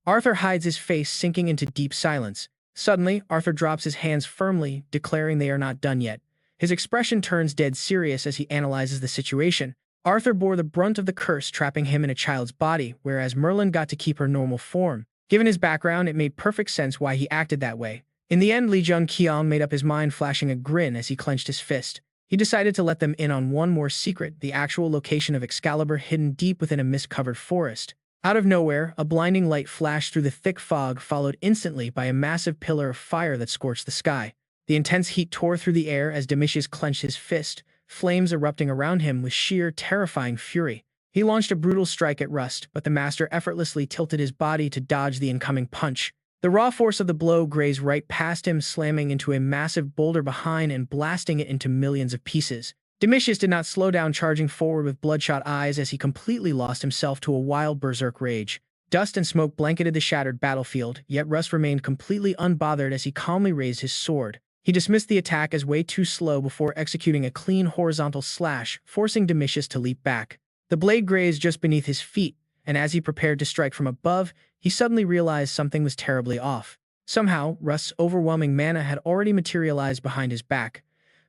Arthur hides his face, sinking into deep silence. Suddenly, Arthur drops his hands firmly, declaring they are not done yet. His expression turns dead serious as he analyzes the situation. Arthur bore the brunt of the curse, trapping him in a child's body, whereas Merlin got to keep her normal form. Given his background, it made perfect sense why he acted that way. In the end, Jun-kyeong made up his mind, flashing a grin as he clenched his fist. He decided to let them in on one more secret, the actual location of Excalibur hidden deep within a mist-covered forest. Out of nowhere, a blinding light flashed through the thick fog, followed instantly by a massive pillar of fire that scorched the sky. The intense heat tore through the air as Domitius clenched his fist, flames erupting around him with sheer, terrifying fury. He launched a brutal strike at Rust, but the master effortlessly tilted his body to dodge the incoming punch. The raw force of the blow grazed right past him, slamming into a massive boulder behind and blasting it into millions of pieces. Domitius did not slow down, charging forward with bloodshot eyes as he completely lost himself to a wild berserk rage. Dust and smoke blanketed the shattered battlefield, yet Rust remained completely unbothered as he calmly raised his sword. He dismissed the attack as way too slow before executing a clean horizontal slash, forcing Domitius to leap back. The blade grazed just beneath his feet, and as he prepared to strike from above, he suddenly realized something was terribly off. Somehow, Rust's overwhelming mana had already materialized behind his back.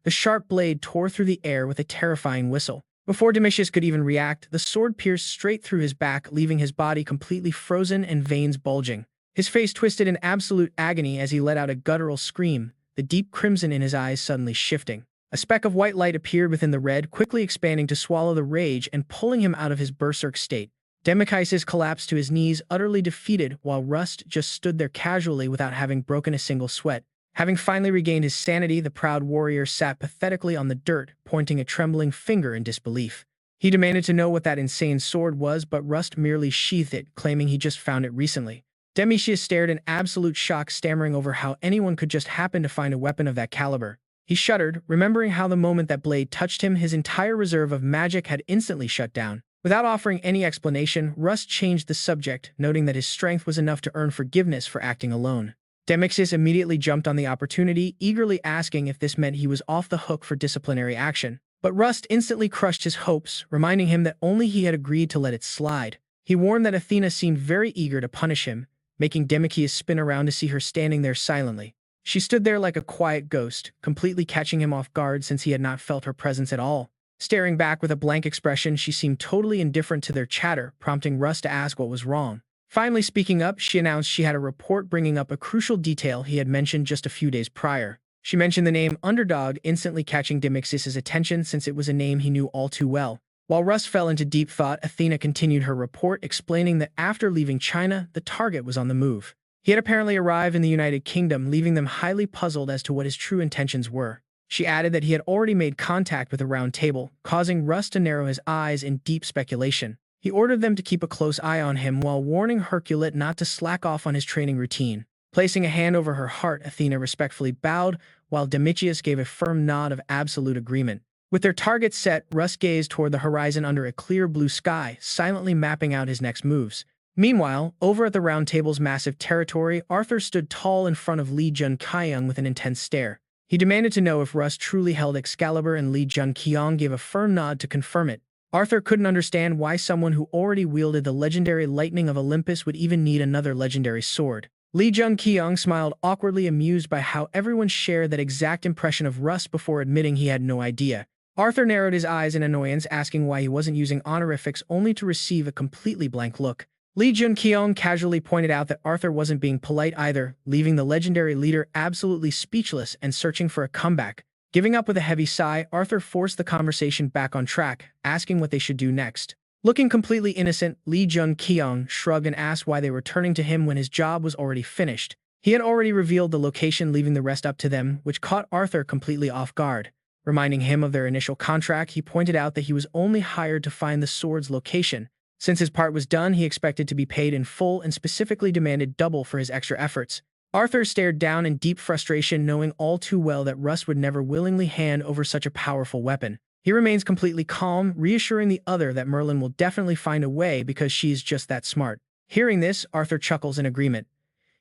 The sharp blade tore through the air with a terrifying whistle. Before Domitius could even react, the sword pierced straight through his back, leaving his body completely frozen and veins bulging. His face twisted in absolute agony as he let out a guttural scream, the deep crimson in his eyes suddenly shifting. A speck of white light appeared within the red, quickly expanding to swallow the rage and pulling him out of his berserk state. Demokaisis collapsed to his knees, utterly defeated, while Rust just stood there casually without having broken a single sweat. Having finally regained his sanity, the proud warrior sat pathetically on the dirt, pointing a trembling finger in disbelief. He demanded to know what that insane sword was, but Rust merely sheathed it, claiming he just found it recently. Demetrius stared in absolute shock, stammering over how anyone could just happen to find a weapon of that caliber. He shuddered, remembering how the moment that blade touched him, his entire reserve of magic had instantly shut down. Without offering any explanation, Rust changed the subject, noting that his strength was enough to earn forgiveness for acting alone. Demetrius immediately jumped on the opportunity, eagerly asking if this meant he was off the hook for disciplinary action. But Rust instantly crushed his hopes, reminding him that only he had agreed to let it slide. He warned that Athena seemed very eager to punish him, making Demetrius spin around to see her standing there silently. She stood there like a quiet ghost, completely catching him off guard since he had not felt her presence at all. Staring back with a blank expression, she seemed totally indifferent to their chatter, prompting Rust to ask what was wrong. Finally speaking up, she announced she had a report bringing up a crucial detail he had mentioned just a few days prior. She mentioned the name Underdog, instantly catching Demetrius's attention since it was a name he knew all too well. While Rust fell into deep thought, Athena continued her report, explaining that after leaving China, the target was on the move. He had apparently arrived in the United Kingdom, leaving them highly puzzled as to what his true intentions were. She added that he had already made contact with the Round Table, causing Rust to narrow his eyes in deep speculation. He ordered them to keep a close eye on him while warning Hercules not to slack off on his training routine. Placing a hand over her heart, Athena respectfully bowed, while Demetrius gave a firm nod of absolute agreement. With their targets set, Rust gazed toward the horizon under a clear blue sky, silently mapping out his next moves. Meanwhile, over at the Round Table's massive territory, Arthur stood tall in front of Jun-kyeong with an intense stare. He demanded to know if Rust truly held Excalibur, and Jun-kyeong gave a firm nod to confirm it. Arthur couldn't understand why someone who already wielded the legendary lightning of Olympus would even need another legendary sword. Jun-kyeong smiled, awkwardly amused by how everyone shared that exact impression of Rust before admitting he had no idea. Arthur narrowed his eyes in annoyance, asking why he wasn't using honorifics, only to receive a completely blank look. Jun-kyeong casually pointed out that Arthur wasn't being polite either, leaving the legendary leader absolutely speechless and searching for a comeback. Giving up with a heavy sigh, Arthur forced the conversation back on track, asking what they should do next. Looking completely innocent, Jun-kyeong shrugged and asked why they were turning to him when his job was already finished. He had already revealed the location, leaving the rest up to them, which caught Arthur completely off guard. Reminding him of their initial contract, he pointed out that he was only hired to find the sword's location. Since his part was done, he expected to be paid in full and specifically demanded double for his extra efforts. Arthur stared down in deep frustration, knowing all too well that Rust would never willingly hand over such a powerful weapon. He remains completely calm, reassuring the other that Merlin will definitely find a way because she's just that smart. Hearing this, Arthur chuckles in agreement.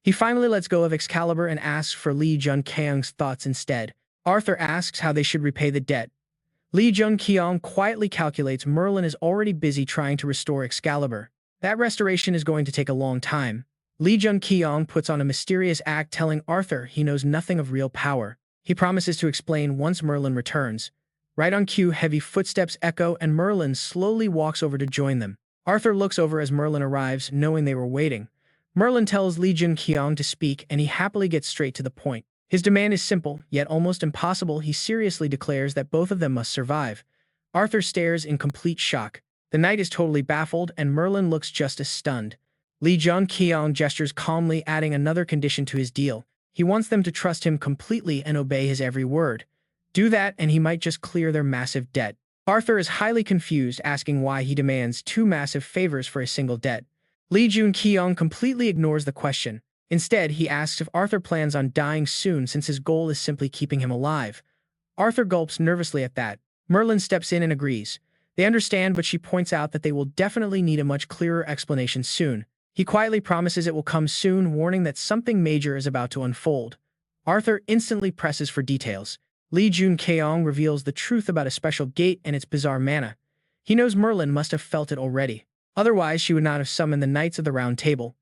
He finally lets go of Excalibur and asks for Jun-kyeong's thoughts instead. Arthur asks how they should repay the debt. Jun-kyeong quietly calculates Merlin is already busy trying to restore Excalibur. That restoration is going to take a long time. Jun-kyeong puts on a mysterious act, telling Arthur he knows nothing of real power. He promises to explain once Merlin returns. Right on cue, heavy footsteps echo and Merlin slowly walks over to join them. Arthur looks over as Merlin arrives, knowing they were waiting. Merlin tells Jun-kyeong to speak, and he happily gets straight to the point. His demand is simple, yet almost impossible. He seriously declares that both of them must survive. Arthur stares in complete shock. The knight is totally baffled, and Merlin looks just as stunned. Jun-kyeong gestures calmly, adding another condition to his deal. He wants them to trust him completely and obey his every word. Do that, and he might just clear their massive debt. Arthur is highly confused, asking why he demands two massive favors for a single debt. Jun-kyeong completely ignores the question. Instead, he asks if Arthur plans on dying soon, since his goal is simply keeping him alive. Arthur gulps nervously at that. Merlin steps in and agrees. They understand, but she points out that they will definitely need a much clearer explanation soon. He quietly promises it will come soon, warning that something major is about to unfold. Arthur instantly presses for details. Jun-kyeong reveals the truth about a special gate and its bizarre mana. He knows Merlin must have felt it already. Otherwise, she would not have summoned the Knights of the Round Table.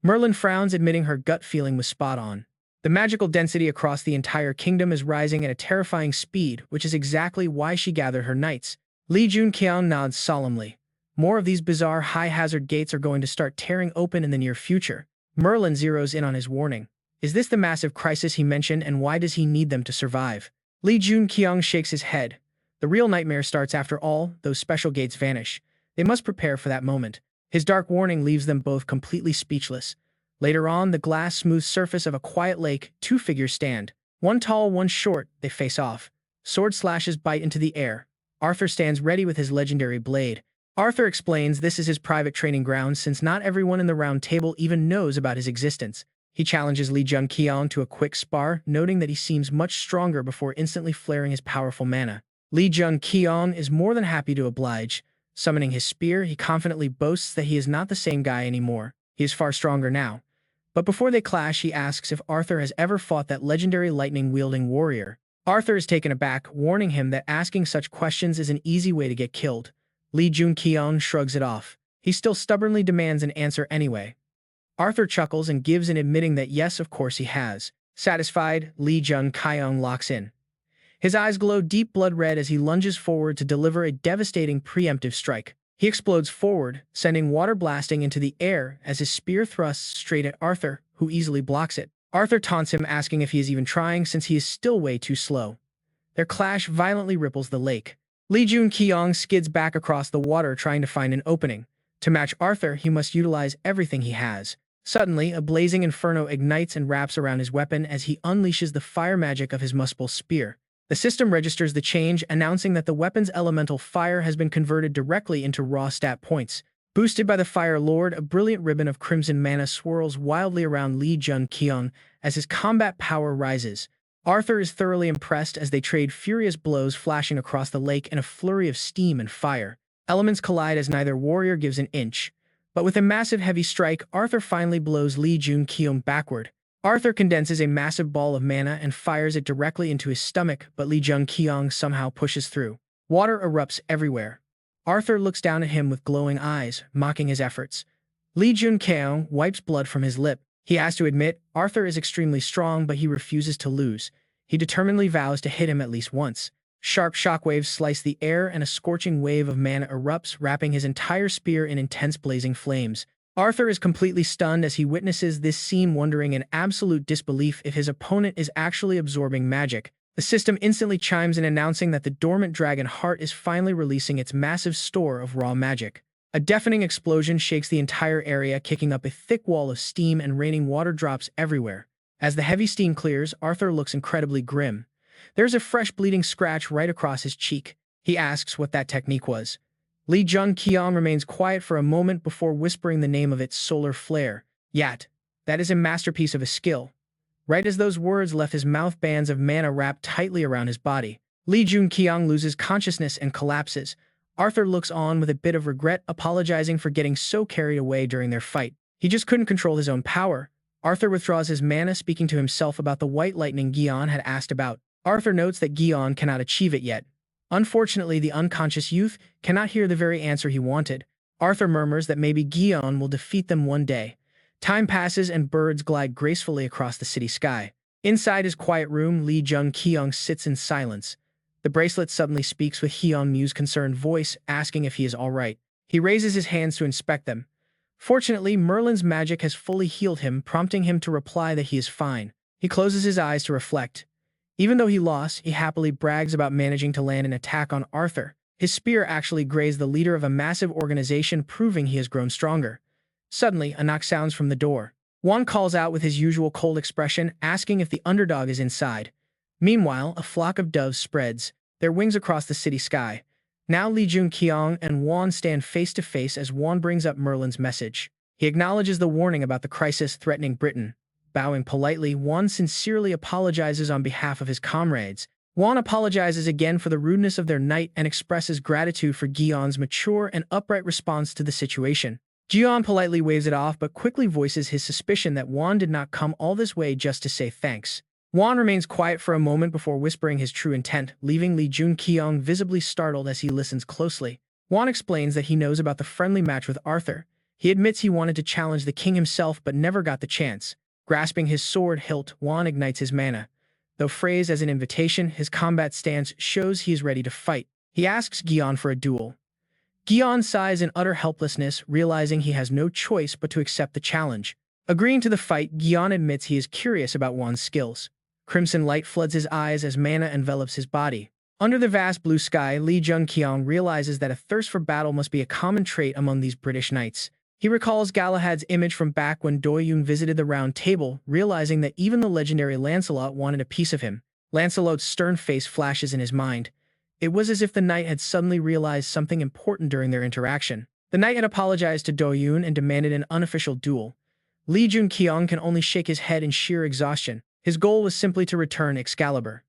Merlin frowns, admitting her gut feeling was spot on. The magical density across the entire kingdom is rising at a terrifying speed, which is exactly why she gathered her knights. Jun-kyeong nods solemnly. More of these bizarre high-hazard gates are going to start tearing open in the near future. Merlin zeroes in on his warning. Is this the massive crisis he mentioned, and why does he need them to survive? Jun-kyeong shakes his head. The real nightmare starts after all those special gates vanish. They must prepare for that moment. His dark warning leaves them both completely speechless. Later on, the glass-smooth surface of a quiet lake, two figures stand. One tall, one short. They face off. Sword slashes bite into the air. Arthur stands ready with his legendary blade. Arthur explains this is his private training ground since not everyone in the round table even knows about his existence. He challenges Lee Jun-kyeong to a quick spar, noting that he seems much stronger before instantly flaring his powerful mana. Lee Jun-kyeong is more than happy to oblige. Summoning his spear, he confidently boasts that he is not the same guy anymore. He is far stronger now. But before they clash, he asks if Arthur has ever fought that legendary lightning-wielding warrior. Arthur is taken aback, warning him that asking such questions is an easy way to get killed. Lee Jun-kyeong shrugs it off. He still stubbornly demands an answer anyway. Arthur chuckles and gives in, admitting that yes, of course he has. Satisfied, Lee Jun-kyeong locks in. His eyes glow deep blood red as he lunges forward to deliver a devastating preemptive strike. He explodes forward, sending water blasting into the air as his spear thrusts straight at Arthur, who easily blocks it. Arthur taunts him, asking if he is even trying since he is still way too slow. Their clash violently ripples the lake. Lee Jun-kyeong skids back across the water trying to find an opening. To match Arthur, he must utilize everything he has. Suddenly, a blazing inferno ignites and wraps around his weapon as he unleashes the fire magic of his Muspell Spear. The system registers the change, announcing that the weapon's elemental fire has been converted directly into raw stat points. Boosted by the Fire Lord, a brilliant ribbon of crimson mana swirls wildly around Lee Jun-kyeong as his combat power rises. Arthur is thoroughly impressed as they trade furious blows, flashing across the lake in a flurry of steam and fire. Elements collide as neither warrior gives an inch. But with a massive heavy strike, Arthur finally blows Lee Jun-kyeong backward. Arthur condenses a massive ball of mana and fires it directly into his stomach, but Lee Jun-kyeong somehow pushes through. Water erupts everywhere. Arthur looks down at him with glowing eyes, mocking his efforts. Lee Jun-kyeong wipes blood from his lip. He has to admit, Arthur is extremely strong, but he refuses to lose. He determinedly vows to hit him at least once. Sharp shockwaves slice the air and a scorching wave of mana erupts, wrapping his entire spear in intense blazing flames. Arthur is completely stunned as he witnesses this scene, wondering in absolute disbelief if his opponent is actually absorbing magic. The system instantly chimes in, announcing that the dormant dragon heart is finally releasing its massive store of raw magic. A deafening explosion shakes the entire area, kicking up a thick wall of steam and raining water drops everywhere. As the heavy steam clears, Arthur looks incredibly grim. There's a fresh bleeding scratch right across his cheek. He asks what that technique was. Lee Jun-kyeong remains quiet for a moment before whispering the name of it: solar flare. Yat. That is a masterpiece of a skill. Right as those words left his mouth, bands of mana wrap tightly around his body. Lee Jun-kyeong loses consciousness and collapses. Arthur looks on with a bit of regret, apologizing for getting so carried away during their fight. He just couldn't control his own power. Arthur withdraws his mana, speaking to himself about the white lightning Gion had asked about. Arthur notes that Gion cannot achieve it yet. Unfortunately, the unconscious youth cannot hear the very answer he wanted. Arthur murmurs that maybe Gion will defeat them one day. Time passes and birds glide gracefully across the city sky. Inside his quiet room, Lee Jun-kyeong sits in silence. The bracelet suddenly speaks with Hyun Mu's concerned voice, asking if he is all right. He raises his hands to inspect them. Fortunately, Merlin's magic has fully healed him, prompting him to reply that he is fine. He closes his eyes to reflect. Even though he lost, he happily brags about managing to land an attack on Arthur. His spear actually grazed the leader of a massive organization, proving he has grown stronger. Suddenly, a knock sounds from the door. Won calls out with his usual cold expression, asking if the underdog is inside. Meanwhile, a flock of doves spreads their wings across the city sky. Now Lee Jun-kyeong and Won stand face to face as Won brings up Merlin's message. He acknowledges the warning about the crisis threatening Britain. Bowing politely, Won sincerely apologizes on behalf of his comrades. Won apologizes again for the rudeness of their night and expresses gratitude for Gion's mature and upright response to the situation. Gion politely waves it off, but quickly voices his suspicion that Won did not come all this way just to say thanks. Won remains quiet for a moment before whispering his true intent, leaving Lee Jun-kyeong visibly startled as he listens closely. Won explains that he knows about the friendly match with Arthur. He admits he wanted to challenge the king himself but never got the chance. Grasping his sword hilt, Won ignites his mana. Though phrased as an invitation, his combat stance shows he is ready to fight. He asks Gion for a duel. Gion sighs in utter helplessness, realizing he has no choice but to accept the challenge. Agreeing to the fight, Gion admits he is curious about Won's skills. Crimson light floods his eyes as mana envelops his body. Under the vast blue sky, Lee Jun-kyeong realizes that a thirst for battle must be a common trait among these British knights. He recalls Galahad's image from back when Doyoon visited the Round Table, realizing that even the legendary Lancelot wanted a piece of him. Lancelot's stern face flashes in his mind. It was as if the knight had suddenly realized something important during their interaction. The knight had apologized to Do-yoon and demanded an unofficial duel. Jun-kyeong can only shake his head in sheer exhaustion. His goal was simply to return Excalibur.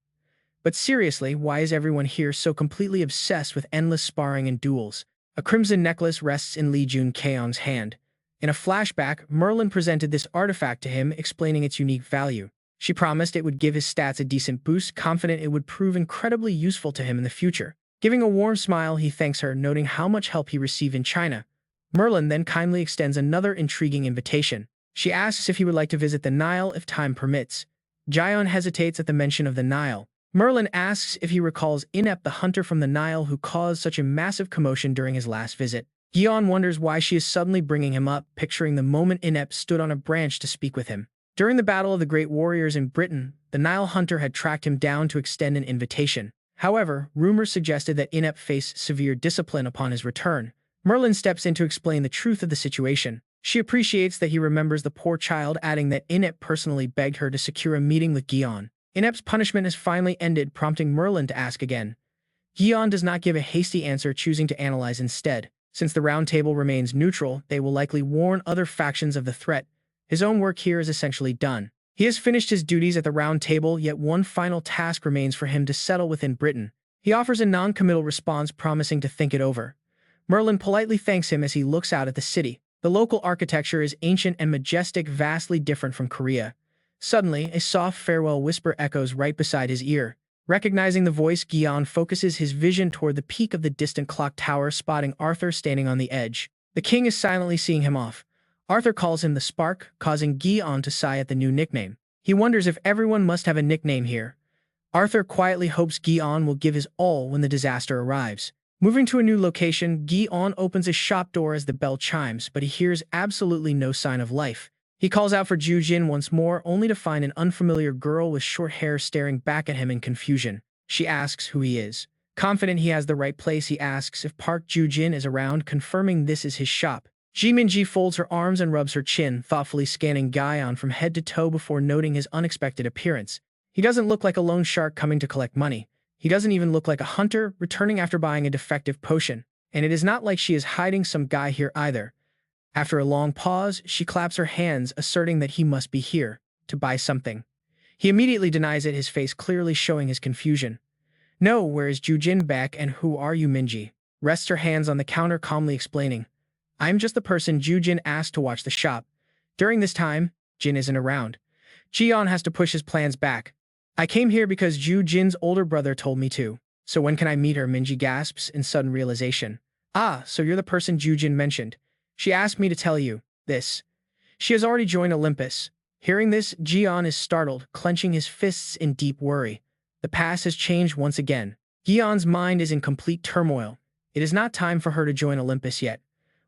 But seriously, why is everyone here so completely obsessed with endless sparring and duels? A crimson necklace rests in Jun-kyeong's hand. In a flashback, Merlin presented this artifact to him, explaining its unique value. She promised it would give his stats a decent boost, confident it would prove incredibly useful to him in the future. Giving a warm smile, he thanks her, noting how much help he received in China. Merlin then kindly extends another intriguing invitation. She asks if he would like to visit the Nile if time permits. Jion hesitates at the mention of the Nile. Merlin asks if he recalls Inep, the hunter from the Nile who caused such a massive commotion during his last visit. Jion wonders why she is suddenly bringing him up, picturing the moment Inep stood on a branch to speak with him. During the Battle of the Great Warriors in Britain, the Nile hunter had tracked him down to extend an invitation. However, rumors suggested that Inep faced severe discipline upon his return. Merlin steps in to explain the truth of the situation. She appreciates that he remembers the poor child, adding that Inep personally begged her to secure a meeting with Jion. Inep's punishment has finally ended, prompting Merlin to ask again. Jion does not give a hasty answer, choosing to analyze instead. Since the Round Table remains neutral, they will likely warn other factions of the threat. His own work here is essentially done. He has finished his duties at the Round Table, yet one final task remains for him to settle within Britain. He offers a non-committal response, promising to think it over. Merlin politely thanks him as he looks out at the city. The local architecture is ancient and majestic, vastly different from Korea. Suddenly, a soft farewell whisper echoes right beside his ear. Recognizing the voice, Jion focuses his vision toward the peak of the distant clock tower, spotting Arthur standing on the edge. The king is silently seeing him off. Arthur calls him the Spark, causing Jion to sigh at the new nickname. He wonders if everyone must have a nickname here. Arthur quietly hopes Jion will give his all when the disaster arrives. Moving to a new location, Jion opens his shop door as the bell chimes, but he hears absolutely no sign of life. He calls out for Ju-jin once more, only to find an unfamiliar girl with short hair staring back at him in confusion. She asks who he is. Confident he has the right place, he asks if Park Ju-jin is around, confirming this is his shop. Ji Min-ji folds her arms and rubs her chin, thoughtfully scanning Jion from head to toe before noting his unexpected appearance. He doesn't look like a loan shark coming to collect money. He doesn't even look like a hunter returning after buying a defective potion. And it is not like she is hiding some guy here either. After a long pause, she claps her hands, asserting that he must be here to buy something. He immediately denies it, his face clearly showing his confusion. No, where is Ju-jin back, and who are you, Minji? Rests her hands on the counter, calmly explaining. I'm just the person Ju-jin asked to watch the shop. During this time, Jin isn't around. Jion has to push his plans back. I came here because Ju-jin's older brother told me to. So when can I meet her? Minji gasps in sudden realization. Ah, so you're the person Ju-jin mentioned. She asked me to tell you this. She has already joined Olympus. Hearing this, Jion is startled, clenching his fists in deep worry. The past has changed once again. Gion's mind is in complete turmoil. It is not time for her to join Olympus yet.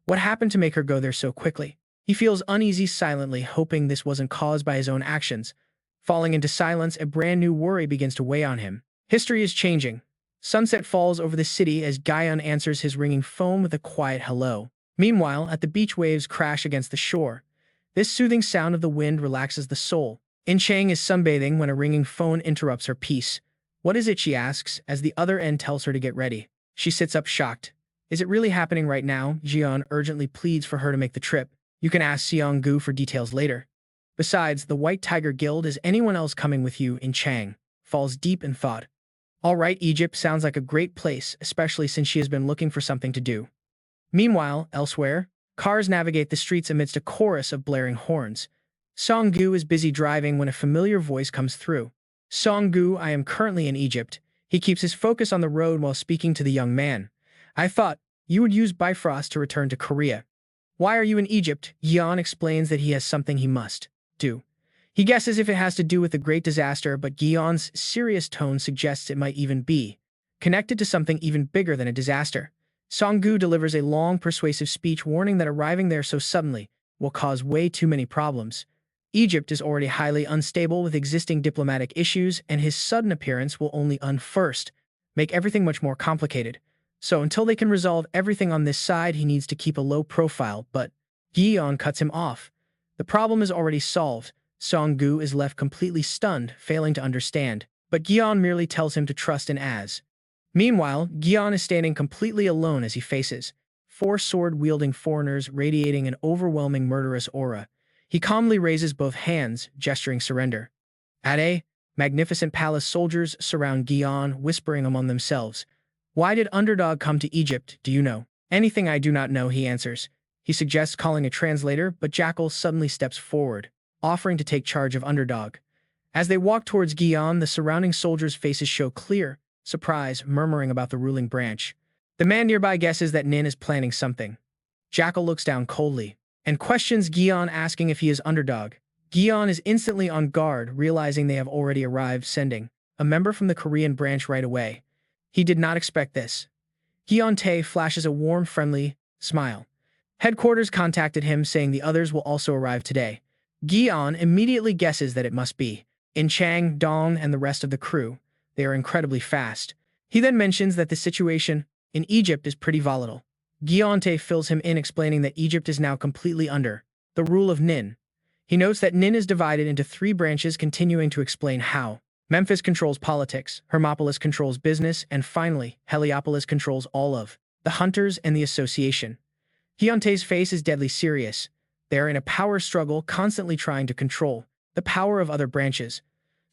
What happened to make her go there so quickly? He feels uneasy silently, hoping this wasn't caused by his own actions. Falling into silence, a brand new worry begins to weigh on him. History is changing. Sunset falls over the city as Jion answers his ringing phone with a quiet hello. Meanwhile, at the beach, waves crash against the shore. This soothing sound of the wind relaxes the soul. In-chang is sunbathing when a ringing phone interrupts her peace. What is it, she asks, as the other end tells her to get ready. She sits up shocked. Is it really happening right now? Jion urgently pleads for her to make the trip. You can ask Seong-gu for details later. Besides, the White Tiger Guild, is anyone else coming with you? In-chang falls deep in thought. All right, Egypt sounds like a great place, especially since she has been looking for something to do. Meanwhile, elsewhere, cars navigate the streets amidst a chorus of blaring horns. Seong-gu is busy driving when a familiar voice comes through. Seong-gu, I am currently in Egypt. He keeps his focus on the road while speaking to the young man. I thought you would use Bifrost to return to Korea. Why are you in Egypt? Jion explains that he has something he must do. He guesses if it has to do with the great disaster, but Gion's serious tone suggests it might even be connected to something even bigger than a disaster. Seong-gu delivers a long, persuasive speech warning that arriving there so suddenly will cause way too many problems. Egypt is already highly unstable with existing diplomatic issues, and his sudden appearance will only first make everything much more complicated. So until they can resolve everything on this side, he needs to keep a low profile, but Jion cuts him off. The problem is already solved. Seong-gu is left completely stunned, failing to understand, but Jion merely tells him to trust in Az. Meanwhile, Gion is standing completely alone as he faces four sword-wielding foreigners radiating an overwhelming murderous aura. He calmly raises both hands, gesturing surrender. At a magnificent palace, soldiers surround Gion, whispering among themselves. Why did Underdog come to Egypt, do you know? Anything I do not know, he answers. He suggests calling a translator, but Jackal suddenly steps forward, offering to take charge of Underdog. As they walk towards Gion, the surrounding soldiers' faces show clear surprise, murmuring about the ruling branch. The man nearby guesses that Nin is planning something. Jackal looks down coldly and questions Gion, asking if he is Underdog. Gion is instantly on guard, realizing they have already arrived, sending a member from the Korean branch right away. He did not expect this. Gion Tae flashes a warm, friendly smile. Headquarters contacted him, saying the others will also arrive today. Gion immediately guesses that it must be In Chang, Dong, and the rest of the crew. They are incredibly fast. He then mentions that the situation in Egypt is pretty volatile. Gion fills him in, explaining that Egypt is now completely under the rule of Nin. He notes that Nin is divided into three branches, continuing to explain how Memphis controls politics, Hermopolis controls business, and finally, Heliopolis controls all of the hunters and the association. Gion face is deadly serious. They are in a power struggle, constantly trying to control the power of other branches.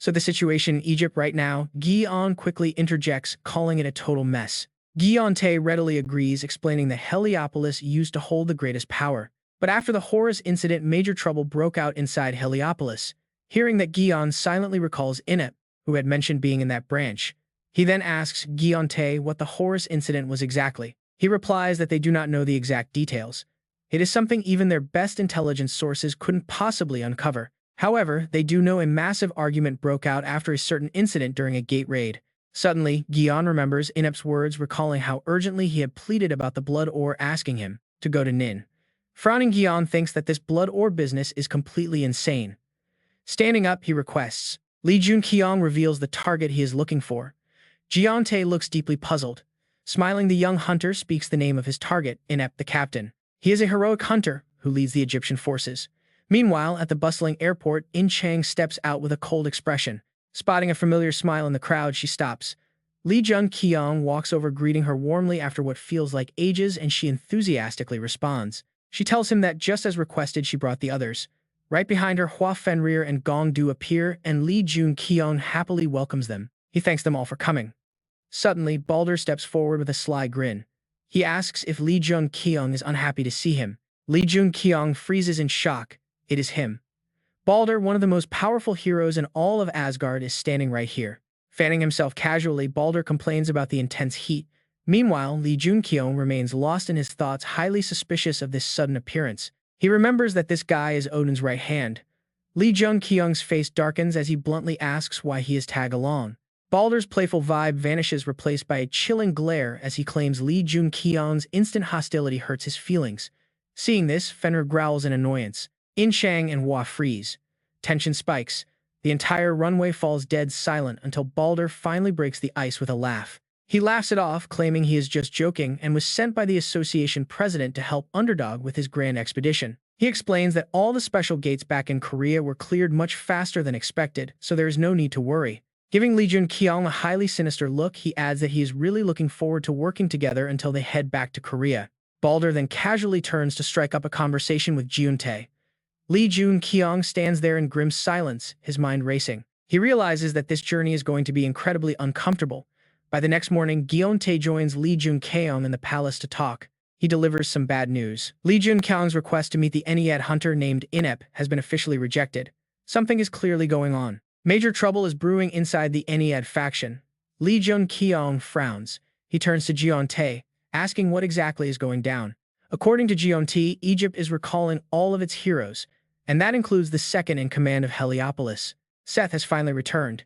So the situation in Egypt right now, Gion quickly interjects, calling it a total mess. Gion readily agrees, explaining that Heliopolis used to hold the greatest power. But after the Horus incident, major trouble broke out inside Heliopolis. Hearing that, Gion silently recalls Inep, who had mentioned being in that branch. He then asks Gion what the Horus incident was exactly. He replies that they do not know the exact details. It is something even their best intelligence sources couldn't possibly uncover. However, they do know a massive argument broke out after a certain incident during a gate raid. Suddenly, Gion remembers Inep's words, recalling how urgently he had pleaded about the blood ore, asking him to go to Nin. Frowning, Gion thinks that this blood ore business is completely insane. Standing up, he requests. Jun-kyeong reveals the target he is looking for. Gion looks deeply puzzled. Smiling, the young hunter speaks the name of his target, Inep the captain. He is a heroic hunter who leads the Egyptian forces. Meanwhile, at the bustling airport, In Chang steps out with a cold expression. Spotting a familiar smile in the crowd, she stops. Jun-kyeong walks over, greeting her warmly after what feels like ages, and she enthusiastically responds. She tells him that just as requested, she brought the others. Right behind her, Hua Fenrir and Gong Du appear, and Jun-kyeong happily welcomes them. He thanks them all for coming. Suddenly, Balder steps forward with a sly grin. He asks if Jun-kyeong is unhappy to see him. Jun-kyeong freezes in shock. It is him. Balder, one of the most powerful heroes in all of Asgard, is standing right here. Fanning himself casually, Balder complains about the intense heat. Meanwhile, Jun-kyeong remains lost in his thoughts, highly suspicious of this sudden appearance. He remembers that this guy is Odin's right hand. Jun-kyeong's face darkens as he bluntly asks why he is tag along. Balder's playful vibe vanishes, replaced by a chilling glare as he claims Jun-kyeong's instant hostility hurts his feelings. Seeing this, Fenrir growls in annoyance. In Chang and Hua freeze. Tension spikes. The entire runway falls dead silent until Balder finally breaks the ice with a laugh. He laughs it off, claiming he is just joking and was sent by the association president to help Underdog with his grand expedition. He explains that all the special gates back in Korea were cleared much faster than expected, so there is no need to worry. Giving Jun-kyeong a highly sinister look, he adds that he is really looking forward to working together until they head back to Korea. Balder then casually turns to strike up a conversation with Gion-tae. Jun-kyeong stands there in grim silence, his mind racing. He realizes that this journey is going to be incredibly uncomfortable. By the next morning, Gion-tae joins Jun-kyeong in the palace to talk. He delivers some bad news. Jun-kyeong's request to meet the Ennead hunter named Inep has been officially rejected. Something is clearly going on. Major trouble is brewing inside the Ennead faction. Jun-kyeong frowns. He turns to Gion-tae, asking what exactly is going down. According to Gion-tae, Egypt is recalling all of its heroes, and that includes the second in command of Heliopolis. Seth has finally returned.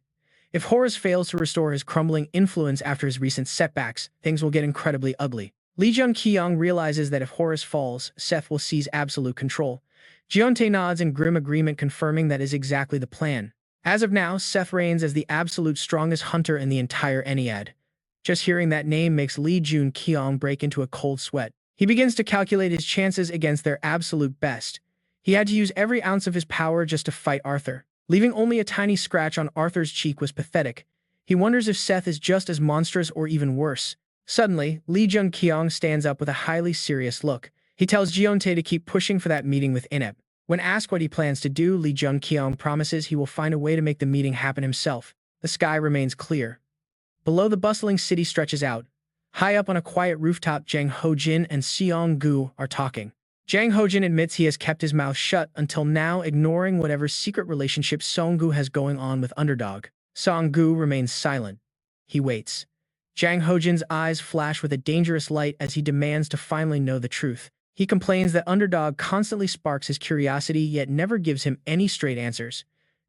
If Horus fails to restore his crumbling influence after his recent setbacks, things will get incredibly ugly. Jun-kyeong realizes that if Horus falls, Seth will seize absolute control. Gion-tae nods in grim agreement, confirming that is exactly the plan. As of now, Seth reigns as the absolute strongest hunter in the entire Ennead. Just hearing that name makes Jun-kyeong break into a cold sweat. He begins to calculate his chances against their absolute best. He had to use every ounce of his power just to fight Arthur. Leaving only a tiny scratch on Arthur's cheek was pathetic. He wonders if Seth is just as monstrous or even worse. Suddenly, Lee Jun-kyeong stands up with a highly serious look. He tells Jeontae to keep pushing for that meeting with Inep. When asked what he plans to do, Lee Jun-kyeong promises he will find a way to make the meeting happen himself. The sky remains clear. Below, the bustling city stretches out. High up on a quiet rooftop, Jang Ho-jin and Seong-gu are talking. Jang Ho-jin admits he has kept his mouth shut until now, ignoring whatever secret relationship Seong-gu has going on with Underdog. Seong-gu remains silent. He waits. Jang Ho-jin's eyes flash with a dangerous light as he demands to finally know the truth. He complains that Underdog constantly sparks his curiosity yet never gives him any straight answers.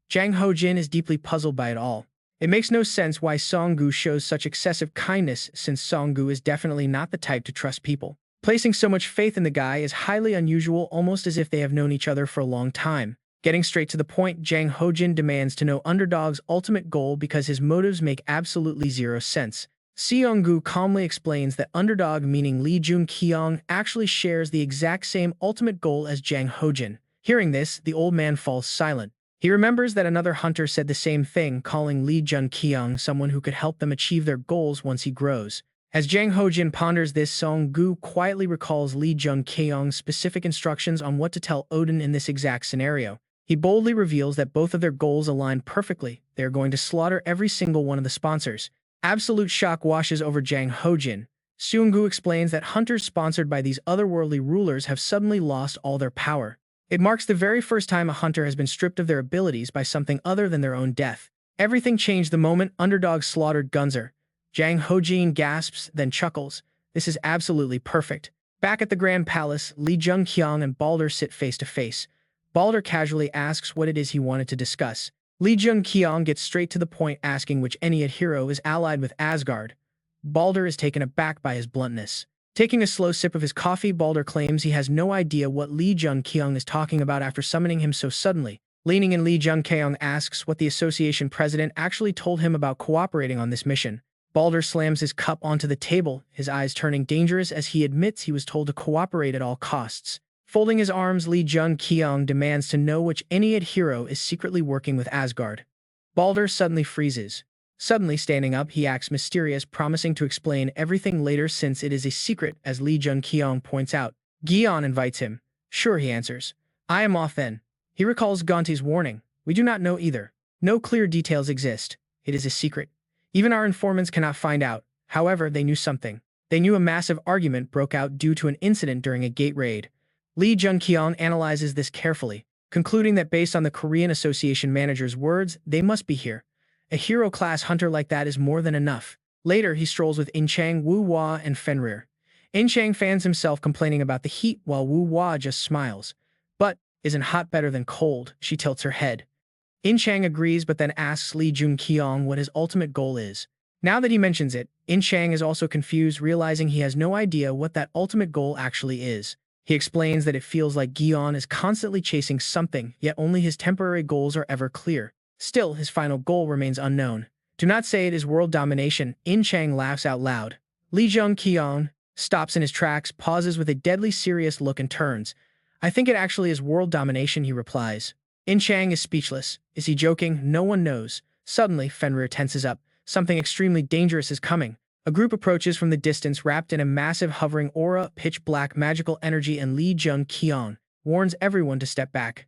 Jang Ho-jin is deeply puzzled by it all. It makes no sense why Seong-gu shows such excessive kindness, since Seong-gu is definitely not the type to trust people. Placing so much faith in the guy is highly unusual, almost as if they have known each other for a long time. Getting straight to the point, Jang Ho-jin demands to know Underdog's ultimate goal because his motives make absolutely zero sense. Seong-gu calmly explains that Underdog, meaning Lee Jun-kyeong, actually shares the exact same ultimate goal as Jang Ho-jin. Hearing this, the old man falls silent. He remembers that another hunter said the same thing, calling Lee Jun-kyeong someone who could help them achieve their goals once he grows. As Jang Ho-jin ponders this, Seong-gu quietly recalls Lee Jun-kyeong's specific instructions on what to tell Odin in this exact scenario. He boldly reveals that both of their goals align perfectly. They are going to slaughter every single one of the sponsors. Absolute shock washes over Jang Ho-jin. Seong-gu explains that hunters sponsored by these otherworldly rulers have suddenly lost all their power. It marks the very first time a hunter has been stripped of their abilities by something other than their own death. Everything changed the moment Underdog slaughtered Gunzer. Jang Ho-jin gasps, then chuckles. This is absolutely perfect. Back at the Grand Palace, Lee Jun-kyeong and Balder sit face to face. Balder casually asks what it is he wanted to discuss. Lee Jun-kyeong gets straight to the point, asking which Ennead hero is allied with Asgard. Balder is taken aback by his bluntness. Taking a slow sip of his coffee, Balder claims he has no idea what Lee Jun-kyeong is talking about after summoning him so suddenly. Leaning in, Lee Jun-kyeong asks what the association president actually told him about cooperating on this mission. Balder slams his cup onto the table, his eyes turning dangerous as he admits he was told to cooperate at all costs. Folding his arms, Lee Jun-kyeong demands to know which Ennead hero is secretly working with Asgard. Balder suddenly freezes. Suddenly standing up, he acts mysterious, promising to explain everything later since it is a secret, as Lee Jun-kyeong points out. Gion invites him. Sure, he answers. I am off then. He recalls Gonti's warning. We do not know either. No clear details exist. It is a secret. Even our informants cannot find out. However, they knew something. They knew a massive argument broke out due to an incident during a gate raid. Lee Jun-kyeong analyzes this carefully, concluding that based on the Korean Association manager's words, they must be here. A hero-class hunter like that is more than enough. Later, he strolls with In-chang, Woo-hwa, and Fenrir. In-chang fans himself, complaining about the heat, while Woo-hwa just smiles. But, isn't hot better than cold? She tilts her head. In-chang agrees, but then asks Lee Jun-kyeong what his ultimate goal is. Now that he mentions it, In-chang is also confused, realizing he has no idea what that ultimate goal actually is. He explains that it feels like Gion is constantly chasing something, yet only his temporary goals are ever clear. Still, his final goal remains unknown. Do not say it is world domination. In-chang laughs out loud. Lee Jun-kyeong stops in his tracks, pauses with a deadly serious look and turns. I think it actually is world domination, he replies. In-chang is speechless. Is he joking? No one knows. Suddenly, Fenrir tenses up. Something extremely dangerous is coming. A group approaches from the distance, wrapped in a massive hovering aura, pitch black magical energy, and Lee Jun-kyeong warns everyone to step back.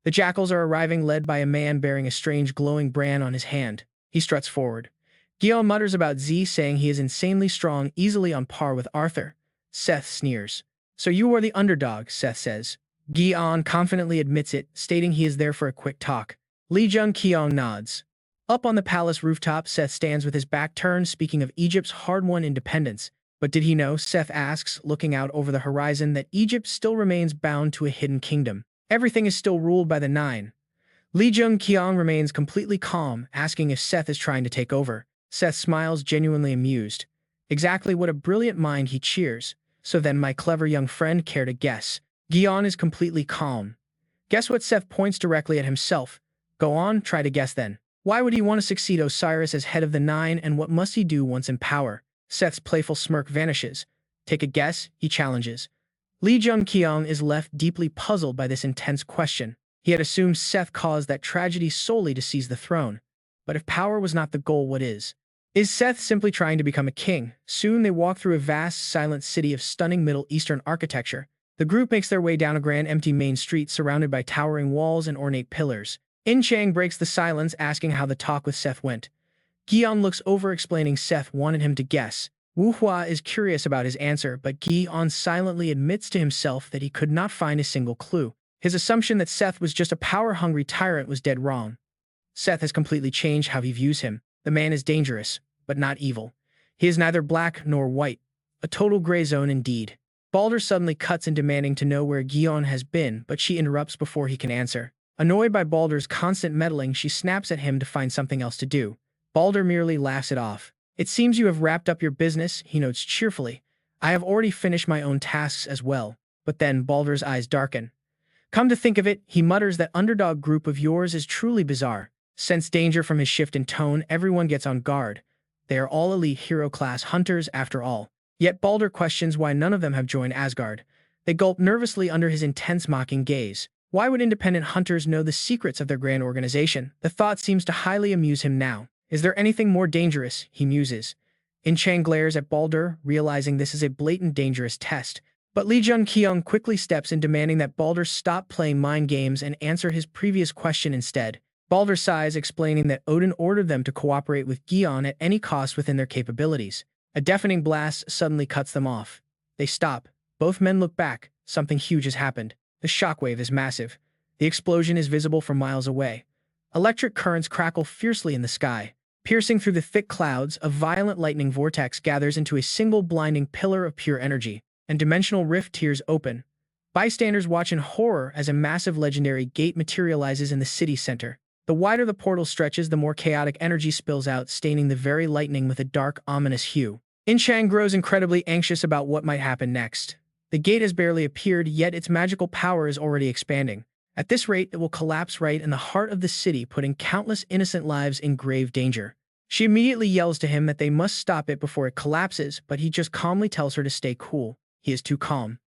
The jackals are arriving, led by a man bearing a strange glowing brand on his hand. He struts forward. Gion mutters about Z, saying he is insanely strong, easily on par with Arthur. Seth sneers. So you are the underdog, Seth says. Gion confidently admits it, stating he is there for a quick talk. Lee Jun-kyeong nods. Up on the palace rooftop, Seth stands with his back turned, speaking of Egypt's hard-won independence. But did he know, Seth asks, looking out over the horizon, that Egypt still remains bound to a hidden kingdom? Everything is still ruled by the Nine. Lee Jun-kyeong remains completely calm, asking if Seth is trying to take over. Seth smiles, genuinely amused. Exactly what a brilliant mind, he cheers. So then, my clever young friend, care to guess? Gion is completely calm. Guess what? Seth points directly at himself. Go on, try to guess then. Why would he want to succeed Osiris as head of the Nine, and what must he do once in power? Seth's playful smirk vanishes. Take a guess, he challenges. Lee Jun-kyeong is left deeply puzzled by this intense question. He had assumed Seth caused that tragedy solely to seize the throne. But if power was not the goal, what is? Is Seth simply trying to become a king? Soon they walk through a vast, silent city of stunning Middle Eastern architecture. The group makes their way down a grand empty main street surrounded by towering walls and ornate pillars. In-chang breaks the silence, asking how the talk with Seth went. Gi-on looks over, explaining Seth wanted him to guess. Wu-hua is curious about his answer, but Gi-on silently admits to himself that he could not find a single clue. His assumption that Seth was just a power-hungry tyrant was dead wrong. Seth has completely changed how he views him. The man is dangerous, but not evil. He is neither black nor white. A total gray zone indeed. Balder suddenly cuts in, demanding to know where Gi-on has been, but she interrupts before he can answer. Annoyed by Balder's constant meddling, she snaps at him to find something else to do. Balder merely laughs it off. "It seems you have wrapped up your business," he notes cheerfully. "I have already finished my own tasks as well." But then Balder's eyes darken. "Come to think of it," he mutters, "that underdog group of yours is truly bizarre." Sense danger from his shift in tone, everyone gets on guard. They are all elite hero-class hunters after all. Yet Balder questions why none of them have joined Asgard. They gulp nervously under his intense mocking gaze. Why would independent hunters know the secrets of their grand organization? The thought seems to highly amuse him now. Is there anything more dangerous? He muses. In-chang glares at Balder, realizing this is a blatant dangerous test. But Jun-kyeong quickly steps in, demanding that Balder stop playing mind games and answer his previous question instead. Balder sighs, explaining that Odin ordered them to cooperate with Gi-on at any cost within their capabilities. A deafening blast suddenly cuts them off. They stop. Both men look back. Something huge has happened. The shockwave is massive. The explosion is visible from miles away. Electric currents crackle fiercely in the sky. Piercing through the thick clouds, a violent lightning vortex gathers into a single blinding pillar of pure energy, and dimensional rift tears open. Bystanders watch in horror as a massive legendary gate materializes in the city center. The wider the portal stretches, the more chaotic energy spills out, staining the very lightning with a dark, ominous hue. In-chang grows incredibly anxious about what might happen next. The gate has barely appeared, yet its magical power is already expanding. At this rate, it will collapse right in the heart of the city, putting countless innocent lives in grave danger. She immediately yells to him that they must stop it before it collapses, but he just calmly tells her to stay cool. He is too calm.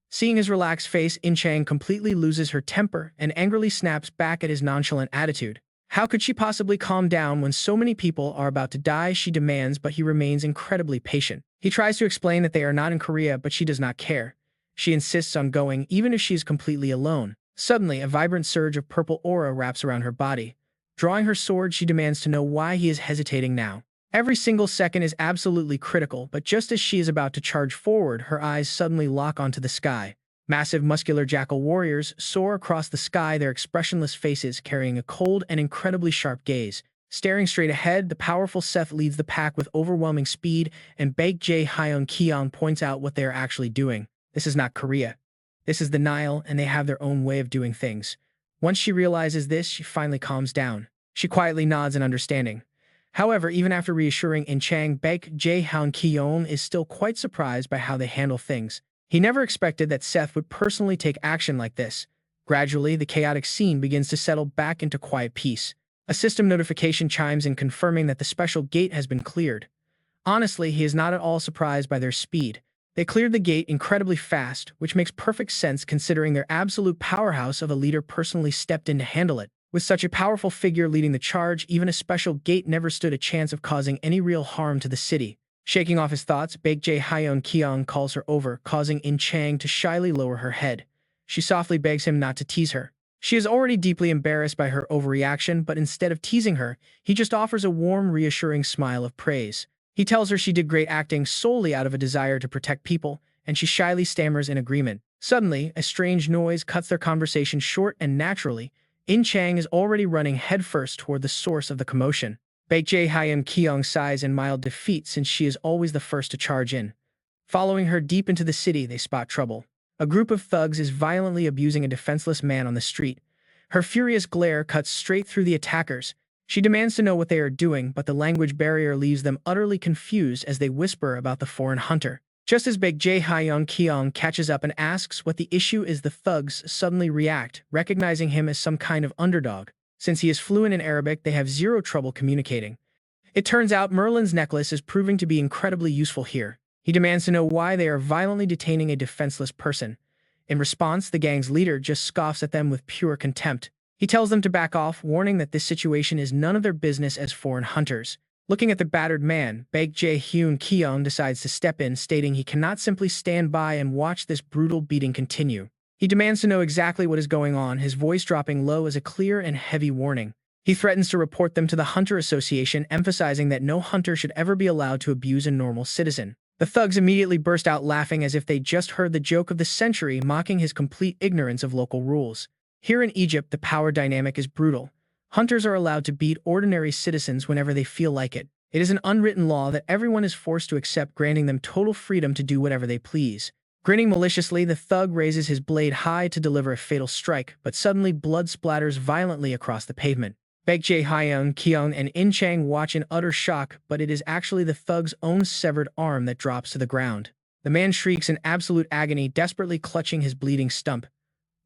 Seeing his relaxed face, In-chang completely loses her temper and angrily snaps back at his nonchalant attitude. How could she possibly calm down when so many people are about to die, she demands, but he remains incredibly patient. He tries to explain that they are not in Korea, but she does not care. She insists on going, even if she is completely alone. Suddenly, a vibrant surge of purple aura wraps around her body. Drawing her sword, she demands to know why he is hesitating now. Every single second is absolutely critical, but just as she is about to charge forward, her eyes suddenly lock onto the sky. Massive muscular jackal warriors soar across the sky, their expressionless faces carrying a cold and incredibly sharp gaze. Staring straight ahead, the powerful Seth leads the pack with overwhelming speed, and Jun-kyeong points out what they are actually doing. This is not Korea. This is the Nile, and they have their own way of doing things. Once she realizes this, she finally calms down. She quietly nods in understanding. However, even after reassuring In-chang, Jun-kyeong is still quite surprised by how they handle things. He never expected that Seth would personally take action like this. Gradually, the chaotic scene begins to settle back into quiet peace. A system notification chimes in, confirming that the special gate has been cleared. Honestly, he is not at all surprised by their speed. They cleared the gate incredibly fast, which makes perfect sense considering their absolute powerhouse of a leader personally stepped in to handle it. With such a powerful figure leading the charge, even a special gate never stood a chance of causing any real harm to the city. Shaking off his thoughts, Jun-kyeong calls her over, causing In-chang to shyly lower her head. She softly begs him not to tease her. She is already deeply embarrassed by her overreaction, but instead of teasing her, he just offers a warm, reassuring smile of praise. He tells her she did great acting solely out of a desire to protect people, and she shyly stammers in agreement. Suddenly, a strange noise cuts their conversation short, and naturally, In-chang is already running headfirst toward the source of the commotion. Jun-kyeong sighs in mild defeat since she is always the first to charge in. Following her deep into the city, they spot trouble. A group of thugs is violently abusing a defenseless man on the street. Her furious glare cuts straight through the attackers. She demands to know what they are doing, but the language barrier leaves them utterly confused as they whisper about the foreign hunter. Just as Jun-kyeong catches up and asks what the issue is, the thugs suddenly react, recognizing him as some kind of underdog. Since he is fluent in Arabic, they have zero trouble communicating. It turns out Merlin's necklace is proving to be incredibly useful here. He demands to know why they are violently detaining a defenseless person. In response, the gang's leader just scoffs at them with pure contempt. He tells them to back off, warning that this situation is none of their business as foreign hunters. Looking at the battered man, Jun-kyeong decides to step in, stating he cannot simply stand by and watch this brutal beating continue. He demands to know exactly what is going on, his voice dropping low as a clear and heavy warning. He threatens to report them to the Hunter Association, emphasizing that no hunter should ever be allowed to abuse a normal citizen. The thugs immediately burst out laughing as if they just heard the joke of the century, mocking his complete ignorance of local rules. Here in Egypt, the power dynamic is brutal. Hunters are allowed to beat ordinary citizens whenever they feel like it. It is an unwritten law that everyone is forced to accept, granting them total freedom to do whatever they please. Grinning maliciously, the thug raises his blade high to deliver a fatal strike, but suddenly blood splatters violently across the pavement. Jun-kyeong and In-chang watch in utter shock, but it is actually the thug's own severed arm that drops to the ground. The man shrieks in absolute agony, desperately clutching his bleeding stump.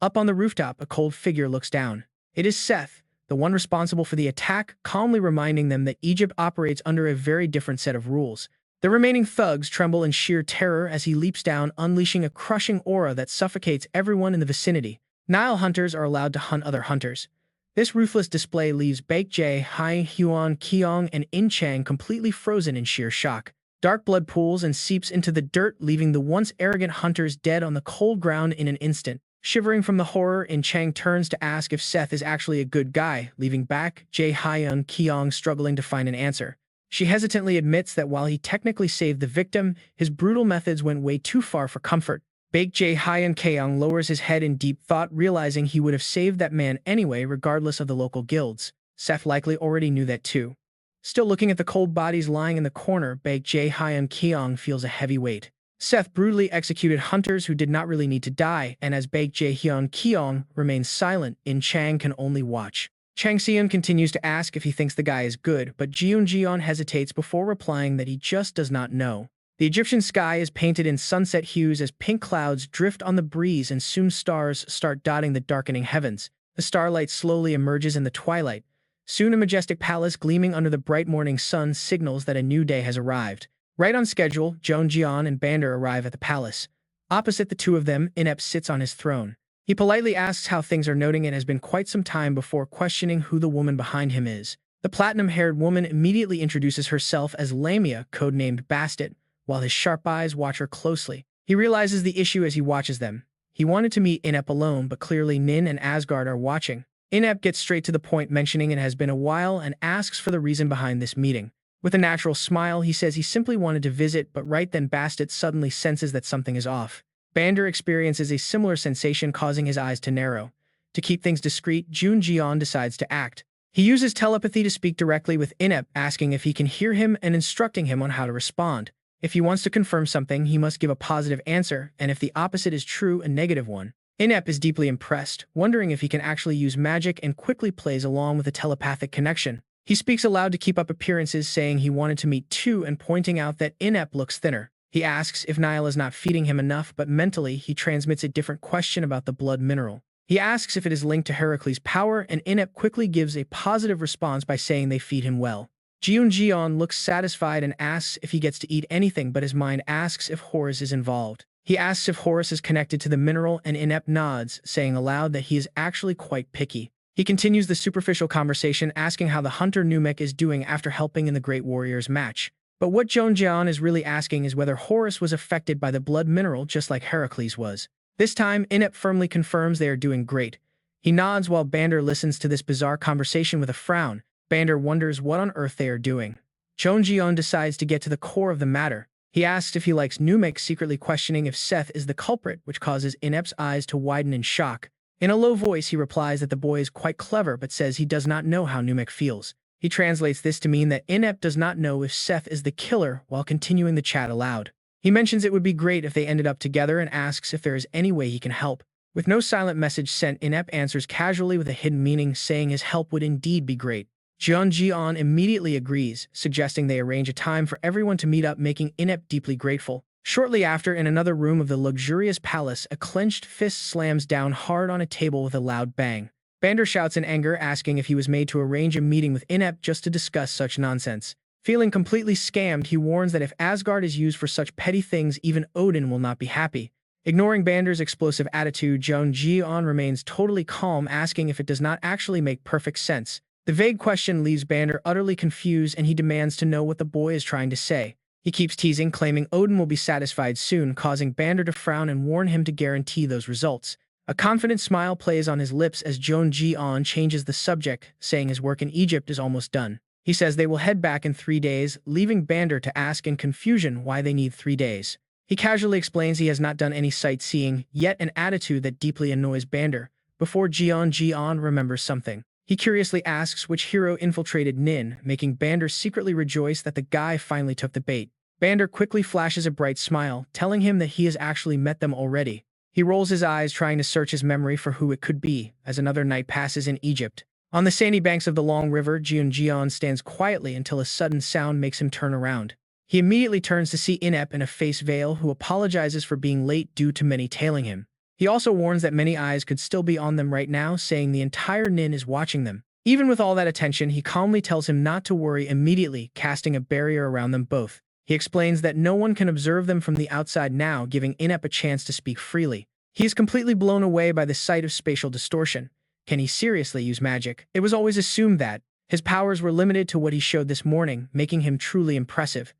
Up on the rooftop, a cold figure looks down. It is Seth, the one responsible for the attack, calmly reminding them that Egypt operates under a very different set of rules. The remaining thugs tremble in sheer terror as he leaps down, unleashing a crushing aura that suffocates everyone in the vicinity. Nile hunters are allowed to hunt other hunters. This ruthless display leaves Jun-kyeong and In-chang completely frozen in sheer shock. Dark blood pools and seeps into the dirt, leaving the once arrogant hunters dead on the cold ground in an instant. Shivering from the horror, In-chang turns to ask if Seth is actually a good guy, leaving back Jun-kyeong struggling to find an answer. She hesitantly admits that while he technically saved the victim, his brutal methods went way too far for comfort. Jun-kyeong lowers his head in deep thought, realizing he would have saved that man anyway, regardless of the local guilds. Seth likely already knew that too. Still looking at the cold bodies lying in the corner, Jun-kyeong feels a heavy weight. Seth brutally executed hunters who did not really need to die, and as Jun-kyeong remains silent, In-chang can only watch. Chang-seon continues to ask if he thinks the guy is good, but Jun-kyeong hesitates before replying that he just does not know. The Egyptian sky is painted in sunset hues as pink clouds drift on the breeze and soon stars start dotting the darkening heavens. The starlight slowly emerges in the twilight. Soon a majestic palace gleaming under the bright morning sun signals that a new day has arrived. Right on schedule, Jun-kyeong and Bander arrive at the palace. Opposite the two of them, Inept sits on his throne. He politely asks how things are, noting it has been quite some time, before questioning who the woman behind him is. The platinum-haired woman immediately introduces herself as Lamia, codenamed Bastet, while his sharp eyes watch her closely. He realizes the issue as he watches them. He wanted to meet Inept alone, but clearly Nin and Asgard are watching. Inept gets straight to the point, mentioning it has been a while, and asks for the reason behind this meeting. With a natural smile, he says he simply wanted to visit, but right then Bastet suddenly senses that something is off. Bander experiences a similar sensation, causing his eyes to narrow. To keep things discreet, Jun-kyeong decides to act. He uses telepathy to speak directly with Inept, asking if he can hear him and instructing him on how to respond. If he wants to confirm something, he must give a positive answer, and if the opposite is true, a negative one. Inept is deeply impressed, wondering if he can actually use magic, and quickly plays along with the telepathic connection. He speaks aloud to keep up appearances, saying he wanted to meet too, and pointing out that Inept looks thinner. He asks if Nile is not feeding him enough, but mentally he transmits a different question about the blood mineral. He asks if it is linked to Heracles' power, and Inept quickly gives a positive response by saying they feed him well. Jun-kyeong looks satisfied and asks if he gets to eat anything, but his mind asks if Horus is involved. He asks if Horus is connected to the mineral, and Inept nods, saying aloud that he is actually quite picky. He continues the superficial conversation, asking how the hunter Numek is doing after helping in the Great Warriors match. But what Jun-kyeong is really asking is whether Horus was affected by the blood mineral just like Heracles was. This time, Inept firmly confirms they are doing great. He nods while Bander listens to this bizarre conversation with a frown. Bander wonders what on earth they are doing. Jun-kyeong decides to get to the core of the matter. He asks if he likes Numek, secretly questioning if Seth is the culprit, which causes Inept's eyes to widen in shock. In a low voice, he replies that the boy is quite clever, but says he does not know how Numek feels. He translates this to mean that Inept does not know if Seth is the killer, while continuing the chat aloud. He mentions it would be great if they ended up together and asks if there is any way he can help. With no silent message sent, Inept answers casually with a hidden meaning, saying his help would indeed be great. Jun-kyeong immediately agrees, suggesting they arrange a time for everyone to meet up, making Inept deeply grateful. Shortly after, in another room of the luxurious palace, a clenched fist slams down hard on a table with a loud bang. Bander shouts in anger, asking if he was made to arrange a meeting with Inept just to discuss such nonsense. Feeling completely scammed, he warns that if Asgard is used for such petty things, even Odin will not be happy. Ignoring Bander's explosive attitude, Jun-kyeong remains totally calm, asking if it does not actually make perfect sense. The vague question leaves Bander utterly confused, and he demands to know what the boy is trying to say. He keeps teasing, claiming Odin will be satisfied soon, causing Bander to frown and warn him to guarantee those results. A confident smile plays on his lips as Jun-kyeong changes the subject, saying his work in Egypt is almost done. He says they will head back in 3 days, leaving Bander to ask in confusion why they need 3 days. He casually explains he has not done any sightseeing, yet an attitude that deeply annoys Bander. Before Jun-kyeong remembers something, he curiously asks which hero infiltrated Nin, making Bander secretly rejoice that the guy finally took the bait. Bander quickly flashes a bright smile, telling him that he has actually met them already. He rolls his eyes, trying to search his memory for who it could be, as another night passes in Egypt. On the sandy banks of the long river, Jun-kyeong stands quietly until a sudden sound makes him turn around. He immediately turns to see Inep in a face veil, who apologizes for being late due to many tailing him. He also warns that many eyes could still be on them right now, saying the entire Nin is watching them. Even with all that attention, he calmly tells him not to worry, immediately casting a barrier around them both. He explains that no one can observe them from the outside now, giving Inep a chance to speak freely. He is completely blown away by the sight of spatial distortion. Can he seriously use magic? It was always assumed that his powers were limited to what he showed this morning, making him truly impressive.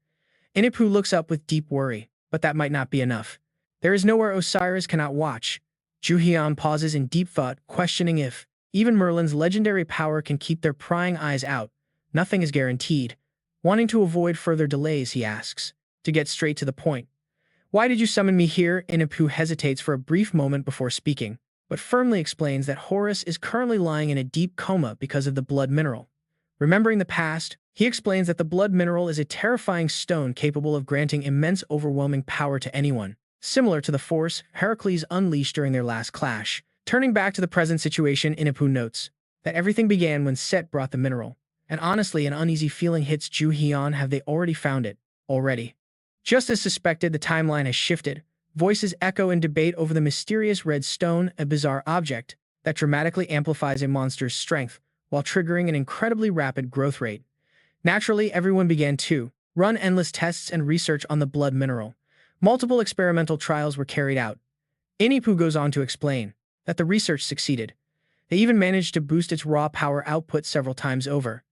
Inep looks up with deep worry, but that might not be enough. There is nowhere Osiris cannot watch. Jun-kyeong pauses in deep thought, questioning if even Merlin's legendary power can keep their prying eyes out. Nothing is guaranteed. Wanting to avoid further delays, he asks, to get straight to the point. Why did you summon me here? Inep hesitates for a brief moment before speaking, but firmly explains that Horus is currently lying in a deep coma because of the blood mineral. Remembering the past, he explains that the blood mineral is a terrifying stone capable of granting immense, overwhelming power to anyone, similar to the force Heracles unleashed during their last clash. Turning back to the present situation, Inep notes that everything began when Set brought the mineral. And honestly, an uneasy feeling hits Jun-kyeong. Have they already found it? Already? Just as suspected, the timeline has shifted. Voices echo in debate over the mysterious red stone, a bizarre object that dramatically amplifies a monster's strength while triggering an incredibly rapid growth rate. Naturally, everyone began to run endless tests and research on the blood mineral. Multiple experimental trials were carried out. Inep goes on to explain that the research succeeded. They even managed to boost its raw power output several times over.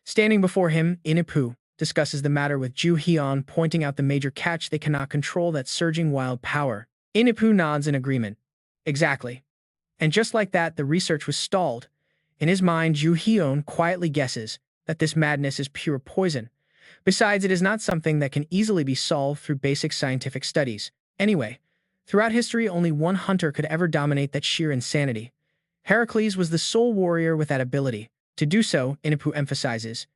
Standing before him, Inep discusses the matter with Jun-kyeong, pointing out the major catch: they cannot control that surging wild power. Inep nods in agreement. Exactly. And just like that, the research was stalled. In his mind, Jun-kyeong quietly guesses that this madness is pure poison. Besides, it is not something that can easily be solved through basic scientific studies. Anyway, throughout history, only one hunter could ever dominate that sheer insanity. Heracles was the sole warrior with that ability to do so, Inep emphasizes.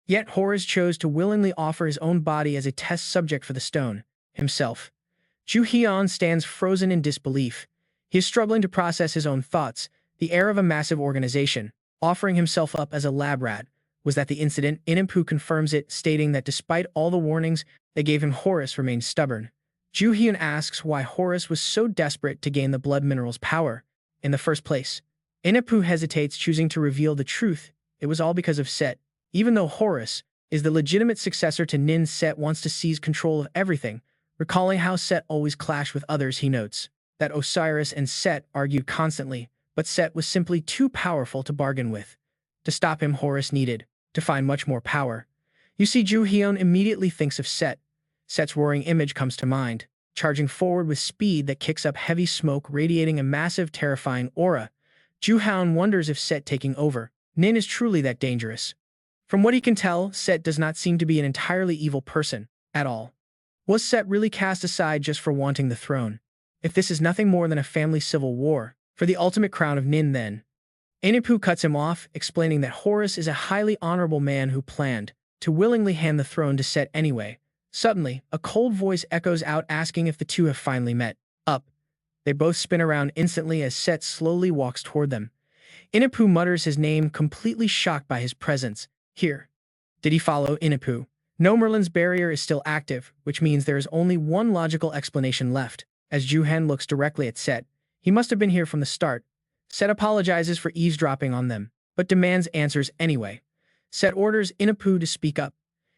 Yet Horus chose to willingly offer his own body as a test subject for the stone himself. Jun-kyeong stands frozen in disbelief. He is struggling to process his own thoughts, the heir of a massive organization, offering himself up as a lab rat. Was that the incident? Inep confirms it, stating that despite all the warnings they gave him, Horus remained stubborn. Jun-kyeong asks why Horus was so desperate to gain the blood mineral's power in the first place. Inep hesitates, choosing to reveal the truth. It was all because of Set. Even though Horus is the legitimate successor to Nin, Set wants to seize control of everything. Recalling how Set always clashed with others, he notes that Osiris and Set argued constantly, but Set was simply too powerful to bargain with. To stop him, Horus needed to find much more power. You see, Jun-kyeong immediately thinks of Set. Set's roaring image comes to mind, charging forward with speed that kicks up heavy smoke, radiating a massive, terrifying aura. Jun-kyeong wonders if Set taking over Nin is truly that dangerous. From what he can tell, Set does not seem to be an entirely evil person at all. Was Set really cast aside just for wanting the throne? If this is nothing more than a family civil war for the ultimate crown of Nin, then Inep cuts him off, explaining that Horus is a highly honorable man who planned to willingly hand the throne to Set anyway. Suddenly, a cold voice echoes out, asking if the two have finally met up. They both spin around instantly as Set slowly walks toward them. Inep mutters his name, completely shocked by his presence. Here. Did he follow Inep? No, Merlin's barrier is still active, which means there is only one logical explanation left. As Jun looks directly at Set, he must have been here from the start. Set apologizes for eavesdropping on them, but demands answers anyway. Set orders Inep to speak up.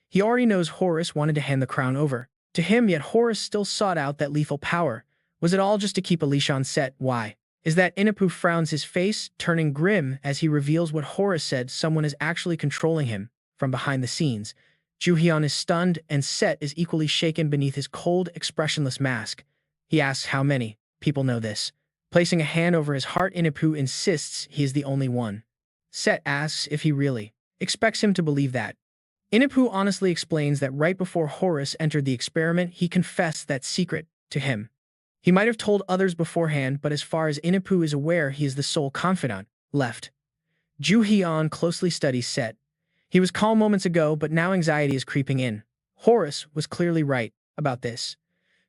He already knows Horus wanted to hand the crown over to him, yet Horus still sought out that lethal power. Was it all just to keep a leash on Set? Why? Is that Inapu frowns, his face turning grim as he reveals what Horus said: someone is actually controlling him from behind the scenes. Jun-kyeong is stunned, and Set is equally shaken beneath his cold, expressionless mask. He asks how many people know this. Placing a hand over his heart, Inapu insists he is the only one. Set asks if he really expects him to believe that. Inapu honestly explains that right before Horus entered the experiment, he confessed that secret to him. He might have told others beforehand, but as far as Inapu is aware, he is the sole confidant left. Jun-kyeong closely studies Set. He was calm moments ago, but now anxiety is creeping in. Horus was clearly right about this.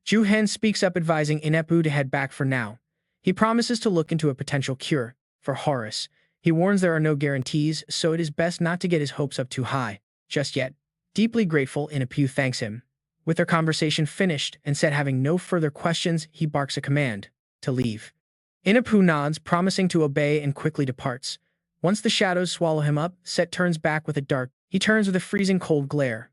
Ju-hen speaks up, advising Inapu to head back for now. He promises to look into a potential cure for Horus. He warns there are no guarantees, so it is best not to get his hopes up too high just yet. Deeply grateful, Inapu thanks him. With their conversation finished and Set having no further questions, he barks a command to leave. Inapu nods, promising to obey, and quickly departs. Once the shadows swallow him up, Set turns back with a dart. He turns with a freezing cold glare.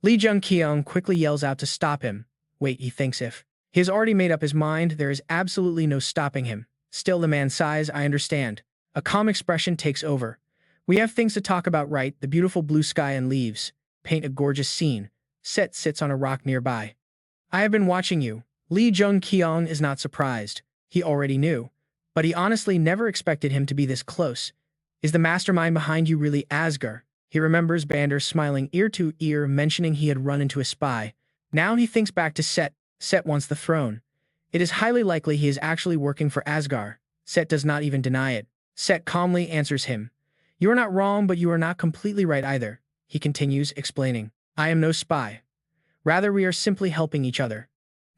Jun-kyeong quickly yells out to stop him. Wait, he thinks if he has already made up his mind, there is absolutely no stopping him. Still, the man sighs. I understand. A calm expression takes over. We have things to talk about, right? The beautiful blue sky and leaves paint a gorgeous scene. Set sits on a rock nearby. I have been watching you. Jun-kyeong is not surprised. He already knew. But he honestly never expected him to be this close. Is the mastermind behind you really Asgard? He remembers Bander smiling ear to ear, mentioning he had run into a spy. Now he thinks back to Set. Set wants the throne. It is highly likely he is actually working for Asgard. Set does not even deny it. Set calmly answers him. You are not wrong, but you are not completely right either. He continues, explaining. I am no spy. Rather, we are simply helping each other.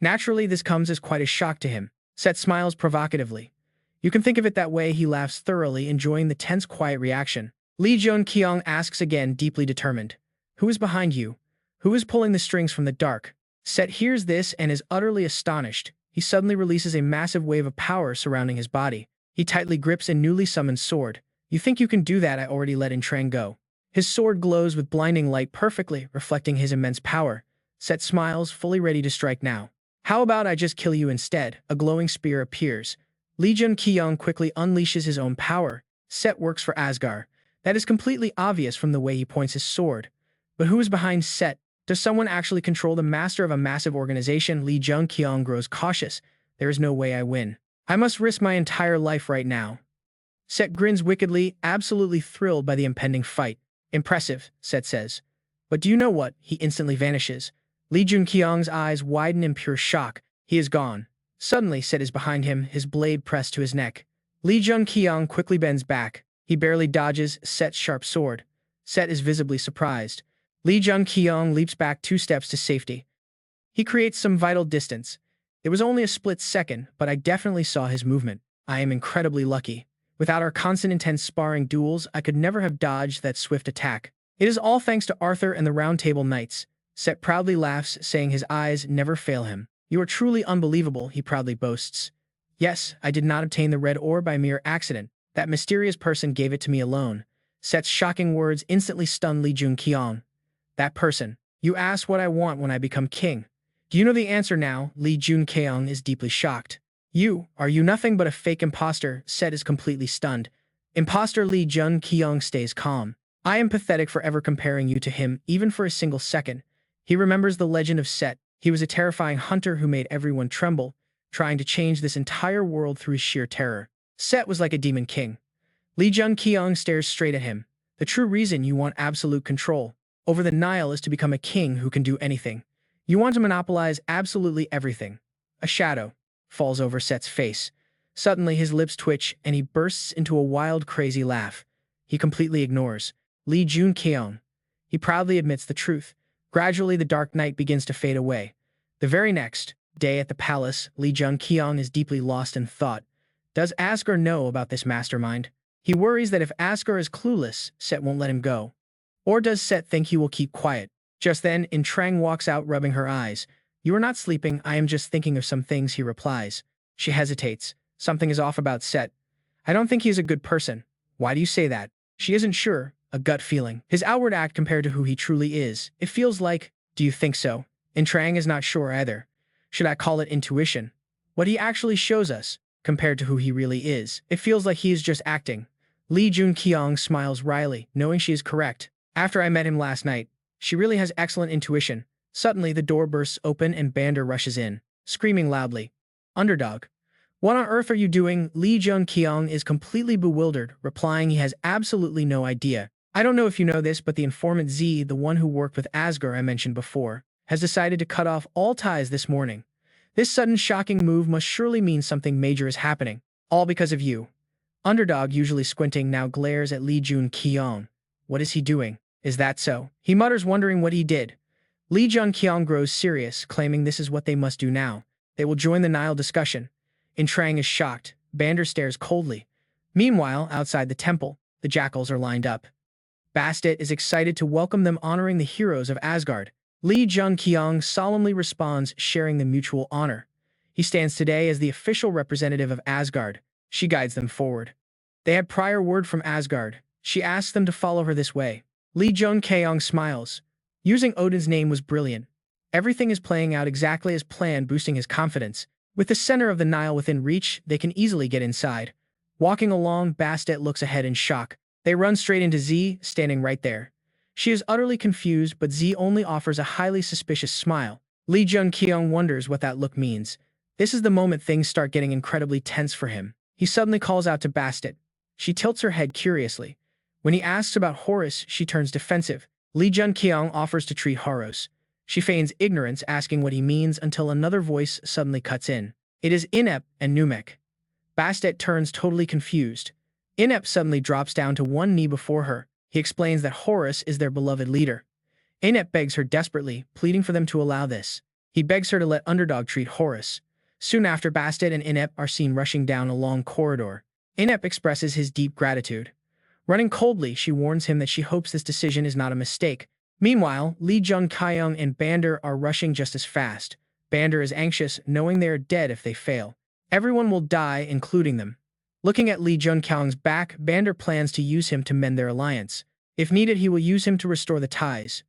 Naturally, this comes as quite a shock to him. Set smiles provocatively. You can think of it that way. He laughs thoroughly, enjoying the tense, quiet reaction. Jun-kyeong asks again, deeply determined. Who is behind you? Who is pulling the strings from the dark? Set hears this and is utterly astonished. He suddenly releases a massive wave of power surrounding his body. He tightly grips a newly summoned sword. You think you can do that? I already let Trang go. His sword glows with blinding light, perfectly reflecting his immense power. Set smiles, fully ready to strike now. How about I just kill you instead? A glowing spear appears. Jun-kyeong quickly unleashes his own power. Set works for Asgard. That is completely obvious from the way he points his sword. But who is behind Set? Does someone actually control the master of a massive organization? Jun-kyeong grows cautious. There is no way I win. I must risk my entire life right now. Set grins wickedly, absolutely thrilled by the impending fight. Impressive, Set says. But do you know what? He instantly vanishes. Jun-kyeong's eyes widen in pure shock. He is gone. Suddenly, Set is behind him, his blade pressed to his neck. Jun-kyeong quickly bends back. He barely dodges Set's sharp sword. Set is visibly surprised. Jun-kyeong leaps back 2 steps to safety. He creates some vital distance. It was only a split second, but I definitely saw his movement. I am incredibly lucky. Without our constant intense sparring duels, I could never have dodged that swift attack. It is all thanks to Arthur and the Round Table Knights. Set proudly laughs, saying his eyes never fail him. You are truly unbelievable, he proudly boasts. Yes, I did not obtain the red ore by mere accident. That mysterious person gave it to me alone. Set's shocking words instantly stun Jun-kyeong. That person. You asked what I want when I become king. Do you know the answer now? Jun-kyeong is deeply shocked. Are you nothing but a fake imposter? Set is completely stunned. Imposter? Jun-kyeong stays calm. I am pathetic for ever comparing you to him, even for a single second. He remembers the legend of Set. He was a terrifying hunter who made everyone tremble, trying to change this entire world through his sheer terror. Set was like a demon king. Jun-kyeong stares straight at him. The true reason you want absolute control over the Nile is to become a king who can do anything. You want to monopolize absolutely everything. A shadow falls over Set's face. Suddenly, his lips twitch, and he bursts into a wild, crazy laugh. He completely ignores Jun-kyeong. He proudly admits the truth. Gradually, the dark night begins to fade away. The very next day at the palace, Jun-kyeong is deeply lost in thought. Does Asgard know about this mastermind? He worries that if Asgard is clueless, Set won't let him go. Or does Set think he will keep quiet? Just then, Trang walks out, rubbing her eyes. You are not sleeping, I am just thinking of some things, he replies. She hesitates. Something is off about Set. I don't think he is a good person. Why do you say that? She isn't sure. A gut feeling. His outward act compared to who he truly is. It feels like, do you think so? Trang is not sure either. Should I call it intuition? what he actually shows us, compared to who he really is. It feels like he is just acting. Lee Jun-kyeong smiles wryly, knowing she is correct. After I met him last night, she really has excellent intuition. Suddenly, the door bursts open and Bander rushes in, screaming loudly. Underdog. What on earth are you doing? Lee Jun-kyeong is completely bewildered, replying he has absolutely no idea. I don't know if you know this, but the informant Z, the one who worked with Asgore I mentioned before, has decided to cut off all ties this morning. This sudden shocking move must surely mean something major is happening. All because of you. Underdog, usually squinting, now glares at Lee Jun-kyeong. What is he doing? Is that so? He mutters, wondering what he did. Lee Jun-kyeong grows serious, claiming this is what they must do now. They will join the Nile discussion. Trang is shocked. Bander stares coldly. Meanwhile, outside the temple, the jackals are lined up. Bastet is excited to welcome them, honoring the heroes of Asgard. Lee Jun-kyeong solemnly responds, sharing the mutual honor. He stands today as the official representative of Asgard. She guides them forward. They had prior word from Asgard. She asks them to follow her this way. Lee Jun-kyeong smiles. Using Odin's name was brilliant. Everything is playing out exactly as planned, boosting his confidence. With the center of the Nile within reach, they can easily get inside. Walking along, Bastet looks ahead in shock. They run straight into Z, standing right there. She is utterly confused, but Z only offers a highly suspicious smile. Lee Jun-kyeong wonders what that look means. This is the moment things start getting incredibly tense for him. He suddenly calls out to Bastet. She tilts her head curiously. When he asks about Horus, she turns defensive. Lee Jun-kyeong offers to treat Horus. She feigns ignorance, asking what he means, until another voice suddenly cuts in. It is Inep and Numek. Bastet turns totally confused. Inep suddenly drops down to one knee before her. He explains that Horus is their beloved leader. Inep begs her desperately, pleading for them to allow this. He begs her to let Underdog treat Horus. Soon after, Bastet and Inep are seen rushing down a long corridor. Inep expresses his deep gratitude. Running coldly, she warns him that she hopes this decision is not a mistake. Meanwhile, Lee Jun-kyeong and Bander are rushing just as fast. Bander is anxious, knowing they are dead if they fail. Everyone will die, including them. Looking at Lee Jun-kyeong's back, Bander plans to use him to mend their alliance. If needed, he will use him to restore the ties.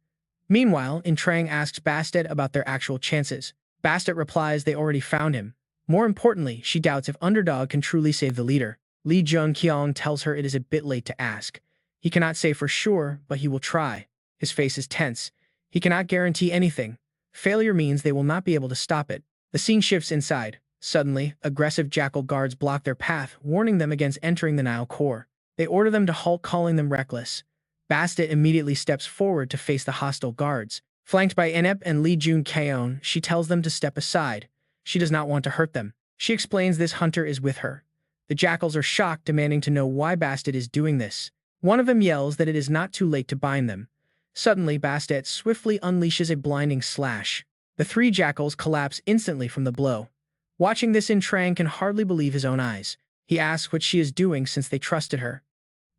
Meanwhile, Trang asks Bastet about their actual chances. Bastet replies they already found him. More importantly, she doubts if Underdog can truly save the leader. Lee Jun-kyeong tells her it is a bit late to ask. He cannot say for sure, but he will try. His face is tense. He cannot guarantee anything. Failure means they will not be able to stop it. The scene shifts inside. Suddenly, aggressive jackal guards block their path, warning them against entering the Nile core. They order them to halt, calling them reckless. Bastet immediately steps forward to face the hostile guards. Flanked by Inep and Lee Jun-kyeong, she tells them to step aside. She does not want to hurt them. She explains this hunter is with her. The jackals are shocked, demanding to know why Bastet is doing this. One of them yells that it is not too late to bind them. Suddenly, Bastet swiftly unleashes a blinding slash. The three jackals collapse instantly from the blow. Watching this, Trang can hardly believe his own eyes. He asks what she is doing since they trusted her.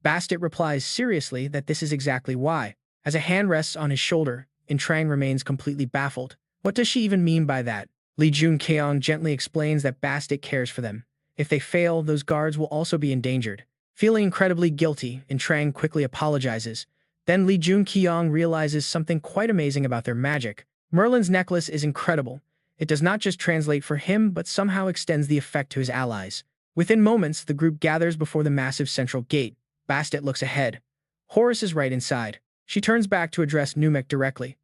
Bastet replies seriously that this is exactly why. As a hand rests on his shoulder, Trang remains completely baffled. What does she even mean by that? Lee Jun-kyeong gently explains that Bastet cares for them. If they fail, those guards will also be endangered. Feeling incredibly guilty, Trang quickly apologizes. Then Lee Jun-kyeong realizes something quite amazing about their magic. Merlin's necklace is incredible. It does not just translate for him, but somehow extends the effect to his allies. Within moments, the group gathers before the massive central gate. Bastet looks ahead. Horus is right inside. She turns back to address Numek directly.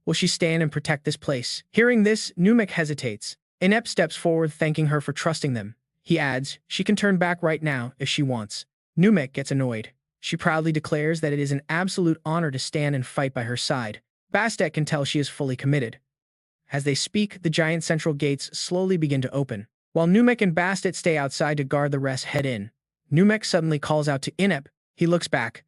Will she stand and protect this place? Hearing this, Numek hesitates. Inep steps forward, thanking her for trusting them. He adds, she can turn back right now if she wants. Numek gets annoyed. She proudly declares that it is an absolute honor to stand and fight by her side. Bastet can tell she is fully committed. As they speak, the giant central gates slowly begin to open. While Numek and Bastet stay outside to guard, the rest head in. Numek suddenly calls out to Inep. He looks back.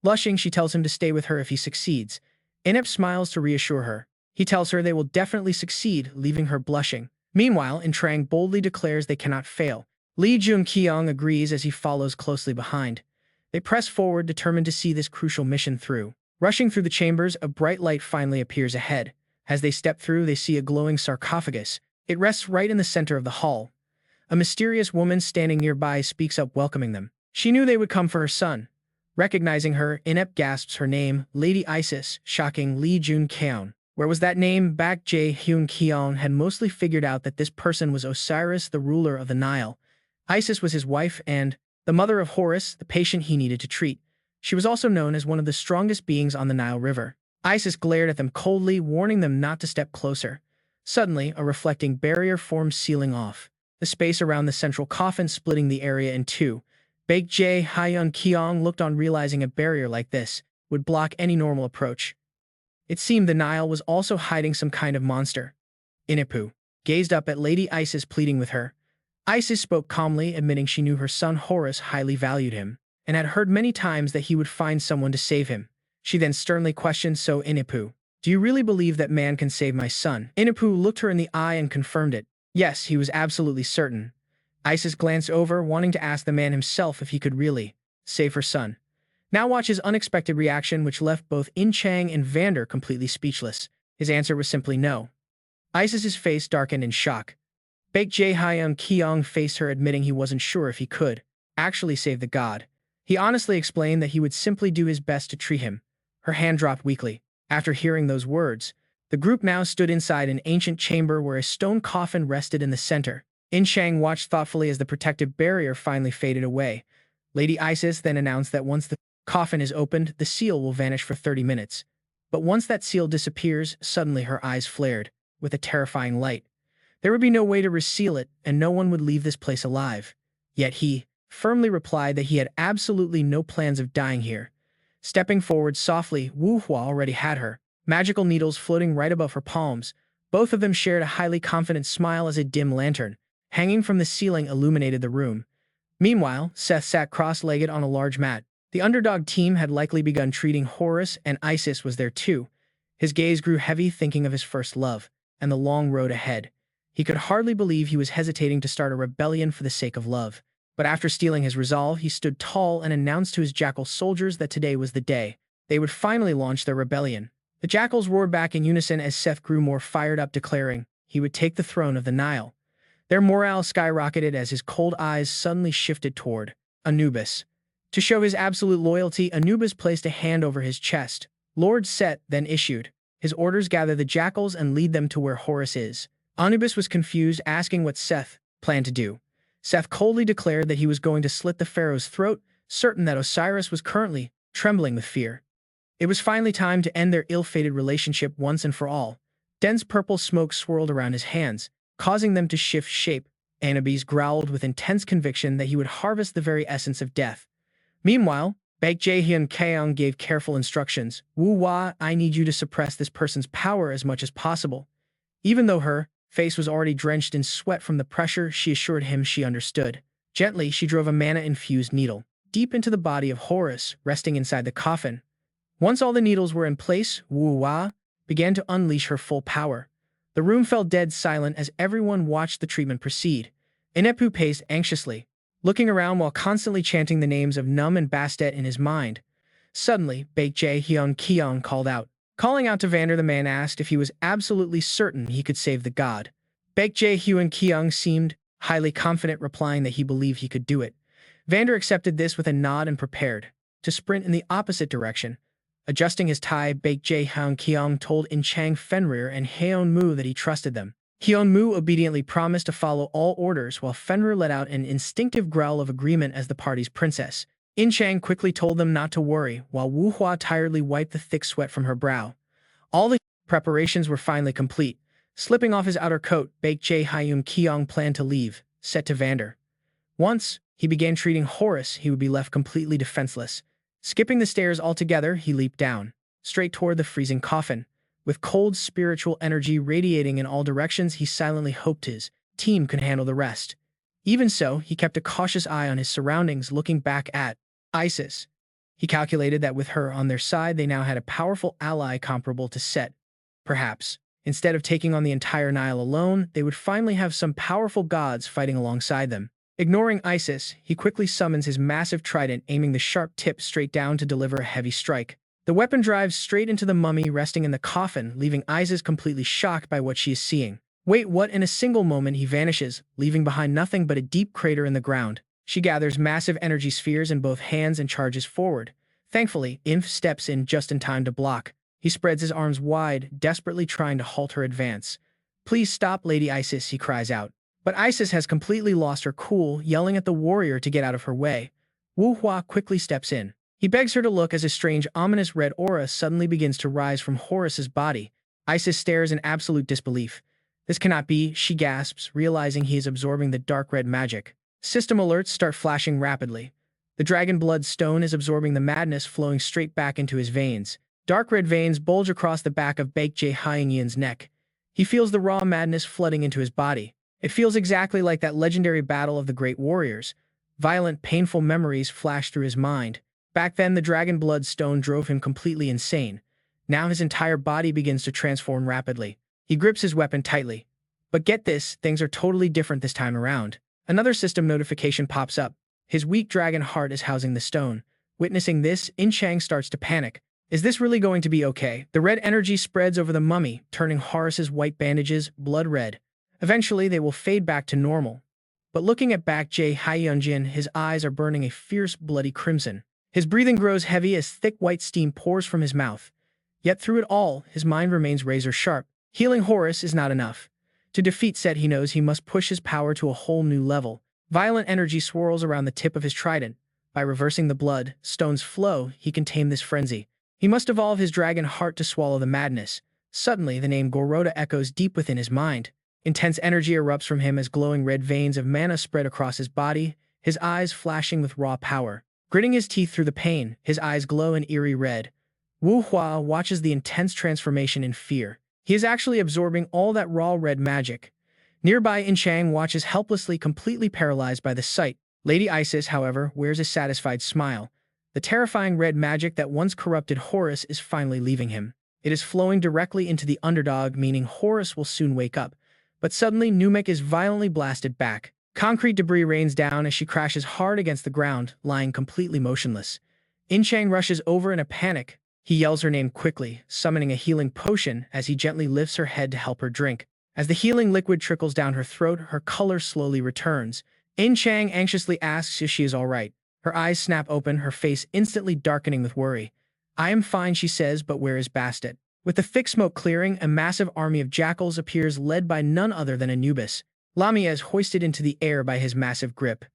Blushing, she tells him to stay with her if he succeeds. Inep smiles to reassure her. He tells her they will definitely succeed, leaving her blushing. Meanwhile, Trang boldly declares they cannot fail. Lee Jun-kyeong agrees as he follows closely behind. They press forward, determined to see this crucial mission through. Rushing through the chambers, a bright light finally appears ahead. As they step through, they see a glowing sarcophagus. It rests right in the center of the hall. A mysterious woman standing nearby speaks up, welcoming them. She knew they would come for her son. Recognizing her, Inep gasps her name, Lady Isis, shocking Lee Jun-kyeong. Where was that name? Back Jun-kyeong had mostly figured out that this person was Osiris, the ruler of the Nile. Isis was his wife and the mother of Horus, the patient he needed to treat. She was also known as one of the strongest beings on the Nile River. Isis glared at them coldly, warning them not to step closer. Suddenly, a reflecting barrier formed, sealing off the space around the central coffin, splitting the area in two. Baek Jun-kyeong looked on, realizing a barrier like this would block any normal approach. It seemed the Nile was also hiding some kind of monster. Inipu gazed up at Lady Isis, pleading with her. Isis spoke calmly, admitting she knew her son Horus highly valued him, and had heard many times that he would find someone to save him. She then sternly questioned, "So, Inipu, do you really believe that man can save my son?" Inipu looked her in the eye and confirmed it. Yes, he was absolutely certain. Isis glanced over, wanting to ask the man himself if he could really save her son. Now watch his unexpected reaction, which left both In-chang and Vander completely speechless. His answer was simply no. Isis's face darkened in shock. Baek Jun-kyeong faced her, admitting he wasn't sure if he could actually save the god. He honestly explained that he would simply do his best to treat him. Her hand dropped weakly. After hearing those words, the group now stood inside an ancient chamber where a stone coffin rested in the center. In-chang watched thoughtfully as the protective barrier finally faded away. Lady Isis then announced that once the coffin is opened, the seal will vanish for 30 minutes. But once that seal disappears, suddenly her eyes flared with a terrifying light. There would be no way to reseal it, and no one would leave this place alive. Yet he firmly replied that he had absolutely no plans of dying here. Stepping forward softly, Wu Hua already had her magical needles floating right above her palms. Both of them shared a highly confident smile as a dim lantern hanging from the ceiling illuminated the room. Meanwhile, Seth sat cross-legged on a large mat. The underdog team had likely begun treating Horus, and Isis was there too. His gaze grew heavy, thinking of his first love and the long road ahead. He could hardly believe he was hesitating to start a rebellion for the sake of love. But after stealing his resolve, he stood tall and announced to his jackal soldiers that today was the day. They would finally launch their rebellion. The jackals roared back in unison as Seth grew more fired up, declaring he would take the throne of the Nile. Their morale skyrocketed as his cold eyes suddenly shifted toward Anubis. To show his absolute loyalty, Anubis placed a hand over his chest. Lord Set then issued his orders: gather the jackals and lead them to where Horus is. Anubis was confused, asking what Seth planned to do. Seth coldly declared that he was going to slit the pharaoh's throat, certain that Osiris was currently trembling with fear. It was finally time to end their ill-fated relationship once and for all. Dense purple smoke swirled around his hands, causing them to shift shape. Anubis growled with intense conviction that he would harvest the very essence of death. Meanwhile, Baek Jun-kyeong gave careful instructions. Wu Hua, I need you to suppress this person's power as much as possible. Even though her face was already drenched in sweat from the pressure, she assured him she understood. Gently, she drove a mana-infused needle deep into the body of Horus, resting inside the coffin. Once all the needles were in place, Wu Hua began to unleash her full power. The room fell dead silent as everyone watched the treatment proceed. Inipu paced anxiously, looking around while constantly chanting the names of Num and Bastet in his mind. Suddenly, Baek Jun-kyeong called out. Calling out to Vander, the man asked if he was absolutely certain he could save the god. Baek Jun-kyeong seemed highly confident, replying that he believed he could do it. Vander accepted this with a nod and prepared to sprint in the opposite direction. Adjusting his tie, Baek Jun-kyeong told In-chang, Fenrir, and Hyun-mu that he trusted them. Hyun-mu obediently promised to follow all orders, while Fenrir let out an instinctive growl of agreement as the party's princess. In-chang quickly told them not to worry, while Wu Hua tiredly wiped the thick sweat from her brow. All the preparations were finally complete. Slipping off his outer coat, Baek Jun-kyeong planned to leave, set to Vander. Once he began treating Horus, he would be left completely defenseless. Skipping the stairs altogether, he leaped down, straight toward the freezing coffin. With cold spiritual energy radiating in all directions, he silently hoped his team could handle the rest. Even so, he kept a cautious eye on his surroundings, looking back at Isis. He calculated that with her on their side, they now had a powerful ally comparable to Set. Perhaps, instead of taking on the entire Nile alone, they would finally have some powerful gods fighting alongside them. Ignoring Isis, he quickly summons his massive trident, aiming the sharp tip straight down to deliver a heavy strike. The weapon drives straight into the mummy resting in the coffin, leaving Isis completely shocked by what she is seeing. Wait, what? In a single moment, he vanishes, leaving behind nothing but a deep crater in the ground. She gathers massive energy spheres in both hands and charges forward. Thankfully, Inf steps in just in time to block. He spreads his arms wide, desperately trying to halt her advance. "Please stop, Lady Isis," he cries out. But Isis has completely lost her cool, yelling at the warrior to get out of her way. Wu Hua quickly steps in. He begs her to look as a strange, ominous red aura suddenly begins to rise from Horus's body. Isis stares in absolute disbelief. "This cannot be," she gasps, realizing he is absorbing the dark red magic. System alerts start flashing rapidly. The dragon blood stone is absorbing the madness flowing straight back into his veins. Dark red veins bulge across the back of Baekje Hyungyeon's neck. He feels the raw madness flooding into his body. It feels exactly like that legendary battle of the great warriors. Violent, painful memories flash through his mind. Back then, the dragon blood stone drove him completely insane. Now his entire body begins to transform rapidly. He grips his weapon tightly. But get this, things are totally different this time around. Another system notification pops up. His weak dragon heart is housing the stone. Witnessing this, In-chang starts to panic. Is this really going to be okay? The red energy spreads over the mummy, turning Horus's white bandages blood red. Eventually, they will fade back to normal. But looking at Baekje Hyungyeon, his eyes are burning a fierce, bloody crimson. His breathing grows heavy as thick white steam pours from his mouth. Yet through it all, his mind remains razor-sharp. Healing Horus is not enough. To defeat Set, he knows he must push his power to a whole new level. Violent energy swirls around the tip of his trident. By reversing the blood, stone's flow, he can tame this frenzy. He must evolve his dragon heart to swallow the madness. Suddenly, the name Goroda echoes deep within his mind. Intense energy erupts from him as glowing red veins of mana spread across his body, his eyes flashing with raw power. Gritting his teeth through the pain, his eyes glow an eerie red. Wu Hua watches the intense transformation in fear. He is actually absorbing all that raw red magic. Nearby, In-chang watches helplessly, completely paralyzed by the sight. Lady Isis, however, wears a satisfied smile. The terrifying red magic that once corrupted Horus is finally leaving him. It is flowing directly into the underdog, meaning Horus will soon wake up. But suddenly, Numek is violently blasted back. Concrete debris rains down as she crashes hard against the ground, lying completely motionless. In-chang rushes over in a panic. He yells her name quickly, summoning a healing potion as he gently lifts her head to help her drink. As the healing liquid trickles down her throat, her color slowly returns. In-chang anxiously asks if she is all right. Her eyes snap open, her face instantly darkening with worry. "I am fine," she says, "but where is Bastet?" With the thick smoke clearing, a massive army of jackals appears, led by none other than Anubis. Lamia is hoisted into the air by his massive grip.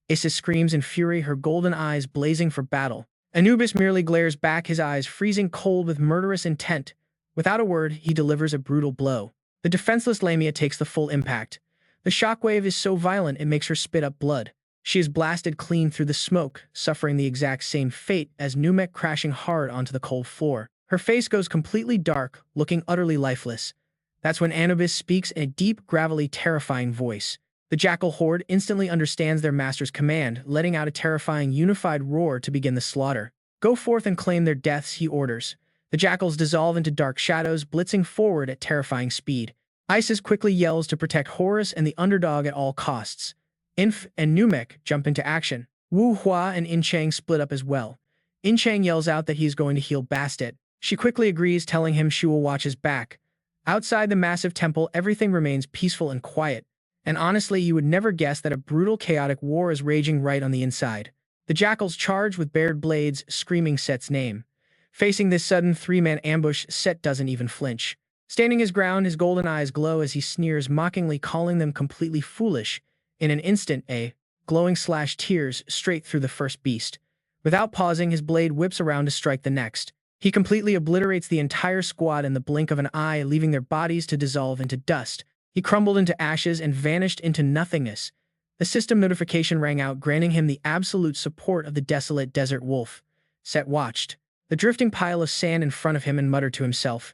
Isis screams in fury, her golden eyes blazing for battle. Anubis merely glares back, his eyes freezing cold with murderous intent. Without a word, he delivers a brutal blow. The defenseless Lamia takes the full impact. The shockwave is so violent it makes her spit up blood. She is blasted clean through the smoke, suffering the exact same fate as Numek, crashing hard onto the cold floor. Her face goes completely dark, looking utterly lifeless. That's when Anubis speaks in a deep, gravelly, terrifying voice. The jackal horde instantly understands their master's command, letting out a terrifying, unified roar to begin the slaughter. "Go forth and claim their deaths," he orders. The jackals dissolve into dark shadows, blitzing forward at terrifying speed. Isis quickly yells to protect Horus and the underdog at all costs. Inf and Numek jump into action. Wu Hua and In-chang split up as well. In-chang yells out that he is going to heal Bastet. She quickly agrees, telling him she will watch his back. Outside the massive temple, everything remains peaceful and quiet. And honestly, you would never guess that a brutal, chaotic war is raging right on the inside. The jackals charge with bared blades, screaming Set's name. Facing this sudden three-man ambush, Set doesn't even flinch. Standing his ground, his golden eyes glow as he sneers mockingly, calling them completely foolish. In an instant, a glowing slash tears straight through the first beast. Without pausing, his blade whips around to strike the next. He completely obliterates the entire squad in the blink of an eye, leaving their bodies to dissolve into dust. He crumbled into ashes and vanished into nothingness. The system notification rang out, granting him the absolute support of the desolate desert wolf. Set watched the drifting pile of sand in front of him and muttered to himself,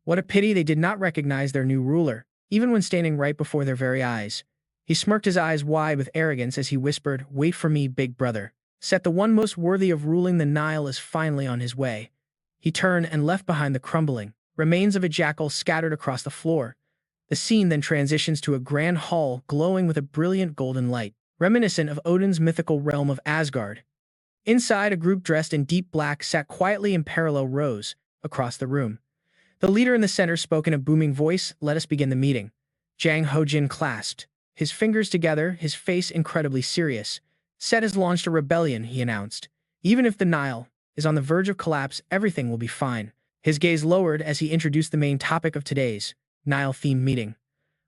"What a pity they did not recognize their new ruler, even when standing right before their very eyes." He smirked, his eyes wide with arrogance, as he whispered, "Wait for me, big brother. Set, the one most worthy of ruling the Nile, is finally on his way." He turned and left behind the crumbling remains of a jackal scattered across the floor. The scene then transitions to a grand hall glowing with a brilliant golden light, reminiscent of Odin's mythical realm of Asgard. Inside, a group dressed in deep black sat quietly in parallel rows across the room. The leader in the center spoke in a booming voice, "Let us begin the meeting." Jang Ho-jin clasped his fingers together, his face incredibly serious. "Set has launched a rebellion," he announced. "Even if the Nile is on the verge of collapse, everything will be fine." His gaze lowered as he introduced the main topic of today's Nile-themed meeting.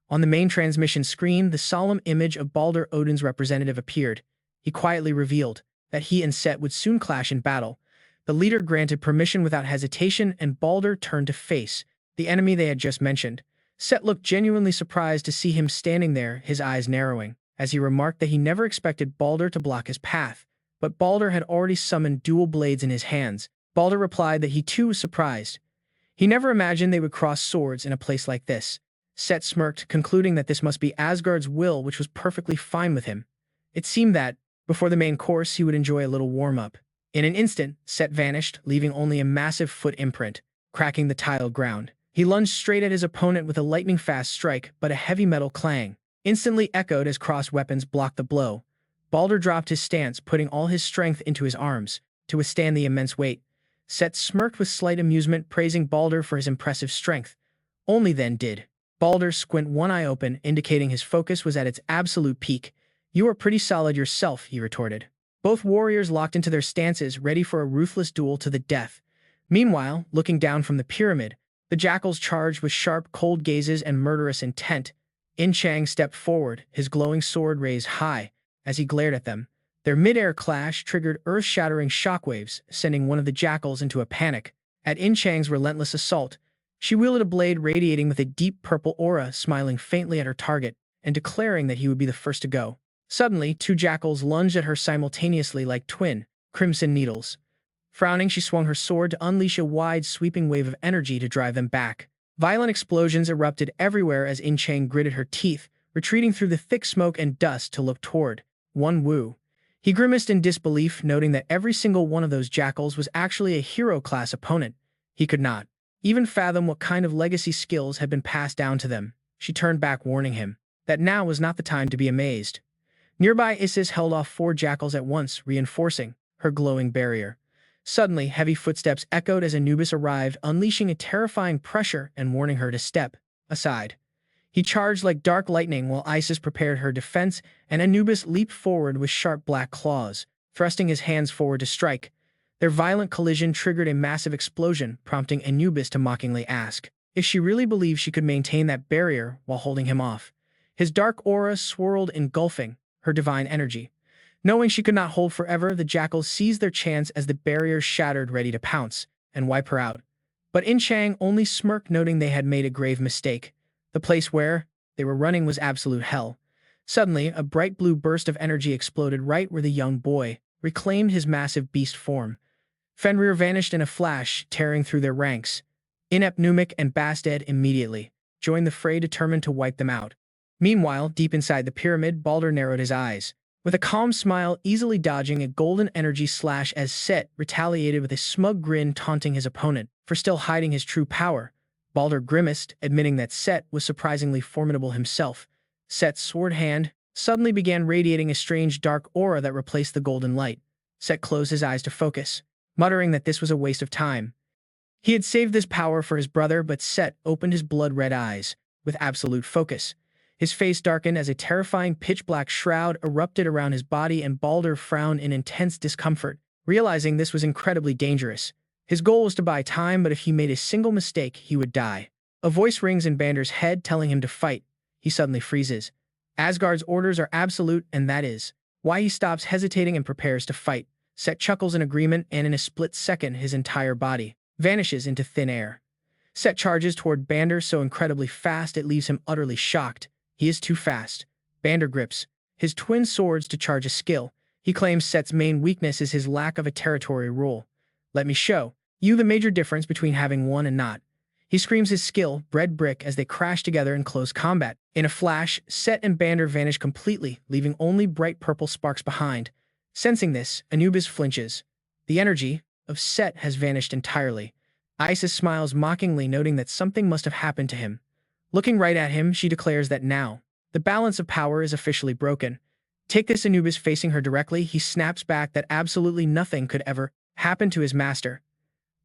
On the main transmission screen, the solemn image of Balder Odin's representative appeared. He quietly revealed that he and Set would soon clash in battle. The leader granted permission without hesitation, and Balder turned to face the enemy they had just mentioned. Set looked genuinely surprised to see him standing there, his eyes narrowing, as he remarked that he never expected Balder to block his path. But Balder had already summoned dual blades in his hands. Balder replied that he too was surprised. He never imagined they would cross swords in a place like this. Set smirked, concluding that this must be Asgard's will, which was perfectly fine with him. It seemed that, before the main course, he would enjoy a little warm-up. In an instant, Set vanished, leaving only a massive foot imprint, cracking the tiled ground. He lunged straight at his opponent with a lightning-fast strike, but a heavy metal clang instantly echoed as crossed weapons blocked the blow. Balder dropped his stance, putting all his strength into his arms to withstand the immense weight. Set smirked with slight amusement, praising Balder for his impressive strength. Only then did Balder squint one eye open, indicating his focus was at its absolute peak. "You are pretty solid yourself," he retorted. Both warriors locked into their stances, ready for a ruthless duel to the death. Meanwhile, looking down from the pyramid, the jackals charged with sharp, cold gazes and murderous intent. In-chang stepped forward, his glowing sword raised high. As he glared at them, their mid-air clash triggered earth-shattering shockwaves, sending one of the jackals into a panic. At In-chang's relentless assault, she wielded a blade radiating with a deep purple aura, smiling faintly at her target, and declaring that he would be the first to go. Suddenly, two jackals lunged at her simultaneously like twin, crimson needles. Frowning, she swung her sword to unleash a wide, sweeping wave of energy to drive them back. Violent explosions erupted everywhere as In-chang gritted her teeth, retreating through the thick smoke and dust to look toward Won-woo. He grimaced in disbelief, noting that every single one of those jackals was actually a hero-class opponent. He could not even fathom what kind of legacy skills had been passed down to them. She turned back, warning him that now was not the time to be amazed. Nearby, Isis held off 4 jackals at once, reinforcing her glowing barrier. Suddenly, heavy footsteps echoed as Anubis arrived, unleashing a terrifying pressure and warning her to step aside. He charged like dark lightning while Isis prepared her defense, and Anubis leaped forward with sharp black claws, thrusting his hands forward to strike. Their violent collision triggered a massive explosion, prompting Anubis to mockingly ask if she really believed she could maintain that barrier while holding him off. His dark aura swirled, engulfing her divine energy. Knowing she could not hold forever, the jackals seized their chance as the barrier shattered, ready to pounce and wipe her out. But In-chang only smirked, noting they had made a grave mistake. The place where they were running was absolute hell. Suddenly, a bright blue burst of energy exploded right where the young boy reclaimed his massive beast form. Fenrir vanished in a flash, tearing through their ranks. Inept Numik and Bastet immediately joined the fray, determined to wipe them out. Meanwhile, deep inside the pyramid, Balder narrowed his eyes, with a calm smile, easily dodging a golden energy slash as Set retaliated with a smug grin, taunting his opponent for still hiding his true power. Balder grimaced, admitting that Set was surprisingly formidable himself. Set's sword hand suddenly began radiating a strange dark aura that replaced the golden light. Set closed his eyes to focus, muttering that this was a waste of time. He had saved this power for his brother, but Set opened his blood-red eyes with absolute focus. His face darkened as a terrifying pitch-black shroud erupted around his body, and Balder frowned in intense discomfort, realizing this was incredibly dangerous. His goal was to buy time, but if he made a single mistake, he would die. A voice rings in Bander's head, telling him to fight. He suddenly freezes. Asgard's orders are absolute, and that is why he stops hesitating and prepares to fight. Set chuckles in agreement, and in a split second, his entire body vanishes into thin air. Set charges toward Bander so incredibly fast it leaves him utterly shocked. He is too fast. Bander grips his twin swords to charge a skill. He claims Set's main weakness is his lack of a territory rule. "Let me show you the major difference between having one and not." He screams his skill, Bread Brick, as they crash together in close combat. In a flash, Set and Bander vanish completely, leaving only bright purple sparks behind. Sensing this, Anubis flinches. The energy of Set has vanished entirely. Isis smiles mockingly, noting that something must have happened to him. Looking right at him, she declares that now the balance of power is officially broken. "Take this." Anubis facing her directly, he snaps back that absolutely nothing could ever happen to his master.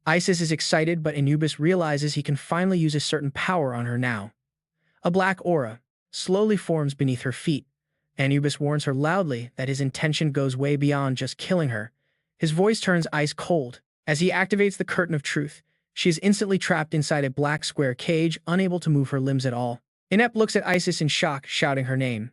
Isis is excited, but Anubis realizes he can finally use a certain power on her now. A black aura slowly forms beneath her feet. Anubis warns her loudly that his intention goes way beyond just killing her. His voice turns ice cold as he activates the curtain of truth. She is instantly trapped inside a black square cage, unable to move her limbs at all. Inept looks at Isis in shock, shouting her name.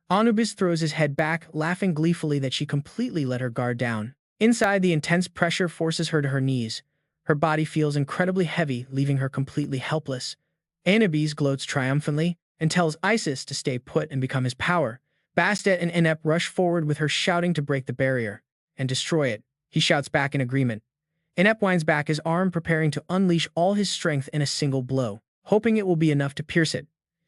Anubis throws his head back, laughing gleefully that she completely let her guard down. Inside, the intense pressure forces her to her knees. Her body feels incredibly heavy, leaving her completely helpless. Anubis gloats triumphantly and tells Isis to stay put and become his power. Bastet and Inept rush forward with her shouting to break the barrier and destroy it. He shouts back in agreement. Inept winds back his arm, preparing to unleash all his strength in a single blow, hoping it will be enough to pierce it.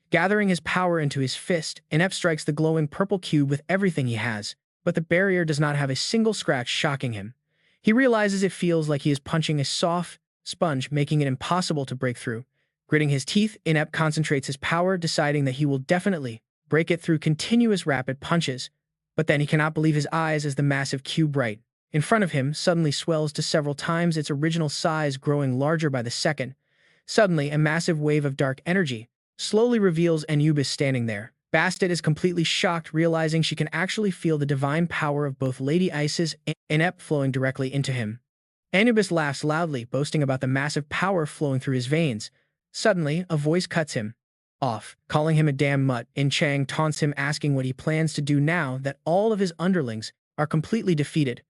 Gathering his power into his fist, Inept strikes the glowing purple cube with everything he has, but the barrier does not have a single scratch, shocking him. He realizes it feels like he is punching a soft sponge, making it impossible to break through. Gritting his teeth, Inept concentrates his power, deciding that he will definitely break it through continuous rapid punches. But then he cannot believe his eyes as the massive cube right in front of him suddenly swells to several times its original size, growing larger by the second. Suddenly, a massive wave of dark energy slowly reveals Anubis standing there. Bastet is completely shocked, realizing she can actually feel the divine power of both Lady Isis and Inept flowing directly into him. Anubis laughs loudly, boasting about the massive power flowing through his veins. Suddenly, a voice cuts him off, calling him a damn mutt. Chang taunts him, asking what he plans to do now that all of his underlings are completely defeated.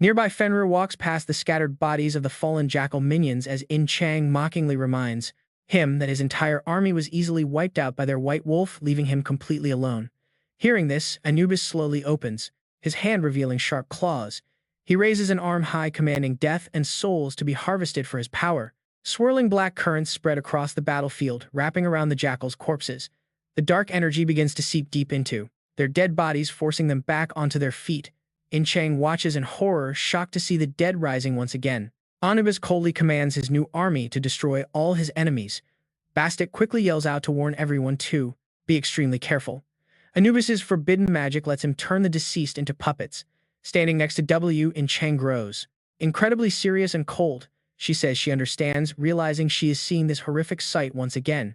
Nearby, Fenrir walks past the scattered bodies of the fallen jackal minions as Chang mockingly reminds him that his entire army was easily wiped out by their white wolf, leaving him completely alone. Hearing this, Anubis slowly opens, his hand revealing sharp claws. He raises an arm high, commanding death and souls to be harvested for his power. Swirling black currents spread across the battlefield, wrapping around the jackal's corpses. The dark energy begins to seep deep into their dead bodies, forcing them back onto their feet. Chang watches in horror, shocked to see the dead rising once again. Anubis coldly commands his new army to destroy all his enemies. Bastet quickly yells out to warn everyone to be extremely careful. Anubis's forbidden magic lets him turn the deceased into puppets. Standing next to Chang grows incredibly serious and cold. She says she understands, realizing she is seeing this horrific sight once again.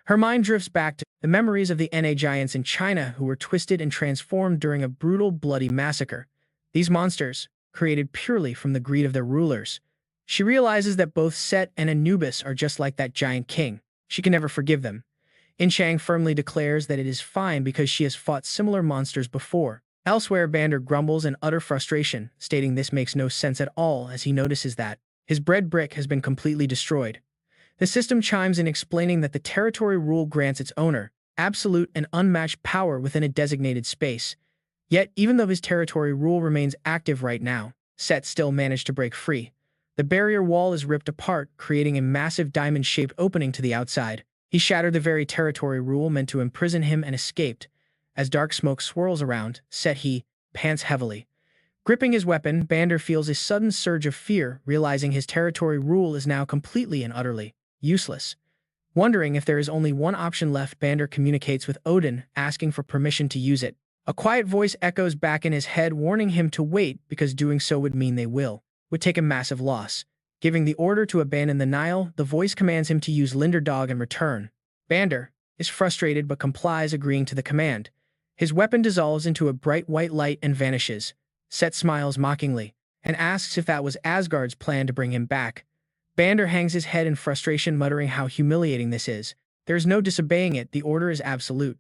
Her mind drifts back to the memories of the Na giants in China who were twisted and transformed during a brutal, bloody massacre. These monsters, created purely from the greed of their rulers. She realizes that both Set and Anubis are just like that giant king. She can never forgive them. Chang firmly declares that it is fine because she has fought similar monsters before. Elsewhere, Bander grumbles in utter frustration, stating this makes no sense at all as he notices that his bread brick has been completely destroyed. The system chimes in, explaining that the territory rule grants its owner absolute and unmatched power within a designated space. Yet, even though his territory rule remains active right now, Set still managed to break free. The barrier wall is ripped apart, creating a massive diamond-shaped opening to the outside. He shattered the very territory rule meant to imprison him and escaped. As dark smoke swirls around, he pants heavily. Gripping his weapon, Bander feels a sudden surge of fear, realizing his territory rule is now completely and utterly useless. Wondering if there is only one option left, Bander communicates with Odin, asking for permission to use it. A quiet voice echoes back in his head, warning him to wait because doing so would mean they would take a massive loss. Giving the order to abandon the Nile, the voice commands him to use Linderdog in return. Bander is frustrated but complies, agreeing to the command. His weapon dissolves into a bright white light and vanishes. Set smiles mockingly and asks if that was Asgard's plan to bring him back. Bander hangs his head in frustration, muttering how humiliating this is. There is no disobeying it, the order is absolute.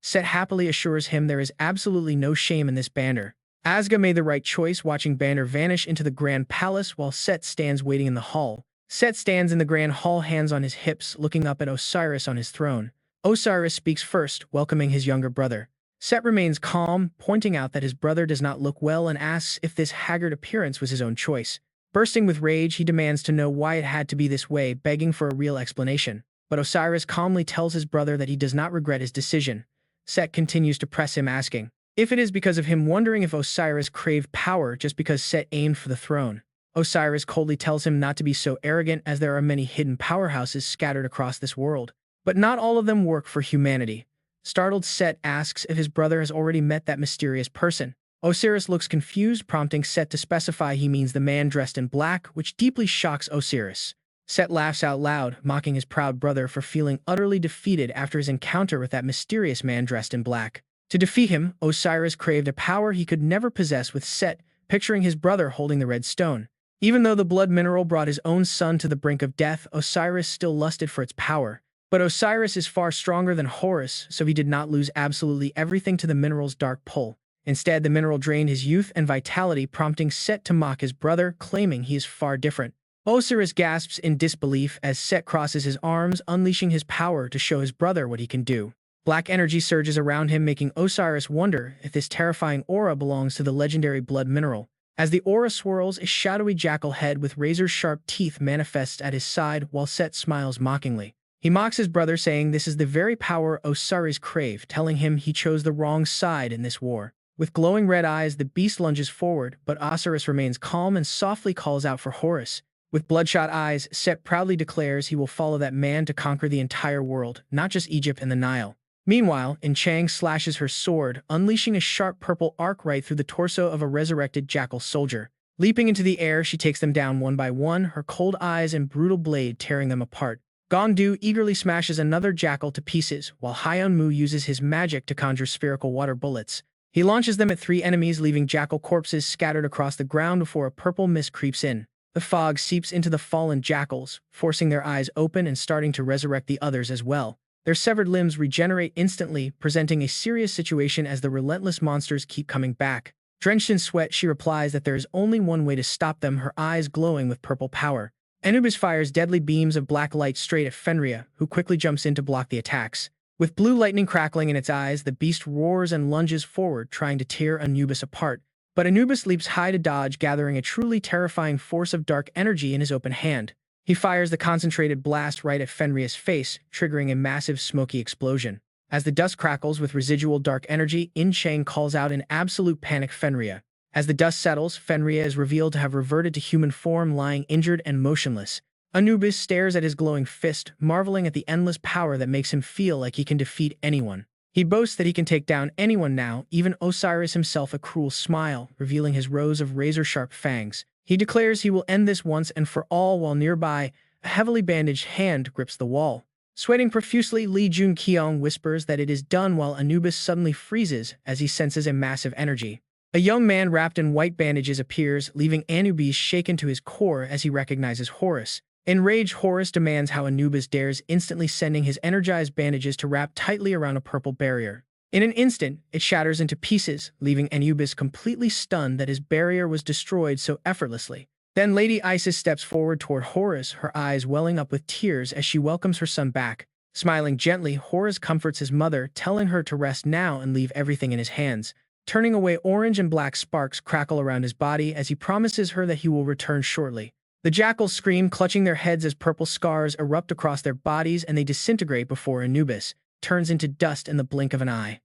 Set happily assures him there is absolutely no shame in this. Bander Asga made the right choice, watching Bander vanish into the Grand Palace while Set stands waiting in the hall. Set stands in the Grand Hall, hands on his hips, looking up at Osiris on his throne. Osiris speaks first, welcoming his younger brother. Set remains calm, pointing out that his brother does not look well and asks if this haggard appearance was his own choice. Bursting with rage, he demands to know why it had to be this way, begging for a real explanation. But Osiris calmly tells his brother that he does not regret his decision. Set continues to press him, asking if it is because of him, wondering if Osiris craved power just because Set aimed for the throne. Osiris coldly tells him not to be so arrogant, as there are many hidden powerhouses scattered across this world, but not all of them work for humanity. Startled, Set asks if his brother has already met that mysterious person. Osiris looks confused, prompting Set to specify he means the man dressed in black, which deeply shocks Osiris. Set laughs out loud, mocking his proud brother for feeling utterly defeated after his encounter with that mysterious man dressed in black. To defeat him, Osiris craved a power he could never possess, with Set picturing his brother holding the red stone. Even though the blood mineral brought his own son to the brink of death, Osiris still lusted for its power. But Osiris is far stronger than Horus, so he did not lose absolutely everything to the mineral's dark pull. Instead, the mineral drained his youth and vitality, prompting Set to mock his brother, claiming he is far different. Osiris gasps in disbelief as Set crosses his arms, unleashing his power to show his brother what he can do. Black energy surges around him, making Osiris wonder if this terrifying aura belongs to the legendary blood mineral. As the aura swirls, a shadowy jackal head with razor-sharp teeth manifests at his side while Set smiles mockingly. He mocks his brother, saying this is the very power Osiris craved, telling him he chose the wrong side in this war. With glowing red eyes, the beast lunges forward, but Osiris remains calm and softly calls out for Horus. With bloodshot eyes, Set proudly declares he will follow that man to conquer the entire world, not just Egypt and the Nile. Meanwhile, Chang slashes her sword, unleashing a sharp purple arc right through the torso of a resurrected jackal soldier. Leaping into the air, she takes them down one by one, her cold eyes and brutal blade tearing them apart. Gondu eagerly smashes another jackal to pieces, while Hyunmu uses his magic to conjure spherical water bullets. He launches them at 3 enemies, leaving jackal corpses scattered across the ground before a purple mist creeps in. The fog seeps into the fallen jackals, forcing their eyes open and starting to resurrect the others as well. Their severed limbs regenerate instantly, presenting a serious situation as the relentless monsters keep coming back. Drenched in sweat, she replies that there is only one way to stop them, her eyes glowing with purple power. Anubis fires deadly beams of black light straight at Fenrir, who quickly jumps in to block the attacks. With blue lightning crackling in its eyes, the beast roars and lunges forward, trying to tear Anubis apart. But Anubis leaps high to dodge, gathering a truly terrifying force of dark energy in his open hand. He fires the concentrated blast right at Fenrir's face, triggering a massive smoky explosion. As the dust crackles with residual dark energy, Chang calls out in absolute panic Fenrir. As the dust settles, Fenrir is revealed to have reverted to human form, lying injured and motionless. Anubis stares at his glowing fist, marveling at the endless power that makes him feel like he can defeat anyone. He boasts that he can take down anyone now, even Osiris himself, a cruel smile, revealing his rows of razor-sharp fangs. He declares he will end this once and for all, while nearby, a heavily bandaged hand grips the wall. Sweating profusely, Jun-kyeong whispers that it is done, while Anubis suddenly freezes as he senses a massive energy. A young man wrapped in white bandages appears, leaving Anubis shaken to his core as he recognizes Horus. Enraged, Horus demands how Anubis dares, instantly sending his energized bandages to wrap tightly around a purple barrier. In an instant, it shatters into pieces, leaving Anubis completely stunned that his barrier was destroyed so effortlessly. Then Lady Isis steps forward toward Horus, her eyes welling up with tears as she welcomes her son back. Smiling gently, Horus comforts his mother, telling her to rest now and leave everything in his hands. Turning away, orange and black sparks crackle around his body as he promises her that he will return shortly. The jackals scream, clutching their heads as purple scars erupt across their bodies, and they disintegrate before Anubis turns into dust in the blink of an eye.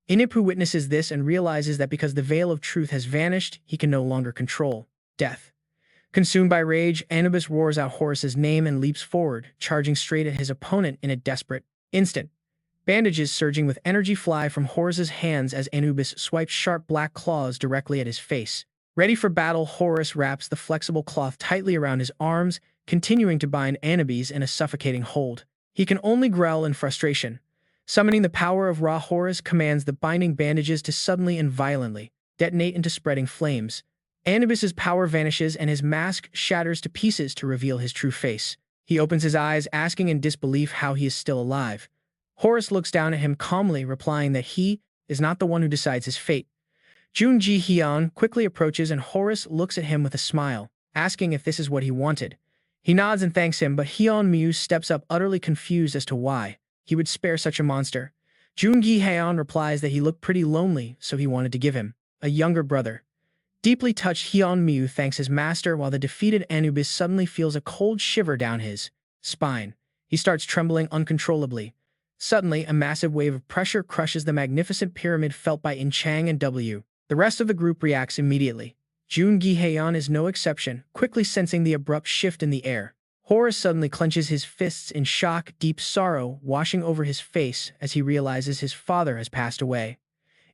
Inipu witnesses this and realizes that because the veil of truth has vanished, he can no longer control death. Consumed by rage, Anubis roars out Horus's name and leaps forward, charging straight at his opponent in a desperate instant. Bandages surging with energy fly from Horus's hands as Anubis swipes sharp black claws directly at his face. Ready for battle, Horus wraps the flexible cloth tightly around his arms, continuing to bind Anubis in a suffocating hold. He can only growl in frustration. Summoning the power of Ra, Horus commands the binding bandages to suddenly and violently detonate into spreading flames. Anubis's power vanishes and his mask shatters to pieces to reveal his true face. He opens his eyes, asking in disbelief how he is still alive. Horus looks down at him calmly, replying that he is not the one who decides his fate. Jun-kyeong quickly approaches and Horus looks at him with a smile, asking if this is what he wanted. He nods and thanks him, but Hyunmu steps up, utterly confused as to why he would spare such a monster. Jun-kyeong replies that he looked pretty lonely, so he wanted to give him a younger brother. Deeply touched, Hyunmu thanks his master, while the defeated Anubis suddenly feels a cold shiver down his spine. He starts trembling uncontrollably. Suddenly, a massive wave of pressure crushes the magnificent pyramid felt by Chang and W. The rest of the group reacts immediately. Jun-kyeong is no exception, quickly sensing the abrupt shift in the air. Horus suddenly clenches his fists in shock, deep sorrow washing over his face as he realizes his father has passed away.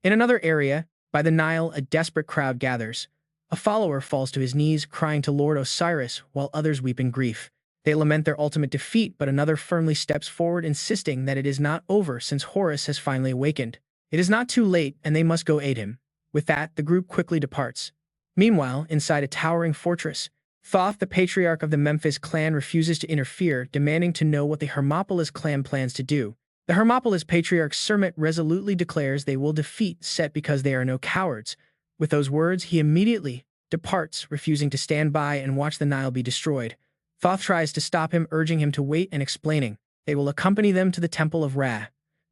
In another area, by the Nile, a desperate crowd gathers. A follower falls to his knees, crying to Lord Osiris, while others weep in grief. They lament their ultimate defeat, but another firmly steps forward, insisting that it is not over since Horus has finally awakened. It is not too late, and they must go aid him. With that, the group quickly departs. Meanwhile, inside a towering fortress, Thoth, the patriarch of the Memphis clan, refuses to interfere, demanding to know what the Hermopolis clan plans to do. The Hermopolis patriarch Sermit resolutely declares they will defeat Set because they are no cowards. With those words, he immediately departs, refusing to stand by and watch the Nile be destroyed. Thoth tries to stop him, urging him to wait and explaining they will accompany them to the Temple of Ra.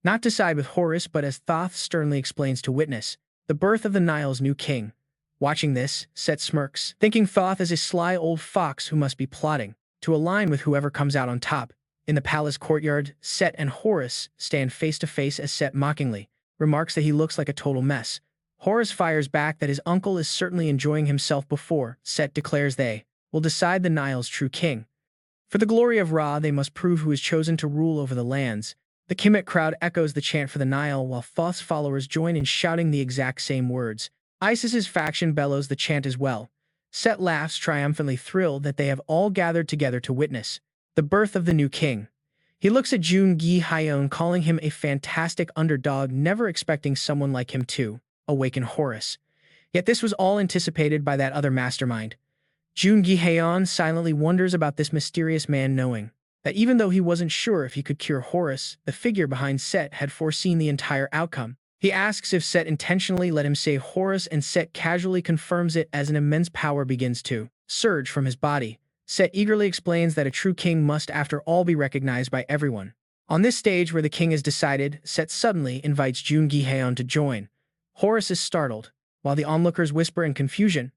Not to side with Horus, but as Thoth sternly explains to witness the birth of the Nile's new king. Watching this, Set smirks, thinking Thoth is a sly old fox who must be plotting to align with whoever comes out on top. In the palace courtyard, Set and Horus stand face to face as Set mockingly remarks that he looks like a total mess. Horus fires back that his uncle is certainly enjoying himself before Set declares they will decide the Nile's true king. For the glory of Ra, they must prove who is chosen to rule over the lands. The Kemet crowd echoes the chant for the Nile, while Thoth's followers join in shouting the exact same words. Isis's faction bellows the chant as well. Set laughs, triumphantly thrilled that they have all gathered together to witness the birth of the new king. He looks at Jun-kyeong, calling him a fantastic underdog, never expecting someone like him to awaken Horus. Yet this was all anticipated by that other mastermind. Jun-kyeong silently wonders about this mysterious man, knowing that even though he wasn't sure if he could cure Horus, the figure behind Set had foreseen the entire outcome. He asks if Set intentionally let him save Horus, and Set casually confirms it as an immense power begins to surge from his body. Set eagerly explains that a true king must after all be recognized by everyone. On this stage where the king is decided, Set suddenly invites Jun-kyeong to join. Horus is startled, while the onlookers whisper in confusion.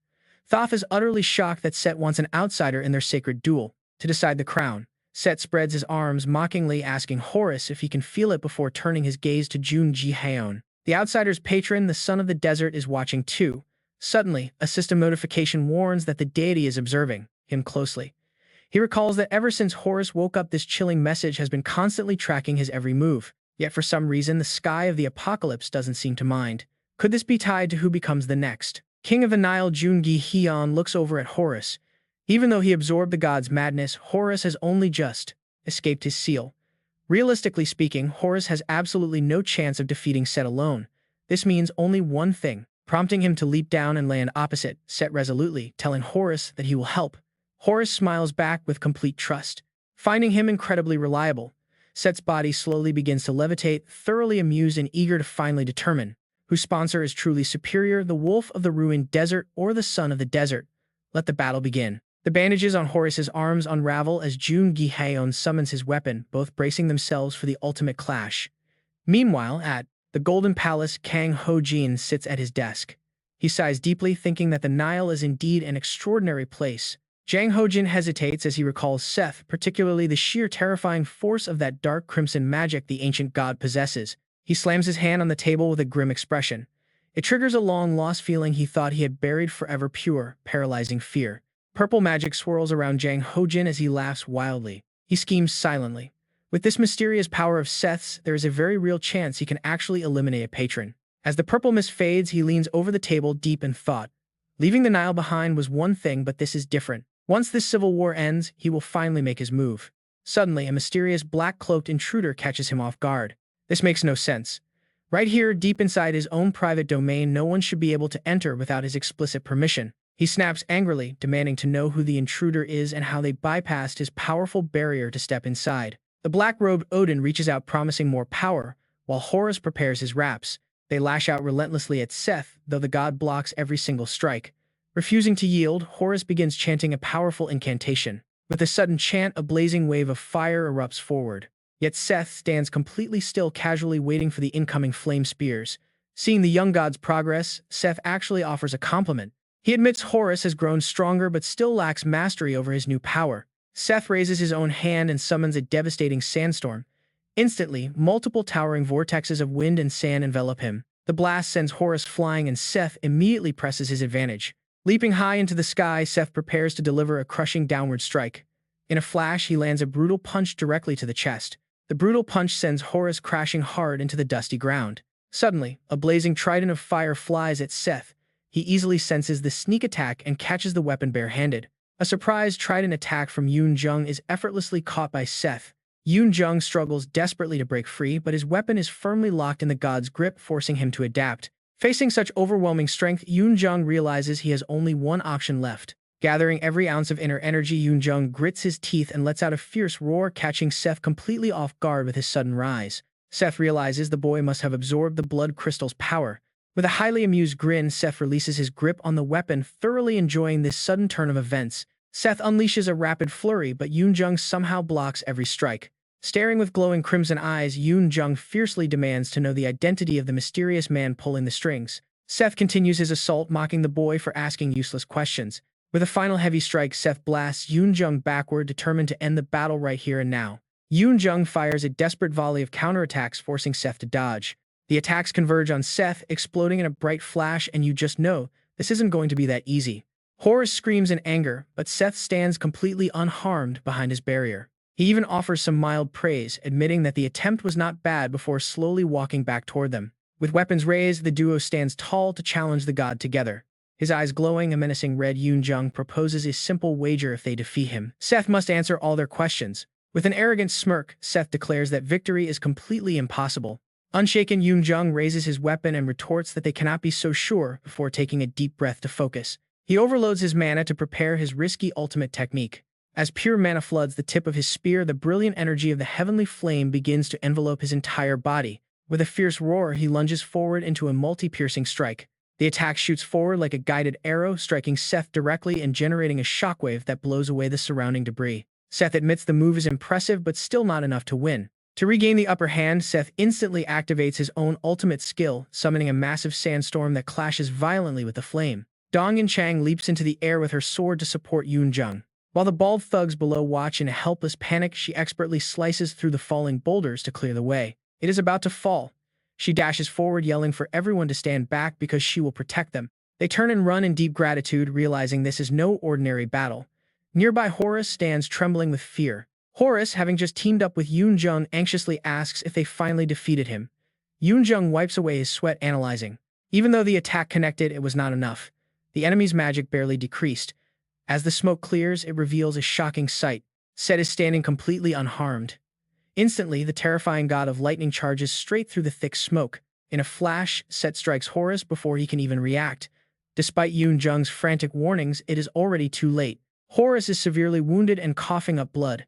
Thoth is utterly shocked that Set wants an outsider in their sacred duel to decide the crown. Set spreads his arms, mockingly asking Horus if he can feel it before turning his gaze to Jun-kyeong. The outsider's patron, the son of the desert, is watching too. Suddenly, a system notification warns that the deity is observing him closely. He recalls that ever since Horus woke up, this chilling message has been constantly tracking his every move. Yet for some reason, the sky of the apocalypse doesn't seem to mind. Could this be tied to who becomes the next king of the Nile? Jun-kyeong looks over at Horus. Even though he absorbed the god's madness, Horus has only just escaped his seal. Realistically speaking, Horus has absolutely no chance of defeating Set alone. This means only one thing, prompting him to leap down and land opposite Set resolutely, telling Horus that he will help. Horus smiles back with complete trust, finding him incredibly reliable. Set's body slowly begins to levitate, thoroughly amused and eager to finally determine whose sponsor is truly superior, the wolf of the ruined desert or the son of the desert. Let the battle begin. The bandages on Horus's arms unravel as Jun-kyeong summons his weapon, both bracing themselves for the ultimate clash. Meanwhile, at the Golden Palace, Kang Ho-jin sits at his desk. He sighs deeply, thinking that the Nile is indeed an extraordinary place. Jang Ho-jin hesitates as he recalls Seth, particularly the sheer terrifying force of that dark crimson magic the ancient god possesses. He slams his hand on the table with a grim expression. It triggers a long-lost feeling he thought he had buried forever, pure, paralyzing fear. Purple magic swirls around Jang Ho-jin as he laughs wildly. He schemes silently. With this mysterious power of Seth's, there is a very real chance he can actually eliminate a patron. As the purple mist fades, he leans over the table, deep in thought. Leaving the Nile behind was one thing, but this is different. Once this civil war ends, he will finally make his move. Suddenly, a mysterious black-cloaked intruder catches him off guard. This makes no sense. Right here, deep inside his own private domain, no one should be able to enter without his explicit permission. He snaps angrily, demanding to know who the intruder is and how they bypassed his powerful barrier to step inside. The black-robed Odin reaches out, promising more power, while Horus prepares his raps. They lash out relentlessly at Seth, though the god blocks every single strike. Refusing to yield, Horus begins chanting a powerful incantation. With a sudden chant, a blazing wave of fire erupts forward. Yet Seth stands completely still, casually waiting for the incoming flame spears. Seeing the young god's progress, Seth actually offers a compliment. He admits Horus has grown stronger but still lacks mastery over his new power. Seth raises his own hand and summons a devastating sandstorm. Instantly, multiple towering vortexes of wind and sand envelop him. The blast sends Horus flying, and Seth immediately presses his advantage. Leaping high into the sky, Seth prepares to deliver a crushing downward strike. In a flash, he lands a brutal punch directly to the chest. The brutal punch sends Horus crashing hard into the dusty ground. Suddenly, a blazing trident of fire flies at Seth. He easily senses the sneak attack and catches the weapon barehanded. A surprise trident attack from Jun-kyeong is effortlessly caught by Seth. Jun-kyeong struggles desperately to break free, but his weapon is firmly locked in the god's grip, forcing him to adapt. Facing such overwhelming strength, Jun-kyeong realizes he has only one option left: Gathering every ounce of inner energy, Jun-kyeong grits his teeth and lets out a fierce roar, catching Seth completely off guard with his sudden rise. Seth realizes the boy must have absorbed the blood crystal's power. With a highly amused grin, Seth releases his grip on the weapon, thoroughly enjoying this sudden turn of events. Seth unleashes a rapid flurry, but Jun-kyeong somehow blocks every strike. Staring with glowing crimson eyes, Jun-kyeong fiercely demands to know the identity of the mysterious man pulling the strings. Seth continues his assault, mocking the boy for asking useless questions. With a final heavy strike, Seth blasts Jun-kyeong backward, determined to end the battle right here and now. Jun-kyeong fires a desperate volley of counterattacks, forcing Seth to dodge. The attacks converge on Seth, exploding in a bright flash, and you just know this isn't going to be that easy. Horus screams in anger, but Seth stands completely unharmed behind his barrier. He even offers some mild praise, admitting that the attempt was not bad before slowly walking back toward them. With weapons raised, the duo stands tall to challenge the god together. His eyes glowing a menacing red, Jun-kyeong proposes a simple wager: if they defeat him, Seth must answer all their questions. With an arrogant smirk, Seth declares that victory is completely impossible. Unshaken, Jun-kyeong raises his weapon and retorts that they cannot be so sure before taking a deep breath to focus. He overloads his mana to prepare his risky ultimate technique. As pure mana floods the tip of his spear, the brilliant energy of the heavenly flame begins to envelope his entire body. With a fierce roar, he lunges forward into a multi-piercing strike. The attack shoots forward like a guided arrow, striking Seth directly and generating a shockwave that blows away the surrounding debris. Seth admits the move is impressive, but still not enough to win. To regain the upper hand, Seth instantly activates his own ultimate skill, summoning a massive sandstorm that clashes violently with the flame. Dong-in-chang leaps into the air with her sword to support Jun-kyeong. While the bald thugs below watch in a helpless panic, she expertly slices through the falling boulders to clear the way. It is about to fall. She dashes forward, yelling for everyone to stand back because she will protect them. They turn and run in deep gratitude, realizing this is no ordinary battle. Nearby, Horus stands trembling with fear. Horus, having just teamed up with Jun-kyeong, anxiously asks if they finally defeated him. Jun-kyeong wipes away his sweat, analyzing. Even though the attack connected, it was not enough. The enemy's magic barely decreased. As the smoke clears, it reveals a shocking sight. Seth is standing completely unharmed. Instantly, the terrifying god of lightning charges straight through the thick smoke. In a flash, Seth strikes Horus before he can even react. Despite Jun-kyeong's frantic warnings, it is already too late. Horus is severely wounded and coughing up blood.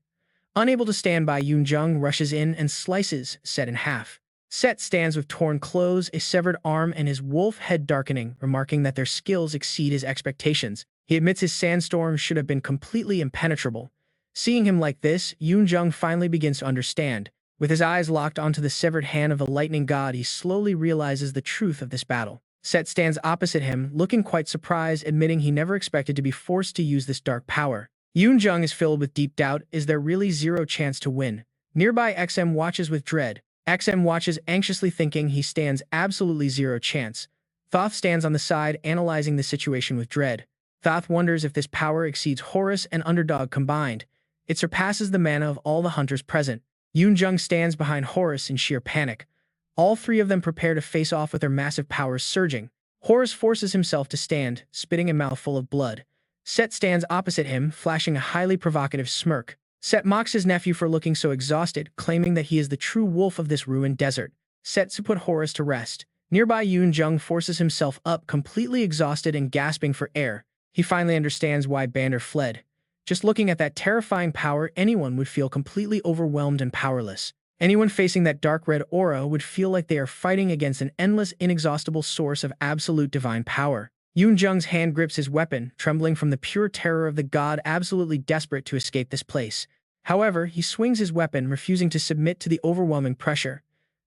Unable to stand by, Jun-kyeong rushes in and slices Seth in half. Seth stands with torn clothes, a severed arm, and his wolf head darkening, remarking that their skills exceed his expectations. He admits his sandstorm should have been completely impenetrable. Seeing him like this, Jun-kyeong finally begins to understand. With his eyes locked onto the severed hand of the lightning god, he slowly realizes the truth of this battle. Seth stands opposite him, looking quite surprised, admitting he never expected to be forced to use this dark power. Jun-kyeong is filled with deep doubt. Is there really zero chance to win? Nearby, XM watches with dread. XM watches anxiously, thinking he stands absolutely zero chance. Thoth stands on the side, analyzing the situation with dread. Thoth wonders if this power exceeds Horus and Underdog combined. It surpasses the mana of all the hunters present. Jun-kyeong stands behind Horus in sheer panic. All three of them prepare to face off with their massive powers surging. Horus forces himself to stand, spitting a mouthful of blood. Seth stands opposite him, flashing a highly provocative smirk. Seth mocks his nephew for looking so exhausted, claiming that he is the true wolf of this ruined desert. Seth put Horus to rest. Nearby, Jun-kyeong forces himself up, completely exhausted and gasping for air. He finally understands why Bander fled. Just looking at that terrifying power, anyone would feel completely overwhelmed and powerless. Anyone facing that dark red aura would feel like they are fighting against an endless, inexhaustible source of absolute divine power. Jun-kyeong's hand grips his weapon, trembling from the pure terror of the god, absolutely desperate to escape this place. However, he swings his weapon, refusing to submit to the overwhelming pressure.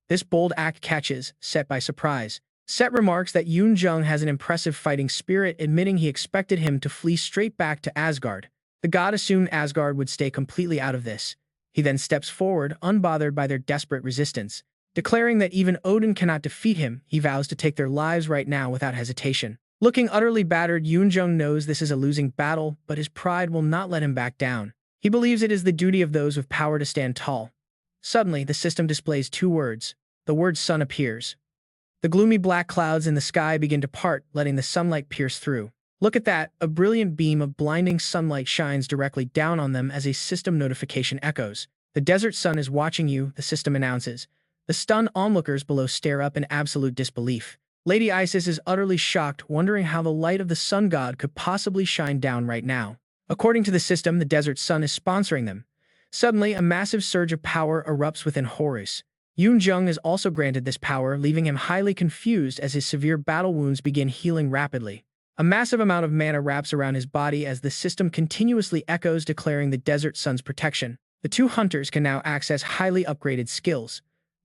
This bold act catches Seth by surprise. Seth remarks that Jun-kyeong has an impressive fighting spirit, admitting he expected him to flee straight back to Asgard. The god assumed Asgard would stay completely out of this. He then steps forward, unbothered by their desperate resistance. Declaring that even Odin cannot defeat him, he vows to take their lives right now without hesitation. Looking utterly battered, Jun-kyeong knows this is a losing battle, but his pride will not let him back down. He believes it is the duty of those with power to stand tall. Suddenly, the system displays two words. The word sun appears. The gloomy black clouds in the sky begin to part, letting the sunlight pierce through. Look at that, a brilliant beam of blinding sunlight shines directly down on them as a system notification echoes. The desert sun is watching you, the system announces. The stunned onlookers below stare up in absolute disbelief. Lady Isis is utterly shocked, wondering how the light of the sun god could possibly shine down right now. According to the system, the desert sun is sponsoring them. Suddenly, a massive surge of power erupts within Horus. Jun-kyeong is also granted this power, leaving him highly confused as his severe battle wounds begin healing rapidly. A massive amount of mana wraps around his body as the system continuously echoes, declaring the desert sun's protection. The two hunters can now access highly upgraded skills.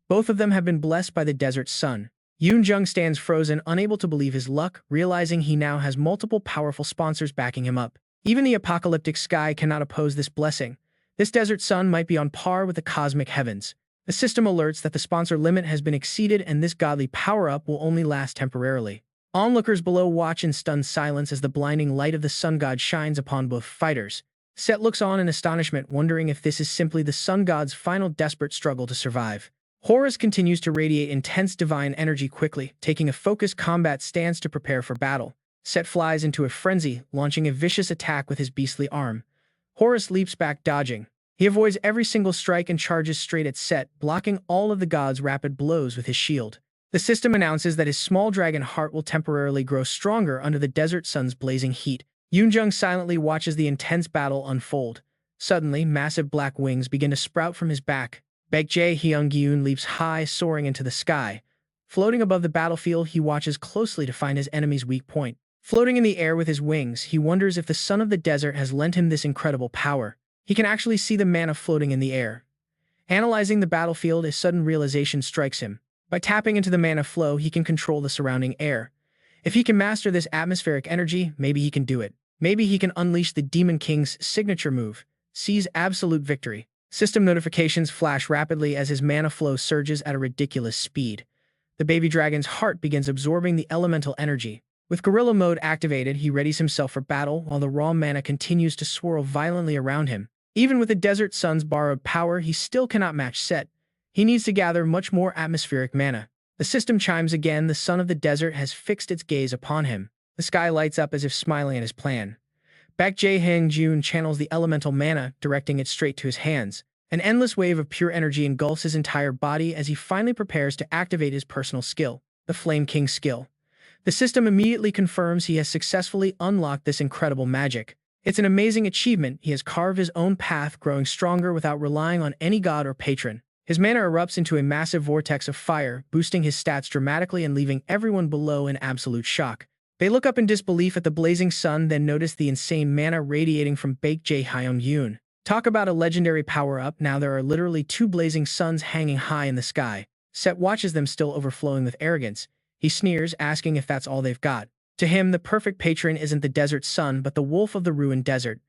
Both of them have been blessed by the desert sun. Jun-kyeong stands frozen, unable to believe his luck, realizing he now has multiple powerful sponsors backing him up. Even the apocalyptic sky cannot oppose this blessing. This desert sun might be on par with the cosmic heavens. The system alerts that the sponsor limit has been exceeded and this godly power-up will only last temporarily. Onlookers below watch in stunned silence as the blinding light of the sun god shines upon both fighters. Set looks on in astonishment, wondering if this is simply the sun god's final desperate struggle to survive. Horus continues to radiate intense divine energy quickly, taking a focused combat stance to prepare for battle. Set flies into a frenzy, launching a vicious attack with his beastly arm. Horus leaps back, dodging. He avoids every single strike and charges straight at Set, blocking all of the god's rapid blows with his shield. The system announces that his small dragon heart will temporarily grow stronger under the desert sun's blazing heat. Jun-kyeong silently watches the intense battle unfold. Suddenly, massive black wings begin to sprout from his back. Baek-jae-hyung-gyun leaps high, soaring into the sky. Floating above the battlefield, he watches closely to find his enemy's weak point. Floating in the air with his wings, he wonders if the sun of the desert has lent him this incredible power. He can actually see the mana floating in the air. Analyzing the battlefield, a sudden realization strikes him. By tapping into the mana flow, he can control the surrounding air. If he can master this atmospheric energy, maybe he can do it. Maybe he can unleash the Demon King's signature move, seize absolute victory. System notifications flash rapidly as his mana flow surges at a ridiculous speed. The baby dragon's heart begins absorbing the elemental energy. With Gorilla Mode activated, he readies himself for battle while the raw mana continues to swirl violently around him. Even with the desert sun's borrowed power, he still cannot match Set. He needs to gather much more atmospheric mana. The system chimes again. The sun of the desert has fixed its gaze upon him. The sky lights up as if smiling at his plan. Baek-jae-hyung-gyun channels the elemental mana, directing it straight to his hands. An endless wave of pure energy engulfs his entire body as he finally prepares to activate his personal skill, the Flame King skill. The system immediately confirms he has successfully unlocked this incredible magic. It's an amazing achievement. He has carved his own path, growing stronger without relying on any god or patron. His mana erupts into a massive vortex of fire, boosting his stats dramatically and leaving everyone below in absolute shock. They look up in disbelief at the blazing sun, then notice the insane mana radiating from Baek-jae-hyung-gyun. Talk about a legendary power-up. Now there are literally two blazing suns hanging high in the sky. Set watches them, still overflowing with arrogance. He sneers, asking if that's all they've got. To him, the perfect patron isn't the desert sun, but the wolf of the ruined desert.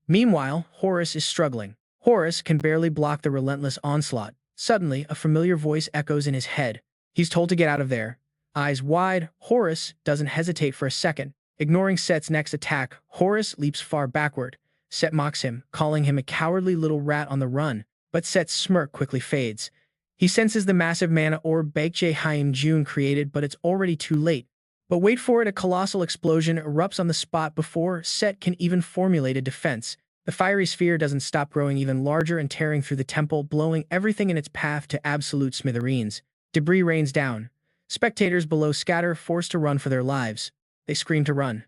Meanwhile, Horus is struggling. Horus can barely block the relentless onslaught. Suddenly, a familiar voice echoes in his head. He's told to get out of there. Eyes wide, Horus doesn't hesitate for a second. Ignoring Set's next attack, Horus leaps far backward. Set mocks him, calling him a cowardly little rat on the run, but Set's smirk quickly fades. He senses the massive mana orb Baek-jae-hyung-gyun created, but it's already too late. But wait for it, a colossal explosion erupts on the spot before Set can even formulate a defense. The fiery sphere doesn't stop growing even larger and tearing through the temple, blowing everything in its path to absolute smithereens. Debris rains down. Spectators below scatter, forced to run for their lives. They scream to run.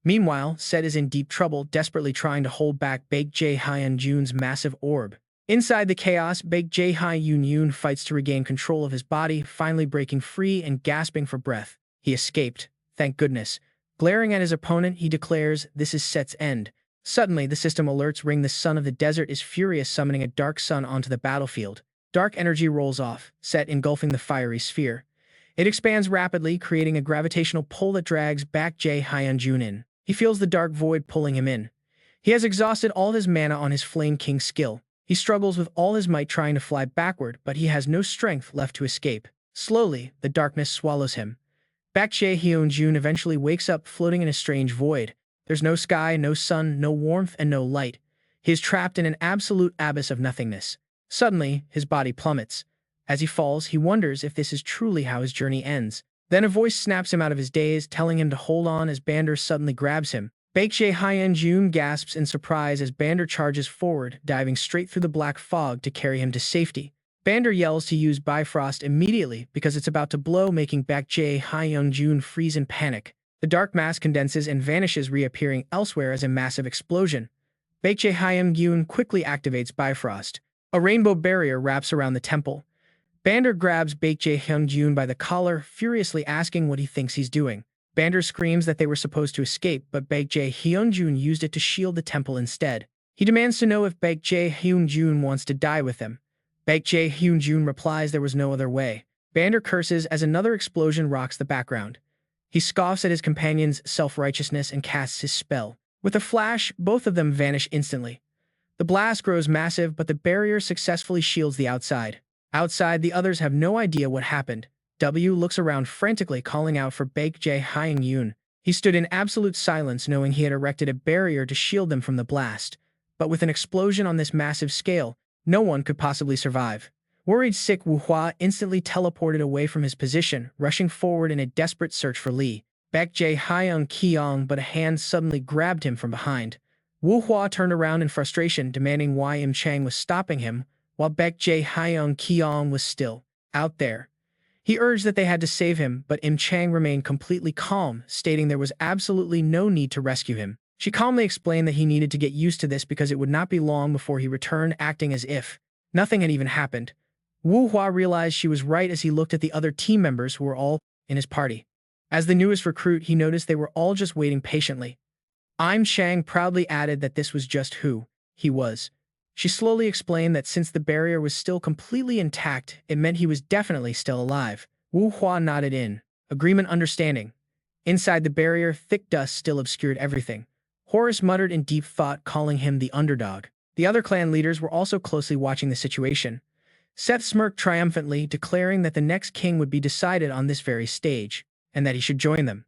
Meanwhile, Set is in deep trouble, desperately trying to hold back Baek-jae-hyung-gyun's massive orb. Inside the chaos, Baek-jae-hyung-gyun fights to regain control of his body, finally breaking free and gasping for breath. He escaped. Thank goodness. Glaring at his opponent, he declares, "This is Set's end." Suddenly, the system alerts ring. The sun of the desert is furious, summoning a dark sun onto the battlefield. Dark energy rolls off, Set engulfing the fiery sphere. It expands rapidly, creating a gravitational pull that drags Baek-jae-hyung-gyun in. He feels the dark void pulling him in. He has exhausted all his mana on his Flame King skill. He struggles with all his might trying to fly backward, but he has no strength left to escape. Slowly, the darkness swallows him. Baek-jae-hyung-gyun eventually wakes up, floating in a strange void. There's no sky, no sun, no warmth, and no light. He is trapped in an absolute abyss of nothingness. Suddenly, his body plummets. As he falls, he wonders if this is truly how his journey ends. Then a voice snaps him out of his daze, telling him to hold on as Bander suddenly grabs him. Baek-jae-hyung-gyun gasps in surprise as Bander charges forward, diving straight through the black fog to carry him to safety. Bander yells to use Bifrost immediately because it's about to blow, making Baek Jae-hyun freeze in panic. The dark mass condenses and vanishes, reappearing elsewhere as a massive explosion. Baek Jae-hyun quickly activates Bifrost. A rainbow barrier wraps around the temple. Bander grabs Baek Jae-hyun by the collar, furiously asking what he thinks he's doing. Bander screams that they were supposed to escape, but Baek Jae-hyun used it to shield the temple instead. He demands to know if Baek Jae-hyun wants to die with him. Baek Jae-hyun replies there was no other way. Bander curses as another explosion rocks the background. He scoffs at his companion's self-righteousness and casts his spell. With a flash, both of them vanish instantly. The blast grows massive, but the barrier successfully shields the outside. Outside, the others have no idea what happened. W looks around frantically, calling out for Baek Jae-hyun. He stood in absolute silence, knowing he had erected a barrier to shield them from the blast. But with an explosion on this massive scale, no one could possibly survive. Worried sick Wuhua instantly teleported away from his position, rushing forward in a desperate search for Lee. Baek Jae-hyun, but a hand suddenly grabbed him from behind. Wuhua turned around in frustration, demanding why Im Chang was stopping him, while Baek Jae-hyun was still out there. He urged that they had to save him, but Im Chang remained completely calm, stating there was absolutely no need to rescue him. She calmly explained that he needed to get used to this because it would not be long before he returned, acting as if nothing had even happened. Wuhua realized she was right as he looked at the other team members who were all in his party. As the newest recruit, he noticed they were all just waiting patiently. Im Chang proudly added that this was just who he was. She slowly explained that since the barrier was still completely intact, it meant he was definitely still alive. Wuhua nodded in agreement, understanding. Inside the barrier, thick dust still obscured everything. Horus muttered in deep thought, calling him the underdog. The other clan leaders were also closely watching the situation. Seth smirked triumphantly, declaring that the next king would be decided on this very stage, and that he should join them.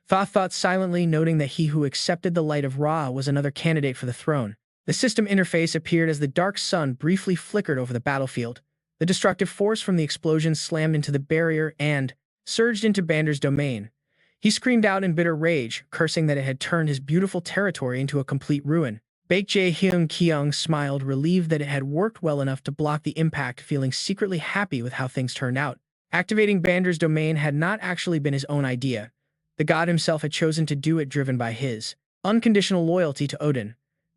Thoth thought silently, noting that he who accepted the light of Ra was another candidate for the throne. The system interface appeared as the dark sun briefly flickered over the battlefield. The destructive force from the explosion slammed into the barrier and surged into Bander's domain. He screamed out in bitter rage, cursing that it had turned his beautiful territory into a complete ruin. Baek Jae-hyun smiled, relieved that it had worked well enough to block the impact, feeling secretly happy with how things turned out. Activating Bander's domain had not actually been his own idea. The god himself had chosen to do it, driven by his unconditional loyalty to Odin.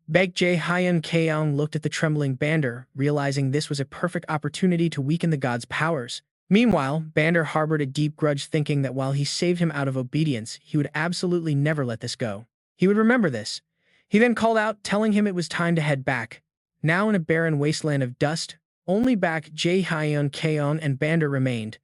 Baek Jae-hyun looked at the trembling Bander, realizing this was a perfect opportunity to weaken the god's powers. Meanwhile, Bander harbored a deep grudge, thinking that while he saved him out of obedience, he would absolutely never let this go. He would remember this. He then called out, telling him it was time to head back. Now in a barren wasteland of dust, only Baek Jae-hyun and Bander remained.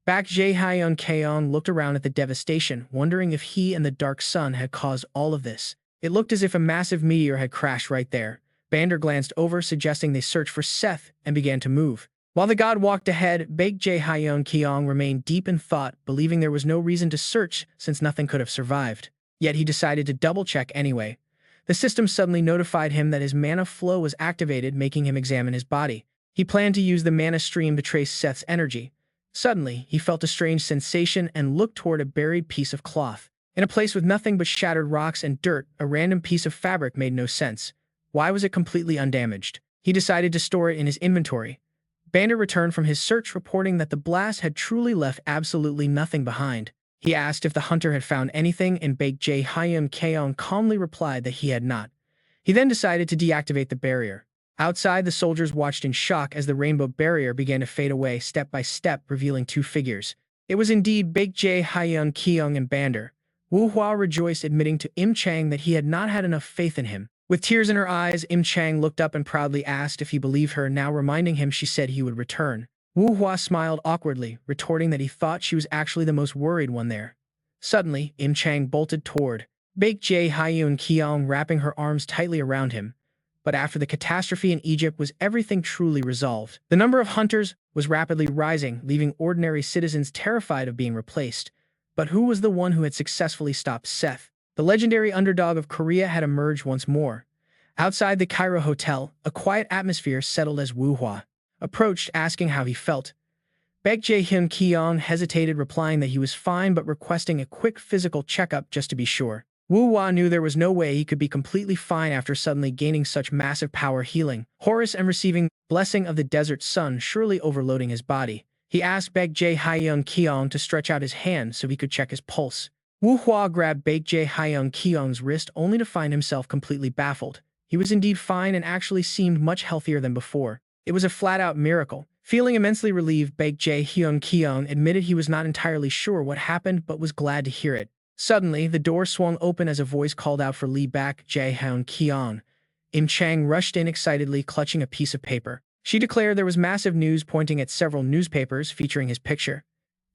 Baek Jae-hyun looked around at the devastation, wondering if he and the Dark Sun had caused all of this. It looked as if a massive meteor had crashed right there. Bander glanced over, suggesting they search for Seth, and began to move. While the god walked ahead, Baek Jae-hyun remained deep in thought, believing there was no reason to search since nothing could have survived. Yet he decided to double-check anyway. The system suddenly notified him that his mana flow was activated, making him examine his body. He planned to use the mana stream to trace Seth's energy. Suddenly, he felt a strange sensation and looked toward a buried piece of cloth. In a place with nothing but shattered rocks and dirt, a random piece of fabric made no sense. Why was it completely undamaged? He decided to store it in his inventory. Bander returned from his search, reporting that the blast had truly left absolutely nothing behind. He asked if the hunter had found anything, and Baek Jae-hyun calmly replied that he had not. He then decided to deactivate the barrier. Outside, the soldiers watched in shock as the rainbow barrier began to fade away step by step, revealing two figures. It was indeed Baek Jae-hyun and Bander. Wuhua rejoiced, admitting to Im Chang that he had not had enough faith in him. With tears in her eyes, Im Chang looked up and proudly asked if he believed her, now reminding him she said he would return. Wuhua smiled awkwardly, retorting that he thought she was actually the most worried one there. Suddenly, Im Chang bolted toward Baek Jae-hyun, wrapping her arms tightly around him. But after the catastrophe in Egypt, was everything truly resolved? The number of hunters was rapidly rising, leaving ordinary citizens terrified of being replaced. But who was the one who had successfully stopped Seth? The legendary underdog of Korea had emerged once more. Outside the Cairo Hotel, a quiet atmosphere settled as Wuhua approached, asking how he felt. Baek Jae-hyun hesitated, replying that he was fine but requesting a quick physical checkup just to be sure. Wu Hua knew there was no way he could be completely fine after suddenly gaining such massive power healing Horus and receiving blessing of the desert sun, surely overloading his body. He asked Jun-kyeong to stretch out his hand so he could check his pulse. Wu Hua grabbed Jun-kyeong's wrist only to find himself completely baffled. He was indeed fine and actually seemed much healthier than before. It was a flat-out miracle. Feeling immensely relieved, Jun-kyeong admitted he was not entirely sure what happened but was glad to hear it. Suddenly, the door swung open as a voice called out for Jun-kyeong. Chang rushed in excitedly, clutching a piece of paper. She declared there was massive news pointing at several newspapers featuring his picture.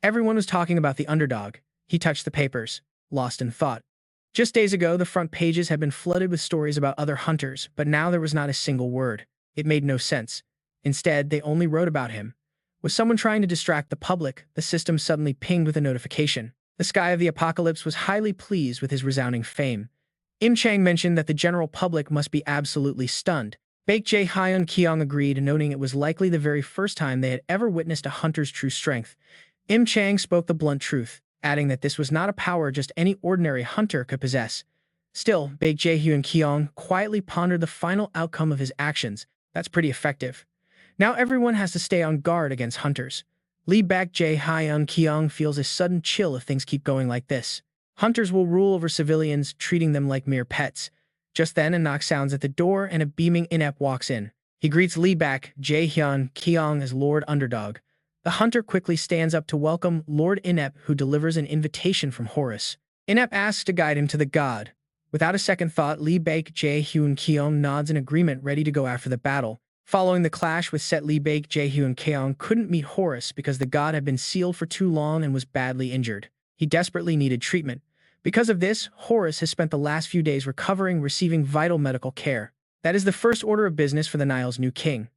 Everyone was talking about the underdog. He touched the papers, lost in thought. Just days ago, the front pages had been flooded with stories about other hunters, but now there was not a single word. It made no sense. Instead, they only wrote about him. Was someone trying to distract the public? The system suddenly pinged with a notification. The Sky of the Apocalypse was highly pleased with his resounding fame. Chang mentioned that the general public must be absolutely stunned. Jun-kyeong agreed, noting it was likely the very first time they had ever witnessed a hunter's true strength. Chang spoke the blunt truth, adding that this was not a power just any ordinary hunter could possess. Still, Jun-kyeong quietly pondered the final outcome of his actions. That's pretty effective. Now everyone has to stay on guard against hunters. Jun-kyeong feels a sudden chill if things keep going like this. Hunters will rule over civilians, treating them like mere pets. Just then, a knock sounds at the door and a beaming inept walks in. He greets Jun-kyeong as Lord Underdog. The hunter quickly stands up to welcome Lord Inept, who delivers an invitation from Horus. Inept asks to guide him to the god. Without a second thought, Jun-kyeong nods in agreement, ready to go after the battle. Following the clash with Set, Jun-kyeong couldn't meet Horus because the god had been sealed for too long and was badly injured. He desperately needed treatment. Because of this, Horus has spent the last few days recovering, receiving vital medical care. That is the first order of business for the Nile's new king.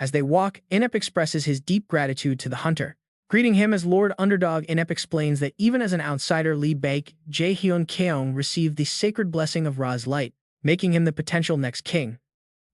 As they walk, Inept expresses his deep gratitude to the hunter. Greeting him as Lord Underdog, Inept explains that even as an outsider, Jun-kyeong received the sacred blessing of Ra's light, making him the potential next king.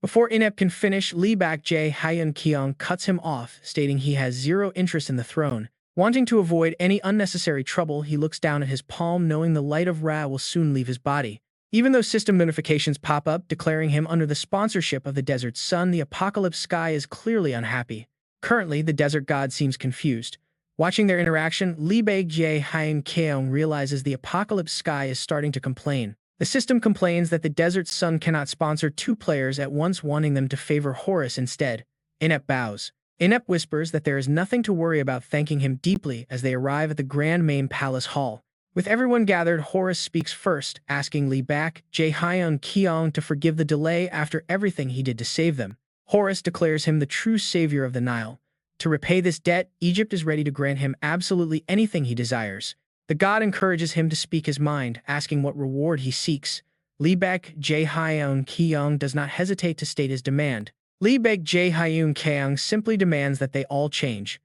Before Inept can finish, Jun-kyeong cuts him off, stating he has zero interest in the throne. Wanting to avoid any unnecessary trouble, he looks down at his palm, knowing the light of Ra will soon leave his body. Even though system notifications pop up declaring him under the sponsorship of the desert sun, the apocalypse sky is clearly unhappy. Currently, the desert god seems confused. Watching their interaction, Jun-kyeong realizes the apocalypse sky is starting to complain. The system complains that the desert sun cannot sponsor two players at once, wanting them to favor Horus instead. Inept bows. Inept whispers that there is nothing to worry about, thanking him deeply as they arrive at the Grand Main Palace Hall. With everyone gathered, Horus speaks first, asking Jun-kyeong to forgive the delay after everything he did to save them. Horus declares him the true savior of the Nile. To repay this debt, Egypt is ready to grant him absolutely anything he desires. The god encourages him to speak his mind, asking what reward he seeks. Jun-kyeong does not hesitate to state his demand. Jun-kyeong simply demands that they all change.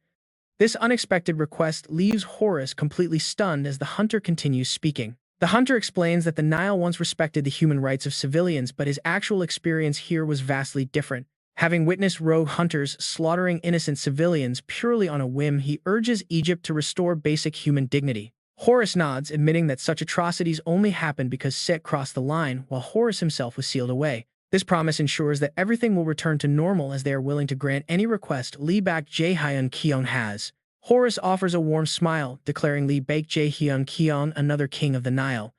This unexpected request leaves Horus completely stunned as the hunter continues speaking. The hunter explains that the Nile once respected the human rights of civilians, but his actual experience here was vastly different. Having witnessed rogue hunters slaughtering innocent civilians purely on a whim, he urges Egypt to restore basic human dignity. Horus nods, admitting that such atrocities only happened because Set crossed the line while Horus himself was sealed away. This promise ensures that everything will return to normal, as they are willing to grant any request Jun-kyeong has. Horus offers a warm smile, declaring Jun-kyeong another king of the Nile.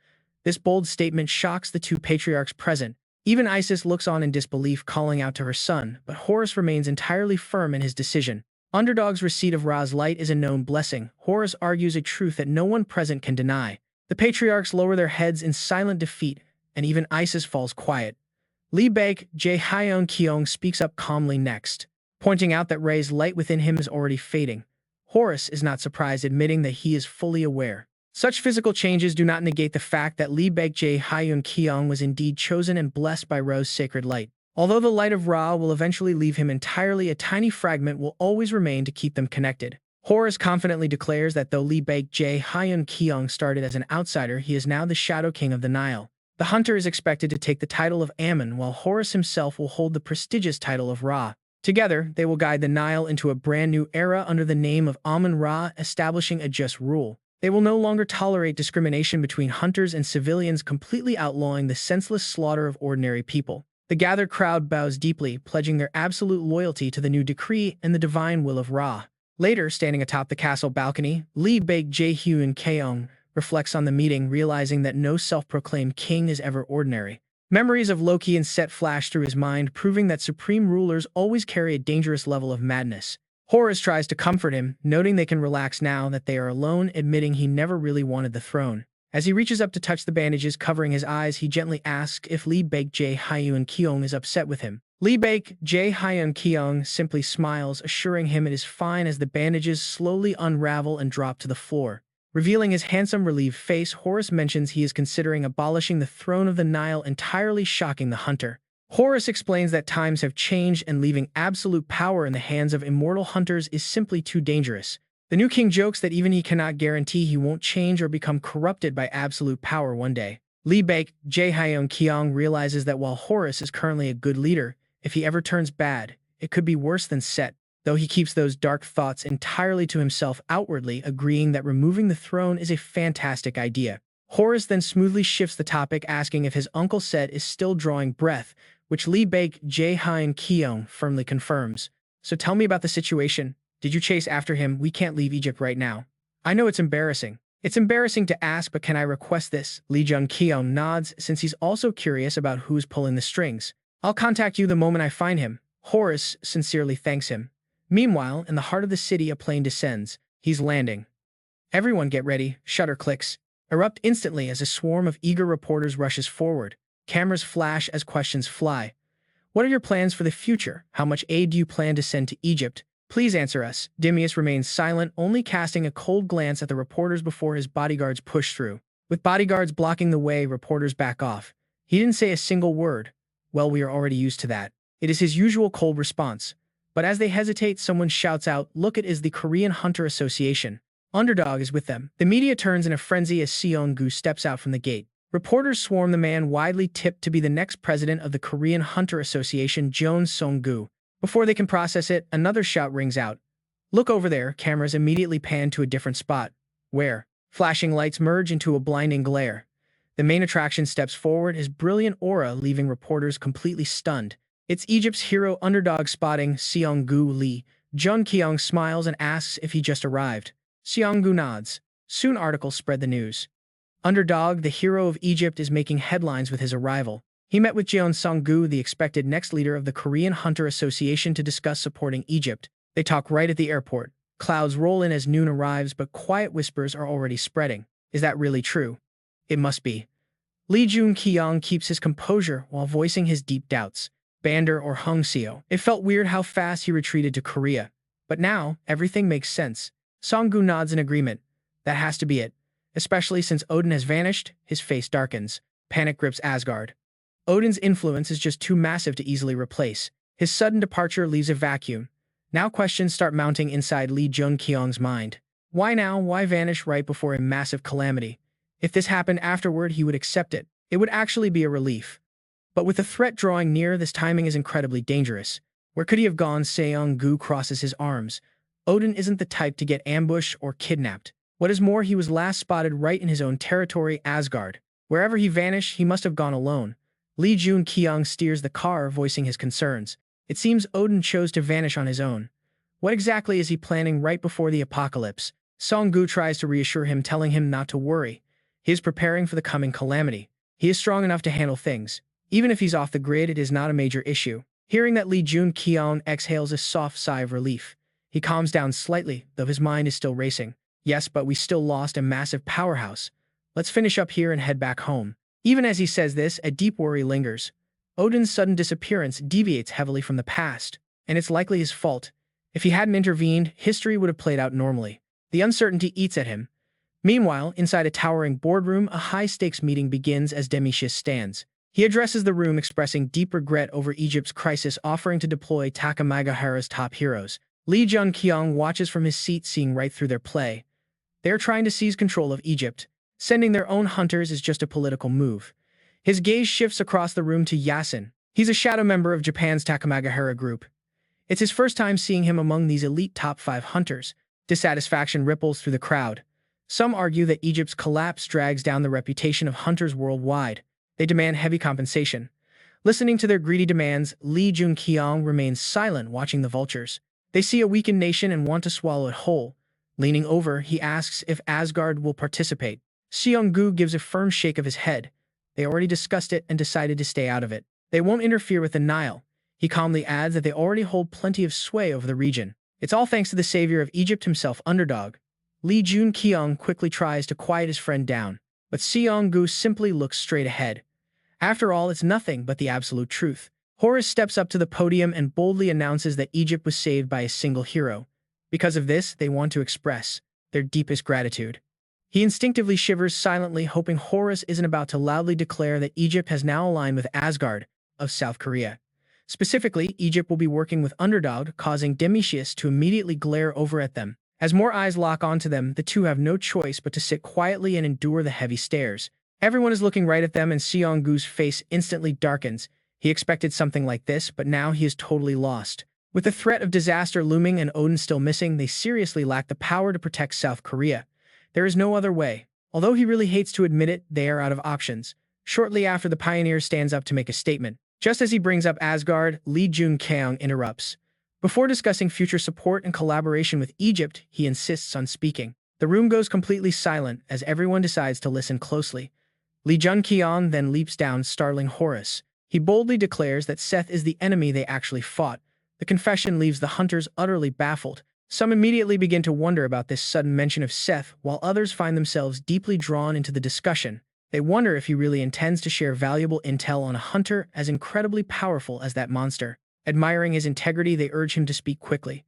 This bold statement shocks the two patriarchs present. Even Isis looks on in disbelief, calling out to her son, but Horus remains entirely firm in his decision. Underdog's receipt of Ra's light is a known blessing. Horus argues a truth that no one present can deny. The patriarchs lower their heads in silent defeat, and even Isis falls quiet. Jun-kyeong speaks up calmly next, pointing out that Ra's light within him is already fading. Horus is not surprised, admitting that he is fully aware. Such physical changes do not negate the fact that Jun-kyeong was indeed chosen and blessed by Ra's sacred light. Although the light of Ra will eventually leave him entirely, a tiny fragment will always remain to keep them connected. Horus confidently declares that though Jun-kyeong started as an outsider, he is now the Shadow King of the Nile. The hunter is expected to take the title of Ammon, while Horus himself will hold the prestigious title of Ra. Together, they will guide the Nile into a brand new era under the name of Amun-Ra, establishing a just rule. They will no longer tolerate discrimination between hunters and civilians, completely outlawing the senseless slaughter of ordinary people. The gathered crowd bows deeply, pledging their absolute loyalty to the new decree and the divine will of Ra. Later, standing atop the castle balcony, Lee Jun-kyeong reflects on the meeting, realizing that no self-proclaimed king is ever ordinary. Memories of Loki and Set flash through his mind, proving that supreme rulers always carry a dangerous level of madness. Horus tries to comfort him, noting they can relax now that they are alone, admitting he never really wanted the throne. As he reaches up to touch the bandages covering his eyes, he gently asks if Lee Jun-kyeong is upset with him. Lee Jun-kyeong simply smiles, assuring him it is fine as the bandages slowly unravel and drop to the floor. Revealing his handsome, relieved face, Horus mentions he is considering abolishing the throne of the Nile, entirely shocking the hunter. Horus explains that times have changed and leaving absolute power in the hands of immortal hunters is simply too dangerous. The new king jokes that even he cannot guarantee he won't change or become corrupted by absolute power one day. Lee Jun-kyeong realizes that while Horus is currently a good leader, if he ever turns bad, it could be worse than Set, though he keeps those dark thoughts entirely to himself, outwardly agreeing that removing the throne is a fantastic idea. Horus then smoothly shifts the topic, asking if his uncle Set is still drawing breath, which Lee Jun-kyeong firmly confirms. So tell me about the situation. Did you chase after him? We can't leave Egypt right now. I know it's embarrassing. It's embarrassing to ask, but can I request this? Lee Jun-kyeong nods, since he's also curious about who's pulling the strings. I'll contact you the moment I find him. Horus sincerely thanks him. Meanwhile, in the heart of the city, a plane descends. He's landing. Everyone get ready. Shutter clicks erupt instantly as a swarm of eager reporters rushes forward. Cameras flash as questions fly. What are your plans for the future? How much aid do you plan to send to Egypt? Please answer us. Dimius remains silent, only casting a cold glance at the reporters before his bodyguards push through. With bodyguards blocking the way, reporters back off. He didn't say a single word. Well, we are already used to that. It is his usual cold response. But as they hesitate, someone shouts out, "Look, it is the Korean Hunter Association." Underdog is with them. The media turns in a frenzy as Seong-gu steps out from the gate. Reporters swarm the man widely tipped to be the next president of the Korean Hunter Association, Seong-gu. Before they can process it, another shout rings out. Look over there. Cameras immediately pan to a different spot. Where? Flashing lights merge into a blinding glare. The main attraction steps forward, his brilliant aura leaving reporters completely stunned. It's Egypt's hero. Underdog spotting Seong-gu. Lee Jun-kyeong smiles and asks if he just arrived. Seong-gu nods. Soon articles spread the news. Underdog, the hero of Egypt, is making headlines with his arrival. He met with Seong-gu, the expected next leader of the Korean Hunter Association, to discuss supporting Egypt. They talk right at the airport. Clouds roll in as noon arrives, but quiet whispers are already spreading. Is that really true? It must be. Lee Jun-kyeong keeps his composure while voicing his deep doubts. Bander or Hungseo. It felt weird how fast he retreated to Korea. But now, everything makes sense. Seong-gu nods in agreement. That has to be it. Especially since Odin has vanished, his face darkens. Panic grips Asgard. Odin's influence is just too massive to easily replace. His sudden departure leaves a vacuum. Now questions start mounting inside Lee Jun-kyeong's mind. Why now? Why vanish right before a massive calamity? If this happened afterward, he would accept it. It would actually be a relief. But with the threat drawing near, this timing is incredibly dangerous. Where could he have gone? Seong-gu crosses his arms. Odin isn't the type to get ambushed or kidnapped. What is more, he was last spotted right in his own territory, Asgard. Wherever he vanished, he must have gone alone. Lee Jun-kyeong steers the car, voicing his concerns. It seems Odin chose to vanish on his own. What exactly is he planning right before the apocalypse? Seong-gu tries to reassure him, telling him not to worry. He is preparing for the coming calamity. He is strong enough to handle things. Even if he's off the grid, it is not a major issue. Hearing that, Lee Jun-kyeong exhales a soft sigh of relief. He calms down slightly, though his mind is still racing. Yes, but we still lost a massive powerhouse. Let's finish up here and head back home. Even as he says this, a deep worry lingers. Odin's sudden disappearance deviates heavily from the past, and it's likely his fault. If he hadn't intervened, history would have played out normally. The uncertainty eats at him. Meanwhile, inside a towering boardroom, a high-stakes meeting begins as Demiurge stands. He addresses the room, expressing deep regret over Egypt's crisis, offering to deploy Takamagahara's top heroes. Lee Jun-kyeong watches from his seat, seeing right through their play. They're trying to seize control of Egypt. Sending their own hunters is just a political move. His gaze shifts across the room to Yasin. He's a shadow member of Japan's Takamagahara group. It's his first time seeing him among these elite top 5 hunters. Dissatisfaction ripples through the crowd. Some argue that Egypt's collapse drags down the reputation of hunters worldwide. They demand heavy compensation. Listening to their greedy demands, Jun-kyeong remains silent, watching the vultures. They see a weakened nation and want to swallow it whole. Leaning over, he asks if Asgard will participate. Seong-gu gives a firm shake of his head. They already discussed it and decided to stay out of it. They won't interfere with the Nile. He calmly adds that they already hold plenty of sway over the region. It's all thanks to the savior of Egypt himself, underdog. Jun-kyeong quickly tries to quiet his friend down, but Seong-gu simply looks straight ahead. After all, it's nothing but the absolute truth. Horus steps up to the podium and boldly announces that Egypt was saved by a single hero. Because of this, they want to express their deepest gratitude. He instinctively shivers silently, hoping Horus isn't about to loudly declare that Egypt has now aligned with Asgard of South Korea. Specifically, Egypt will be working with Underdog, causing Demetrius to immediately glare over at them. As more eyes lock onto them, the two have no choice but to sit quietly and endure the heavy stares. Everyone is looking right at them, and Seong-gu's face instantly darkens. He expected something like this, but now he is totally lost. With the threat of disaster looming and Odin still missing, they seriously lack the power to protect South Korea. There is no other way. Although he really hates to admit it, they are out of options. Shortly after, the pioneer stands up to make a statement. Just as he brings up Asgard, Jun-kyeong interrupts. Before discussing future support and collaboration with Egypt, he insists on speaking. The room goes completely silent as everyone decides to listen closely. Jun-kyeong then leaps down, startling Horus. He boldly declares that Seth is the enemy they actually fought. The confession leaves the hunters utterly baffled. Some immediately begin to wonder about this sudden mention of Seth, while others find themselves deeply drawn into the discussion. They wonder if he really intends to share valuable intel on a hunter as incredibly powerful as that monster. Admiring his integrity, they urge him to speak quickly.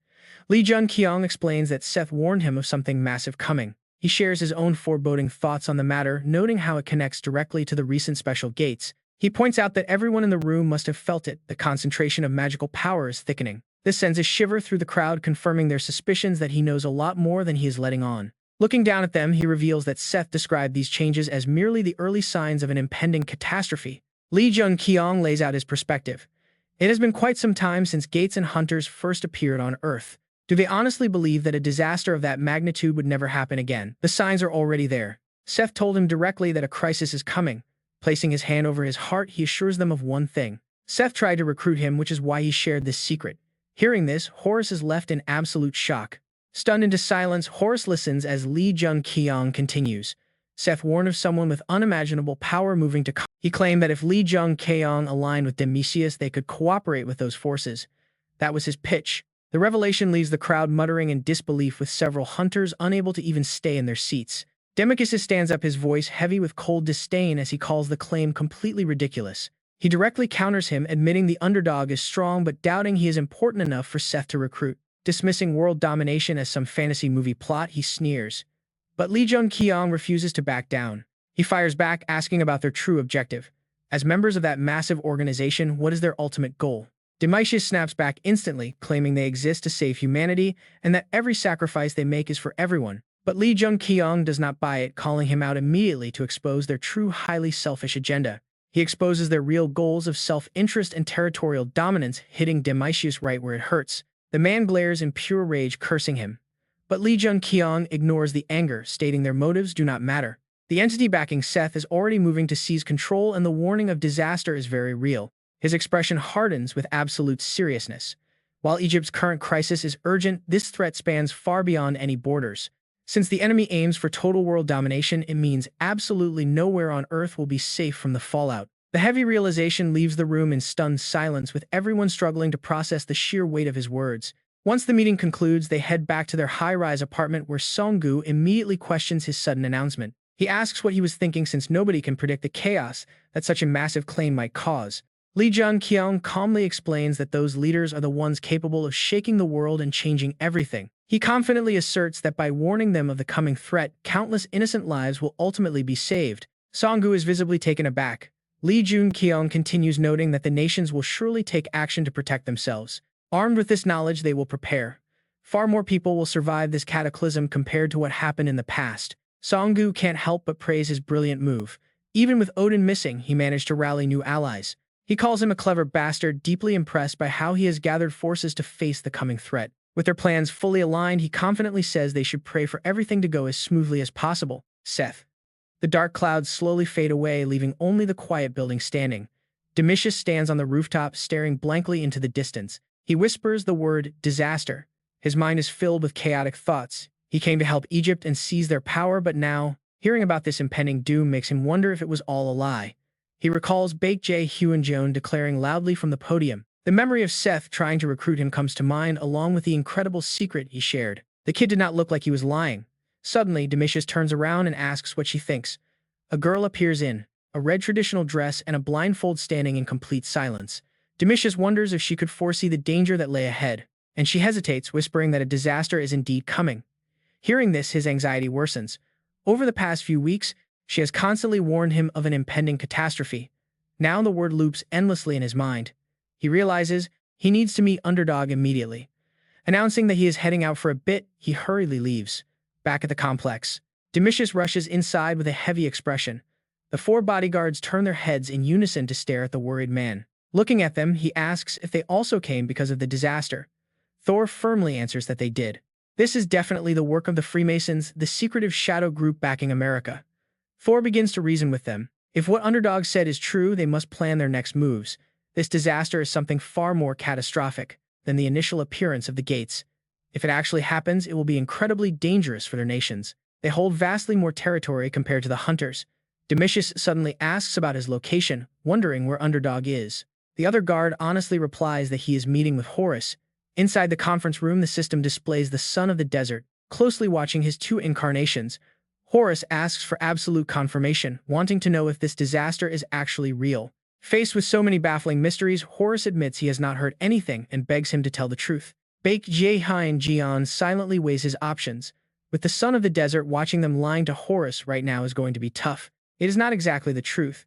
Jun-kyeong explains that Seth warned him of something massive coming. He shares his own foreboding thoughts on the matter, noting how it connects directly to the recent special gates. He points out that everyone in the room must have felt it. The concentration of magical power is thickening. This sends a shiver through the crowd, confirming their suspicions that he knows a lot more than he is letting on. Looking down at them, he reveals that Seth described these changes as merely the early signs of an impending catastrophe. Jun-kyeong lays out his perspective. It has been quite some time since Gates and Hunters first appeared on Earth. Do they honestly believe that a disaster of that magnitude would never happen again? The signs are already there. Seth told him directly that a crisis is coming. Placing his hand over his heart, he assures them of one thing. Seth tried to recruit him, which is why he shared this secret. Hearing this, Horus is left in absolute shock. Stunned into silence, Horus listens as Jun-kyeong continues. Seth warned of someone with unimaginable power moving to. He claimed that if Jun-kyeong aligned with Demetrius, they could cooperate with those forces. That was his pitch. The revelation leaves the crowd muttering in disbelief, with several hunters unable to even stay in their seats. Demetrius stands up, his voice heavy with cold disdain as he calls the claim completely ridiculous. He directly counters him, admitting the underdog is strong but doubting he is important enough for Seth to recruit. Dismissing world domination as some fantasy movie plot, he sneers. But Jun-kyeong refuses to back down. He fires back, asking about their true objective. As members of that massive organization, what is their ultimate goal? Demetrius snaps back instantly, claiming they exist to save humanity and that every sacrifice they make is for everyone. But Jun-kyeong does not buy it, calling him out immediately to expose their true, highly selfish agenda. He exposes their real goals of self-interest and territorial dominance, hitting Demetrius right where it hurts. The man glares in pure rage, cursing him. But Jun-kyeong ignores the anger, stating their motives do not matter. The entity backing Seth is already moving to seize control, and the warning of disaster is very real. His expression hardens with absolute seriousness. While Egypt's current crisis is urgent, this threat spans far beyond any borders. Since the enemy aims for total world domination, it means absolutely nowhere on Earth will be safe from the fallout. The heavy realization leaves the room in stunned silence, with everyone struggling to process the sheer weight of his words. Once the meeting concludes, they head back to their high-rise apartment, where Seong-gu immediately questions his sudden announcement. He asks what he was thinking, since nobody can predict the chaos that such a massive claim might cause. Jun-kyeong calmly explains that those leaders are the ones capable of shaking the world and changing everything. He confidently asserts that by warning them of the coming threat, countless innocent lives will ultimately be saved. Seong-gu is visibly taken aback. Jun-kyeong continues, noting that the nations will surely take action to protect themselves. Armed with this knowledge, they will prepare. Far more people will survive this cataclysm compared to what happened in the past. Seong-gu can't help but praise his brilliant move. Even with Odin missing, he managed to rally new allies. He calls him a clever bastard, deeply impressed by how he has gathered forces to face the coming threat. With their plans fully aligned, he confidently says they should pray for everything to go as smoothly as possible. Seth. The dark clouds slowly fade away, leaving only the quiet building standing. Domitius stands on the rooftop, staring blankly into the distance. He whispers the word disaster. His mind is filled with chaotic thoughts. He came to help Egypt and seize their power, but now, hearing about this impending doom makes him wonder if it was all a lie. He recalls Baek Jae-hyun declaring loudly from the podium. The memory of Seth trying to recruit him comes to mind, along with the incredible secret he shared. The kid did not look like he was lying. Suddenly, Domitius turns around and asks what she thinks. A girl appears in a red traditional dress and a blindfold, standing in complete silence. Domitius wonders if she could foresee the danger that lay ahead, and she hesitates, whispering that a disaster is indeed coming. Hearing this, his anxiety worsens. Over the past few weeks, she has constantly warned him of an impending catastrophe. Now the word loops endlessly in his mind. He realizes he needs to meet Underdog immediately. Announcing that he is heading out for a bit, he hurriedly leaves. Back at the complex, Domitius rushes inside with a heavy expression. The 4 bodyguards turn their heads in unison to stare at the worried man. Looking at them, he asks if they also came because of the disaster. Thor firmly answers that they did. This is definitely the work of the Freemasons, the secretive shadow group backing America. Thor begins to reason with them. If what Underdog said is true, they must plan their next moves. This disaster is something far more catastrophic than the initial appearance of the gates. If it actually happens, it will be incredibly dangerous for their nations. They hold vastly more territory compared to the hunters. Domitius suddenly asks about his location, wondering where Underdog is. The other guard honestly replies that he is meeting with Horus. Inside the conference room, the system displays the son of the desert, closely watching his 2 incarnations. Horus asks for absolute confirmation, wanting to know if this disaster is actually real. Faced with so many baffling mysteries, Horus admits he has not heard anything and begs him to tell the truth. Baek Jae-hyun silently weighs his options. With the son of the desert watching them, lying to Horus right now is going to be tough. It is not exactly the truth.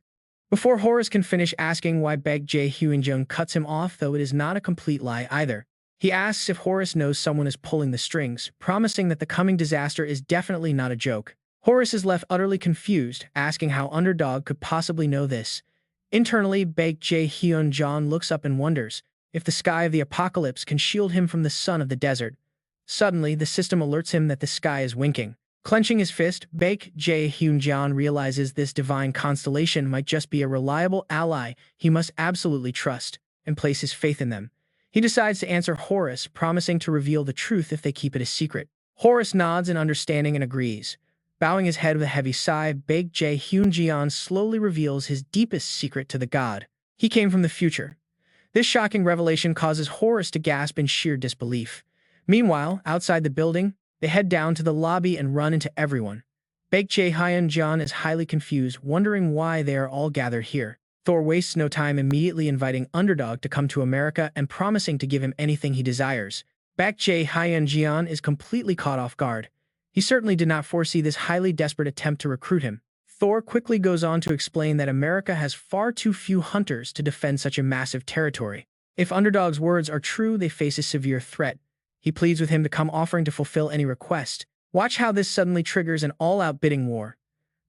Before Horus can finish asking why Baek Jae-hyun cuts him off, though it is not a complete lie either. He asks if Horus knows someone is pulling the strings, promising that the coming disaster is definitely not a joke. Horus is left utterly confused, asking how Underdog could possibly know this. Internally, Baek Jae-hyun looks up and wonders if the sky of the apocalypse can shield him from the son of the desert. Suddenly, the system alerts him that the sky is winking. Clenching his fist, Baek Jae-hyun realizes this divine constellation might just be a reliable ally he must absolutely trust and place his faith in them. He decides to answer Horus, promising to reveal the truth if they keep it a secret. Horus nods in understanding and agrees. Bowing his head with a heavy sigh, Baek Jae-hyun slowly reveals his deepest secret to the god. He came from the future. This shocking revelation causes Horus to gasp in sheer disbelief. Meanwhile, outside the building, they head down to the lobby and run into everyone. Baek Jae-hyun is highly confused, wondering why they are all gathered here. Thor wastes no time, immediately inviting Underdog to come to America and promising to give him anything he desires. Baek Jae-hyun is completely caught off guard. He certainly did not foresee this highly desperate attempt to recruit him. Thor quickly goes on to explain that America has far too few hunters to defend such a massive territory. If Underdog's words are true, they face a severe threat. He pleads with him to come, offering to fulfill any request. Watch how this suddenly triggers an all-out bidding war.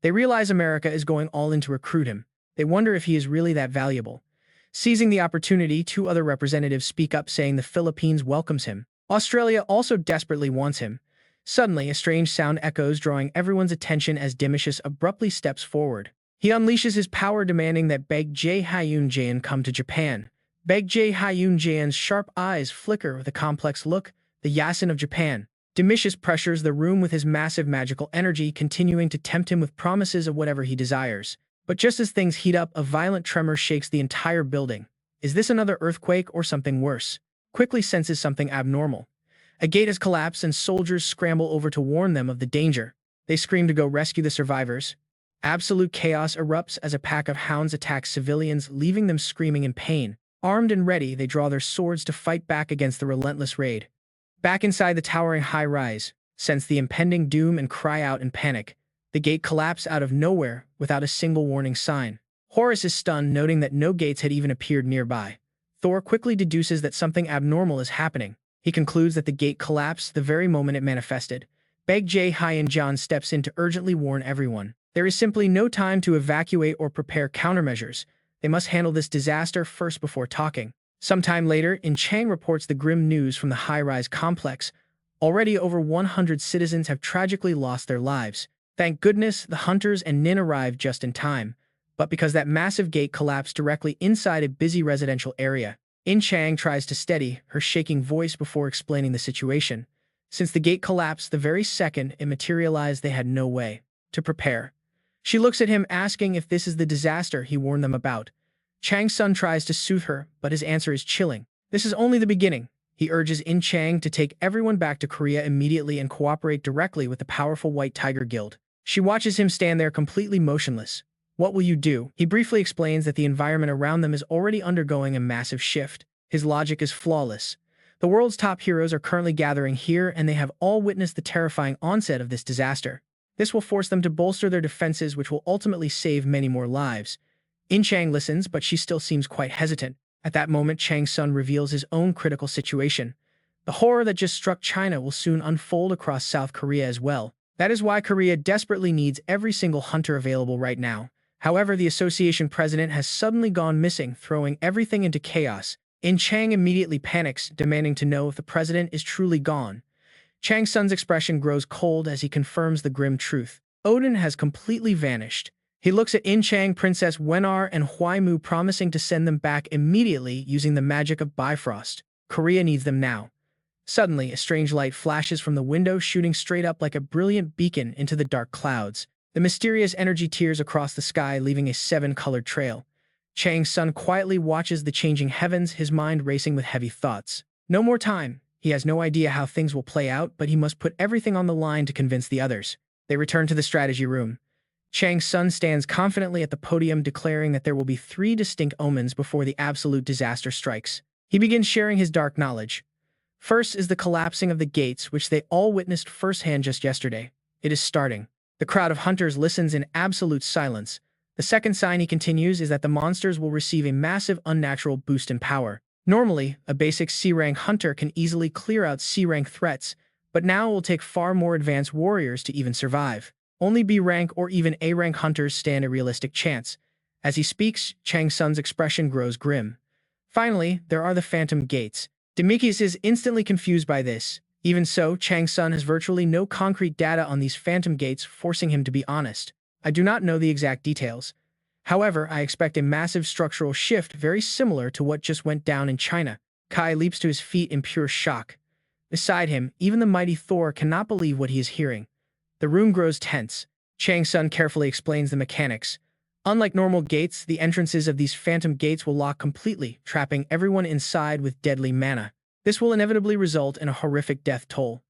They realize America is going all in to recruit him. They wonder if he is really that valuable. Seizing the opportunity, 2 other representatives speak up, saying the Philippines welcomes him. Australia also desperately wants him. Suddenly, a strange sound echoes, drawing everyone's attention as Domitius abruptly steps forward. He unleashes his power, demanding that Baek Jae-hyun come to Japan. Baek Jae-hyun's sharp eyes flicker with a complex look, the Yasin of Japan. Domitius pressures the room with his massive magical energy, continuing to tempt him with promises of whatever he desires. But just as things heat up, a violent tremor shakes the entire building. Is this another earthquake or something worse? Quickly senses something abnormal. A gate has collapsed and soldiers scramble over to warn them of the danger. They scream to go rescue the survivors. Absolute chaos erupts as a pack of hounds attacks civilians, leaving them screaming in pain. Armed and ready, they draw their swords to fight back against the relentless raid. Back inside the towering high-rise, sense the impending doom and cry out in panic. The gate collapsed out of nowhere without a single warning sign. Horus is stunned, noting that no gates had even appeared nearby. Thor quickly deduces that something abnormal is happening. He concludes that the gate collapsed the very moment it manifested. Baek Jae-hyun steps in to urgently warn everyone. There is simply no time to evacuate or prepare countermeasures. They must handle this disaster first before talking. Sometime later, Chang reports the grim news from the high-rise complex. Already over 100 citizens have tragically lost their lives. Thank goodness the hunters and Nin arrived just in time. But because that massive gate collapsed directly inside a busy residential area, Chang tries to steady her shaking voice before explaining the situation. Since the gate collapsed the very second it materialized, they had no way to prepare. She looks at him, asking if this is the disaster he warned them about. Chang's son tries to soothe her, but his answer is chilling. This is only the beginning. He urges Chang to take everyone back to Korea immediately and cooperate directly with the powerful White Tiger Guild. She watches him stand there completely motionless. What will you do? He briefly explains that the environment around them is already undergoing a massive shift. His logic is flawless. The world's top heroes are currently gathering here, and they have all witnessed the terrifying onset of this disaster. This will force them to bolster their defenses, which will ultimately save many more lives. Chang listens, but she still seems quite hesitant. At that moment, Chang's son reveals his own critical situation. The horror that just struck China will soon unfold across South Korea as well. That is why Korea desperately needs every single hunter available right now. However, the association president has suddenly gone missing, throwing everything into chaos. Chang immediately panics, demanding to know if the president is truly gone. Chang's son's expression grows cold as he confirms the grim truth. Odin has completely vanished. He looks at Chang, Princess Wenar, and Huaimu, promising to send them back immediately using the magic of Bifrost. Korea needs them now. Suddenly, a strange light flashes from the window, shooting straight up like a brilliant beacon into the dark clouds. The mysterious energy tears across the sky, leaving a seven-colored trail. Chang's son quietly watches the changing heavens, his mind racing with heavy thoughts. No more time. He has no idea how things will play out, but he must put everything on the line to convince the others. They return to the strategy room. Chang's son stands confidently at the podium, declaring that there will be 3 distinct omens before the absolute disaster strikes. He begins sharing his dark knowledge. First is the collapsing of the gates, which they all witnessed firsthand just yesterday. It is starting. The crowd of hunters listens in absolute silence. The second sign, he continues, is that the monsters will receive a massive unnatural boost in power. Normally, a basic C-rank hunter can easily clear out C-rank threats, but now it will take far more advanced warriors to even survive. Only B-rank or even A-rank hunters stand a realistic chance. As he speaks, Chang's son's expression grows grim. Finally, there are the phantom gates. Demetrius is instantly confused by this. Even so, Chang's son has virtually no concrete data on these phantom gates, forcing him to be honest. I do not know the exact details. However, I expect a massive structural shift very similar to what just went down in China. Kai leaps to his feet in pure shock. Beside him, even the mighty Thor cannot believe what he is hearing. The room grows tense. Chang's son carefully explains the mechanics. Unlike normal gates, the entrances of these phantom gates will lock completely, trapping everyone inside with deadly mana. This will inevitably result in a horrific death toll.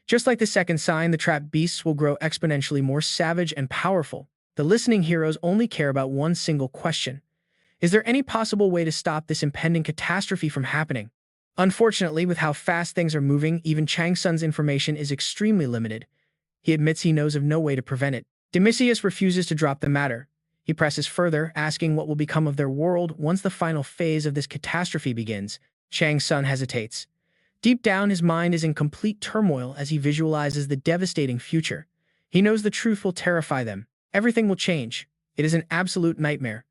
Just like the second sign, the trapped beasts will grow exponentially more savage and powerful. The listening heroes only care about one single question. Is there any possible way to stop this impending catastrophe from happening? Unfortunately, with how fast things are moving, even Chang's son's information is extremely limited. He admits he knows of no way to prevent it. Demetrius refuses to drop the matter. He presses further, asking what will become of their world once the final phase of this catastrophe begins. Chang's son hesitates. Deep down, his mind is in complete turmoil as he visualizes the devastating future. He knows the truth will terrify them. Everything will change. It is an absolute nightmare.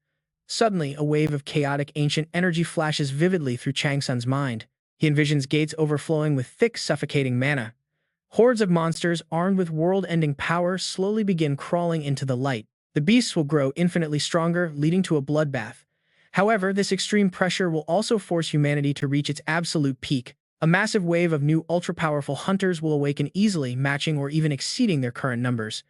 Suddenly, a wave of chaotic ancient energy flashes vividly through Chang's son's mind. He envisions gates overflowing with thick, suffocating mana. Hordes of monsters, armed with world-ending power, slowly begin crawling into the light. The beasts will grow infinitely stronger, leading to a bloodbath. However, this extreme pressure will also force humanity to reach its absolute peak. A massive wave of new ultra-powerful hunters will awaken easily, matching or even exceeding their current numbers.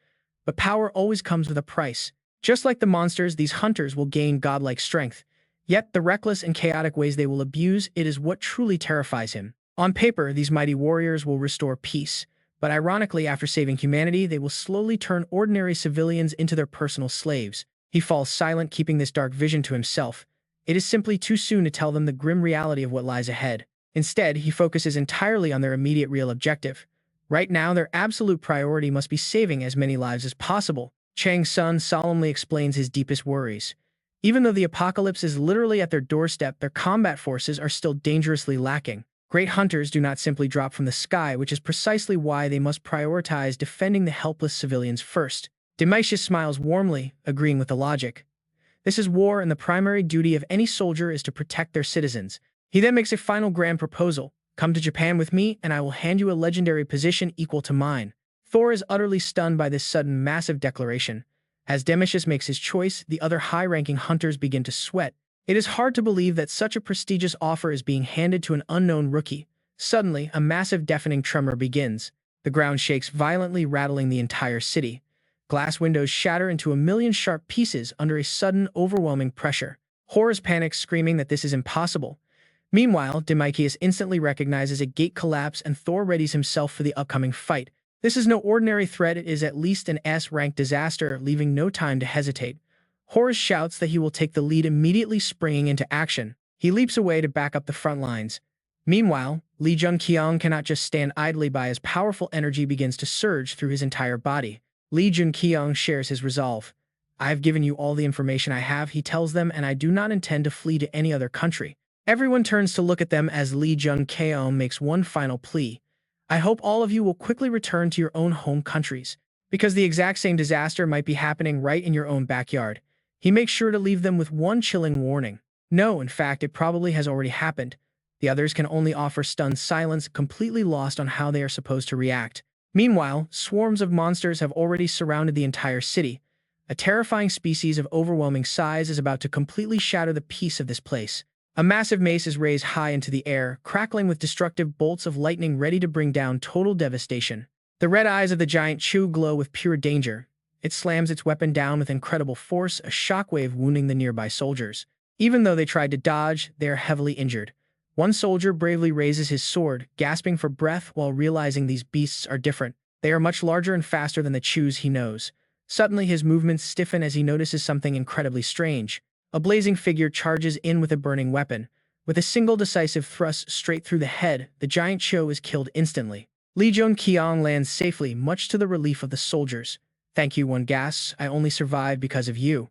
But power always comes with a price. Just like the monsters, these hunters will gain godlike strength. Yet, the reckless and chaotic ways they will abuse it is what truly terrifies him. On paper, these mighty warriors will restore peace. But ironically, after saving humanity, they will slowly turn ordinary civilians into their personal slaves. He falls silent, keeping this dark vision to himself. It is simply too soon to tell them the grim reality of what lies ahead. Instead, he focuses entirely on their immediate real objective. Right now, their absolute priority must be saving as many lives as possible. Chang's son solemnly explains his deepest worries. Even though the apocalypse is literally at their doorstep, their combat forces are still dangerously lacking. Great hunters do not simply drop from the sky, which is precisely why they must prioritize defending the helpless civilians first. Demetrius smiles warmly, agreeing with the logic. This is war, and the primary duty of any soldier is to protect their citizens. He then makes a final grand proposal. Come to Japan with me, and I will hand you a legendary position equal to mine. Thor is utterly stunned by this sudden massive declaration. As Demicius makes his choice, the other high-ranking hunters begin to sweat. It is hard to believe that such a prestigious offer is being handed to an unknown rookie. Suddenly, a massive deafening tremor begins. The ground shakes violently, rattling the entire city. Glass windows shatter into a million sharp pieces under a sudden, overwhelming pressure. Horus panics, screaming that this is impossible. Meanwhile, Demicius instantly recognizes a gate collapse and Thor readies himself for the upcoming fight. This is no ordinary threat, it is at least an S-rank disaster, leaving no time to hesitate. Horus shouts that he will take the lead, immediately springing into action. He leaps away to back up the front lines. Meanwhile, Jun-kyeong cannot just stand idly by as powerful energy begins to surge through his entire body. Jun-kyeong shares his resolve. I have given you all the information I have, he tells them, and I do not intend to flee to any other country. Everyone turns to look at them as Jun-kyeong makes one final plea. I hope all of you will quickly return to your own home countries, because the exact same disaster might be happening right in your own backyard. He makes sure to leave them with one chilling warning. No, in fact, it probably has already happened. The others can only offer stunned silence, completely lost on how they are supposed to react. Meanwhile, swarms of monsters have already surrounded the entire city. A terrifying species of overwhelming size is about to completely shatter the peace of this place. A massive mace is raised high into the air, crackling with destructive bolts of lightning ready to bring down total devastation. The red eyes of the giant Chu glow with pure danger. It slams its weapon down with incredible force, a shockwave wounding the nearby soldiers. Even though they tried to dodge, they are heavily injured. One soldier bravely raises his sword, gasping for breath while realizing these beasts are different. They are much larger and faster than the Chus he knows. Suddenly, his movements stiffen as he notices something incredibly strange. A blazing figure charges in with a burning weapon. With a single decisive thrust straight through the head, the giant Cho is killed instantly. Jun-kyeong lands safely, much to the relief of the soldiers. Thank you, one gasps. I only survived because of you.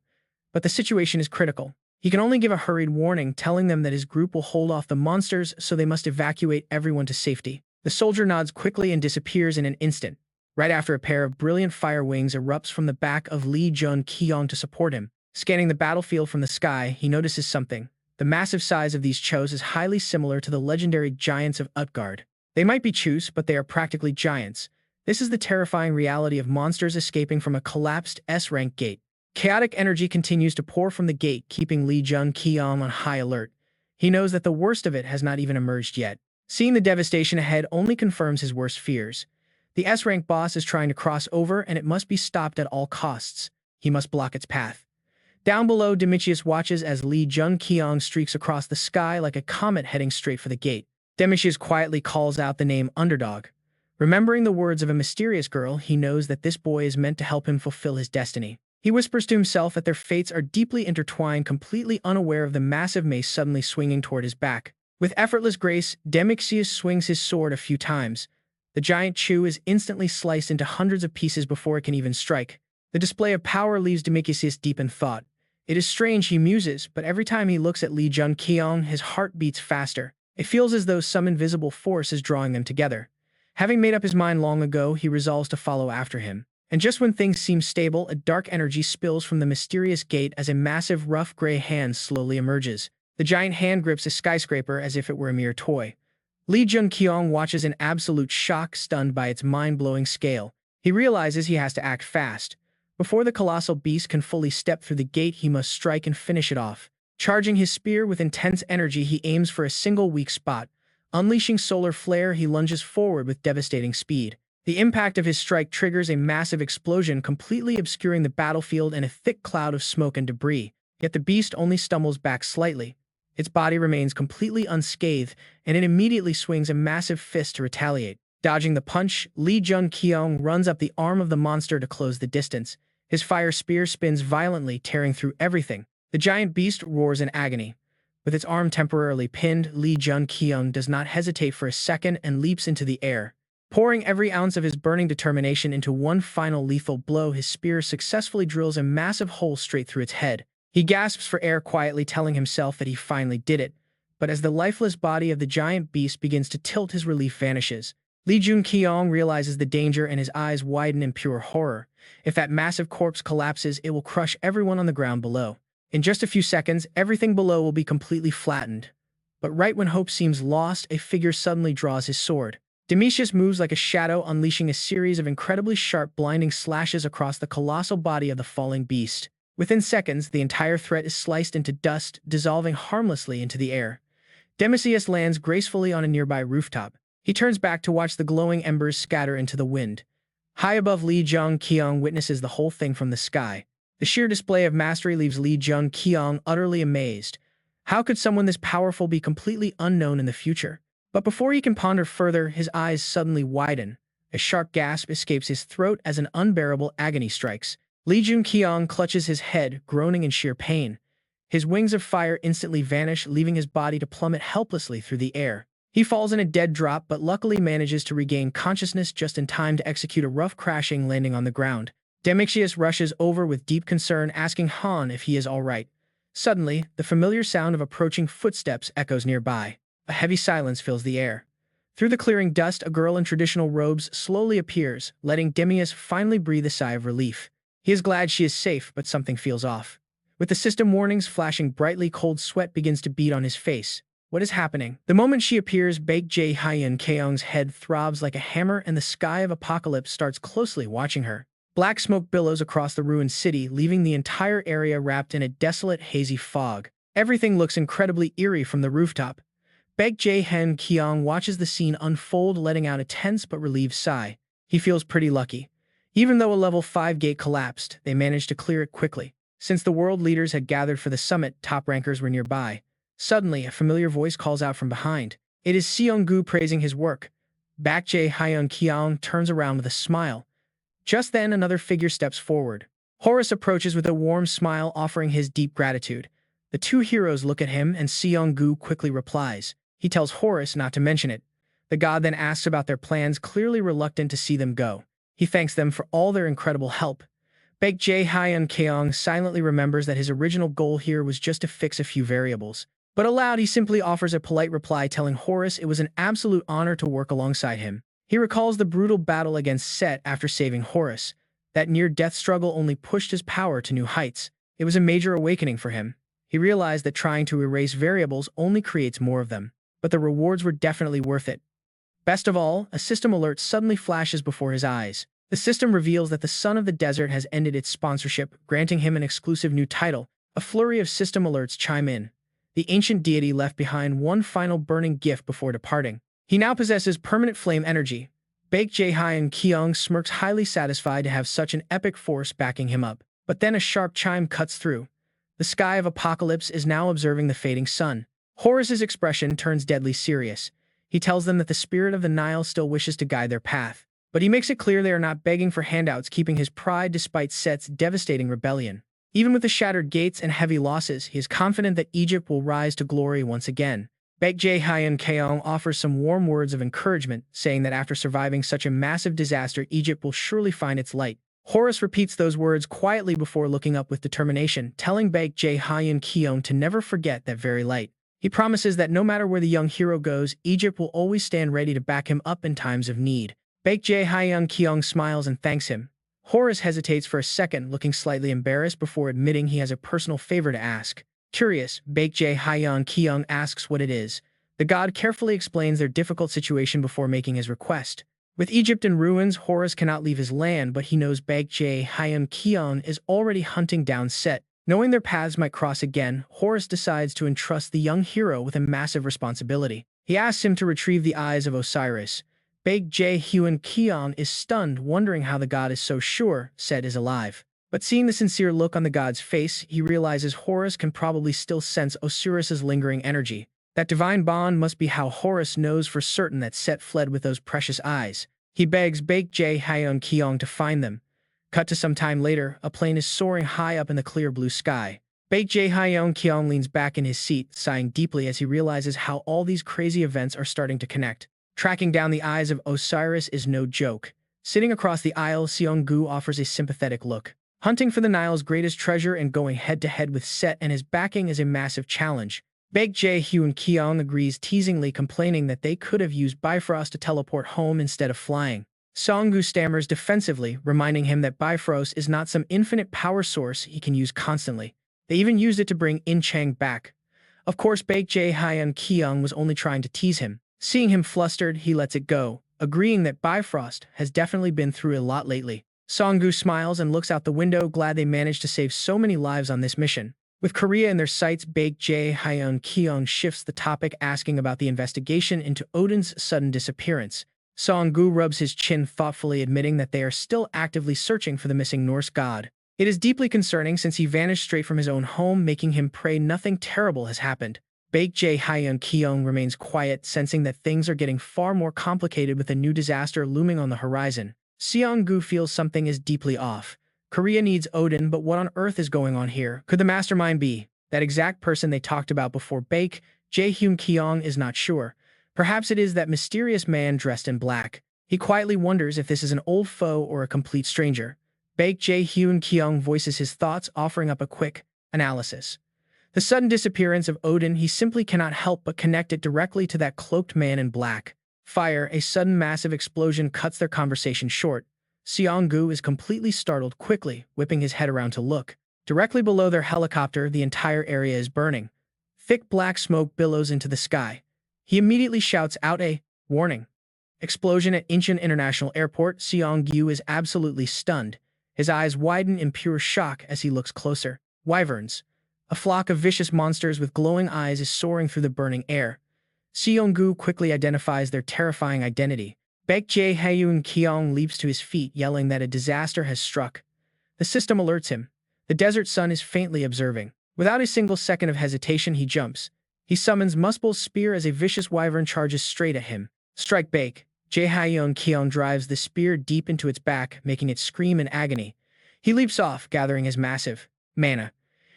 But the situation is critical. He can only give a hurried warning, telling them that his group will hold off the monsters, so they must evacuate everyone to safety. The soldier nods quickly and disappears in an instant. Right after, a pair of brilliant fire wings erupts from the back of Jun-kyeong to support him. Scanning the battlefield from the sky, he notices something. The massive size of these Chos is highly similar to the legendary giants of Utgard. They might be Chus, but they are practically giants. This is the terrifying reality of monsters escaping from a collapsed S-rank gate. Chaotic energy continues to pour from the gate, keeping Jun-kyeong on high alert. He knows that the worst of it has not even emerged yet. Seeing the devastation ahead only confirms his worst fears. The S-rank boss is trying to cross over, and it must be stopped at all costs. He must block its path. Down below, Demicius watches as Jun-kyeong streaks across the sky like a comet heading straight for the gate. Demicius quietly calls out the name Underdog. Remembering the words of a mysterious girl, he knows that this boy is meant to help him fulfill his destiny. He whispers to himself that their fates are deeply intertwined, completely unaware of the massive mace suddenly swinging toward his back. With effortless grace, Demicius swings his sword a few times. The giant Chu is instantly sliced into hundreds of pieces before it can even strike. The display of power leaves Demicius deep in thought. It is strange, he muses, but every time he looks at Jun-kyeong, his heart beats faster. It feels as though some invisible force is drawing them together. Having made up his mind long ago, he resolves to follow after him. And just when things seem stable, a dark energy spills from the mysterious gate as a massive, rough gray hand slowly emerges. The giant hand grips a skyscraper as if it were a mere toy. Jun-kyeong watches in absolute shock, stunned by its mind-blowing scale. He realizes he has to act fast. Before the colossal beast can fully step through the gate, he must strike and finish it off. Charging his spear with intense energy, he aims for a single weak spot. Unleashing solar flare, he lunges forward with devastating speed. The impact of his strike triggers a massive explosion, completely obscuring the battlefield and a thick cloud of smoke and debris. Yet the beast only stumbles back slightly. Its body remains completely unscathed, and it immediately swings a massive fist to retaliate. Dodging the punch, Jun-kyeong runs up the arm of the monster to close the distance. His fire spear spins violently, tearing through everything. The giant beast roars in agony. With its arm temporarily pinned, Jun-kyeong does not hesitate for a second and leaps into the air. Pouring every ounce of his burning determination into one final lethal blow, his spear successfully drills a massive hole straight through its head. He gasps for air, quietly telling himself that he finally did it. But as the lifeless body of the giant beast begins to tilt, his relief vanishes. Jun-kyeong realizes the danger and his eyes widen in pure horror. If that massive corpse collapses, it will crush everyone on the ground below. In just a few seconds, everything below will be completely flattened. But right when hope seems lost, a figure suddenly draws his sword. Demetrius moves like a shadow, unleashing a series of incredibly sharp, blinding slashes across the colossal body of the falling beast. Within seconds, the entire threat is sliced into dust, dissolving harmlessly into the air. Demetrius lands gracefully on a nearby rooftop. He turns back to watch the glowing embers scatter into the wind. High above, Jun-kyeong witnesses the whole thing from the sky. The sheer display of mastery leaves Jun-kyeong utterly amazed. How could someone this powerful be completely unknown in the future? But before he can ponder further, his eyes suddenly widen. A sharp gasp escapes his throat as an unbearable agony strikes. Jun-kyeong clutches his head, groaning in sheer pain. His wings of fire instantly vanish, leaving his body to plummet helplessly through the air. He falls in a dead drop, but luckily manages to regain consciousness just in time to execute a rough crashing landing on the ground. Demetrius rushes over with deep concern, asking Han if he is all right. Suddenly, the familiar sound of approaching footsteps echoes nearby. A heavy silence fills the air. Through the clearing dust, a girl in traditional robes slowly appears, letting Demetrius finally breathe a sigh of relief. He is glad she is safe, but something feels off. With the system warnings flashing brightly, cold sweat begins to beat on his face. What is happening? The moment she appears, Jun-kyeong's head throbs like a hammer and the sky of apocalypse starts closely watching her. Black smoke billows across the ruined city, leaving the entire area wrapped in a desolate, hazy fog. Everything looks incredibly eerie from the rooftop. Jun-kyeong watches the scene unfold, letting out a tense but relieved sigh. He feels pretty lucky. Even though a level 5 gate collapsed, they managed to clear it quickly. Since the world leaders had gathered for the summit, top rankers were nearby. Suddenly, a familiar voice calls out from behind. It is Seong-gu praising his work. Jun-kyeong turns around with a smile. Just then, another figure steps forward. Horus approaches with a warm smile, offering his deep gratitude. The two heroes look at him, and Seong-gu quickly replies. He tells Horus not to mention it. The god then asks about their plans, clearly reluctant to see them go. He thanks them for all their incredible help. Jun-kyeong silently remembers that his original goal here was just to fix a few variables. But aloud, he simply offers a polite reply, telling Horus it was an absolute honor to work alongside him. He recalls the brutal battle against Set after saving Horus. That near-death struggle only pushed his power to new heights. It was a major awakening for him. He realized that trying to erase variables only creates more of them. But the rewards were definitely worth it. Best of all, a system alert suddenly flashes before his eyes. The system reveals that the Son of the Desert has ended its sponsorship, granting him an exclusive new title. A flurry of system alerts chime in. The ancient deity left behind one final burning gift before departing. He now possesses permanent flame energy. Jun-kyeong smirks, highly satisfied to have such an epic force backing him up. But then a sharp chime cuts through. The sky of apocalypse is now observing the fading sun. Horus's expression turns deadly serious. He tells them that the spirit of the Nile still wishes to guide their path. But he makes it clear they are not begging for handouts, keeping his pride despite Set's devastating rebellion. Even with the shattered gates and heavy losses, he is confident that Egypt will rise to glory once again. Jun-kyeong offers some warm words of encouragement, saying that after surviving such a massive disaster, Egypt will surely find its light. Horus repeats those words quietly before looking up with determination, telling Jun-kyeong to never forget that very light. He promises that no matter where the young hero goes, Egypt will always stand ready to back him up in times of need. Jun-kyeong smiles and thanks him. Horus hesitates for a second, looking slightly embarrassed before admitting he has a personal favor to ask. Curious, Jun-kyeong asks what it is. The god carefully explains their difficult situation before making his request. With Egypt in ruins, Horus cannot leave his land, but he knows Jun-kyeong is already hunting down Set. Knowing their paths might cross again, Horus decides to entrust the young hero with a massive responsibility. He asks him to retrieve the eyes of Osiris. Jun-kyeong is stunned, wondering how the god is so sure Set is alive. But seeing the sincere look on the god's face, he realizes Horus can probably still sense Osiris's lingering energy. That divine bond must be how Horus knows for certain that Set fled with those precious eyes. He begs Jun-kyeong to find them. Cut to some time later, a plane is soaring high up in the clear blue sky. Jun-kyeong leans back in his seat, sighing deeply as he realizes how all these crazy events are starting to connect. Tracking down the eyes of Osiris is no joke. Sitting across the aisle, Seong-gu offers a sympathetic look. Hunting for the Nile's greatest treasure and going head-to-head with Set and his backing is a massive challenge. Jun-kyeong agrees, teasingly complaining that they could have used Bifrost to teleport home instead of flying. Seong-gu stammers defensively, reminding him that Bifrost is not some infinite power source he can use constantly. They even used it to bring In Chang back. Of course, Baek Jun-kyeong was only trying to tease him. Seeing him flustered, he lets it go, agreeing that Bifrost has definitely been through a lot lately. Song-gu smiles and looks out the window, glad they managed to save so many lives on this mission. With Korea in their sights, Baek Jun-kyeong shifts the topic, asking about the investigation into Odin's sudden disappearance. Song-gu rubs his chin thoughtfully, admitting that they are still actively searching for the missing Norse god. It is deeply concerning since he vanished straight from his own home, making him pray nothing terrible has happened. Baek Jun-kyeong remains quiet, sensing that things are getting far more complicated with a new disaster looming on the horizon. Song-gu feels something is deeply off. Korea needs Odin, but what on earth is going on here? Could the mastermind be that exact person they talked about before? Baek Jun-kyeong is not sure. Perhaps it is that mysterious man dressed in black. He quietly wonders if this is an old foe or a complete stranger. Baek Jun-kyeong voices his thoughts, offering up a quick analysis. The sudden disappearance of Odin, he simply cannot help but connect it directly to that cloaked man in black. Fire, a sudden massive explosion cuts their conversation short. Song-gu is completely startled, quickly whipping his head around to look. Directly below their helicopter, the entire area is burning. Thick black smoke billows into the sky. He immediately shouts out a warning. Explosion at Incheon International Airport. Song-gu is absolutely stunned. His eyes widen in pure shock as he looks closer. Wyverns. A flock of vicious monsters with glowing eyes is soaring through the burning air. Song-gu quickly identifies their terrifying identity. Baek Jun-kyeong leaps to his feet, yelling that a disaster has struck. The system alerts him. The desert sun is faintly observing. Without a single second of hesitation, he jumps. He summons Muspell Spear as a vicious wyvern charges straight at him. Strike. Baek Jun-kyeong drives the spear deep into its back, making it scream in agony. He leaps off, gathering his massive mana.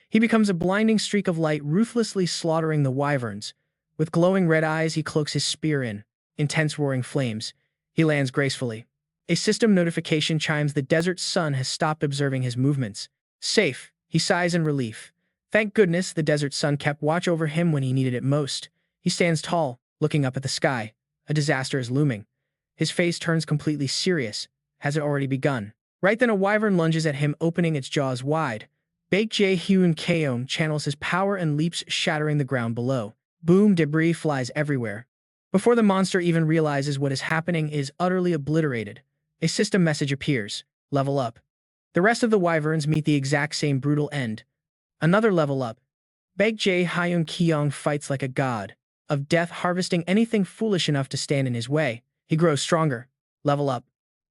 He becomes a blinding streak of light, ruthlessly slaughtering the wyverns. With glowing red eyes, he cloaks his spear in intense roaring flames. He lands gracefully. A system notification chimes. The desert sun has stopped observing his movements. Safe, he sighs in relief. Thank goodness the desert sun kept watch over him when he needed it most. He stands tall, looking up at the sky. A disaster is looming. His face turns completely serious. Has it already begun? Right then a wyvern lunges at him, opening its jaws wide. Baek Jun-kyeong channels his power and leaps, shattering the ground below. Boom, debris flies everywhere. Before the monster even realizes what is happening, it is utterly obliterated. A system message appears. Level up. The rest of the wyverns meet the exact same brutal end. Another level up. Baek Jun-kyeong fights like a god of death, harvesting anything foolish enough to stand in his way. He grows stronger. Level up.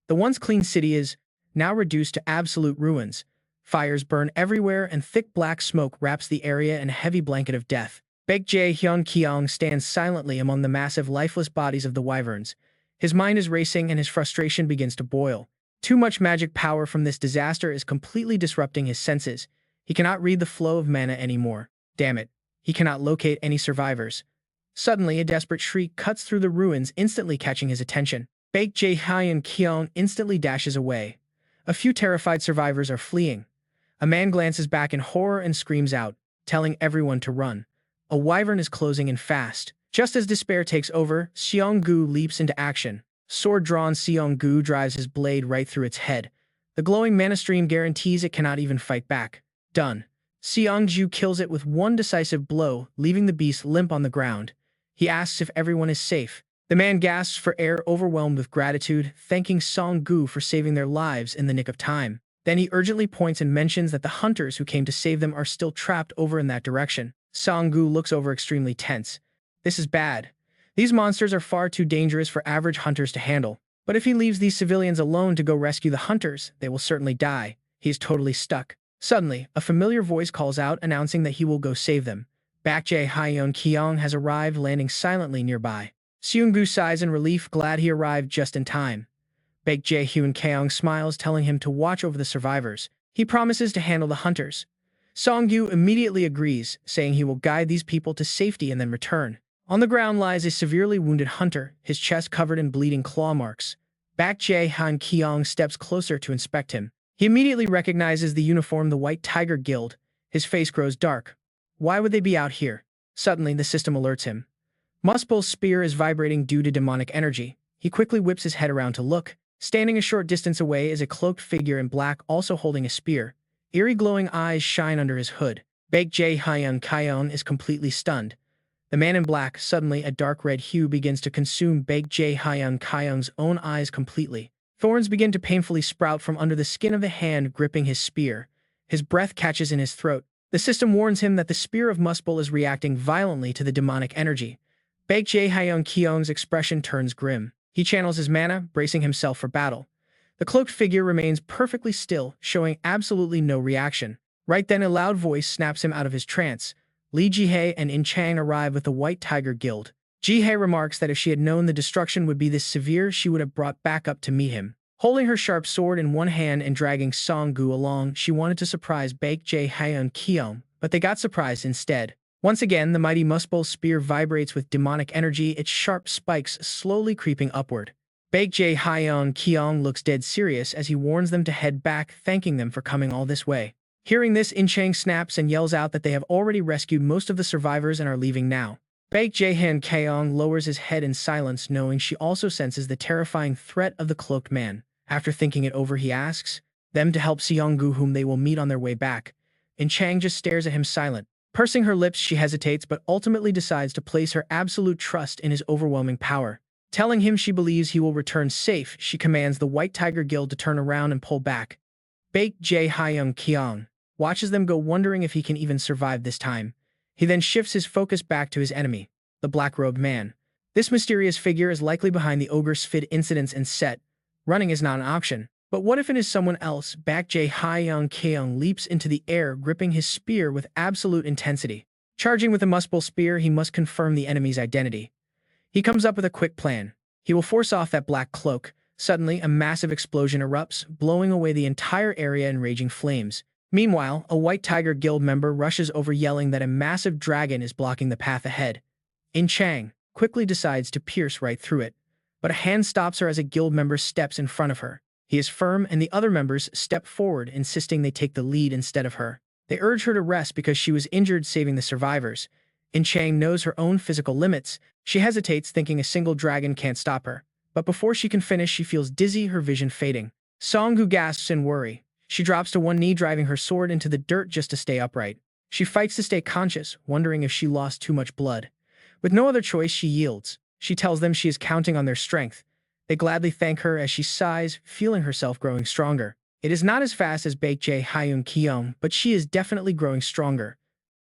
The once clean city is now reduced to absolute ruins. Fires burn everywhere and thick black smoke wraps the area in a heavy blanket of death. Baek Jun-kyeong stands silently among the massive lifeless bodies of the wyverns. His mind is racing and his frustration begins to boil. Too much magic power from this disaster is completely disrupting his senses. He cannot read the flow of mana anymore. Damn it. He cannot locate any survivors. Suddenly, a desperate shriek cuts through the ruins, instantly catching his attention. Baek Jun-kyeong instantly dashes away. A few terrified survivors are fleeing. A man glances back in horror and screams out, telling everyone to run. A wyvern is closing in fast. Just as despair takes over, Song-gu leaps into action. Sword drawn, Song-gu drives his blade right through its head. The glowing mana stream guarantees it cannot even fight back. Done. Song-gu kills it with one decisive blow, leaving the beast limp on the ground. He asks if everyone is safe. The man gasps for air, overwhelmed with gratitude, thanking Song-gu for saving their lives in the nick of time. Then he urgently points and mentions that the hunters who came to save them are still trapped over in that direction. Song-gu looks over, extremely tense. This is bad. These monsters are far too dangerous for average hunters to handle. But if he leaves these civilians alone to go rescue the hunters, they will certainly die. He is totally stuck. Suddenly, a familiar voice calls out, announcing that he will go save them. Baek Jun-kyeong has arrived, landing silently nearby. Song-gu sighs in relief, glad he arrived just in time. Baek Jun-kyeong smiles, telling him to watch over the survivors. He promises to handle the hunters. Song-gu immediately agrees, saying he will guide these people to safety and then return. On the ground lies a severely wounded hunter, his chest covered in bleeding claw marks. Baek Jun-kyeong steps closer to inspect him. He immediately recognizes the uniform, the White Tiger Guild. His face grows dark. Why would they be out here? Suddenly, the system alerts him. Muspell Spear is vibrating due to demonic energy. He quickly whips his head around to look. Standing a short distance away is a cloaked figure in black, also holding a spear. Eerie glowing eyes shine under his hood. Baek Jae-hyun is completely stunned. The man in black, suddenly a dark red hue begins to consume Baek Jae-hyun's own eyes completely. Thorns begin to painfully sprout from under the skin of the hand gripping his spear. His breath catches in his throat. The system warns him that the spear of Muspell is reacting violently to the demonic energy. Baek Jae-hyun's expression turns grim. He channels his mana, bracing himself for battle. The cloaked figure remains perfectly still, showing absolutely no reaction. Right then a loud voice snaps him out of his trance. Lee Ji-hae and In Chang arrive with the White Tiger Guild. Ji-hae remarks that if she had known the destruction would be this severe, she would have brought backup to meet him. Holding her sharp sword in one hand and dragging Song-gu along, she wanted to surprise Baek Jae-hyun, but they got surprised instead. Once again, the mighty Muspell Spear vibrates with demonic energy, its sharp spikes slowly creeping upward. Baek Jae-hyun looks dead serious as he warns them to head back, thanking them for coming all this way. Hearing this, In Chang snaps and yells out that they have already rescued most of the survivors and are leaving now. Baek Jae-hyun lowers his head in silence, knowing she also senses the terrifying threat of the cloaked man. After thinking it over, he asks them to help Seong-gu, whom they will meet on their way back. In Chang just stares at him silent. Pursing her lips, she hesitates but ultimately decides to place her absolute trust in his overwhelming power. Telling him she believes he will return safe, she commands the White Tiger Guild to turn around and pull back. Baek Jae-hyun watches them go, wondering if he can even survive this time. He then shifts his focus back to his enemy, the black-robed man. This mysterious figure is likely behind the Ogre Sphid incidents and set. Running is not an option. But what if it is someone else? Baek Jae-hyun leaps into the air, gripping his spear with absolute intensity. Charging with the Muspell Spear, he must confirm the enemy's identity. He comes up with a quick plan. He will force off that black cloak. Suddenly, a massive explosion erupts, blowing away the entire area in raging flames. Meanwhile, a White Tiger Guild member rushes over, yelling that a massive dragon is blocking the path ahead. In Chang quickly decides to pierce right through it, but a hand stops her as a guild member steps in front of her. He is firm, and the other members step forward, insisting they take the lead instead of her. They urge her to rest because she was injured saving the survivors. In Chang knows her own physical limits. She hesitates, thinking a single dragon can't stop her. But before she can finish, she feels dizzy, her vision fading. Song-gu gasps in worry. She drops to one knee, driving her sword into the dirt just to stay upright. She fights to stay conscious, wondering if she lost too much blood. With no other choice, she yields. She tells them she is counting on their strength. They gladly thank her as she sighs, feeling herself growing stronger. It is not as fast as Baek Jae-hyun, but she is definitely growing stronger.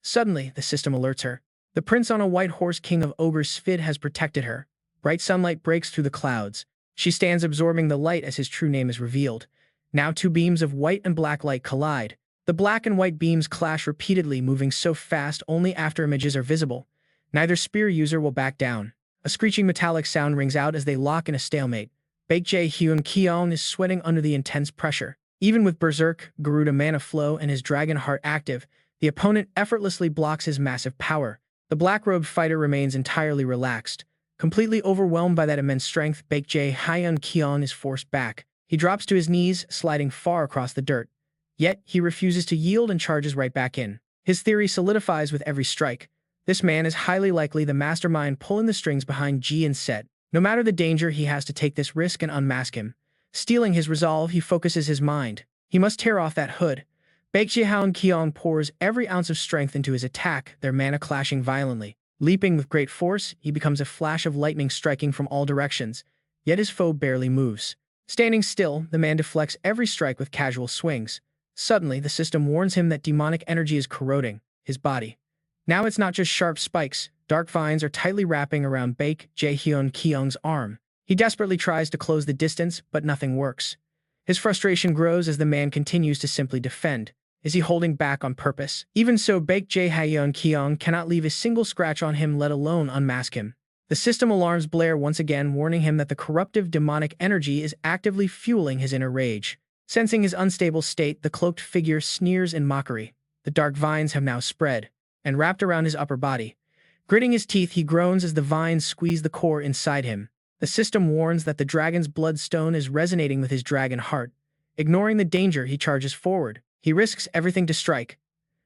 Suddenly, the system alerts her. The prince on a white horse, king of Ogre Sphid, has protected her. Bright sunlight breaks through the clouds. She stands absorbing the light as his true name is revealed. Now two beams of white and black light collide. The black and white beams clash repeatedly, moving so fast only after images are visible. Neither spear user will back down. A screeching metallic sound rings out as they lock in a stalemate. Baek Jae-hyun is sweating under the intense pressure. Even with Berserk, Garuda Mana Flow, and his Dragon Heart active, the opponent effortlessly blocks his massive power. The black-robed fighter remains entirely relaxed. Completely overwhelmed by that immense strength, Baek Jae-hyun is forced back. He drops to his knees, sliding far across the dirt. Yet, he refuses to yield and charges right back in. His theory solidifies with every strike. This man is highly likely the mastermind pulling the strings behind Ji and Set. No matter the danger, he has to take this risk and unmask him. Stealing his resolve, he focuses his mind. He must tear off that hood. Baek Jae-hyun pours every ounce of strength into his attack, their mana clashing violently. Leaping with great force, he becomes a flash of lightning striking from all directions. Yet his foe barely moves. Standing still, the man deflects every strike with casual swings. Suddenly, the system warns him that demonic energy is corroding his body. Now it's not just sharp spikes. Dark vines are tightly wrapping around Baek Jae-hyun's arm. He desperately tries to close the distance, but nothing works. His frustration grows as the man continues to simply defend. Is he holding back on purpose? Even so, Baek Jae-hyun cannot leave a single scratch on him, let alone unmask him. The system alarms blare once again, warning him that the corruptive demonic energy is actively fueling his inner rage. Sensing his unstable state, the cloaked figure sneers in mockery. The dark vines have now spread and wrapped around his upper body. Gritting his teeth, he groans as the vines squeeze the core inside him. The system warns that the dragon's bloodstone is resonating with his dragon heart. Ignoring the danger, he charges forward. He risks everything to strike.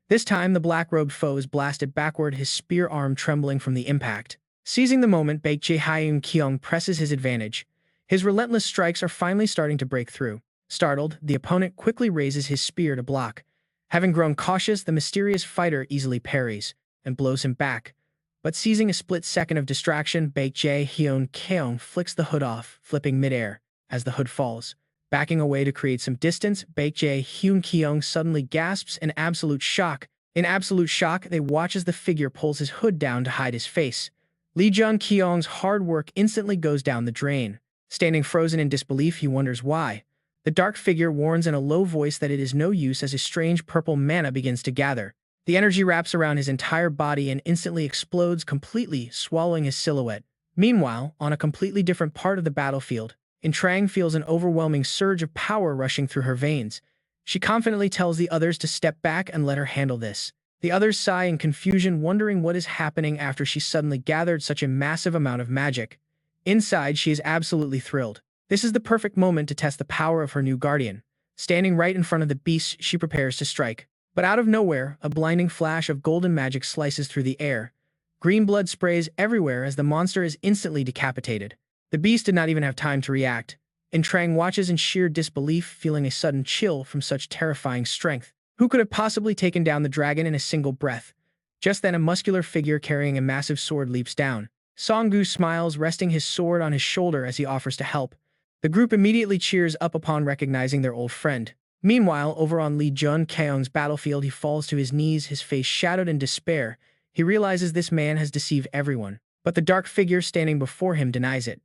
This time, the black-robed foe is blasted backward, his spear arm trembling from the impact. Seizing the moment, Baek Jae-hyun presses his advantage. His relentless strikes are finally starting to break through. Startled, the opponent quickly raises his spear to block. Having grown cautious, the mysterious fighter easily parries and blows him back. But seizing a split second of distraction, Jun-kyeong flicks the hood off, flipping midair as the hood falls. Backing away to create some distance, Jun-kyeong suddenly gasps in absolute shock. In absolute shock, they watch as the figure pulls his hood down to hide his face. Jun-kyeong's hard work instantly goes down the drain. Standing frozen in disbelief, he wonders why. The dark figure warns in a low voice that it is no use as his strange purple mana begins to gather. The energy wraps around his entire body and instantly explodes completely, swallowing his silhouette. Meanwhile, on a completely different part of the battlefield, Trang feels an overwhelming surge of power rushing through her veins. She confidently tells the others to step back and let her handle this. The others sigh in confusion, wondering what is happening after she suddenly gathered such a massive amount of magic. Inside, she is absolutely thrilled. This is the perfect moment to test the power of her new guardian. Standing right in front of the beast, she prepares to strike. But out of nowhere, a blinding flash of golden magic slices through the air. Green blood sprays everywhere as the monster is instantly decapitated. The beast did not even have time to react. Trang watches in sheer disbelief, feeling a sudden chill from such terrifying strength. Who could have possibly taken down the dragon in a single breath? Just then, a muscular figure carrying a massive sword leaps down. Song-gu smiles, resting his sword on his shoulder as he offers to help. The group immediately cheers up upon recognizing their old friend. Meanwhile, over on Jun-kyeong's battlefield, he falls to his knees, his face shadowed in despair. He realizes this man has deceived everyone, but the dark figure standing before him denies it.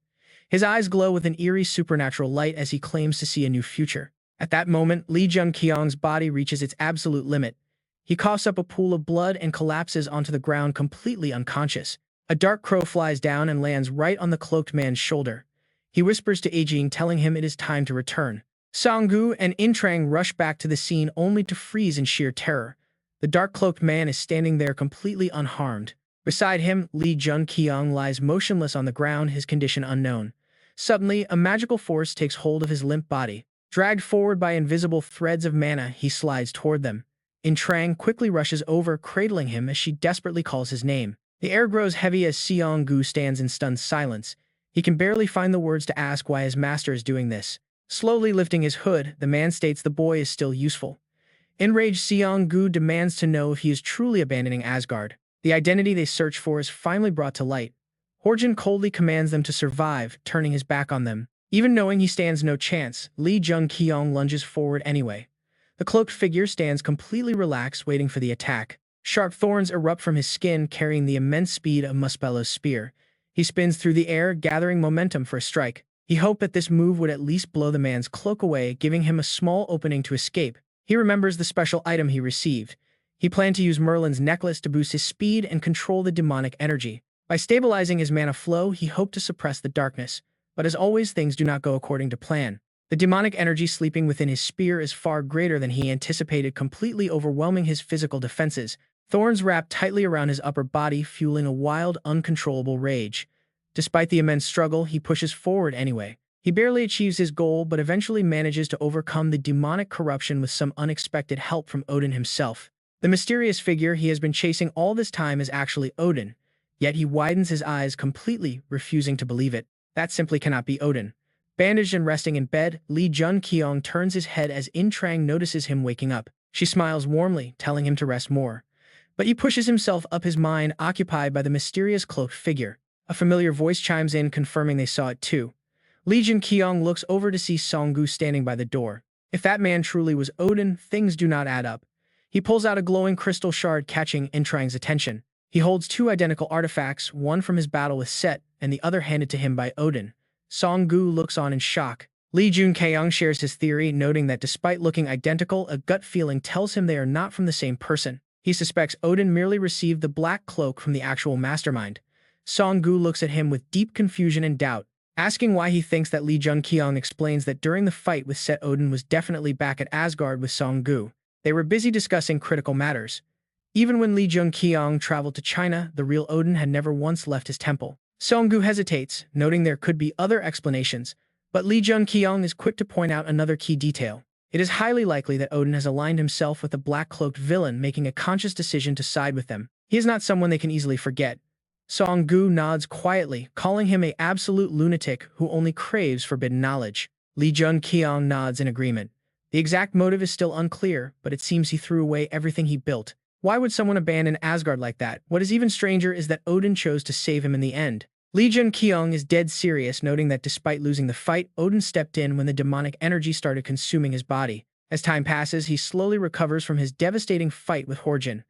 His eyes glow with an eerie supernatural light as he claims to see a new future. At that moment, Jun-kyeong's body reaches its absolute limit. He coughs up a pool of blood and collapses onto the ground completely unconscious. A dark crow flies down and lands right on the cloaked man's shoulder. He whispers to Ajing, telling him it is time to return. Song-gu and Trang rush back to the scene only to freeze in sheer terror. The dark-cloaked man is standing there completely unharmed. Beside him, Jun-kyeong lies motionless on the ground, his condition unknown. Suddenly, a magical force takes hold of his limp body. Dragged forward by invisible threads of mana, he slides toward them. Trang quickly rushes over, cradling him as she desperately calls his name. The air grows heavy as Song-gu stands in stunned silence. He can barely find the words to ask why his master is doing this. Slowly lifting his hood, the man states the boy is still useful. Enraged, Song-gu demands to know if he is truly abandoning Asgard. The identity they search for is finally brought to light. Horjin coldly commands them to survive, turning his back on them. Even knowing he stands no chance, Jun-kyeong lunges forward anyway. The cloaked figure stands completely relaxed, waiting for the attack. Sharp thorns erupt from his skin, carrying the immense speed of Muspell Spear. He spins through the air, gathering momentum for a strike. He hoped that this move would at least blow the man's cloak away, giving him a small opening to escape. He remembers the special item he received. He planned to use Merlin's necklace to boost his speed and control the demonic energy. By stabilizing his mana flow, he hoped to suppress the darkness. But as always, things do not go according to plan. The demonic energy sleeping within his spear is far greater than he anticipated, completely overwhelming his physical defenses. Thorns wrap tightly around his upper body, fueling a wild, uncontrollable rage. Despite the immense struggle, he pushes forward anyway. He barely achieves his goal, but eventually manages to overcome the demonic corruption with some unexpected help from Odin himself. The mysterious figure he has been chasing all this time is actually Odin, yet he widens his eyes completely, refusing to believe it. That simply cannot be Odin. Bandaged and resting in bed, Jun-kyeong turns his head as Trang notices him waking up. She smiles warmly, telling him to rest more. But he pushes himself up, his mind occupied by the mysterious cloaked figure. A familiar voice chimes in, confirming they saw it too. Jun-kyeong looks over to see Song-gu standing by the door. If that man truly was Odin, things do not add up. He pulls out a glowing crystal shard, catching Trang's attention. He holds two identical artifacts, one from his battle with Set, and the other handed to him by Odin. Song-gu looks on in shock. Jun-kyeong shares his theory, noting that despite looking identical, a gut feeling tells him they are not from the same person. He suspects Odin merely received the black cloak from the actual mastermind. Song-gu looks at him with deep confusion and doubt. Asking why he thinks that Jun-kyeong explains that during the fight with Set, Odin was definitely back at Asgard with Song-gu. They were busy discussing critical matters. Even when Jun-kyeong traveled to China, the real Odin had never once left his temple. Song-gu hesitates, noting there could be other explanations, but Jun-kyeong is quick to point out another key detail. It is highly likely that Odin has aligned himself with a black-cloaked villain, making a conscious decision to side with them. He is not someone they can easily forget. Song-gu nods quietly, calling him an absolute lunatic who only craves forbidden knowledge. Jun-kyeong nods in agreement. The exact motive is still unclear, but it seems he threw away everything he built. Why would someone abandon Asgard like that? What is even stranger is that Odin chose to save him in the end. Jun-kyeong is dead serious, noting that despite losing the fight, Odin stepped in when the demonic energy started consuming his body. As time passes, he slowly recovers from his devastating fight with Horjin.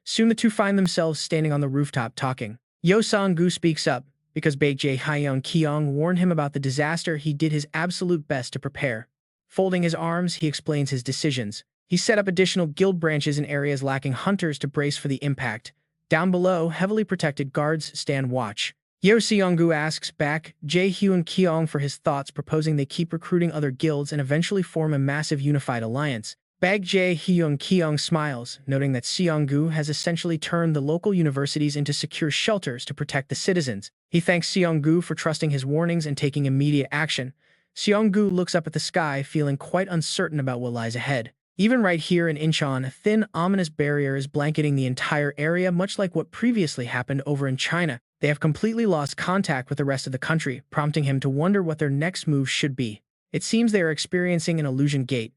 Soon the two find themselves standing on the rooftop talking. Yo Sang-gu speaks up. Because Baekje Hyun-kyeong warned him about the disaster, he did his absolute best to prepare. Folding his arms, he explains his decisions. He set up additional guild branches in areas lacking hunters to brace for the impact. Down below, heavily protected guards stand watch. Yo Seong-gu asks back Jae Hyun-kyeong for his thoughts, proposing they keep recruiting other guilds and eventually form a massive unified alliance. Baekje Hyun-kyeong smiles, noting that Seong-gu has essentially turned the local universities into secure shelters to protect the citizens. He thanks Seong-gu for trusting his warnings and taking immediate action. Seong-gu looks up at the sky, feeling quite uncertain about what lies ahead. Even right here in Incheon, a thin, ominous barrier is blanketing the entire area, much like what previously happened over in China. They have completely lost contact with the rest of the country, prompting him to wonder what their next move should be. It seems they are experiencing an illusion gate.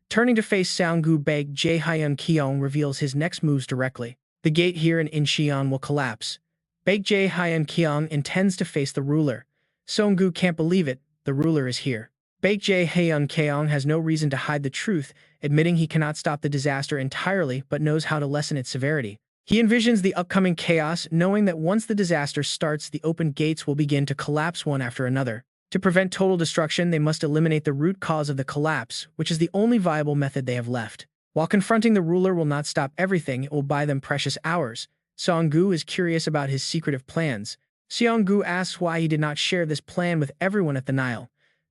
Turning to face Seong-gu, Baekje Hyun-kyeong reveals his next moves directly. The gate here in Incheon will collapse. Baekje Hyun-kyeong intends to face the ruler. Seong-gu can't believe it, the ruler is here. Baekje Hyun-kyeong has no reason to hide the truth, admitting he cannot stop the disaster entirely but knows how to lessen its severity. He envisions the upcoming chaos, knowing that once the disaster starts, the open gates will begin to collapse one after another. To prevent total destruction, they must eliminate the root cause of the collapse, which is the only viable method they have left. While confronting the ruler will not stop everything, it will buy them precious hours. Seong-gu is curious about his secretive plans. Seong-gu asks why he did not share this plan with everyone at the Nile.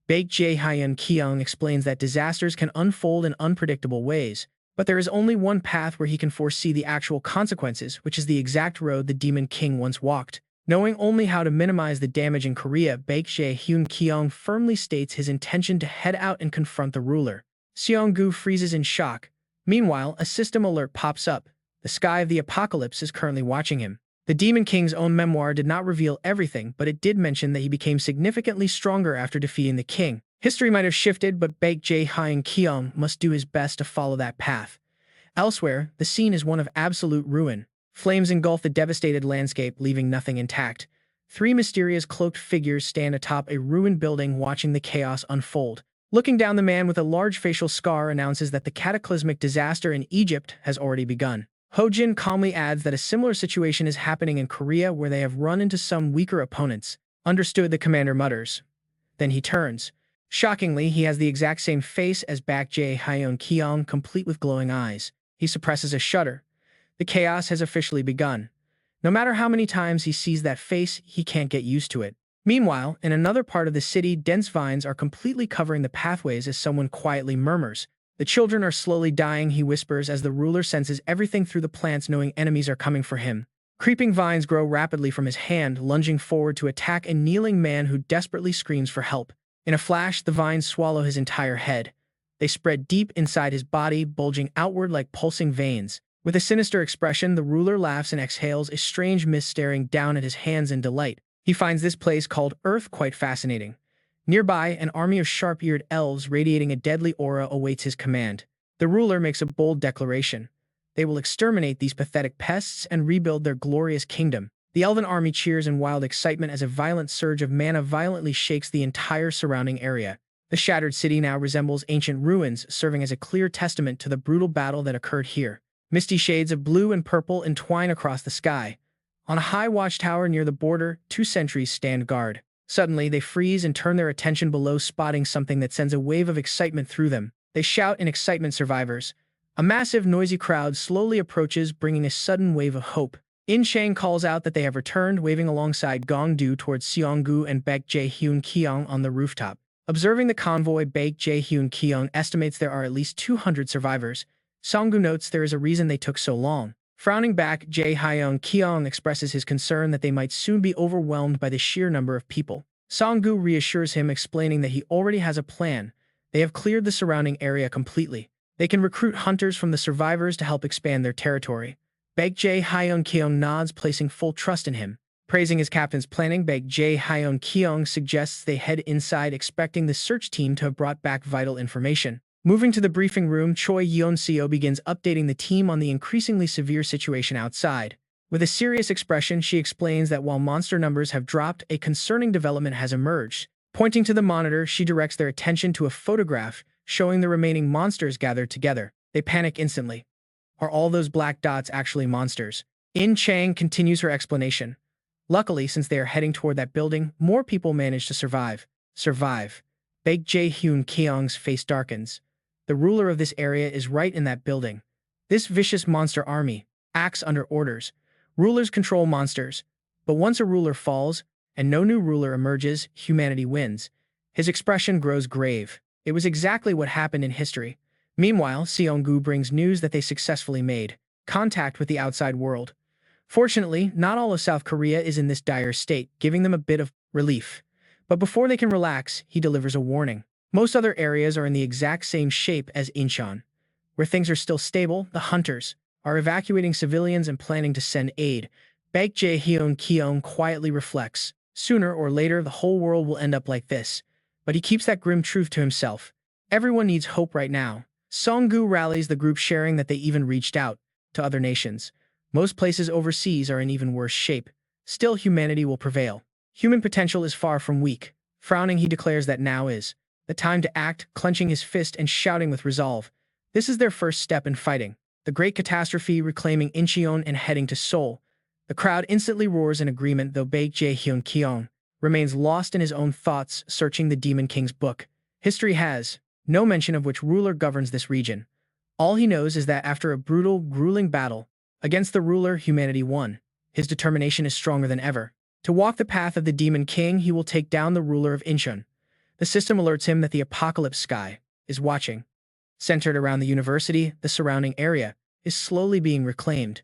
Baekje Hyun-kyeong explains that disasters can unfold in unpredictable ways, but there is only one path where he can foresee the actual consequences, which is the exact road the Demon King once walked. Knowing only how to minimize the damage in Korea, Baekje Hyun-kyeong firmly states his intention to head out and confront the ruler. Seong-gu freezes in shock. Meanwhile, a system alert pops up. The sky of the apocalypse is currently watching him. The Demon King's own memoir did not reveal everything, but it did mention that he became significantly stronger after defeating the king. History might have shifted, but Baekje Hyun-kyeong must do his best to follow that path. Elsewhere, the scene is one of absolute ruin. Flames engulf the devastated landscape, leaving nothing intact. Three mysterious cloaked figures stand atop a ruined building, watching the chaos unfold. Looking down, the man with a large facial scar announces that the cataclysmic disaster in Egypt has already begun. Hojin calmly adds that a similar situation is happening in Korea, where they have run into some weaker opponents. Understood, the commander mutters. Then he turns. Shockingly, he has the exact same face as Baekje Hyun-kyeong, complete with glowing eyes. He suppresses a shudder. The chaos has officially begun. No matter how many times he sees that face, he can't get used to it. Meanwhile, in another part of the city, dense vines are completely covering the pathways as someone quietly murmurs. The children are slowly dying, he whispers as the ruler senses everything through the plants, knowing enemies are coming for him. Creeping vines grow rapidly from his hand, lunging forward to attack a kneeling man who desperately screams for help. In a flash, the vines swallow his entire head. They spread deep inside his body, bulging outward like pulsing veins. With a sinister expression, the ruler laughs and exhales a strange mist, staring down at his hands in delight. He finds this place called Earth quite fascinating. Nearby, an army of sharp-eared elves radiating a deadly aura awaits his command. The ruler makes a bold declaration. They will exterminate these pathetic pests and rebuild their glorious kingdom. The elven army cheers in wild excitement as a violent surge of mana violently shakes the entire surrounding area. The shattered city now resembles ancient ruins, serving as a clear testament to the brutal battle that occurred here. Misty shades of blue and purple entwine across the sky. On a high watchtower near the border, two sentries stand guard. Suddenly, they freeze and turn their attention below, spotting something that sends a wave of excitement through them. They shout in excitement, "Survivors!" A massive, noisy crowd slowly approaches, bringing a sudden wave of hope. In-Shang calls out that they have returned, waving alongside Gong-du towards Seong-gu and Baekje Hyun-kyeong on the rooftop. Observing the convoy, Baekje Hyun-kyeong estimates there are at least 200 survivors. Seong-gu notes there is a reason they took so long. Frowning back, Jae Hyun-kyeong expresses his concern that they might soon be overwhelmed by the sheer number of people. Seong-gu reassures him, explaining that he already has a plan. They have cleared the surrounding area completely. They can recruit hunters from the survivors to help expand their territory. Baekje Hyun-kyeong nods, placing full trust in him. Praising his captain's planning, Baekje Hyun-kyeong suggests they head inside, expecting the search team to have brought back vital information. Moving to the briefing room, Choi Yeon-seo begins updating the team on the increasingly severe situation outside. With a serious expression, she explains that while monster numbers have dropped, a concerning development has emerged. Pointing to the monitor, she directs their attention to a photograph showing the remaining monsters gathered together. They panic instantly. Are all those black dots actually monsters? In Chang continues her explanation. Luckily, since they are heading toward that building, more people manage to survive. Survive. Baek Jun-kyeong's face darkens. The ruler of this area is right in that building. This vicious monster army acts under orders. Rulers control monsters. But once a ruler falls, and no new ruler emerges, humanity wins. His expression grows grave. It was exactly what happened in history. Meanwhile, Seong-gu brings news that they successfully made contact with the outside world. Fortunately, not all of South Korea is in this dire state, giving them a bit of relief. But before they can relax, he delivers a warning. Most other areas are in the exact same shape as Incheon. Where things are still stable, the hunters are evacuating civilians and planning to send aid. Baek Jun-kyeong quietly reflects. Sooner or later, the whole world will end up like this. But he keeps that grim truth to himself. Everyone needs hope right now. Seong-gu rallies the group, sharing that they even reached out to other nations. Most places overseas are in even worse shape. Still, humanity will prevail. Human potential is far from weak. Frowning, he declares that now is the time to act, clenching his fist and shouting with resolve. This is their first step in fighting the great catastrophe, reclaiming Incheon and heading to Seoul. The crowd instantly roars in agreement, though Baek Jun-kyeong remains lost in his own thoughts, searching the Demon King's book. History has no mention of which ruler governs this region. All he knows is that after a brutal, grueling battle against the ruler, humanity won. His determination is stronger than ever. To walk the path of the Demon King, he will take down the ruler of Incheon. The system alerts him that the apocalypse sky is watching. Centered around the university, the surrounding area is slowly being reclaimed.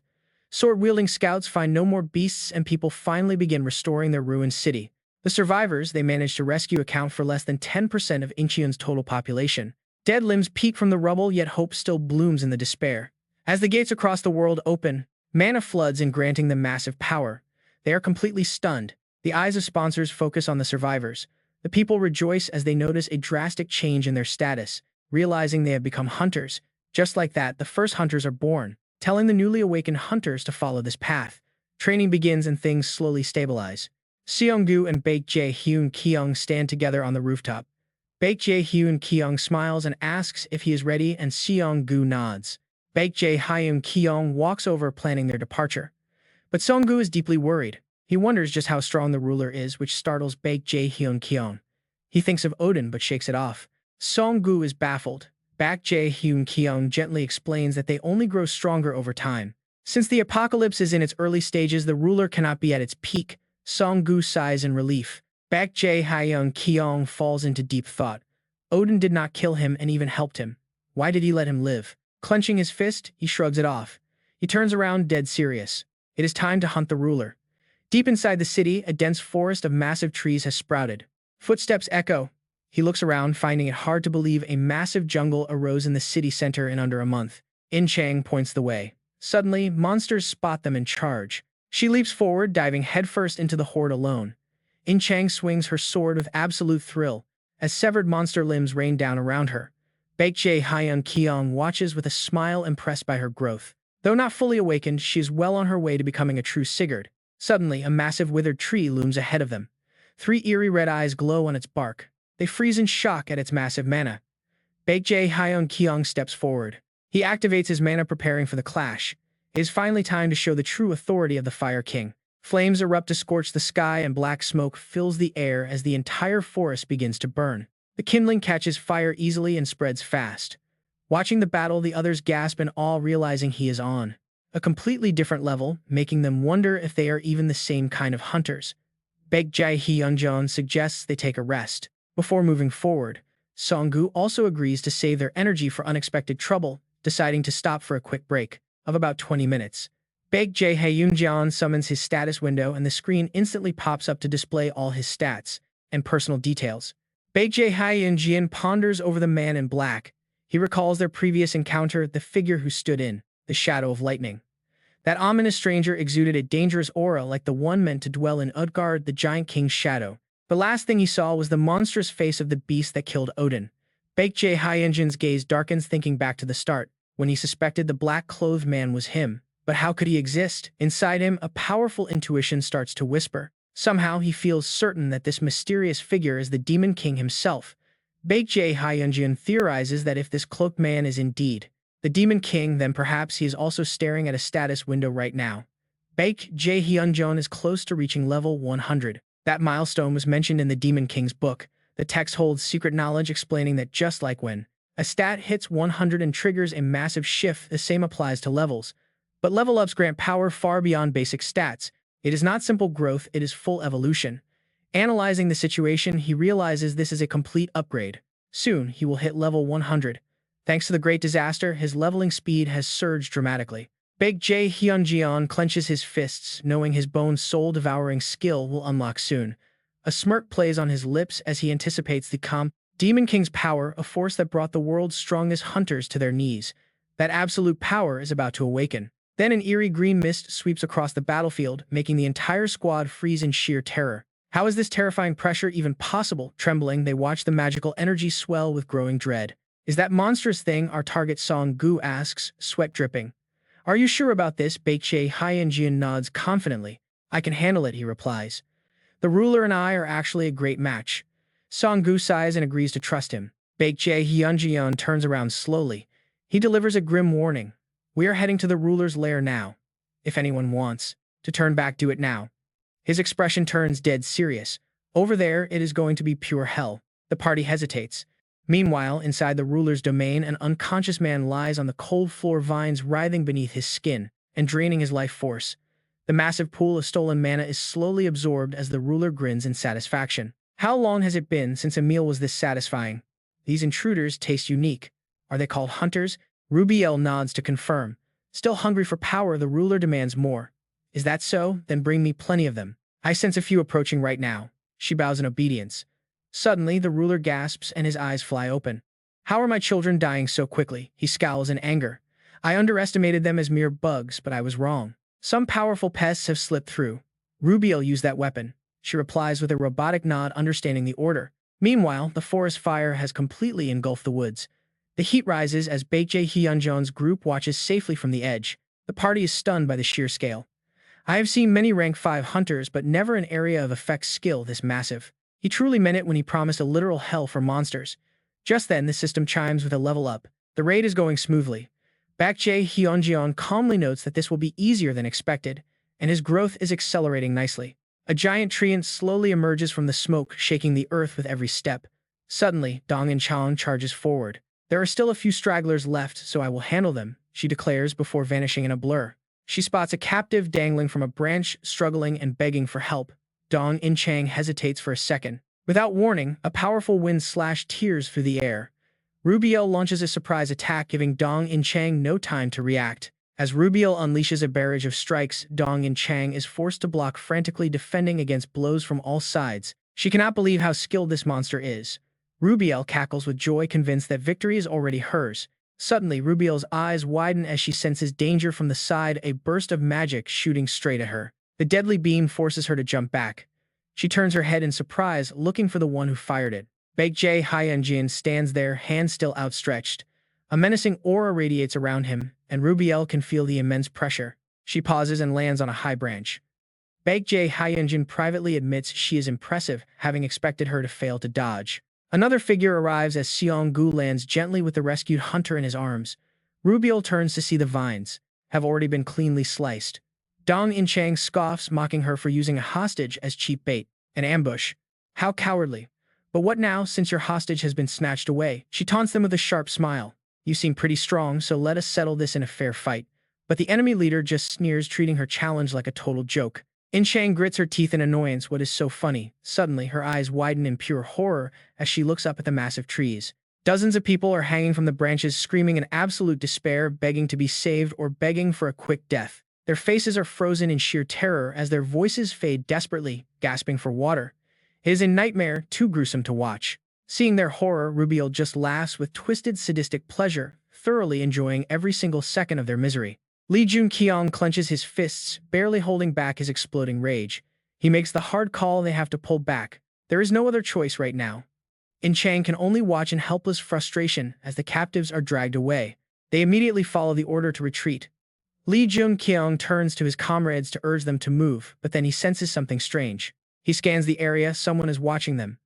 Sword-wielding scouts find no more beasts, and people finally begin restoring their ruined city. The survivors they managed to rescue account for less than 10% of Incheon's total population. Dead limbs peek from the rubble, yet hope still blooms in the despair. As the gates across the world open, mana floods in, granting them massive power. They are completely stunned. The eyes of sponsors focus on the survivors. The people rejoice as they notice a drastic change in their status, realizing they have become hunters. Just like that, the first hunters are born, telling the newly awakened hunters to follow this path. Training begins and things slowly stabilize. Seong-gu and Baek Jun-kyeong stand together on the rooftop. Baek Jun-kyeong smiles and asks if he is ready, and Seong-gu nods. Baek Jun-kyeong walks over, planning their departure. But Seong-gu is deeply worried. He wonders just how strong the ruler is, which startles Baek Jun-kyeong. He thinks of Odin but shakes it off. Seong-gu is baffled. Baek Jun-kyeong gently explains that they only grow stronger over time. Since the apocalypse is in its early stages, the ruler cannot be at its peak. Seong-gu sighs in relief. Baek Jun-kyeong falls into deep thought. Odin did not kill him and even helped him. Why did he let him live? Clenching his fist, he shrugs it off. He turns around, dead serious. It is time to hunt the ruler. Deep inside the city, a dense forest of massive trees has sprouted. Footsteps echo. He looks around, finding it hard to believe a massive jungle arose in the city center in under a month. In Chang points the way. Suddenly, monsters spot them and charge. She leaps forward, diving headfirst into the horde alone. In Chang swings her sword with absolute thrill, as severed monster limbs rain down around her. Baek Jun-kyeong watches with a smile, impressed by her growth. Though not fully awakened, she is well on her way to becoming a true Sigurd. Suddenly, a massive withered tree looms ahead of them. 3 eerie red eyes glow on its bark. They freeze in shock at its massive mana. Baek Jun-kyeong steps forward. He activates his mana, preparing for the clash. It is finally time to show the true authority of the Fire King. Flames erupt to scorch the sky, and black smoke fills the air as the entire forest begins to burn. The kindling catches fire easily and spreads fast. Watching the battle, the others gasp in awe, realizing he is on a completely different level, making them wonder if they are even the same kind of hunters. Baek Jun-kyeong suggests they take a rest before moving forward. Seong-gu also agrees to save their energy for unexpected trouble, deciding to stop for a quick break of about 20 minutes. Baek Jun summons his status window, and the screen instantly pops up to display all his stats and personal details. Baek Jun ponders over the man in black. He recalls their previous encounter, the figure who stood in the shadow of lightning. That ominous stranger exuded a dangerous aura, like the one meant to dwell in Utgard, the giant king's shadow. The last thing he saw was the monstrous face of the beast that killed Odin. Baek Jae-hyunjin's gaze darkens thinking back to the start, when he suspected the black-clothed man was him. But how could he exist? Inside him, a powerful intuition starts to whisper. Somehow, he feels certain that this mysterious figure is the Demon King himself. Baek Jae-hyunjin theorizes that if this cloaked man is indeed the Demon King, then perhaps he is also staring at a status window right now. Baek Jae-hyunjin is close to reaching level 100. That milestone was mentioned in the Demon King's book. The text holds secret knowledge explaining that just like when a stat hits 100 and triggers a massive shift, the same applies to levels. But level ups grant power far beyond basic stats. It is not simple growth, it is full evolution. Analyzing the situation, he realizes this is a complete upgrade. Soon, he will hit level 100. Thanks to the Great Disaster, his leveling speed has surged dramatically. Baek Jae-hyunjin clenches his fists, knowing his bone-soul-devouring skill will unlock soon. A smirk plays on his lips as he anticipates the Demon King's power, a force that brought the world's strongest hunters to their knees. That absolute power is about to awaken. Then an eerie green mist sweeps across the battlefield, making the entire squad freeze in sheer terror. How is this terrifying pressure even possible? Trembling, they watch the magical energy swell with growing dread. Is that monstrous thing our target? Song-gu asks, sweat dripping. Are you sure about this? Baek Jae-hyunjin nods confidently. I can handle it, he replies. The ruler and I are actually a great match. Song-gu sighs and agrees to trust him. Baek Jae-hyunjin turns around slowly. He delivers a grim warning. We are heading to the ruler's lair now. If anyone wants to turn back, do it now. His expression turns dead serious. Over there, it is going to be pure hell. The party hesitates. Meanwhile, inside the ruler's domain, an unconscious man lies on the cold floor, vines writhing beneath his skin and draining his life force. The massive pool of stolen mana is slowly absorbed as the ruler grins in satisfaction. How long has it been since a meal was this satisfying? These intruders taste unique. Are they called hunters? Rubiel nods to confirm. Still hungry for power, the ruler demands more. Is that so? Then bring me plenty of them. I sense a few approaching right now. She bows in obedience. Suddenly, the ruler gasps and his eyes fly open. How are my children dying so quickly? He scowls in anger. I underestimated them as mere bugs, but I was wrong. Some powerful pests have slipped through. Rubiel used that weapon. She replies with a robotic nod, understanding the order. Meanwhile, the forest fire has completely engulfed the woods. The heat rises as Baek Jae-hyunjin's group watches safely from the edge. The party is stunned by the sheer scale. I have seen many rank 5 hunters, but never an area of effect skill this massive. He truly meant it when he promised a literal hell for monsters. Just then, the system chimes with a level up. The raid is going smoothly. Baek Jae-hyunjin calmly notes that this will be easier than expected, and his growth is accelerating nicely. A giant tree slowly emerges from the smoke, shaking the earth with every step. Suddenly, Dong In-chang charges forward. There are still a few stragglers left, so I will handle them, she declares before vanishing in a blur. She spots a captive dangling from a branch, struggling and begging for help. Dong In-chang hesitates for a second. Without warning, a powerful wind slashed tears through the air. Rubiel launches a surprise attack, giving Dong In-chang no time to react. As Rubiel unleashes a barrage of strikes, Dong In-chang is forced to block, frantically defending against blows from all sides. She cannot believe how skilled this monster is. Rubiel cackles with joy, convinced that victory is already hers. Suddenly, Rubiel's eyes widen as she senses danger from the side, a burst of magic shooting straight at her. The deadly beam forces her to jump back. She turns her head in surprise, looking for the one who fired it. Baek Jae-hyunjin stands there, hands still outstretched. A menacing aura radiates around him, and Rubiel can feel the immense pressure. She pauses and lands on a high branch. Baek Jae-hyunjin privately admits she is impressive, having expected her to fail to dodge. Another figure arrives as Song-gu lands gently with the rescued hunter in his arms. Rubiel turns to see the vines have already been cleanly sliced. Dong In-chang scoffs, mocking her for using a hostage as cheap bait. An ambush. How cowardly. But what now, since your hostage has been snatched away? She taunts them with a sharp smile. You seem pretty strong, so let us settle this in a fair fight. But the enemy leader just sneers, treating her challenge like a total joke. In-chang grits her teeth in annoyance. What is so funny? Suddenly, her eyes widen in pure horror as she looks up at the massive trees. Dozens of people are hanging from the branches, screaming in absolute despair, begging to be saved or begging for a quick death. Their faces are frozen in sheer terror as their voices fade desperately, gasping for water. It is a nightmare, too gruesome to watch. Seeing their horror, Rubiel just laughs with twisted, sadistic pleasure, thoroughly enjoying every single second of their misery. Jun-kyeong clenches his fists, barely holding back his exploding rage. He makes the hard call, they have to pull back. There is no other choice right now. In-chang can only watch in helpless frustration as the captives are dragged away. They immediately follow the order to retreat. Jun-kyeong turns to his comrades to urge them to move, but then he senses something strange. He scans the area, someone is watching them.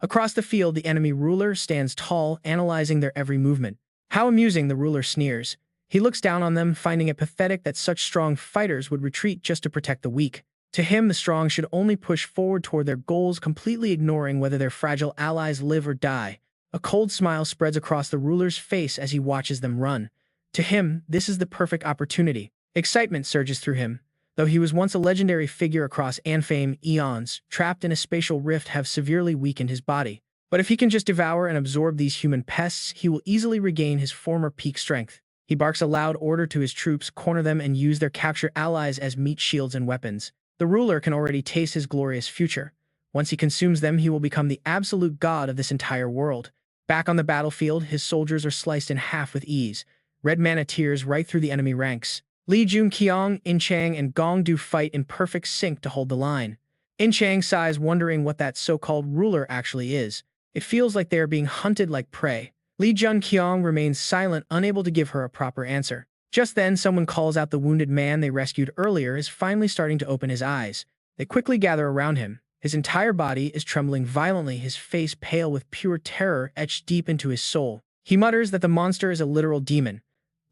Across the field, the enemy ruler stands tall, analyzing their every movement. How amusing, the ruler sneers. He looks down on them, finding it pathetic that such strong fighters would retreat just to protect the weak. To him, the strong should only push forward toward their goals, completely ignoring whether their fragile allies live or die. A cold smile spreads across the ruler's face as he watches them run. To him, this is the perfect opportunity. Excitement surges through him. Though he was once a legendary figure across Anfame, eons, trapped in a spatial rift have severely weakened his body. But if he can just devour and absorb these human pests, he will easily regain his former peak strength. He barks a loud order to his troops, corner them and use their captured allies as meat shields and weapons. The ruler can already taste his glorious future. Once he consumes them, he will become the absolute god of this entire world. Back on the battlefield, his soldiers are sliced in half with ease. Red mana tears right through the enemy ranks. Jun-kyeong, In-chang, and Gong-do fight in perfect sync to hold the line. In-chang sighs, wondering what that so-called ruler actually is. It feels like they are being hunted like prey. Jun-kyeong remains silent, unable to give her a proper answer. Just then, someone calls out the wounded man they rescued earlier is finally starting to open his eyes. They quickly gather around him. His entire body is trembling violently, his face pale with pure terror etched deep into his soul. He mutters that the monster is a literal demon.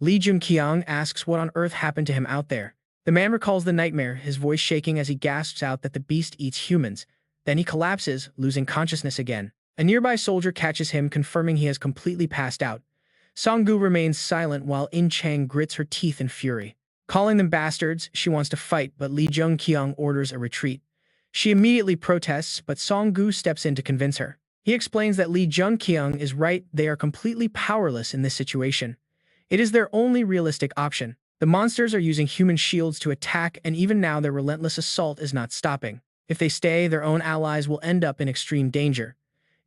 Jun-kyeong asks what on earth happened to him out there. The man recalls the nightmare, his voice shaking as he gasps out that the beast eats humans. Then he collapses, losing consciousness again. A nearby soldier catches him, confirming he has completely passed out. Song-gu remains silent while In-chang grits her teeth in fury. Calling them bastards, she wants to fight, but Jun-kyeong orders a retreat. She immediately protests, but Song-gu steps in to convince her. He explains that Jun-kyeong is right, they are completely powerless in this situation. It is their only realistic option. The monsters are using human shields to attack, and even now their relentless assault is not stopping. If they stay, their own allies will end up in extreme danger.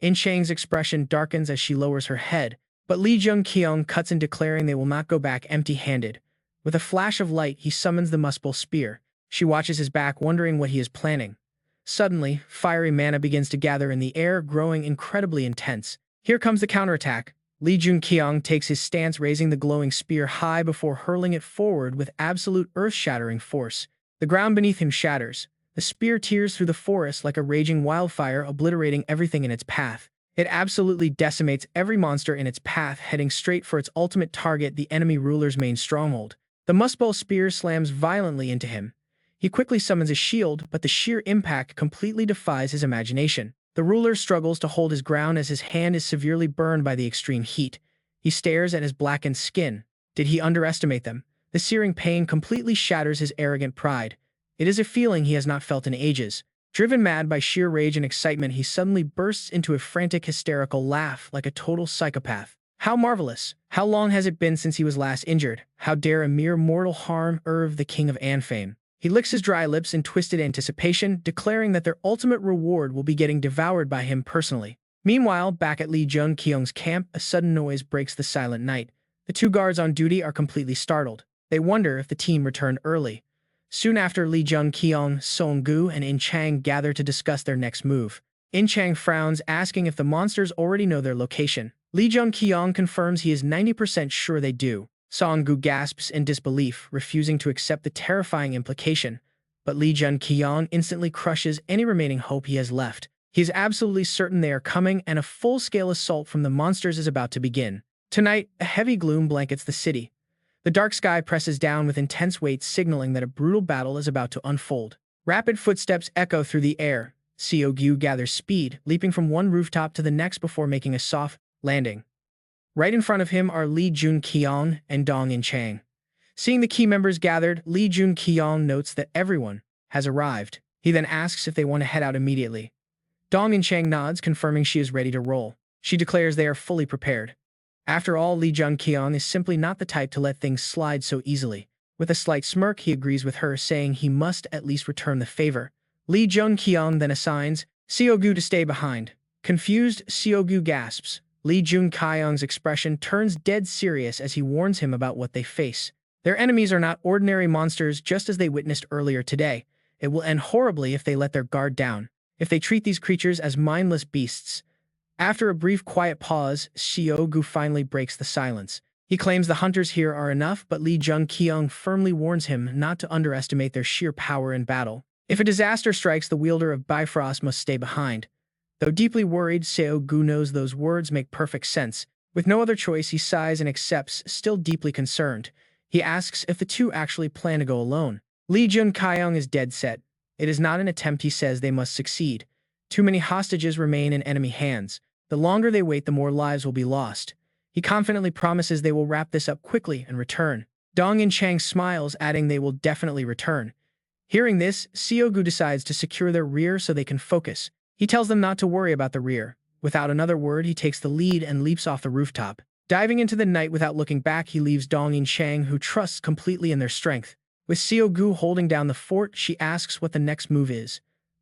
In-chang's expression darkens as she lowers her head, but Jun-kyeong cuts in, declaring they will not go back empty-handed. With a flash of light, he summons the Muspell Spear. She watches his back, wondering what he is planning. Suddenly, fiery mana begins to gather in the air, growing incredibly intense. Here comes the counterattack. Jun-kyeong takes his stance, raising the glowing spear high before hurling it forward with absolute earth-shattering force. The ground beneath him shatters. The spear tears through the forest like a raging wildfire, obliterating everything in its path. It absolutely decimates every monster in its path, heading straight for its ultimate target, the enemy ruler's main stronghold. The Muspell Spear slams violently into him. He quickly summons a shield, but the sheer impact completely defies his imagination. The ruler struggles to hold his ground as his hand is severely burned by the extreme heat. He stares at his blackened skin. Did he underestimate them? The searing pain completely shatters his arrogant pride. It is a feeling he has not felt in ages. Driven mad by sheer rage and excitement, he suddenly bursts into a frantic, hysterical laugh like a total psychopath. How marvelous! How long has it been since he was last injured? How dare a mere mortal harm the king of Anfame? He licks his dry lips in twisted anticipation, declaring that their ultimate reward will be getting devoured by him personally. Meanwhile, back at Jun-kyeong's camp, a sudden noise breaks the silent night. The two guards on duty are completely startled. They wonder if the team returned early. Soon after, Jun-kyeong, Song-gu, and In-chang gather to discuss their next move. In-chang frowns, asking if the monsters already know their location. Jun-kyeong confirms he is 90% sure they do. Song-gu gasps in disbelief, refusing to accept the terrifying implication. But Jun-kyeong instantly crushes any remaining hope he has left. He is absolutely certain they are coming, and a full-scale assault from the monsters is about to begin. Tonight, a heavy gloom blankets the city. The dark sky presses down with intense weight, signaling that a brutal battle is about to unfold. Rapid footsteps echo through the air. Seo-gu gathers speed, leaping from one rooftop to the next before making a soft landing. Right in front of him are Jun-kyeong and Dong In-chang. Seeing the key members gathered, Jun-kyeong notes that everyone has arrived. He then asks if they want to head out immediately. Dong In-chang nods, confirming she is ready to roll. She declares they are fully prepared. After all, Jun-kyeong is simply not the type to let things slide so easily. With a slight smirk, he agrees with her, saying he must at least return the favor. Jun-kyeong then assigns Seo-gu to stay behind. Confused, Seo-gu gasps. Jun-kyeong's expression turns dead serious as he warns him about what they face. Their enemies are not ordinary monsters, just as they witnessed earlier today. It will end horribly if they let their guard down, if they treat these creatures as mindless beasts. After a brief quiet pause, Xiaogu finally breaks the silence. He claims the hunters here are enough, but Jun-kyeong firmly warns him not to underestimate their sheer power in battle. If a disaster strikes, the wielder of Bifrost must stay behind. Though deeply worried, Xiaogu knows those words make perfect sense. With no other choice, he sighs and accepts, still deeply concerned. He asks if the two actually plan to go alone. Jun-kyeong is dead set. It is not an attempt, he says they must succeed. Too many hostages remain in enemy hands. The longer they wait, the more lives will be lost. He confidently promises they will wrap this up quickly and return. Dong-in-chang smiles, adding they will definitely return. Hearing this, Xiaogu decides to secure their rear so they can focus. He tells them not to worry about the rear. Without another word, he takes the lead and leaps off the rooftop. Diving into the night without looking back, he leaves Dong-in-chang, who trusts completely in their strength. With Xiaogu holding down the fort, she asks what the next move is.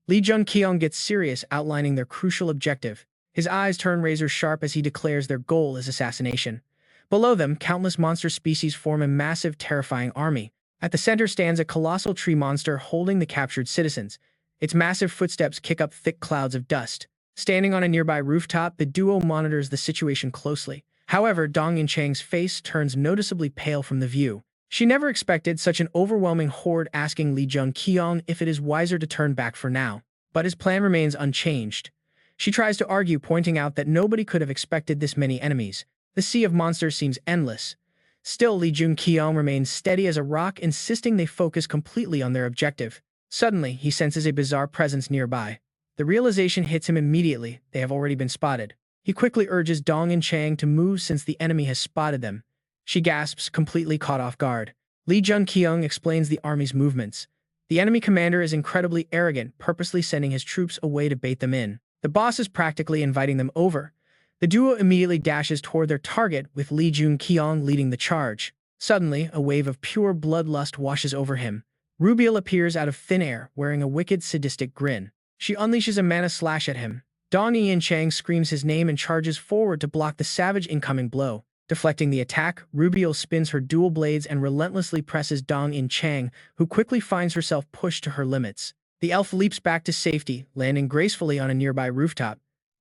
Jun-kyeong gets serious, outlining their crucial objective. His eyes turn razor-sharp as he declares their goal is assassination. Below them, countless monster species form a massive, terrifying army. At the center stands a colossal tree monster holding the captured citizens. Its massive footsteps kick up thick clouds of dust. Standing on a nearby rooftop, the duo monitors the situation closely. However, Dong-in-chang's face turns noticeably pale from the view. She never expected such an overwhelming horde, asking Jun-kyeong if it is wiser to turn back for now. But his plan remains unchanged. She tries to argue, pointing out that nobody could have expected this many enemies. The sea of monsters seems endless. Still, Jun-kyeong remains steady as a rock, insisting they focus completely on their objective. Suddenly, he senses a bizarre presence nearby. The realization hits him immediately. They have already been spotted. He quickly urges Dong-in-chang to move since the enemy has spotted them. She gasps, completely caught off guard. Jun-kyeong explains the army's movements. The enemy commander is incredibly arrogant, purposely sending his troops away to bait them in. The boss is practically inviting them over. The duo immediately dashes toward their target, with Jun-kyeong leading the charge. Suddenly, a wave of pure bloodlust washes over him. Rubiel appears out of thin air, wearing a wicked, sadistic grin. She unleashes a mana slash at him. Dong-in-chang screams his name and charges forward to block the savage incoming blow. Deflecting the attack, Rubiel spins her dual blades and relentlessly presses Dong-in-chang, who quickly finds herself pushed to her limits. The elf leaps back to safety, landing gracefully on a nearby rooftop.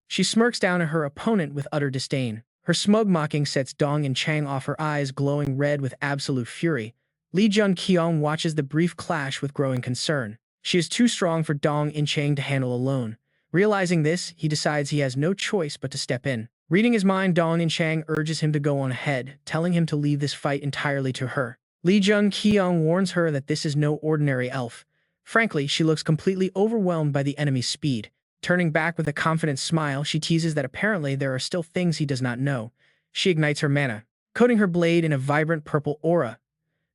She smirks down at her opponent with utter disdain. Her smug mocking sets Dong-in-chang off, her eyes glowing red with absolute fury. Jun-kyeong watches the brief clash with growing concern. She is too strong for Dong-in-chang to handle alone. Realizing this, he decides he has no choice but to step in. Reading his mind, Dong-in-chang urges him to go on ahead, telling him to leave this fight entirely to her. Jun-kyeong warns her that this is no ordinary elf. Frankly, she looks completely overwhelmed by the enemy's speed. Turning back with a confident smile, she teases that apparently there are still things he does not know. She ignites her mana, coating her blade in a vibrant purple aura.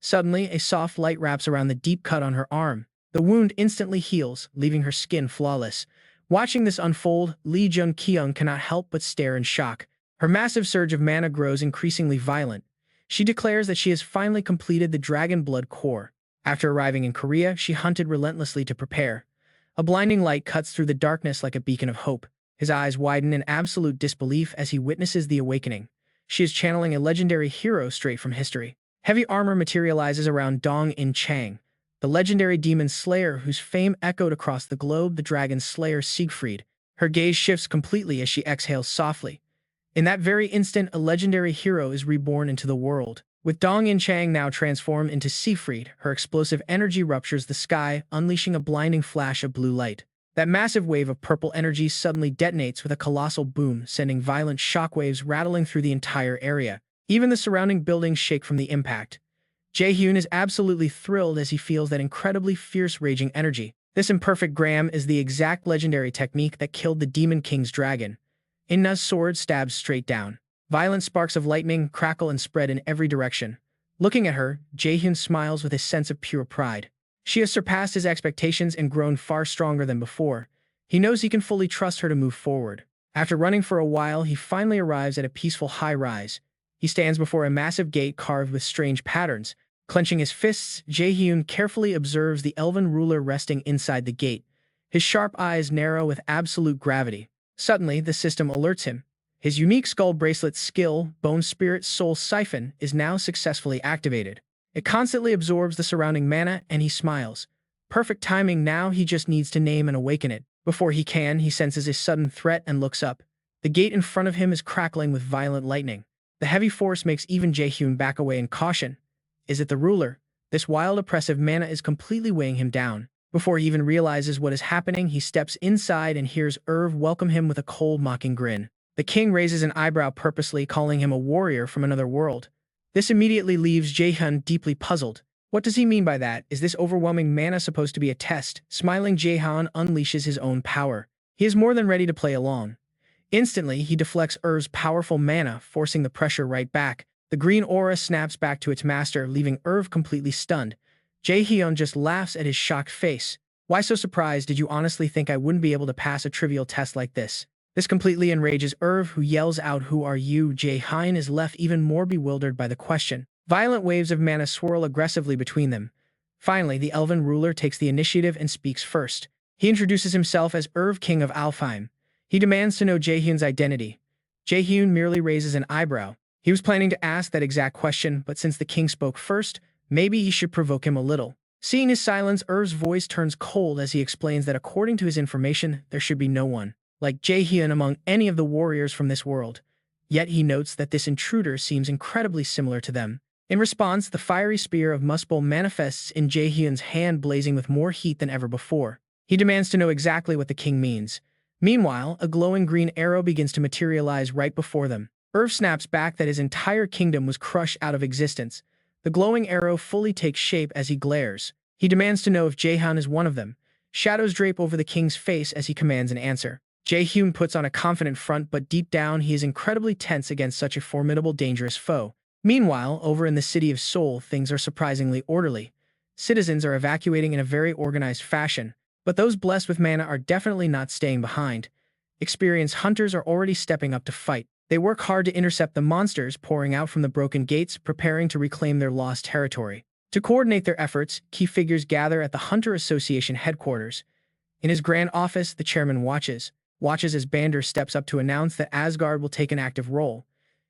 Suddenly, a soft light wraps around the deep cut on her arm. The wound instantly heals, leaving her skin flawless. Watching this unfold, Jun-kyeong cannot help but stare in shock. Her massive surge of mana grows increasingly violent. She declares that she has finally completed the Dragon Blood Core. After arriving in Korea, she hunted relentlessly to prepare. A blinding light cuts through the darkness like a beacon of hope. His eyes widen in absolute disbelief as he witnesses the awakening. She is channeling a legendary hero straight from history. Heavy armor materializes around Dong-in-chang, the legendary demon slayer whose fame echoed across the globe, the dragon slayer Siegfried. Her gaze shifts completely as she exhales softly. In that very instant, a legendary hero is reborn into the world. With Dong-in-chang now transformed into Siegfried, her explosive energy ruptures the sky, unleashing a blinding flash of blue light. That massive wave of purple energy suddenly detonates with a colossal boom, sending violent shockwaves rattling through the entire area. Even the surrounding buildings shake from the impact. Jae-hyun is absolutely thrilled as he feels that incredibly fierce raging energy. This imperfect gram is the exact legendary technique that killed the Demon King's dragon. Inna's sword stabs straight down. Violent sparks of lightning crackle and spread in every direction. Looking at her, Jae-hyun smiles with a sense of pure pride. She has surpassed his expectations and grown far stronger than before. He knows he can fully trust her to move forward. After running for a while, he finally arrives at a peaceful high-rise. He stands before a massive gate carved with strange patterns. Clenching his fists, Jae-hyun carefully observes the elven ruler resting inside the gate. His sharp eyes narrow with absolute gravity. Suddenly, the system alerts him. His unique skull bracelet skill, Bone Spirit Soul Siphon, is now successfully activated. It constantly absorbs the surrounding mana, and he smiles. Perfect timing, now he just needs to name and awaken it. Before he can, he senses a sudden threat and looks up. The gate in front of him is crackling with violent lightning. The heavy force makes even Jae-hyun back away in caution. Is it the ruler? This wild, oppressive mana is completely weighing him down. Before he even realizes what is happening, he steps inside and hears Irv welcome him with a cold, mocking grin. The king raises an eyebrow purposely, calling him a warrior from another world. This immediately leaves Jae-hyun deeply puzzled. What does he mean by that? Is this overwhelming mana supposed to be a test? Smiling, Jae-hyun unleashes his own power. He is more than ready to play along. Instantly, he deflects Irv's powerful mana, forcing the pressure right back. The green aura snaps back to its master, leaving Irv completely stunned. Jae-hyun just laughs at his shocked face. Why so surprised? Did you honestly think I wouldn't be able to pass a trivial test like this? This completely enrages Irv, who yells out, "Who are you?" Jae-hyun is left even more bewildered by the question. Violent waves of mana swirl aggressively between them. Finally, the elven ruler takes the initiative and speaks first. He introduces himself as Irv, king of Alfheim. He demands to know Jae-hyun's identity. Jae-hyun merely raises an eyebrow. He was planning to ask that exact question, but since the king spoke first, maybe he should provoke him a little. Seeing his silence, Irv's voice turns cold as he explains that according to his information, there should be no one like Jae-hyun among any of the warriors from this world. Yet he notes that this intruder seems incredibly similar to them. In response, the fiery spear of Muspell manifests in Jae-hyun's hand, blazing with more heat than ever before. He demands to know exactly what the king means. Meanwhile, a glowing green arrow begins to materialize right before them. Irv snaps back that his entire kingdom was crushed out of existence. The glowing arrow fully takes shape as he glares. He demands to know if Jae-hyun is one of them. Shadows drape over the king's face as he commands an answer. Jae-hyun puts on a confident front, but deep down he is incredibly tense against such a formidable, dangerous foe. Meanwhile, over in the city of Seoul, things are surprisingly orderly. Citizens are evacuating in a very organized fashion, but those blessed with mana are definitely not staying behind. Experienced hunters are already stepping up to fight. They work hard to intercept the monsters pouring out from the broken gates, preparing to reclaim their lost territory. To coordinate their efforts, key figures gather at the Hunter Association headquarters. In his grand office, the chairman watches as Bander steps up to announce that Asgard will take an active role.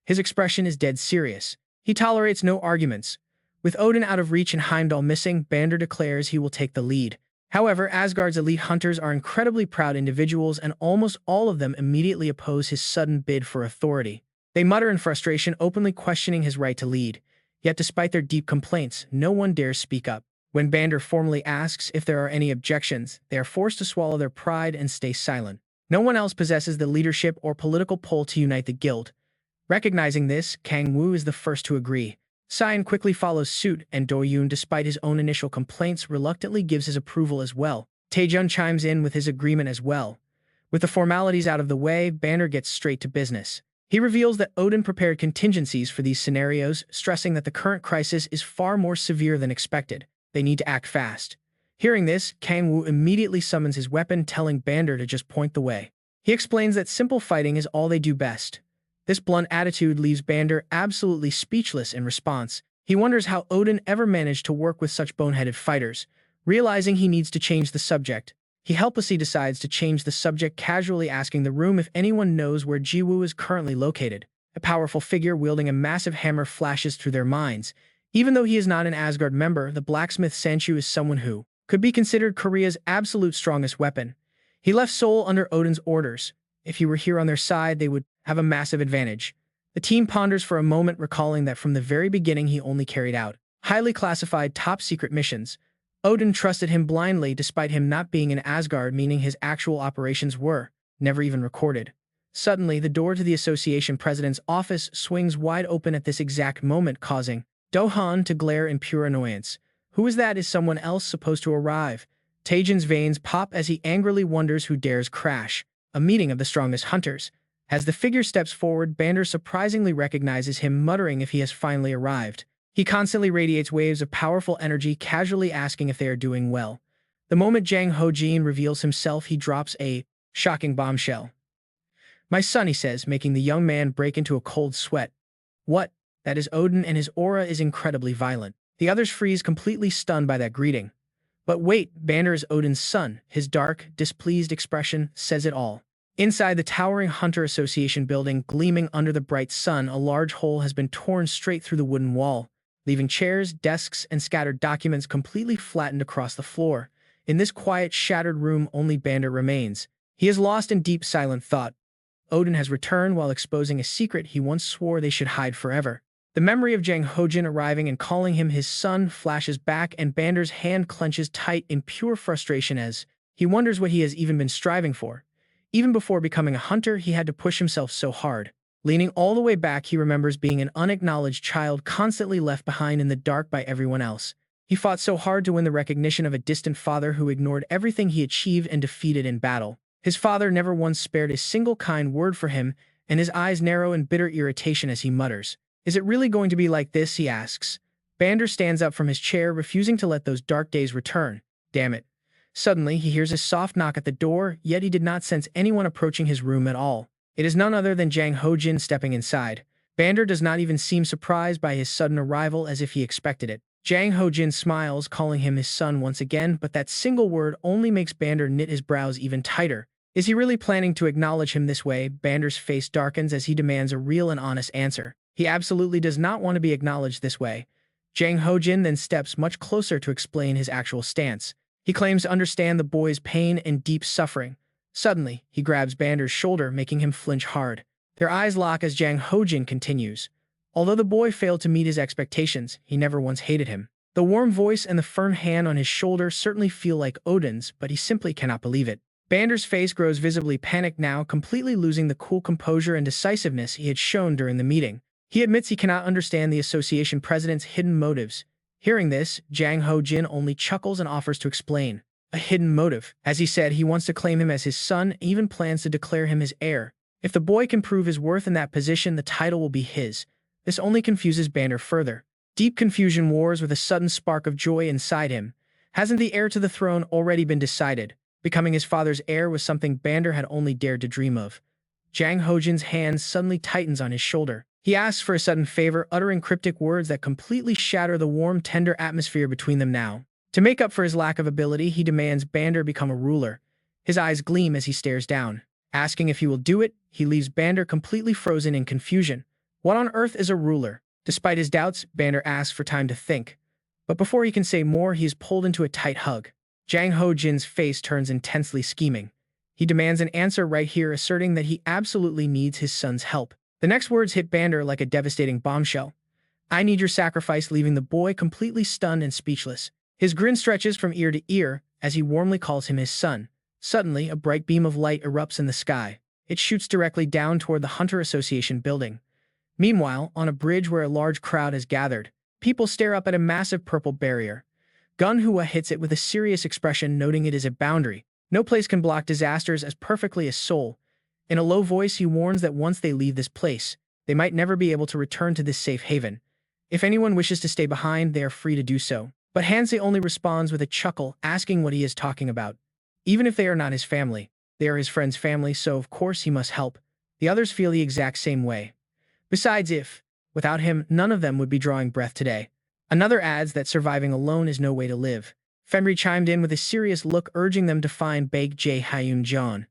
His expression is dead serious. He tolerates no arguments. With Odin out of reach and Heimdall missing, Bander declares he will take the lead. However, Asgard's elite hunters are incredibly proud individuals, and almost all of them immediately oppose his sudden bid for authority. They mutter in frustration, openly questioning his right to lead. Yet despite their deep complaints, no one dares speak up. When Bander formally asks if there are any objections, they are forced to swallow their pride and stay silent. No one else possesses the leadership or political pull to unite the guild. Recognizing this, Kang-woo is the first to agree. Sion quickly follows suit, and Do-yoon, despite his own initial complaints, reluctantly gives his approval as well. Taejun chimes in with his agreement as well. With the formalities out of the way, Banner gets straight to business. He reveals that Odin prepared contingencies for these scenarios, stressing that the current crisis is far more severe than expected. They need to act fast. Hearing this, Kang-woo immediately summons his weapon, telling Bander to just point the way. He explains that simple fighting is all they do best. This blunt attitude leaves Bander absolutely speechless in response. He wonders how Odin ever managed to work with such boneheaded fighters. Realizing he needs to change the subject, he helplessly decides to change the subject, casually asking the room if anyone knows where Jiwoo is currently located. A powerful figure wielding a massive hammer flashes through their minds. Even though he is not an Asgard member, the blacksmith Sanchu is someone who could be considered Korea's absolute strongest weapon. He left Seoul under Odin's orders. If he were here on their side, they would have a massive advantage. The team ponders for a moment, recalling that from the very beginning he only carried out highly classified top-secret missions. Odin trusted him blindly despite him not being in Asgard, meaning his actual operations were never even recorded. Suddenly, the door to the association president's office swings wide open at this exact moment, causing Do-han to glare in pure annoyance. Who is that? Is someone else supposed to arrive? Taejun's veins pop as he angrily wonders who dares crash a meeting of the strongest hunters. As the figure steps forward, Bander surprisingly recognizes him, muttering if he has finally arrived. He constantly radiates waves of powerful energy, casually asking if they are doing well. The moment Jang Ho-jin reveals himself, he drops a shocking bombshell. "My son," he says, making the young man break into a cold sweat. What? That is Odin, and his aura is incredibly violent. The others freeze, completely stunned by that greeting. But wait, Banner is Odin's son. His dark, displeased expression says it all. Inside the towering Hunter Association building, gleaming under the bright sun, a large hole has been torn straight through the wooden wall, leaving chairs, desks, and scattered documents completely flattened across the floor. In this quiet, shattered room, only Bander remains. He is lost in deep, silent thought. Odin has returned while exposing a secret he once swore they should hide forever. The memory of Jang Hojin arriving and calling him his son flashes back, and Bander's hand clenches tight in pure frustration as he wonders what he has even been striving for. Even before becoming a hunter, he had to push himself so hard. Leaning all the way back, he remembers being an unacknowledged child constantly left behind in the dark by everyone else. He fought so hard to win the recognition of a distant father who ignored everything he achieved and defeated in battle. His father never once spared a single kind word for him, and his eyes narrow in bitter irritation as he mutters, "Is it really going to be like this?" he asks. Bander stands up from his chair, refusing to let those dark days return. Damn it. Suddenly, he hears a soft knock at the door, yet he did not sense anyone approaching his room at all. It is none other than Jang Hojin stepping inside. Bander does not even seem surprised by his sudden arrival, as if he expected it. Jang Hojin smiles, calling him his son once again, but that single word only makes Bander knit his brows even tighter. Is he really planning to acknowledge him this way? Bander's face darkens as he demands a real and honest answer. He absolutely does not want to be acknowledged this way. Jang Hojin then steps much closer to explain his actual stance. He claims to understand the boy's pain and deep suffering. Suddenly, he grabs Bander's shoulder, making him flinch hard. Their eyes lock as Jang Hojin continues. Although the boy failed to meet his expectations, he never once hated him. The warm voice and the firm hand on his shoulder certainly feel like Odin's, but he simply cannot believe it. Bander's face grows visibly panicked now, completely losing the cool composure and decisiveness he had shown during the meeting. He admits he cannot understand the association president's hidden motives. Hearing this, Jang Hojin only chuckles and offers to explain. A hidden motive. As he said, he wants to claim him as his son and even plans to declare him his heir. If the boy can prove his worth in that position, the title will be his. This only confuses Bander further. Deep confusion wars with a sudden spark of joy inside him. Hasn't the heir to the throne already been decided? Becoming his father's heir was something Bander had only dared to dream of. Jang Hojin's hand suddenly tightens on his shoulder. He asks for a sudden favor, uttering cryptic words that completely shatter the warm, tender atmosphere between them now. To make up for his lack of ability, he demands Bander become a ruler. His eyes gleam as he stares down. Asking if he will do it, he leaves Bander completely frozen in confusion. What on earth is a ruler? Despite his doubts, Bander asks for time to think. But before he can say more, he is pulled into a tight hug. Jang Hojin's face turns intensely scheming. He demands an answer right here, asserting that he absolutely needs his son's help. The next words hit Bander like a devastating bombshell. "I need your sacrifice," leaving the boy completely stunned and speechless. His grin stretches from ear to ear as he warmly calls him his son. Suddenly, a bright beam of light erupts in the sky. It shoots directly down toward the Hunter Association building. Meanwhile, on a bridge where a large crowd has gathered, people stare up at a massive purple barrier. Gun-hwa hits it with a serious expression, noting it is a boundary. No place can block disasters as perfectly as Seoul. In a low voice, he warns that once they leave this place, they might never be able to return to this safe haven. If anyone wishes to stay behind, they are free to do so. But Hansei only responds with a chuckle, asking what he is talking about. Even if they are not his family, they are his friend's family, so of course he must help. The others feel the exact same way. Besides, without him, none of them would be drawing breath today. Another adds that surviving alone is no way to live. Fenri chimed in with a serious look, urging them to find Baek Jae Hyun Jeon.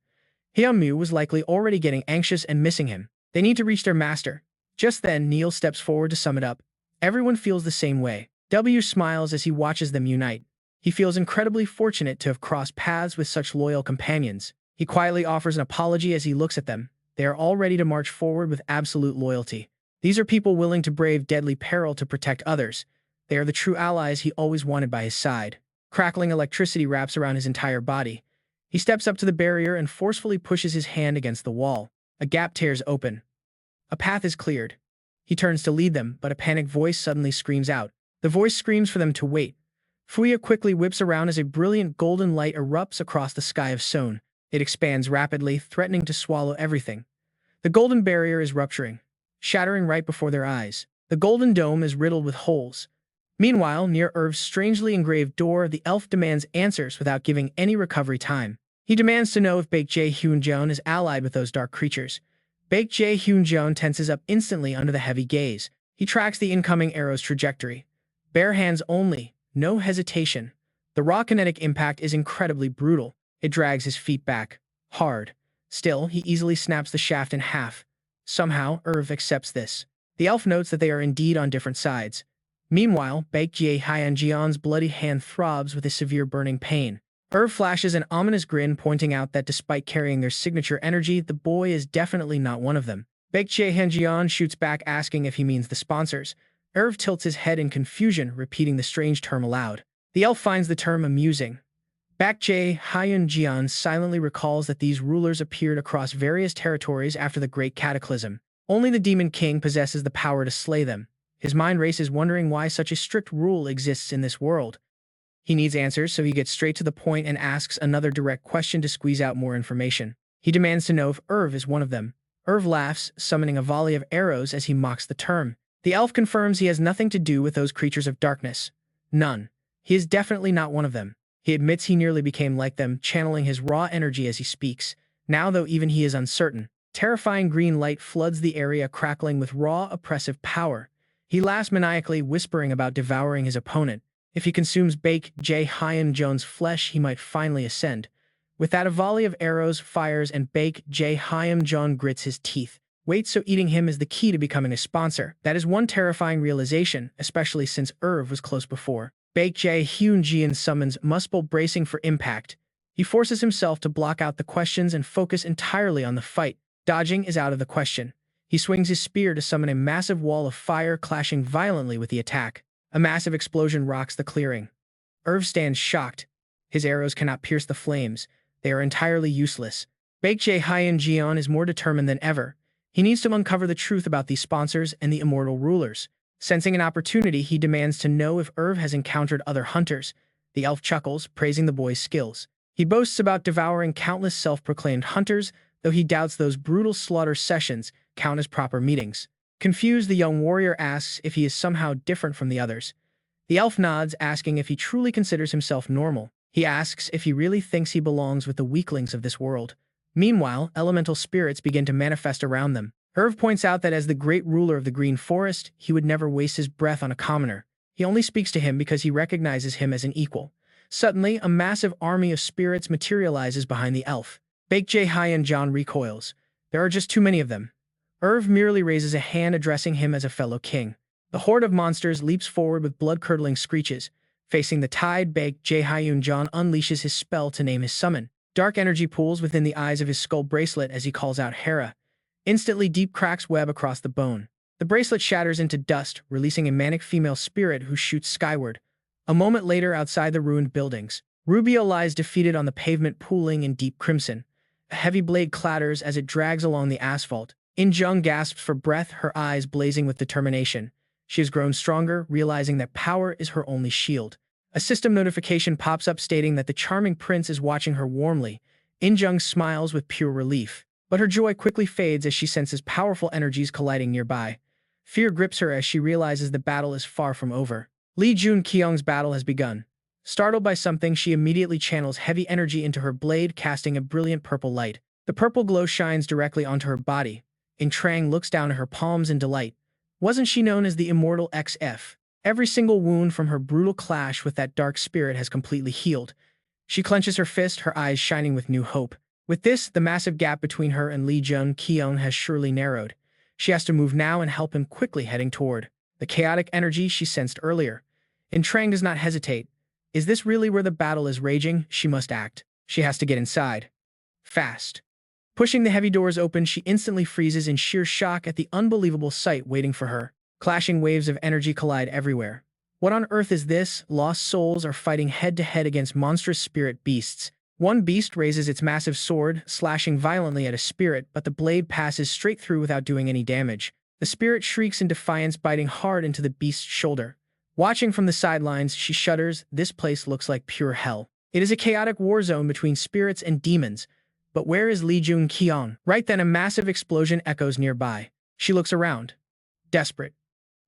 Hyunmu was likely already getting anxious and missing him. They need to reach their master. Just then, Neil steps forward to sum it up. Everyone feels the same way. W smiles as he watches them unite. He feels incredibly fortunate to have crossed paths with such loyal companions. He quietly offers an apology as he looks at them. They are all ready to march forward with absolute loyalty. These are people willing to brave deadly peril to protect others. They are the true allies he always wanted by his side. Crackling electricity wraps around his entire body. He steps up to the barrier and forcefully pushes his hand against the wall. A gap tears open. A path is cleared. He turns to lead them, but a panicked voice suddenly screams out. The voice screams for them to wait. Fuya quickly whips around as a brilliant golden light erupts across the sky of Seoul. It expands rapidly, threatening to swallow everything. The golden barrier is rupturing, shattering right before their eyes. The golden dome is riddled with holes. Meanwhile, near Irv's strangely engraved door, the elf demands answers without giving any recovery time. He demands to know if Baek Jae Hyun Jeon is allied with those dark creatures. Baek Jae Hyun Jeon tenses up instantly under the heavy gaze. He tracks the incoming arrow's trajectory. Bare hands only, no hesitation. The raw kinetic impact is incredibly brutal. It drags his feet back. Hard. Still, he easily snaps the shaft in half. Somehow, Irv accepts this. The elf notes that they are indeed on different sides. Meanwhile, Baek Jae Hyun Jeon's bloody hand throbs with a severe burning pain. Irv flashes an ominous grin, pointing out that despite carrying their signature energy, the boy is definitely not one of them. Baek Jae-hyun shoots back, asking if he means the sponsors. Irv tilts his head in confusion, repeating the strange term aloud. The elf finds the term amusing. Baek Jae-hyun silently recalls that these rulers appeared across various territories after the Great Cataclysm. Only the Demon King possesses the power to slay them. His mind races, wondering why such a strict rule exists in this world. He needs answers, so he gets straight to the point and asks another direct question to squeeze out more information. He demands to know if Irv is one of them. Irv laughs, summoning a volley of arrows as he mocks the term. The elf confirms he has nothing to do with those creatures of darkness. None. He is definitely not one of them. He admits he nearly became like them, channeling his raw energy as he speaks. Now, though, even he is uncertain. Terrifying green light floods the area, crackling with raw, oppressive power. He laughs maniacally, whispering about devouring his opponent. If he consumes Baek Jae-hyun's flesh, he might finally ascend. With that, a volley of arrows fires, and Baek Jae-hyun grits his teeth. Wait, so eating him is the key to becoming a sponsor. That is one terrifying realization, especially since Irv was close before. Baek Jae-hyun summons Muspell, bracing for impact. He forces himself to block out the questions and focus entirely on the fight. Dodging is out of the question. He swings his spear to summon a massive wall of fire, clashing violently with the attack. A massive explosion rocks the clearing. Irv stands shocked. His arrows cannot pierce the flames. They are entirely useless. Baek Jae-hyun is more determined than ever. He needs to uncover the truth about these sponsors and the immortal rulers. Sensing an opportunity, he demands to know if Irv has encountered other hunters. The elf chuckles, praising the boy's skills. He boasts about devouring countless self-proclaimed hunters, though he doubts those brutal slaughter sessions count as proper meetings. Confused, the young warrior asks if he is somehow different from the others. The elf nods, asking if he truly considers himself normal. He asks if he really thinks he belongs with the weaklings of this world. Meanwhile, elemental spirits begin to manifest around them. Irv points out that as the great ruler of the Green Forest, he would never waste his breath on a commoner. He only speaks to him because he recognizes him as an equal. Suddenly, a massive army of spirits materializes behind the elf. Baek Jae-hyun recoils. There are just too many of them. Irv merely raises a hand, addressing him as a fellow king. The horde of monsters leaps forward with blood-curdling screeches. Facing the tide, Baek Jae-hyun unleashes his spell to name his summon. Dark energy pools within the eyes of his skull bracelet as he calls out Hera. Instantly, deep cracks web across the bone. The bracelet shatters into dust, releasing a manic female spirit who shoots skyward. A moment later, outside the ruined buildings, Rubio lies defeated on the pavement, pooling in deep crimson. A heavy blade clatters as it drags along the asphalt. In-jung gasps for breath, her eyes blazing with determination. She has grown stronger, realizing that power is her only shield. A system notification pops up stating that the charming prince is watching her warmly. In-jung smiles with pure relief, but her joy quickly fades as she senses powerful energies colliding nearby. Fear grips her as she realizes the battle is far from over. Jun-kyeong's battle has begun. Startled by something, she immediately channels heavy energy into her blade, casting a brilliant purple light. The purple glow shines directly onto her body. Trang looks down at her palms in delight. Wasn't she known as the immortal XF? Every single wound from her brutal clash with that dark spirit has completely healed. She clenches her fist, her eyes shining with new hope. With this, the massive gap between her and Jun-kyeong has surely narrowed. She has to move now and help him, quickly heading toward the chaotic energy she sensed earlier. Trang does not hesitate. Is this really where the battle is raging? She must act. She has to get inside. Fast. Pushing the heavy doors open, she instantly freezes in sheer shock at the unbelievable sight waiting for her. Clashing waves of energy collide everywhere. What on earth is this? Lost souls are fighting head-to-head against monstrous spirit beasts. One beast raises its massive sword, slashing violently at a spirit, but the blade passes straight through without doing any damage. The spirit shrieks in defiance, biting hard into the beast's shoulder. Watching from the sidelines, she shudders. This place looks like pure hell. It is a chaotic war zone between spirits and demons. But where is Jun-kyeong? Right then, a massive explosion echoes nearby. She looks around. Desperate.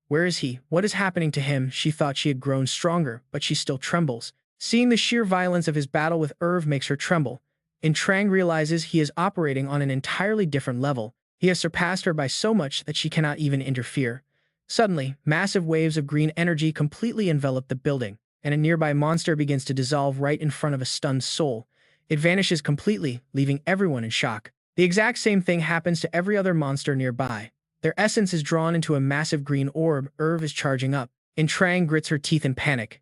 Where is he? What is happening to him? She thought she had grown stronger, but she still trembles. Seeing the sheer violence of his battle with Irv makes her tremble. Trang realizes he is operating on an entirely different level. He has surpassed her by so much that she cannot even interfere. Suddenly, massive waves of green energy completely envelop the building, and a nearby monster begins to dissolve right in front of a stunned soul. It vanishes completely, leaving everyone in shock. The exact same thing happens to every other monster nearby. Their essence is drawn into a massive green orb. Irv is charging up. Trang grits her teeth in panic.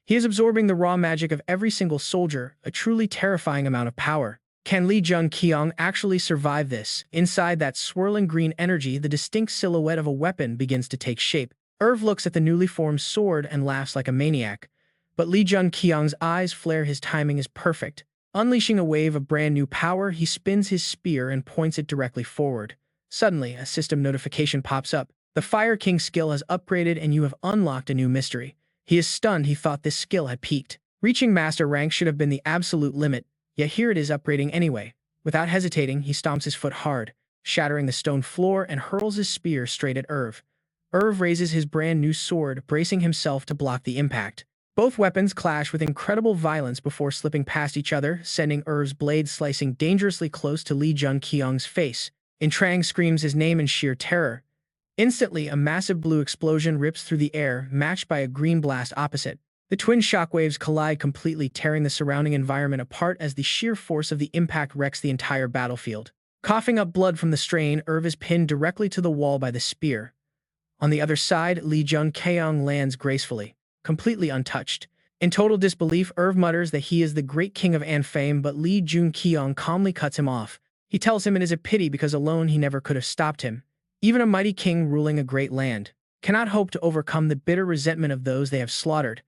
He is absorbing the raw magic of every single soldier, a truly terrifying amount of power. Can Jun-kyeong actually survive this? Inside that swirling green energy, the distinct silhouette of a weapon begins to take shape. Irv looks at the newly formed sword and laughs like a maniac. But Jun-kyeong's eyes flare. His timing is perfect. Unleashing a wave of brand new power, he spins his spear and points it directly forward. Suddenly, a system notification pops up. The Fire King skill has upgraded and you have unlocked a new mystery. He is stunned. He thought this skill had peaked. Reaching master rank should have been the absolute limit, yet here it is upgrading anyway. Without hesitating, he stomps his foot hard, shattering the stone floor and hurls his spear straight at Irv. Irv raises his brand new sword, bracing himself to block the impact. Both weapons clash with incredible violence before slipping past each other, sending Irv's blade slicing dangerously close to Jun-kyeong's face. Trang screams his name in sheer terror. Instantly, a massive blue explosion rips through the air, matched by a green blast opposite. The twin shockwaves collide completely, tearing the surrounding environment apart as the sheer force of the impact wrecks the entire battlefield. Coughing up blood from the strain, Irv is pinned directly to the wall by the spear. On the other side, Jun-kyeong lands gracefully, completely untouched. In total disbelief, Irv mutters that he is the great king of Anfame, but Jun-kyeong calmly cuts him off. He tells him it is a pity because alone he never could have stopped him. Even a mighty king ruling a great land cannot hope to overcome the bitter resentment of those they have slaughtered.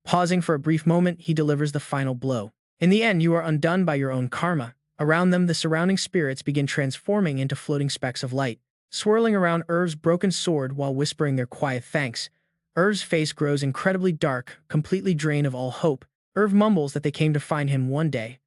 Pausing for a brief moment, he delivers the final blow. In the end, you are undone by your own karma. Around them, the surrounding spirits begin transforming into floating specks of light, swirling around Irv's broken sword while whispering their quiet thanks. Irv's face grows incredibly dark, completely drained of all hope. Irv mumbles that they came to find him one day.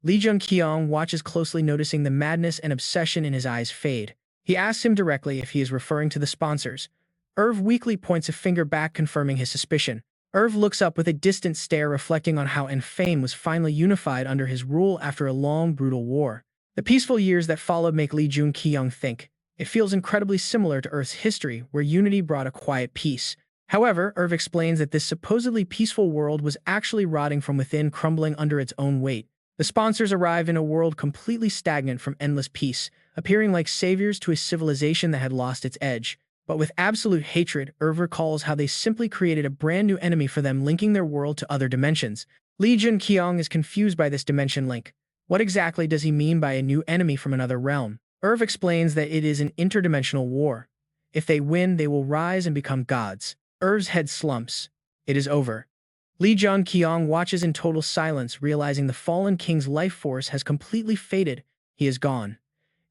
Jun-kyeong watches closely, noticing the madness and obsession in his eyes fade. He asks him directly if he is referring to the sponsors. Irv weakly points a finger back, confirming his suspicion. Irv looks up with a distant stare, reflecting on how Anfame was finally unified under his rule after a long, brutal war. The peaceful years that followed make Jun-kyeong think. It feels incredibly similar to Earth's history, where unity brought a quiet peace. However, Irv explains that this supposedly peaceful world was actually rotting from within, crumbling under its own weight. The sponsors arrive in a world completely stagnant from endless peace, appearing like saviors to a civilization that had lost its edge. But with absolute hatred, Irv recalls how they simply created a brand new enemy for them, linking their world to other dimensions. Jun-kyeong is confused by this dimension link. What exactly does he mean by a new enemy from another realm? Irv explains that it is an interdimensional war. If they win, they will rise and become gods. Irv's head slumps. It is over. Jun-kyeong watches in total silence, realizing the fallen king's life force has completely faded. He is gone.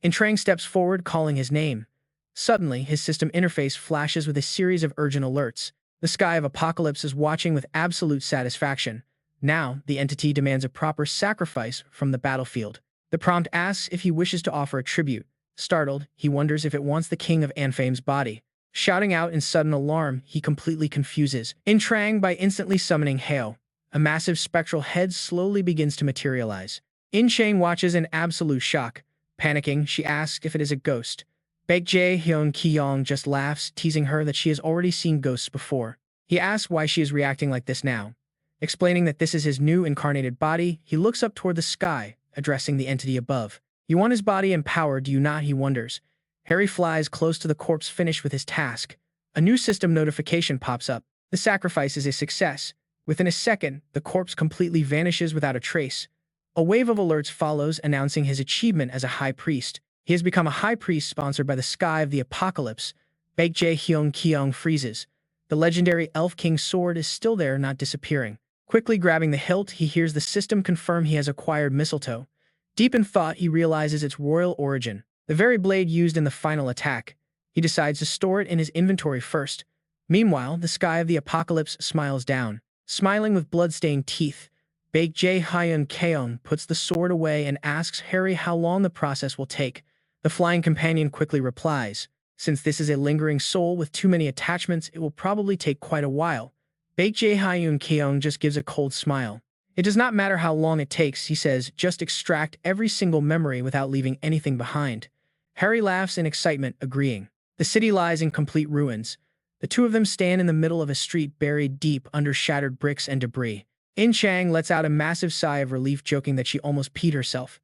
Trang steps forward, calling his name. Suddenly, his system interface flashes with a series of urgent alerts. The Sky of Apocalypse is watching with absolute satisfaction. Now, the entity demands a proper sacrifice from the battlefield. The prompt asks if he wishes to offer a tribute. Startled, he wonders if it wants the king of Anfame's body. Shouting out in sudden alarm, he completely confuses Trang by instantly summoning Heo. A massive spectral head slowly begins to materialize. Trang watches in absolute shock. Panicking, she asks if it is a ghost. Jun-kyeong just laughs, teasing her that she has already seen ghosts before. He asks why she is reacting like this now. Explaining that this is his new incarnated body, he looks up toward the sky, addressing the entity above. You want his body and power, do you not? He wonders. Harry flies close to the corpse, finished with his task. A new system notification pops up. The sacrifice is a success. Within a second, the corpse completely vanishes without a trace. A wave of alerts follows, announcing his achievement as a high priest. He has become a high priest sponsored by the Sky of the Apocalypse. Jun-kyeong freezes. The legendary Elf King's sword is still there, not disappearing. Quickly grabbing the hilt, he hears the system confirm he has acquired mistletoe. Deep in thought, he realizes its royal origin, the very blade used in the final attack. He decides to store it in his inventory first. Meanwhile, the Sky of the Apocalypse smiles down. Smiling with blood-stained teeth, Jun-kyeong puts the sword away and asks Harry how long the process will take. The flying companion quickly replies, since this is a lingering soul with too many attachments, it will probably take quite a while. Jun-kyeong just gives a cold smile. It does not matter how long it takes, he says, just extract every single memory without leaving anything behind. Harry laughs in excitement, agreeing. The city lies in complete ruins. The two of them stand in the middle of a street buried deep under shattered bricks and debris. Trang lets out a massive sigh of relief, joking that she almost peed herself.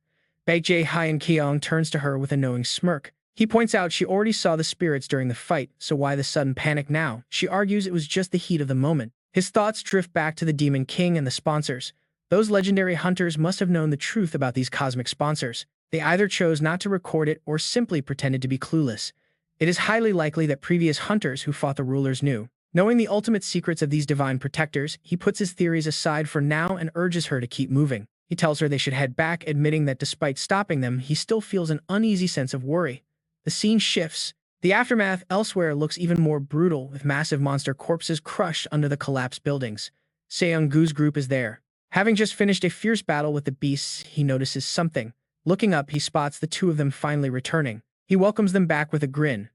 Jun-kyeong turns to her with a knowing smirk. He points out she already saw the spirits during the fight, so why the sudden panic now? She argues it was just the heat of the moment. His thoughts drift back to the Demon King and the sponsors. Those legendary hunters must have known the truth about these cosmic sponsors. They either chose not to record it or simply pretended to be clueless. It is highly likely that previous hunters who fought the rulers knew. Knowing the ultimate secrets of these divine protectors, he puts his theories aside for now and urges her to keep moving. He tells her they should head back, admitting that despite stopping them, he still feels an uneasy sense of worry. The scene shifts. The aftermath elsewhere looks even more brutal, with massive monster corpses crushed under the collapsed buildings. Seong-gu's group is there. Having just finished a fierce battle with the beasts, he notices something. Looking up, he spots the two of them finally returning. He welcomes them back with a grin.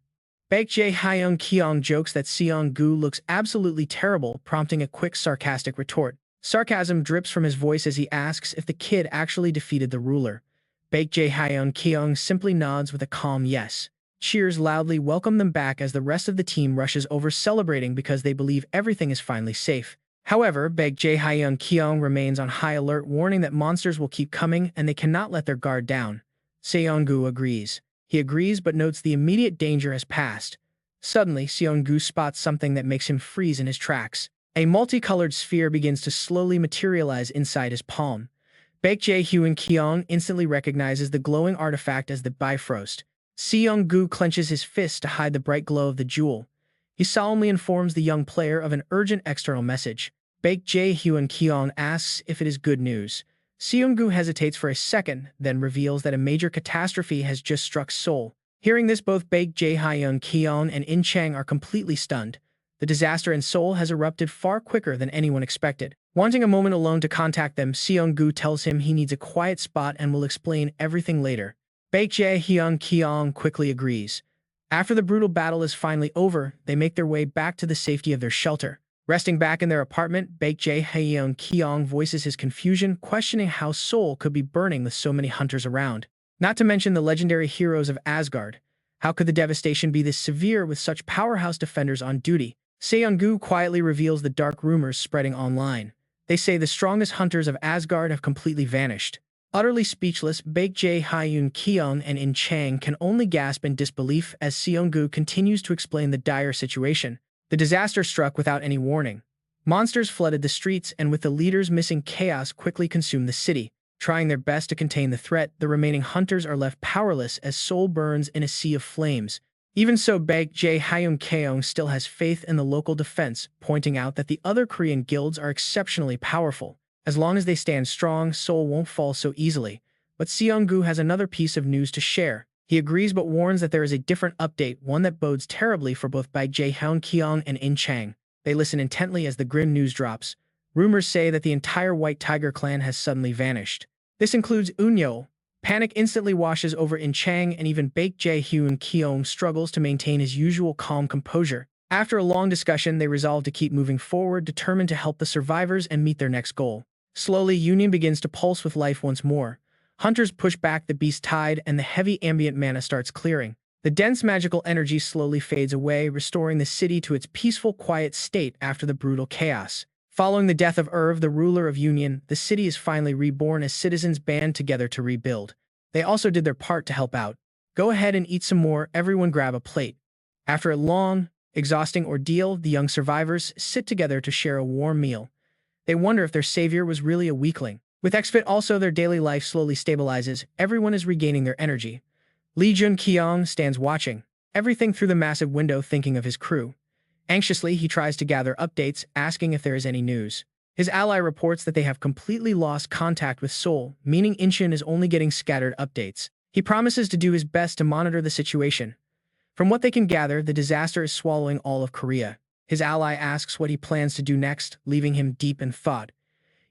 Jun-kyeong jokes that Seong-gu looks absolutely terrible, prompting a quick sarcastic retort. Sarcasm drips from his voice as he asks if the kid actually defeated the ruler. Jun-kyeong simply nods with a calm yes. Cheers loudly welcome them back as the rest of the team rushes over, celebrating because they believe everything is finally safe. However, Jun-kyeong remains on high alert, warning that monsters will keep coming and they cannot let their guard down. Seong-gu agrees. He agrees but notes the immediate danger has passed. Suddenly, Seong-gu spots something that makes him freeze in his tracks. A multicolored sphere begins to slowly materialize inside his palm. Jun-kyeong instantly recognizes the glowing artifact as the Bifrost. Seong-gu clenches his fist to hide the bright glow of the jewel. He solemnly informs the young player of an urgent external message. Jun-kyeong asks if it is good news. Seong-gu hesitates for a second, then reveals that a major catastrophe has just struck Seoul. Hearing this, both Jun-kyeong and In-chang are completely stunned. The disaster in Seoul has erupted far quicker than anyone expected. Wanting a moment alone to contact them, Seong-gu tells him he needs a quiet spot and will explain everything later. Jun-kyeong quickly agrees. After the brutal battle is finally over, they make their way back to the safety of their shelter. Resting back in their apartment, Jun-kyeong voices his confusion, questioning how Seoul could be burning with so many hunters around. Not to mention the legendary heroes of Asgard. How could the devastation be this severe with such powerhouse defenders on duty? Seong-gu quietly reveals the dark rumors spreading online. They say the strongest hunters of Asgard have completely vanished. Utterly speechless, Jun-kyeong and In-chang can only gasp in disbelief as Seong-gu continues to explain the dire situation. The disaster struck without any warning. Monsters flooded the streets, and with the leaders missing, chaos quickly consumed the city. Trying their best to contain the threat, the remaining hunters are left powerless as Seoul burns in a sea of flames. Even so, Jun-kyeong still has faith in the local defense, pointing out that the other Korean guilds are exceptionally powerful. As long as they stand strong, Seoul won't fall so easily. But Seong-gu has another piece of news to share. He agrees but warns that there is a different update, one that bodes terribly for both Jun-kyeong and In-chang. They listen intently as the grim news drops. Rumors say that the entire White Tiger clan has suddenly vanished. This includes Eun-yeol. Panic instantly washes over In-chang, and even Jun-kyeong struggles to maintain his usual calm composure. After a long discussion, they resolve to keep moving forward, determined to help the survivors and meet their next goal. Slowly, Union begins to pulse with life once more. Hunters push back the beast tide, and the heavy ambient mana starts clearing. The dense magical energy slowly fades away, restoring the city to its peaceful, quiet state after the brutal chaos. Following the death of Irv, the ruler of Union, the city is finally reborn as citizens band together to rebuild. They also did their part to help out. Go ahead and eat some more, everyone grab a plate. After a long, exhausting ordeal, the young survivors sit together to share a warm meal. They wonder if their savior was really a weakling. With XFIT also, their daily life slowly stabilizes. Everyone is regaining their energy. Jun-kyeong stands watching everything through the massive window, thinking of his crew. Anxiously, he tries to gather updates, asking if there is any news. His ally reports that they have completely lost contact with Seoul, meaning Incheon is only getting scattered updates. He promises to do his best to monitor the situation. From what they can gather, the disaster is swallowing all of Korea. His ally asks what he plans to do next, leaving him deep in thought.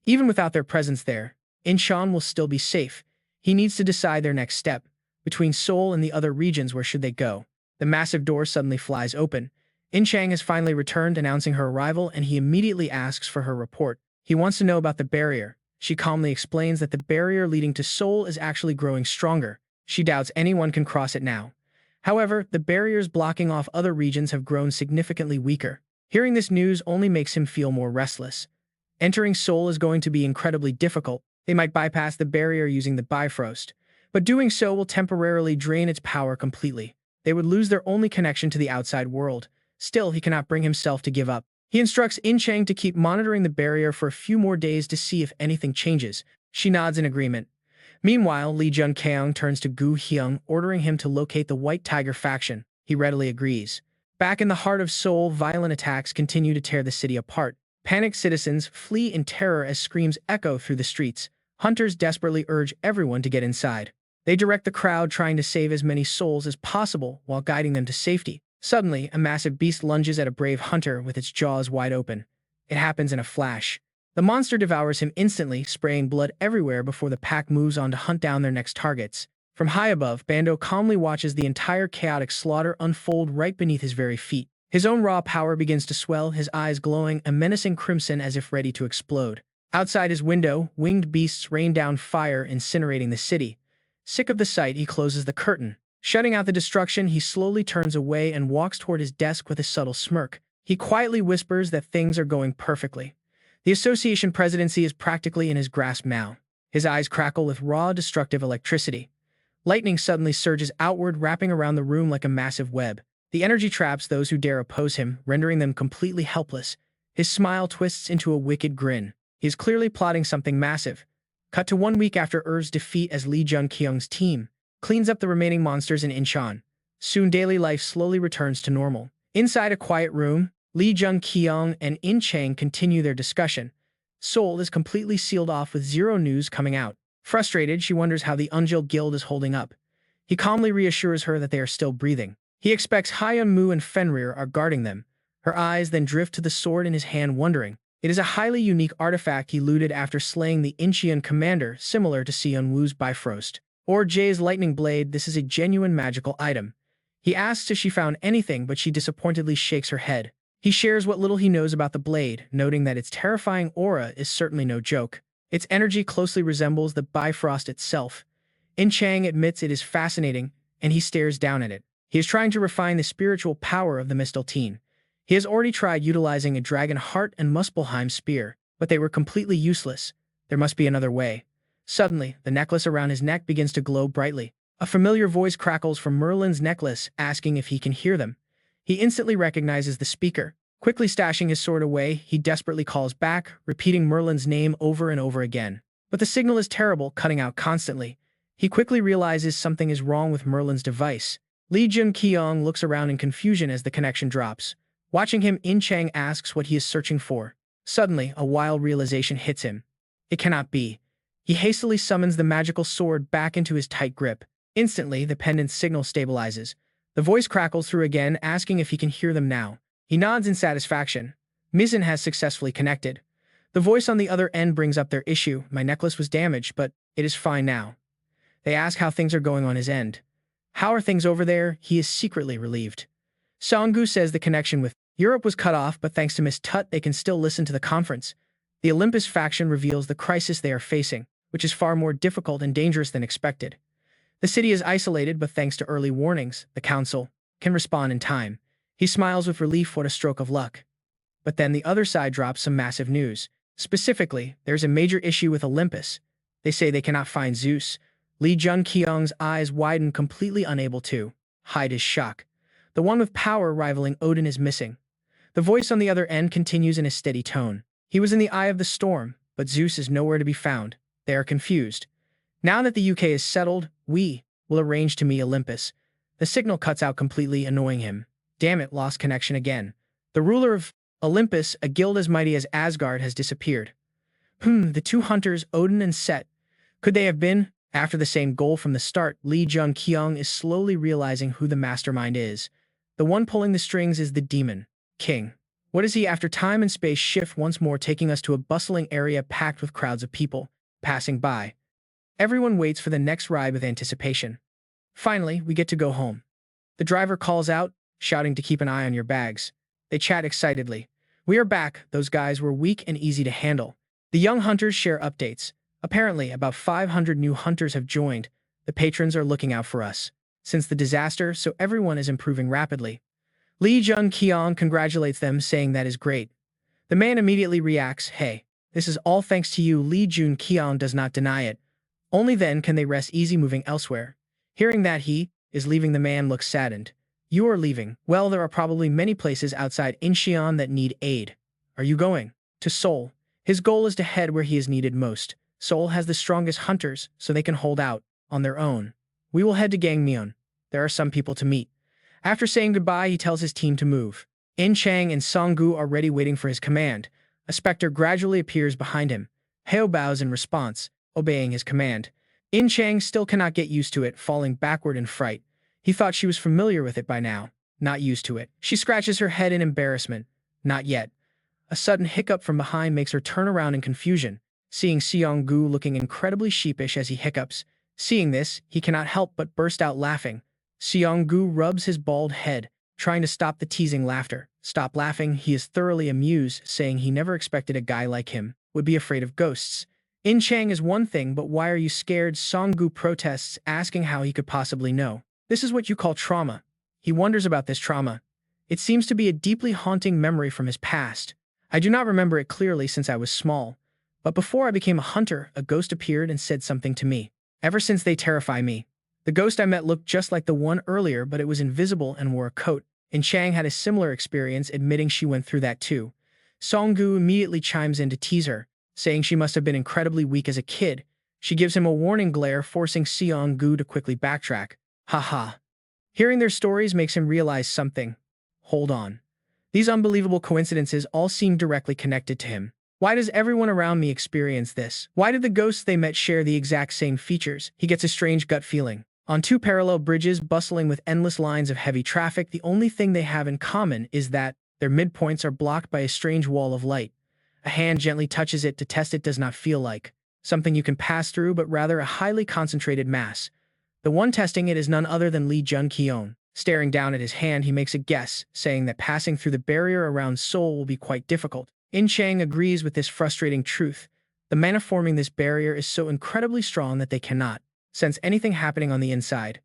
Even without their presence there, Incheon will still be safe. He needs to decide their next step. Between Seoul and the other regions, where should they go? The massive door suddenly flies open. In-chang has finally returned, announcing her arrival, and he immediately asks for her report. He wants to know about the barrier. She calmly explains that the barrier leading to Seoul is actually growing stronger. She doubts anyone can cross it now. However, the barriers blocking off other regions have grown significantly weaker. Hearing this news only makes him feel more restless. Entering Seoul is going to be incredibly difficult. They might bypass the barrier using the Bifrost, but doing so will temporarily drain its power completely. They would lose their only connection to the outside world. Still, he cannot bring himself to give up. He instructs In-chang to keep monitoring the barrier for a few more days to see if anything changes. She nods in agreement. Meanwhile, Lee Jun-kyeong turns to Gu Hyung, ordering him to locate the White Tiger faction. He readily agrees. Back in the heart of Seoul, violent attacks continue to tear the city apart. Panicked citizens flee in terror as screams echo through the streets. Hunters desperately urge everyone to get inside. They direct the crowd, trying to save as many souls as possible while guiding them to safety. Suddenly, a massive beast lunges at a brave hunter with its jaws wide open. It happens in a flash. The monster devours him instantly, spraying blood everywhere before the pack moves on to hunt down their next targets. From high above, Bando calmly watches the entire chaotic slaughter unfold right beneath his very feet. His own raw power begins to swell, his eyes glowing a menacing crimson as if ready to explode. Outside his window, winged beasts rain down fire, incinerating the city. Sick of the sight, he closes the curtain. Shutting out the destruction, he slowly turns away and walks toward his desk with a subtle smirk. He quietly whispers that things are going perfectly. The association presidency is practically in his grasp now. His eyes crackle with raw, destructive electricity. Lightning suddenly surges outward, wrapping around the room like a massive web. The energy traps those who dare oppose him, rendering them completely helpless. His smile twists into a wicked grin. He is clearly plotting something massive. Cut to 1 week after Er's defeat as Lee Jun-kyeong's team cleans up the remaining monsters in Incheon. Soon daily life slowly returns to normal. Inside a quiet room, Lee Jun-kyeong and In-chang continue their discussion. Seoul is completely sealed off with zero news coming out. Frustrated, she wonders how the Unjil Guild is holding up. He calmly reassures her that they are still breathing. He expects Hyun-moo and Fenrir are guarding them. Her eyes then drift to the sword in his hand, wondering. It is a highly unique artifact he looted after slaying the Incheon commander, similar to Seon-woo's Bifrost. Or Jay's lightning blade. This is a genuine magical item. He asks if she found anything, but she disappointedly shakes her head. He shares what little he knows about the blade, noting that its terrifying aura is certainly no joke. Its energy closely resembles the Bifrost itself. In-chang admits it is fascinating, and he stares down at it. He is trying to refine the spiritual power of the Misteltein. He has already tried utilizing a dragon heart and Muspell Spear, but they were completely useless. There must be another way. Suddenly, the necklace around his neck begins to glow brightly. A familiar voice crackles from Merlin's necklace, asking if he can hear them. He instantly recognizes the speaker. Quickly stashing his sword away, he desperately calls back, repeating Merlin's name over and over again. But the signal is terrible, cutting out constantly. He quickly realizes something is wrong with Merlin's device. Lee Jun-kyeong looks around in confusion as the connection drops. Watching him, In-chang asks what he is searching for. Suddenly, a wild realization hits him. It cannot be. He hastily summons the magical sword back into his tight grip. Instantly, the pendant's signal stabilizes. The voice crackles through again, asking if he can hear them now. He nods in satisfaction. Mizzen has successfully connected. The voice on the other end brings up their issue. My necklace was damaged, but it is fine now. They ask how things are going on his end. How are things over there? He is secretly relieved. Songgu says the connection with Europe was cut off, but thanks to Miss Tut, they can still listen to the conference. The Olympus faction reveals the crisis they are facing, which is far more difficult and dangerous than expected. The city is isolated, but thanks to early warnings, the council can respond in time. He smiles with relief. What a stroke of luck. But then the other side drops some massive news. Specifically, there's a major issue with Olympus. They say they cannot find Zeus. Lee Jun-kyeong's eyes widen, completely unable to hide his shock. The one with power rivaling Odin is missing. The voice on the other end continues in a steady tone. He was in the eye of the storm, but Zeus is nowhere to be found. They are confused. Now that the UK is settled, we will arrange to meet Olympus. The signal cuts out completely, annoying him. Damn it, lost connection again. The ruler of Olympus, a guild as mighty as Asgard, has disappeared. The two hunters, Odin and Set. Could they have been after the same goal from the start? Lee Jun-kyeong is slowly realizing who the mastermind is. The one pulling the strings is the Demon King. What is he after? Time and space shift once more, taking us to a bustling area packed with crowds of people passing by. Everyone waits for the next ride with anticipation. Finally, we get to go home. The driver calls out, shouting to keep an eye on your bags. They chat excitedly. We are back. Those guys were weak and easy to handle. The young hunters share updates. Apparently, about 500 new hunters have joined. The patrons are looking out for us since the disaster, so everyone is improving rapidly. Lee Jun-kyeong congratulates them, saying that is great. The man immediately reacts, hey, this is all thanks to you. Lee Jun-kyeong does not deny it. Only then can they rest easy moving elsewhere. Hearing that he is leaving, the man looks saddened. You are leaving. Well, there are probably many places outside Incheon that need aid. Are you going? To Seoul. His goal is to head where he is needed most. Seoul has the strongest hunters, so they can hold out on their own. We will head to Gangmyeon. There are some people to meet. After saying goodbye, he tells his team to move. In Chang and Song-gu are ready waiting for his command. A specter gradually appears behind him. Heo bows in response, obeying his command. In Chang still cannot get used to it, falling backward in fright. He thought she was familiar with it by now. Not used to it. She scratches her head in embarrassment. Not yet. A sudden hiccup from behind makes her turn around in confusion, seeing Seong-gu looking incredibly sheepish as he hiccups. Seeing this, he cannot help but burst out laughing. Seong-gu rubs his bald head, trying to stop the teasing laughter. Stop laughing, he is thoroughly amused, saying he never expected a guy like him would be afraid of ghosts. In Chang is one thing, but why are you scared? Song-gu protests, asking how he could possibly know. This is what you call trauma. He wonders about this trauma. It seems to be a deeply haunting memory from his past. I do not remember it clearly since I was small, but before I became a hunter, a ghost appeared and said something to me. Ever since they terrify me. The ghost I met looked just like the one earlier, but it was invisible and wore a coat. And Chang had a similar experience, admitting she went through that too. Song-gu immediately chimes in to tease her, saying she must have been incredibly weak as a kid. She gives him a warning glare, forcing Seong-gu to quickly backtrack. Haha. Hearing their stories makes him realize something. Hold on. These unbelievable coincidences all seem directly connected to him. Why does everyone around me experience this? Why did the ghosts they met share the exact same features? He gets a strange gut feeling. On two parallel bridges bustling with endless lines of heavy traffic, the only thing they have in common is that their midpoints are blocked by a strange wall of light. A hand gently touches it to test it does not feel like something you can pass through, but rather a highly concentrated mass. The one testing it is none other than Jun-kyeong. Staring down at his hand, he makes a guess, saying that passing through the barrier around Seoul will be quite difficult. In Chang agrees with this frustrating truth. The mana forming this barrier is so incredibly strong that they cannot sense anything happening on the inside.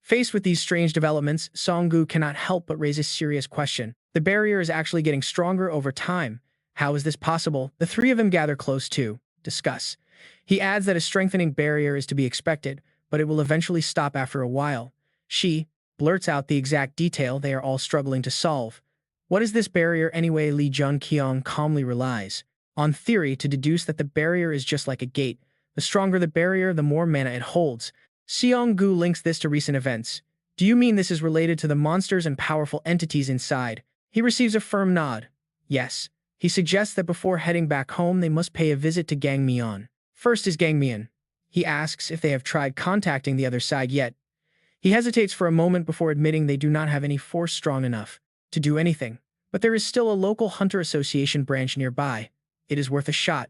Faced with these strange developments, Song-gu cannot help but raise a serious question. The barrier is actually getting stronger over time. How is this possible? The three of them gather close to discuss. He adds that a strengthening barrier is to be expected, but it will eventually stop after a while. She blurts out the exact detail they are all struggling to solve. What is this barrier anyway? Jun-kyeong calmly relies on theory to deduce that the barrier is just like a gate. The stronger the barrier, the more mana it holds. Seong-gu links this to recent events. Do you mean this is related to the monsters and powerful entities inside? He receives a firm nod. Yes. He suggests that before heading back home, they must pay a visit to Gangmyeon. First is Gangmyeon. He asks if they have tried contacting the other side yet. He hesitates for a moment before admitting they do not have any force strong enough to do anything. But there is still a local hunter association branch nearby. It is worth a shot.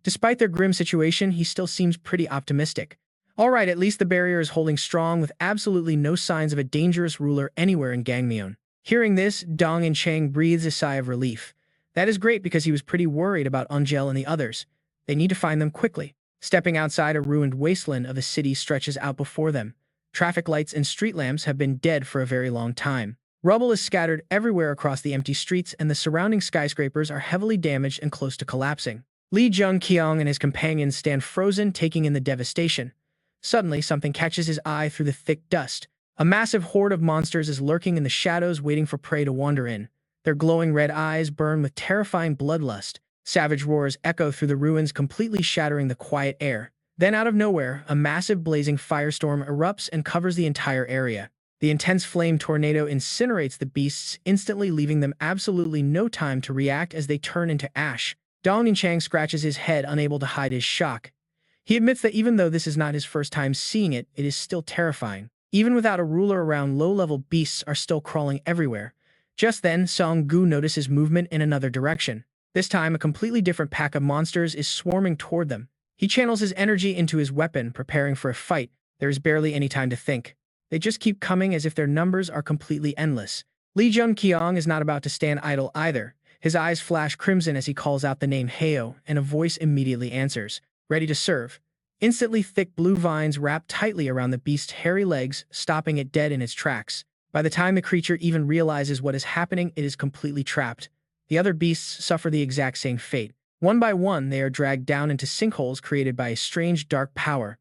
Despite their grim situation, he still seems pretty optimistic. All right, at least the barrier is holding strong with absolutely no signs of a dangerous ruler anywhere in Gangmyeon. Hearing this, Dong and Chang breathes a sigh of relief. That is great because he was pretty worried about Angel and the others. They need to find them quickly. Stepping outside, a ruined wasteland of a city stretches out before them. Traffic lights and street lamps have been dead for a very long time. Rubble is scattered everywhere across the empty streets, and the surrounding skyscrapers are heavily damaged and close to collapsing. Jun-kyeong and his companions stand frozen, taking in the devastation. Suddenly, something catches his eye through the thick dust. A massive horde of monsters is lurking in the shadows, waiting for prey to wander in. Their glowing red eyes burn with terrifying bloodlust. Savage roars echo through the ruins, completely shattering the quiet air. Then, out of nowhere, a massive blazing firestorm erupts and covers the entire area. The intense flame tornado incinerates the beasts, instantly leaving them absolutely no time to react as they turn into ash. Dong Chang scratches his head, unable to hide his shock. He admits that even though this is not his first time seeing it, it is still terrifying. Even without a ruler around, low-level beasts are still crawling everywhere. Just then, Song-gu notices movement in another direction. This time, a completely different pack of monsters is swarming toward them. He channels his energy into his weapon, preparing for a fight. There is barely any time to think. They just keep coming as if their numbers are completely endless. Jun-kyeong is not about to stand idle either. His eyes flash crimson as he calls out the name Heo, and a voice immediately answers, ready to serve. Instantly, thick blue vines wrap tightly around the beast's hairy legs, stopping it dead in its tracks. By the time the creature even realizes what is happening, it is completely trapped. The other beasts suffer the exact same fate. One by one, they are dragged down into sinkholes created by a strange dark power.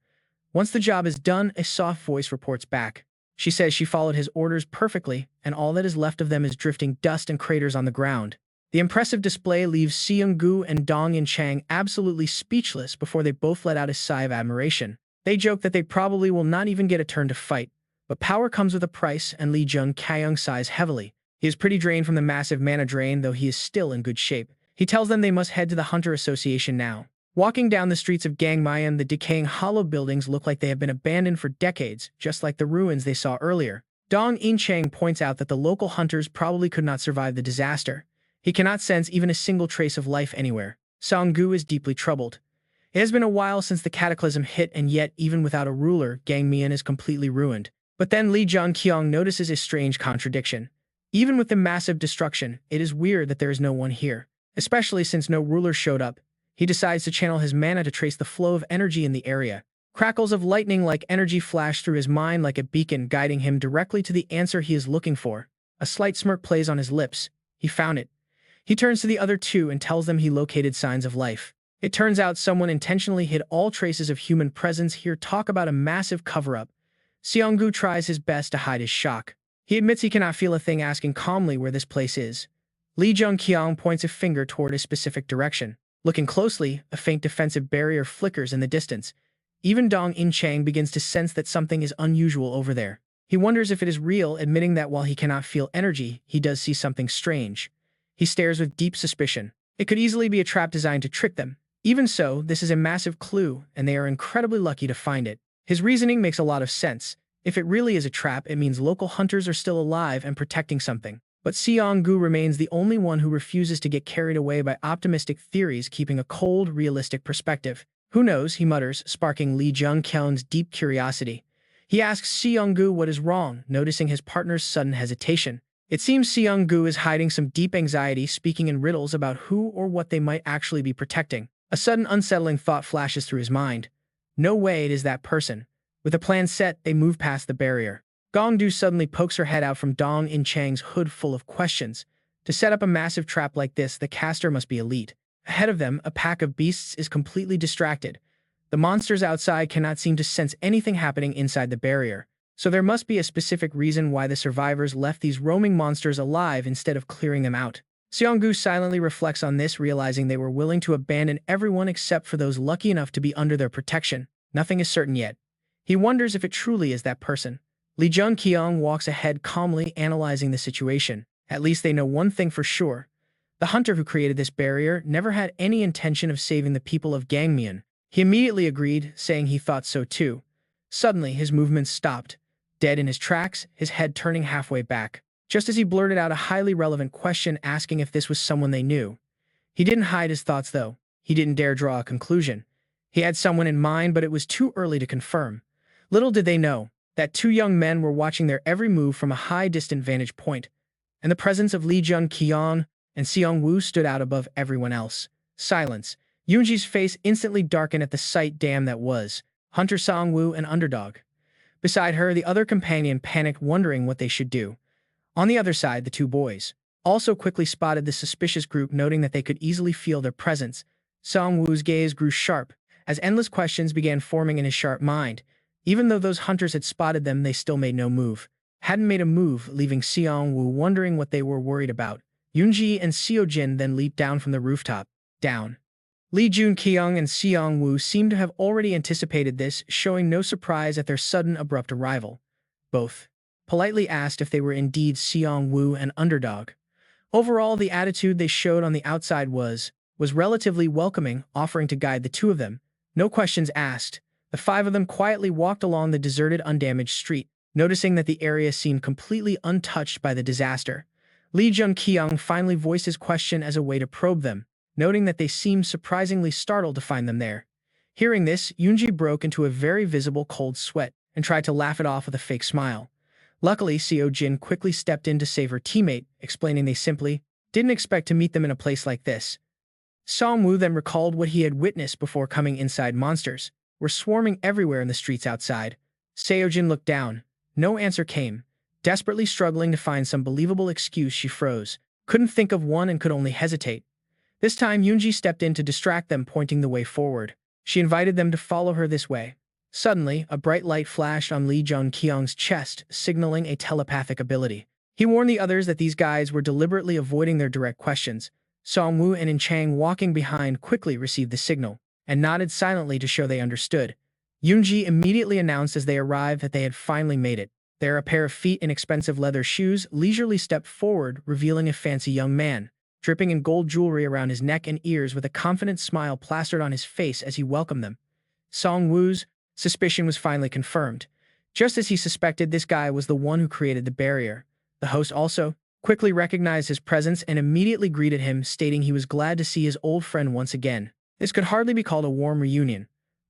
Once the job is done, a soft voice reports back. She says she followed his orders perfectly, and all that is left of them is drifting dust and craters on the ground. The impressive display leaves Seung-gu and Dong In-chang absolutely speechless before they both let out a sigh of admiration. They joke that they probably will not even get a turn to fight, but power comes with a price, and Jun-kyeong sighs heavily. He is pretty drained from the massive mana drain, though he is still in good shape. He tells them they must head to the Hunter Association now. Walking down the streets of Gangmyeon, the decaying hollow buildings look like they have been abandoned for decades, just like the ruins they saw earlier. Dong In-chang points out that the local hunters probably could not survive the disaster. He cannot sense even a single trace of life anywhere. Seung-gu is deeply troubled. It has been a while since the cataclysm hit, and yet, even without a ruler, Gangmyeon is completely ruined. But then Jun-kyeong notices a strange contradiction. Even with the massive destruction, it is weird that there is no one here, especially since no ruler showed up. He decides to channel his mana to trace the flow of energy in the area. Crackles of lightning-like energy flash through his mind like a beacon, guiding him directly to the answer he is looking for. A slight smirk plays on his lips. He found it. He turns to the other two and tells them he located signs of life. It turns out someone intentionally hid all traces of human presence here. Talk about a massive cover-up. Seung-gu tries his best to hide his shock. He admits he cannot feel a thing, asking calmly where this place is. Jun-kyeong points a finger toward a specific direction. Looking closely, a faint defensive barrier flickers in the distance. Even Dong In-chang begins to sense that something is unusual over there. He wonders if it is real, admitting that while he cannot feel energy, he does see something strange. He stares with deep suspicion. It could easily be a trap designed to trick them. Even so, this is a massive clue, and they are incredibly lucky to find it. His reasoning makes a lot of sense. If it really is a trap, it means local hunters are still alive and protecting something. But Seung-gu remains the only one who refuses to get carried away by optimistic theories, keeping a cold, realistic perspective. Who knows, he mutters, sparking Jun-kyeong's deep curiosity. He asks Seung-gu what is wrong, noticing his partner's sudden hesitation. It seems Seung-gu is hiding some deep anxiety, speaking in riddles about who or what they might actually be protecting. A sudden unsettling thought flashes through his mind. No way it is that person. With a plan set, they move past the barrier. Gongdu suddenly pokes her head out from Dong In-chang's hood, full of questions. To set up a massive trap like this, the caster must be elite. Ahead of them, a pack of beasts is completely distracted. The monsters outside cannot seem to sense anything happening inside the barrier. So there must be a specific reason why the survivors left these roaming monsters alive instead of clearing them out. Seung-gu silently reflects on this, realizing they were willing to abandon everyone except for those lucky enough to be under their protection. Nothing is certain yet. He wonders if it truly is that person. Jun-kyeong walks ahead, calmly analyzing the situation. At least they know one thing for sure. The hunter who created this barrier never had any intention of saving the people of Gangmyeon. He immediately agreed, saying he thought so too. Suddenly, his movements stopped. Dead in his tracks, his head turning halfway back. Just as he blurted out a highly relevant question, asking if this was someone they knew. He didn't hide his thoughts, though. He didn't dare draw a conclusion. He had someone in mind, but it was too early to confirm. Little did they know that two young men were watching their every move from a high, distant vantage point, and the presence of Jun-kyeong and Seung-woo stood out above everyone else. Silence. Yoonji's face instantly darkened at the sight. Damn, that was Hunter Seung-woo, an underdog. Beside her, the other companion panicked, wondering what they should do. On the other side, the two boys also quickly spotted the suspicious group, noting that they could easily feel their presence. Seung-woo's gaze grew sharp, as endless questions began forming in his sharp mind. Even though those hunters had spotted them, they still made no move. Hadn't made a move, leaving Seung-woo wondering what they were worried about. Yoonji and Seojin then leaped down from the rooftop. Down. Jun-kyeong and Seung-woo seemed to have already anticipated this, showing no surprise at their sudden, abrupt arrival. Both politely asked if they were indeed Seung-woo and underdog. Overall, the attitude they showed on the outside was relatively welcoming, offering to guide the two of them. No questions asked. The five of them quietly walked along the deserted, undamaged street, noticing that the area seemed completely untouched by the disaster. Jun-kyeong finally voiced his question as a way to probe them, noting that they seemed surprisingly startled to find them there. Hearing this, Yoonji broke into a very visible cold sweat and tried to laugh it off with a fake smile. Luckily, Seojin quickly stepped in to save her teammate, explaining they simply didn't expect to meet them in a place like this. Seung-woo then recalled what he had witnessed before coming inside. Monsters were swarming everywhere in the streets outside. Seojin looked down. No answer came. Desperately struggling to find some believable excuse, she froze. Couldn't think of one and could only hesitate. This time, Yoonji stepped in to distract them, pointing the way forward. She invited them to follow her this way. Suddenly, a bright light flashed on Lee Jun-kyeong's chest, signaling a telepathic ability. He warned the others that these guys were deliberately avoiding their direct questions. Song-woo and In-chang, walking behind, quickly received the signal and nodded silently to show they understood. Yoonji immediately announced as they arrived that they had finally made it. There, a pair of feet in expensive leather shoes leisurely stepped forward, revealing a fancy young man, dripping in gold jewelry around his neck and ears, with a confident smile plastered on his face as he welcomed them. Song-woo's suspicion was finally confirmed. Just as he suspected, this guy was the one who created the barrier. The host also quickly recognized his presence and immediately greeted him, stating he was glad to see his old friend once again. This could hardly be called a warm reunion.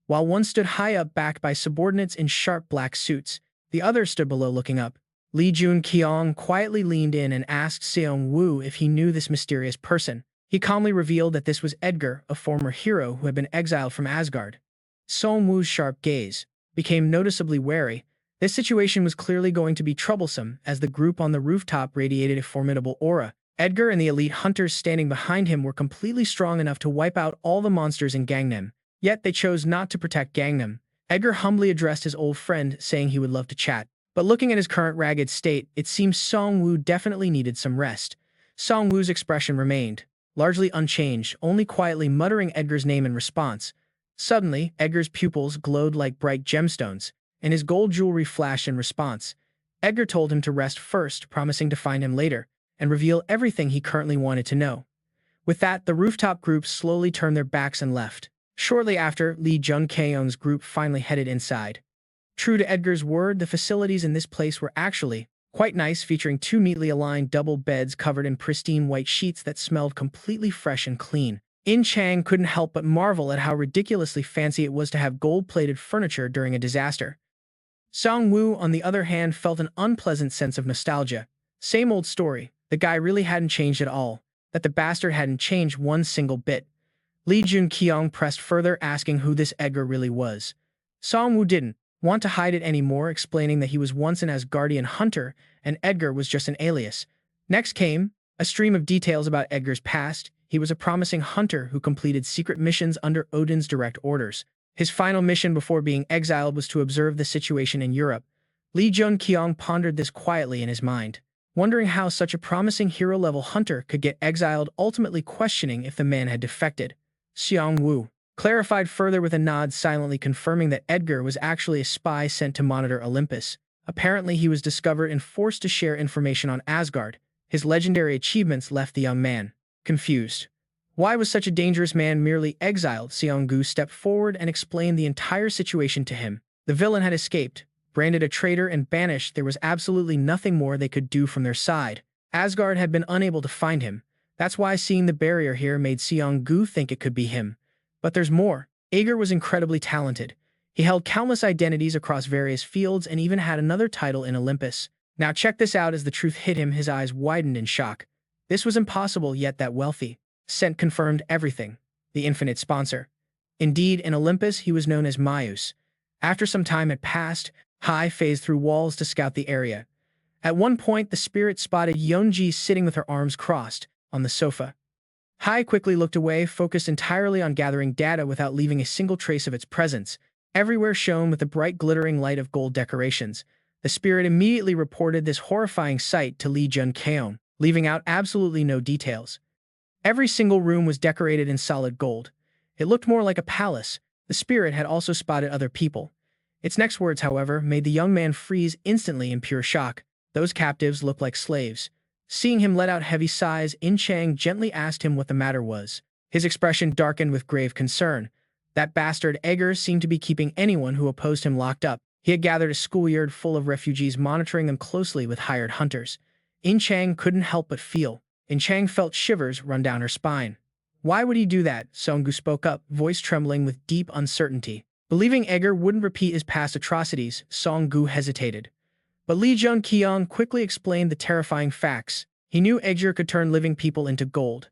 While one stood high up, backed by subordinates in sharp black suits, the other stood below, looking up. Lee Jun-kyeong quietly leaned in and asked Seong-woo if he knew this mysterious person. He calmly revealed that this was Edgar, a former hero who had been exiled from Asgard. Seong-woo's sharp gaze became noticeably wary. This situation was clearly going to be troublesome, as the group on the rooftop radiated a formidable aura. Edgar and the elite hunters standing behind him were completely strong enough to wipe out all the monsters in Gangnam. Yet they chose not to protect Gangnam. Edgar humbly addressed his old friend, saying he would love to chat. But looking at his current ragged state, it seems Song-woo definitely needed some rest. Song-woo's expression remained largely unchanged, only quietly muttering Edgar's name in response. Suddenly, Edgar's pupils glowed like bright gemstones, and his gold jewelry flashed in response. Edgar told him to rest first, promising to find him later and reveal everything he currently wanted to know. With that, the rooftop group slowly turned their backs and left. Shortly after, Lee Jun-kyeong's group finally headed inside. True to Edgar's word, the facilities in this place were actually quite nice, featuring 2 neatly aligned double beds covered in pristine white sheets that smelled completely fresh and clean. In-chang couldn't help but marvel at how ridiculously fancy it was to have gold-plated furniture during a disaster. Song-woo, on the other hand, felt an unpleasant sense of nostalgia. Same old story. The guy really hadn't changed at all. That the bastard hadn't changed one single bit. Lee Jun-kyeong pressed further, asking who this Edgar really was. Song-woo didn't want to hide it anymore, explaining that he was once an Asgardian hunter and Edgar was just an alias. Next came a stream of details about Edgar's past. He was a promising hunter who completed secret missions under Odin's direct orders. His final mission before being exiled was to observe the situation in Europe. Lee Jun-kyeong pondered this quietly in his mind, wondering how such a promising hero-level hunter could get exiled, ultimately questioning if the man had defected. Seong-woo clarified further with a nod, silently confirming that Edgar was actually a spy sent to monitor Olympus. Apparently, he was discovered and forced to share information on Asgard. His legendary achievements left the young man confused. Why was such a dangerous man merely exiled? Seong-woo stepped forward and explained the entire situation to him. The villain had escaped, branded a traitor, and banished. There was absolutely nothing more they could do from their side. Asgard had been unable to find him. That's why seeing the barrier here made Seong-woo think it could be him. But there's more. Edgar was incredibly talented. He held countless identities across various fields and even had another title in Olympus. Now check this out. As the truth hit him, his eyes widened in shock. This was impossible, yet that wealthy scent confirmed everything. The infinite sponsor. Indeed, in Olympus, he was known as Myus. After some time had passed, Hai phased through walls to scout the area. At one point, the spirit spotted Yeonji sitting with her arms crossed on the sofa. Hai quickly looked away, focused entirely on gathering data without leaving a single trace of its presence. Everywhere shone with the bright glittering light of gold decorations. The spirit immediately reported this horrifying sight to Lee Jun-kyeong, leaving out absolutely no details. Every single room was decorated in solid gold. It looked more like a palace. The spirit had also spotted other people. Its next words, however, made the young man freeze instantly in pure shock. Those captives looked like slaves. Seeing him let out heavy sighs, In-chang gently asked him what the matter was. His expression darkened with grave concern. That bastard Edgar seemed to be keeping anyone who opposed him locked up. He had gathered a schoolyard full of refugees, monitoring them closely with hired hunters. In-chang couldn't help but feel. In-chang felt shivers run down her spine. Why would he do that? Seong-woo spoke up, voice trembling with deep uncertainty. Believing Edgar wouldn't repeat his past atrocities, Seong-woo hesitated. But Lee Jun-kyeong quickly explained the terrifying facts. He knew Edgar could turn living people into gold.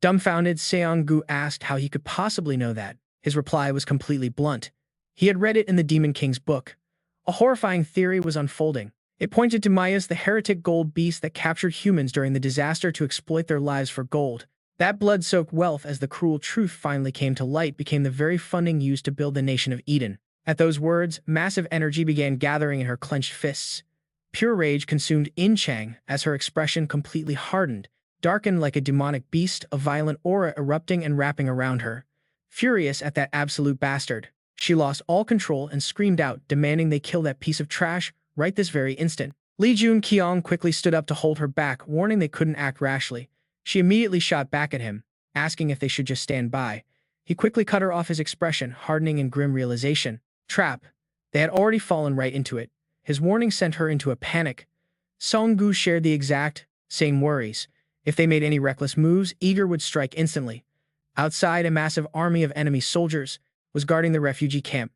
Dumbfounded, Seong-woo asked how he could possibly know that. His reply was completely blunt. He had read it in the Demon King's book. A horrifying theory was unfolding. It pointed to Myus, the heretic gold beast that captured humans during the disaster to exploit their lives for gold. That blood-soaked wealth, as the cruel truth finally came to light, became the very funding used to build the nation of Eden. At those words, massive energy began gathering in her clenched fists. Pure rage consumed In-chang as her expression completely hardened, darkened like a demonic beast, a violent aura erupting and wrapping around her. Furious at that absolute bastard, she lost all control and screamed out, demanding they kill that piece of trash right this very instant. Jun-kyeong quickly stood up to hold her back, warning they couldn't act rashly. She immediately shot back at him, asking if they should just stand by. He quickly cut her off, his expression hardening in grim realization. Trap. They had already fallen right into it. His warning sent her into a panic. Song-gu shared the exact same worries. If they made any reckless moves, Eager would strike instantly. Outside, a massive army of enemy soldiers was guarding the refugee camp.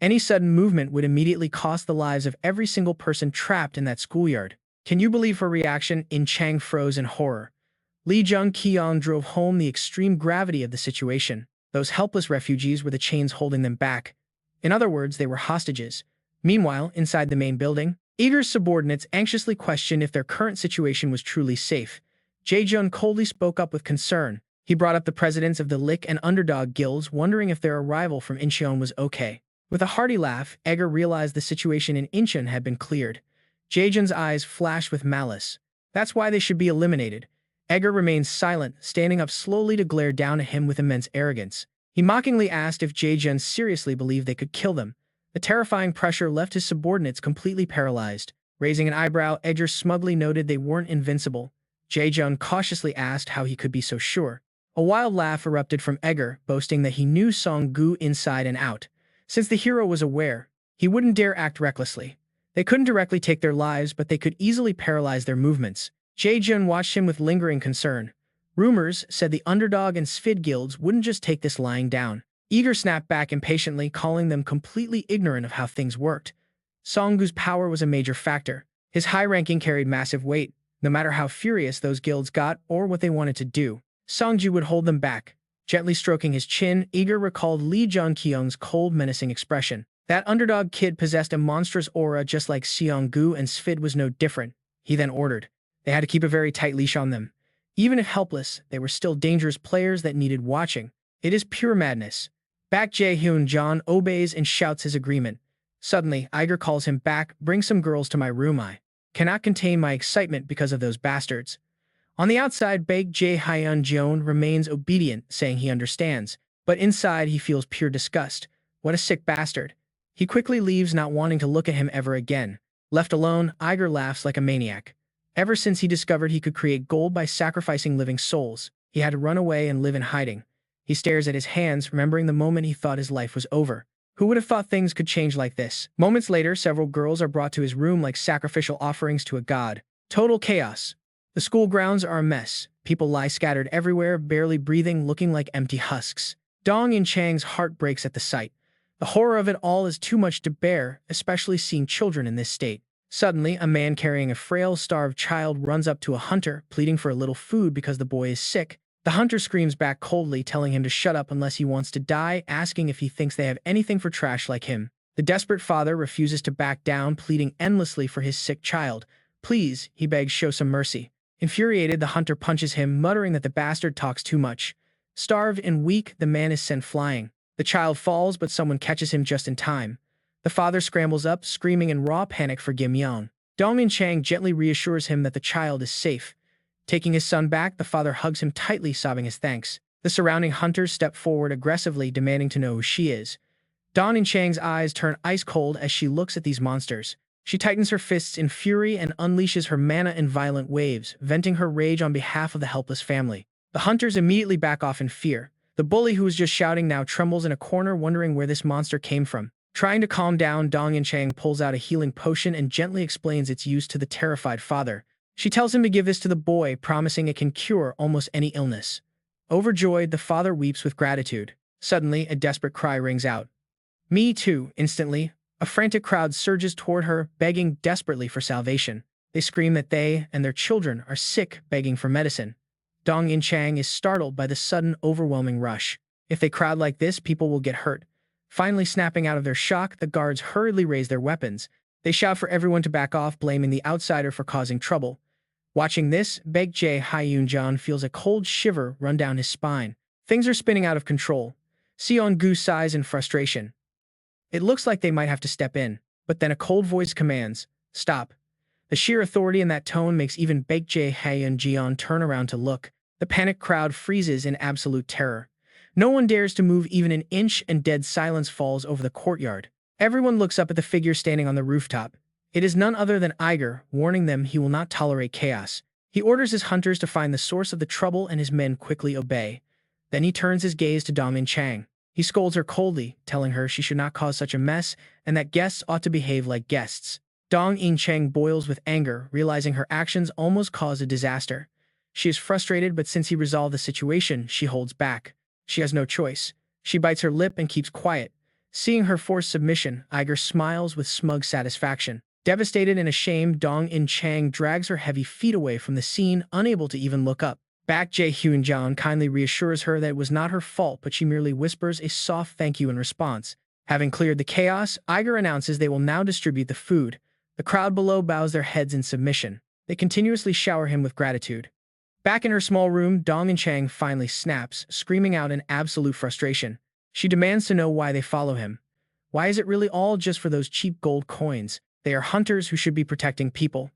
Any sudden movement would immediately cost the lives of every single person trapped in that schoolyard. Can you believe her reaction? In-chang froze in horror. Jun-kyeong drove home the extreme gravity of the situation. Those helpless refugees were the chains holding them back. In other words, they were hostages. Meanwhile, inside the main building, Eager's subordinates anxiously questioned if their current situation was truly safe. Jae-jun coldly spoke up with concern. He brought up the presidents of the Lick and Underdog guilds, wondering if their arrival from Incheon was okay. With a hearty laugh, Edgar realized the situation in Incheon had been cleared. Jae-jun's eyes flashed with malice. That's why they should be eliminated. Edgar remained silent, standing up slowly to glare down at him with immense arrogance. He mockingly asked if Jae-jun seriously believed they could kill them. The terrifying pressure left his subordinates completely paralyzed. Raising an eyebrow, Edgar smugly noted they weren't invincible. Jae-jun cautiously asked how he could be so sure. A wild laugh erupted from Edgar, boasting that he knew Song-gu inside and out. Since the hero was aware, he wouldn't dare act recklessly. They couldn't directly take their lives, but they could easily paralyze their movements. Jae-jun watched him with lingering concern. Rumors said the Underdog and Svid guilds wouldn't just take this lying down. Eager snapped back impatiently, calling them completely ignorant of how things worked. Song-gu's power was a major factor. His high ranking carried massive weight, no matter how furious those guilds got or what they wanted to do. Song-ju would hold them back. Gently stroking his chin, Eager recalled Jun-kyeong's cold, menacing expression. That Underdog kid possessed a monstrous aura just like Seong-gu, and Svid was no different. He then ordered. They had to keep a very tight leash on them. Even if helpless, they were still dangerous players that needed watching. It is pure madness. Back Jae-hyun obeys and shouts his agreement. Suddenly, Iger calls him back. Bring some girls to my room. I cannot contain my excitement because of those bastards. On the outside, Baek Jae-hyun remains obedient, saying he understands. But inside, he feels pure disgust. What a sick bastard. He quickly leaves, not wanting to look at him ever again. Left alone, Iger laughs like a maniac. Ever since he discovered he could create gold by sacrificing living souls, he had to run away and live in hiding. He stares at his hands, remembering the moment he thought his life was over. Who would have thought things could change like this? Moments later, several girls are brought to his room like sacrificial offerings to a god. Total chaos. The school grounds are a mess. People lie scattered everywhere, barely breathing, looking like empty husks. Dong In-chang's heart breaks at the sight. The horror of it all is too much to bear, especially seeing children in this state. Suddenly, a man carrying a frail, starved child runs up to a hunter, pleading for a little food because the boy is sick. The hunter screams back coldly, telling him to shut up unless he wants to die, asking if he thinks they have anything for trash like him. The desperate father refuses to back down, pleading endlessly for his sick child. Please, he begs, show some mercy. Infuriated, the hunter punches him, muttering that the bastard talks too much. Starved and weak, the man is sent flying. The child falls, but someone catches him just in time. The father scrambles up, screaming in raw panic for Kim-yeon. Dong In-chang gently reassures him that the child is safe. Taking his son back, the father hugs him tightly, sobbing his thanks. The surrounding hunters step forward aggressively, demanding to know who she is. Dong In-chang's eyes turn ice cold as she looks at these monsters. She tightens her fists in fury and unleashes her mana in violent waves, venting her rage on behalf of the helpless family. The hunters immediately back off in fear. The bully who was just shouting now trembles in a corner, wondering where this monster came from. Trying to calm down, Dong In-chang pulls out a healing potion and gently explains its use to the terrified father. She tells him to give this to the boy, promising it can cure almost any illness. Overjoyed, the father weeps with gratitude. Suddenly, a desperate cry rings out. Me too, instantly. A frantic crowd surges toward her, begging desperately for salvation. They scream that they and their children are sick, begging for medicine. Dong In-chang is startled by the sudden, overwhelming rush. If they crowd like this, people will get hurt. Finally snapping out of their shock, the guards hurriedly raise their weapons. They shout for everyone to back off, blaming the outsider for causing trouble. Watching this, Baek Jae-hyun feels a cold shiver run down his spine. Things are spinning out of control. Seong-gu sighs in frustration. It looks like they might have to step in, but then a cold voice commands, "Stop." The sheer authority in that tone makes even Baek Jae-hae and Jeon turn around to look. The panicked crowd freezes in absolute terror. No one dares to move even an inch, and dead silence falls over the courtyard. Everyone looks up at the figure standing on the rooftop. It is none other than Iger, warning them he will not tolerate chaos. He orders his hunters to find the source of the trouble, and his men quickly obey. Then he turns his gaze to Dong In-chang. He scolds her coldly, telling her she should not cause such a mess and that guests ought to behave like guests. Dong In-chang boils with anger, realizing her actions almost caused a disaster. She is frustrated, but since he resolved the situation, she holds back. She has no choice. She bites her lip and keeps quiet. Seeing her forced submission, Iger smiles with smug satisfaction. Devastated and ashamed, Dong In-chang drags her heavy feet away from the scene, unable to even look up. Baek Jae-hyun kindly reassures her that it was not her fault, but she merely whispers a soft thank you in response. Having cleared the chaos, Iger announces they will now distribute the food. The crowd below bows their heads in submission. They continuously shower him with gratitude. Back in her small room, Dong In-chang finally snaps, screaming out in absolute frustration. She demands to know why they follow him. Why is it really all just for those cheap gold coins? They are hunters who should be protecting people.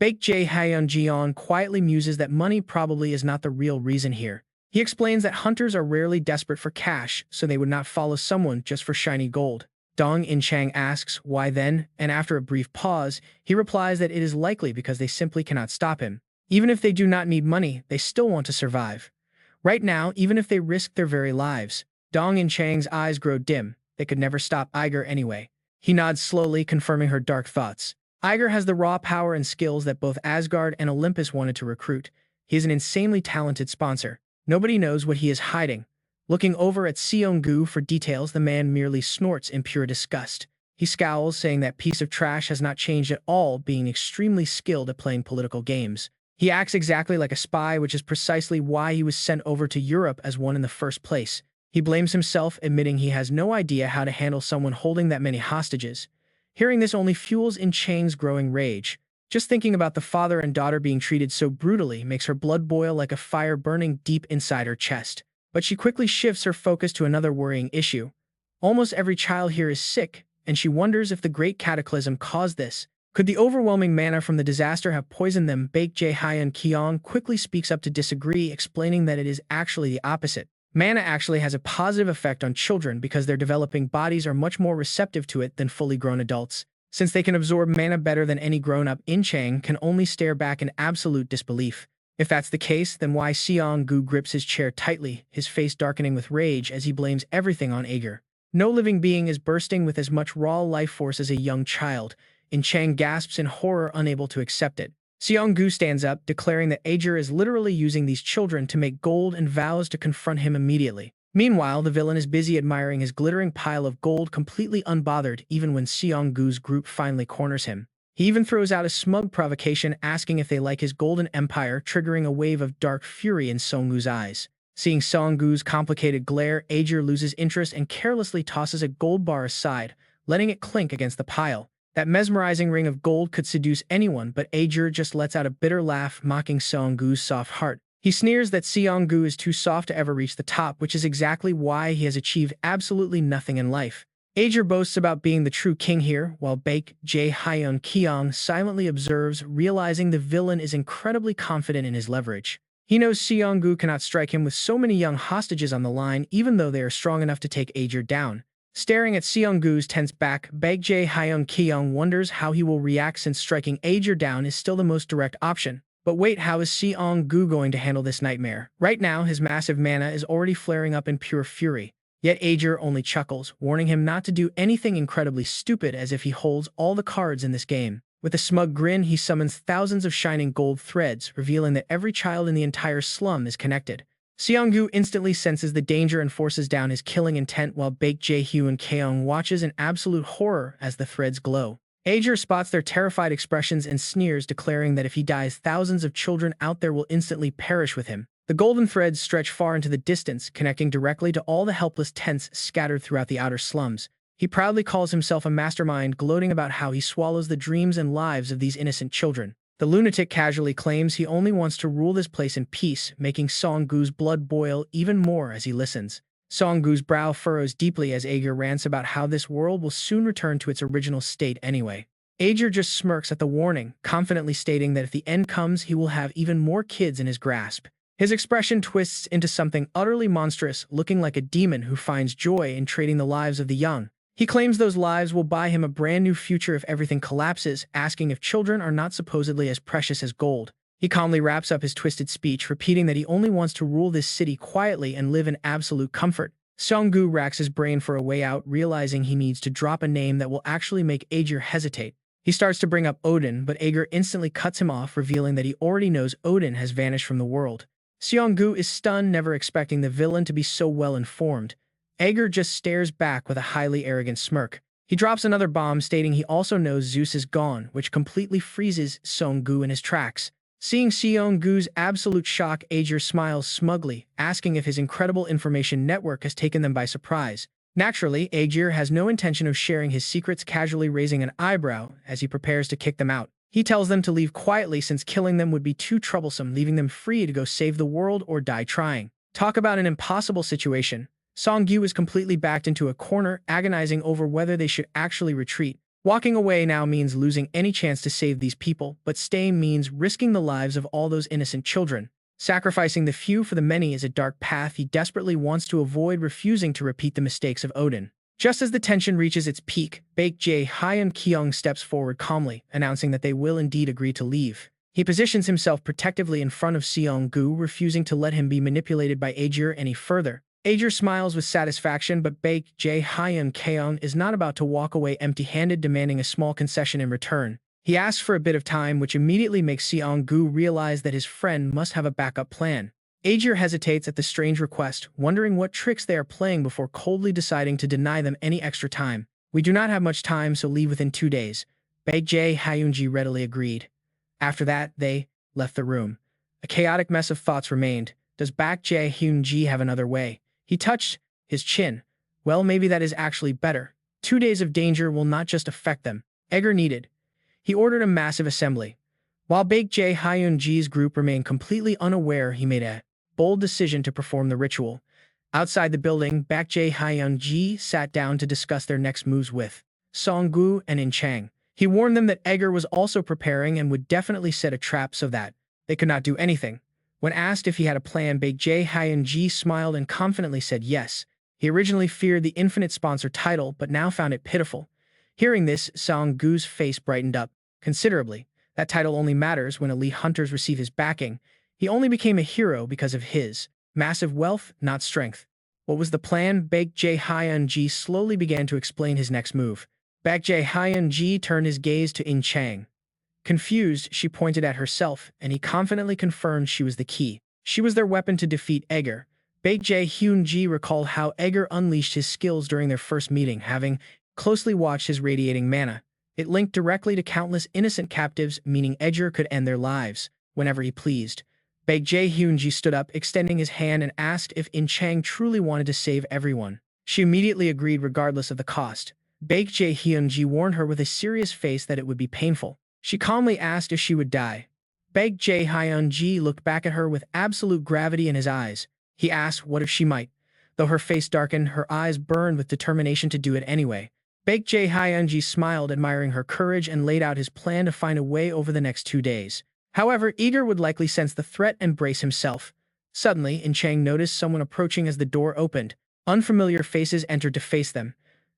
Baek Jae-hyun quietly muses that money probably is not the real reason here. He explains that hunters are rarely desperate for cash, so they would not follow someone just for shiny gold. Dong In-chang asks why then, and after a brief pause, he replies that it is likely because they simply cannot stop him. Even if they do not need money, they still want to survive. Right now, even if they risk their very lives. Dong In-chang's eyes grow dim. They could never stop Iger anyway. He nods slowly, confirming her dark thoughts. Iger has the raw power and skills that both Asgard and Olympus wanted to recruit. He is an insanely talented sponsor. Nobody knows what he is hiding. Looking over at Seong-gu for details, the man merely snorts in pure disgust. He scowls, saying that piece of trash has not changed at all, being extremely skilled at playing political games. He acts exactly like a spy, which is precisely why he was sent over to Europe as one in the first place. He blames himself, admitting he has no idea how to handle someone holding that many hostages. Hearing this only fuels In-chang's growing rage. Just thinking about the father and daughter being treated so brutally makes her blood boil like a fire burning deep inside her chest. But she quickly shifts her focus to another worrying issue. Almost every child here is sick, and she wonders if the Great Cataclysm caused this. Could the overwhelming mana from the disaster have poisoned them? Baek Jae-hyun quickly speaks up to disagree, explaining that it is actually the opposite. Mana actually has a positive effect on children because their developing bodies are much more receptive to it than fully grown adults. Since they can absorb mana better than any grown-up, In-chang can only stare back in absolute disbelief. If that's the case, then why? Seong-gu grips his chair tightly, his face darkening with rage as he blames everything on Ager. No living being is bursting with as much raw life force as a young child. In-chang gasps in horror, unable to accept it. Seong-gu stands up, declaring that Ager is literally using these children to make gold and vows to confront him immediately. Meanwhile, the villain is busy admiring his glittering pile of gold, completely unbothered even when Seong-gu's group finally corners him. He even throws out a smug provocation, asking if they like his golden empire, triggering a wave of dark fury in Seong-gu's eyes. Seeing Seong-gu's complicated glare, Ager loses interest and carelessly tosses a gold bar aside, letting it clink against the pile. That mesmerizing ring of gold could seduce anyone, but Ager just lets out a bitter laugh, mocking Seong-gu's soft heart. He sneers that Seong-gu is too soft to ever reach the top, which is exactly why he has achieved absolutely nothing in life. Ager boasts about being the true king here, while Baek Jae-hyun silently observes, realizing the villain is incredibly confident in his leverage. He knows Seong-gu cannot strike him with so many young hostages on the line, even though they are strong enough to take Ager down. Staring at Seong-gu's tense back, Baek Jae-hyun wonders how he will react, since striking Ager down is still the most direct option. But wait, how is Seong-gu going to handle this nightmare? Right now, his massive mana is already flaring up in pure fury. Yet Ager only chuckles, warning him not to do anything incredibly stupid, as if he holds all the cards in this game. With a smug grin, he summons thousands of shining gold threads, revealing that every child in the entire slum is connected. Seong-gu instantly senses the danger and forces down his killing intent, while Baek Jae-hyun watches in absolute horror as the threads glow. Ager spots their terrified expressions and sneers, declaring that if he dies, thousands of children out there will instantly perish with him. The golden threads stretch far into the distance, connecting directly to all the helpless tents scattered throughout the outer slums. He proudly calls himself a mastermind, gloating about how he swallows the dreams and lives of these innocent children. The lunatic casually claims he only wants to rule this place in peace, making Seong-gu's blood boil even more as he listens. Song-gu's brow furrows deeply as Aegir rants about how this world will soon return to its original state anyway. Aegir just smirks at the warning, confidently stating that if the end comes, he will have even more kids in his grasp. His expression twists into something utterly monstrous, looking like a demon who finds joy in trading the lives of the young. He claims those lives will buy him a brand new future if everything collapses, asking if children are not supposedly as precious as gold. He calmly wraps up his twisted speech, repeating that he only wants to rule this city quietly and live in absolute comfort. Song-gu racks his brain for a way out, realizing he needs to drop a name that will actually make Aegir hesitate. He starts to bring up Odin, but Aegir instantly cuts him off, revealing that he already knows Odin has vanished from the world. Song-gu is stunned, never expecting the villain to be so well informed. Aegir just stares back with a highly arrogant smirk. He drops another bomb, stating he also knows Zeus is gone, which completely freezes Song-gu in his tracks. Seeing Song-gu's absolute shock, Aegir smiles smugly, asking if his incredible information network has taken them by surprise. Naturally, Aegir has no intention of sharing his secrets, casually raising an eyebrow as he prepares to kick them out. He tells them to leave quietly since killing them would be too troublesome, leaving them free to go save the world or die trying. Talk about an impossible situation. Song-gu is completely backed into a corner, agonizing over whether they should actually retreat. Walking away now means losing any chance to save these people, but staying means risking the lives of all those innocent children. Sacrificing the few for the many is a dark path he desperately wants to avoid, refusing to repeat the mistakes of Odin. Just as the tension reaches its peak, Jun-kyeong steps forward calmly, announcing that they will indeed agree to leave. He positions himself protectively in front of Song-gu, refusing to let him be manipulated by Aegir any further. Aegir smiles with satisfaction, but Jun-kyeong is not about to walk away empty-handed, demanding a small concession in return. He asks for a bit of time, which immediately makes Song-gu realize that his friend must have a backup plan. Aegir hesitates at the strange request, wondering what tricks they are playing before coldly deciding to deny them any extra time. "We do not have much time, so leave within 2 days. Baek-jae readily agreed. After that, they left the room. A chaotic mess of thoughts remained. Does Baek-jae have another way? He touched his chin. Well, maybe that is actually better. 2 days of danger will not just affect them. Aegir needed. He ordered a massive assembly. While Baek-jae's group remained completely unaware, he made a bold decision to perform the ritual. Outside the building, Baek-jae sat down to discuss their next moves with Song-gu and In-chang. He warned them that Aegir was also preparing and would definitely set a trap so that they could not do anything. When asked if he had a plan, Baek-jae smiled and confidently said yes. He originally feared the infinite sponsor title, but now found it pitiful. Hearing this, Song-gu's face brightened up considerably. That title only matters when elite hunters receive his backing. He only became a hero because of his massive wealth, not strength. What was the plan? Baek-jae slowly began to explain his next move. Baek-jae turned his gaze to In-chang. Confused, she pointed at herself, and he confidently confirmed she was the key. She was their weapon to defeat Aegir. Baek-jae recalled how Aegir unleashed his skills during their first meeting, having closely watched his radiating mana. It linked directly to countless innocent captives, meaning Aegir could end their lives whenever he pleased. Baek-jae stood up, extending his hand, and asked if In-chang truly wanted to save everyone. She immediately agreed regardless of the cost. Baek-jae warned her with a serious face that it would be painful. She calmly asked if she would die. Baek-jae looked back at her with absolute gravity in his eyes. He asked what if she might. Though her face darkened, her eyes burned with determination to do it anyway. Baek-jae smiled, admiring her courage, and laid out his plan to find a way over the next 2 days. However, Aegir would likely sense the threat and brace himself. Suddenly, In-chang noticed someone approaching as the door opened. Unfamiliar faces entered to face them.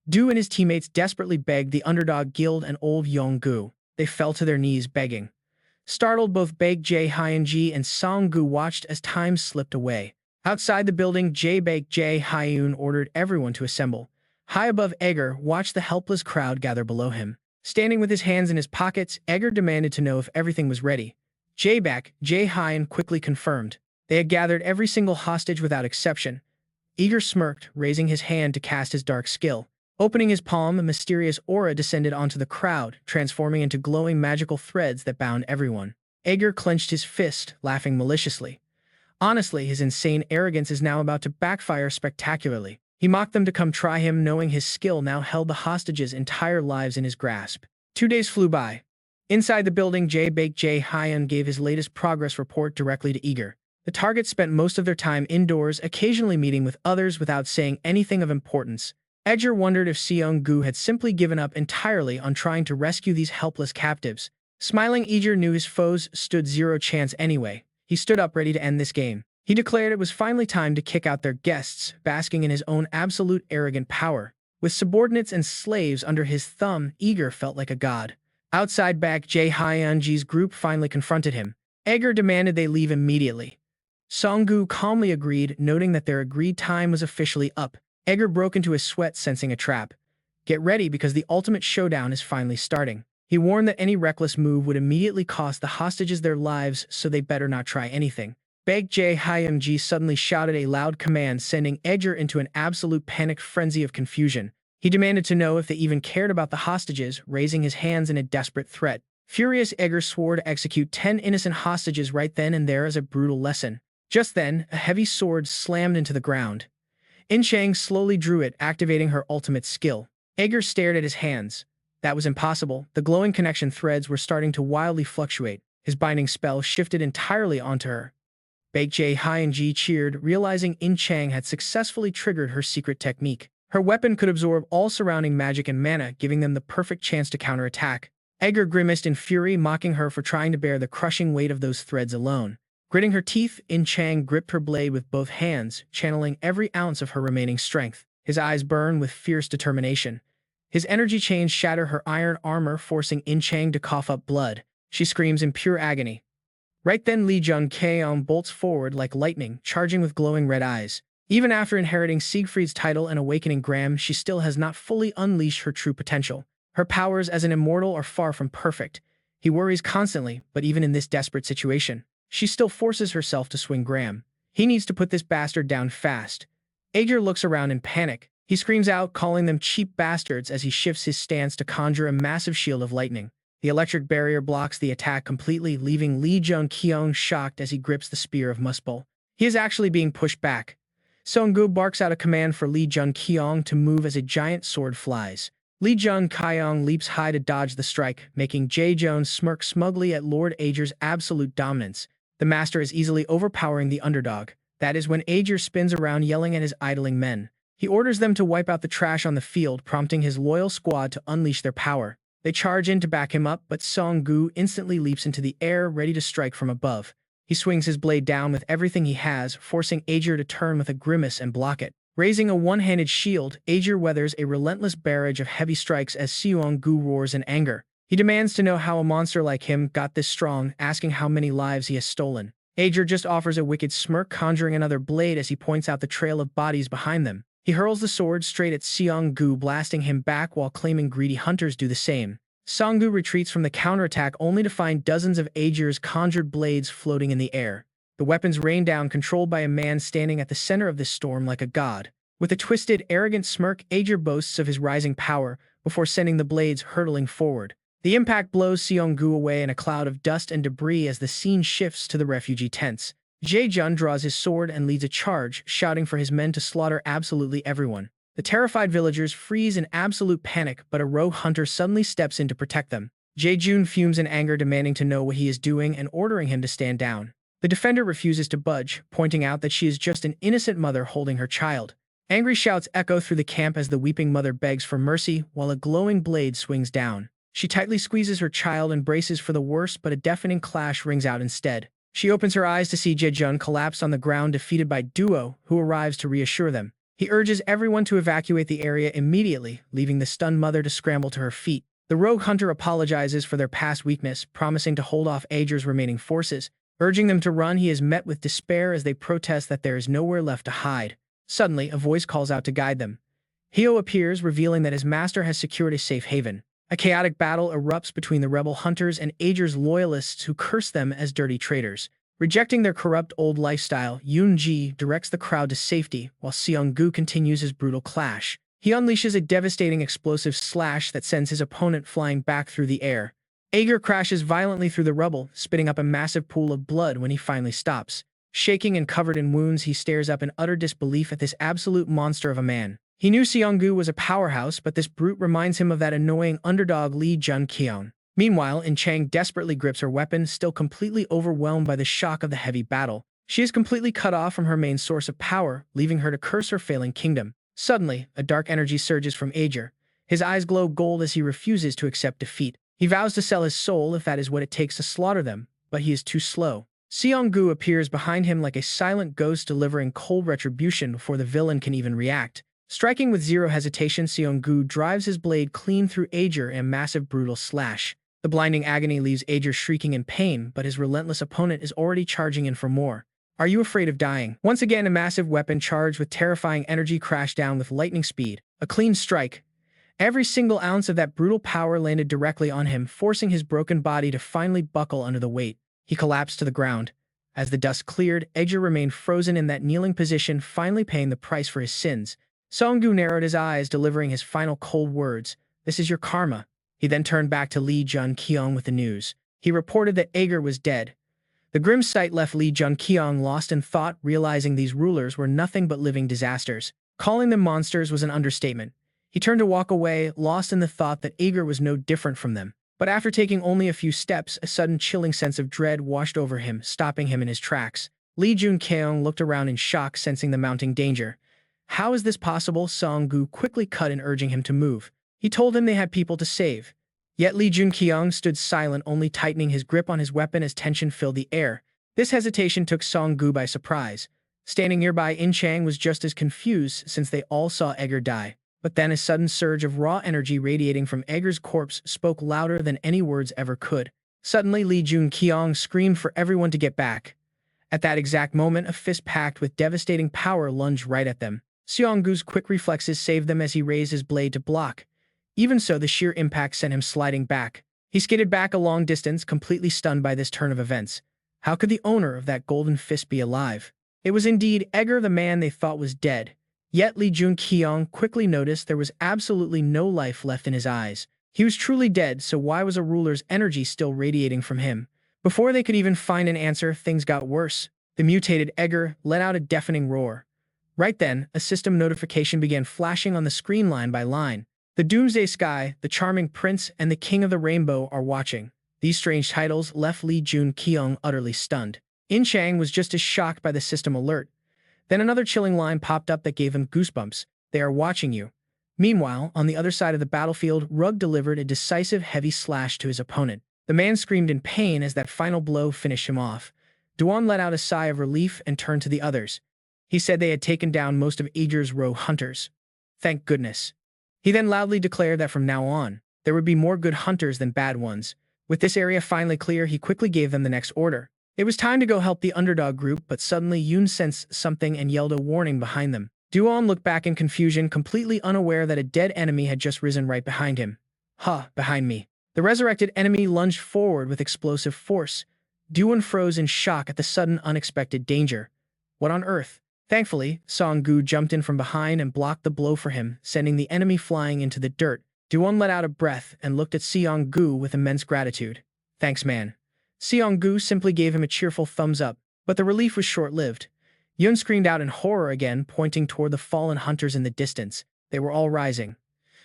Du and his teammates desperately begged the underdog guild and old Yong-gu. They fell to their knees begging. Startled, both Baek-jae and Song-gu watched as time slipped away. Outside the building, Baek-jae ordered everyone to assemble. High above Aegir, watched the helpless crowd gather below him. Standing with his hands in his pockets, Aegir demanded to know if everything was ready. Baek-jae quickly confirmed. They had gathered every single hostage without exception. Aegir smirked, raising his hand to cast his dark skill. Opening his palm, a mysterious aura descended onto the crowd, transforming into glowing magical threads that bound everyone. Aegir clenched his fist, laughing maliciously. Honestly, his insane arrogance is now about to backfire spectacularly. He mocked them to come try him, knowing his skill now held the hostages' entire lives in his grasp. 2 days flew by. Inside the building, Baek-jae gave his latest progress report directly to Aegir. The targets spent most of their time indoors, occasionally meeting with others without saying anything of importance. Edgar wondered if Seong-gu had simply given up entirely on trying to rescue these helpless captives. Smiling, Edgar knew his foes stood zero chance anyway. He stood up ready to end this game. He declared it was finally time to kick out their guests, basking in his own absolute arrogant power. With subordinates and slaves under his thumb, Edgar felt like a god. Outside, Baek Jae-hyunji's group finally confronted him. Edgar demanded they leave immediately. Song-gu calmly agreed, noting that their agreed time was officially up. Edgar broke into a sweat, sensing a trap. Get ready, because the ultimate showdown is finally starting. He warned that any reckless move would immediately cost the hostages their lives, so they better not try anything. Baek Jae-hyunji suddenly shouted a loud command, sending Edgar into an absolute panicked frenzy of confusion. He demanded to know if they even cared about the hostages, raising his hands in a desperate threat. Furious, Edgar swore to execute 10 innocent hostages right then and there as a brutal lesson. Just then, a heavy sword slammed into the ground. In-chang slowly drew it, activating her ultimate skill. Edgar stared at his hands. That was impossible. The glowing connection threads were starting to wildly fluctuate. His binding spell shifted entirely onto her. Baek Jae-hyunji cheered, realizing In-chang had successfully triggered her secret technique. Her weapon could absorb all surrounding magic and mana, giving them the perfect chance to counterattack. Edgar grimaced in fury, mocking her for trying to bear the crushing weight of those threads alone. Gritting her teeth, In-chang gripped her blade with both hands, channeling every ounce of her remaining strength. His eyes burned with fierce determination. His energy chains shatter her iron armor, forcing In-chang to cough up blood. She screams in pure agony. Right then, Jun-kyeong bolts forward like lightning, charging with glowing red eyes. Even after inheriting Siegfried's title and awakening Graham, she still has not fully unleashed her true potential. Her powers as an immortal are far from perfect. He worries constantly, but even in this desperate situation, she still forces herself to swing Graham. He needs to put this bastard down fast. Edgar looks around in panic. He screams out, calling them cheap bastards as he shifts his stance to conjure a massive shield of lightning. The electric barrier blocks the attack completely, leaving Jun-kyeong shocked as he grips the spear of Muspell. He is actually being pushed back. Song-gu barks out a command for Jun-kyeong to move as a giant sword flies. Jun-kyeong leaps high to dodge the strike, making Jae-jun smirk smugly at Lord Edgar's absolute dominance. The master is easily overpowering the underdog. That is when Edgar spins around, yelling at his idling men. He orders them to wipe out the trash on the field, prompting his loyal squad to unleash their power. They charge in to back him up, but Song-gu instantly leaps into the air, ready to strike from above. He swings his blade down with everything he has, forcing Edgar to turn with a grimace and block it. Raising a one-handed shield, Edgar weathers a relentless barrage of heavy strikes as Seong-gu roars in anger. He demands to know how a monster like him got this strong, asking how many lives he has stolen. Edgar just offers a wicked smirk, conjuring another blade as he points out the trail of bodies behind them. He hurls the sword straight at Seong-gu, blasting him back while claiming greedy hunters do the same. Song-gu retreats from the counterattack only to find dozens of Edgar's conjured blades floating in the air. The weapons rain down, controlled by a man standing at the center of this storm like a god. With a twisted, arrogant smirk, Edgar boasts of his rising power before sending the blades hurtling forward. The impact blows Seong-gu away in a cloud of dust and debris as the scene shifts to the refugee tents. Jae-jun draws his sword and leads a charge, shouting for his men to slaughter absolutely everyone. The terrified villagers freeze in absolute panic, but a rogue hunter suddenly steps in to protect them. Jae-jun fumes in anger, demanding to know what he is doing and ordering him to stand down. The defender refuses to budge, pointing out that she is just an innocent mother holding her child. Angry shouts echo through the camp as the weeping mother begs for mercy while a glowing blade swings down. She tightly squeezes her child and braces for the worst, but a deafening clash rings out instead. She opens her eyes to see Jae-jun collapse on the ground, defeated by Duo, who arrives to reassure them. He urges everyone to evacuate the area immediately, leaving the stunned mother to scramble to her feet. The rogue hunter apologizes for their past weakness, promising to hold off Edgar's remaining forces. Urging them to run, he is met with despair as they protest that there is nowhere left to hide. Suddenly, a voice calls out to guide them. Hyo appears, revealing that his master has secured a safe haven. A chaotic battle erupts between the rebel hunters and Edgar's loyalists, who curse them as dirty traitors. Rejecting their corrupt old lifestyle, Yoon-ji directs the crowd to safety, while Seong-gu continues his brutal clash. He unleashes a devastating explosive slash that sends his opponent flying back through the air. Edgar crashes violently through the rubble, spitting up a massive pool of blood when he finally stops. Shaking and covered in wounds, he stares up in utter disbelief at this absolute monster of a man. He knew Seong-gu was a powerhouse, but this brute reminds him of that annoying underdog Jun-kyeong. Meanwhile, In-chang desperately grips her weapon, still completely overwhelmed by the shock of the heavy battle. She is completely cut off from her main source of power, leaving her to curse her failing kingdom. Suddenly, a dark energy surges from Aegir. His eyes glow gold as he refuses to accept defeat. He vows to sell his soul if that is what it takes to slaughter them, but he is too slow. Seong-gu appears behind him like a silent ghost delivering cold retribution before the villain can even react. Striking with zero hesitation, Seong-gu drives his blade clean through Aegir in a massive brutal slash. The blinding agony leaves Aegir shrieking in pain, but his relentless opponent is already charging in for more. Are you afraid of dying? Once again, a massive weapon charged with terrifying energy crashed down with lightning speed. A clean strike. Every single ounce of that brutal power landed directly on him, forcing his broken body to finally buckle under the weight. He collapsed to the ground. As the dust cleared, Aegir remained frozen in that kneeling position, finally paying the price for his sins. Seong-gu narrowed his eyes, delivering his final cold words. This is your karma. He then turned back to Lee Jun-kyeong with the news. He reported that Aegir was dead. The grim sight left Lee Jun-kyeong lost in thought, realizing these rulers were nothing but living disasters. Calling them monsters was an understatement. He turned to walk away, lost in the thought that Aegir was no different from them. But after taking only a few steps, a sudden chilling sense of dread washed over him, stopping him in his tracks. Lee Jun-kyeong looked around in shock, sensing the mounting danger. How is this possible? Seong-gu quickly cut in, urging him to move. He told him they had people to save. Yet Lee Jun-kyeong stood silent, only tightening his grip on his weapon as tension filled the air. This hesitation took Seong-gu by surprise. Standing nearby, In-chang was just as confused, since they all saw Aegir die. But then a sudden surge of raw energy radiating from Aegir's corpse spoke louder than any words ever could. Suddenly, Lee Jun-kyeong screamed for everyone to get back. At that exact moment, a fist packed with devastating power lunged right at them. Seong-gu's quick reflexes saved them as he raised his blade to block. Even so, the sheer impact sent him sliding back. He skidded back a long distance, completely stunned by this turn of events. How could the owner of that golden fist be alive? It was indeed Aegir, the man they thought was dead. Yet Lee Jun-kyeong quickly noticed there was absolutely no life left in his eyes. He was truly dead, so why was a ruler's energy still radiating from him? Before they could even find an answer, things got worse. The mutated Aegir let out a deafening roar. Right then, a system notification began flashing on the screen line by line. The Doomsday Sky, the Charming Prince, and the King of the Rainbow are watching. These strange titles left Lee Jun-kyeong utterly stunned. In-chang was just as shocked by the system alert. Then another chilling line popped up that gave him goosebumps. They are watching you. Meanwhile, on the other side of the battlefield, Rug delivered a decisive heavy slash to his opponent. The man screamed in pain as that final blow finished him off. Duan let out a sigh of relief and turned to the others. He said they had taken down most of Aegir's row hunters. Thank goodness. He then loudly declared that from now on, there would be more good hunters than bad ones. With this area finally clear, he quickly gave them the next order. It was time to go help the underdog group, but suddenly Yoon sensed something and yelled a warning behind them. Duan looked back in confusion, completely unaware that a dead enemy had just risen right behind him. Behind me. The resurrected enemy lunged forward with explosive force. Duan froze in shock at the sudden, unexpected danger. What on earth? Thankfully, Seong-gu jumped in from behind and blocked the blow for him, sending the enemy flying into the dirt. Duan let out a breath and looked at Seong-gu with immense gratitude. Thanks, man. Seong-gu simply gave him a cheerful thumbs up, but the relief was short-lived. Yun screamed out in horror again, pointing toward the fallen hunters in the distance. They were all rising.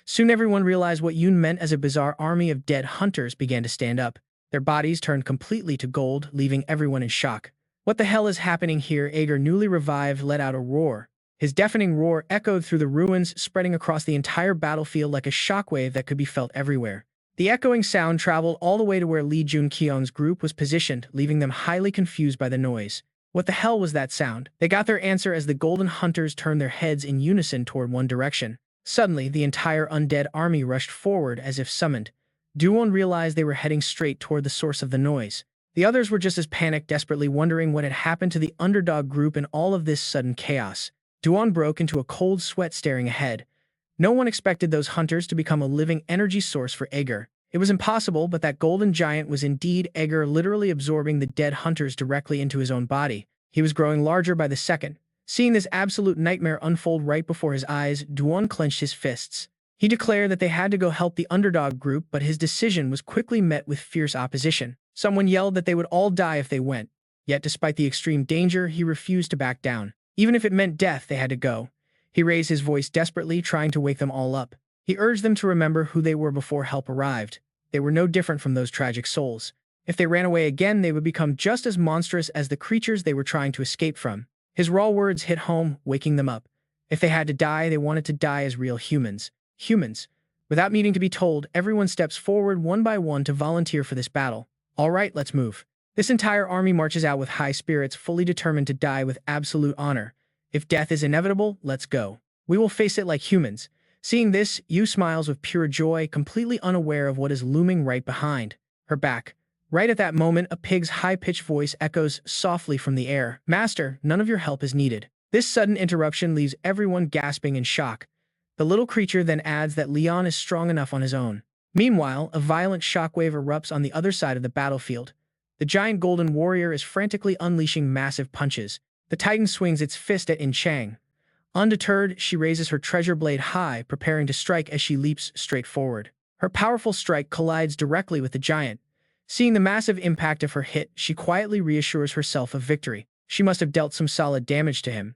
Soon everyone realized what Yun meant as a bizarre army of dead hunters began to stand up. Their bodies turned completely to gold, leaving everyone in shock. What the hell is happening here? Aegir, newly revived, let out a roar. His deafening roar echoed through the ruins, spreading across the entire battlefield like a shockwave that could be felt everywhere. The echoing sound traveled all the way to where Lee Jun-kyeong's group was positioned, leaving them highly confused by the noise. What the hell was that sound? They got their answer as the Golden Hunters turned their heads in unison toward one direction. Suddenly, the entire undead army rushed forward as if summoned. Duwon realized they were heading straight toward the source of the noise. The others were just as panicked, desperately wondering what had happened to the underdog group in all of this sudden chaos. Duwon broke into a cold sweat staring ahead. No one expected those hunters to become a living energy source for Aegir. It was impossible, but that golden giant was indeed Aegir, literally absorbing the dead hunters directly into his own body. He was growing larger by the second. Seeing this absolute nightmare unfold right before his eyes, Duwon clenched his fists. He declared that they had to go help the underdog group, but his decision was quickly met with fierce opposition. Someone yelled that they would all die if they went. Yet despite the extreme danger, he refused to back down. Even if it meant death, they had to go. He raised his voice desperately, trying to wake them all up. He urged them to remember who they were before help arrived. They were no different from those tragic souls. If they ran away again, they would become just as monstrous as the creatures they were trying to escape from. His raw words hit home, waking them up. If they had to die, they wanted to die as real humans. Humans. Without needing to be told, everyone steps forward one by one to volunteer for this battle. All right, let's move. This entire army marches out with high spirits, fully determined to die with absolute honor. If death is inevitable, let's go. We will face it like humans. Seeing this, Yu smiles with pure joy, completely unaware of what is looming right behind her back. Right at that moment, a pig's high-pitched voice echoes softly from the air. Master, none of your help is needed. This sudden interruption leaves everyone gasping in shock. The little creature then adds that Leon is strong enough on his own. Meanwhile, a violent shockwave erupts on the other side of the battlefield. The giant golden warrior is frantically unleashing massive punches. The titan swings its fist at In-chang. Undeterred, she raises her treasure blade high, preparing to strike as she leaps straight forward. Her powerful strike collides directly with the giant. Seeing the massive impact of her hit, she quietly reassures herself of victory. She must have dealt some solid damage to him.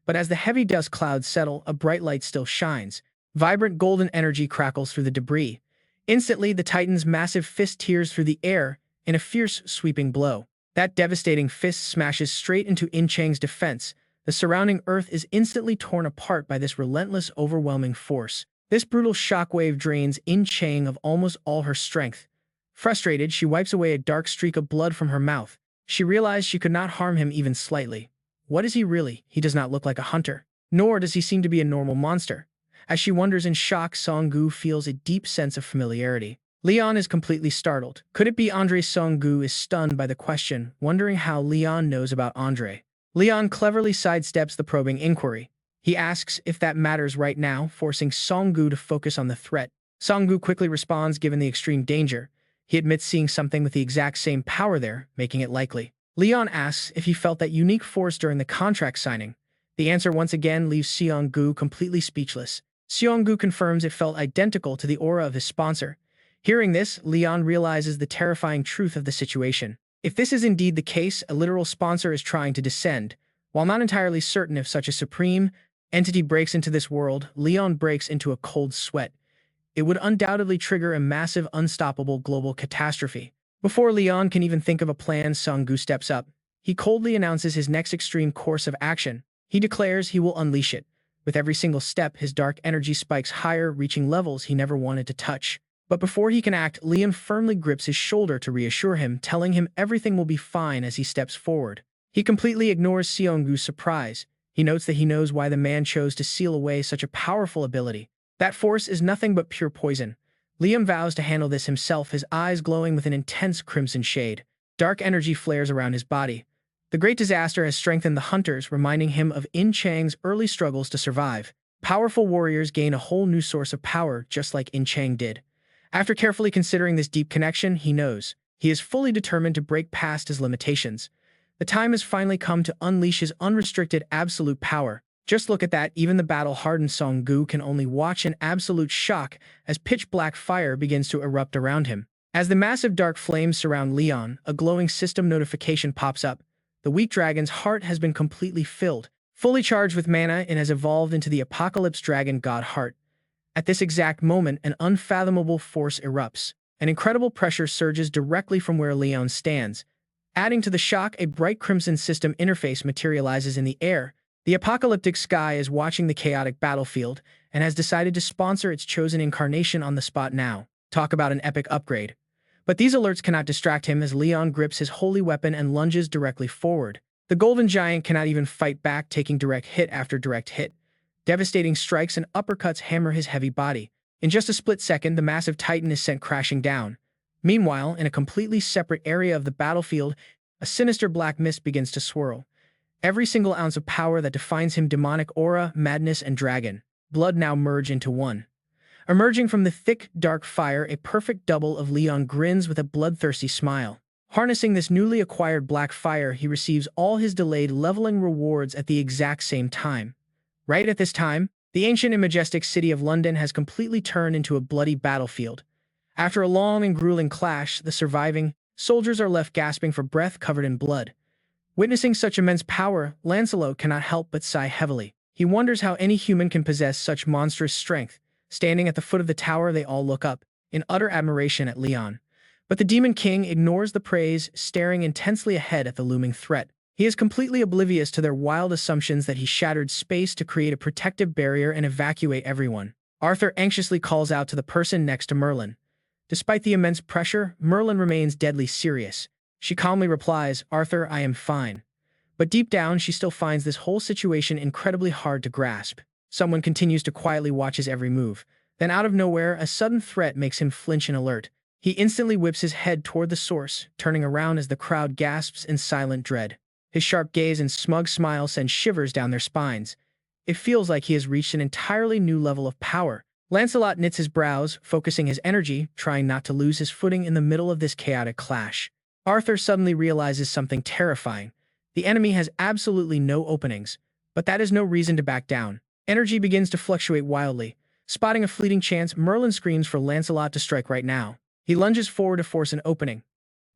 But as the heavy dust clouds settle, a bright light still shines. Vibrant golden energy crackles through the debris. Instantly, the titan's massive fist tears through the air in a fierce, sweeping blow. That devastating fist smashes straight into In-chang's defense. The surrounding earth is instantly torn apart by this relentless, overwhelming force. This brutal shockwave drains In-chang of almost all her strength. Frustrated, she wipes away a dark streak of blood from her mouth. She realized she could not harm him even slightly. What is he really? He does not look like a hunter. Nor does he seem to be a normal monster. As she wonders in shock, Song-gu feels a deep sense of familiarity. Leon is completely startled. Could it be Andre? Song-gu is stunned by the question, wondering how Leon knows about Andre. Leon cleverly sidesteps the probing inquiry. He asks if that matters right now, forcing Song-gu to focus on the threat. Song-gu quickly responds given the extreme danger. He admits seeing something with the exact same power there, making it likely. Leon asks if he felt that unique force during the contract signing. The answer once again leaves Seong-gu completely speechless. Seong-gu confirms it felt identical to the aura of his sponsor. Hearing this, Leon realizes the terrifying truth of the situation. If this is indeed the case, a literal sponsor is trying to descend. While not entirely certain if such a supreme entity breaks into this world, Leon breaks into a cold sweat. It would undoubtedly trigger a massive, unstoppable global catastrophe. Before Leon can even think of a plan, Song-gu steps up. He coldly announces his next extreme course of action. He declares he will unleash it. With every single step, his dark energy spikes higher, reaching levels he never wanted to touch. But before he can act, Leon firmly grips his shoulder to reassure him, telling him everything will be fine as he steps forward. He completely ignores Seong-gu's surprise. He notes that he knows why the man chose to seal away such a powerful ability. That force is nothing but pure poison. Liam vows to handle this himself, his eyes glowing with an intense crimson shade. Dark energy flares around his body. The great disaster has strengthened the hunters, reminding him of In-chang's early struggles to survive. Powerful warriors gain a whole new source of power, just like In-chang did. After carefully considering this deep connection, he knows. He is fully determined to break past his limitations. The time has finally come to unleash his unrestricted absolute power. Just look at that, even the battle-hardened Song-gu can only watch in absolute shock as pitch-black fire begins to erupt around him. As the massive dark flames surround Leon, a glowing system notification pops up. The weak dragon's heart has been completely filled, fully charged with mana, and has evolved into the Apocalypse Dragon God Heart. At this exact moment, an unfathomable force erupts. An incredible pressure surges directly from where Leon stands. Adding to the shock, a bright crimson system interface materializes in the air. The apocalyptic sky is watching the chaotic battlefield and has decided to sponsor its chosen incarnation on the spot now. Talk about an epic upgrade. But these alerts cannot distract him as Leon grips his holy weapon and lunges directly forward. The golden giant cannot even fight back, taking direct hit after direct hit. Devastating strikes and uppercuts hammer his heavy body. In just a split second, the massive titan is sent crashing down. Meanwhile, in a completely separate area of the battlefield, a sinister black mist begins to swirl. Every single ounce of power that defines him, demonic aura, madness, and dragon blood, now merge into one. Emerging from the thick, dark fire, a perfect double of Leon grins with a bloodthirsty smile. Harnessing this newly acquired black fire, he receives all his delayed leveling rewards at the exact same time. Right at this time, the ancient and majestic city of London has completely turned into a bloody battlefield. After a long and grueling clash, the surviving soldiers are left gasping for breath, covered in blood. Witnessing such immense power, Lancelot cannot help but sigh heavily. He wonders how any human can possess such monstrous strength. Standing at the foot of the tower, they all look up, in utter admiration at Leon. But the Demon King ignores the praise, staring intensely ahead at the looming threat. He is completely oblivious to their wild assumptions that he shattered space to create a protective barrier and evacuate everyone. Arthur anxiously calls out to the person next to Merlin. Despite the immense pressure, Merlin remains deadly serious. She calmly replies, "Arthur, I am fine." But deep down, she still finds this whole situation incredibly hard to grasp. Someone continues to quietly watch his every move. Then out of nowhere, a sudden threat makes him flinch in alert. He instantly whips his head toward the source, turning around as the crowd gasps in silent dread. His sharp gaze and smug smile send shivers down their spines. It feels like he has reached an entirely new level of power. Lancelot knits his brows, focusing his energy, trying not to lose his footing in the middle of this chaotic clash. Arthur suddenly realizes something terrifying. The enemy has absolutely no openings, but that is no reason to back down. Energy begins to fluctuate wildly. Spotting a fleeting chance, Merlin screams for Lancelot to strike right now. He lunges forward to force an opening.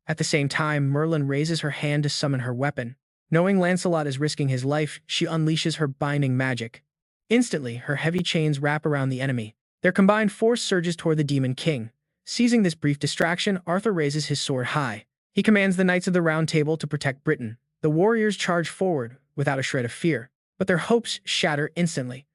At the same time, Merlin raises her hand to summon her weapon. Knowing Lancelot is risking his life, she unleashes her binding magic. Instantly, her heavy chains wrap around the enemy. Their combined force surges toward the Demon King. Seizing this brief distraction, Arthur raises his sword high. He commands the Knights of the Round Table to protect Britain. The warriors charge forward, without a shred of fear. But their hopes shatter instantly.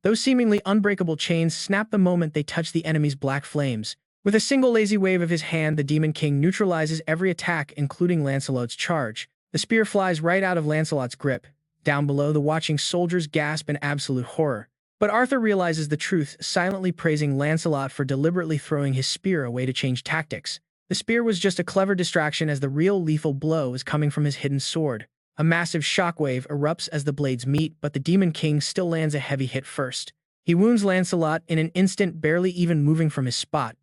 Those seemingly unbreakable chains snap the moment they touch the enemy's black flames. With a single lazy wave of his hand, the Demon King neutralizes every attack, including Lancelot's charge. The spear flies right out of Lancelot's grip. Down below, the watching soldiers gasp in absolute horror. But Arthur realizes the truth, silently praising Lancelot for deliberately throwing his spear away to change tactics. The spear was just a clever distraction, as the real lethal blow is coming from his hidden sword. A massive shockwave erupts as the blades meet, but the Demon King still lands a heavy hit first. He wounds Lancelot in an instant, barely even moving from his spot.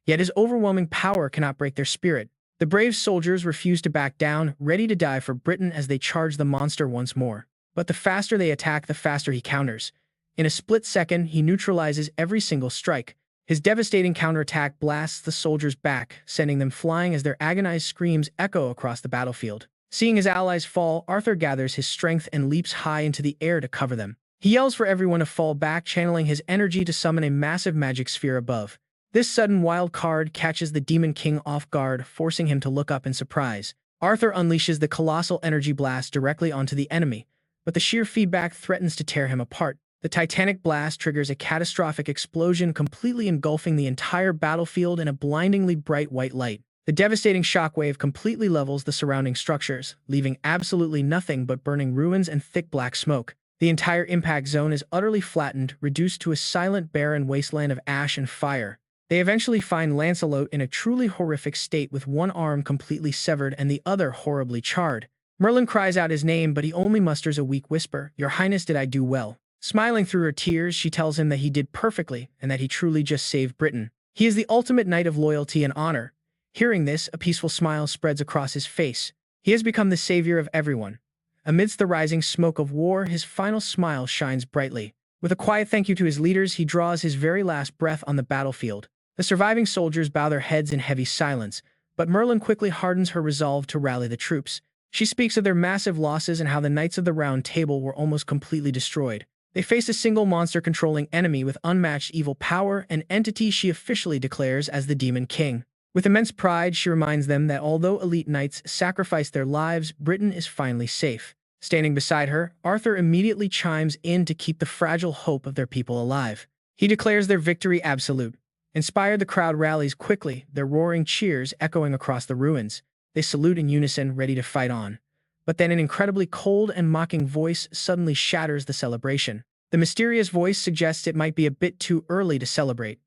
Yet his overwhelming power cannot break their spirit. The brave soldiers refuse to back down, ready to die for Britain as they charge the monster once more. But the faster they attack, the faster he counters. In a split second, he neutralizes every single strike. His devastating counterattack blasts the soldiers back, sending them flying as their agonized screams echo across the battlefield. Seeing his allies fall, Arthur gathers his strength and leaps high into the air to cover them. He yells for everyone to fall back, channeling his energy to summon a massive magic sphere above. This sudden wild card catches the Demon King off guard, forcing him to look up in surprise. Arthur unleashes the colossal energy blast directly onto the enemy, but the sheer feedback threatens to tear him apart. The titanic blast triggers a catastrophic explosion, completely engulfing the entire battlefield in a blindingly bright white light. The devastating shockwave completely levels the surrounding structures, leaving absolutely nothing but burning ruins and thick black smoke. The entire impact zone is utterly flattened, reduced to a silent, barren wasteland of ash and fire. They eventually find Lancelot in a truly horrific state, with one arm completely severed and the other horribly charred. Merlin cries out his name, but he only musters a weak whisper, "Your Highness, did I do well?" Smiling through her tears, she tells him that he did perfectly and that he truly just saved Britain. He is the ultimate knight of loyalty and honor. Hearing this, a peaceful smile spreads across his face. He has become the savior of everyone. Amidst the rising smoke of war, his final smile shines brightly. With a quiet thank you to his leaders, he draws his very last breath on the battlefield. The surviving soldiers bow their heads in heavy silence, but Merlin quickly hardens her resolve to rally the troops. She speaks of their massive losses and how the Knights of the Round Table were almost completely destroyed. They face a single monster-controlling enemy with unmatched evil power, an entity she officially declares as the Demon King. With immense pride, she reminds them that although elite knights sacrificed their lives, Britain is finally safe. Standing beside her, Arthur immediately chimes in to keep the fragile hope of their people alive. He declares their victory absolute. Inspired, the crowd rallies quickly, their roaring cheers echoing across the ruins. They salute in unison, ready to fight on. But then an incredibly cold and mocking voice suddenly shatters the celebration. The mysterious voice suggests it might be a bit too early to celebrate.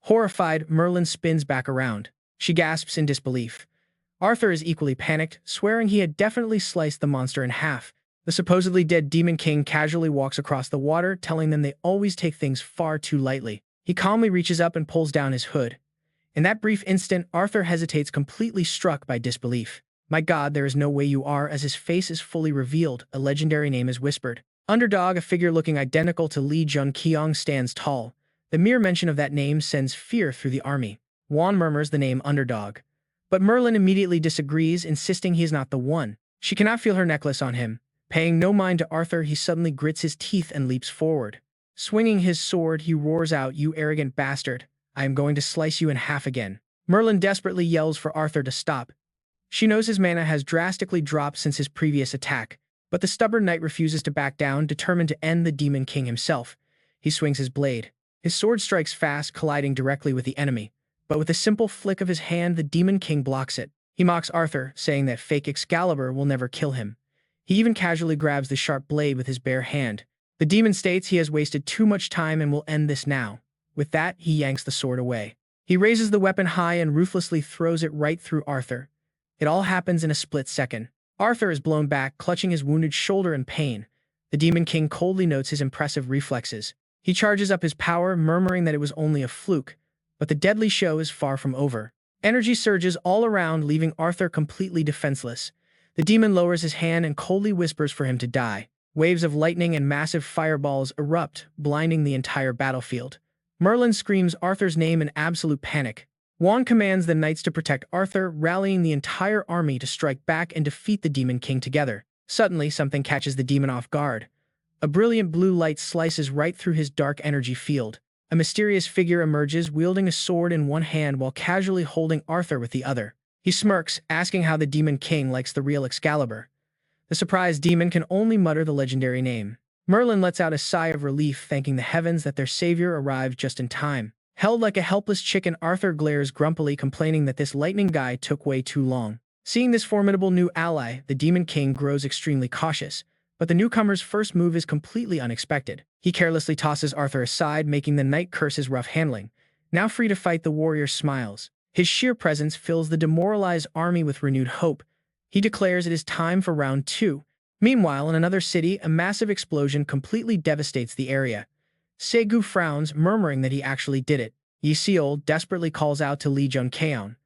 Horrified, Merlin spins back around. She gasps in disbelief. Arthur is equally panicked, swearing he had definitely sliced the monster in half. The supposedly dead Demon King casually walks across the water, telling them they always take things far too lightly. He calmly reaches up and pulls down his hood. In that brief instant, Arthur hesitates, completely struck by disbelief. "My God, there is no way you are," as his face is fully revealed. A legendary name is whispered. Underdog, a figure looking identical to Lee Jun-kyeong, stands tall. The mere mention of that name sends fear through the army. Juan murmurs the name Underdog. But Merlin immediately disagrees, insisting he is not the one. She cannot feel her necklace on him. Paying no mind to Arthur, he suddenly grits his teeth and leaps forward. Swinging his sword, he roars out, "You arrogant bastard! I am going to slice you in half again." Merlin desperately yells for Arthur to stop. She knows his mana has drastically dropped since his previous attack, but the stubborn knight refuses to back down, determined to end the Demon King himself. He swings his blade. His sword strikes fast, colliding directly with the enemy. But with a simple flick of his hand, the Demon King blocks it. He mocks Arthur, saying that fake Excalibur will never kill him. He even casually grabs the sharp blade with his bare hand. The demon states he has wasted too much time and will end this now. With that, he yanks the sword away. He raises the weapon high and ruthlessly throws it right through Arthur. It all happens in a split second. Arthur is blown back, clutching his wounded shoulder in pain. The Demon King coldly notes his impressive reflexes. He charges up his power, murmuring that it was only a fluke. But the deadly show is far from over. Energy surges all around, leaving Arthur completely defenseless. The demon lowers his hand and coldly whispers for him to die. Waves of lightning and massive fireballs erupt, blinding the entire battlefield. Merlin screams Arthur's name in absolute panic. Juan commands the knights to protect Arthur, rallying the entire army to strike back and defeat the Demon King together. Suddenly, something catches the demon off guard. A brilliant blue light slices right through his dark energy field. A mysterious figure emerges, wielding a sword in one hand while casually holding Arthur with the other. He smirks, asking how the Demon King likes the real Excalibur. The surprised demon can only mutter the legendary name. Merlin lets out a sigh of relief, thanking the heavens that their savior arrived just in time. Held like a helpless chicken, Arthur glares grumpily, complaining that this lightning guy took way too long. Seeing this formidable new ally, the Demon King grows extremely cautious. But the newcomer's first move is completely unexpected. He carelessly tosses Arthur aside, making the knight curse his rough handling. Now free to fight, the warrior smiles. His sheer presence fills the demoralized army with renewed hope. He declares it is time for round 2. Meanwhile, in another city, a massive explosion completely devastates the area. Segu frowns, murmuring that he actually did it. Yi Seol desperately calls out to Jun-kyeong.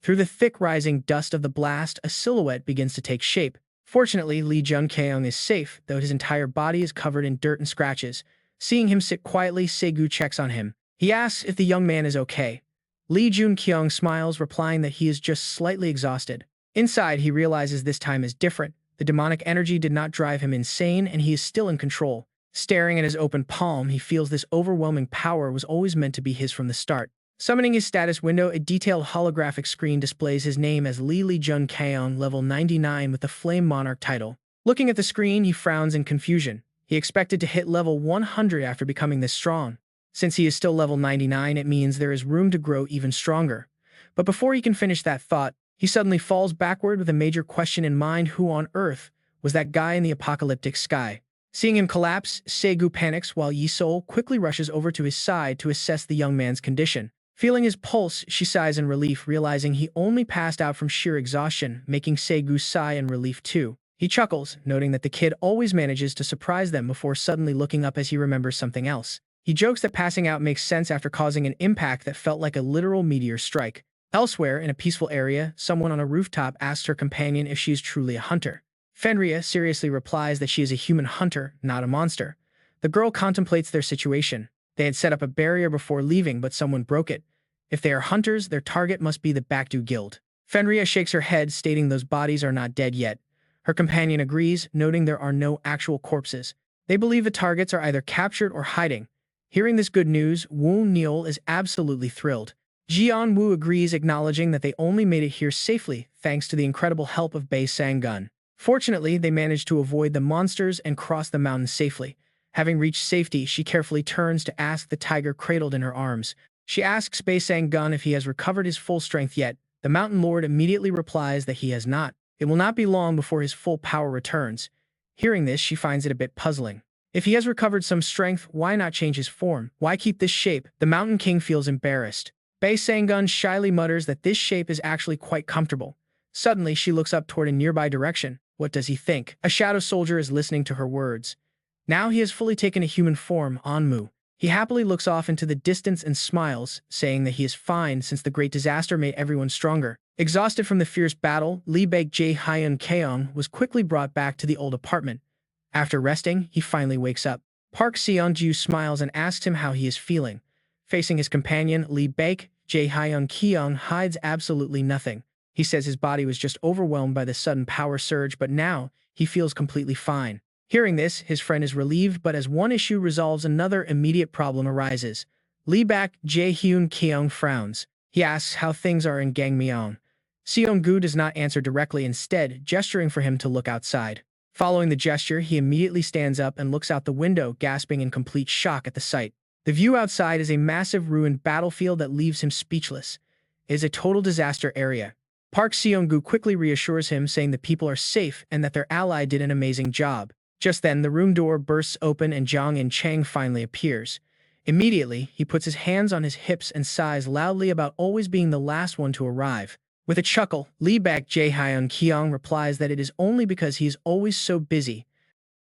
Through the thick rising dust of the blast, a silhouette begins to take shape. Fortunately, Jun-kyeong is safe, though his entire body is covered in dirt and scratches. Seeing him sit quietly, Segu checks on him. He asks if the young man is okay. Jun-kyeong smiles, replying that he is just slightly exhausted. Inside, he realizes this time is different. The demonic energy did not drive him insane, and he is still in control. Staring at his open palm, he feels this overwhelming power was always meant to be his from the start. Summoning his status window, a detailed holographic screen displays his name as Jun-kyeong, level 99 with the Flame Monarch title. Looking at the screen, he frowns in confusion. He expected to hit level 100 after becoming this strong. Since he is still level 99, it means there is room to grow even stronger. But before he can finish that thought, he suddenly falls backward with a major question in mind: who on earth was that guy in the apocalyptic sky? Seeing him collapse, Segu panics while Yi Seol quickly rushes over to his side to assess the young man's condition. Feeling his pulse, she sighs in relief, realizing he only passed out from sheer exhaustion, making Segu sigh in relief too. He chuckles, noting that the kid always manages to surprise them before suddenly looking up as he remembers something else. He jokes that passing out makes sense after causing an impact that felt like a literal meteor strike. Elsewhere, in a peaceful area, someone on a rooftop asks her companion if she is truly a hunter. Fenrir seriously replies that she is a human hunter, not a monster. The girl contemplates their situation. They had set up a barrier before leaving, but someone broke it. If they are hunters, their target must be the Bakdu Guild. Fenrir shakes her head, stating those bodies are not dead yet. Her companion agrees, noting there are no actual corpses. They believe the targets are either captured or hiding. Hearing this good news, Woon Neol is absolutely thrilled. Jian Wu agrees, acknowledging that they only made it here safely thanks to the incredible help of Bei Sang-gun. Fortunately, they managed to avoid the monsters and cross the mountain safely. Having reached safety, she carefully turns to ask the tiger cradled in her arms. She asks Bei Sang-gun if he has recovered his full strength yet. The mountain lord immediately replies that he has not. It will not be long before his full power returns. Hearing this, she finds it a bit puzzling. If he has recovered some strength, why not change his form? Why keep this shape? The Mountain King feels embarrassed. Bei Sang-gun shyly mutters that this shape is actually quite comfortable. Suddenly, she looks up toward a nearby direction. What does he think? A shadow soldier is listening to her words. Now he has fully taken a human form, Anmu. He happily looks off into the distance and smiles, saying that he is fine since the great disaster made everyone stronger. Exhausted from the fierce battle, Lee Jun-kyeong was quickly brought back to the old apartment. After resting, he finally wakes up. Park Seon-ju smiles and asks him how he is feeling. Facing his companion, Lee Jun-kyeong hides absolutely nothing. He says his body was just overwhelmed by the sudden power surge, but now he feels completely fine. Hearing this, his friend is relieved, but as one issue resolves, another immediate problem arises. Lee Jun-kyeong frowns. He asks how things are in Gangmyeong. Seong-gu does not answer directly, instead gesturing for him to look outside. Following the gesture, he immediately stands up and looks out the window, gasping in complete shock at the sight. The view outside is a massive ruined battlefield that leaves him speechless. It is a total disaster area. Park Seong-gu quickly reassures him, saying the people are safe and that their ally did an amazing job. Just then, the room door bursts open and Jung-in-chang finally appears. Immediately, he puts his hands on his hips and sighs loudly about always being the last one to arrive. With a chuckle, Lee Jun-kyeong replies that it is only because he is always so busy.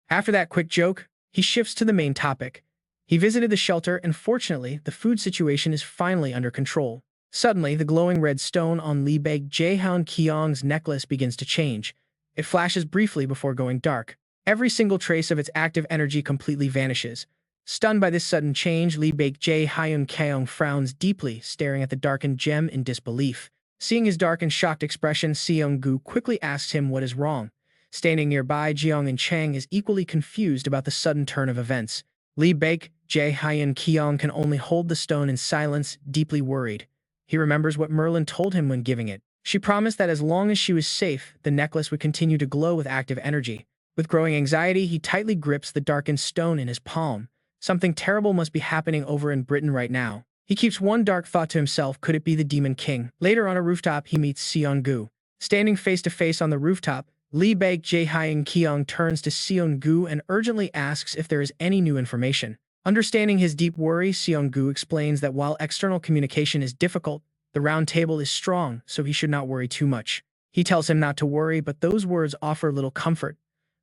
After that quick joke, he shifts to the main topic. He visited the shelter and fortunately, the food situation is finally under control. Suddenly, the glowing red stone on Lee Jun-kyeong's necklace begins to change. It flashes briefly before going dark. Every single trace of its active energy completely vanishes. Stunned by this sudden change, Lee Jun-kyeong frowns deeply, staring at the darkened gem in disbelief. Seeing his dark and shocked expression, Seong-gu quickly asks him what is wrong. Standing nearby, Jung-in-chang is equally confused about the sudden turn of events. Lee Jun-kyeong can only hold the stone in silence, deeply worried. He remembers what Merlin told him when giving it. She promised that as long as she was safe, the necklace would continue to glow with active energy. With growing anxiety, he tightly grips the darkened stone in his palm. Something terrible must be happening over in Britain right now. He keeps one dark thought to himself: could it be the Demon King? Later on a rooftop, he meets Seong-gu. Standing face to face on the rooftop, Lee Jun-kyeong turns to Seong-gu and urgently asks if there is any new information. Understanding his deep worry, Seong-gu explains that while external communication is difficult, the round table is strong, so he should not worry too much. He tells him not to worry, but those words offer little comfort.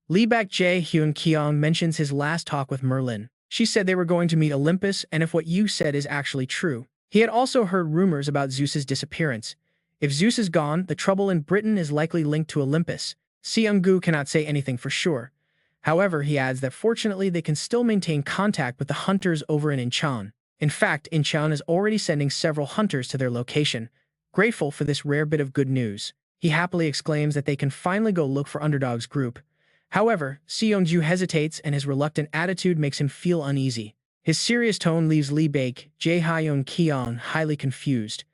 Lee Jun-kyeong mentions his last talk with Merlin. She said they were going to meet Olympus, and if what you said is actually true. He had also heard rumors about Zeus's disappearance. If Zeus is gone, the trouble in Britain is likely linked to Olympus. Seong-gu cannot say anything for sure. However, he adds that fortunately they can still maintain contact with the hunters over in Incheon. In fact, Incheon is already sending several hunters to their location. Grateful for this rare bit of good news, he happily exclaims that they can finally go look for Underdog's group. However, Seong-gu hesitates and his reluctant attitude makes him feel uneasy. His serious tone leaves Lee Jun-kyeong highly confused.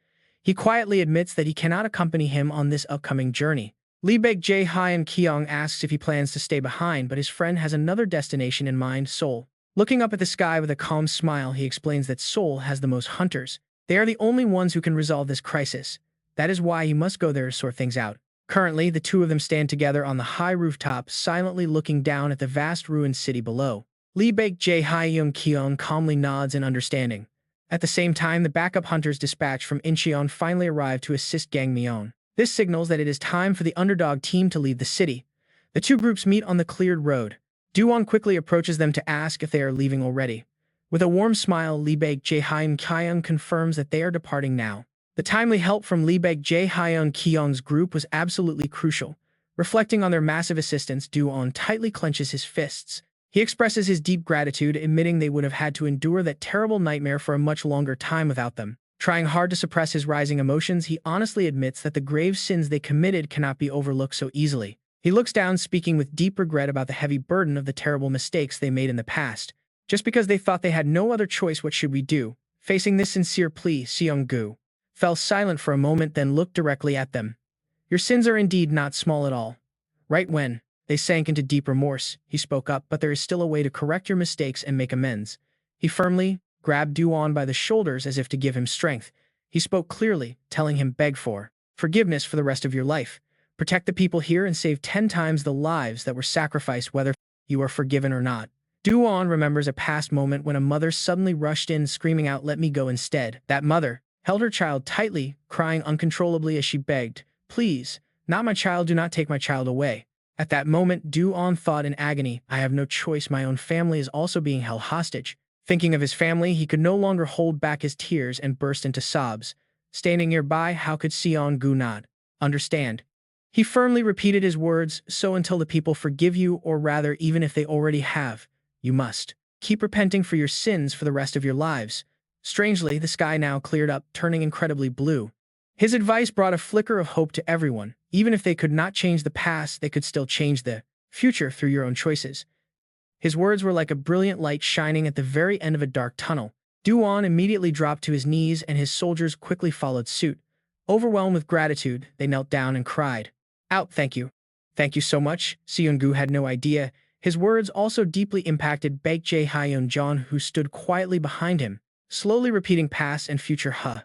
He quietly admits that he cannot accompany him on this upcoming journey. Lee Jun-kyeong asks if he plans to stay behind, but his friend has another destination in mind: Seoul. Looking up at the sky with a calm smile, he explains that Seoul has the most hunters. They are the only ones who can resolve this crisis. That is why he must go there to sort things out. Currently, the two of them stand together on the high rooftop, silently looking down at the vast ruined city below. Lee Jun-kyeong calmly nods in understanding. At the same time, the backup hunters dispatched from Incheon finally arrive to assist Gangmyeong. This signals that it is time for the underdog team to leave the city. The two groups meet on the cleared road. Do-won quickly approaches them to ask if they are leaving already. With a warm smile, Lee Jun-kyeong confirms that they are departing now. The timely help from Lee Jun-kyeong's group was absolutely crucial. Reflecting on their massive assistance, Do-won tightly clenches his fists. He expresses his deep gratitude, admitting they would have had to endure that terrible nightmare for a much longer time without them. Trying hard to suppress his rising emotions, he honestly admits that the grave sins they committed cannot be overlooked so easily. He looks down, speaking with deep regret about the heavy burden of the terrible mistakes they made in the past. Just because they thought they had no other choice, what should we do? Facing this sincere plea, Seong-gu fell silent for a moment, then looked directly at them. Your sins are indeed not small at all. Right when they sank into deep remorse, he spoke up, but there is still a way to correct your mistakes and make amends. He firmly grabbed Do-won by the shoulders as if to give him strength. He spoke clearly, telling him beg for forgiveness for the rest of your life. Protect the people here and save 10 times the lives that were sacrificed, whether you are forgiven or not. Do-won remembers a past moment when a mother suddenly rushed in, screaming out, "Let me go instead." That mother held her child tightly, crying uncontrollably as she begged, "Please, not my child, do not take my child away." At that moment, Do-won thought in agony, I have no choice, my own family is also being held hostage. Thinking of his family, he could no longer hold back his tears and burst into sobs. Standing nearby, how could Seong-gu not understand? He firmly repeated his words, so until the people forgive you, or rather, even if they already have, you must keep repenting for your sins for the rest of your lives. Strangely, the sky now cleared up, turning incredibly blue. His advice brought a flicker of hope to everyone. Even if they could not change the past, they could still change the future through your own choices. His words were like a brilliant light shining at the very end of a dark tunnel. Duan immediately dropped to his knees and his soldiers quickly followed suit. Overwhelmed with gratitude, they knelt down and cried, "Out, thank you. Thank you so much." Seung-gu had no idea. His words also deeply impacted Baek-jae Hyun-jon, who stood quietly behind him, slowly repeating past and future huh.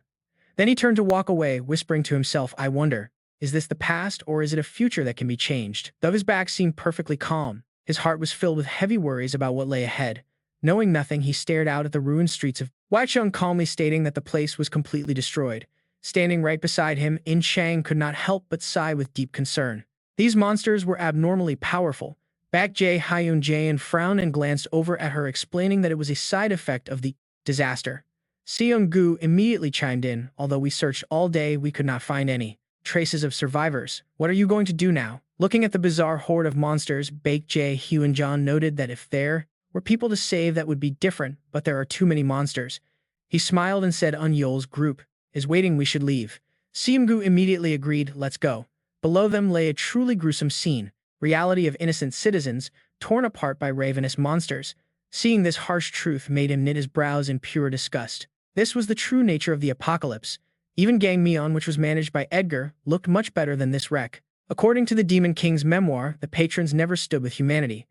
Then he turned to walk away, whispering to himself, "I wonder, is this the past or is it a future that can be changed?" Though his back seemed perfectly calm, his heart was filled with heavy worries about what lay ahead. Knowing nothing, he stared out at the ruined streets of Waichung, calmly stating that the place was completely destroyed. Standing right beside him, In Chang could not help but sigh with deep concern. These monsters were abnormally powerful. Baek-jae Hyun-jae frowned and glanced over at her, explaining that it was a side effect of the disaster. Seung-gu immediately chimed in, "Although we searched all day, we could not find any traces of survivors. What are you going to do now?" Looking at the bizarre horde of monsters, Baek-jae Hyun-jon noted that if there were people to save, that would be different, but there are too many monsters. He smiled and said, "Unyol's group is waiting, we should leave." Seung-gu immediately agreed, "Let's go." Below them lay a truly gruesome scene, reality of innocent citizens torn apart by ravenous monsters. Seeing this harsh truth made him knit his brows in pure disgust. This was the true nature of the apocalypse. Even Gangmyeon, which was managed by Edgar, looked much better than this wreck. According to the Demon King's memoir, the patrons never stood with humanity.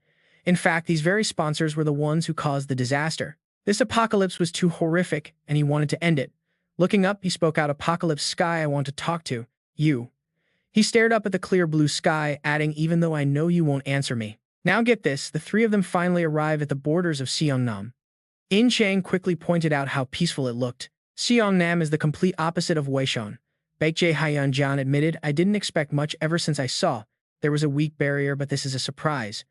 In fact, these very sponsors were the ones who caused the disaster. This apocalypse was too horrific, and he wanted to end it. Looking up, he spoke out, "Apocalypse Sky, I want to talk to you." He stared up at the clear blue sky, adding, "Even though I know you won't answer me." Now get this, the three of them finally arrive at the borders of Seongnam. In Chang quickly pointed out how peaceful it looked. Seongnam is the complete opposite of Weishon. Baek-jae Hyun-jon admitted, "I didn't expect much ever since I saw there was a weak barrier, but this is a surprise."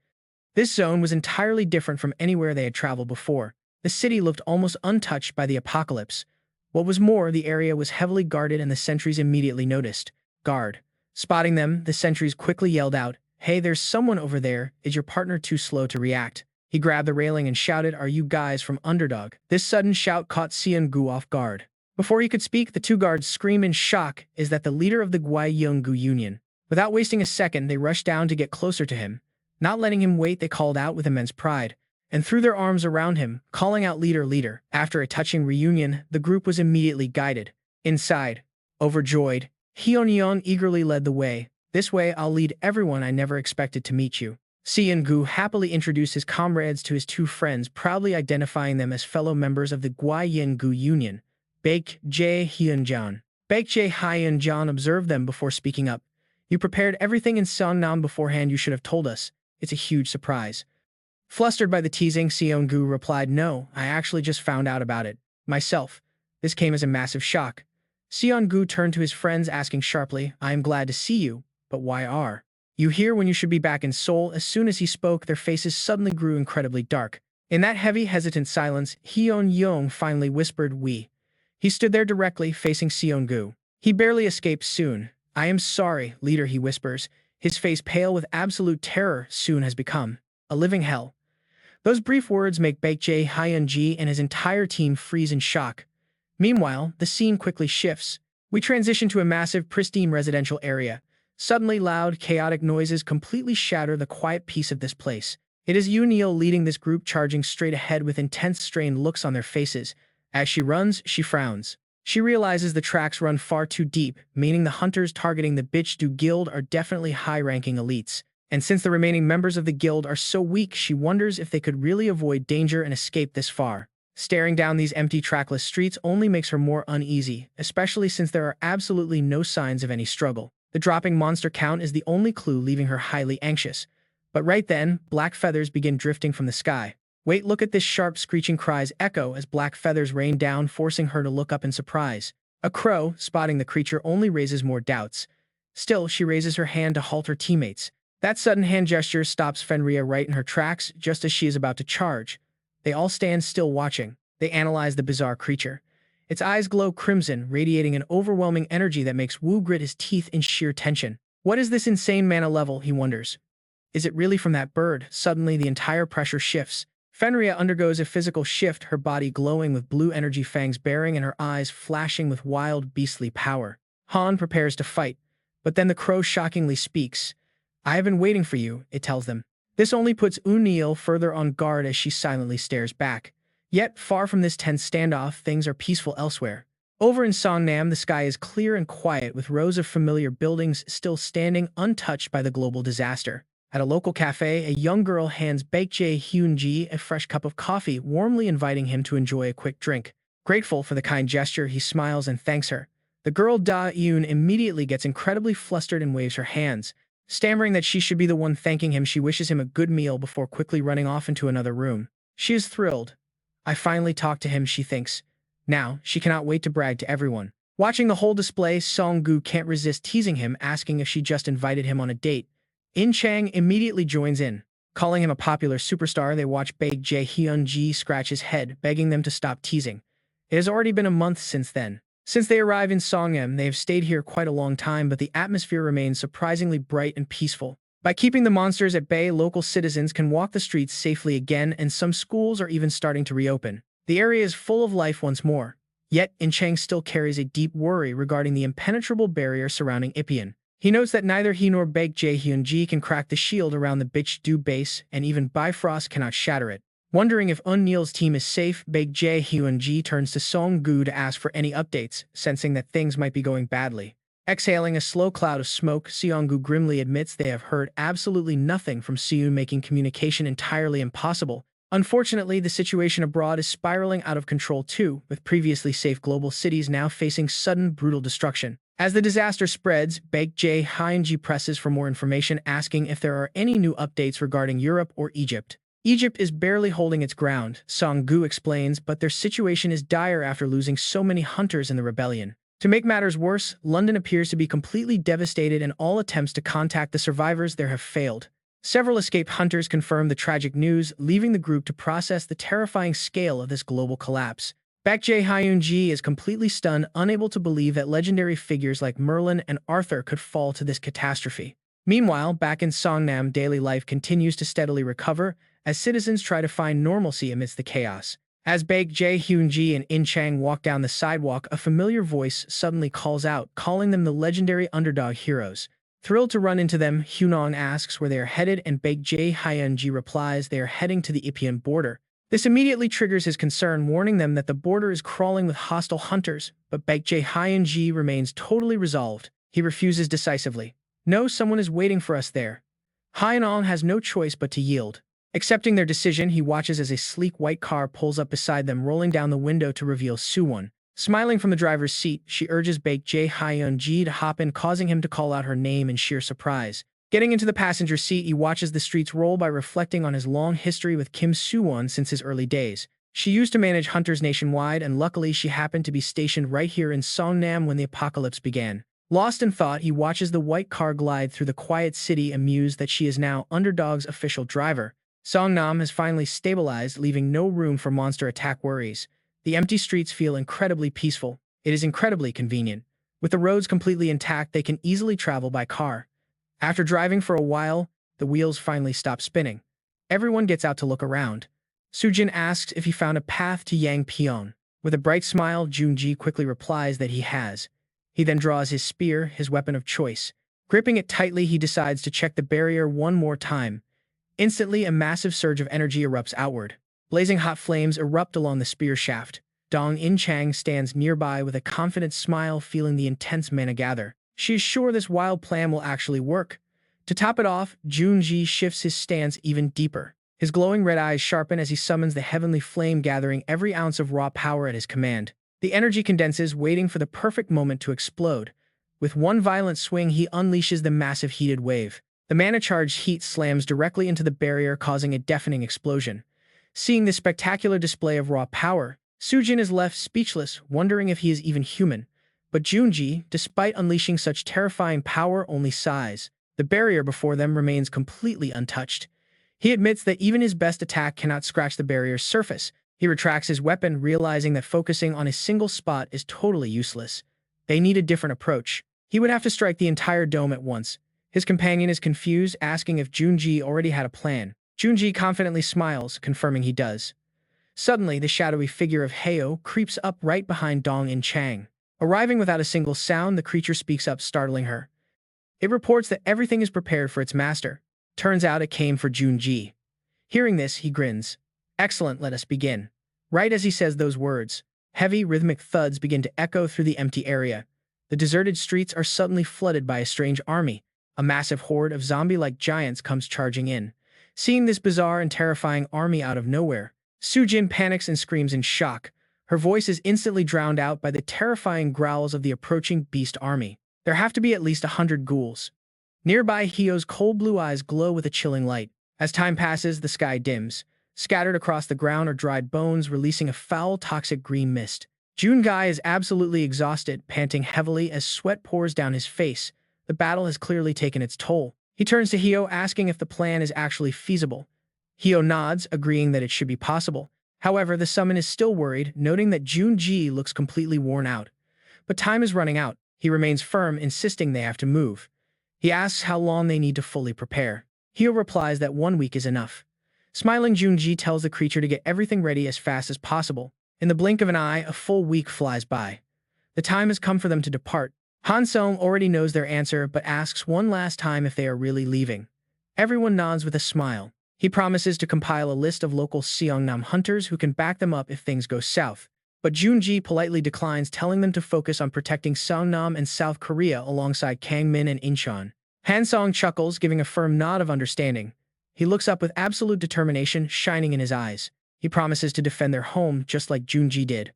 This zone was entirely different from anywhere they had traveled before. The city looked almost untouched by the apocalypse. What was more, the area was heavily guarded and the sentries immediately noticed. Guard. Spotting them, the sentries quickly yelled out, "Hey, there's someone over there. Is your partner too slow to react?" He grabbed the railing and shouted, "Are you guys from Underdog?" This sudden shout caught Seung-gu off guard. Before he could speak, the two guards screamed in shock, "Is that the leader of the Gyeonggu Union?" Without wasting a second, they rushed down to get closer to him. Not letting him wait, they called out with immense pride and threw their arms around him, calling out, "Leader, leader." After a touching reunion, the group was immediately guided. Inside, overjoyed, Hyun-yeon eagerly led the way. "This way, I'll lead everyone. I never expected to meet you." Seung-gu happily introduced his comrades to his two friends, proudly identifying them as fellow members of the Gyeonggu Union. Baek-jae Hyun-jon. Baek-jae Hyun-jon observed them before speaking up. "You prepared everything in Seongnam beforehand. You should have told us. It's a huge surprise." Flustered by the teasing, Seung-gu replied, "No, I actually just found out about it myself. This came as a massive shock." Seung-gu turned to his friends, asking sharply, "I am glad to see you, but why are you here when you should be back in Seoul?" As soon as he spoke, their faces suddenly grew incredibly dark. In that heavy, hesitant silence, Hyun-yeong finally whispered, "We." He stood there directly, facing Seung-gu. He barely escaped soon. "I am sorry, leader," he whispers, his face pale with absolute terror. "Soon has become a living hell." Those brief words make Baek-jae Hyun-ji and his entire team freeze in shock. Meanwhile, the scene quickly shifts. We transition to a massive, pristine residential area. Suddenly, loud, chaotic noises completely shatter the quiet peace of this place. It is Yoon-il leading this group, charging straight ahead with intense, strained looks on their faces. As she runs, she frowns. She realizes the tracks run far too deep, meaning the hunters targeting the Bitch-do Guild are definitely high-ranking elites. And since the remaining members of the guild are so weak, she wonders if they could really avoid danger and escape this far. Staring down these empty, trackless streets only makes her more uneasy, especially since there are absolutely no signs of any struggle. The dropping monster count is the only clue, leaving her highly anxious. But right then, black feathers begin drifting from the sky. "Wait, look at this!" Sharp, screeching cries echo as black feathers rain down, forcing her to look up in surprise. A crow, spotting the creature, only raises more doubts. Still, she raises her hand to halt her teammates. That sudden hand gesture stops Fenria right in her tracks, just as she is about to charge. They all stand still watching. They analyze the bizarre creature. Its eyes glow crimson, radiating an overwhelming energy that makes Wu grit his teeth in sheer tension. What is this insane mana level, he wonders. Is it really from that bird? Suddenly, the entire pressure shifts. Fenria undergoes a physical shift, her body glowing with blue energy, fangs baring and her eyes flashing with wild, beastly power. Han prepares to fight, but then the crow shockingly speaks. "I have been waiting for you," it tells them. This only puts Unil further on guard as she silently stares back. Yet, far from this tense standoff, things are peaceful elsewhere. Over in Songnam, the sky is clear and quiet, with rows of familiar buildings still standing untouched by the global disaster. At a local cafe, a young girl hands Baekjae Hyun-ji a fresh cup of coffee, warmly inviting him to enjoy a quick drink. Grateful for the kind gesture, he smiles and thanks her. The girl Da-eun immediately gets incredibly flustered and waves her hands. Stammering that she should be the one thanking him, she wishes him a good meal before quickly running off into another room. She is thrilled. I finally talked to him, she thinks. Now, she cannot wait to brag to everyone. Watching the whole display, Song-gu can't resist teasing him, asking if she just invited him on a date. In-chang immediately joins in. Calling him a popular superstar, they watch Baek-jae Hyun-ji scratch his head, begging them to stop teasing. It has already been a month since then. Since they arrive in Songnam, they have stayed here quite a long time, but the atmosphere remains surprisingly bright and peaceful. By keeping the monsters at bay, local citizens can walk the streets safely again, and some schools are even starting to reopen. The area is full of life once more. Yet, In-chang still carries a deep worry regarding the impenetrable barrier surrounding Ipian. He notes that neither he nor Baek-jae Hyun-ji can crack the shield around the Bichdu base, and even Bifrost cannot shatter it. Wondering if Eun-neil's team is safe, Baek-jae Hyun-ji turns to Song-gu to ask for any updates, sensing that things might be going badly. Exhaling a slow cloud of smoke, Seong-gu grimly admits they have heard absolutely nothing from Seun, making communication entirely impossible. Unfortunately, the situation abroad is spiraling out of control too, with previously safe global cities now facing sudden, brutal destruction. As the disaster spreads, Baek-jae Hyun-ji presses for more information, asking if there are any new updates regarding Europe or Egypt. Egypt is barely holding its ground, Song-gu explains, but their situation is dire after losing so many hunters in the rebellion. To make matters worse, London appears to be completely devastated, and all attempts to contact the survivors there have failed. Several escaped hunters confirm the tragic news, leaving the group to process the terrifying scale of this global collapse. Baek-jae Hyun-ji is completely stunned, unable to believe that legendary figures like Merlin and Arthur could fall to this catastrophe. Meanwhile, back in Songnam, daily life continues to steadily recover, as citizens try to find normalcy amidst the chaos. As Baek-jae Hyun-ji and In-chang walk down the sidewalk, a familiar voice suddenly calls out, calling them the legendary underdog heroes. Thrilled to run into them, Hyunong asks where they are headed, and Baek-jae Hyun-ji replies they are heading to the Ipian border. This immediately triggers his concern, warning them that the border is crawling with hostile hunters, but Baek-jae Hyun-ji remains totally resolved. He refuses decisively. No, someone is waiting for us there. Hyunong has no choice but to yield. Accepting their decision, he watches as a sleek white car pulls up beside them, rolling down the window to reveal Suwon. Smiling from the driver's seat, she urges Baek-jae Hyun-ji to hop in, causing him to call out her name in sheer surprise. Getting into the passenger seat, he watches the streets roll by, reflecting on his long history with Kim Suwon since his early days. She used to manage hunters nationwide, and luckily she happened to be stationed right here in Songnam when the apocalypse began. Lost in thought, he watches the white car glide through the quiet city, amused that she is now Underdog's official driver. Songnam has finally stabilized, leaving no room for monster attack worries. The empty streets feel incredibly peaceful. It is incredibly convenient. With the roads completely intact, they can easily travel by car. After driving for a while, the wheels finally stop spinning. Everyone gets out to look around. Sujin asks if he found a path to Yangpyeong. With a bright smile, Jun-ji quickly replies that he has. He then draws his spear, his weapon of choice. Gripping it tightly, he decides to check the barrier one more time. Instantly, a massive surge of energy erupts outward. Blazing hot flames erupt along the spear shaft. Dong In-chang stands nearby with a confident smile, feeling the intense mana gather. She is sure this wild plan will actually work. To top it off, Jun-ji shifts his stance even deeper. His glowing red eyes sharpen as he summons the heavenly flame, gathering every ounce of raw power at his command. The energy condenses, waiting for the perfect moment to explode. With one violent swing, he unleashes the massive heated wave. The mana-charged heat slams directly into the barrier, causing a deafening explosion. Seeing this spectacular display of raw power, Sujin is left speechless, wondering if he is even human. But Jun-ji, despite unleashing such terrifying power, only sighs. The barrier before them remains completely untouched. He admits that even his best attack cannot scratch the barrier's surface. He retracts his weapon, realizing that focusing on a single spot is totally useless. They need a different approach. He would have to strike the entire dome at once. His companion is confused, asking if Jun-ji already had a plan. Jun-ji confidently smiles, confirming he does. Suddenly, the shadowy figure of Heo creeps up right behind Dong In-chang. Arriving without a single sound, the creature speaks up, startling her. It reports that everything is prepared for its master. Turns out it came for Jun-ji. Hearing this, he grins. Excellent, let us begin. Right as he says those words, heavy, rhythmic thuds begin to echo through the empty area. The deserted streets are suddenly flooded by a strange army. A massive horde of zombie-like giants comes charging in. Seeing this bizarre and terrifying army out of nowhere, Sujin panics and screams in shock. Her voice is instantly drowned out by the terrifying growls of the approaching beast army. There have to be at least 100 ghouls. Nearby, Hio's cold blue eyes glow with a chilling light. As time passes, the sky dims. Scattered across the ground are dried bones, releasing a foul, toxic green mist. Jun-kyeong is absolutely exhausted, panting heavily as sweat pours down his face. The battle has clearly taken its toll. He turns to Hio, asking if the plan is actually feasible. Hio nods, agreeing that it should be possible. However, the summon is still worried, noting that Jun-ji looks completely worn out. But time is running out. He remains firm, insisting they have to move. He asks how long they need to fully prepare. Hio replies that 1 week is enough. Smiling, Jun-ji tells the creature to get everything ready as fast as possible. In the blink of an eye, a full week flies by. The time has come for them to depart. Han-sung already knows their answer, but asks one last time if they are really leaving. Everyone nods with a smile. He promises to compile a list of local Seongnam hunters who can back them up if things go south. But Jun-ji politely declines, telling them to focus on protecting Seongnam and South Korea alongside Kangmin and Incheon. Han-sung chuckles, giving a firm nod of understanding. He looks up with absolute determination shining in his eyes. He promises to defend their home just like Jun-ji did.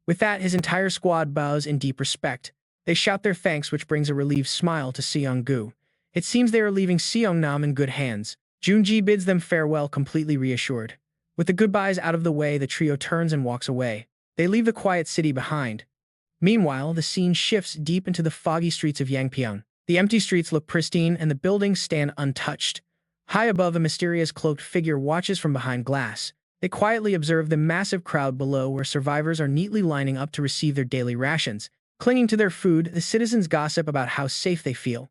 With that, his entire squad bows in deep respect. They shout their thanks, which brings a relieved smile to Seong-gu. It seems they are leaving Seongnam in good hands. Jun-ji bids them farewell, completely reassured. With the goodbyes out of the way, the trio turns and walks away. They leave the quiet city behind. Meanwhile, the scene shifts deep into the foggy streets of Yangpyeong. The empty streets look pristine and the buildings stand untouched. High above, a mysterious cloaked figure watches from behind glass. They quietly observe the massive crowd below, where survivors are neatly lining up to receive their daily rations. Clinging to their food, the citizens gossip about how safe they feel.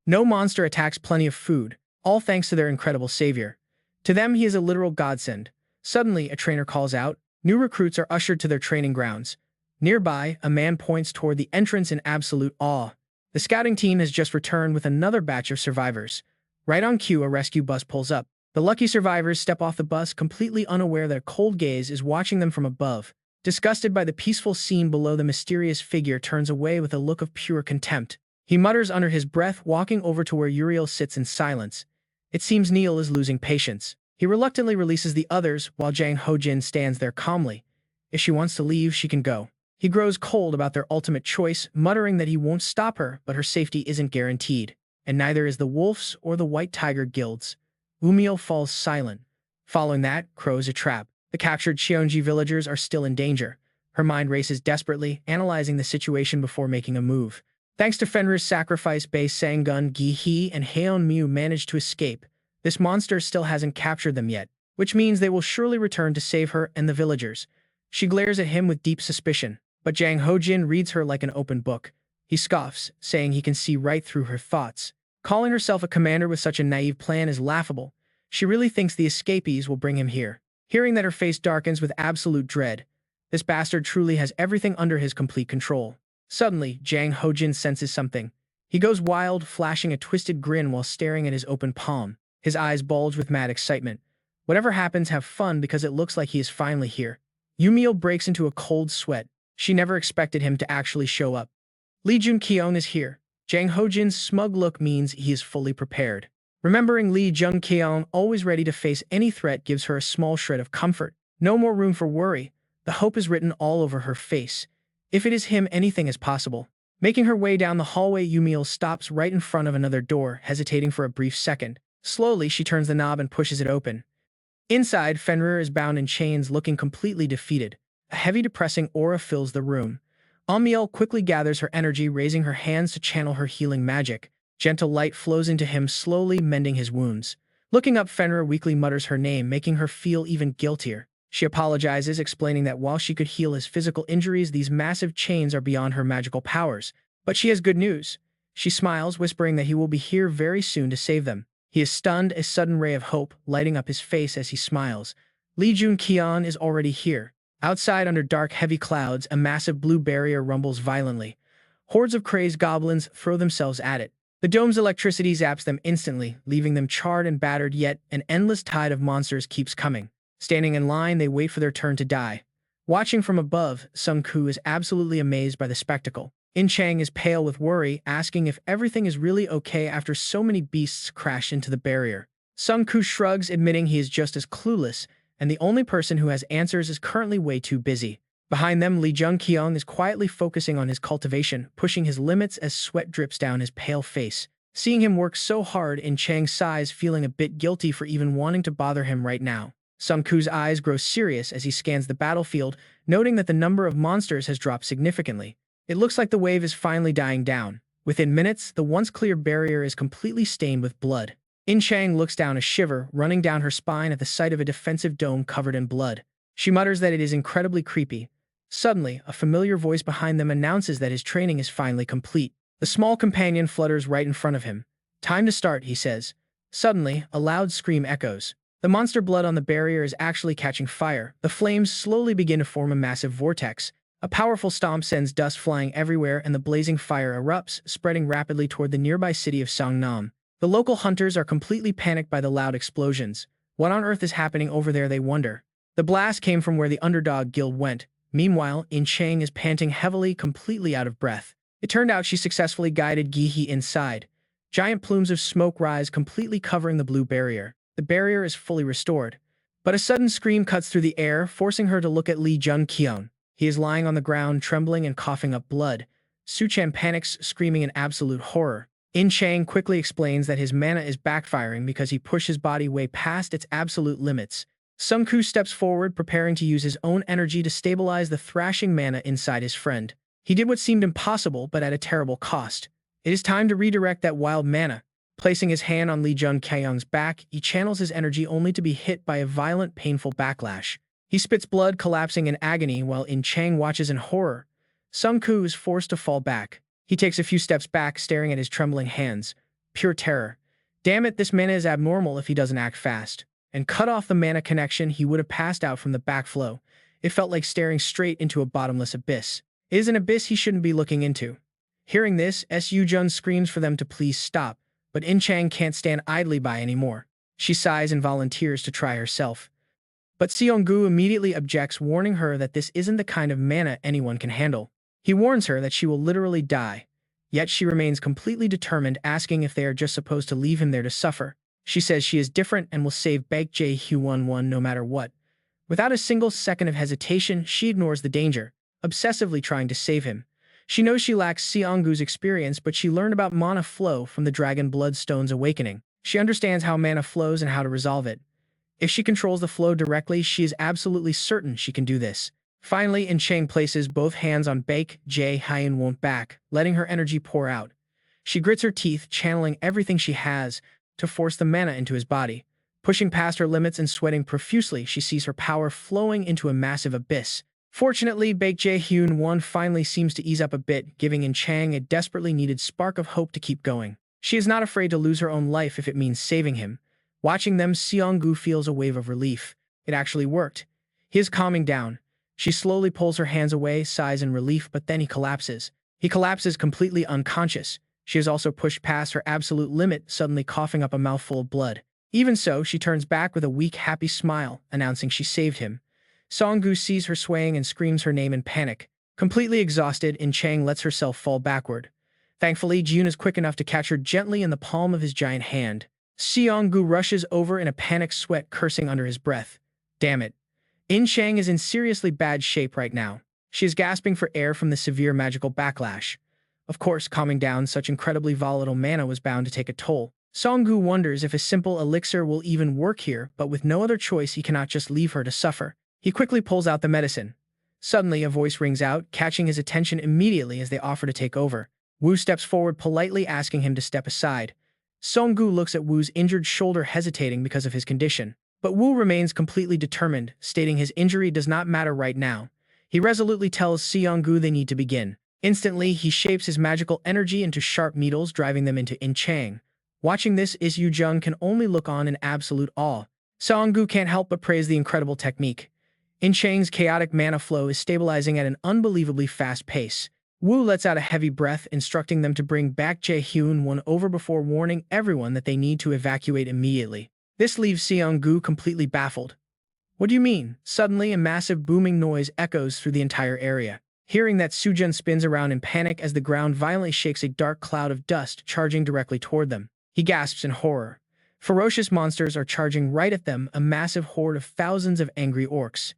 No monster attacks, plenty of food, all thanks to their incredible savior. To them, he is a literal godsend. Suddenly, a trainer calls out. New recruits are ushered to their training grounds. Nearby, a man points toward the entrance in absolute awe. The scouting team has just returned with another batch of survivors. Right on cue, a rescue bus pulls up. The lucky survivors step off the bus, completely unaware that a cold gaze is watching them from above. Disgusted by the peaceful scene below, the mysterious figure turns away with a look of pure contempt. He mutters under his breath, walking over to where Uriel sits in silence. It seems Neil is losing patience. He reluctantly releases the others, while Jang Ho-jin stands there calmly. If she wants to leave, she can go. He grows cold about their ultimate choice, muttering that he won't stop her, but her safety isn't guaranteed. And neither is the Wolves or the White Tiger guilds. Umiel falls silent. Following that, crows a trap. The captured Cheonji villagers are still in danger. Her mind races desperately, analyzing the situation before making a move. Thanks to Fenrir's sacrifice, Bae Sang-gun, Gi-hee, and Haeon-mu managed to escape. This monster still hasn't captured them yet, which means they will surely return to save her and the villagers. She glares at him with deep suspicion, but Jang Ho-jin reads her like an open book. He scoffs, saying he can see right through her thoughts. Calling herself a commander with such a naive plan is laughable. She really thinks the escapees will bring him here. Hearing that, her face darkens with absolute dread. This bastard truly has everything under his complete control. Suddenly, Jang Ho-jin senses something. He goes wild, flashing a twisted grin while staring at his open palm. His eyes bulge with mad excitement. Whatever happens, have fun, because it looks like he is finally here. Yumiel breaks into a cold sweat. She never expected him to actually show up. Lee Jun-kyeong is here. Jang Ho-jin's smug look means he is fully prepared. Remembering Lee Jun-kyeong, always ready to face any threat, gives her a small shred of comfort. No more room for worry. The hope is written all over her face. If it is him, anything is possible. Making her way down the hallway, Yumiel stops right in front of another door, hesitating for a brief second. Slowly, she turns the knob and pushes it open. Inside, Fenrir is bound in chains, looking completely defeated. A heavy, depressing aura fills the room. Amiel quickly gathers her energy, raising her hands to channel her healing magic. Gentle light flows into him, slowly mending his wounds. Looking up, Fenrir weakly mutters her name, making her feel even guiltier. She apologizes, explaining that while she could heal his physical injuries, these massive chains are beyond her magical powers. But she has good news. She smiles, whispering that he will be here very soon to save them. He is stunned, a sudden ray of hope lighting up his face as he smiles. Lee Jun-kyeong is already here. Outside, under dark, heavy clouds, a massive blue barrier rumbles violently. Hordes of crazed goblins throw themselves at it. The dome's electricity zaps them instantly, leaving them charred and battered, yet an endless tide of monsters keeps coming. Standing in line, they wait for their turn to die. Watching from above, Sung-koo is absolutely amazed by the spectacle. In-chang is pale with worry, asking if everything is really okay after so many beasts crash into the barrier. Sung-koo shrugs, admitting he is just as clueless, and the only person who has answers is currently way too busy. Behind them, Jun-kyeong is quietly focusing on his cultivation, pushing his limits as sweat drips down his pale face. Seeing him work so hard, In-chang sighs, feeling a bit guilty for even wanting to bother him right now. Sung-koo's eyes grow serious as he scans the battlefield, noting that the number of monsters has dropped significantly. It looks like the wave is finally dying down. Within minutes, the once clear barrier is completely stained with blood. In-chang looks down, a shiver running down her spine at the sight of a defensive dome covered in blood. She mutters that it is incredibly creepy. Suddenly, a familiar voice behind them announces that his training is finally complete. The small companion flutters right in front of him. "Time to start," he says. Suddenly, a loud scream echoes. The monster blood on the barrier is actually catching fire. The flames slowly begin to form a massive vortex. A powerful stomp sends dust flying everywhere, and the blazing fire erupts, spreading rapidly toward the nearby city of Songnam. The local hunters are completely panicked by the loud explosions. What on earth is happening over there, they wonder. The blast came from where the underdog guild went. Meanwhile, In-chang is panting heavily, completely out of breath. It turned out she successfully guided Gi-hee inside. Giant plumes of smoke rise, completely covering the blue barrier. The barrier is fully restored. But a sudden scream cuts through the air, forcing her to look at Jun-kyeong. He is lying on the ground, trembling and coughing up blood. Su-chan panics, screaming in absolute horror. In-chang quickly explains that his mana is backfiring because he pushed his body way past its absolute limits. Sung-koo steps forward, preparing to use his own energy to stabilize the thrashing mana inside his friend. He did what seemed impossible, but at a terrible cost. It is time to redirect that wild mana. Placing his hand on Jun-kyeong's back, he channels his energy only to be hit by a violent, painful backlash. He spits blood, collapsing in agony while In-chang watches in horror. Sung-koo is forced to fall back. He takes a few steps back, staring at his trembling hands. Pure terror. Damn it, this mana is abnormal if he doesn't act fast. And cut off the mana connection, he would have passed out from the backflow. It felt like staring straight into a bottomless abyss. It is an abyss he shouldn't be looking into. Hearing this, Su-jun screams for them to please stop, but In-chang can't stand idly by anymore. She sighs and volunteers to try herself. But Seong-gu immediately objects, warning her that this isn't the kind of mana anyone can handle. He warns her that she will literally die. Yet she remains completely determined, asking if they are just supposed to leave him there to suffer. She says she is different and will save Baek Jae-hyun no matter what. Without a single second of hesitation, she ignores the danger, obsessively trying to save him. She knows she lacks Seong-gu's experience, but she learned about mana flow from the Dragon Bloodstone's awakening. She understands how mana flows and how to resolve it. If she controls the flow directly, she is absolutely certain she can do this. Finally, In-chang places both hands on Baek Jae-hyun's back, letting her energy pour out. She grits her teeth, channeling everything she has to force the mana into his body. Pushing past her limits and sweating profusely, she sees her power flowing into a massive abyss. Fortunately, Baek Jae-hyun finally seems to ease up a bit, giving In-chang a desperately needed spark of hope to keep going. She is not afraid to lose her own life if it means saving him. Watching them, Seong-gu feels a wave of relief. It actually worked. He is calming down. She slowly pulls her hands away, sighs in relief, but then he collapses. He collapses completely unconscious. She has also pushed past her absolute limit, suddenly coughing up a mouthful of blood. Even so, she turns back with a weak, happy smile, announcing she saved him. Seong-gu sees her swaying and screams her name in panic. Completely exhausted, In-chang lets herself fall backward. Thankfully, Jun is quick enough to catch her gently in the palm of his giant hand. Seong-gu rushes over in a panicked sweat, cursing under his breath. Damn it. In-chang is in seriously bad shape right now. She is gasping for air from the severe magical backlash. Of course, calming down such incredibly volatile mana was bound to take a toll. Seong-gu wonders if a simple elixir will even work here, but with no other choice, he cannot just leave her to suffer. He quickly pulls out the medicine. Suddenly, a voice rings out, catching his attention immediately as they offer to take over. Wu steps forward, politely asking him to step aside. Seong-gu looks at Wu's injured shoulder, hesitating because of his condition. But Wu remains completely determined, stating his injury does not matter right now. He resolutely tells Seong-gu they need to begin. Instantly, he shapes his magical energy into sharp needles, driving them into In-chang. Watching this, Is-yu-jung can only look on in absolute awe. Seong-gu can't help but praise the incredible technique. In-chang's chaotic mana flow is stabilizing at an unbelievably fast pace. Wu lets out a heavy breath, instructing them to bring Baek Jae-hyun over before warning everyone that they need to evacuate immediately. This leaves Seong-gu completely baffled. What do you mean? Suddenly, a massive booming noise echoes through the entire area. Hearing that, Sujun spins around in panic as the ground violently shakes, a dark cloud of dust charging directly toward them. He gasps in horror. Ferocious monsters are charging right at them, a massive horde of thousands of angry orcs.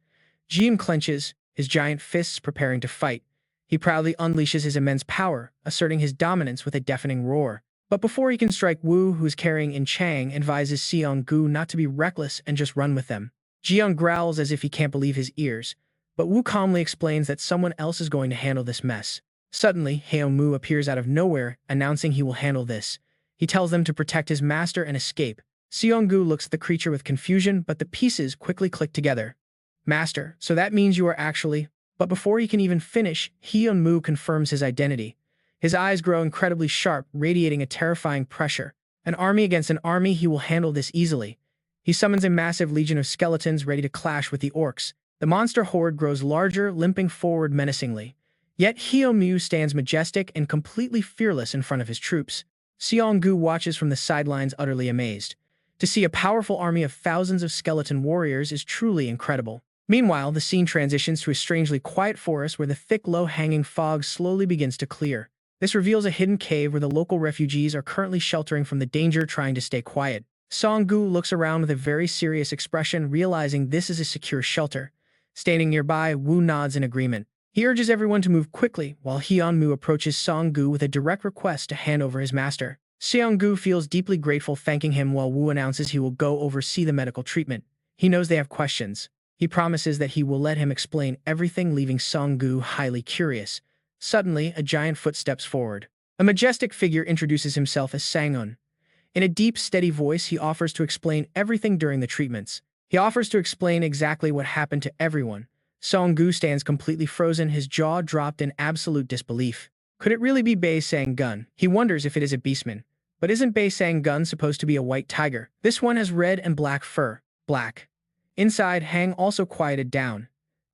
Jun clenches, his giant fists preparing to fight. He proudly unleashes his immense power, asserting his dominance with a deafening roar. But before he can strike, Wu, who is carrying In Chang, advises Seong-gu not to be reckless and just run with them. Jiyoung growls as if he can't believe his ears, but Wu calmly explains that someone else is going to handle this mess. Suddenly, Haeyoung-mu appears out of nowhere, announcing he will handle this. He tells them to protect his master and escape. Seong-gu looks at the creature with confusion, but the pieces quickly click together. Master, so that means you are actually... But before he can even finish, Haeyoung-mu confirms his identity. His eyes grow incredibly sharp, radiating a terrifying pressure. An army against an army, he will handle this easily. He summons a massive legion of skeletons ready to clash with the orcs. The monster horde grows larger, limping forward menacingly. Yet Haeyoung-mu stands majestic and completely fearless in front of his troops. Seong-gu watches from the sidelines, utterly amazed. To see a powerful army of thousands of skeleton warriors is truly incredible. Meanwhile, the scene transitions to a strangely quiet forest where the thick, low-hanging fog slowly begins to clear. This reveals a hidden cave where the local refugees are currently sheltering from the danger, trying to stay quiet. Song-gu looks around with a very serious expression, realizing this is a secure shelter. Standing nearby, Wu nods in agreement. He urges everyone to move quickly, while Haeyoung-mu approaches Song-gu with a direct request to hand over his master. Seong-gu feels deeply grateful, thanking him, while Wu announces he will go oversee the medical treatment. He knows they have questions. He promises that he will let him explain everything, leaving Song-gu highly curious. Suddenly, a giant foot steps forward. A majestic figure introduces himself as Sang-un. In a deep, steady voice, he offers to explain everything during the treatments. He offers to explain exactly what happened to everyone. Song-gu stands completely frozen, his jaw dropped in absolute disbelief. Could it really be Bei Sang-gun? He wonders if it is a beastman. But isn't Bei Sang-gun supposed to be a white tiger? This one has red and black fur. Black. Inside, Hang also quieted down.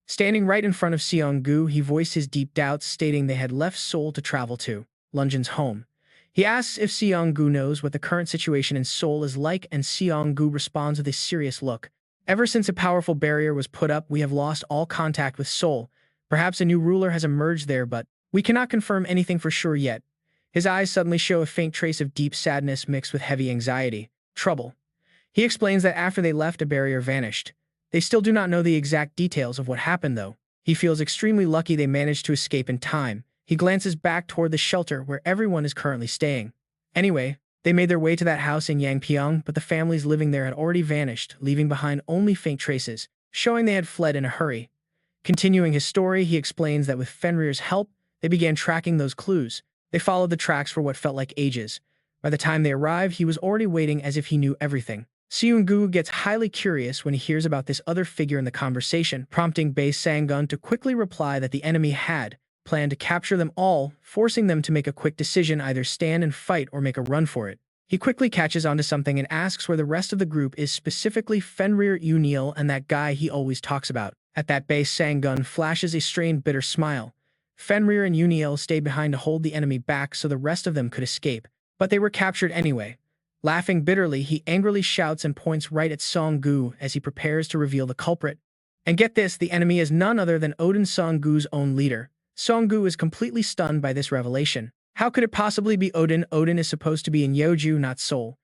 Standing right in front of Seong-gu, he voiced his deep doubts, stating they had left Seoul to travel to Lunjin's home. He asks if Seong-gu knows what the current situation in Seoul is like, and Seong-gu responds with a serious look. Ever since a powerful barrier was put up, we have lost all contact with Seoul. Perhaps a new ruler has emerged there, but we cannot confirm anything for sure yet. His eyes suddenly show a faint trace of deep sadness mixed with heavy anxiety. Trouble. He explains that after they left, a barrier vanished. They still do not know the exact details of what happened, though. He feels extremely lucky they managed to escape in time. He glances back toward the shelter where everyone is currently staying. Anyway, they made their way to that house in Yangpyeong, but the families living there had already vanished, leaving behind only faint traces, showing they had fled in a hurry. Continuing his story, he explains that with Fenrir's help, they began tracking those clues. They followed the tracks for what felt like ages. By the time they arrived, he was already waiting as if he knew everything. Seong-gu gets highly curious when he hears about this other figure in the conversation, prompting Bei Sang-gun to quickly reply that the enemy had planned to capture them all, forcing them to make a quick decision, either stand and fight or make a run for it. He quickly catches onto something and asks where the rest of the group is, specifically Fenrir, Yoon-il, and that guy he always talks about. At that, Bei Sang-gun flashes a strained, bitter smile. Fenrir and Yoon-il stayed behind to hold the enemy back so the rest of them could escape, but they were captured anyway. Laughing bitterly, he angrily shouts and points right at Song-gu as he prepares to reveal the culprit. And get this, the enemy is none other than Odin, Song-gu's own leader. Song-gu is completely stunned by this revelation. How could it possibly be Odin? Odin is supposed to be in Yeoju, not Seoul.